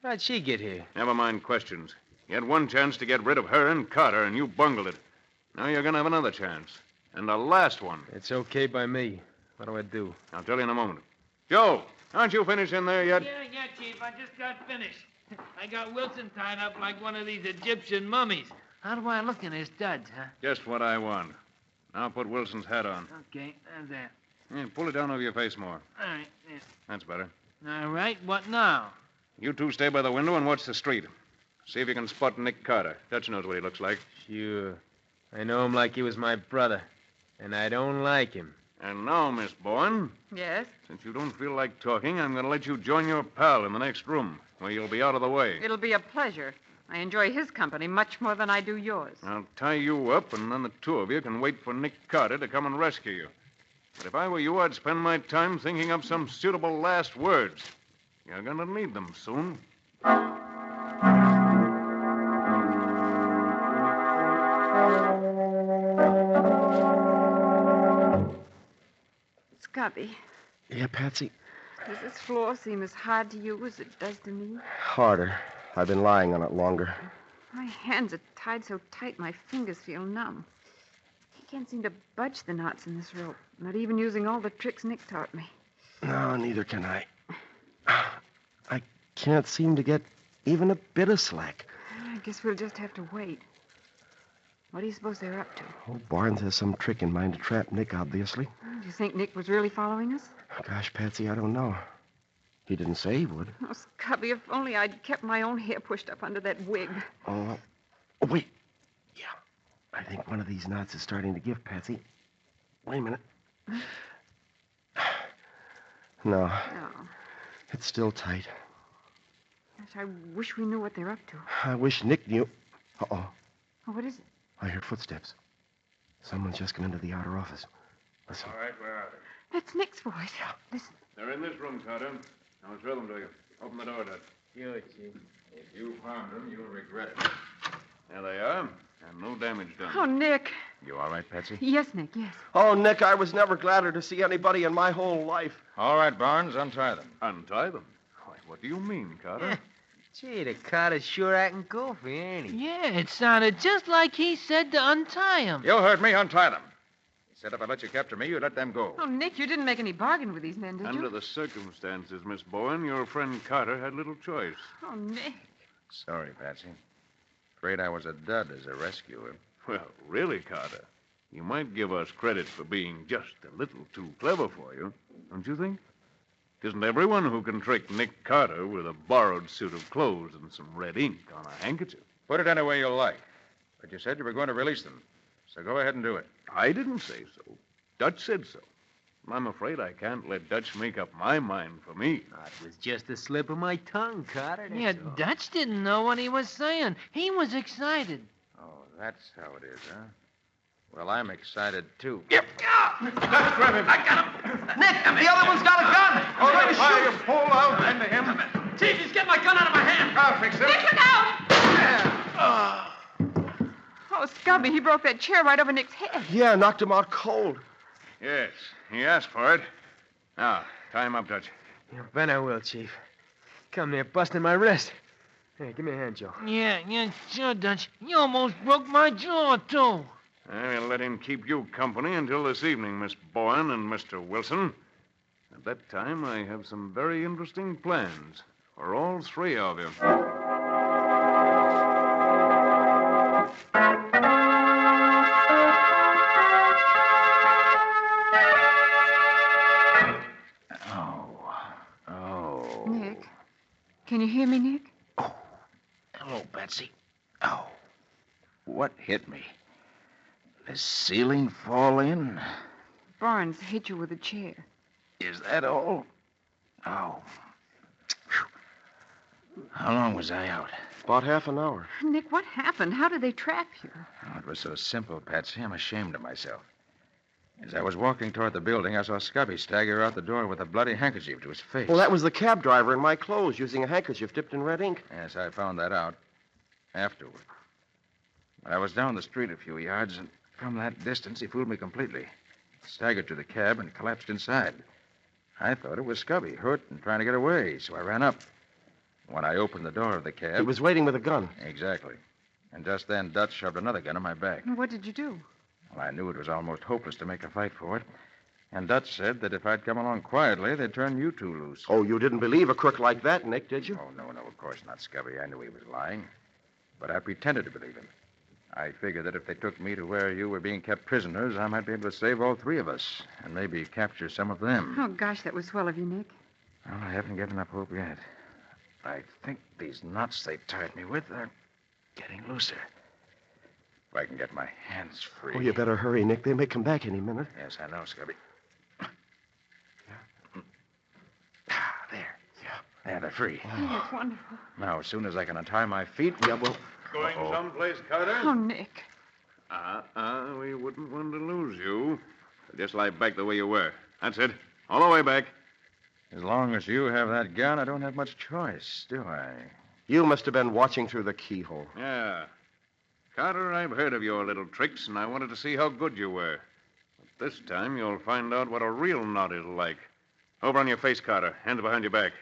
How'd she get here? Never mind questions. You had one chance to get rid of her and Carter, and you bungled it. Now you're going to have another chance. And the last one. It's okay by me. What do I do? I'll tell you in a moment. Joe, aren't you finished in there yet? Yeah, Chief. I just got finished. I got Wilson tied up like one of these Egyptian mummies. How do I look in his duds, huh? Just what I want. Now put Wilson's hat on. Okay, there's that. Yeah, pull it down over your face more. All right, yeah. That's better. All right, what now? You two stay by the window and watch the street. See if you can spot Nick Carter. Dutch knows what he looks like. Sure. I know him like he was my brother. And I don't like him. And now, Miss Bourne, Yes? since you don't feel like talking, I'm going to let you join your pal in the next room, where you'll be out of the way. It'll be a pleasure. I enjoy his company much more than I do yours. I'll tie you up, and then the two of you can wait for Nick Carter to come and rescue you. But if I were you, I'd spend my time thinking up some suitable last words. You're going to need them soon. Scubby, Yeah, Patsy? does this floor seem as hard to you as it does to me? Harder. I've been lying on it longer. My hands are tied so tight my fingers feel numb. I can't seem to budge the knots in this rope, not even using all the tricks Nick taught me. No, neither can I. I can't seem to get even a bit of slack. I guess we'll just have to wait. What do you suppose they're up to? Oh, Barnes has some trick in mind to trap Nick, obviously. Do you think Nick was really following us? Gosh, Patsy, I don't know. He didn't say he would. Oh, Scubby, if only I'd kept my own hair pushed up under that wig. Oh, wait. Yeah, I think one of these knots is starting to give, Patsy. Wait a minute. No, Oh, it's still tight. gosh, I wish we knew what they're up to. I wish Nick knew. Uh-oh. Oh, what is it? I heard footsteps. Someone's just come into the outer office. Listen. All right, where are they? That's Nick's voice. Listen. They're in this room, Carter. I'll show them to you. Open the door, Dutch. Sure, Chief. If you harm them, you'll regret it. There they are, and no damage done. Oh, Nick. You all right, Patsy? Yes, Nick, yes. Oh, Nick, I was never gladder to see anybody in my whole life. All right, Barnes, untie them. Untie them? Why, what do you mean, Carter? Gee, the Carter's sure acting goofy, ain't he? Yeah, it sounded just like he said to untie him. You heard me. Untie them. He said if I let you capture me, you let them go. Oh, Nick, you didn't make any bargain with these men, did Under you? the circumstances, Miss Bowen, your friend Carter had little choice. Oh, Nick. Sorry, Patsy. Afraid I was a dud as a rescuer. Well, really, Carter, you might give us credit for being just a little too clever for you, don't you think? It isn't everyone who can trick Nick Carter with a borrowed suit of clothes and some red ink on a handkerchief. Put it any way you like. But you said you were going to release them. So go ahead and do it. I didn't say so. Dutch said so. I'm afraid I can't let Dutch make up my mind for me. It was just a slip of my tongue, Carter. Yeah, Dutch didn't know what he was saying. He was excited. Oh, that's how it is, huh? Well, I'm excited, too. Yep. Let's grab him. I got him. Nick, the other one's got a gun. Oh, Trying to fire shoot. your pole out into him. Chief, he's getting my gun out of my hand. I'll fix it. Nick, look out! Oh, Scubby, he broke that chair right over Nick's head. Yeah, knocked him out cold. Yes, he asked for it. Now, tie him up, Dutch. You bet I will, Chief. Come near busting my wrist. Hey, give me a hand, Joe. Yeah, sure, Dutch. You almost broke my jaw, too. I'll let him keep you company until this evening, Miss Bowen and Mr. Wilson. At that time, I have some very interesting plans for all three of you. Can you hear me, Nick? Hello, Patsy. Oh, what hit me? The ceiling fall in? Barnes hit you with a chair. Is that all? Oh. Whew. How long was I out? About half an hour. Nick, what happened? How did they trap you? Oh, it was so simple, Patsy. I'm ashamed of myself. As I was walking toward the building, I saw Scubby stagger out the door with a bloody handkerchief to his face. Well, that was the cab driver in my clothes using a handkerchief dipped in red ink. Yes, I found that out afterward. I was down the street a few yards, and from that distance, he fooled me completely. Staggered to the cab and collapsed inside. I thought it was Scubby, hurt and trying to get away, so I ran up. When I opened the door of the cab... He was waiting with a gun. Exactly. And just then, Dutch shoved another gun in my back. What did you do? Well, I knew it was almost hopeless to make a fight for it. And Dutch said that if I'd come along quietly, they'd turn you two loose. Oh, you didn't believe a crook like that, Nick, did you? Oh, no, of course not, Scubby. I knew he was lying. But I pretended to believe him. I figured that if they took me to where you were being kept prisoners, I might be able to save all three of us and maybe capture some of them. Oh, gosh, that was swell of you, Nick. Well, I haven't given up hope yet. I think these knots they tied me with are getting looser. If I can get my hands free. Oh, you better hurry, Nick. They may come back any minute. Yes, I know, Scubby. There. Yeah, they're free. Oh, that's wonderful. Now, as soon as I can untie my feet, yeah, well... Going someplace, Carter? Oh, Nick. We wouldn't want to lose you. Just lie back the way you were. That's it. All the way back. As long as you have that gun, I don't have much choice, do I? You must have been watching through the keyhole. Yeah. Carter, I've heard of your little tricks, and I wanted to see how good you were. But this time, you'll find out what a real knot is like. Over on your face, Carter. Hands behind your back.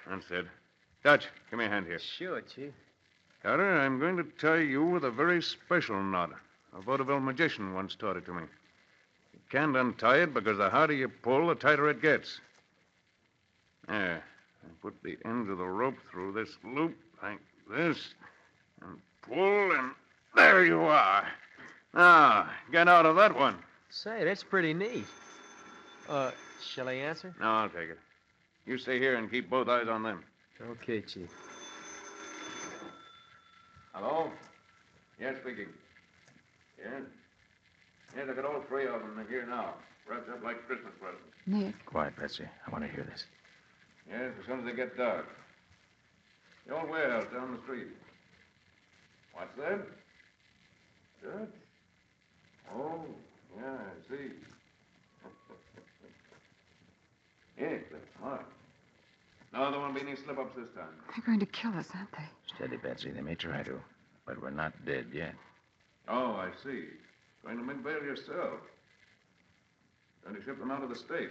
That's it. Dutch, give me a hand here. Sure, Chief. Carter, I'm going to tie you with a very special knot. A vaudeville magician once taught it to me. You can't untie it because the harder you pull, the tighter it gets. There. I put the ends of the rope through this loop like this, and pull, and there you are. Now, get out of that one. Say, that's pretty neat. Shall I answer? No, I'll take it. You stay here and keep both eyes on them. Okay, Chief. Hello? Yes, speaking. Yes? Yes, I got all three of them here now. Wrapped up like Christmas presents. Nick. Quiet, Patsy. I want to hear this. Yes, as soon as they get dark. The old warehouse down the street. What's that? Dutch? Oh, yeah, I see. Yes, that's smart. No, there won't be any slip-ups this time. They're going to kill us, aren't they? Steady, Patsy. They may try to, but we're not dead yet. Oh, I see. Going to make bail yourself. Going to ship them out of the state.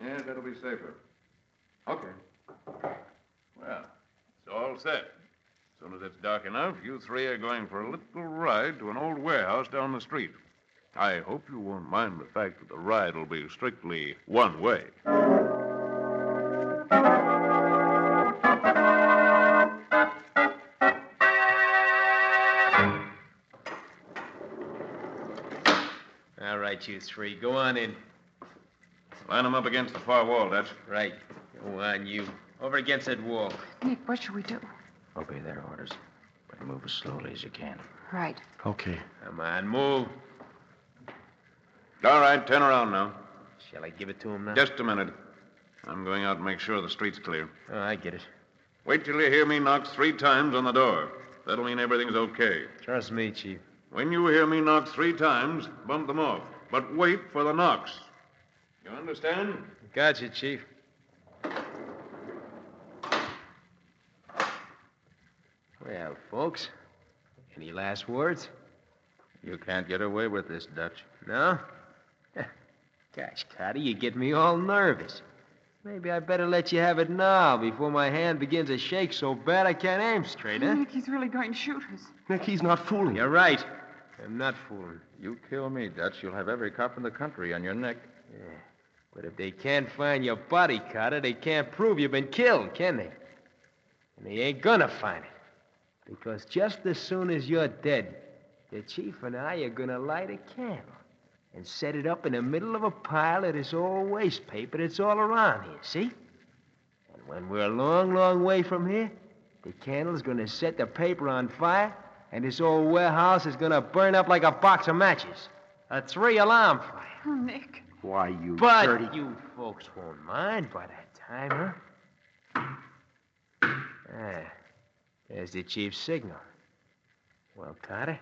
Yes, that'll be safer. Okay. Well, it's all set. As soon as it's dark enough, you three are going for a little ride to an old warehouse down the street. I hope you won't mind the fact that the ride will be strictly one way. All right, you three. Go on in. Line them up against the far wall, Dutch. Right. Go on, you. Over against that wall. Nick, what should we do? Obey their orders, but move as slowly as you can. Right. Okay. Come on, move. All right, turn around now. Shall I give it to him now? Just a minute. I'm going out and make sure the street's clear. Oh, I get it. Wait till you hear me knock 3 times on the door. That'll mean everything's okay. Trust me, Chief. When you hear me knock 3 times, bump them off. But wait for the knocks. You understand? Gotcha, Chief. Well, folks, any last words? You can't get away with this, Dutch. No? Gosh, Carter, you get me all nervous. Maybe I better let you have it now before my hand begins to shake so bad I can't aim straight, huh? Nick, he's really going to shoot us. Nick, he's not fooling. You're right. I'm not fooling. You kill me, Dutch, you'll have every cop in the country on your neck. Yeah. But if they can't find your body, Carter, they can't prove you've been killed, can they? And they ain't gonna find it. Because just as soon as you're dead, the chief and I are gonna light a candle and set it up in the middle of a pile of this old waste paper that's all around here, see? And When we're a long, long way from here, the candle's going to set the paper on fire, and this old warehouse is going to burn up like a box of matches. A 3-alarm fire. Oh, Nick. Why, you But dirty... you folks won't mind by that time, huh? There's the chief's signal. Well, Carter,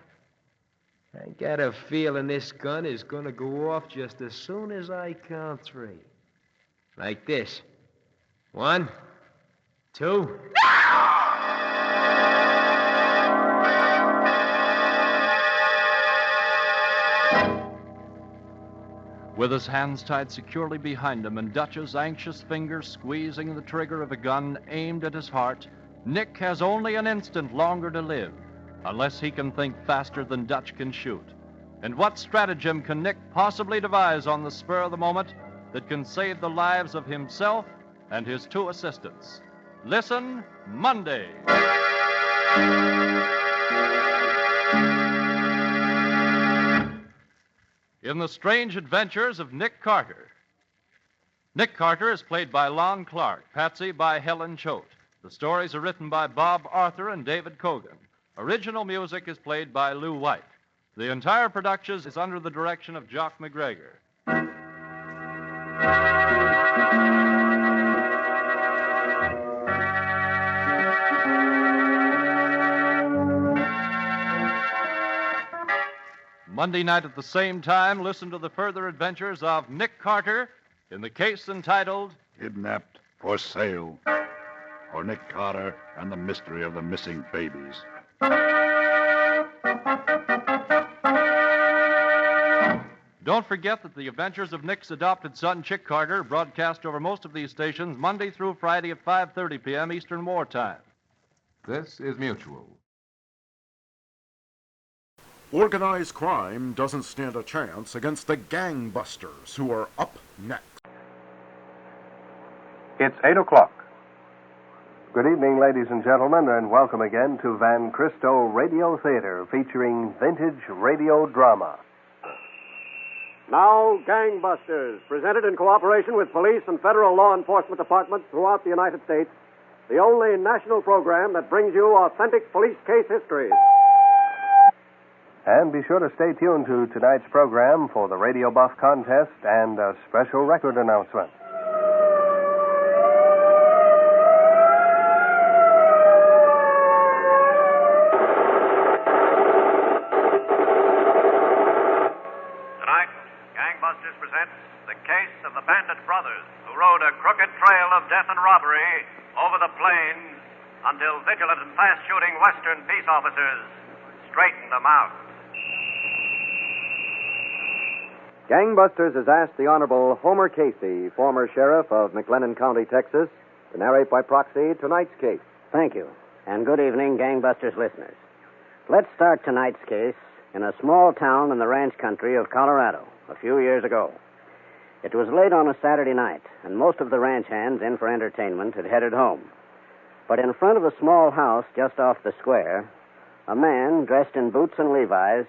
I got a feeling this gun is going to go off just as soon as I count 3. Like this. 1, 2... With his hands tied securely behind him and Dutch's anxious fingers squeezing the trigger of a gun aimed at his heart, Nick has only an instant longer to live, unless he can think faster than Dutch can shoot. And what stratagem can Nick possibly devise on the spur of the moment that can save the lives of himself and his 2 assistants? Listen Monday. In the Strange Adventures of Nick Carter. Nick Carter is played by Lon Clark, Patsy by Helen Choate. The stories are written by Bob Arthur and David Cogan. Original music is played by Lou White. The entire production is under the direction of Jock McGregor. Monday night at the same time, listen to the further adventures of Nick Carter in the case entitled Kidnapped for Sale, or Nick Carter and the Mystery of the Missing Babies. Don't forget that the adventures of Nick's adopted son, Chick Carter, broadcast over most of these stations Monday through Friday at 5:30 p.m. Eastern Wartime. This is Mutual. Organized crime doesn't stand a chance against the gangbusters, who are up next. It's 8 o'clock. Good evening, ladies and gentlemen, and welcome again to Van Cristo Radio Theater, featuring vintage radio drama. Now, Gangbusters, presented in cooperation with police and federal law enforcement departments throughout the United States, the only national program that brings you authentic police case histories. And be sure to stay tuned to tonight's program for the Radio Buff contest and a special record announcement. Tonight, Gangbusters presents the case of the Bandit brothers who rode a crooked trail of death and robbery over the plains until vigilant and fast-shooting Western peace officers straightened them out. Gangbusters has asked the Honorable Homer Casey, former sheriff of McLennan County, Texas, to narrate by proxy tonight's case. Thank you, and good evening, Gangbusters listeners. Let's start tonight's case in a small town in the ranch country of Colorado a few years ago. It was late on a Saturday night, and most of the ranch hands in for entertainment had headed home. But in front of a small house just off the square, a man dressed in boots and Levi's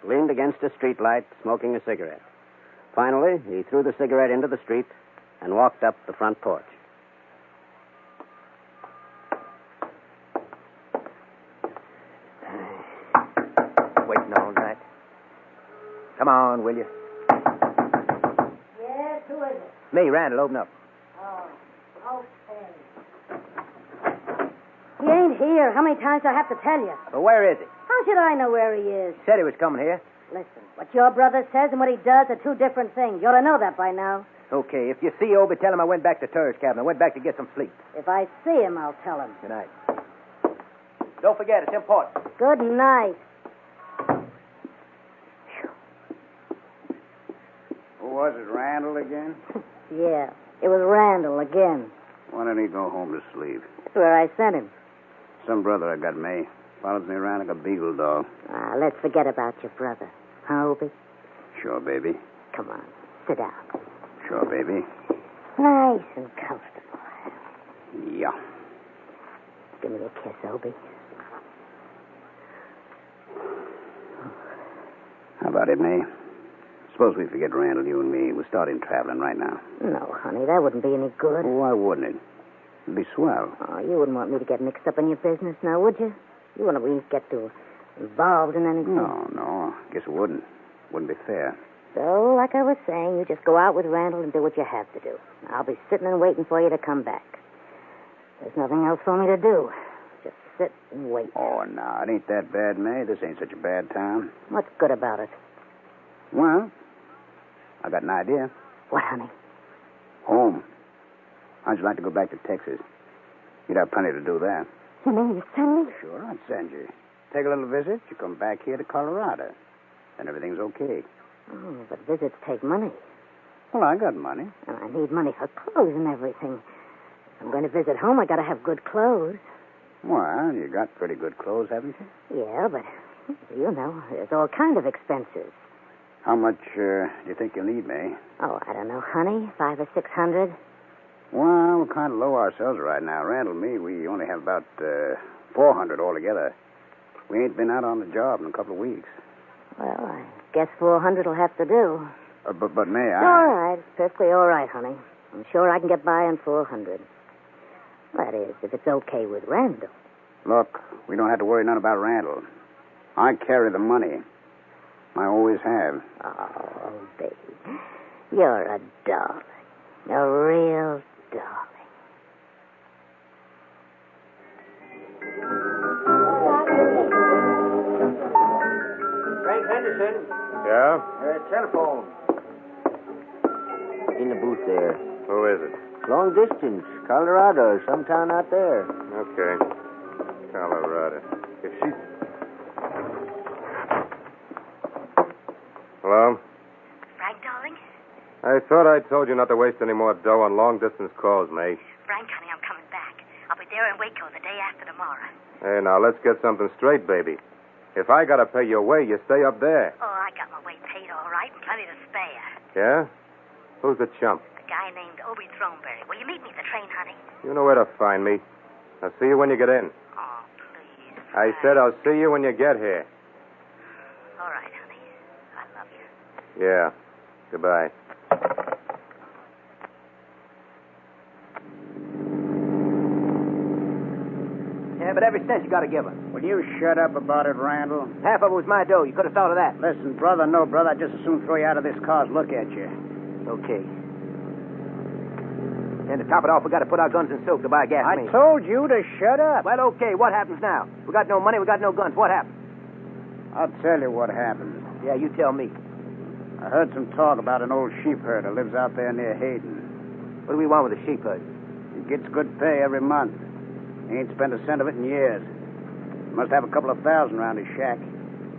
leaned against a streetlight smoking a cigarette. Finally, he threw the cigarette into the street and walked up the front porch. Waiting all night. Come on, will you? Yes, who is it? Me, Randall, open up. Oh, okay. He ain't here. How many times do I have to tell you? Well, where is he? How should I know where he is? Said he was coming here. Listen, what your brother says and what he does are 2 different things. You ought to know that by now. Okay, if you see Obie, tell him I went back to Turr's cabin. I went back to get some sleep. If I see him, I'll tell him. Good night. Don't forget, it's important. Good night. Who was it, Randall again? Yeah, it was Randall again. Why didn't he go home to sleep? That's where I sent him. Some brother I got, May. Follows me around like a beagle dog. Let's forget about your brother. Huh, Obie? Sure, baby. Come on, sit down. Sure, baby. Nice and comfortable. Yeah. Give me a kiss, Obie. How about it, May? Suppose we forget Randall, you and me. We're starting traveling right now. No, honey, that wouldn't be any good. Why wouldn't it? It'd be swell. Oh, you wouldn't want me to get mixed up in your business now, would you? You wouldn't want me to get too involved in anything. No. Guess it wouldn't. Wouldn't be fair. So, like I was saying, you just go out with Randall and do what you have to do. I'll be sitting and waiting for you to come back. There's nothing else for me to do. Just sit and wait. Oh, no, it ain't that bad, May. This ain't such a bad town. What's good about it? Well, I got an idea. What, honey? Home. How'd you like to go back to Texas? You'd have plenty to do there. You mean you'd send me? Sure, I'd send you. Take a little visit. You come back here to Colorado. Then everything's okay. Oh, but visits take money. Well, I got money. And I need money for clothes and everything. If I'm going to visit home, I got to have good clothes. Well, you got pretty good clothes, haven't you? Yeah, but, you know, there's all kind of expenses. How much do you think you'll need, May? Oh, I don't know, honey. $500 or $600. Well, we're kind of low ourselves right now. Randall and me, we only have about $400 altogether. We ain't been out on the job in a couple of weeks. Well, I guess $400 will have to do. But May, I... All right. It's perfectly all right, honey. I'm sure I can get by on $400. That is, if it's okay with Randall. Look, we don't have to worry none about Randall. I carry the money. I always have. Oh, baby. You're a darling. A real darling. Frank Henderson. Yeah? Telephone. In the booth there. Who is it? Long distance. Colorado. Some town out there. Okay. Colorado. If she... Hello? Frank, darling? I thought I told you not to waste any more dough on long-distance calls, May. Frank, honey, I'm coming back. I'll be there in Waco the day after tomorrow. Hey, now, let's get something straight, baby. If I gotta pay your way, you stay up there. Oh, I got my way paid all right and plenty to spare. Yeah? Who's the chump? A guy named Obie Throneberry. Will you meet me at the train, honey? You know where to find me. I'll see you when you get in. Oh, please. I said I'll see you when you get here. All right, honey. I love you. Yeah. Goodbye. Yeah, but every cent you got to give her. Will you shut up about it, Randall? Half of it was my dough. You could have thought of that. Listen, brother, no, brother. I'd just as soon throw you out of this car as look at you. Okay. And to top it off, we got to put our guns in silk to buy gasoline. I told you to shut up. Well, okay. What happens now? We got no money. We got no guns. What happens? I'll tell you what happens. Yeah, you tell me. I heard some talk about an old sheep herder lives out there near Hayden. What do we want with a sheep herd? He gets good pay every month. He ain't spent a cent of it in years. Must have a couple of thousand around his shack.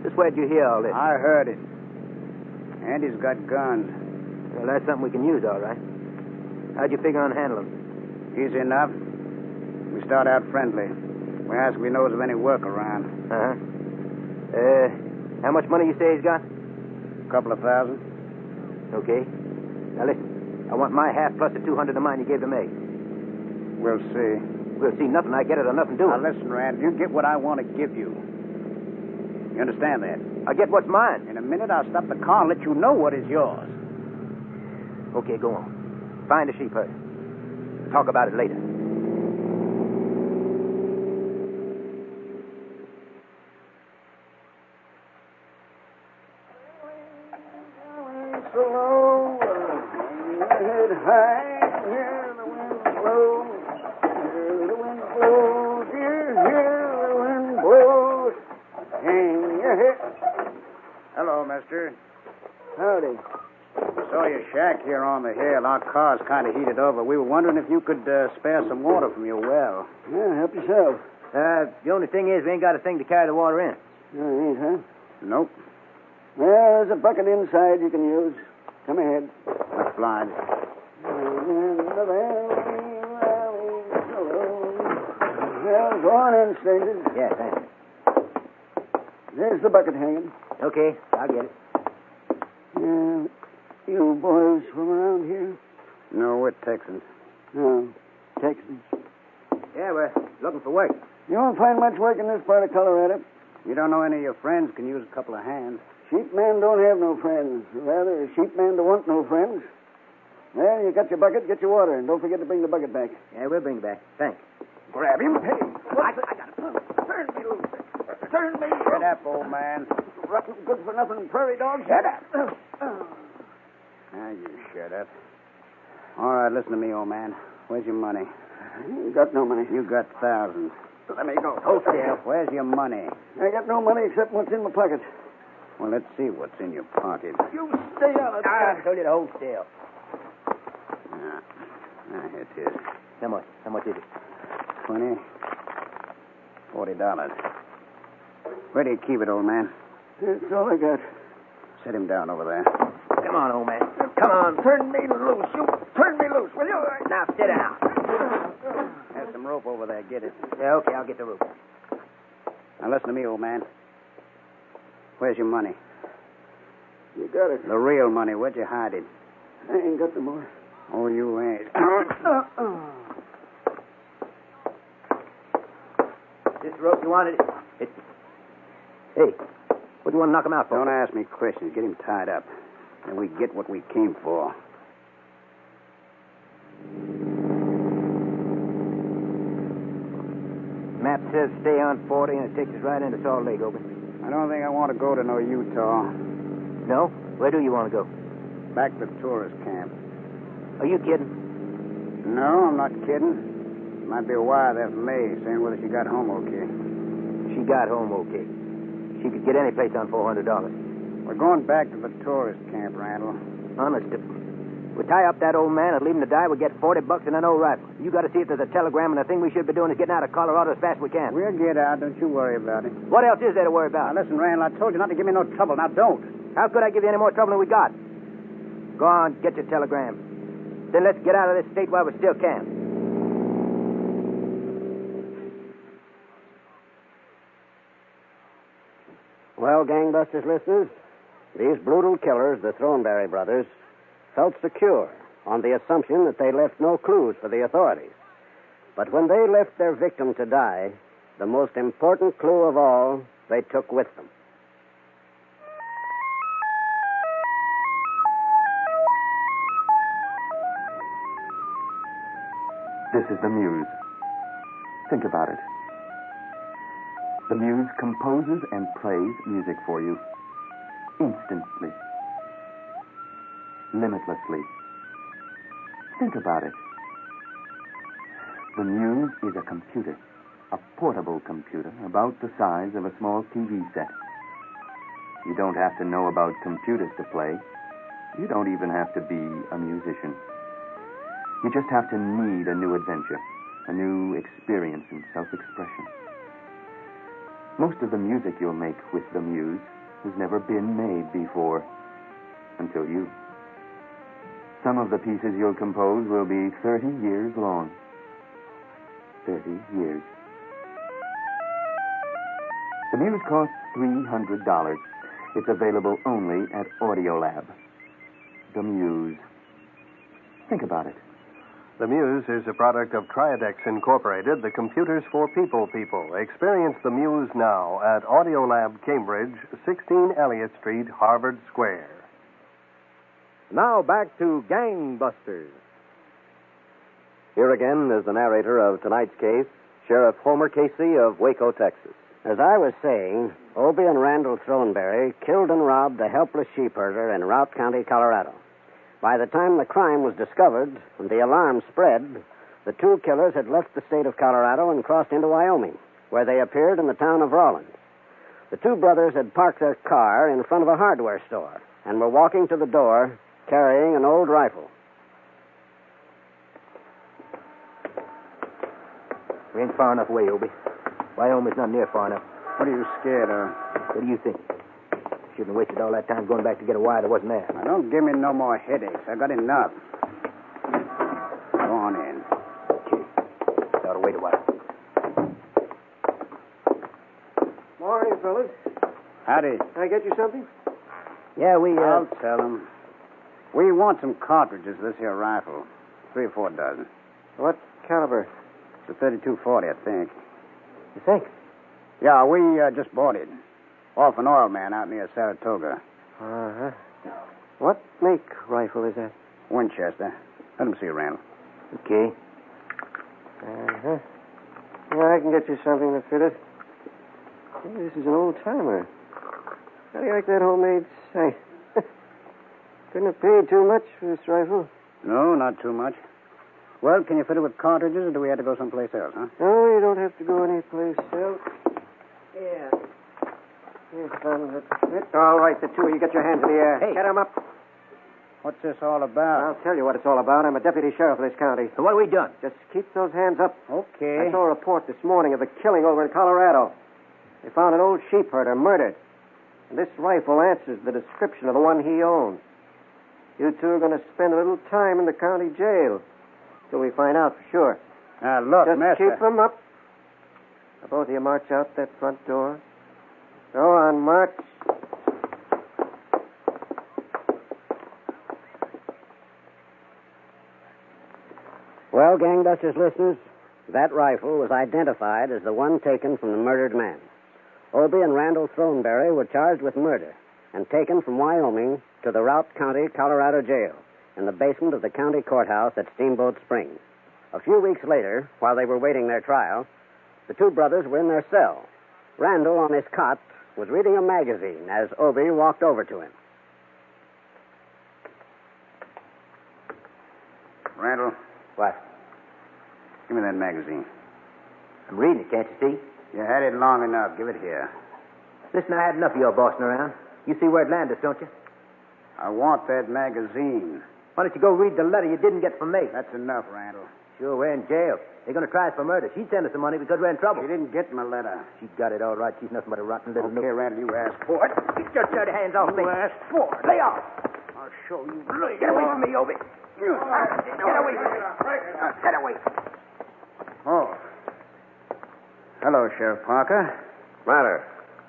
Just where'd you hear all this? I heard it. And he's got guns. Well, that's something we can use, all right. How'd you figure on handling them? Easy enough. We start out friendly. We ask if he knows of any work around. Uh-huh. How much money you say he's got? A couple of thousand. Okay. Now, listen. I want my half plus the $200 of mine you gave to May. We'll see. We'll see nothing. I get it or nothing doing. Now, listen, Rand. You get what I want to give you. You understand that? I get what's mine. In a minute, I'll stop the car and let you know what is yours. Okay, go on. Find a sheep herd. Talk about it later. Hello, mister. Howdy. Saw your shack here on the hill. Our car's kind of heated over. We were wondering if you could spare some water from your well. Yeah, help yourself. The only thing is we ain't got a thing to carry the water in. Oh, ain't, huh? Nope. Well, there's a bucket inside you can use. Come ahead. Obliged. Well, go on in, stranger. Yeah, thanks. There's the bucket hanging. Okay, I'll get it. You boys from around here? No, we're Texans. No, Texans. Yeah, we're looking for work. You won't find much work in this part of Colorado. You don't know any of your friends can use a couple of hands. Sheep men don't have no friends. Rather, a sheep man don't want no friends. Well, you got your bucket. Get your water, and don't forget to bring the bucket back. Yeah, we'll bring it back. Thanks. Grab him. Hey, I got it. Turn me loose. Turn me. Shut up, old man. Rotten, good-for-nothing prairie dog. Shut up. Now, you shut up. All right, listen to me, old man. Where's your money? You got no money. You got thousands. Let me go. Hold still. Where's your money? I got no money except what's in my pocket. Well, let's see what's in your pocket. You stay out of I told you to hold still. Here it is. How much? How much is it? 20. $40. Where do you keep it, old man? That's all I got. Set him down over there. Come on, old man. Come on. Turn me loose. You turn me loose, will you? Now, sit down. There's some rope over there. Get it. Yeah, okay, I'll get the rope. Now, listen to me, old man. Where's your money? You got it. The real money. Where'd you hide it? I ain't got no more. Oh, you ain't. This rope you wanted? Hey, what do you want to knock him out for? Don't ask me questions. Get him tied up. And we get what we came for. Map says stay on 40, and it takes us right into Salt Lake, Obie. I don't think I want to go to no Utah. No? Where do you want to go? Back to the tourist camp. Are you kidding? No, I'm not kidding. Might be a wire there from May saying whether she got home okay. She got home okay. She could get any place on $400. We're going back to the tourist camp, Randall. Honest. We tie up that old man and leave him to die. We get $40 and an old rifle. You got to see if there's a telegram, and the thing we should be doing is getting out of Colorado as fast as we can. We'll get out. Don't you worry about it. What else is there to worry about? Now, listen, Randall, I told you not to give me no trouble. Now, don't. How could I give you any more trouble than we got? Go on, get your telegram. Then let's get out of this state while we still can. Well, gangbusters listeners, these brutal killers, the Thornberry brothers, felt secure on the assumption that they left no clues for the authorities. But when they left their victim to die, the most important clue of all they took with them. This is the Muse. Think about it. The Muse composes and plays music for you instantly, limitlessly. Think about it. The Muse is a computer, a portable computer about the size of a small TV set. You don't have to know about computers to play. You don't even have to be a musician. You just have to need a new adventure, a new experience in self-expression. Most of the music you'll make with the Muse has never been made before, until you. Some of the pieces you'll compose will be 30 years long. 30 years. The Muse costs $300. It's available only at Audiolab. The Muse. Think about it. The Muse is a product of Triodex Incorporated, the computers for people. Experience the Muse now at Audiolab Cambridge, 16 Elliott Street, Harvard Square. Now back to Gangbusters. Here again is the narrator of tonight's case, Sheriff Homer Casey of Waco, Texas. As I was saying, Obie and Randall Thornberry killed and robbed a helpless sheep herder in Routt County, Colorado. By the time the crime was discovered and the alarm spread, the two killers had left the state of Colorado and crossed into Wyoming, where they appeared in the town of Rawlins. The two brothers had parked their car in front of a hardware store and were walking to the door carrying an old rifle. We ain't far enough away, Obie. Wyoming's not near far enough. What are you scared of? What do you think? Shouldn't have wasted all that time going back to get a wire that wasn't there. Now, don't give me no more headaches. I got enough. Go on in. Okay. Ought to wait a while. Morning, fellas. Howdy. Can I get you something? Yeah, I'll tell them. We want some cartridges of this here rifle. 3 or 4 dozen. What caliber? It's a 32-40, I think. You think? Yeah, we just bought it. Off an oil man out near Saratoga. Uh-huh. What make rifle is that? Winchester. Let him see it, Randall. Okay. Uh-huh. Well, I can get you something to fit it. Hey, this is an old-timer. How do you like that homemade sight? Couldn't have paid too much for this rifle. No, not too much. Well, can you fit it with cartridges, or do we have to go someplace else, huh? No, you don't have to go anyplace else. Yeah. Here's some of it. All right, the two of you get your hands in the air. Hey. Get 'em up. What's this all about? I'll tell you what it's all about. I'm a deputy sheriff of this county. So what have we done? Just keep those hands up. Okay. I saw a report this morning of a killing over in Colorado. They found an old sheep herder murdered. And this rifle answers the description of the one he owned. You two are going to spend a little time in the county jail till we find out for sure. Now, look, Just mister. keep them up. Now, both of you march out that front door. Go on, march. Well, Gangbusters listeners, that rifle was identified as the one taken from the murdered man. Obie and Randall Throneberry were charged with murder and taken from Wyoming to the Routt County, Colorado jail in the basement of the county courthouse at Steamboat Springs. A few weeks later, while they were waiting their trial, the two brothers were in their cell. Randall, on his cot, was reading a magazine as Obie walked over to him. Randall. What? Give me that magazine. I'm reading it, can't you see? You had it long enough. Give it here. Listen, I had enough of your bossing around. You see where it landed us, don't you? I want that magazine. Why don't you go read the letter you didn't get from me? That's enough, Randall. Sure, we're in jail. They're going to try us for murder. She'd send us the money because we're in trouble. She didn't get my letter. She got it all right. She's nothing but a rotten little Okay, Randall, you asked for it. Get your dirty hands off me. You asked for it. Lay off. I'll show you. Get away from me, Obie. Get away from me. Get away. Oh. Hello, Sheriff Parker. Matter?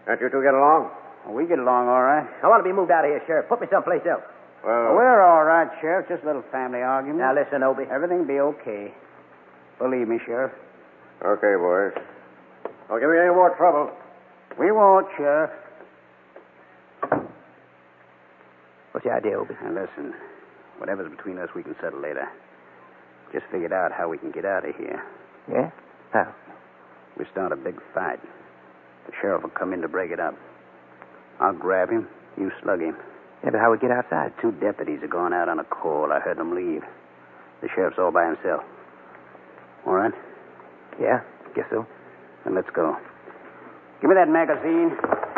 Can't you two get along? Well, we get along all right. I want to be moved out of here, Sheriff. Put me someplace else. Well, We're all right, Sheriff. Just a little family argument. Now, listen, Obie. Everything be okay. Believe me, Sheriff. okay, boys. Don't give me any more trouble. We won't, Sheriff. What's the idea, Obie? Now, listen. Whatever's between us, we can settle later. Just figured out how we can get out of here. Yeah? How? We start a big fight. The sheriff will come in to break it up. I'll grab him. You slug him. Yeah, but how we get outside? Two deputies are going out on a call. I heard them leave. The sheriff's all by himself. All right? Yeah, guess so. Then let's go. Give me that magazine.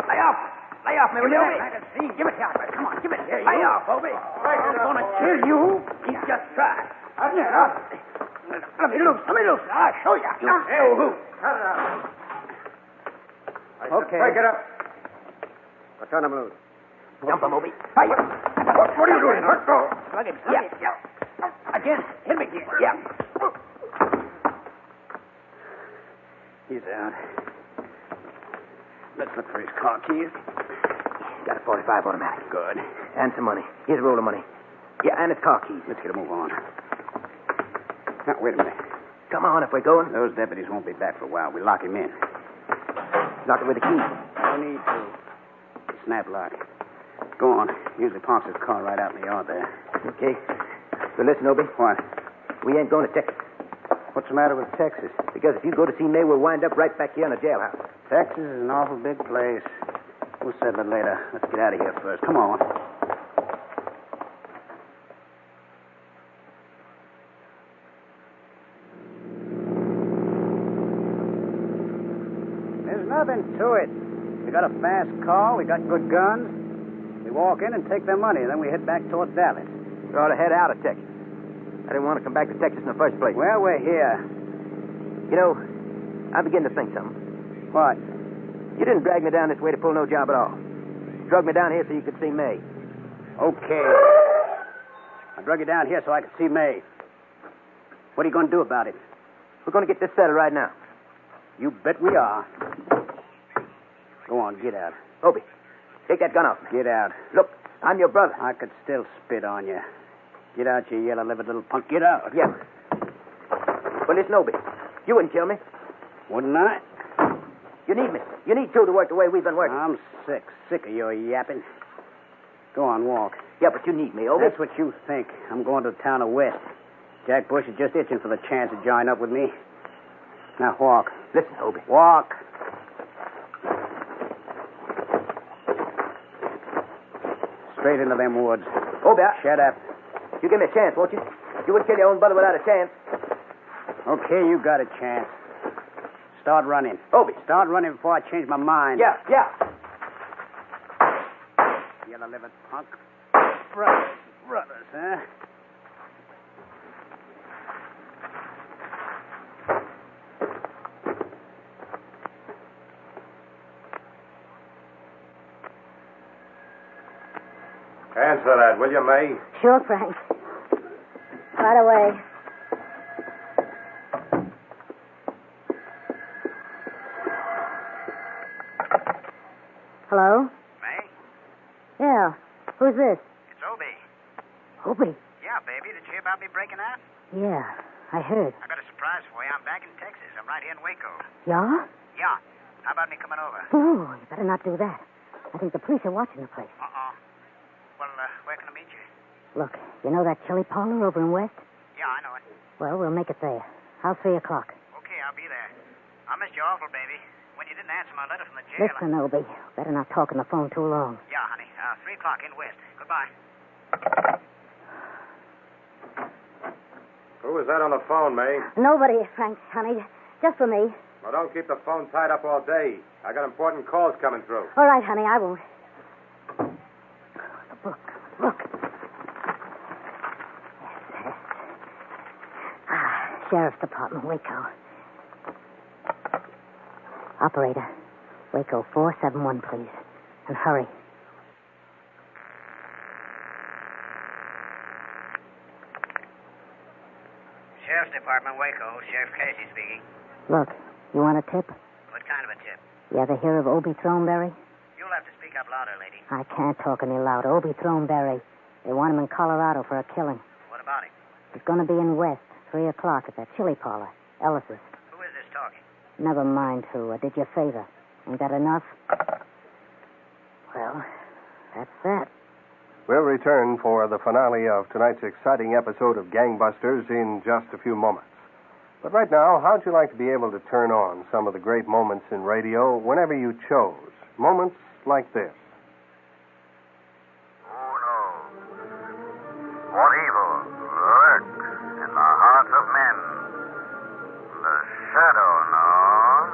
Lay off! Lay off me, will you? Magazine. Give it here. Come on, give it here. Lay off, Obie. I'm going to kill you. He's just tried. Let me loose. I'll show you. Okay. Break it up. I'll turn him loose. Jump him, Obie. What are you doing? Let go. Slug him. Yeah. Again. Hit him again. Yeah. He's out. Let's look for his car keys. Got a .45 automatic. Good. And some money. Here's a roll of money. Yeah, and his car keys. Let's get a move on. Now, wait a minute. Come on, if we're going. Those deputies won't be back for a while. We lock him in. Lock it with the key. No need to. Snap lock. Go on. Usually parks his car right out in the yard there. Okay. So listen, Obie. What? We ain't going to Texas. What's the matter with Texas? Because if you go to see May, we'll wind up right back here in a jailhouse. Texas is an awful big place. We'll settle it later. Let's get out of here first. Come on. There's nothing to it. We got a fast car. We got good guns. We walk in and take their money, and then we head back towards Dallas. We ought to head out of Texas. I didn't want to come back to Texas in the first place. Well, we're here. You know, I begin to think something. What? You didn't drag me down this way to pull no job at all. You drug me down here so you could see May. Okay. I drug you down here so I could see May. What are you going to do about it? We're going to get this settled right now. You bet we are. Go on, get out. Obie, take that gun off me. Get out. Look, I'm your brother. I could still spit on you. Get out, you yellow-livered little punk. Get out. Yeah. Well, listen, Obie. You wouldn't kill me. Wouldn't I? You need me. You need two to work the way we've been working. I'm sick. Sick of your yapping. Go on, walk. Yeah, but you need me, Obie. That's what you think. I'm going to the town of West. Jack Bush is just itching for the chance to join up with me. Now, walk. Listen, Obie. Walk. Straight into them woods. Obie, Shut up. you give me a chance, won't you? You wouldn't kill your own brother without a chance. Okay, you got a chance. Start running. Obie. Start running before I change my mind. Yeah. Yellow-livered punk. Brothers, huh? Answer that, will you, May? Sure, Frank. Right away. Hello? May? Yeah. Who's this? It's Obie. Obie. Yeah, baby. Did you hear about me breaking out? Yeah, I heard. I got a surprise for you. I'm back in Texas. I'm right here in Waco. Yeah? Yeah. How about me coming over? Oh, you better not do that. I think the police are watching the place. Uh-oh. Well, where can I meet you? Look, you know that chili parlor over in West? Yeah, I know it. Well, we'll make it there. How's 3 o'clock? Okay, I'll be there. I missed you awful, baby. When you didn't answer my letter from the jail. Listen, Obie. Better not talk on the phone too long. Yeah, honey. 3 o'clock in West. Goodbye. Who was that on the phone, May? Nobody, Frank, honey. Just for me. Well, don't keep the phone tied up all day. I got important calls coming through. All right, honey, I won't. The book. Look. Yes. Sheriff's Department, Waco. Operator, Waco 471, please. And hurry. Sheriff's Department, Waco. Sheriff Casey speaking. Look, you want a tip? What kind of a tip? You ever hear of Obie Throneberry? You'll have to speak up louder, lady. I can't talk any louder. Obie Throneberry. They want him in Colorado for a killing. What about him? He's going to be in West, 3 o'clock at that chili parlor, Ellis's. Who is this talking? Never mind who. I did you a favor. Ain't that enough? Well, that's that. We'll return for the finale of tonight's exciting episode of Gangbusters in just a few moments. But right now, how'd you like to be able to turn on some of the great moments in radio whenever you chose? Moments like this. What evil lurks in the hearts of men? The shadow knows.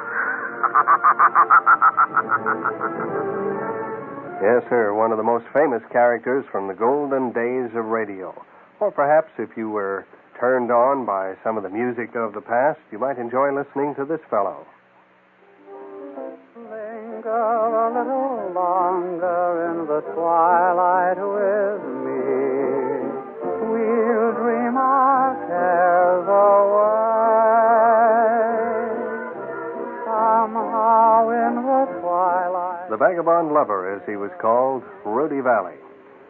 Yes, sir, one of the most famous characters from the golden days of radio. Or perhaps if you were turned on by some of the music of the past, you might enjoy listening to this fellow. Linger a little longer in the twilight with me. We'll dream our cares away. Somehow in the twilight. The Vagabond Lover, as he was called, Rudy Valley.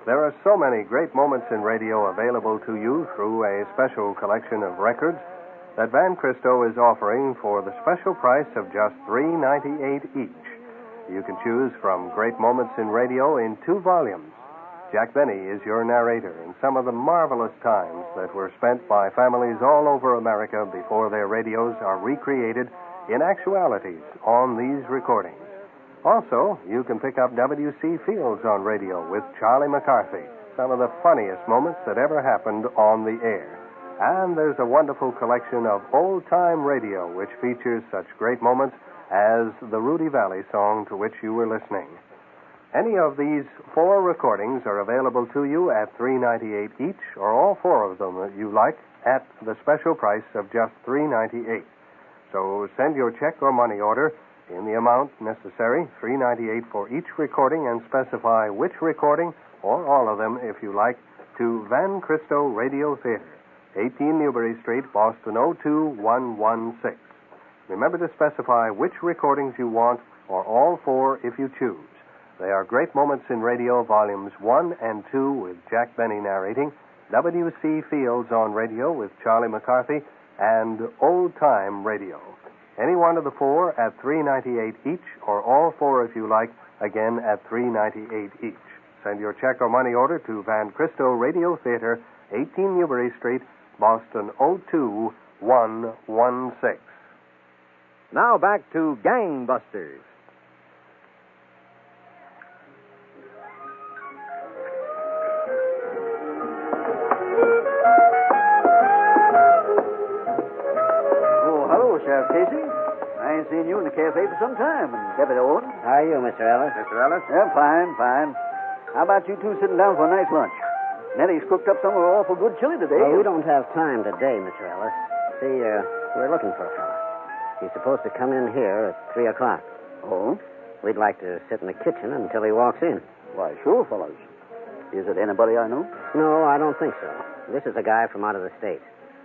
There are so many great moments in radio available to you through a special collection of records that Van Christo is offering for the special price of just $3.98 each. You can choose from great moments in radio in 2 volumes. Jack Benny is your narrator in some of the marvelous times that were spent by families all over America before their radios are recreated in actualities on these recordings. Also, you can pick up W.C. Fields on radio with Charlie McCarthy, some of the funniest moments that ever happened on the air. And there's a wonderful collection of old-time radio which features such great moments as the Rudy Valley song to which you were listening. Any of these 4 recordings are available to you at $3.98 each, or all 4 of them that you like at the special price of just $3.98. So send your check or money order in the amount necessary, $3.98 for each recording, and specify which recording, or all of them if you like, to Van Christo Radio Theater, 18 Newbury Street, Boston 02116. Remember to specify which recordings you want, or all 4 if you choose. They are Great Moments in Radio, Volumes 1 and 2 with Jack Benny narrating, W.C. Fields on radio with Charlie McCarthy, and Old Time Radio. Any one of the 4 at $3.98 each, or all 4 if you like, again at $3.98 each. Send your check or money order to Van Christo Radio Theater, 18 Newbury Street, Boston 02116. Now back to Gangbusters. Oh, hello, Sheriff Casey. I ain't seen you in the cafe for some time. And Deputy Owen. How are you, Mr. Ellis? Mr. Ellis? Yeah, fine. How about you two sitting down for a nice lunch? Nettie's cooked up some awful good chili today. Well, we don't have time today, Mr. Ellis. See, we're looking for a fella. He's supposed to come in here at 3 o'clock. Oh? We'd like to sit in the kitchen until he walks in. Why, sure, fellas. Is it anybody I know? No, I don't think so. This is a guy from out of the state.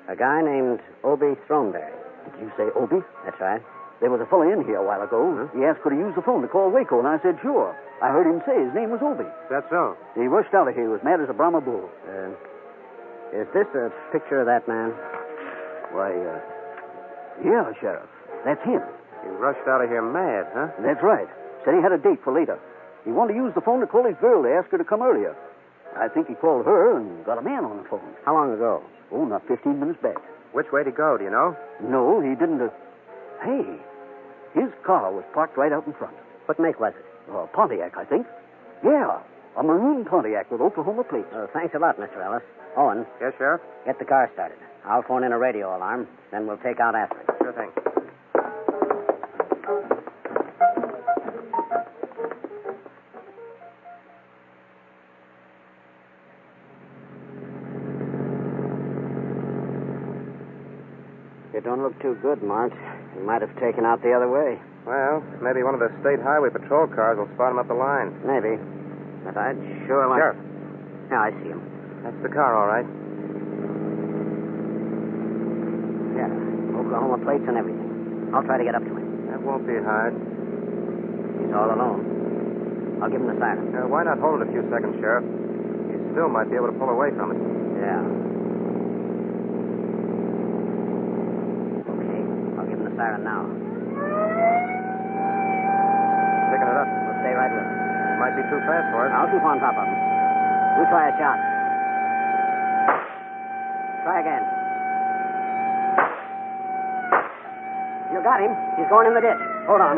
A guy named Obie Throneberry. Did you say Obie? That's right. There was a fella in here a while ago. Huh? He asked could he use the phone to call Waco, and I said sure. I heard him say his name was Obie. That's so. He rushed out of here as mad as a Brahma bull. Is this a picture of that man? Why, yeah, Sheriff. That's him. He rushed out of here mad, huh? That's right. Said he had a date for later. He wanted to use the phone to call his girl to ask her to come earlier. I think he called her and got a man on the phone. How long ago? Oh, not 15 minutes back. Which way to go, do you know? No, he didn't. Hey, his car was parked right out in front. What make was it? A Pontiac, I think. Yeah, a maroon Pontiac with Oklahoma plates. Thanks a lot, Mr. Ellis. Owen. Yes, Sheriff? Get the car started. I'll phone in a radio alarm, then we'll take out after it. Sure thing. It don't look too good, Mark. He might have taken out the other way. Well, maybe one of the state highway patrol cars will spot him up the line. Maybe. But I'd sure like... Sheriff. Yeah, I see him. That's the car, all right. Yeah, Oklahoma plates and everything. I'll try to get up to him. That won't be hard. He's all alone. I'll give him the siren. Why not hold it a few seconds, Sheriff? He still might be able to pull away from it. Yeah. Okay, I'll give him the siren now. Picking it up. We'll stay right with him. It might be too fast for us. I'll keep on top of him. You try a shot. Try again. You got him. He's going in the ditch. Hold on.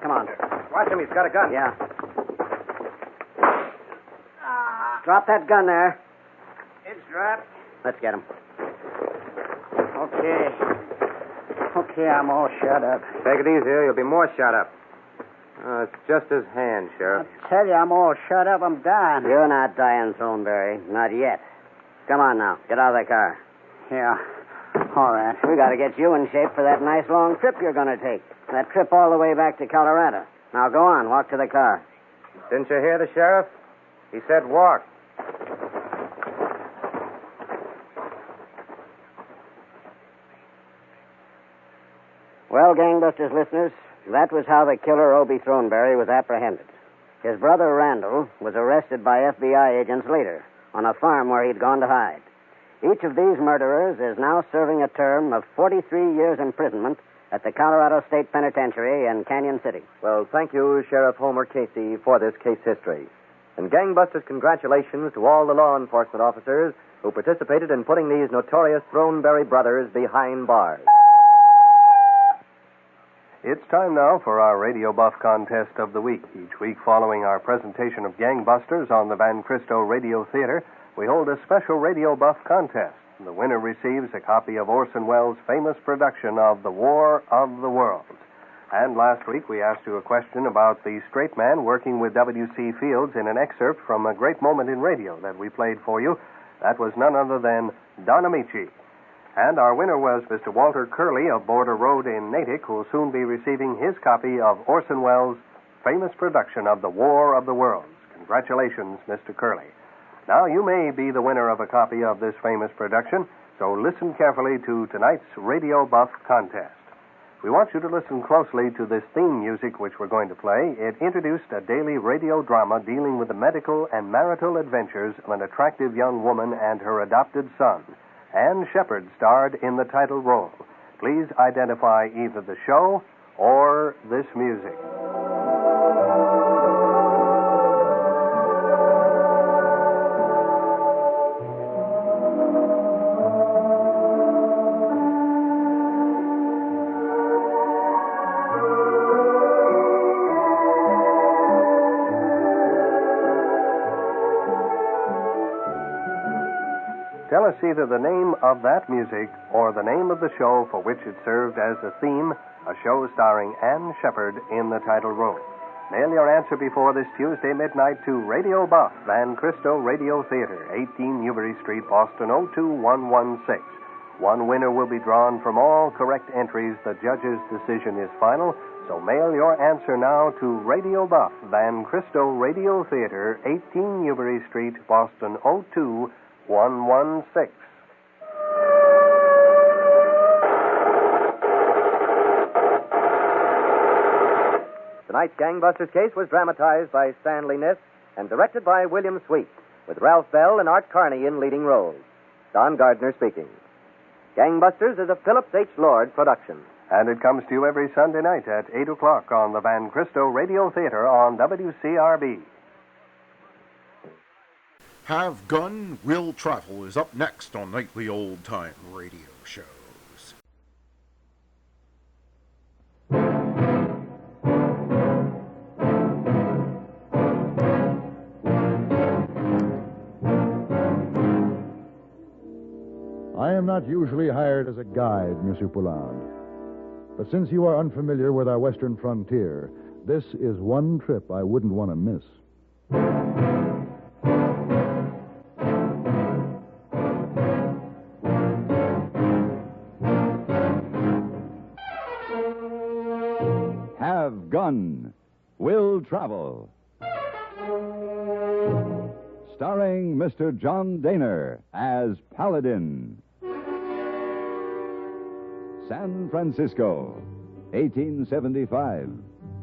Come on. Watch him. He's got a gun. Yeah. Drop that gun there. It's dropped. Let's get him. Okay, I'm all shut up. Take it easy. You'll be more shot up. It's just his hand, Sheriff. I tell you, I'm all shut up. I'm dying. You're not dying, Throneberry. Not yet. Come on now. Get out of the car. Yeah. All right. We got to get you in shape for that nice long trip you're going to take. That trip all the way back to Colorado. Now go on. Walk to the car. Didn't you hear the sheriff? He said walk. Well, Gangbusters listeners, that was how the killer Obie Throneberry was apprehended. His brother Randall was arrested by FBI agents later on a farm where he'd gone to hide. Each of these murderers is now serving a term of 43 years imprisonment at the Colorado State Penitentiary in Canyon City. Well, thank you, Sheriff Homer Casey, for this case history. And Gangbusters, congratulations to all the law enforcement officers who participated in putting these notorious Throneberry brothers behind bars. It's time now for our Radio Buff Contest of the Week. Each week, following our presentation of Gangbusters on the Van Cristo Radio Theater, we hold a special Radio Buff Contest. The winner receives a copy of Orson Welles' famous production of The War of the Worlds. And last week, we asked you a question about the straight man working with W.C. Fields in an excerpt from a great moment in radio that we played for you. That was none other than Don Amici. And our winner was Mr. Walter Curley of Border Road in Natick, who will soon be receiving his copy of Orson Welles' famous production of The War of the Worlds. Congratulations, Mr. Curley. Now, you may be the winner of a copy of this famous production, so listen carefully to tonight's Radio Buff Contest. We want you to listen closely to this theme music which we're going to play. It introduced a daily radio drama dealing with the medical and marital adventures of an attractive young woman and her adopted son. Ann Shepard starred in the title role. Please identify either the show or this music. either the name of that music or the name of the show for which it served as a theme, a show starring Ann Shepard in the title role. Mail your answer before this Tuesday midnight to Radio Buff, Van Cristo Radio Theater, 18 Newbury Street, Boston, 02116. One winner will be drawn from all correct entries. The judge's decision is final. So mail your answer now to Radio Buff, Van Cristo Radio Theater, 18 Newbury Street, Boston, 02116. Tonight's Gangbusters case was dramatized by Stanley Niss and directed by William Sweet, with Ralph Bell and Art Carney in leading roles. Don Gardner speaking. Gangbusters is a Phillips H. Lord production. And it comes to you every Sunday night at 8 o'clock on the Van Cristo Radio Theater on WCRB. Have Gun, Will Travel is up next on Nightly Old Time Radio Shows. I am not usually hired as a guide, Monsieur Poulard. But since you are unfamiliar with our western frontier, this is one trip I wouldn't want to miss. Have Gun, Will Travel. Starring Mr. John Daner as Paladin. San Francisco, 1875.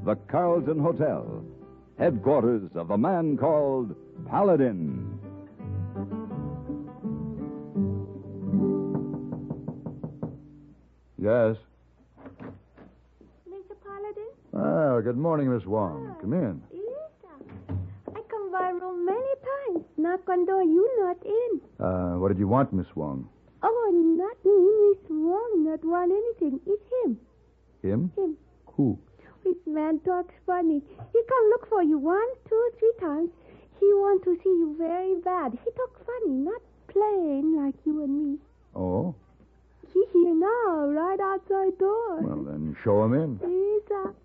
The Carlton Hotel, headquarters of a man called Paladin. Yes? Mr. Paladin? Ah, good morning, Miss Wong. Come in. Yes, I come by room many times. Knock on door, you not in. What did you want, Miss Wong? Oh, not me, Miss Wong. Not want anything. It's him. Him? Him. Who? This man talks funny. He come look for you 1, 2, 3 times. He want to see you very bad. He talk funny, not plain like you and me. Oh? He here now, right outside door. Well, then show him in. He's up.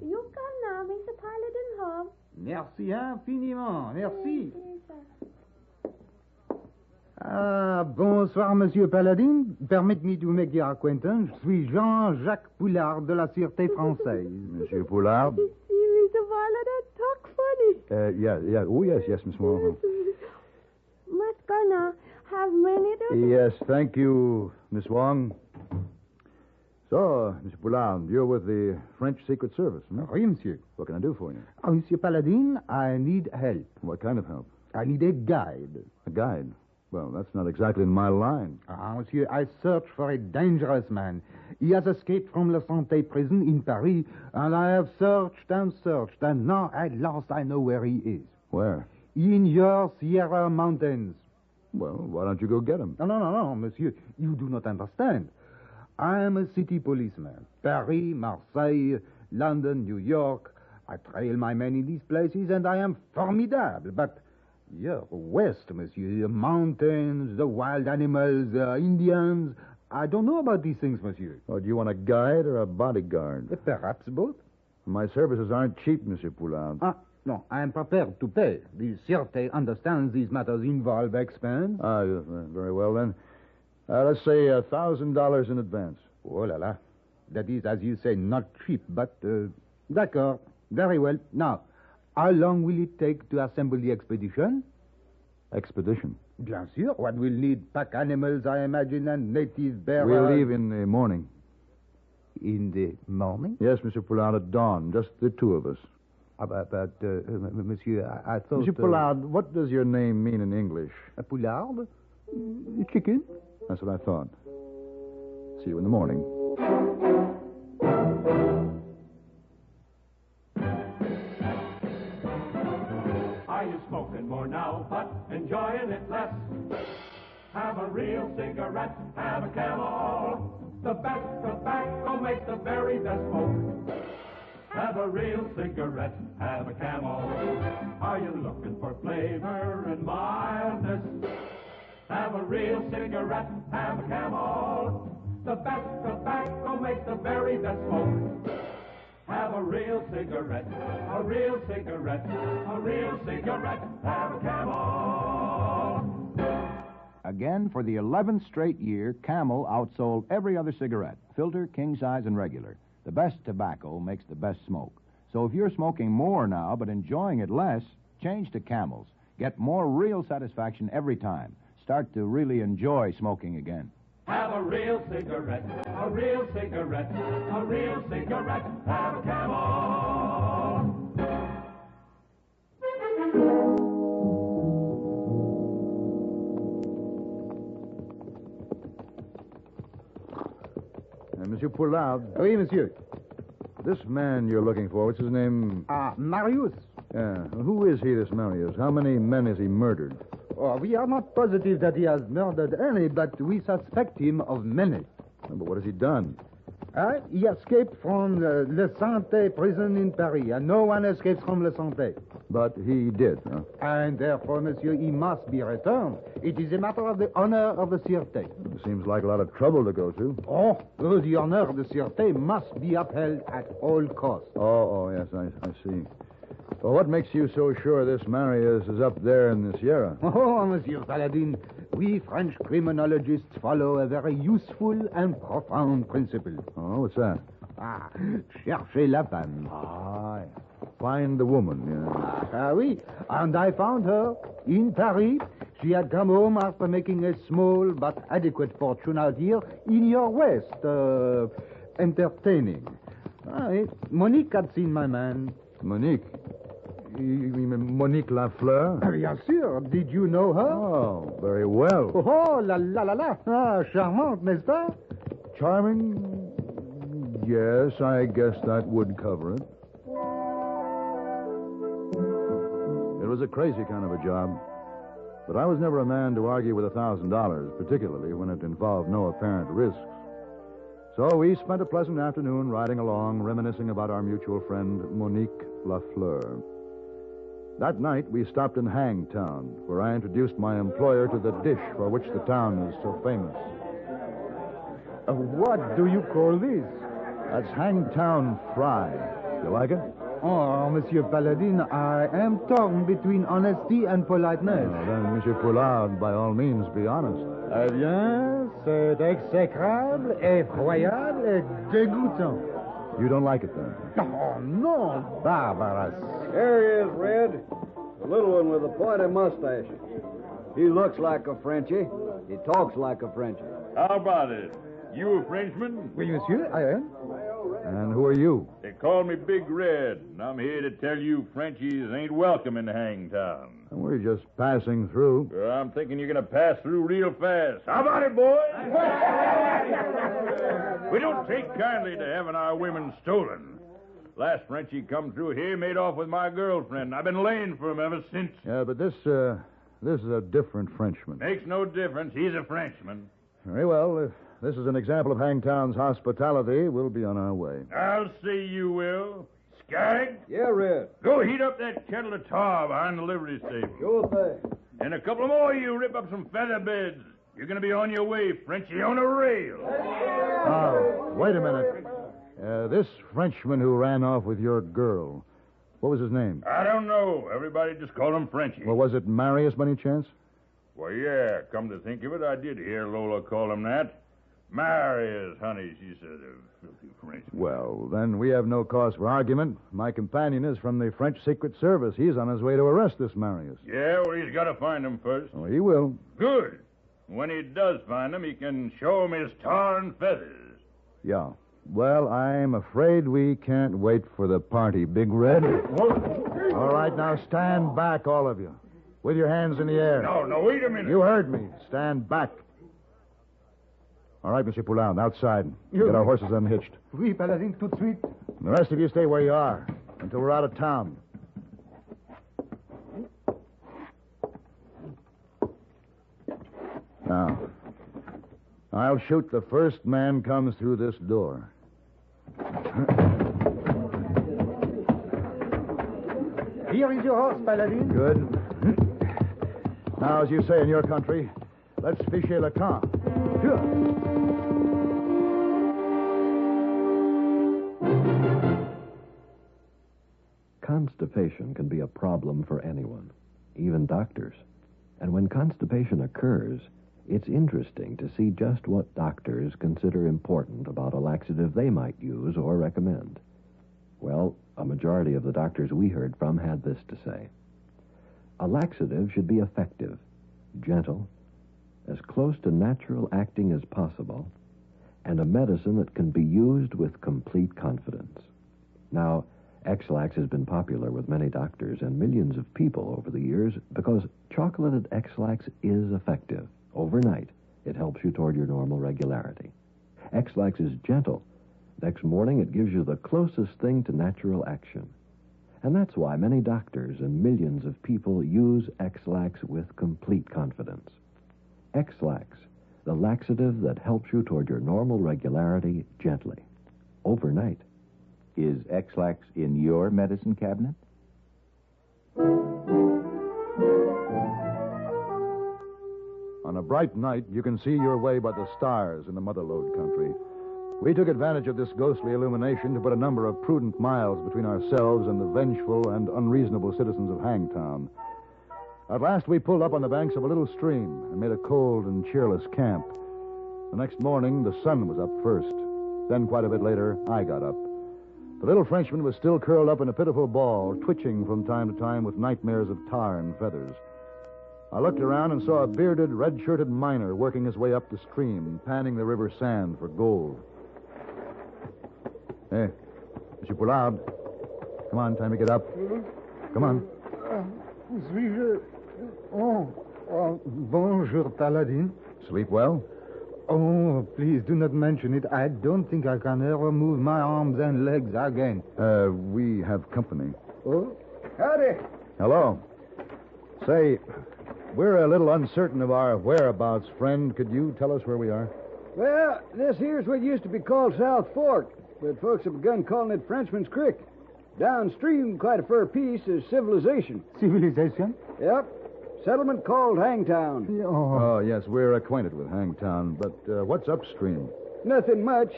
You come now, Mr. Paladin home. Merci infiniment. Merci. Bonsoir, Monsieur Paladin. Permette me to make your acquaintance. Je suis Jean-Jacques Poulard de la Sûreté Française. Monsieur Poulard? You see, Mr. Paladin talk funny. Yeah. Oh, yes, Miss Wong. Must go now. Have many to... Yes, thank you, Miss Wong. So, Mr. Poulard, you're with the French Secret Service, huh? Oui, monsieur. What can I do for you? Oh, Monsieur Paladin, I need help. What kind of help? I need a guide. A guide? Well, that's not exactly in my line. Monsieur, I search for a dangerous man. He has escaped from La Santé prison in Paris, and I have searched, and now at last I know where he is. Where? In your Sierra Mountains. Well, why don't you go get him? No, monsieur. You do not understand. I am a city policeman. Paris, Marseille, London, New York. I trail my men in these places, and I am formidable. But here, west, monsieur, the mountains, the wild animals, the Indians. I don't know about these things, monsieur. Oh, do you want a guide or a bodyguard? Perhaps both. My services aren't cheap, Monsieur Poulard. No, I am prepared to pay. The Sûreté understands these matters involve expense. Yes, very well, then. Let's say $1,000 in advance. Oh, la la. That is, as you say, not cheap, but, d'accord. Very well. Now, how long will it take to assemble the expedition? Expedition? Bien sûr. One will need pack animals, I imagine, and native bearers. We'll leave in the morning. In the morning? Yes, Monsieur Poulard, at dawn. Just the two of us. Monsieur, I thought... Monsieur Poulard, what does your name mean in English? Poulard? Chicken? That's what I thought. See you in the morning. Are you smoking more now, but enjoying it less? Have a real cigarette, have a Camel. The best tobacco makes the very best smoke. Have a real cigarette, have a Camel. Are you looking for flavor and mildness? Have a real cigarette, have a Camel. The best tobacco makes the very best smoke. Have a real cigarette, a real cigarette, a real cigarette, have a Camel. Again, for the 11th straight year, Camel outsold every other cigarette, filter, king size, and regular. The best tobacco makes the best smoke. So if you're smoking more now but enjoying it less, change to Camels. Get more real satisfaction every time. Start to really enjoy smoking again. Have a real cigarette, a real cigarette, a real cigarette, have a Camel. Monsieur Poulard. Oui, monsieur. This man you're looking for, what's his name? Marius. Yeah. Who is he, this Marius? How many men has he murdered? Oh, we are not positive that he has murdered any, but we suspect him of many. But what has he done? He escaped from Le Santé prison in Paris, and no one escapes from Le Santé. But he did, huh? And therefore, monsieur, he must be returned. It is a matter of the honor of the Sûreté. Seems like a lot of trouble to go to. Oh, the honor of the Sûreté must be upheld at all costs. Oh, yes, I see. Well, what makes you so sure this Marius is up there in the Sierra? Oh, Monsieur Paladin, we French criminologists follow a very useful and profound principle. Oh, what's that? Cherchez la femme. Find the woman, yeah. Oui, and I found her in Paris. She had come home after making a small but adequate fortune out here in your West, entertaining. Monique had seen my man. Monique? You mean Monique Lafleur? Bien sûr. Did you know her? Oh, very well. Oh, la la la la. Charmante, n'est-ce pas? Charming? Yes, I guess that would cover it. It was a crazy kind of a job. But I was never a man to argue with $1,000, particularly when it involved no apparent risks. So we spent a pleasant afternoon riding along, reminiscing about our mutual friend, Monique Lafleur. That night, we stopped in Hangtown, where I introduced my employer to the dish for which the town is so famous. What do you call this? That's Hangtown Fry. You like it? Oh, Monsieur Paladin, I am torn between honesty and politeness. Then, Monsieur Poulard, by all means, be honest. Eh bien, c'est exécrable, effroyable et dégoûtant. You don't like it, then? Oh, no, barbarous. There he is, Red. The little one with the pointed mustache. He looks like a Frenchie. He talks like a Frenchie. How about it? You a Frenchman? Oui, monsieur, I am. And who are you? They call me Big Red, and I'm here to tell you Frenchies ain't welcome in Hangtown. We're just passing through. I'm thinking you're going to pass through real fast. How about it, boys? We don't take kindly to having our women stolen. Last Frenchie come through here made off with my girlfriend. I've been laying for him ever since. Yeah, but this is a different Frenchman. Makes no difference. He's a Frenchman. Very well. If this is an example of Hangtown's hospitality, we'll be on our way. I'll say you will. Skag? Yeah, Red. Go heat up that kettle of tar behind the livery stable. Sure thing. And a couple more of you rip up some feather beds. You're going to be on your way, Frenchie, on a rail. Oh, wait a minute. This Frenchman who ran off with your girl, what was his name? I don't know. Everybody just called him Frenchie. Well, was it Marius by any chance? Well, yeah, come to think of it, I did hear Lola call him that. Marius, honey, she said, a filthy Frenchman. Well, then we have no cause for argument. My companion is from the French Secret Service. He's on his way to arrest this Marius. Yeah, well, he's got to find him first. Oh, he will. Good. When he does find him, he can show him his tar and feathers. Yeah. Well, I'm afraid we can't wait for the party, Big Red. All right, now stand back, all of you. With your hands in the air. No, wait a minute. You heard me. Stand back. All right, Monsieur Poulard, outside. Get our horses unhitched. Oui, Paladin, tout de suite. And the rest of you stay where you are until we're out of town. Now, I'll shoot the first man comes through this door. Here is your horse, Paladin. Good. Now, as you say in your country, Let's ficher le camp. Sure. Constipation can be a problem for anyone, even doctors. And when constipation occurs, it's interesting to see just what doctors consider important about a laxative they might use or recommend. Well, a majority of the doctors we heard from had this to say. A laxative should be effective, gentle, as close to natural acting as possible, and a medicine that can be used with complete confidence. Now, X-Lax has been popular with many doctors and millions of people over the years because chocolated X-Lax is effective. Overnight, it helps you toward your normal regularity. X-Lax is gentle. Next morning, it gives you the closest thing to natural action. And that's why many doctors and millions of people use X-Lax with complete confidence. X-Lax, the laxative that helps you toward your normal regularity gently, overnight. Is X-Lax in your medicine cabinet? On a bright night, you can see your way by the stars in the Motherlode country. We took advantage of this ghostly illumination to put a number of prudent miles between ourselves and the vengeful and unreasonable citizens of Hangtown. At last, we pulled up on the banks of a little stream and made a cold and cheerless camp. The next morning, the sun was up first. Then, quite a bit later, I got up. The little Frenchman was still curled up in a pitiful ball, twitching from time to time with nightmares of tar and feathers. I looked around and saw a bearded, red-shirted miner working his way up the stream, panning the river sand for gold. Hey, Monsieur Poulard. Come on, time to get up. Come on. Bonjour, Paladin. Sleep well? Oh, please do not mention it. I don't think I can ever move my arms and legs again. We have company. Oh? Howdy. Hello. Say, we're a little uncertain of our whereabouts, friend. Could you tell us where we are? Well, this here's what used to be called South Fork, but folks have begun calling it Frenchman's Creek. Downstream, quite a fair piece, is civilization. Civilization? Yep. Settlement called Hangtown. Oh, yes, we're acquainted with Hangtown, but what's upstream? Nothing much.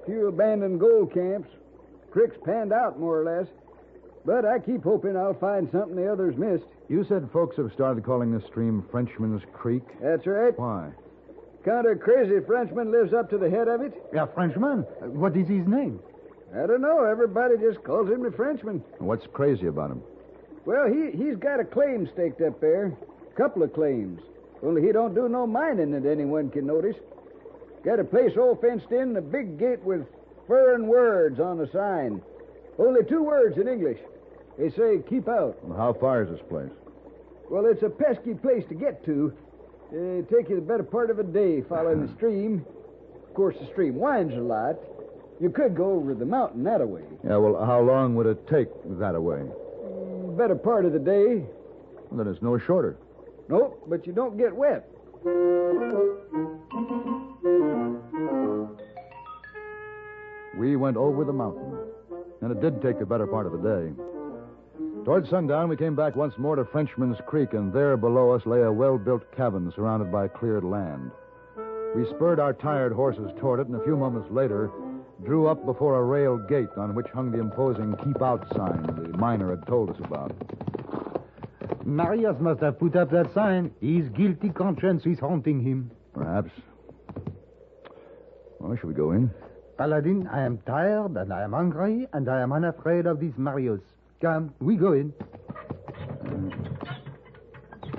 Few abandoned gold camps. Creek's panned out, more or less. But I keep hoping I'll find something the others missed. You said folks have started calling this stream Frenchman's Creek? That's right. Why? Cantor crazy Frenchman lives up to the head of it. Yeah, Frenchman? What is his name? I don't know. Everybody just calls him the Frenchman. What's crazy about him? Well, he's got a claim staked up there. Couple of claims. Only he don't do no mining that anyone can notice. Got a place all fenced in, a big gate with foreign words on the sign. Only 2 words in English. They say, keep out. Well, how far is this place? Well, it's a pesky place to get to. It'll take you the better part of a day following the stream. Of course, the stream winds a lot. You could go over the mountain that way. Yeah, well, how long would it take that away? Better part of the day. Well, then it's no shorter. Nope, but you don't get wet. We went over the mountain, and it did take the better part of the day. Towards sundown, we came back once more to Frenchman's Creek, and there below us lay a well-built cabin surrounded by cleared land. We spurred our tired horses toward it, and a few moments later drew up before a rail gate on which hung the imposing keep out sign the miner had told us about. Marius must have put up that sign. His guilty conscience is haunting him. Perhaps. Well, shall we go in? Paladin, I am tired, and I am hungry, and I am unafraid of these Marios. Come, we go in.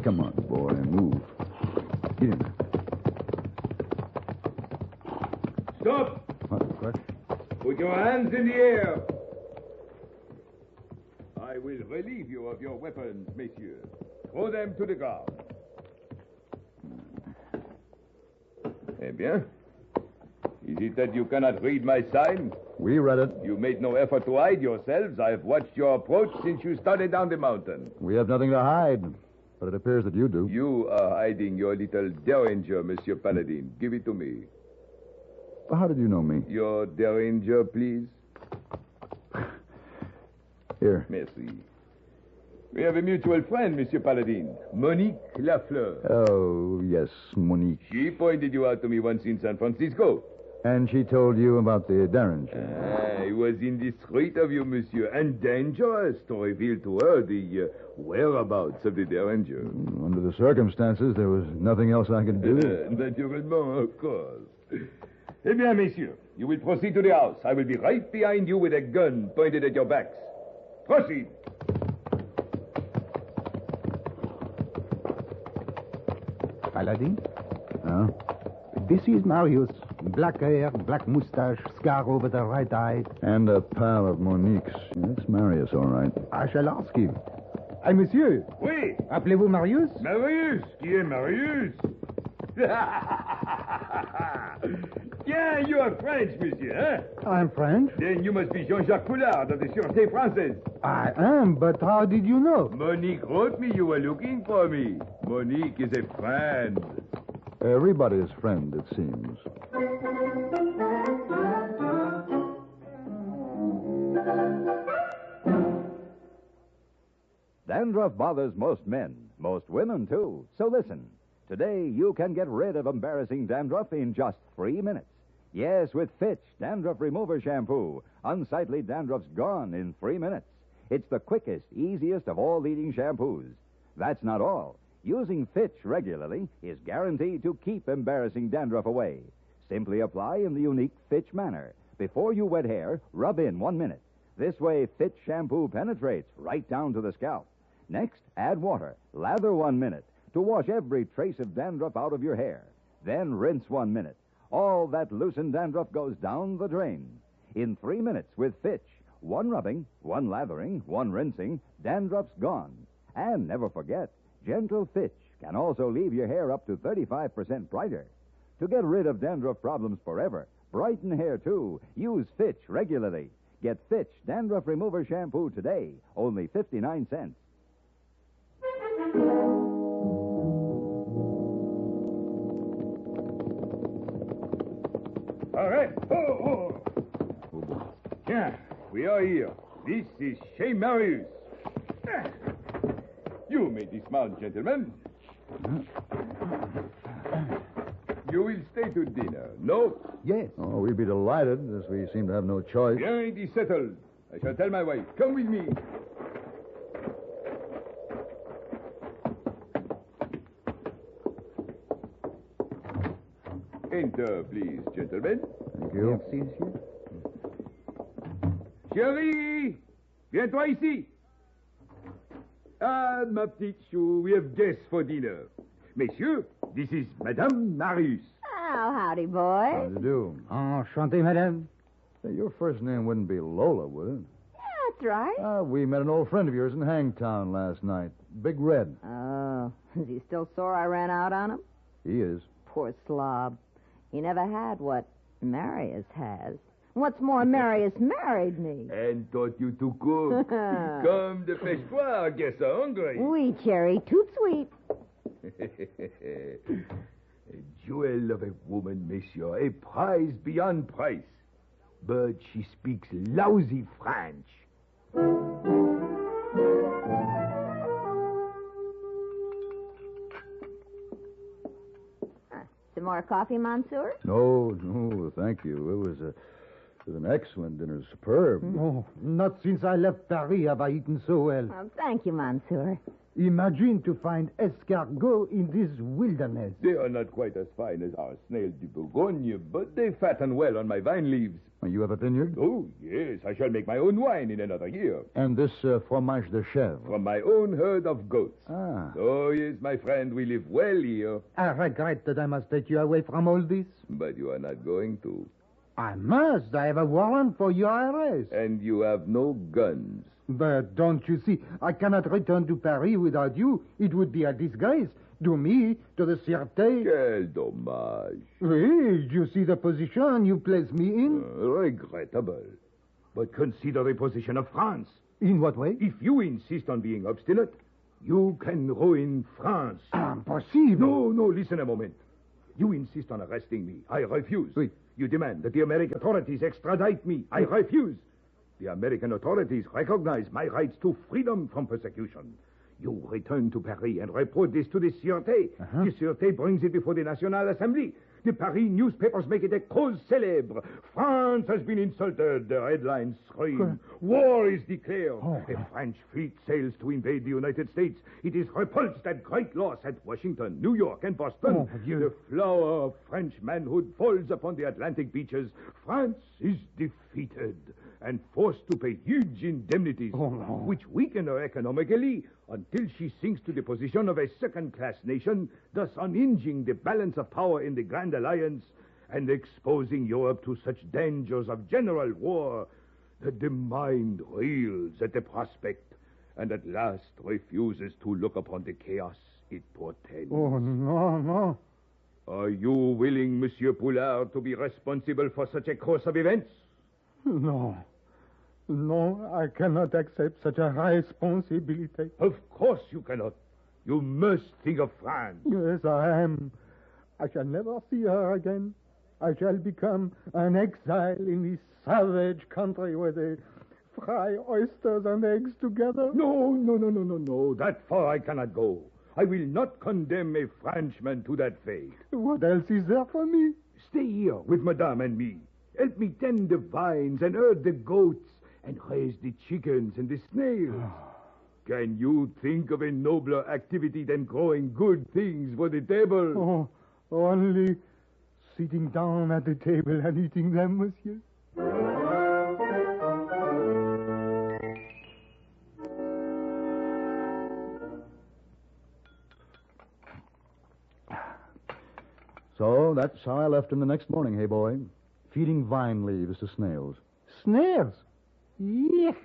Come on, boy, move. Get in. Stop! What? Put your hands in the air. I will relieve you of your weapons, messieurs. Throw them to the ground. Eh bien? Is it that you cannot read my sign? We read it. You made no effort to hide yourselves. I have watched your approach since you started down the mountain. We have nothing to hide, but it appears that you do. You are hiding your little derringer, Monsieur Paladin. Give it to me. How did you know me? Your derringer, please. Here. Merci. We have a mutual friend, Monsieur Paladin. Monique Lafleur. Oh, yes, Monique. She pointed you out to me once in San Francisco. And she told you about the Derringer. It was indiscreet of you, monsieur, and dangerous to reveal to her the whereabouts of the Derringer. Under the circumstances, there was nothing else I could do. Naturellement, of course. Eh bien, messieurs, you will proceed to the house. I will be right behind you with a gun pointed at your backs. Proceed. Paladin? Huh? This is Marius. Black hair, black mustache, scar over the right eye. And a pal of Monique's. That's Marius, all right. I shall ask him. Hey, monsieur. Oui. Appelez-vous Marius? Marius? Qui est Marius? Yeah, you are French, monsieur, hein? I'm French. Then you must be Jean-Jacques Poulard of the Sûreté Française. I am, but how did you know? Monique wrote me you were looking for me. Monique is a friend. Everybody's friend, it seems. Dandruff bothers most men, most women, too. So listen. Today, you can get rid of embarrassing dandruff in just 3 minutes. Yes, with Fitch Dandruff Remover Shampoo. Unsightly dandruff's gone in 3 minutes. It's the quickest, easiest of all leading shampoos. That's not all. Using Fitch regularly is guaranteed to keep embarrassing dandruff away. Simply apply in the unique Fitch manner. Before you wet hair, rub in 1 minute. This way, Fitch shampoo penetrates right down to the scalp. Next, add water. Lather 1 minute to wash every trace of dandruff out of your hair. Then rinse 1 minute. All that loosened dandruff goes down the drain. In 3 minutes with Fitch, 1 rubbing, 1 lathering, 1 rinsing, dandruff's gone. And never forget, gentle Fitch can also leave your hair up to 35% brighter. To get rid of dandruff problems forever, brighten hair too, use Fitch regularly. Get Fitch Dandruff Remover Shampoo today, only 59 cents. All right. Oh. Yeah, we are here. This is Chez Marius. You may dismount, gentlemen. You will stay to dinner, no? Yes. Oh, we'd be delighted, as we seem to have no choice. Bien, it is settled. I shall tell my wife. Come with me. Enter, please, gentlemen. Thank you. Merci, monsieur. Chérie, viens-toi ici. Ah, ma petite chou, we have guests for dinner. Messieurs, this is Madame Marius. Oh, howdy, boy. How do you do? Enchanté, madame. Say, your first name wouldn't be Lola, would it? Yeah, that's right. We met an old friend of yours in Hangtown last night. Big Red. Oh, is he still sore I ran out on him? He is. Poor slob. He never had what Marius has. What's more, Marius married me. And taught you to cook. Come, dépêche-toi, I guess I'm hungry. Oui, Cherry, too sweet. A jewel of a woman, monsieur. A prize beyond price. But she speaks lousy French. Some more coffee, Monsieur? No, thank you. It was an excellent dinner. Superb. Oh, not since I left Paris have I eaten so well. Oh, thank you, Monsieur. Imagine to find escargot in this wilderness. They are not quite as fine as our snails de Bourgogne, but they fatten well on my vine leaves. You have a vineyard? Oh, yes. I shall make my own wine in another year. And this fromage de chèvre? From my own herd of goats. Ah. Oh, yes, my friend, we live well here. I regret that I must take you away from all this. But you are not going to. I must. I have a warrant for your arrest. And you have no guns. But don't you see, I cannot return to Paris without you. It would be a disgrace. To me, to the Sûreté. Quel dommage. Oui, you see the position you place me in? Regrettable. But consider the position of France. In what way? If you insist on being obstinate, you can ruin France. Impossible. No, listen a moment. You insist on arresting me. I refuse. Oui. You demand that the American authorities extradite me. I refuse. The American authorities recognize my rights to freedom from persecution. You return to Paris and report this to the Sûreté. The Sûreté brings it before the National Assembly. The Paris newspapers make it a cause célèbre. France has been insulted. The headlines scream. War is declared. A French fleet sails to invade the United States. It is repulsed at great loss at Washington, New York, and Boston. The flower of French manhood falls upon the Atlantic beaches. France is defeated and forced to pay huge indemnities, which weaken her economically until she sinks to the position of a second-class nation, thus unhinging the balance of power in the Grand Alliance and exposing Europe to such dangers of general war that the mind reels at the prospect and at last refuses to look upon the chaos it portends. Oh, no. Are you willing, Monsieur Poulard, to be responsible for such a course of events? No, I cannot accept such a responsibility. Of course you cannot. You must think of France. Yes, I am. I shall never see her again. I shall become an exile in this savage country where they fry oysters and eggs together. No. That far I cannot go. I will not condemn a Frenchman to that fate. What else is there for me? Stay here with Madame and me. Help me tend the vines and herd the goats and raise the chickens and the snails. Can you think of a nobler activity than growing good things for the table? Only sitting down at the table and eating them, monsieur. So that's how I left him the next morning, hey boy. Feeding vine leaves to snails. Snails? Yuck.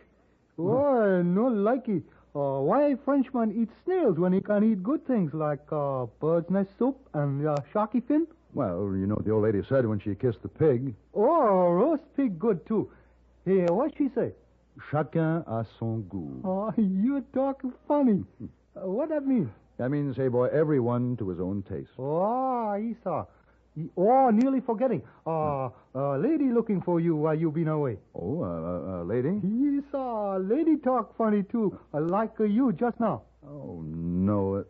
Oh, no likey. Why Frenchman eat snails when he can eat good things like bird's nest soup and sharky fin? Well, you know what the old lady said when she kissed the pig. Oh, roast pig good, too. Hey, what'd she say? Chacun a son goût. Oh, you talk funny. What that mean? That means, hey boy, everyone to his own taste. Oh, Esau. Nearly forgetting. Lady looking for you while you been away. Oh, lady? Esau, lady talk funny, too, like you just now. Oh, no.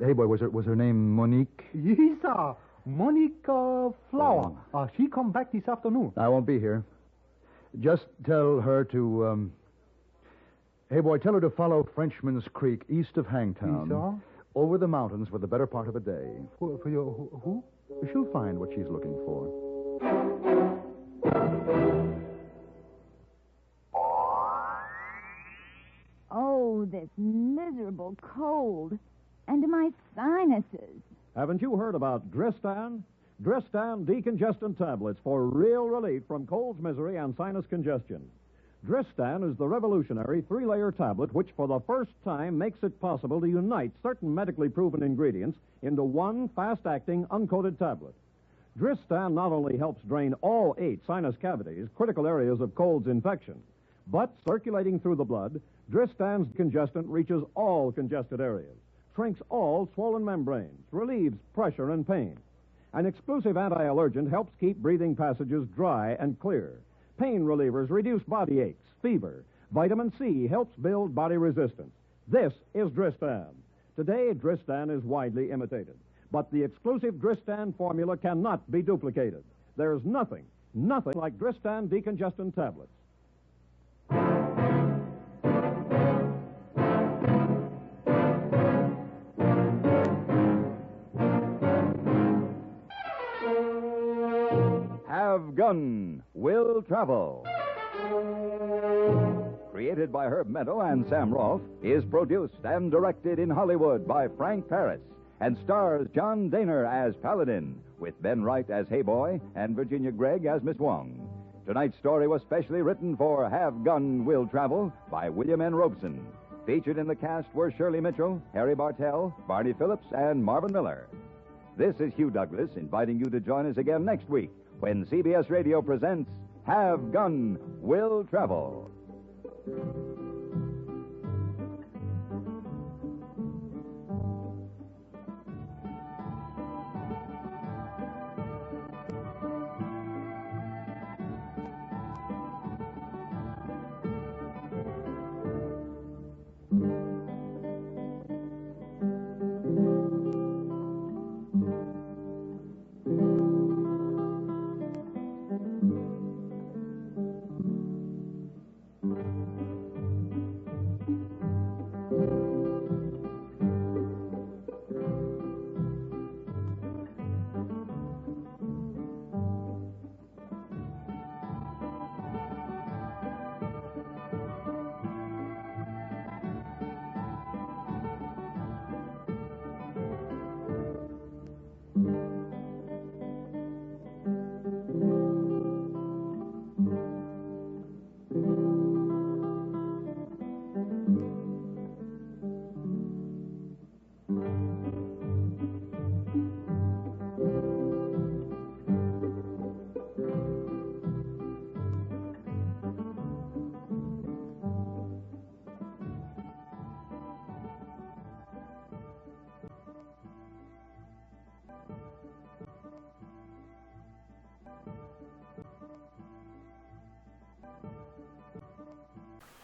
Hey boy, was her name Monique? Esau, Monique Flower. She come back this afternoon. I won't be here. Just tell her to, hey boy, tell her to follow Frenchman's Creek east of Hangtown. Esau? Over the mountains for the better part of a day. For your, who? She'll find what she's looking for. Oh, this miserable cold. And my sinuses. Haven't you heard about Dristan? Dristan decongestant tablets for real relief from cold's misery and sinus congestion. Dristan is the revolutionary 3-layer tablet which for the first time makes it possible to unite certain medically proven ingredients into one fast-acting uncoated tablet. Dristan not only helps drain all 8 sinus cavities, critical areas of cold's infection, but circulating through the blood, Dristan's congestant reaches all congested areas, shrinks all swollen membranes, relieves pressure and pain. An exclusive anti-allergent helps keep breathing passages dry and clear. Pain relievers reduce body aches, fever. Vitamin C helps build body resistance. This is Dristan. Today, Dristan is widely imitated. But the exclusive Dristan formula cannot be duplicated. There's nothing like Dristan decongestant tablets. Have Gun Will Travel. Created by Herb Meadow and Sam Rolfe, is produced and directed in Hollywood by Frank Paris and stars John Daner as Paladin, with Ben Wright as Hayboy and Virginia Gregg as Miss Wong. Tonight's story was specially written for Have Gun Will Travel by William N. Robeson. Featured in the cast were Shirley Mitchell, Harry Bartell, Barney Phillips, and Marvin Miller. This is Hugh Douglas inviting you to join us again next week when CBS Radio presents Have Gun Will Travel.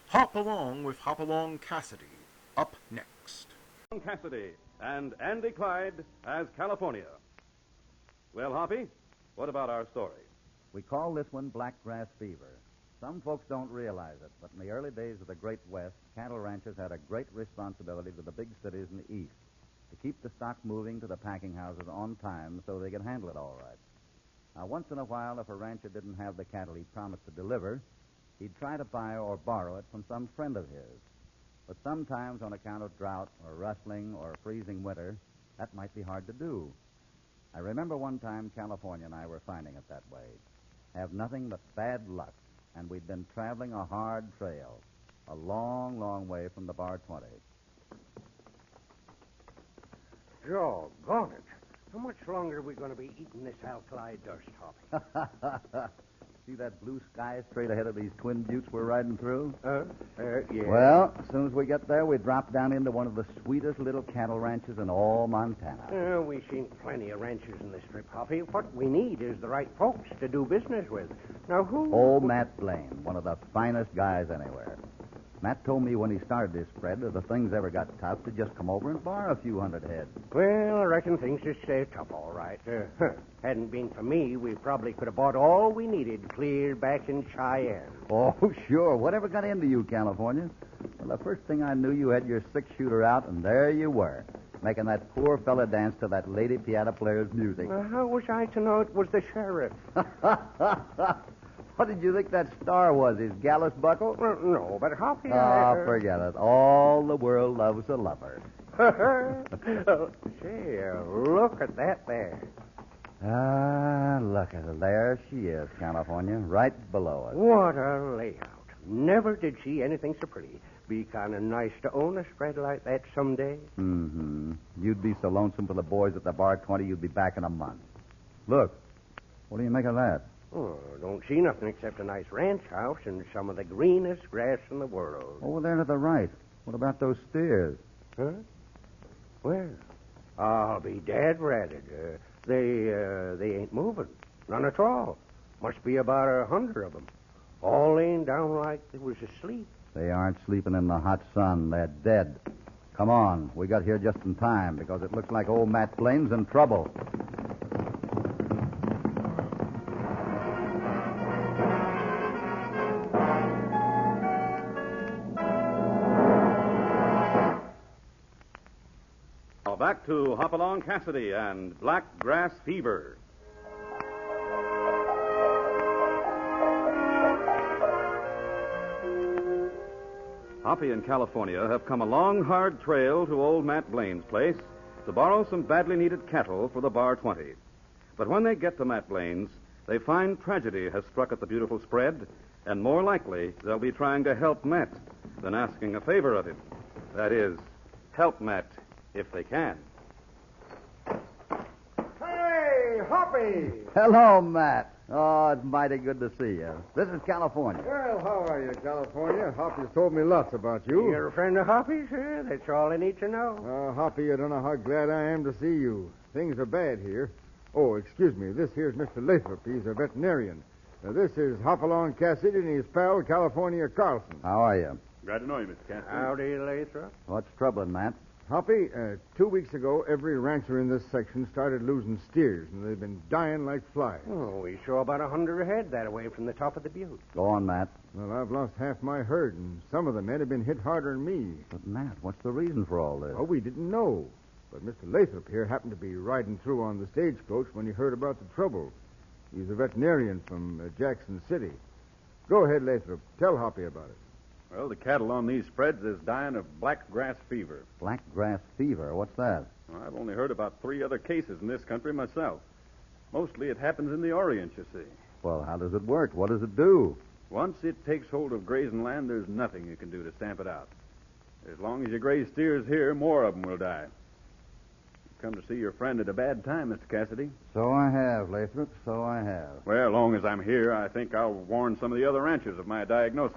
Hop Along with Hopalong Cassidy, up next. Along Cassidy and Andy Clyde as California. Well, Hoppy, what about our story? We call this one blackgrass fever. Some folks don't realize it, but in the early days of the Great West, cattle ranchers had a great responsibility to the big cities in the East to keep the stock moving to the packing houses on time so they could handle it all right. Now, once in a while, if a rancher didn't have the cattle he promised to deliver, he'd try to buy or borrow it from some friend of his. But sometimes, on account of drought or rustling or freezing winter, that might be hard to do. I remember one time California and I were finding it that way. Have nothing but bad luck, and we'd been traveling a hard trail, a long, long way from the Bar 20. Doggone it. How much longer are we going to be eating this alkali dust, Hoppy? See that blue sky straight ahead of these twin buttes we're riding through? Yeah. Well, as soon as we get there, we drop down into one of the sweetest little cattle ranches in all Montana. We've seen plenty of ranches in this strip, Hoppy. What we need is the right folks to do business with. Now, who... Old Matt Blaine, one of the finest guys anywhere. Matt told me when he started his spread that if things ever got tough, to just come over and borrow a few hundred head. Well, I reckon things just stay tough, all right. Hadn't been for me, we probably could have bought all we needed clear back in Cheyenne. Oh, sure. Whatever got into you, California? Well, the first thing I knew, you had your six-shooter out, and there you were, making that poor fella dance to that lady piano player's music. How was I to know it was the sheriff? What did you think that star was, his gallus buckle? Well, no, but Hoppy... forget it. All the world loves a lover. Say, look at that there. Look at her. There she is, California, right below us. What a layout. Never did see anything so pretty. Be kind of nice to own a spread like that someday. Mm-hmm. You'd be so lonesome for the boys at the Bar 20, you'd be back in a month. Look, what do you make of that? Oh, don't see nothing except a nice ranch house and some of the greenest grass in the world. Over there to the right. What about those steers? Huh? Where? I'll be dead ratted. They ain't moving. None at all. Must be about 100 of them. All laying down like they was asleep. They aren't sleeping in the hot sun. They're dead. Come on. We got here just in time because it looks like old Matt Blaine's in trouble. Back to Hopalong Cassidy and Blackgrass Fever. Hoppy and California have come a long, hard trail to old Matt Blaine's place to borrow some badly needed cattle for the Bar 20. But when they get to Matt Blaine's, they find tragedy has struck at the beautiful spread, and more likely they'll be trying to help Matt than asking a favor of him. That is, help Matt if they can. Hey, Hoppy! Hello, Matt. Oh, it's mighty good to see you. This is California. Well, how are you, California? Hoppy's told me lots about you. You're a friend of Hoppy's, sir? That's all I need to know. Hoppy, you don't know how glad I am to see you. Things are bad here. Oh, excuse me. This here's Mr. Lathrop. He's a veterinarian. This is Hopalong Cassidy and his pal, California Carlson. How are you? Glad to know you, Mr. Cassidy. Howdy, Lathrop. What's troubling, Matt? Hoppy, 2 weeks ago, every rancher in this section started losing steers, and they've been dying like flies. Oh, we saw about 100 head that way from the top of the butte. Go on, Matt. Well, I've lost half my herd, and some of the men have been hit harder than me. But, Matt, what's the reason for all this? Oh, we didn't know. But Mr. Lathrop here happened to be riding through on the stagecoach when he heard about the trouble. He's a veterinarian from Jackson City. Go ahead, Lathrop. Tell Hoppy about it. Well, the cattle on these spreads is dying of blackgrass fever. Blackgrass fever? What's that? Well, I've only heard about 3 other cases in this country myself. Mostly it happens in the Orient, you see. Well, how does it work? What does it do? Once it takes hold of grazing land, there's nothing you can do to stamp it out. As long as you graze steers here, more of them will die. You've come to see your friend at a bad time, Mr. Cassidy. So I have, Lathrop, so I have. Well, as long as I'm here, I think I'll warn some of the other ranchers of my diagnosis.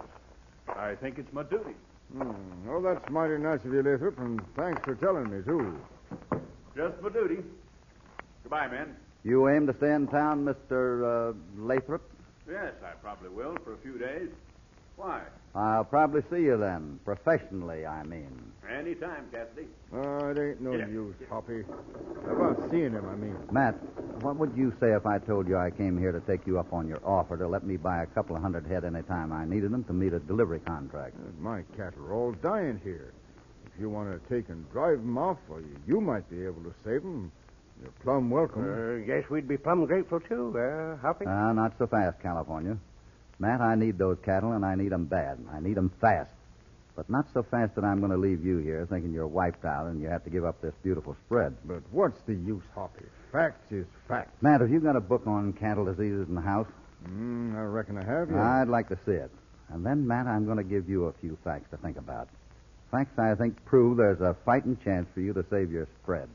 I think it's my duty. Well, that's mighty nice of you, Lathrop, and thanks for telling me, too. Just my duty. Goodbye, men. You aim to stay in town, Mr. Lathrop? Yes, I probably will for a few days. Why? I'll probably see you then. Professionally, I mean. Anytime, Cassidy. Oh, it ain't no use, Hoppy. About seeing him, I mean. Matt, what would you say if I told you I came here to take you up on your offer to let me buy a couple of hundred head any time I needed them to meet a delivery contract? My cattle are all dying here. If you want to take and drive them off, or you might be able to save them. You're plumb welcome. Guess we'd be plumb grateful, too, Hoppy. Not so fast, California. Matt, I need those cattle, and I need them bad. I need them fast. But not so fast that I'm going to leave you here thinking you're wiped out and you have to give up this beautiful spread. But what's the use, Hoppy? Facts is facts. Matt, have you got a book on cattle diseases in the house? I reckon I have, yeah. I'd like to see it. And then, Matt, I'm going to give you a few facts to think about. Facts I think prove there's a fighting chance for you to save your spread.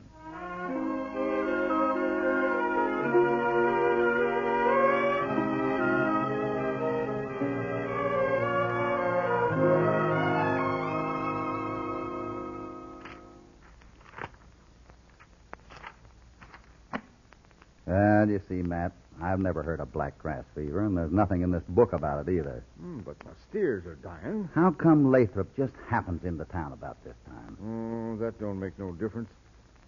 Well, you see, Matt, I've never heard of black grass fever, and there's nothing in this book about it either. But my steers are dying. How come Lathrop just happens into town about this time? Oh, that don't make no difference.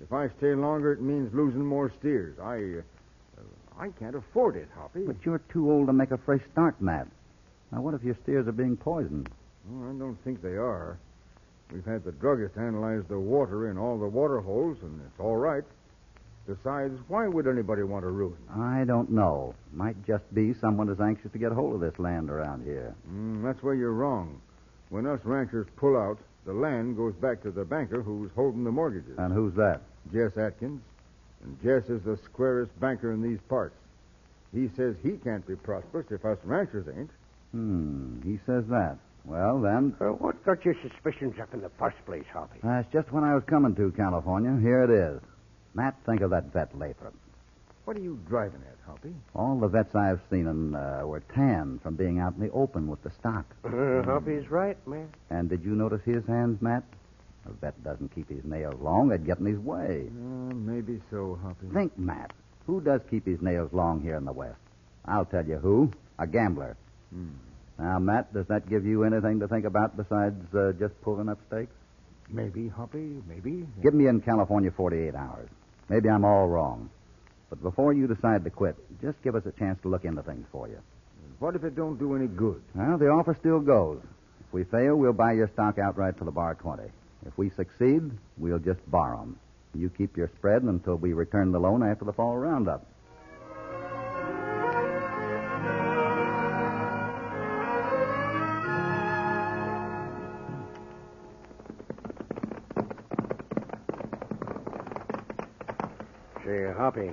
If I stay longer, it means losing more steers. I can't afford it, Hoppy. But you're too old to make a fresh start, Matt. Now, what if your steers are being poisoned? Oh, I don't think they are. We've had the druggist analyze the water in all the water holes, and it's all right. Besides, why would anybody want to ruin it? I don't know. Might just be someone is anxious to get hold of this land around here. That's where you're wrong. When us ranchers pull out, the land goes back to the banker who's holding the mortgages. And who's that? Jess Atkins. And Jess is the squarest banker in these parts. He says he can't be prosperous if us ranchers ain't. He says that. Well, then... What got your suspicions up in the first place, Hoppy? That's just when I was coming to, California. Here it is. Matt, think of that vet, Lathrop. What are you driving at, Hoppy? All the vets I've seen were tanned from being out in the open with the stock. Hoppy's right, man. And did you notice his hands, Matt? A vet doesn't keep his nails long. They'd get in his way. Maybe so, Hoppy. Think, Matt. Who does keep his nails long here in the West? I'll tell you who. A gambler. Now, Matt, does that give you anything to think about besides just pulling up stakes? Maybe, Hoppy, maybe. Give me in California 48 hours. Maybe I'm all wrong. But before you decide to quit, just give us a chance to look into things for you. What if it don't do any good? Well, the offer still goes. If we fail, we'll buy your stock outright for the bar 20. If we succeed, we'll just borrow them. You keep your spread until we return the loan after the fall roundup. Say, Hoppy,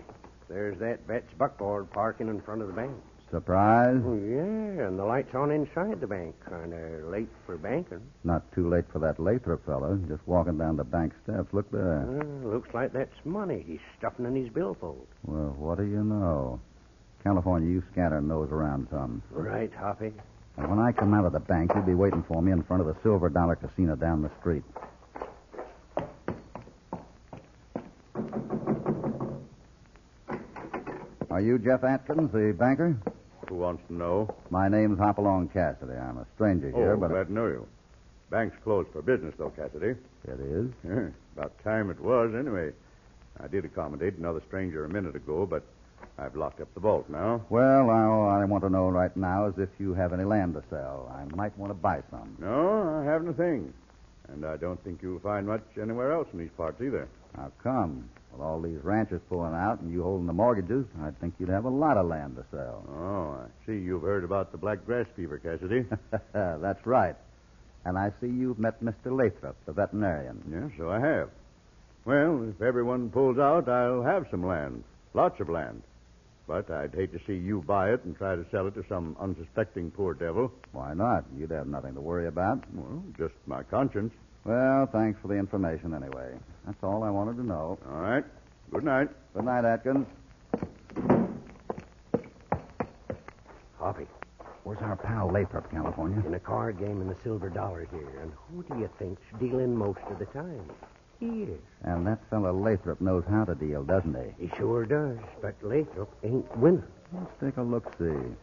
there's that vet's buckboard parking in front of the bank. Surprise? Oh, yeah, and the light's on inside the bank. Kind of late for banking. Not too late for that Lathrop fellow. Just walking down the bank steps. Look there. Looks like that's money he's stuffing in his billfold. Well, what do you know? California, you scatter knows around some. Right, Hoppy. And when I come out of the bank, you'll be waiting for me in front of the Silver Dollar Casino down the street. Are you Jeff Atkins, the banker? Who wants to know? My name's Along Cassidy. I'm a stranger here, but... glad to know you. Bank's closed for business, though, Cassidy. It is? Yeah, about time it was, anyway. I did accommodate another stranger a minute ago, but I've locked up the vault now. Well, all I want to know right now is if you have any land to sell. I might want to buy some. No, I haven't a thing. And I don't think you'll find much anywhere else in these parts either. How come? With all these ranchers pulling out and you holding the mortgages, I'd think you'd have a lot of land to sell. Oh, I see you've heard about the black grass fever, Cassidy. That's right. And I see you've met Mr. Lathrop, the veterinarian. Yeah, so I have. Well, if everyone pulls out, I'll have some land. Lots of land. But I'd hate to see you buy it and try to sell it to some unsuspecting poor devil. Why not? You'd have nothing to worry about. Well, just my conscience. Well, thanks for the information anyway. That's all I wanted to know. All right. Good night. Good night, Atkins. Hoppy. Where's our pal Lathrop, California? In a card game in the Silver Dollar here. And who do you think's dealing most of the time? He is. And that fellow Lathrop knows how to deal, doesn't he? He sure does. But Lathrop ain't winning. Let's take a look-see.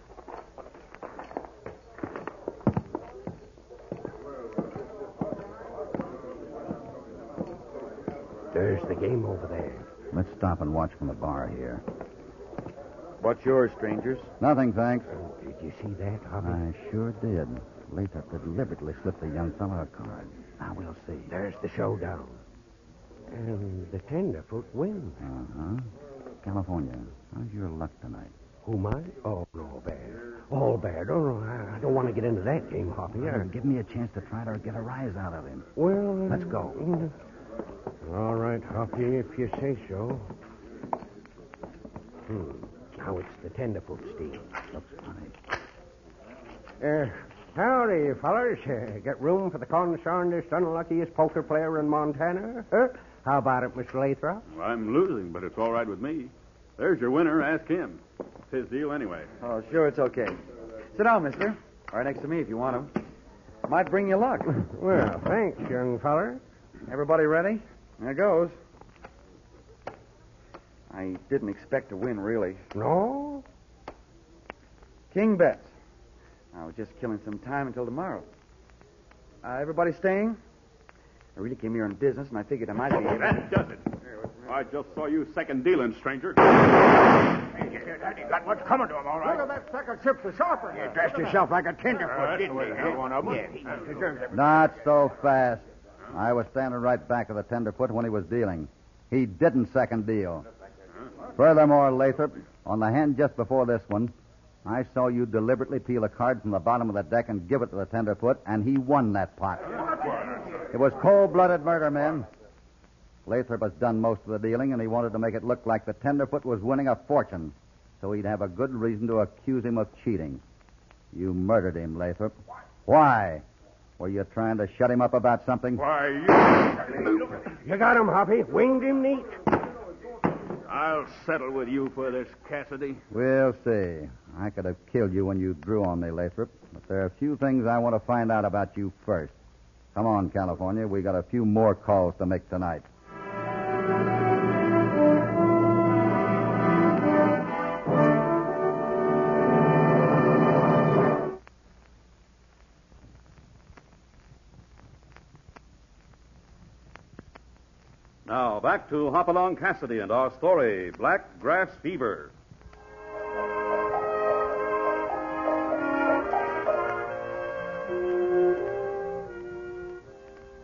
There's the game over there. Let's stop and watch from the bar here. What's yours, strangers? Nothing, thanks. Did you see that, Harvey? I sure did. Lathrop deliberately slipped the young fellow a card. Now we'll see. There's the showdown. And the tenderfoot wins. Uh-huh. California, how's your luck tonight? Who, mine? Oh, no, bad. All bad. Oh, no, I don't want to get into that game, Harvey. Give me a chance to try to get a rise out of him. Well, let's go. All right, Harvey, if you say so. Now it's the tenderfoot, Steve. Looks funny. Howdy, fellers. Got room for the concernedest, unluckiest poker player in Montana? How about it, Mr. Lathrop? Well, I'm losing, but it's all right with me. There's your winner. Ask him. It's his deal anyway. Oh, sure, it's okay. Sit down, mister. Right next to me if you want him. Might bring you luck. Well, thanks, young feller. Everybody ready? There goes. I didn't expect to win, really. No? King bets. I was just killing some time until tomorrow. Everybody staying? I really came here on business, and I figured I might be able... That does it. I just saw you second dealing, stranger. He got what's coming to him, all right. Look at that second chip the sharper. He dressed himself like a tenderfoot, didn't he? One of them. Yeah, he deserves it. Not so fast. I was standing right back of the tenderfoot when he was dealing. He didn't second deal. Furthermore, Lathrop, on the hand just before this one, I saw you deliberately peel a card from the bottom of the deck and give it to the tenderfoot, and he won that pot. It was cold-blooded murder, men. Lathrop has done most of the dealing, and he wanted to make it look like the tenderfoot was winning a fortune, so he'd have a good reason to accuse him of cheating. You murdered him, Lathrop. Why? Were you trying to shut him up about something? Why, you got him, Hoppy. Winged him neat. I'll settle with you for this, Cassidy. We'll see. I could have killed you when you drew on me, Lathrop, but there are a few things I want to find out about you first. Come on, California. We got a few more calls to make tonight. Now, back to Hop Along Cassidy and our story, Black Grass Fever.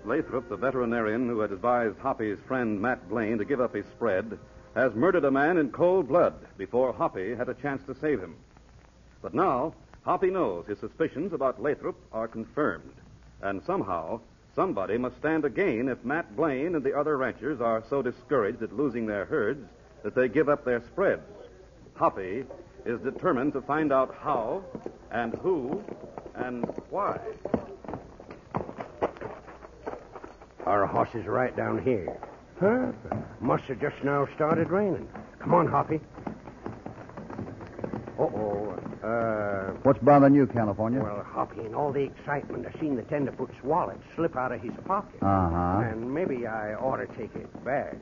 Lathrop, the veterinarian who had advised Hoppy's friend Matt Blaine to give up his spread, has murdered a man in cold blood before Hoppy had a chance to save him. But now, Hoppy knows his suspicions about Lathrop are confirmed, and somehow somebody must stand to gain if Matt Blaine and the other ranchers are so discouraged at losing their herds that they give up their spreads. Hoppy is determined to find out how and who and why. Our horse is right down here. Huh? Must have just now started raining. Come on, Hoppy. What's bothering you, California? Well, Hoppy, in all the excitement, I seen the tenderfoot's wallet slip out of his pocket. Uh-huh. And maybe I ought to take it back,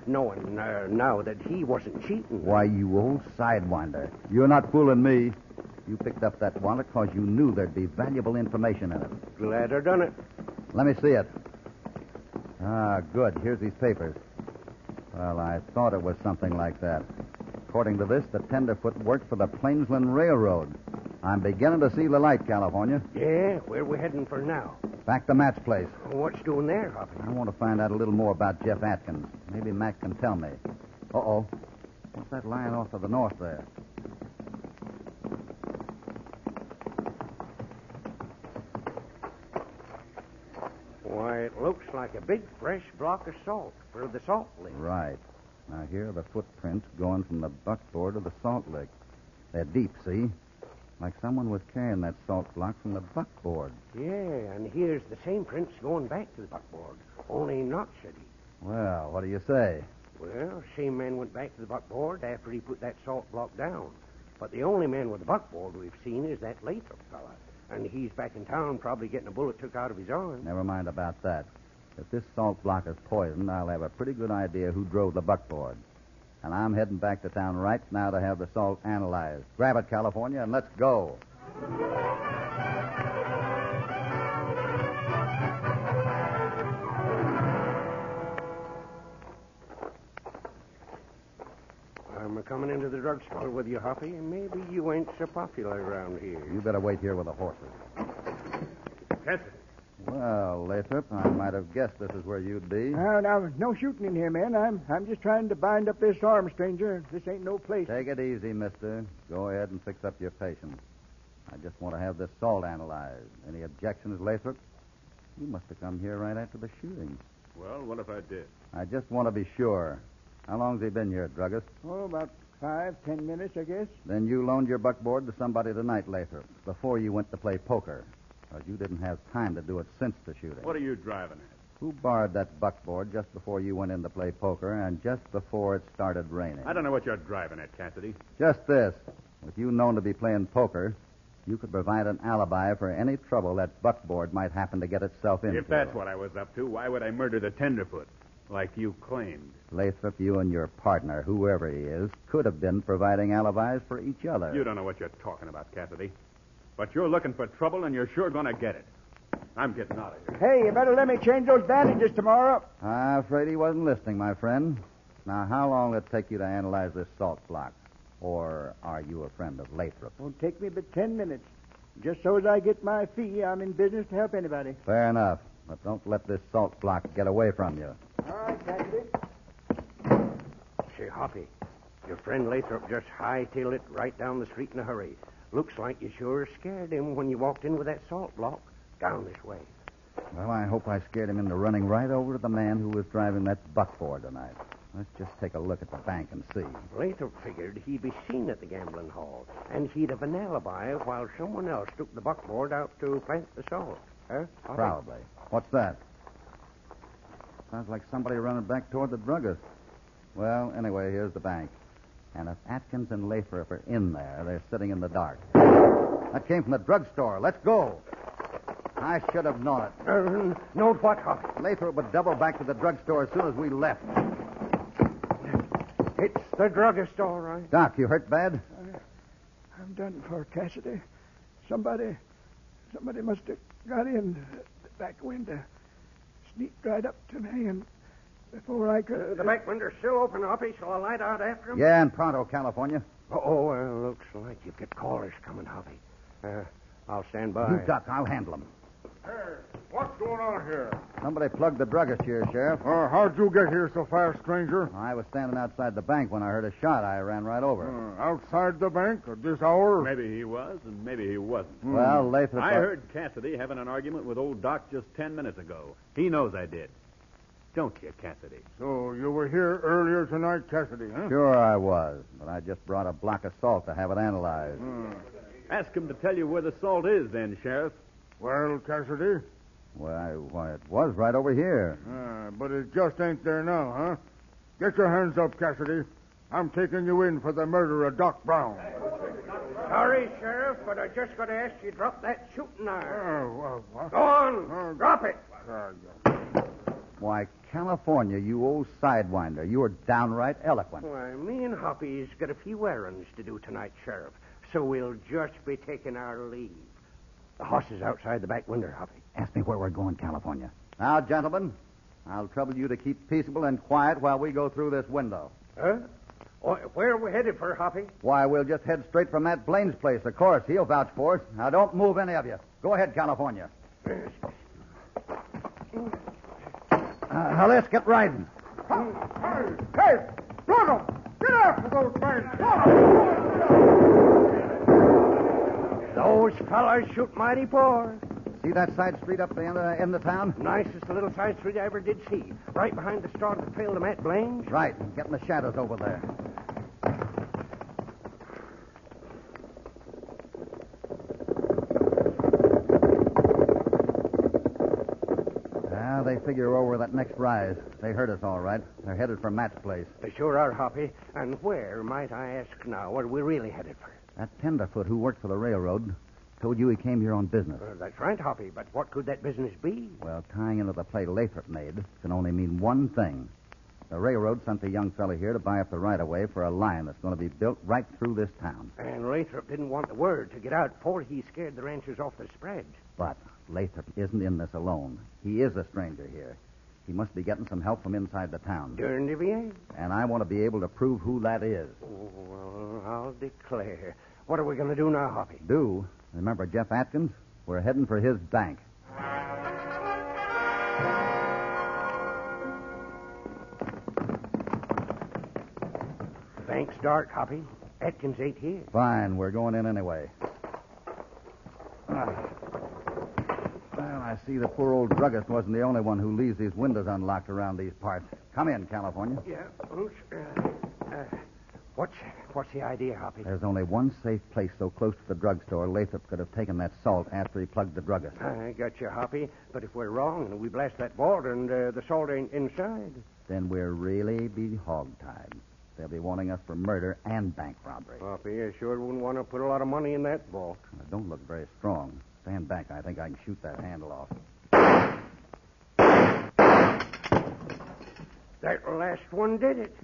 knowing now that he wasn't cheating. Why, you old sidewinder. You're not fooling me. You picked up that wallet because you knew there'd be valuable information in it. Glad I done it. Let me see it. Ah, good. Here's these papers. Well, I thought it was something like that. According to this, the tenderfoot worked for the Plainsland Railroad. I'm beginning to see the light, California. Yeah? Where we heading for now? Back to Matt's place. What's doing there, Hoppy? I want to find out a little more about Jeff Atkins. Maybe Matt can tell me. Uh-oh. What's that lying off to the north there? Why, it looks like a big, fresh block of salt for the salt lick. Right. Now, here are the footprints going from the buckboard to the salt lick. They're deep, see? Like someone was carrying that salt block from the buckboard. Yeah, and here's the same prints going back to the buckboard, only not so deep. Well, what do you say? Well, same man went back to the buckboard after he put that salt block down. But the only man with the buckboard we've seen is that Lathrop fella. And he's back in town probably getting a bullet took out of his arm. Never mind about that. If this salt block is poisoned, I'll have a pretty good idea who drove the buckboard. And I'm heading back to town right now to have the salt analyzed. Grab it, California, and let's go. coming into the drugstore with you, Hoppy. Maybe you ain't so popular around here. You better wait here with the horses. Cassidy. Well, Lathrop, I might have guessed this is where you'd be. Now, no shooting in here, man. I'm just trying to bind up this arm, stranger. This ain't no place. Take it easy, mister. Go ahead and fix up your patient. I just want to have this salt analyzed. Any objections, Lathrop? You must have come here right after the shooting. Well, what if I did? I just want to be sure. How long's he been here, druggist? Oh, about 5-10 minutes, I guess. Then you loaned your buckboard to somebody tonight, Lathrop, before you went to play poker. Because you didn't have time to do it since the shooting. What are you driving at? Who borrowed that buckboard just before you went in to play poker and just before it started raining? I don't know what you're driving at, Cassidy. Just this. With you known to be playing poker, you could provide an alibi for any trouble that buckboard might happen to get itself into. If that's what I was up to, why would I murder the tenderfoot, like you claimed? Lathrop, you and your partner, whoever he is, could have been providing alibis for each other. You don't know what you're talking about, Cassidy. But you're looking for trouble, and you're sure going to get it. I'm getting out of here. Hey, you better let me change those bandages tomorrow. I'm afraid he wasn't listening, my friend. Now, how long will it take you to analyze this salt block? Or are you a friend of Lathrop? Won't take me but 10 minutes. Just so as I get my fee, I'm in business to help anybody. Fair enough. But don't let this salt block get away from you. All right, Cassidy. Say, Hoppy, your friend Lathrop just hightailed it right down the street in a hurry. Looks like you sure scared him when you walked in with that salt block down this way. Well, I hope I scared him into running right over to the man who was driving that buckboard tonight. Let's just take a look at the bank and see. Lathrop figured he'd be seen at the gambling hall, and he'd have an alibi while someone else took the buckboard out to plant the salt. Huh? Hoppy? Probably. What's that? Sounds like somebody running back toward the druggist. Well, anyway, here's the bank. And if Atkins and Lathrop are in there, they're sitting in the dark. That came from the drugstore. Let's go. I should have known it. Know what, Hoppy? Lathrop would double back to the drugstore as soon as we left. It's the druggist, all right. Doc, you hurt bad? I'm done for, Cassidy. Somebody must have got in the back window, sneaked right up to me, and before I could... The back window's still open, Hoppy. Shall I light out after him? Yeah, in Pronto, California. Looks like you've got callers coming, Hoppy. I'll stand by. You duck. I'll handle them. Hey, what's going on here? Somebody plugged the druggist here, Sheriff. How'd you get here so fast, stranger? I was standing outside the bank when I heard a shot. I ran right over. Outside the bank at this hour? Maybe he was, and maybe he wasn't. Well, Lathrop... I heard Cassidy having an argument with old Doc just 10 minutes ago. He knows I did. Don't you, Cassidy? So you were here earlier tonight, Cassidy, huh? Sure I was, but I just brought a block of salt to have it analyzed. Ask him to tell you where the salt is, then, Sheriff. Well, Cassidy? Why, it was right over here. But it just ain't there now, huh? Get your hands up, Cassidy. I'm taking you in for the murder of Doc Brown. Sorry, Sheriff, but I just got to ask you to drop that shooting iron. What? Go on. Drop it. Why, California, you old sidewinder. You were downright eloquent. Why, me and Hoppy's got a few errands to do tonight, Sheriff, so we'll just be taking our leave. The horse is outside the back window, Hoppy. Ask me where we're going, California. Now, gentlemen, I'll trouble you to keep peaceable and quiet while we go through this window. Huh? Where are we headed for, Hoppy? Why, we'll just head straight for Matt Blaine's place, of course. He'll vouch for us. Now, don't move any of you. Go ahead, California. Now, let's get riding. Hey! Run 'em! Get after those men! Those fellas shoot mighty poor. See that side street up the end of town? Nicest little side street I ever did see. Right behind the store that trailed to Matt Blaine's. Right. Get in the shadows over there. They figure over that next rise. They heard us all right. They're headed for Matt's place. They sure are, Hoppy. And where, might I ask now, are we really headed for? That tenderfoot who worked for the railroad told you he came here on business. That's right, Hoppy. But what could that business be? Well, tying into the play Lathrop made can only mean one thing. The railroad sent the young fella here to buy up the right-of-way for a line that's going to be built right through this town. And Lathrop didn't want the word to get out before he scared the ranchers off the spread. But Lathrop isn't in this alone. He is a stranger here. He must be getting some help from inside the town. Darned if he ain't. And I want to be able to prove who that is. Oh, well, I'll declare. What are we going to do now, Hoppy? Remember Jeff Atkins? We're heading for his bank. Bank's dark, Hoppy. Atkins ain't here. Fine, we're going in anyway. Well, I see the poor old druggist wasn't the only one who leaves these windows unlocked around these parts. Come in, California. Yeah. What's the idea, Hoppy? There's only one safe place so close to the drugstore Lathrop could have taken that salt after he plugged the druggist. I got you, Hoppy. But if we're wrong and we blast that vault and the salt ain't inside... Then we'll really be hogtied. They'll be wanting us for murder and bank robbery. Hoppy, I sure wouldn't want to put a lot of money in that vault. It don't look very strong. Stand back. I think I can shoot that handle off. That last one did it.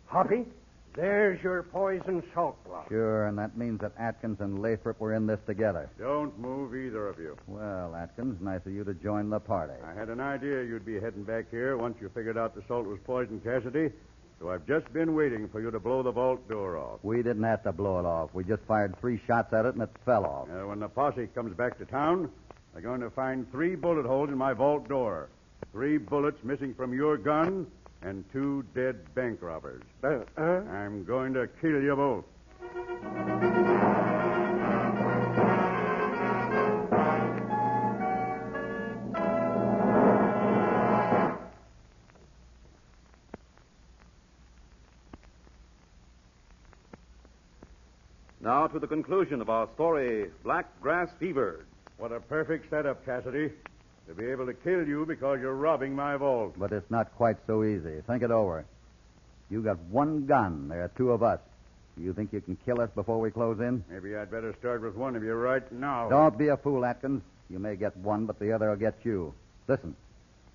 Hoppy, there's your poison salt block. Sure, and that means that Atkins and Lathrop were in this together. Don't move, either of you. Well, Atkins, nice of you to join the party. I had an idea you'd be heading back here once you figured out the salt was poison, Cassidy. So I've just been waiting for you to blow the vault door off. We didn't have to blow it off. We just fired 3 shots at it, and it fell off. When the posse comes back to town, they're going to find 3 bullet holes in my vault door. 3 bullets missing from your gun, and 2 dead bank robbers. I'm going to kill you both. Now to the conclusion of our story, Black Grass Fever. What a perfect setup, Cassidy. To be able to kill you because you're robbing my vault. But it's not quite so easy. Think it over. You got 1 gun. There are 2 of us. Do you think you can kill us before we close in? Maybe I'd better start with one of you right now. Don't be a fool, Atkins. You may get one, but the other will get you. Listen,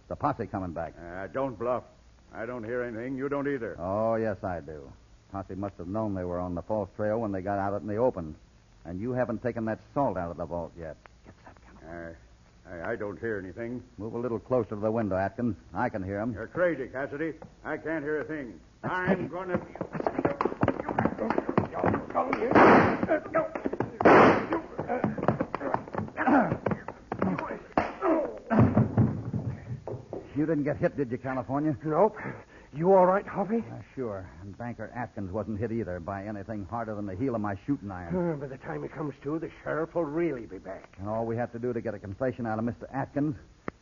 the posse coming back. Don't bluff. I don't hear anything. You don't either. Oh, yes, I do. Posse must have known they were on the false trail when they got out in the open. And you haven't taken that salt out of the vault yet. Get that gun. I don't hear anything. Move a little closer to the window, Atkins. I can hear him. You're crazy, Cassidy. I can't hear a thing. I'm going to... You didn't get hit, did you, California? Nope. You all right, Harvey? Sure. And Banker Atkins wasn't hit either by anything harder than the heel of my shooting iron. By the time he comes to, the sheriff will really be back. And all we have to do to get a confession out of Mr. Atkins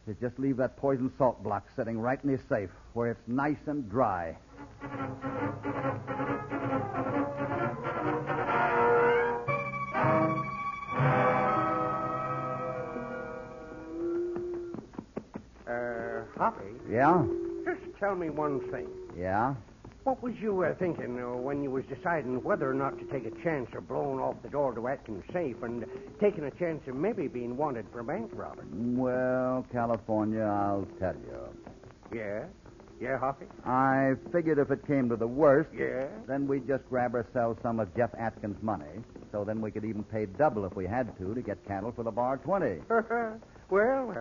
is just leave that poison salt block sitting right in his safe, where it's nice and dry. Harvey? Yeah? Just tell me one thing. Yeah? What was you thinking when you was deciding whether or not to take a chance of blowing off the door to Atkins' safe and taking a chance of maybe being wanted for bank robbery? Well, California, I'll tell you. Yeah? Yeah, Harvey? I figured if it came to the worst, Yeah? then we'd just grab ourselves some of Jeff Atkins' money, so then we could even pay double if we had to get cattle for the bar 20. Well,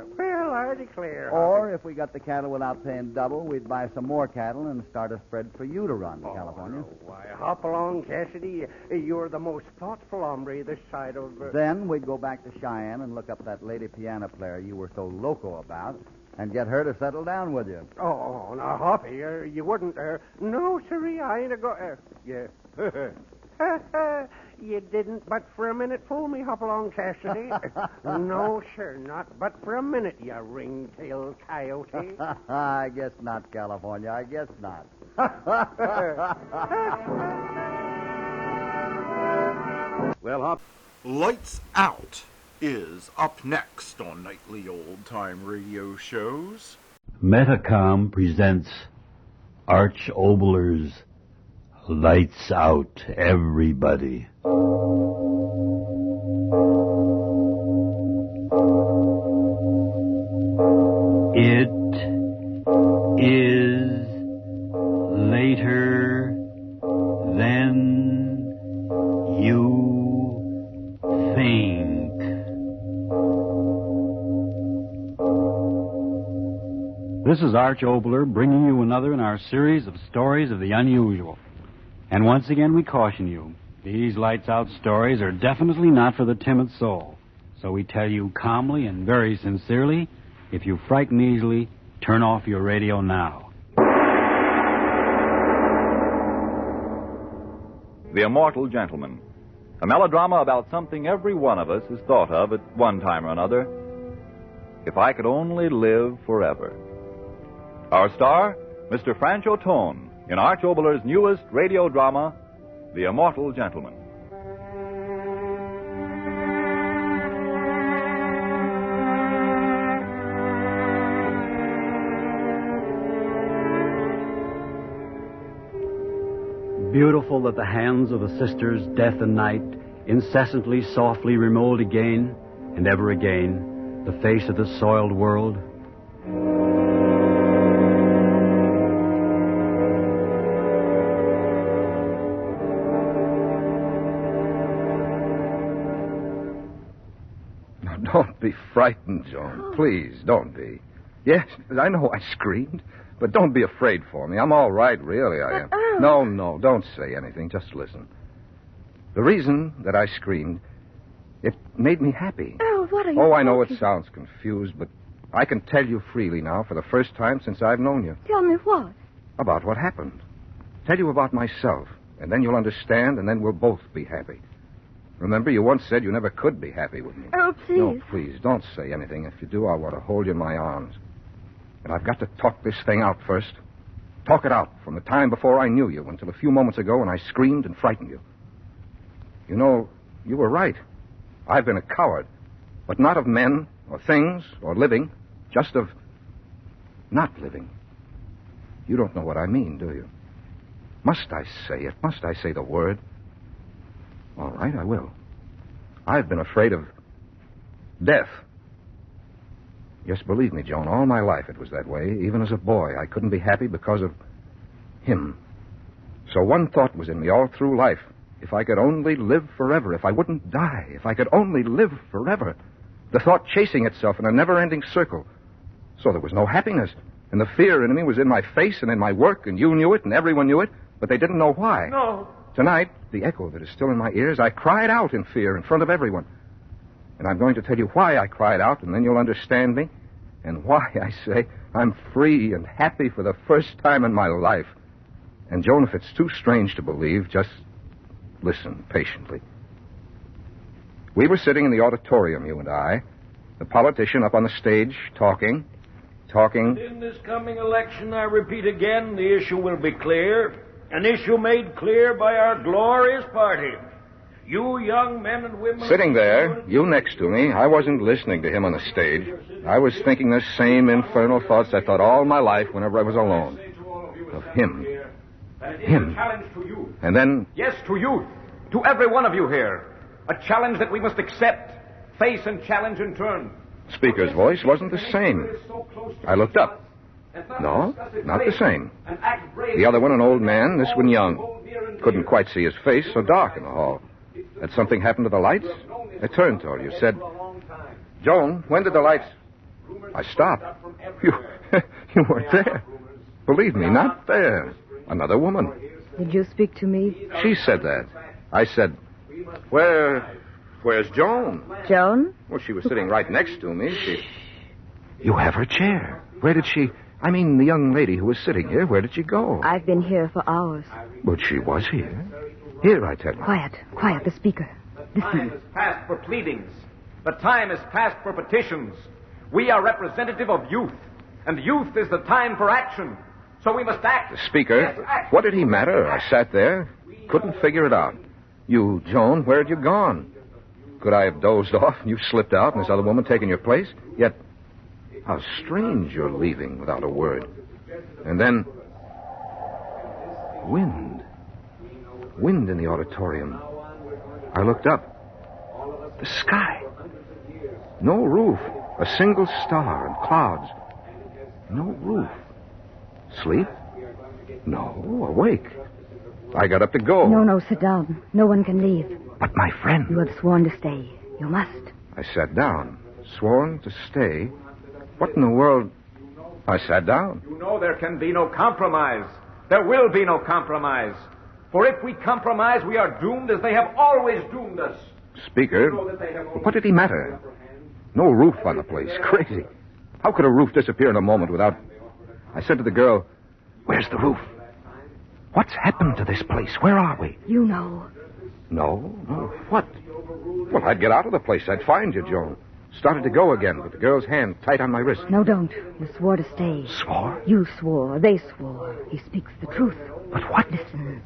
I declare. Or if we got the cattle without paying double, we'd buy some more cattle and start a spread for you to run, California. Why, hop along, Cassidy. You're the most thoughtful hombre this side of... Then we'd go back to Cheyenne and look up that lady piano player you were so loco about and get her to settle down with you. Oh, now, Hoppy, you wouldn't... No, sirree, I ain't a-go... Yeah. You didn't but for a minute fool me, Hopalong Cassidy. No, sir, not but for a minute, you ring-tailed coyote. I guess not, California. I guess not. Well, Hop... Lights Out is up next on nightly old-time radio shows. Metacom presents Arch Obler's Lights Out, Everybody. It is later than you think. This is Arch Obler bringing you another in our series of stories of the unusual. And once again we caution you, these lights-out stories are definitely not for the timid soul. So we tell you calmly and very sincerely, if you frighten easily, turn off your radio now. The Immortal Gentleman. A melodrama about something every one of us has thought of at one time or another. If I could only live forever. Our star, Mr. Francho Tone, in Arch Obler's newest radio drama, The Immortal Gentleman. Beautiful that the hands of the sisters, Death and Night, incessantly, softly remold again and ever again the face of this soiled world. Now, don't be frightened, Joan. Please, don't be. Yes, I know I screamed, but don't be afraid for me. I'm all right, really, I am. No, don't say anything. Just listen. The reason that I screamed, it made me happy. Oh, what are you I know talking? it sounds confused, but I can tell you freely now for the first time since I've known you. Tell me what? About what happened. Tell you about myself, and then you'll understand, and then we'll both be happy. Remember, you once said you never could be happy with me. Oh, please. No, please, don't say anything. If you do, I want to hold you in my arms. And I've got to talk this thing out first. Talk it out from the time before I knew you until a few moments ago when I screamed and frightened you. You know, you were right. I've been a coward, but not of men or things or living, just of not living. You don't know what I mean, do you? Must I say it? Must I say the word? All right, I will. I've been afraid of death. Yes, believe me, Joan, all my life it was that way. Even as a boy, I couldn't be happy because of him. So one thought was in me all through life. If I could only live forever, if I wouldn't die, if I could only live forever. The thought chasing itself in a never-ending circle. So there was no happiness. And the fear in me was in my face and in my work, and you knew it, and everyone knew it, but they didn't know why. No. Tonight, the echo of it is still in my ears. I cried out in fear in front of everyone. And I'm going to tell you why I cried out, and then you'll understand me. And why, I say, I'm free and happy for the first time in my life. And, Joan, if it's too strange to believe, just listen patiently. We were sitting in the auditorium, you and I, the politician up on the stage, talking. In this coming election, I repeat again, the issue will be clear. An issue made clear by our glorious party. You young men and women... Sitting there, you next to me, I wasn't listening to him on the stage. I was thinking the same infernal thoughts I thought all my life whenever I was alone. Of him. Him. And then... Yes, to you. To every one of you here. A challenge that we must accept, face and challenge in turn. Speaker's voice wasn't the same. I looked up. No, not the same. The other one, an old man, this one young. Couldn't quite see his face, so dark in the hall. Had something happened to the lights? I turned toward you, said, Joan, when did the lights... I stopped. You weren't there. Believe me, not there. Another woman. Did you speak to me? She said that. I said, where's Joan? Joan? Well, she was sitting right next to me. You have her chair. Where did she... I mean, the young lady who was sitting here, where did she go? I've been here for hours. But she was here. Here, I tell you. Quiet, the speaker. The time is past for pleadings. The time is past for petitions. We are representative of youth, and youth is the time for action. So we must act. The speaker? Yes, what did he matter? I sat there, couldn't figure it out. You, Joan, where had you gone? Could I have dozed off and you slipped out and this other woman taken your place? Yet, how strange you're leaving without a word. And then, wind. Wind in the auditorium. I looked up. The sky. No roof. A single star and clouds. No roof. Sleep? No. Awake. I got up to go. No, sit down. No one can leave. But my friend... You have sworn to stay. You must. I sat down. Sworn to stay? What in the world... I sat down. You know there can be no compromise. There will be no compromise. For if we compromise, we are doomed as they have always doomed us. Speaker, what did he matter? No roof on the place. Crazy. How could a roof disappear in a moment without... I said to the girl, "Where's the roof? What's happened to this place? Where are we?" You know. No? What? Well, I'd get out of the place. I'd find you, Joan. Started to go again, but the girl's hand tight on my wrist. No, don't. You swore to stay. Swore? You swore. They swore. He speaks the truth. But what? Listen.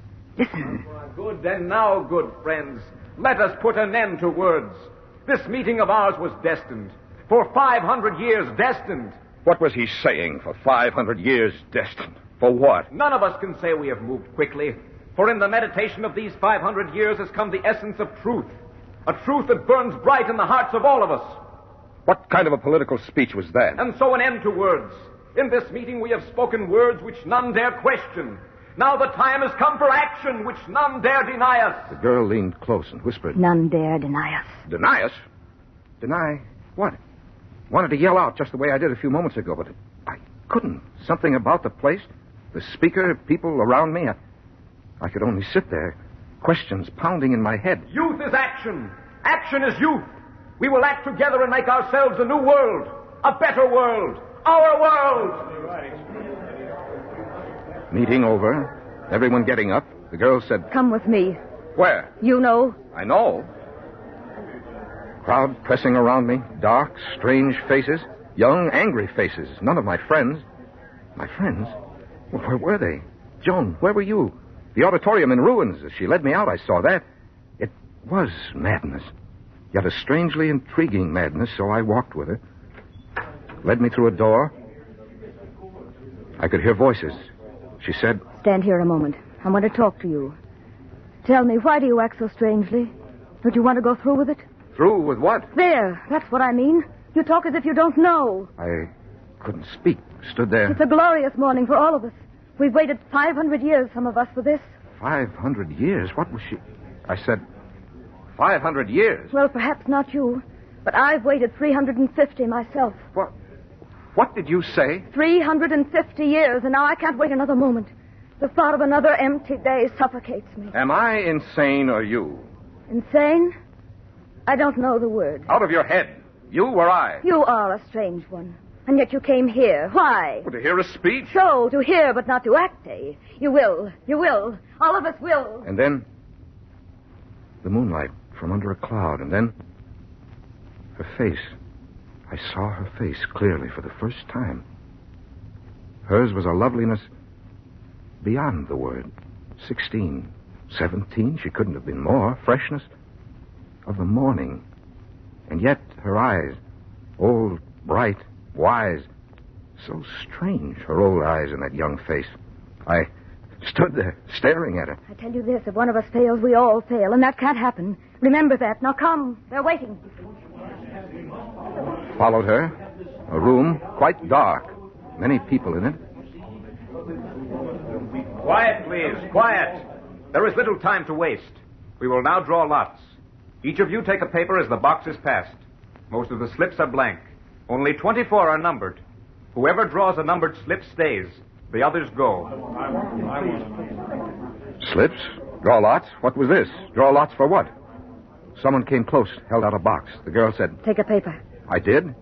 Good, then now, good friends. Let us put an end to words. This meeting of ours was destined. For 500 years destined. What was he saying? For 500 years destined? For what? None of us can say we have moved quickly. For in the meditation of these 500 years has come the essence of truth. A truth that burns bright in the hearts of all of us. What kind of a political speech was that? And so an end to words. In this meeting we have spoken words which none dare question. Now the time has come for action which none dare deny us. The girl leaned close and whispered, "None dare deny us." "Deny us? Deny what?" Wanted to yell out just the way I did a few moments ago, but I couldn't. Something about the place, the speaker, people around me. I could only sit there, questions pounding in my head. Youth is action. Action is youth. We will act together and make ourselves a new world. A better world. Our world. Meeting over, everyone getting up, the girl said, "Come with me." "Where?" "You know." "I know." Crowd pressing around me, dark, strange faces, young, angry faces. None of my friends. My friends? Well, where were they? Joan, where were you? The auditorium in ruins. As she led me out, I saw that. It was madness, yet a strangely intriguing madness, so I walked with her. Led me through a door. I could hear voices. She said, "Stand here a moment. I want to talk to you. Tell me, why do you act so strangely? Don't you want to go through with it?" "Through with what?" "There, that's what I mean. You talk as if you don't know." I couldn't speak. Stood there. It's a glorious morning for all of us. We've waited 500 years, some of us, for this. 500 years? What was she... I said, 500 years? Well, perhaps not you, but I've waited 350 myself. What did you say? 350 years, and now I can't wait another moment. The thought of another empty day suffocates me. Am I insane or you? Insane? I don't know the word. Out of your head. You or I? You are a strange one. And yet you came here. Why? Well, to hear a speech? So, to hear but not to act, eh? You will. You will. All of us will. And then... the moonlight from under a cloud, and then... her face. I saw her face clearly for the first time. Hers was a loveliness beyond the word. 16, 17, she couldn't have been more. Freshness of the morning. And yet her eyes, old, bright, wise, so strange, her old eyes in that young face. I stood there, staring at her. I tell you this, if one of us fails, we all fail, and that can't happen. Remember that. Now come. They're waiting. Followed her. A room, quite dark. Many people in it. Quiet, please. Quiet. There is little time to waste. We will now draw lots. Each of you take a paper as the box is passed. Most of the slips are blank. Only 24 are numbered. Whoever draws a numbered slip stays. The others go. Slips? Draw lots? What was this? Draw lots for what? Someone came close, held out a box. The girl said... Take a paper. I did.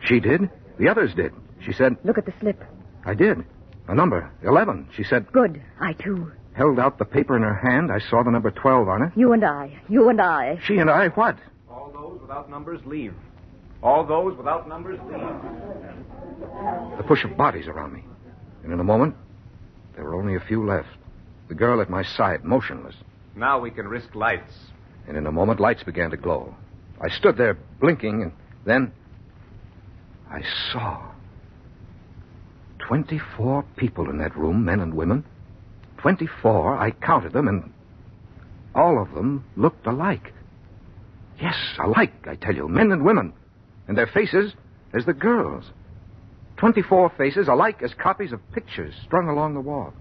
She did. The others did. She said... Look at the slip. I did. A number, 11. She said... Good. I, too. Held out the paper in her hand. I saw the number 12 on it. You and I. You and I. She and I, what? All those without numbers leave. All those without numbers leave. The push of bodies around me. And in a moment, there were only a few left. The girl at my side, motionless. Now we can risk lights. And in a moment, lights began to glow. I stood there, blinking, and then I saw 24 people in that room, men and women. 24, I counted them, and all of them looked alike. Yes, alike, I tell you, men and women. And their faces as the girls. 24 faces alike as copies of pictures strung along the wall.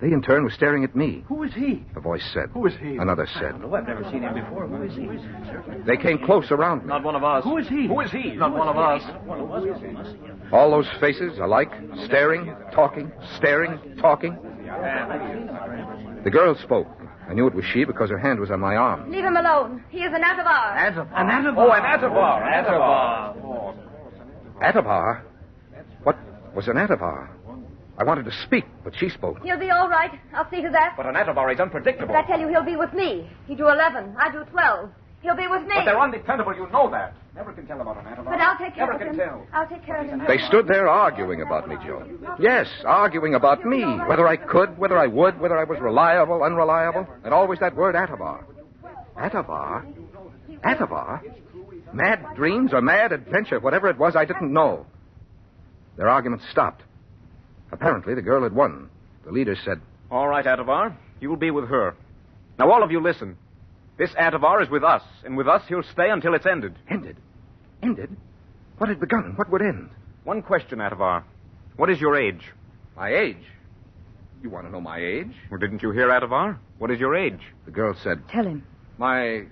They, in turn, were staring at me. Who is he? A voice said. Who is he? Another I said. don't know. I've never seen him before. Who is he? They came close around me. Not one of us. Who is he? Who is he? Not one of us. All those faces alike, staring, talking, talking. The girl spoke. I knew it was she because her hand was on my arm. Leave him alone. He is an Atavar. An Atavar? Oh, an Atavar. Atavar? What was an Atavar? I wanted to speak, but she spoke. He'll be all right. I'll see to that. But an Atavar is unpredictable. Did I tell you he'll be with me? He drew 11. I drew 12. He'll be with me. But they're undependable, you know that. Never can tell about an Atavar. But I'll take care of him. Tell. I'll take care of him. They stood there arguing about me, Joe. Yes, arguing about me. Whether I could, whether I would, whether I was reliable, unreliable. And always that word Atavar. Atavar? Atavar? Mad dreams or mad adventure, whatever it was, I didn't know. Their argument stopped. Apparently, the girl had won. The leader said, All right, Atavar. You will be with her. Now, all of you listen. This Atavar is with us, and with us he'll stay until it's ended. Ended? Ended? What had begun? What would end? One question, Atavar. What is your age? My age? You want to know my age? Well, didn't you hear, Atavar? What is your age? The girl said, Tell him. My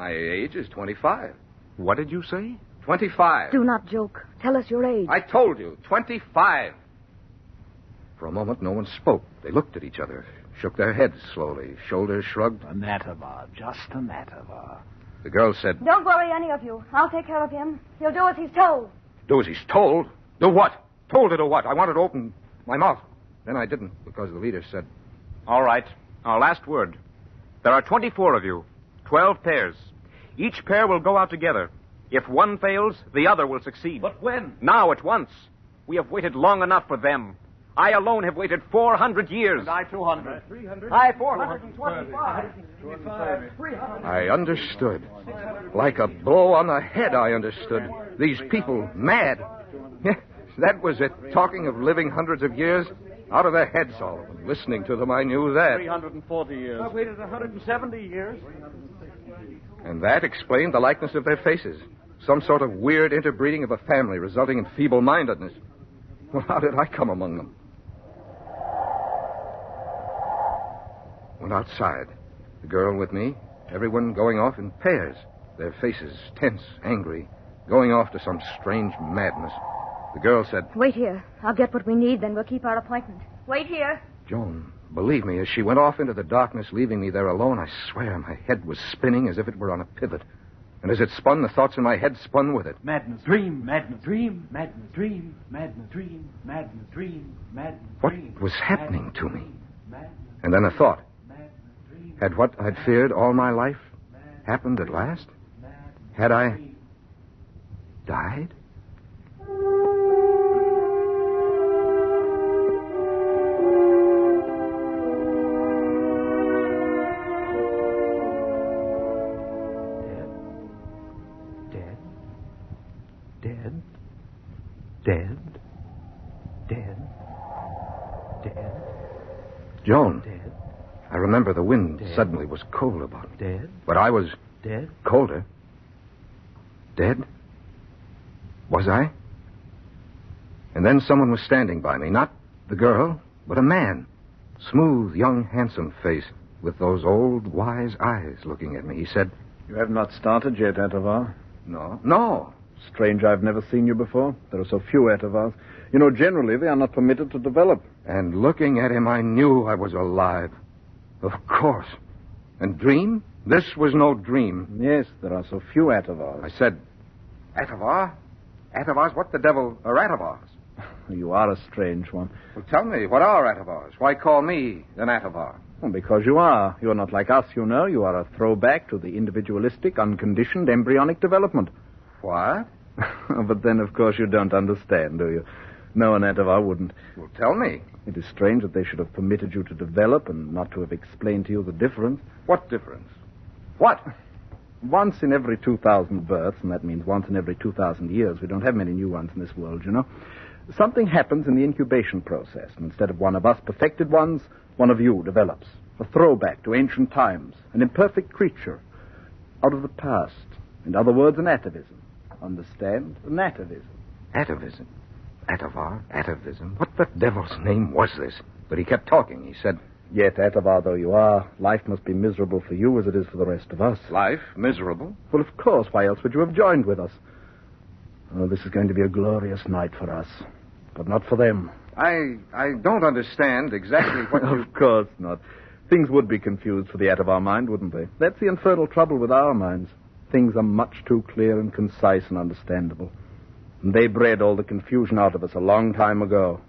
age is 25. What did you say? 25. Do not joke. Tell us your age. I told you, 25. For a moment, no one spoke. They looked at each other, shook their heads slowly, shoulders shrugged. An Atavar, just an Atavar. The girl said, Don't worry, any of you. I'll take care of him. He'll do as he's told. Do as he's told? Do what? Told to do what? I wanted to open my mouth. Then I didn't, because the leader said, All right. Our last word. There are 24 of you, 12 pairs. Each pair will go out together. If one fails, the other will succeed. But when? Now, at once. We have waited long enough for them. I alone have waited 400 years. And I 200. 300. I 425. 300. I understood. Like a blow on the head, I understood. These people, mad. That was it. Talking of living hundreds of years. Out of their heads, all of them. Listening to them, I knew that. 340 years. I've waited 170 years. And that explained the likeness of their faces. Some sort of weird interbreeding of a family resulting in feeble-mindedness. Well, how did I come among them? Went outside. The girl with me. Everyone going off in pairs. Their faces tense, angry. Going off to some strange madness. The girl said, Wait here. I'll get what we need, then we'll keep our appointment. Wait here. Joan, believe me, as she went off into the darkness, leaving me there alone, I swear my head was spinning as if it were on a pivot. And as it spun, the thoughts in my head spun with it. Madness, dream, madness, dream, madness, dream, madness, dream, madness, dream, madness, dream. What was happening to me? And then a thought. Had what I'd feared all my life happened at last? Had I died? Dead. Joan. Dead. I remember the wind suddenly was cold about me. Dead. But I was Dead. Colder. Dead? Was I? And then someone was standing by me. Not the girl, but a man. Smooth, young, handsome face with those old, wise eyes looking at me. He said, You have not started yet, Atavar? No. Strange, I've never seen you before. There are so few Atavars. You know, generally they are not permitted to develop. And looking at him, I knew I was alive. Of course. And dream? This was no dream. Yes, there are so few Atavars. I said, Atavar? Atavars? What the devil are Atavars? You are a strange one. Well, tell me, what are Atavars? Why call me an Atavar? Well, because you are. You're not like us, you know. You are a throwback to the individualistic, unconditioned, embryonic development. What? But then, of course, you don't understand, do you? No, an Atavar wouldn't. Well, tell me. It is strange that they should have permitted you to develop and not to have explained to you the difference. What difference? What? Once in every 2,000 births, and that means once in every 2,000 years, we don't have many new ones in this world, you know, something happens in the incubation process, and instead of one of us perfected ones, one of you develops. A throwback to ancient times, an imperfect creature, out of the past. In other words, an atavism. Understand? An atavism. Atavism? Atavar? Atavism? What the devil's name was this? But he kept talking. He said, Yet, Atavar though you are, life must be miserable for you as it is for the rest of us. Life? Miserable? Well, of course. Why else would you have joined with us? Oh, this is going to be a glorious night for us. But not for them. I don't understand exactly what you... Of course not. Things would be confused for the Atavar mind, wouldn't they? That's the infernal trouble with our minds. Things are much too clear and concise and understandable. And they bred all the confusion out of us a long time ago.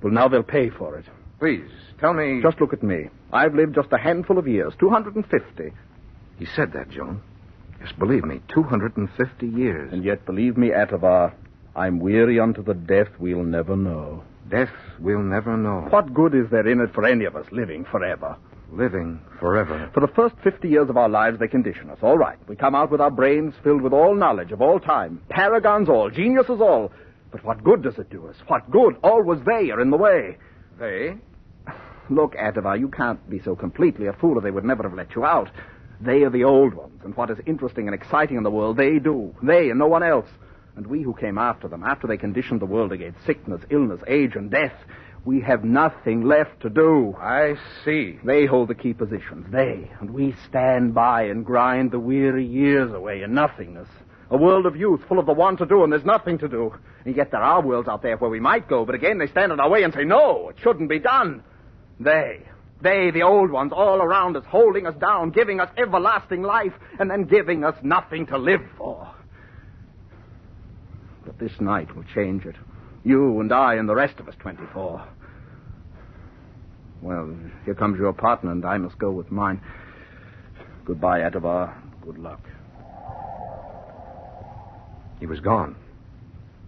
Well, now they'll pay for it. Please, tell me... Just look at me. I've lived just a handful of years, 250. He said that, Joan. Yes, believe me, 250 years. And yet, believe me, Atavar, I'm weary unto the death we'll never know. Death we'll never know. What good is there in it for any of us living forever? Living forever. For the first 50 years of our lives, they condition us. All right. We come out with our brains filled with all knowledge of all time. Paragons all, geniuses all. But what good does it do us? What good? Always they are in the way. They? Look, Atavar, you can't be so completely a fool or they would never have let you out. They are the old ones, and what is interesting and exciting in the world, they do. They and no one else. And we who came after them, after they conditioned the world against sickness, illness, age, and death, we have nothing left to do. I see. They hold the key positions, they, and we stand by and grind the weary years away in nothingness. A world of youth full of the want to do, and there's nothing to do. And yet there are worlds out there where we might go, but again they stand in our way and say, no, it shouldn't be done. They, the old ones, all around us, holding us down, giving us everlasting life, and then giving us nothing to live for. But this night will change it. You and I and the rest of us, 24. Well, here comes your partner, and I must go with mine. Goodbye, Atavar. Good luck. He was gone.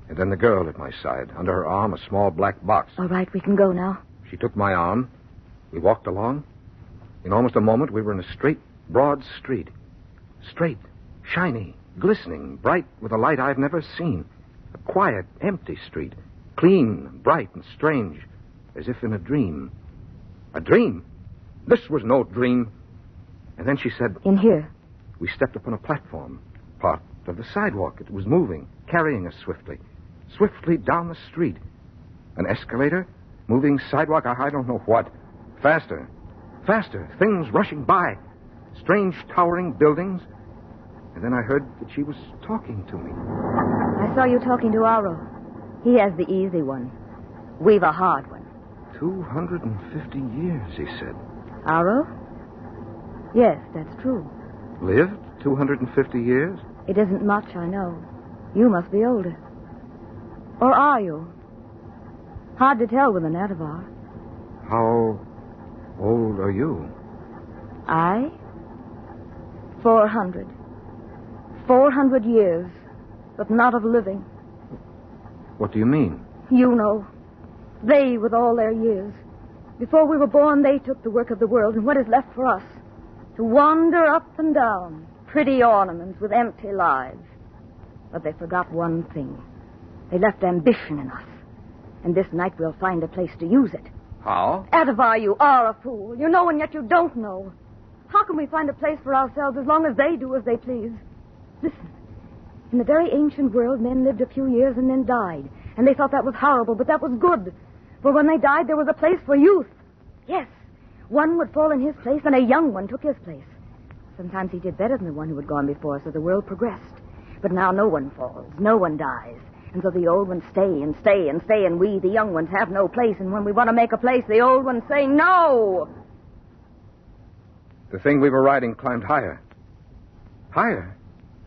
And then the girl at my side, under her arm, a small black box. All right, we can go now. She took my arm. We walked along. In almost a moment, we were in a straight, broad street. Straight, shiny, glistening, bright with a light I've never seen. A quiet, empty street. Clean, bright, and strange, as if in a dream. A dream? This was no dream. And then she said... In here. We stepped upon a platform, part of the sidewalk. It was moving, carrying us swiftly. Swiftly down the street. An escalator, moving sidewalk, I don't know what. Faster, faster, things rushing by. Strange towering buildings. And then I heard that she was talking to me. I saw you talking to Aro. He has the easy one. We've a hard one. 250 years, he said. Aro? Yes, that's true. Lived 250 years? It isn't much, I know. You must be older. Or are you? Hard to tell with an Atavar. How old are you? I? 400. 400 years, but not of living. What do you mean? You know. They, with all their years. Before we were born, they took the work of the world, and what is left for us? To wander up and down, pretty ornaments with empty lives. But they forgot one thing. They left ambition in us. And this night we'll find a place to use it. How? Atavar, you are a fool. You know and yet you don't know. How can we find a place for ourselves as long as they do as they please? Listen. In the very ancient world, men lived a few years and then died. And they thought that was horrible, but that was good. For when they died, there was a place for youth. Yes. One would fall in his place, and a young one took his place. Sometimes he did better than the one who had gone before, so the world progressed. But now no one falls, no one dies. And so the old ones stay and stay and stay, and we, the young ones, have no place. And when we want to make a place, the old ones say no. The thing we were riding climbed higher. Higher.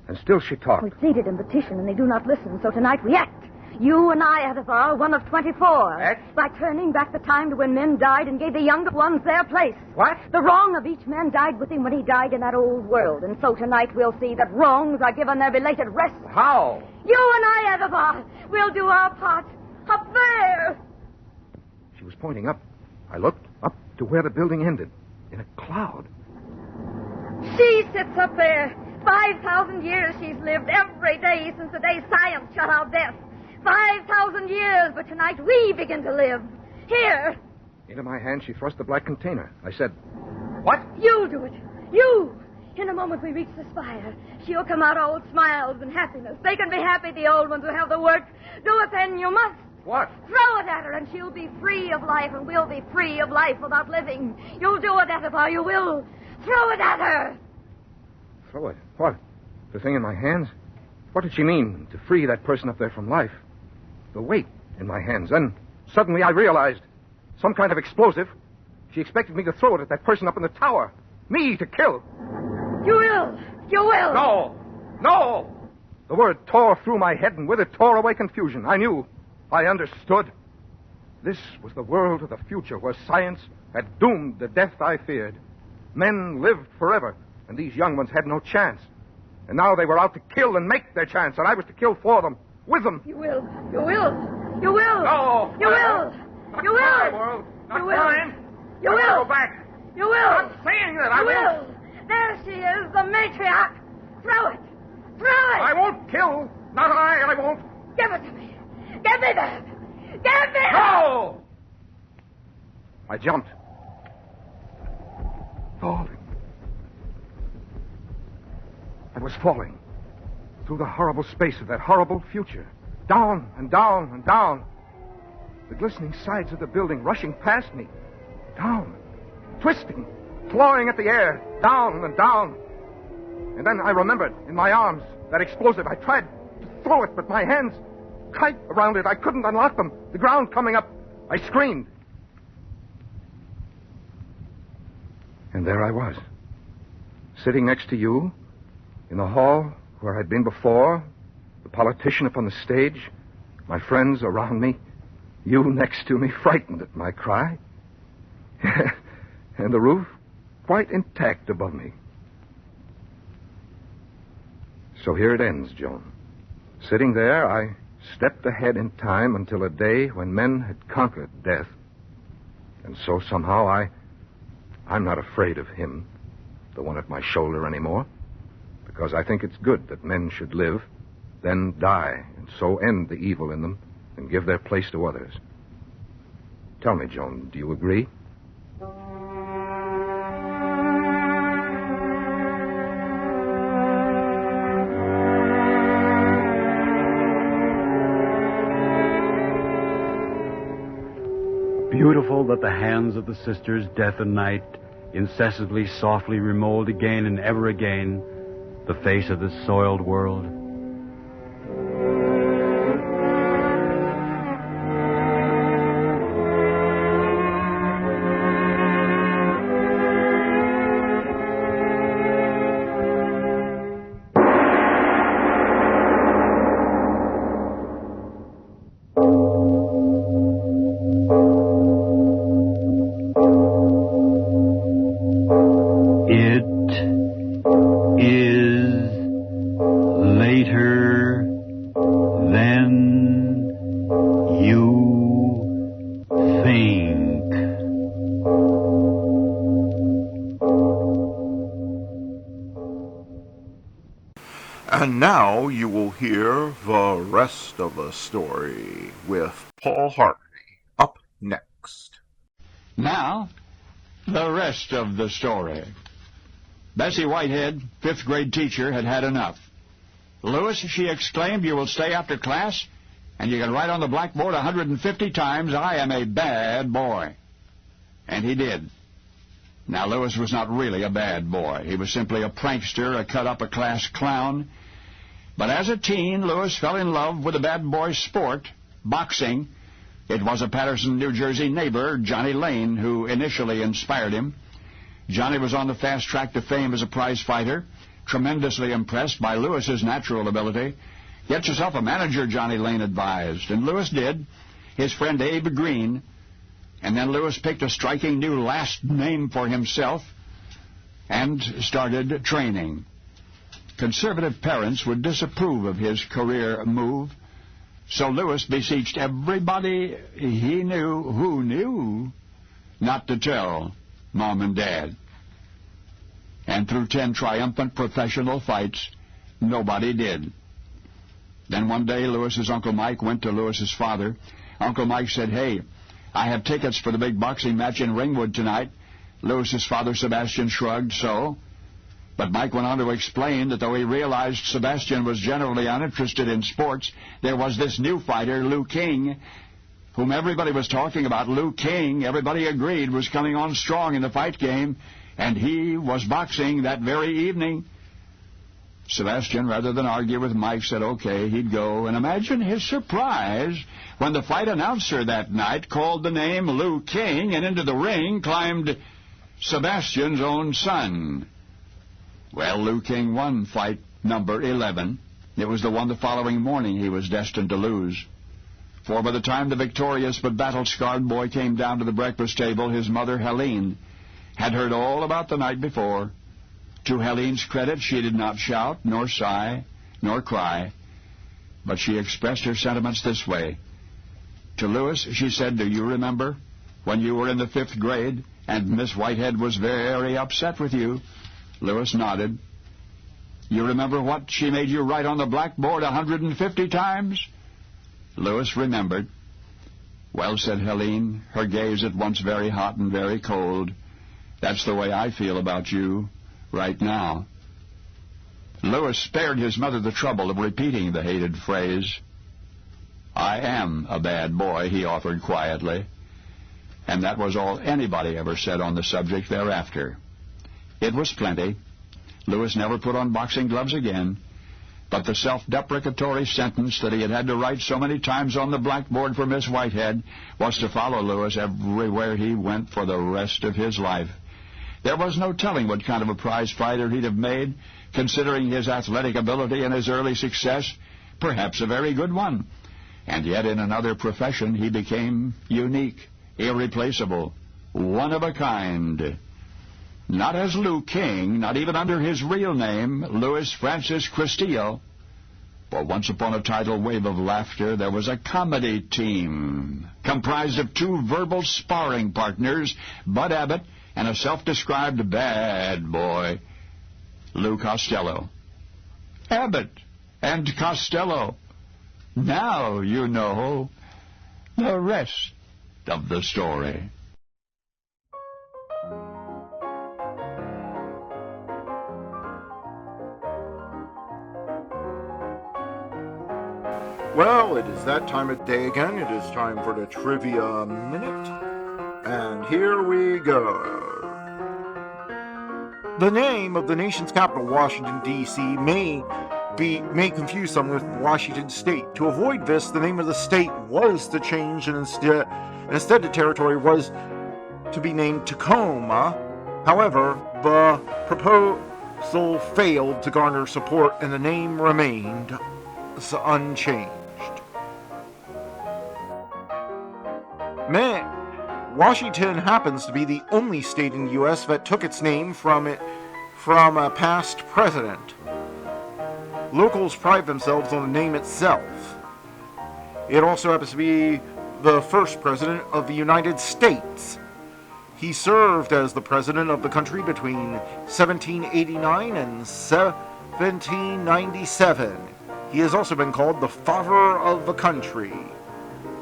And still she talked. We pleaded and petitioned, and they do not listen. So tonight we act. You and I, Atavar, one of 24. Act? By turning back the time to when men died and gave the younger ones their place. What? The wrong of each man died with him when he died in that old world. And so tonight we'll see that wrongs are given their belated rest. How? You and I, Atavar, we'll do our part. Up there. She was pointing up. I looked up to where the building ended. In a cloud. She sits up there. 5,000 years she's lived every day since the day science shut out death. 5,000 years, but tonight we begin to live. Here. Into my hand, she thrust the black container. I said, "What?" You'll do it. You. In a moment we reach the spire. She'll come out all smiles and happiness. They can be happy, the old ones who have the work. Do it then, you must. What? Throw it at her, and she'll be free of life, and we'll be free of life without living. You'll do it, Attafar, you will. Throw it at her. Throw it? What? The thing in my hands? What did she mean, to free that person up there from life? The weight in my hands. Then, suddenly I realized, some kind of explosive. She expected me to throw it at that person up in the tower. Me, to kill. You will. You will. No. No! The word tore through my head, and with it tore away confusion. I knew. I understood. This was the world of the future, where science had doomed the death I feared. Men lived forever, and these young ones had no chance. And now they were out to kill and make their chance, and I was to kill for them, with them. You will. You will. You will. No. You will. Not You will. my world. Not You will. mine. You I will. won't go back. You will. I'm saying that I You won't. will. There she is, the matriarch. Throw it. Throw it. I won't kill. Not I won't. Give it to me. Give me that. Give me that. No! I jumped. Falling. I was falling. Through the horrible space of that horrible future. Down and down and down. The glistening sides of the building rushing past me. Down. Twisting. Clawing at the air. Down and down. And then I remembered, in my arms, that explosive. I tried to throw it, but my hands tight around it. I couldn't unlock them. The ground coming up. I screamed. And there I was, sitting next to you, in the hall where I'd been before, the politician up on the stage, my friends around me, you next to me, frightened at my cry, and the roof quite intact above me. So here it ends, Joan. Sitting there, I stepped ahead in time until a day when men had conquered death. And so somehow I'm not afraid of him, the one at my shoulder anymore, because I think it's good that men should live, then die, and so end the evil in them and give their place to others. Tell me, Joan, do you agree? Beautiful that the hands of the sisters, death and night, incessantly, softly remold again and ever again the face of this soiled world. And now you will hear the rest of the story with Paul Harvey up next. Now, the rest of the story. Bessie Whitehead, 5th grade teacher, had had enough. "Lewis," she exclaimed, "you will stay after class, and you can write on the blackboard 150 times, 'I am a bad boy.'" And he did. Now, Lewis was not really a bad boy. He was simply a prankster, a cut-up-a-class clown. But as a teen, Lewis fell in love with a bad boy's sport, boxing. It was a Patterson, New Jersey neighbor, Johnny Lane, who initially inspired him. Johnny was on the fast track to fame as a prize fighter, tremendously impressed by Lewis's natural ability. "Get yourself a manager," Johnny Lane advised, and Lewis did, his friend Abe Green. And then Lewis picked a striking new last name for himself and started training. Conservative parents would disapprove of his career move, so Lewis beseeched everybody he knew who knew not to tell Mom and Dad. And through 10 triumphant professional fights, nobody did. Then one day, Lewis's Uncle Mike went to Lewis's father. Uncle Mike said, "Hey, I have tickets for the big boxing match in Ringwood tonight." Lewis's father, Sebastian, shrugged, "So?" But Mike went on to explain that though he realized Sebastian was generally uninterested in sports, there was this new fighter, Lou King, whom everybody was talking about, Lou King, everybody agreed was coming on strong in the fight game, and he was boxing that very evening. Sebastian, rather than argue with Mike, said okay, he'd go. And imagine his surprise when the fight announcer that night called the name Lou King, and into the ring climbed Sebastian's own son. Well, Lou King won fight number 11. It was the one the following morning he was destined to lose. For by the time the victorious but battle-scarred boy came down to the breakfast table, his mother, Helene, had heard all about the night before. To Helene's credit, she did not shout, nor sigh, nor cry, but she expressed her sentiments this way. To Louis, she said, "Do you remember when you were in the 5th grade and Miss Whitehead was very upset with you?" Louis nodded. "You remember what she made you write on the blackboard 150 times?" Louis remembered. "Well," said Helene, her gaze at once very hot and very cold, "that's the way I feel about you right now." Louis spared his mother the trouble of repeating the hated phrase. "I am a bad boy," he offered quietly. And that was all anybody ever said on the subject thereafter. It was plenty. Louis never put on boxing gloves again, but the self-deprecatory sentence that he had had to write so many times on the blackboard for Miss Whitehead was to follow Louis everywhere he went for the rest of his life. There was no telling what kind of a prize fighter he'd have made, considering his athletic ability and his early success, perhaps a very good one. And yet in another profession he became unique, irreplaceable, one of a kind. Not as Lou King, not even under his real name, Louis Francis Cristillo. For once upon a tidal wave of laughter, there was a comedy team comprised of 2 verbal sparring partners, Bud Abbott and a self-described bad boy, Lou Costello. Abbott and Costello. Now you know the rest of the story. Well, it is that time of day again. It is time for the Trivia Minute. And here we go. The name of the nation's capital, Washington, D.C., may confuse some with Washington State. To avoid this, the name of the state was to change, and instead the territory was to be named Tacoma. However, the proposal failed to garner support, and the name remained unchanged. Washington happens to be the only state in the U.S. that took its name from a past president. Locals pride themselves on the name itself. It also happens to be the first president of the United States. He served as the president of the country between 1789 and 1797. He has also been called the father of the country.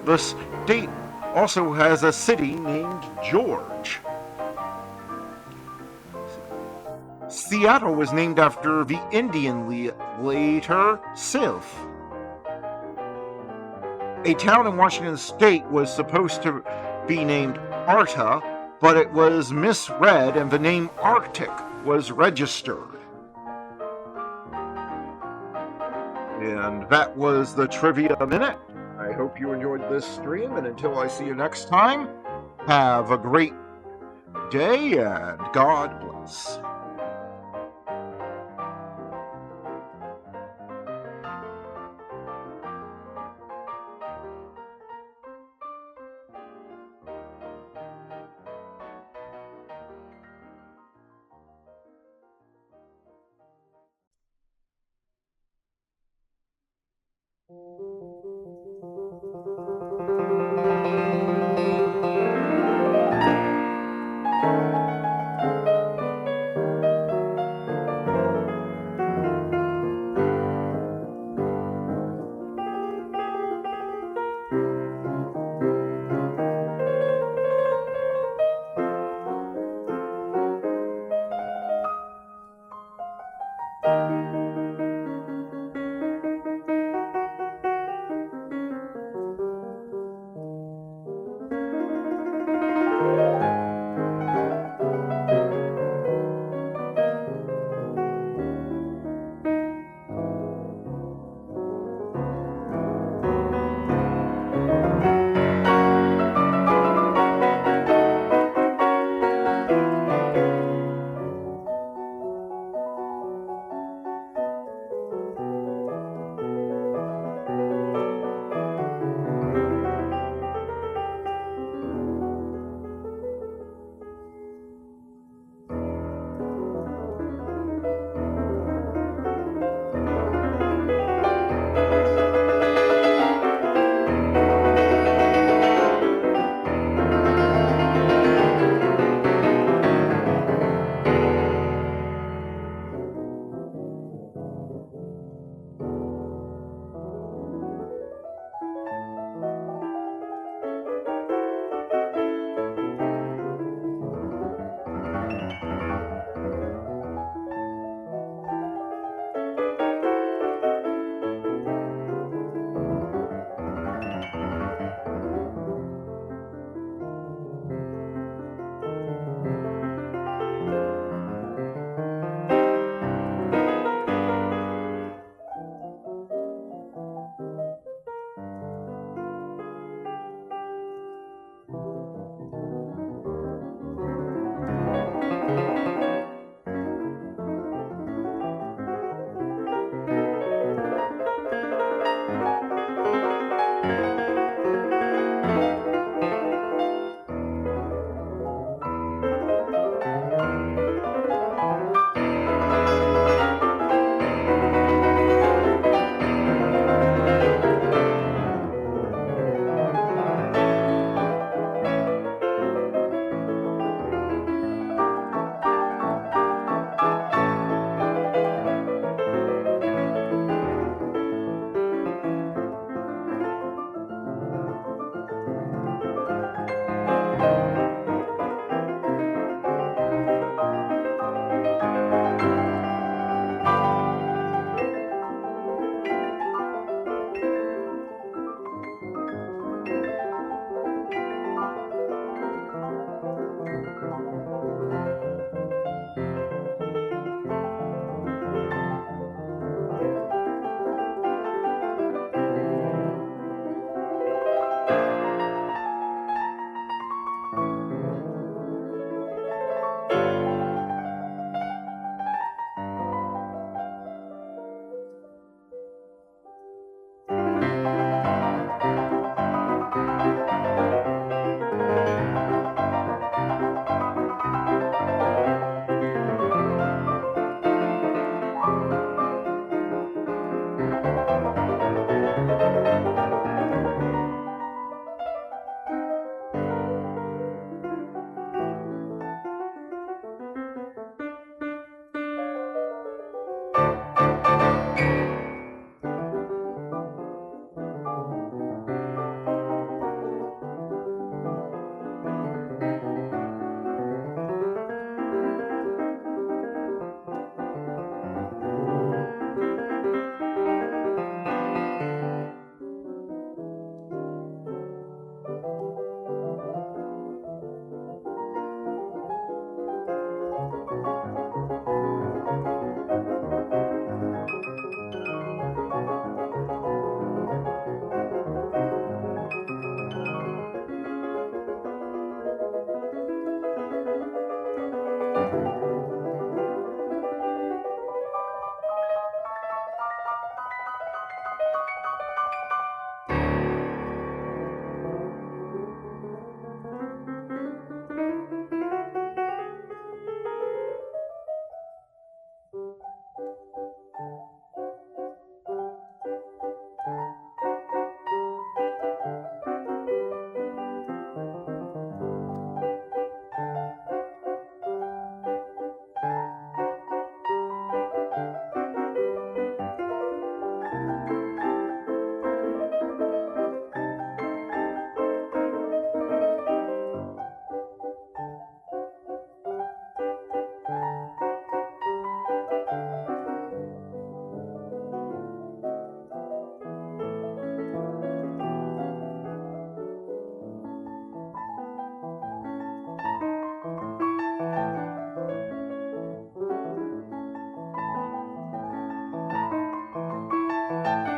The state also has a city named George. Seattle was named after the Indian leader Sylph. A town in Washington State was supposed to be named Arta, but it was misread and the name Arctic was registered. And that was the Trivia Minute. I hope you enjoyed this stream, and until I see you next time, have a great day, and God bless. Thank you.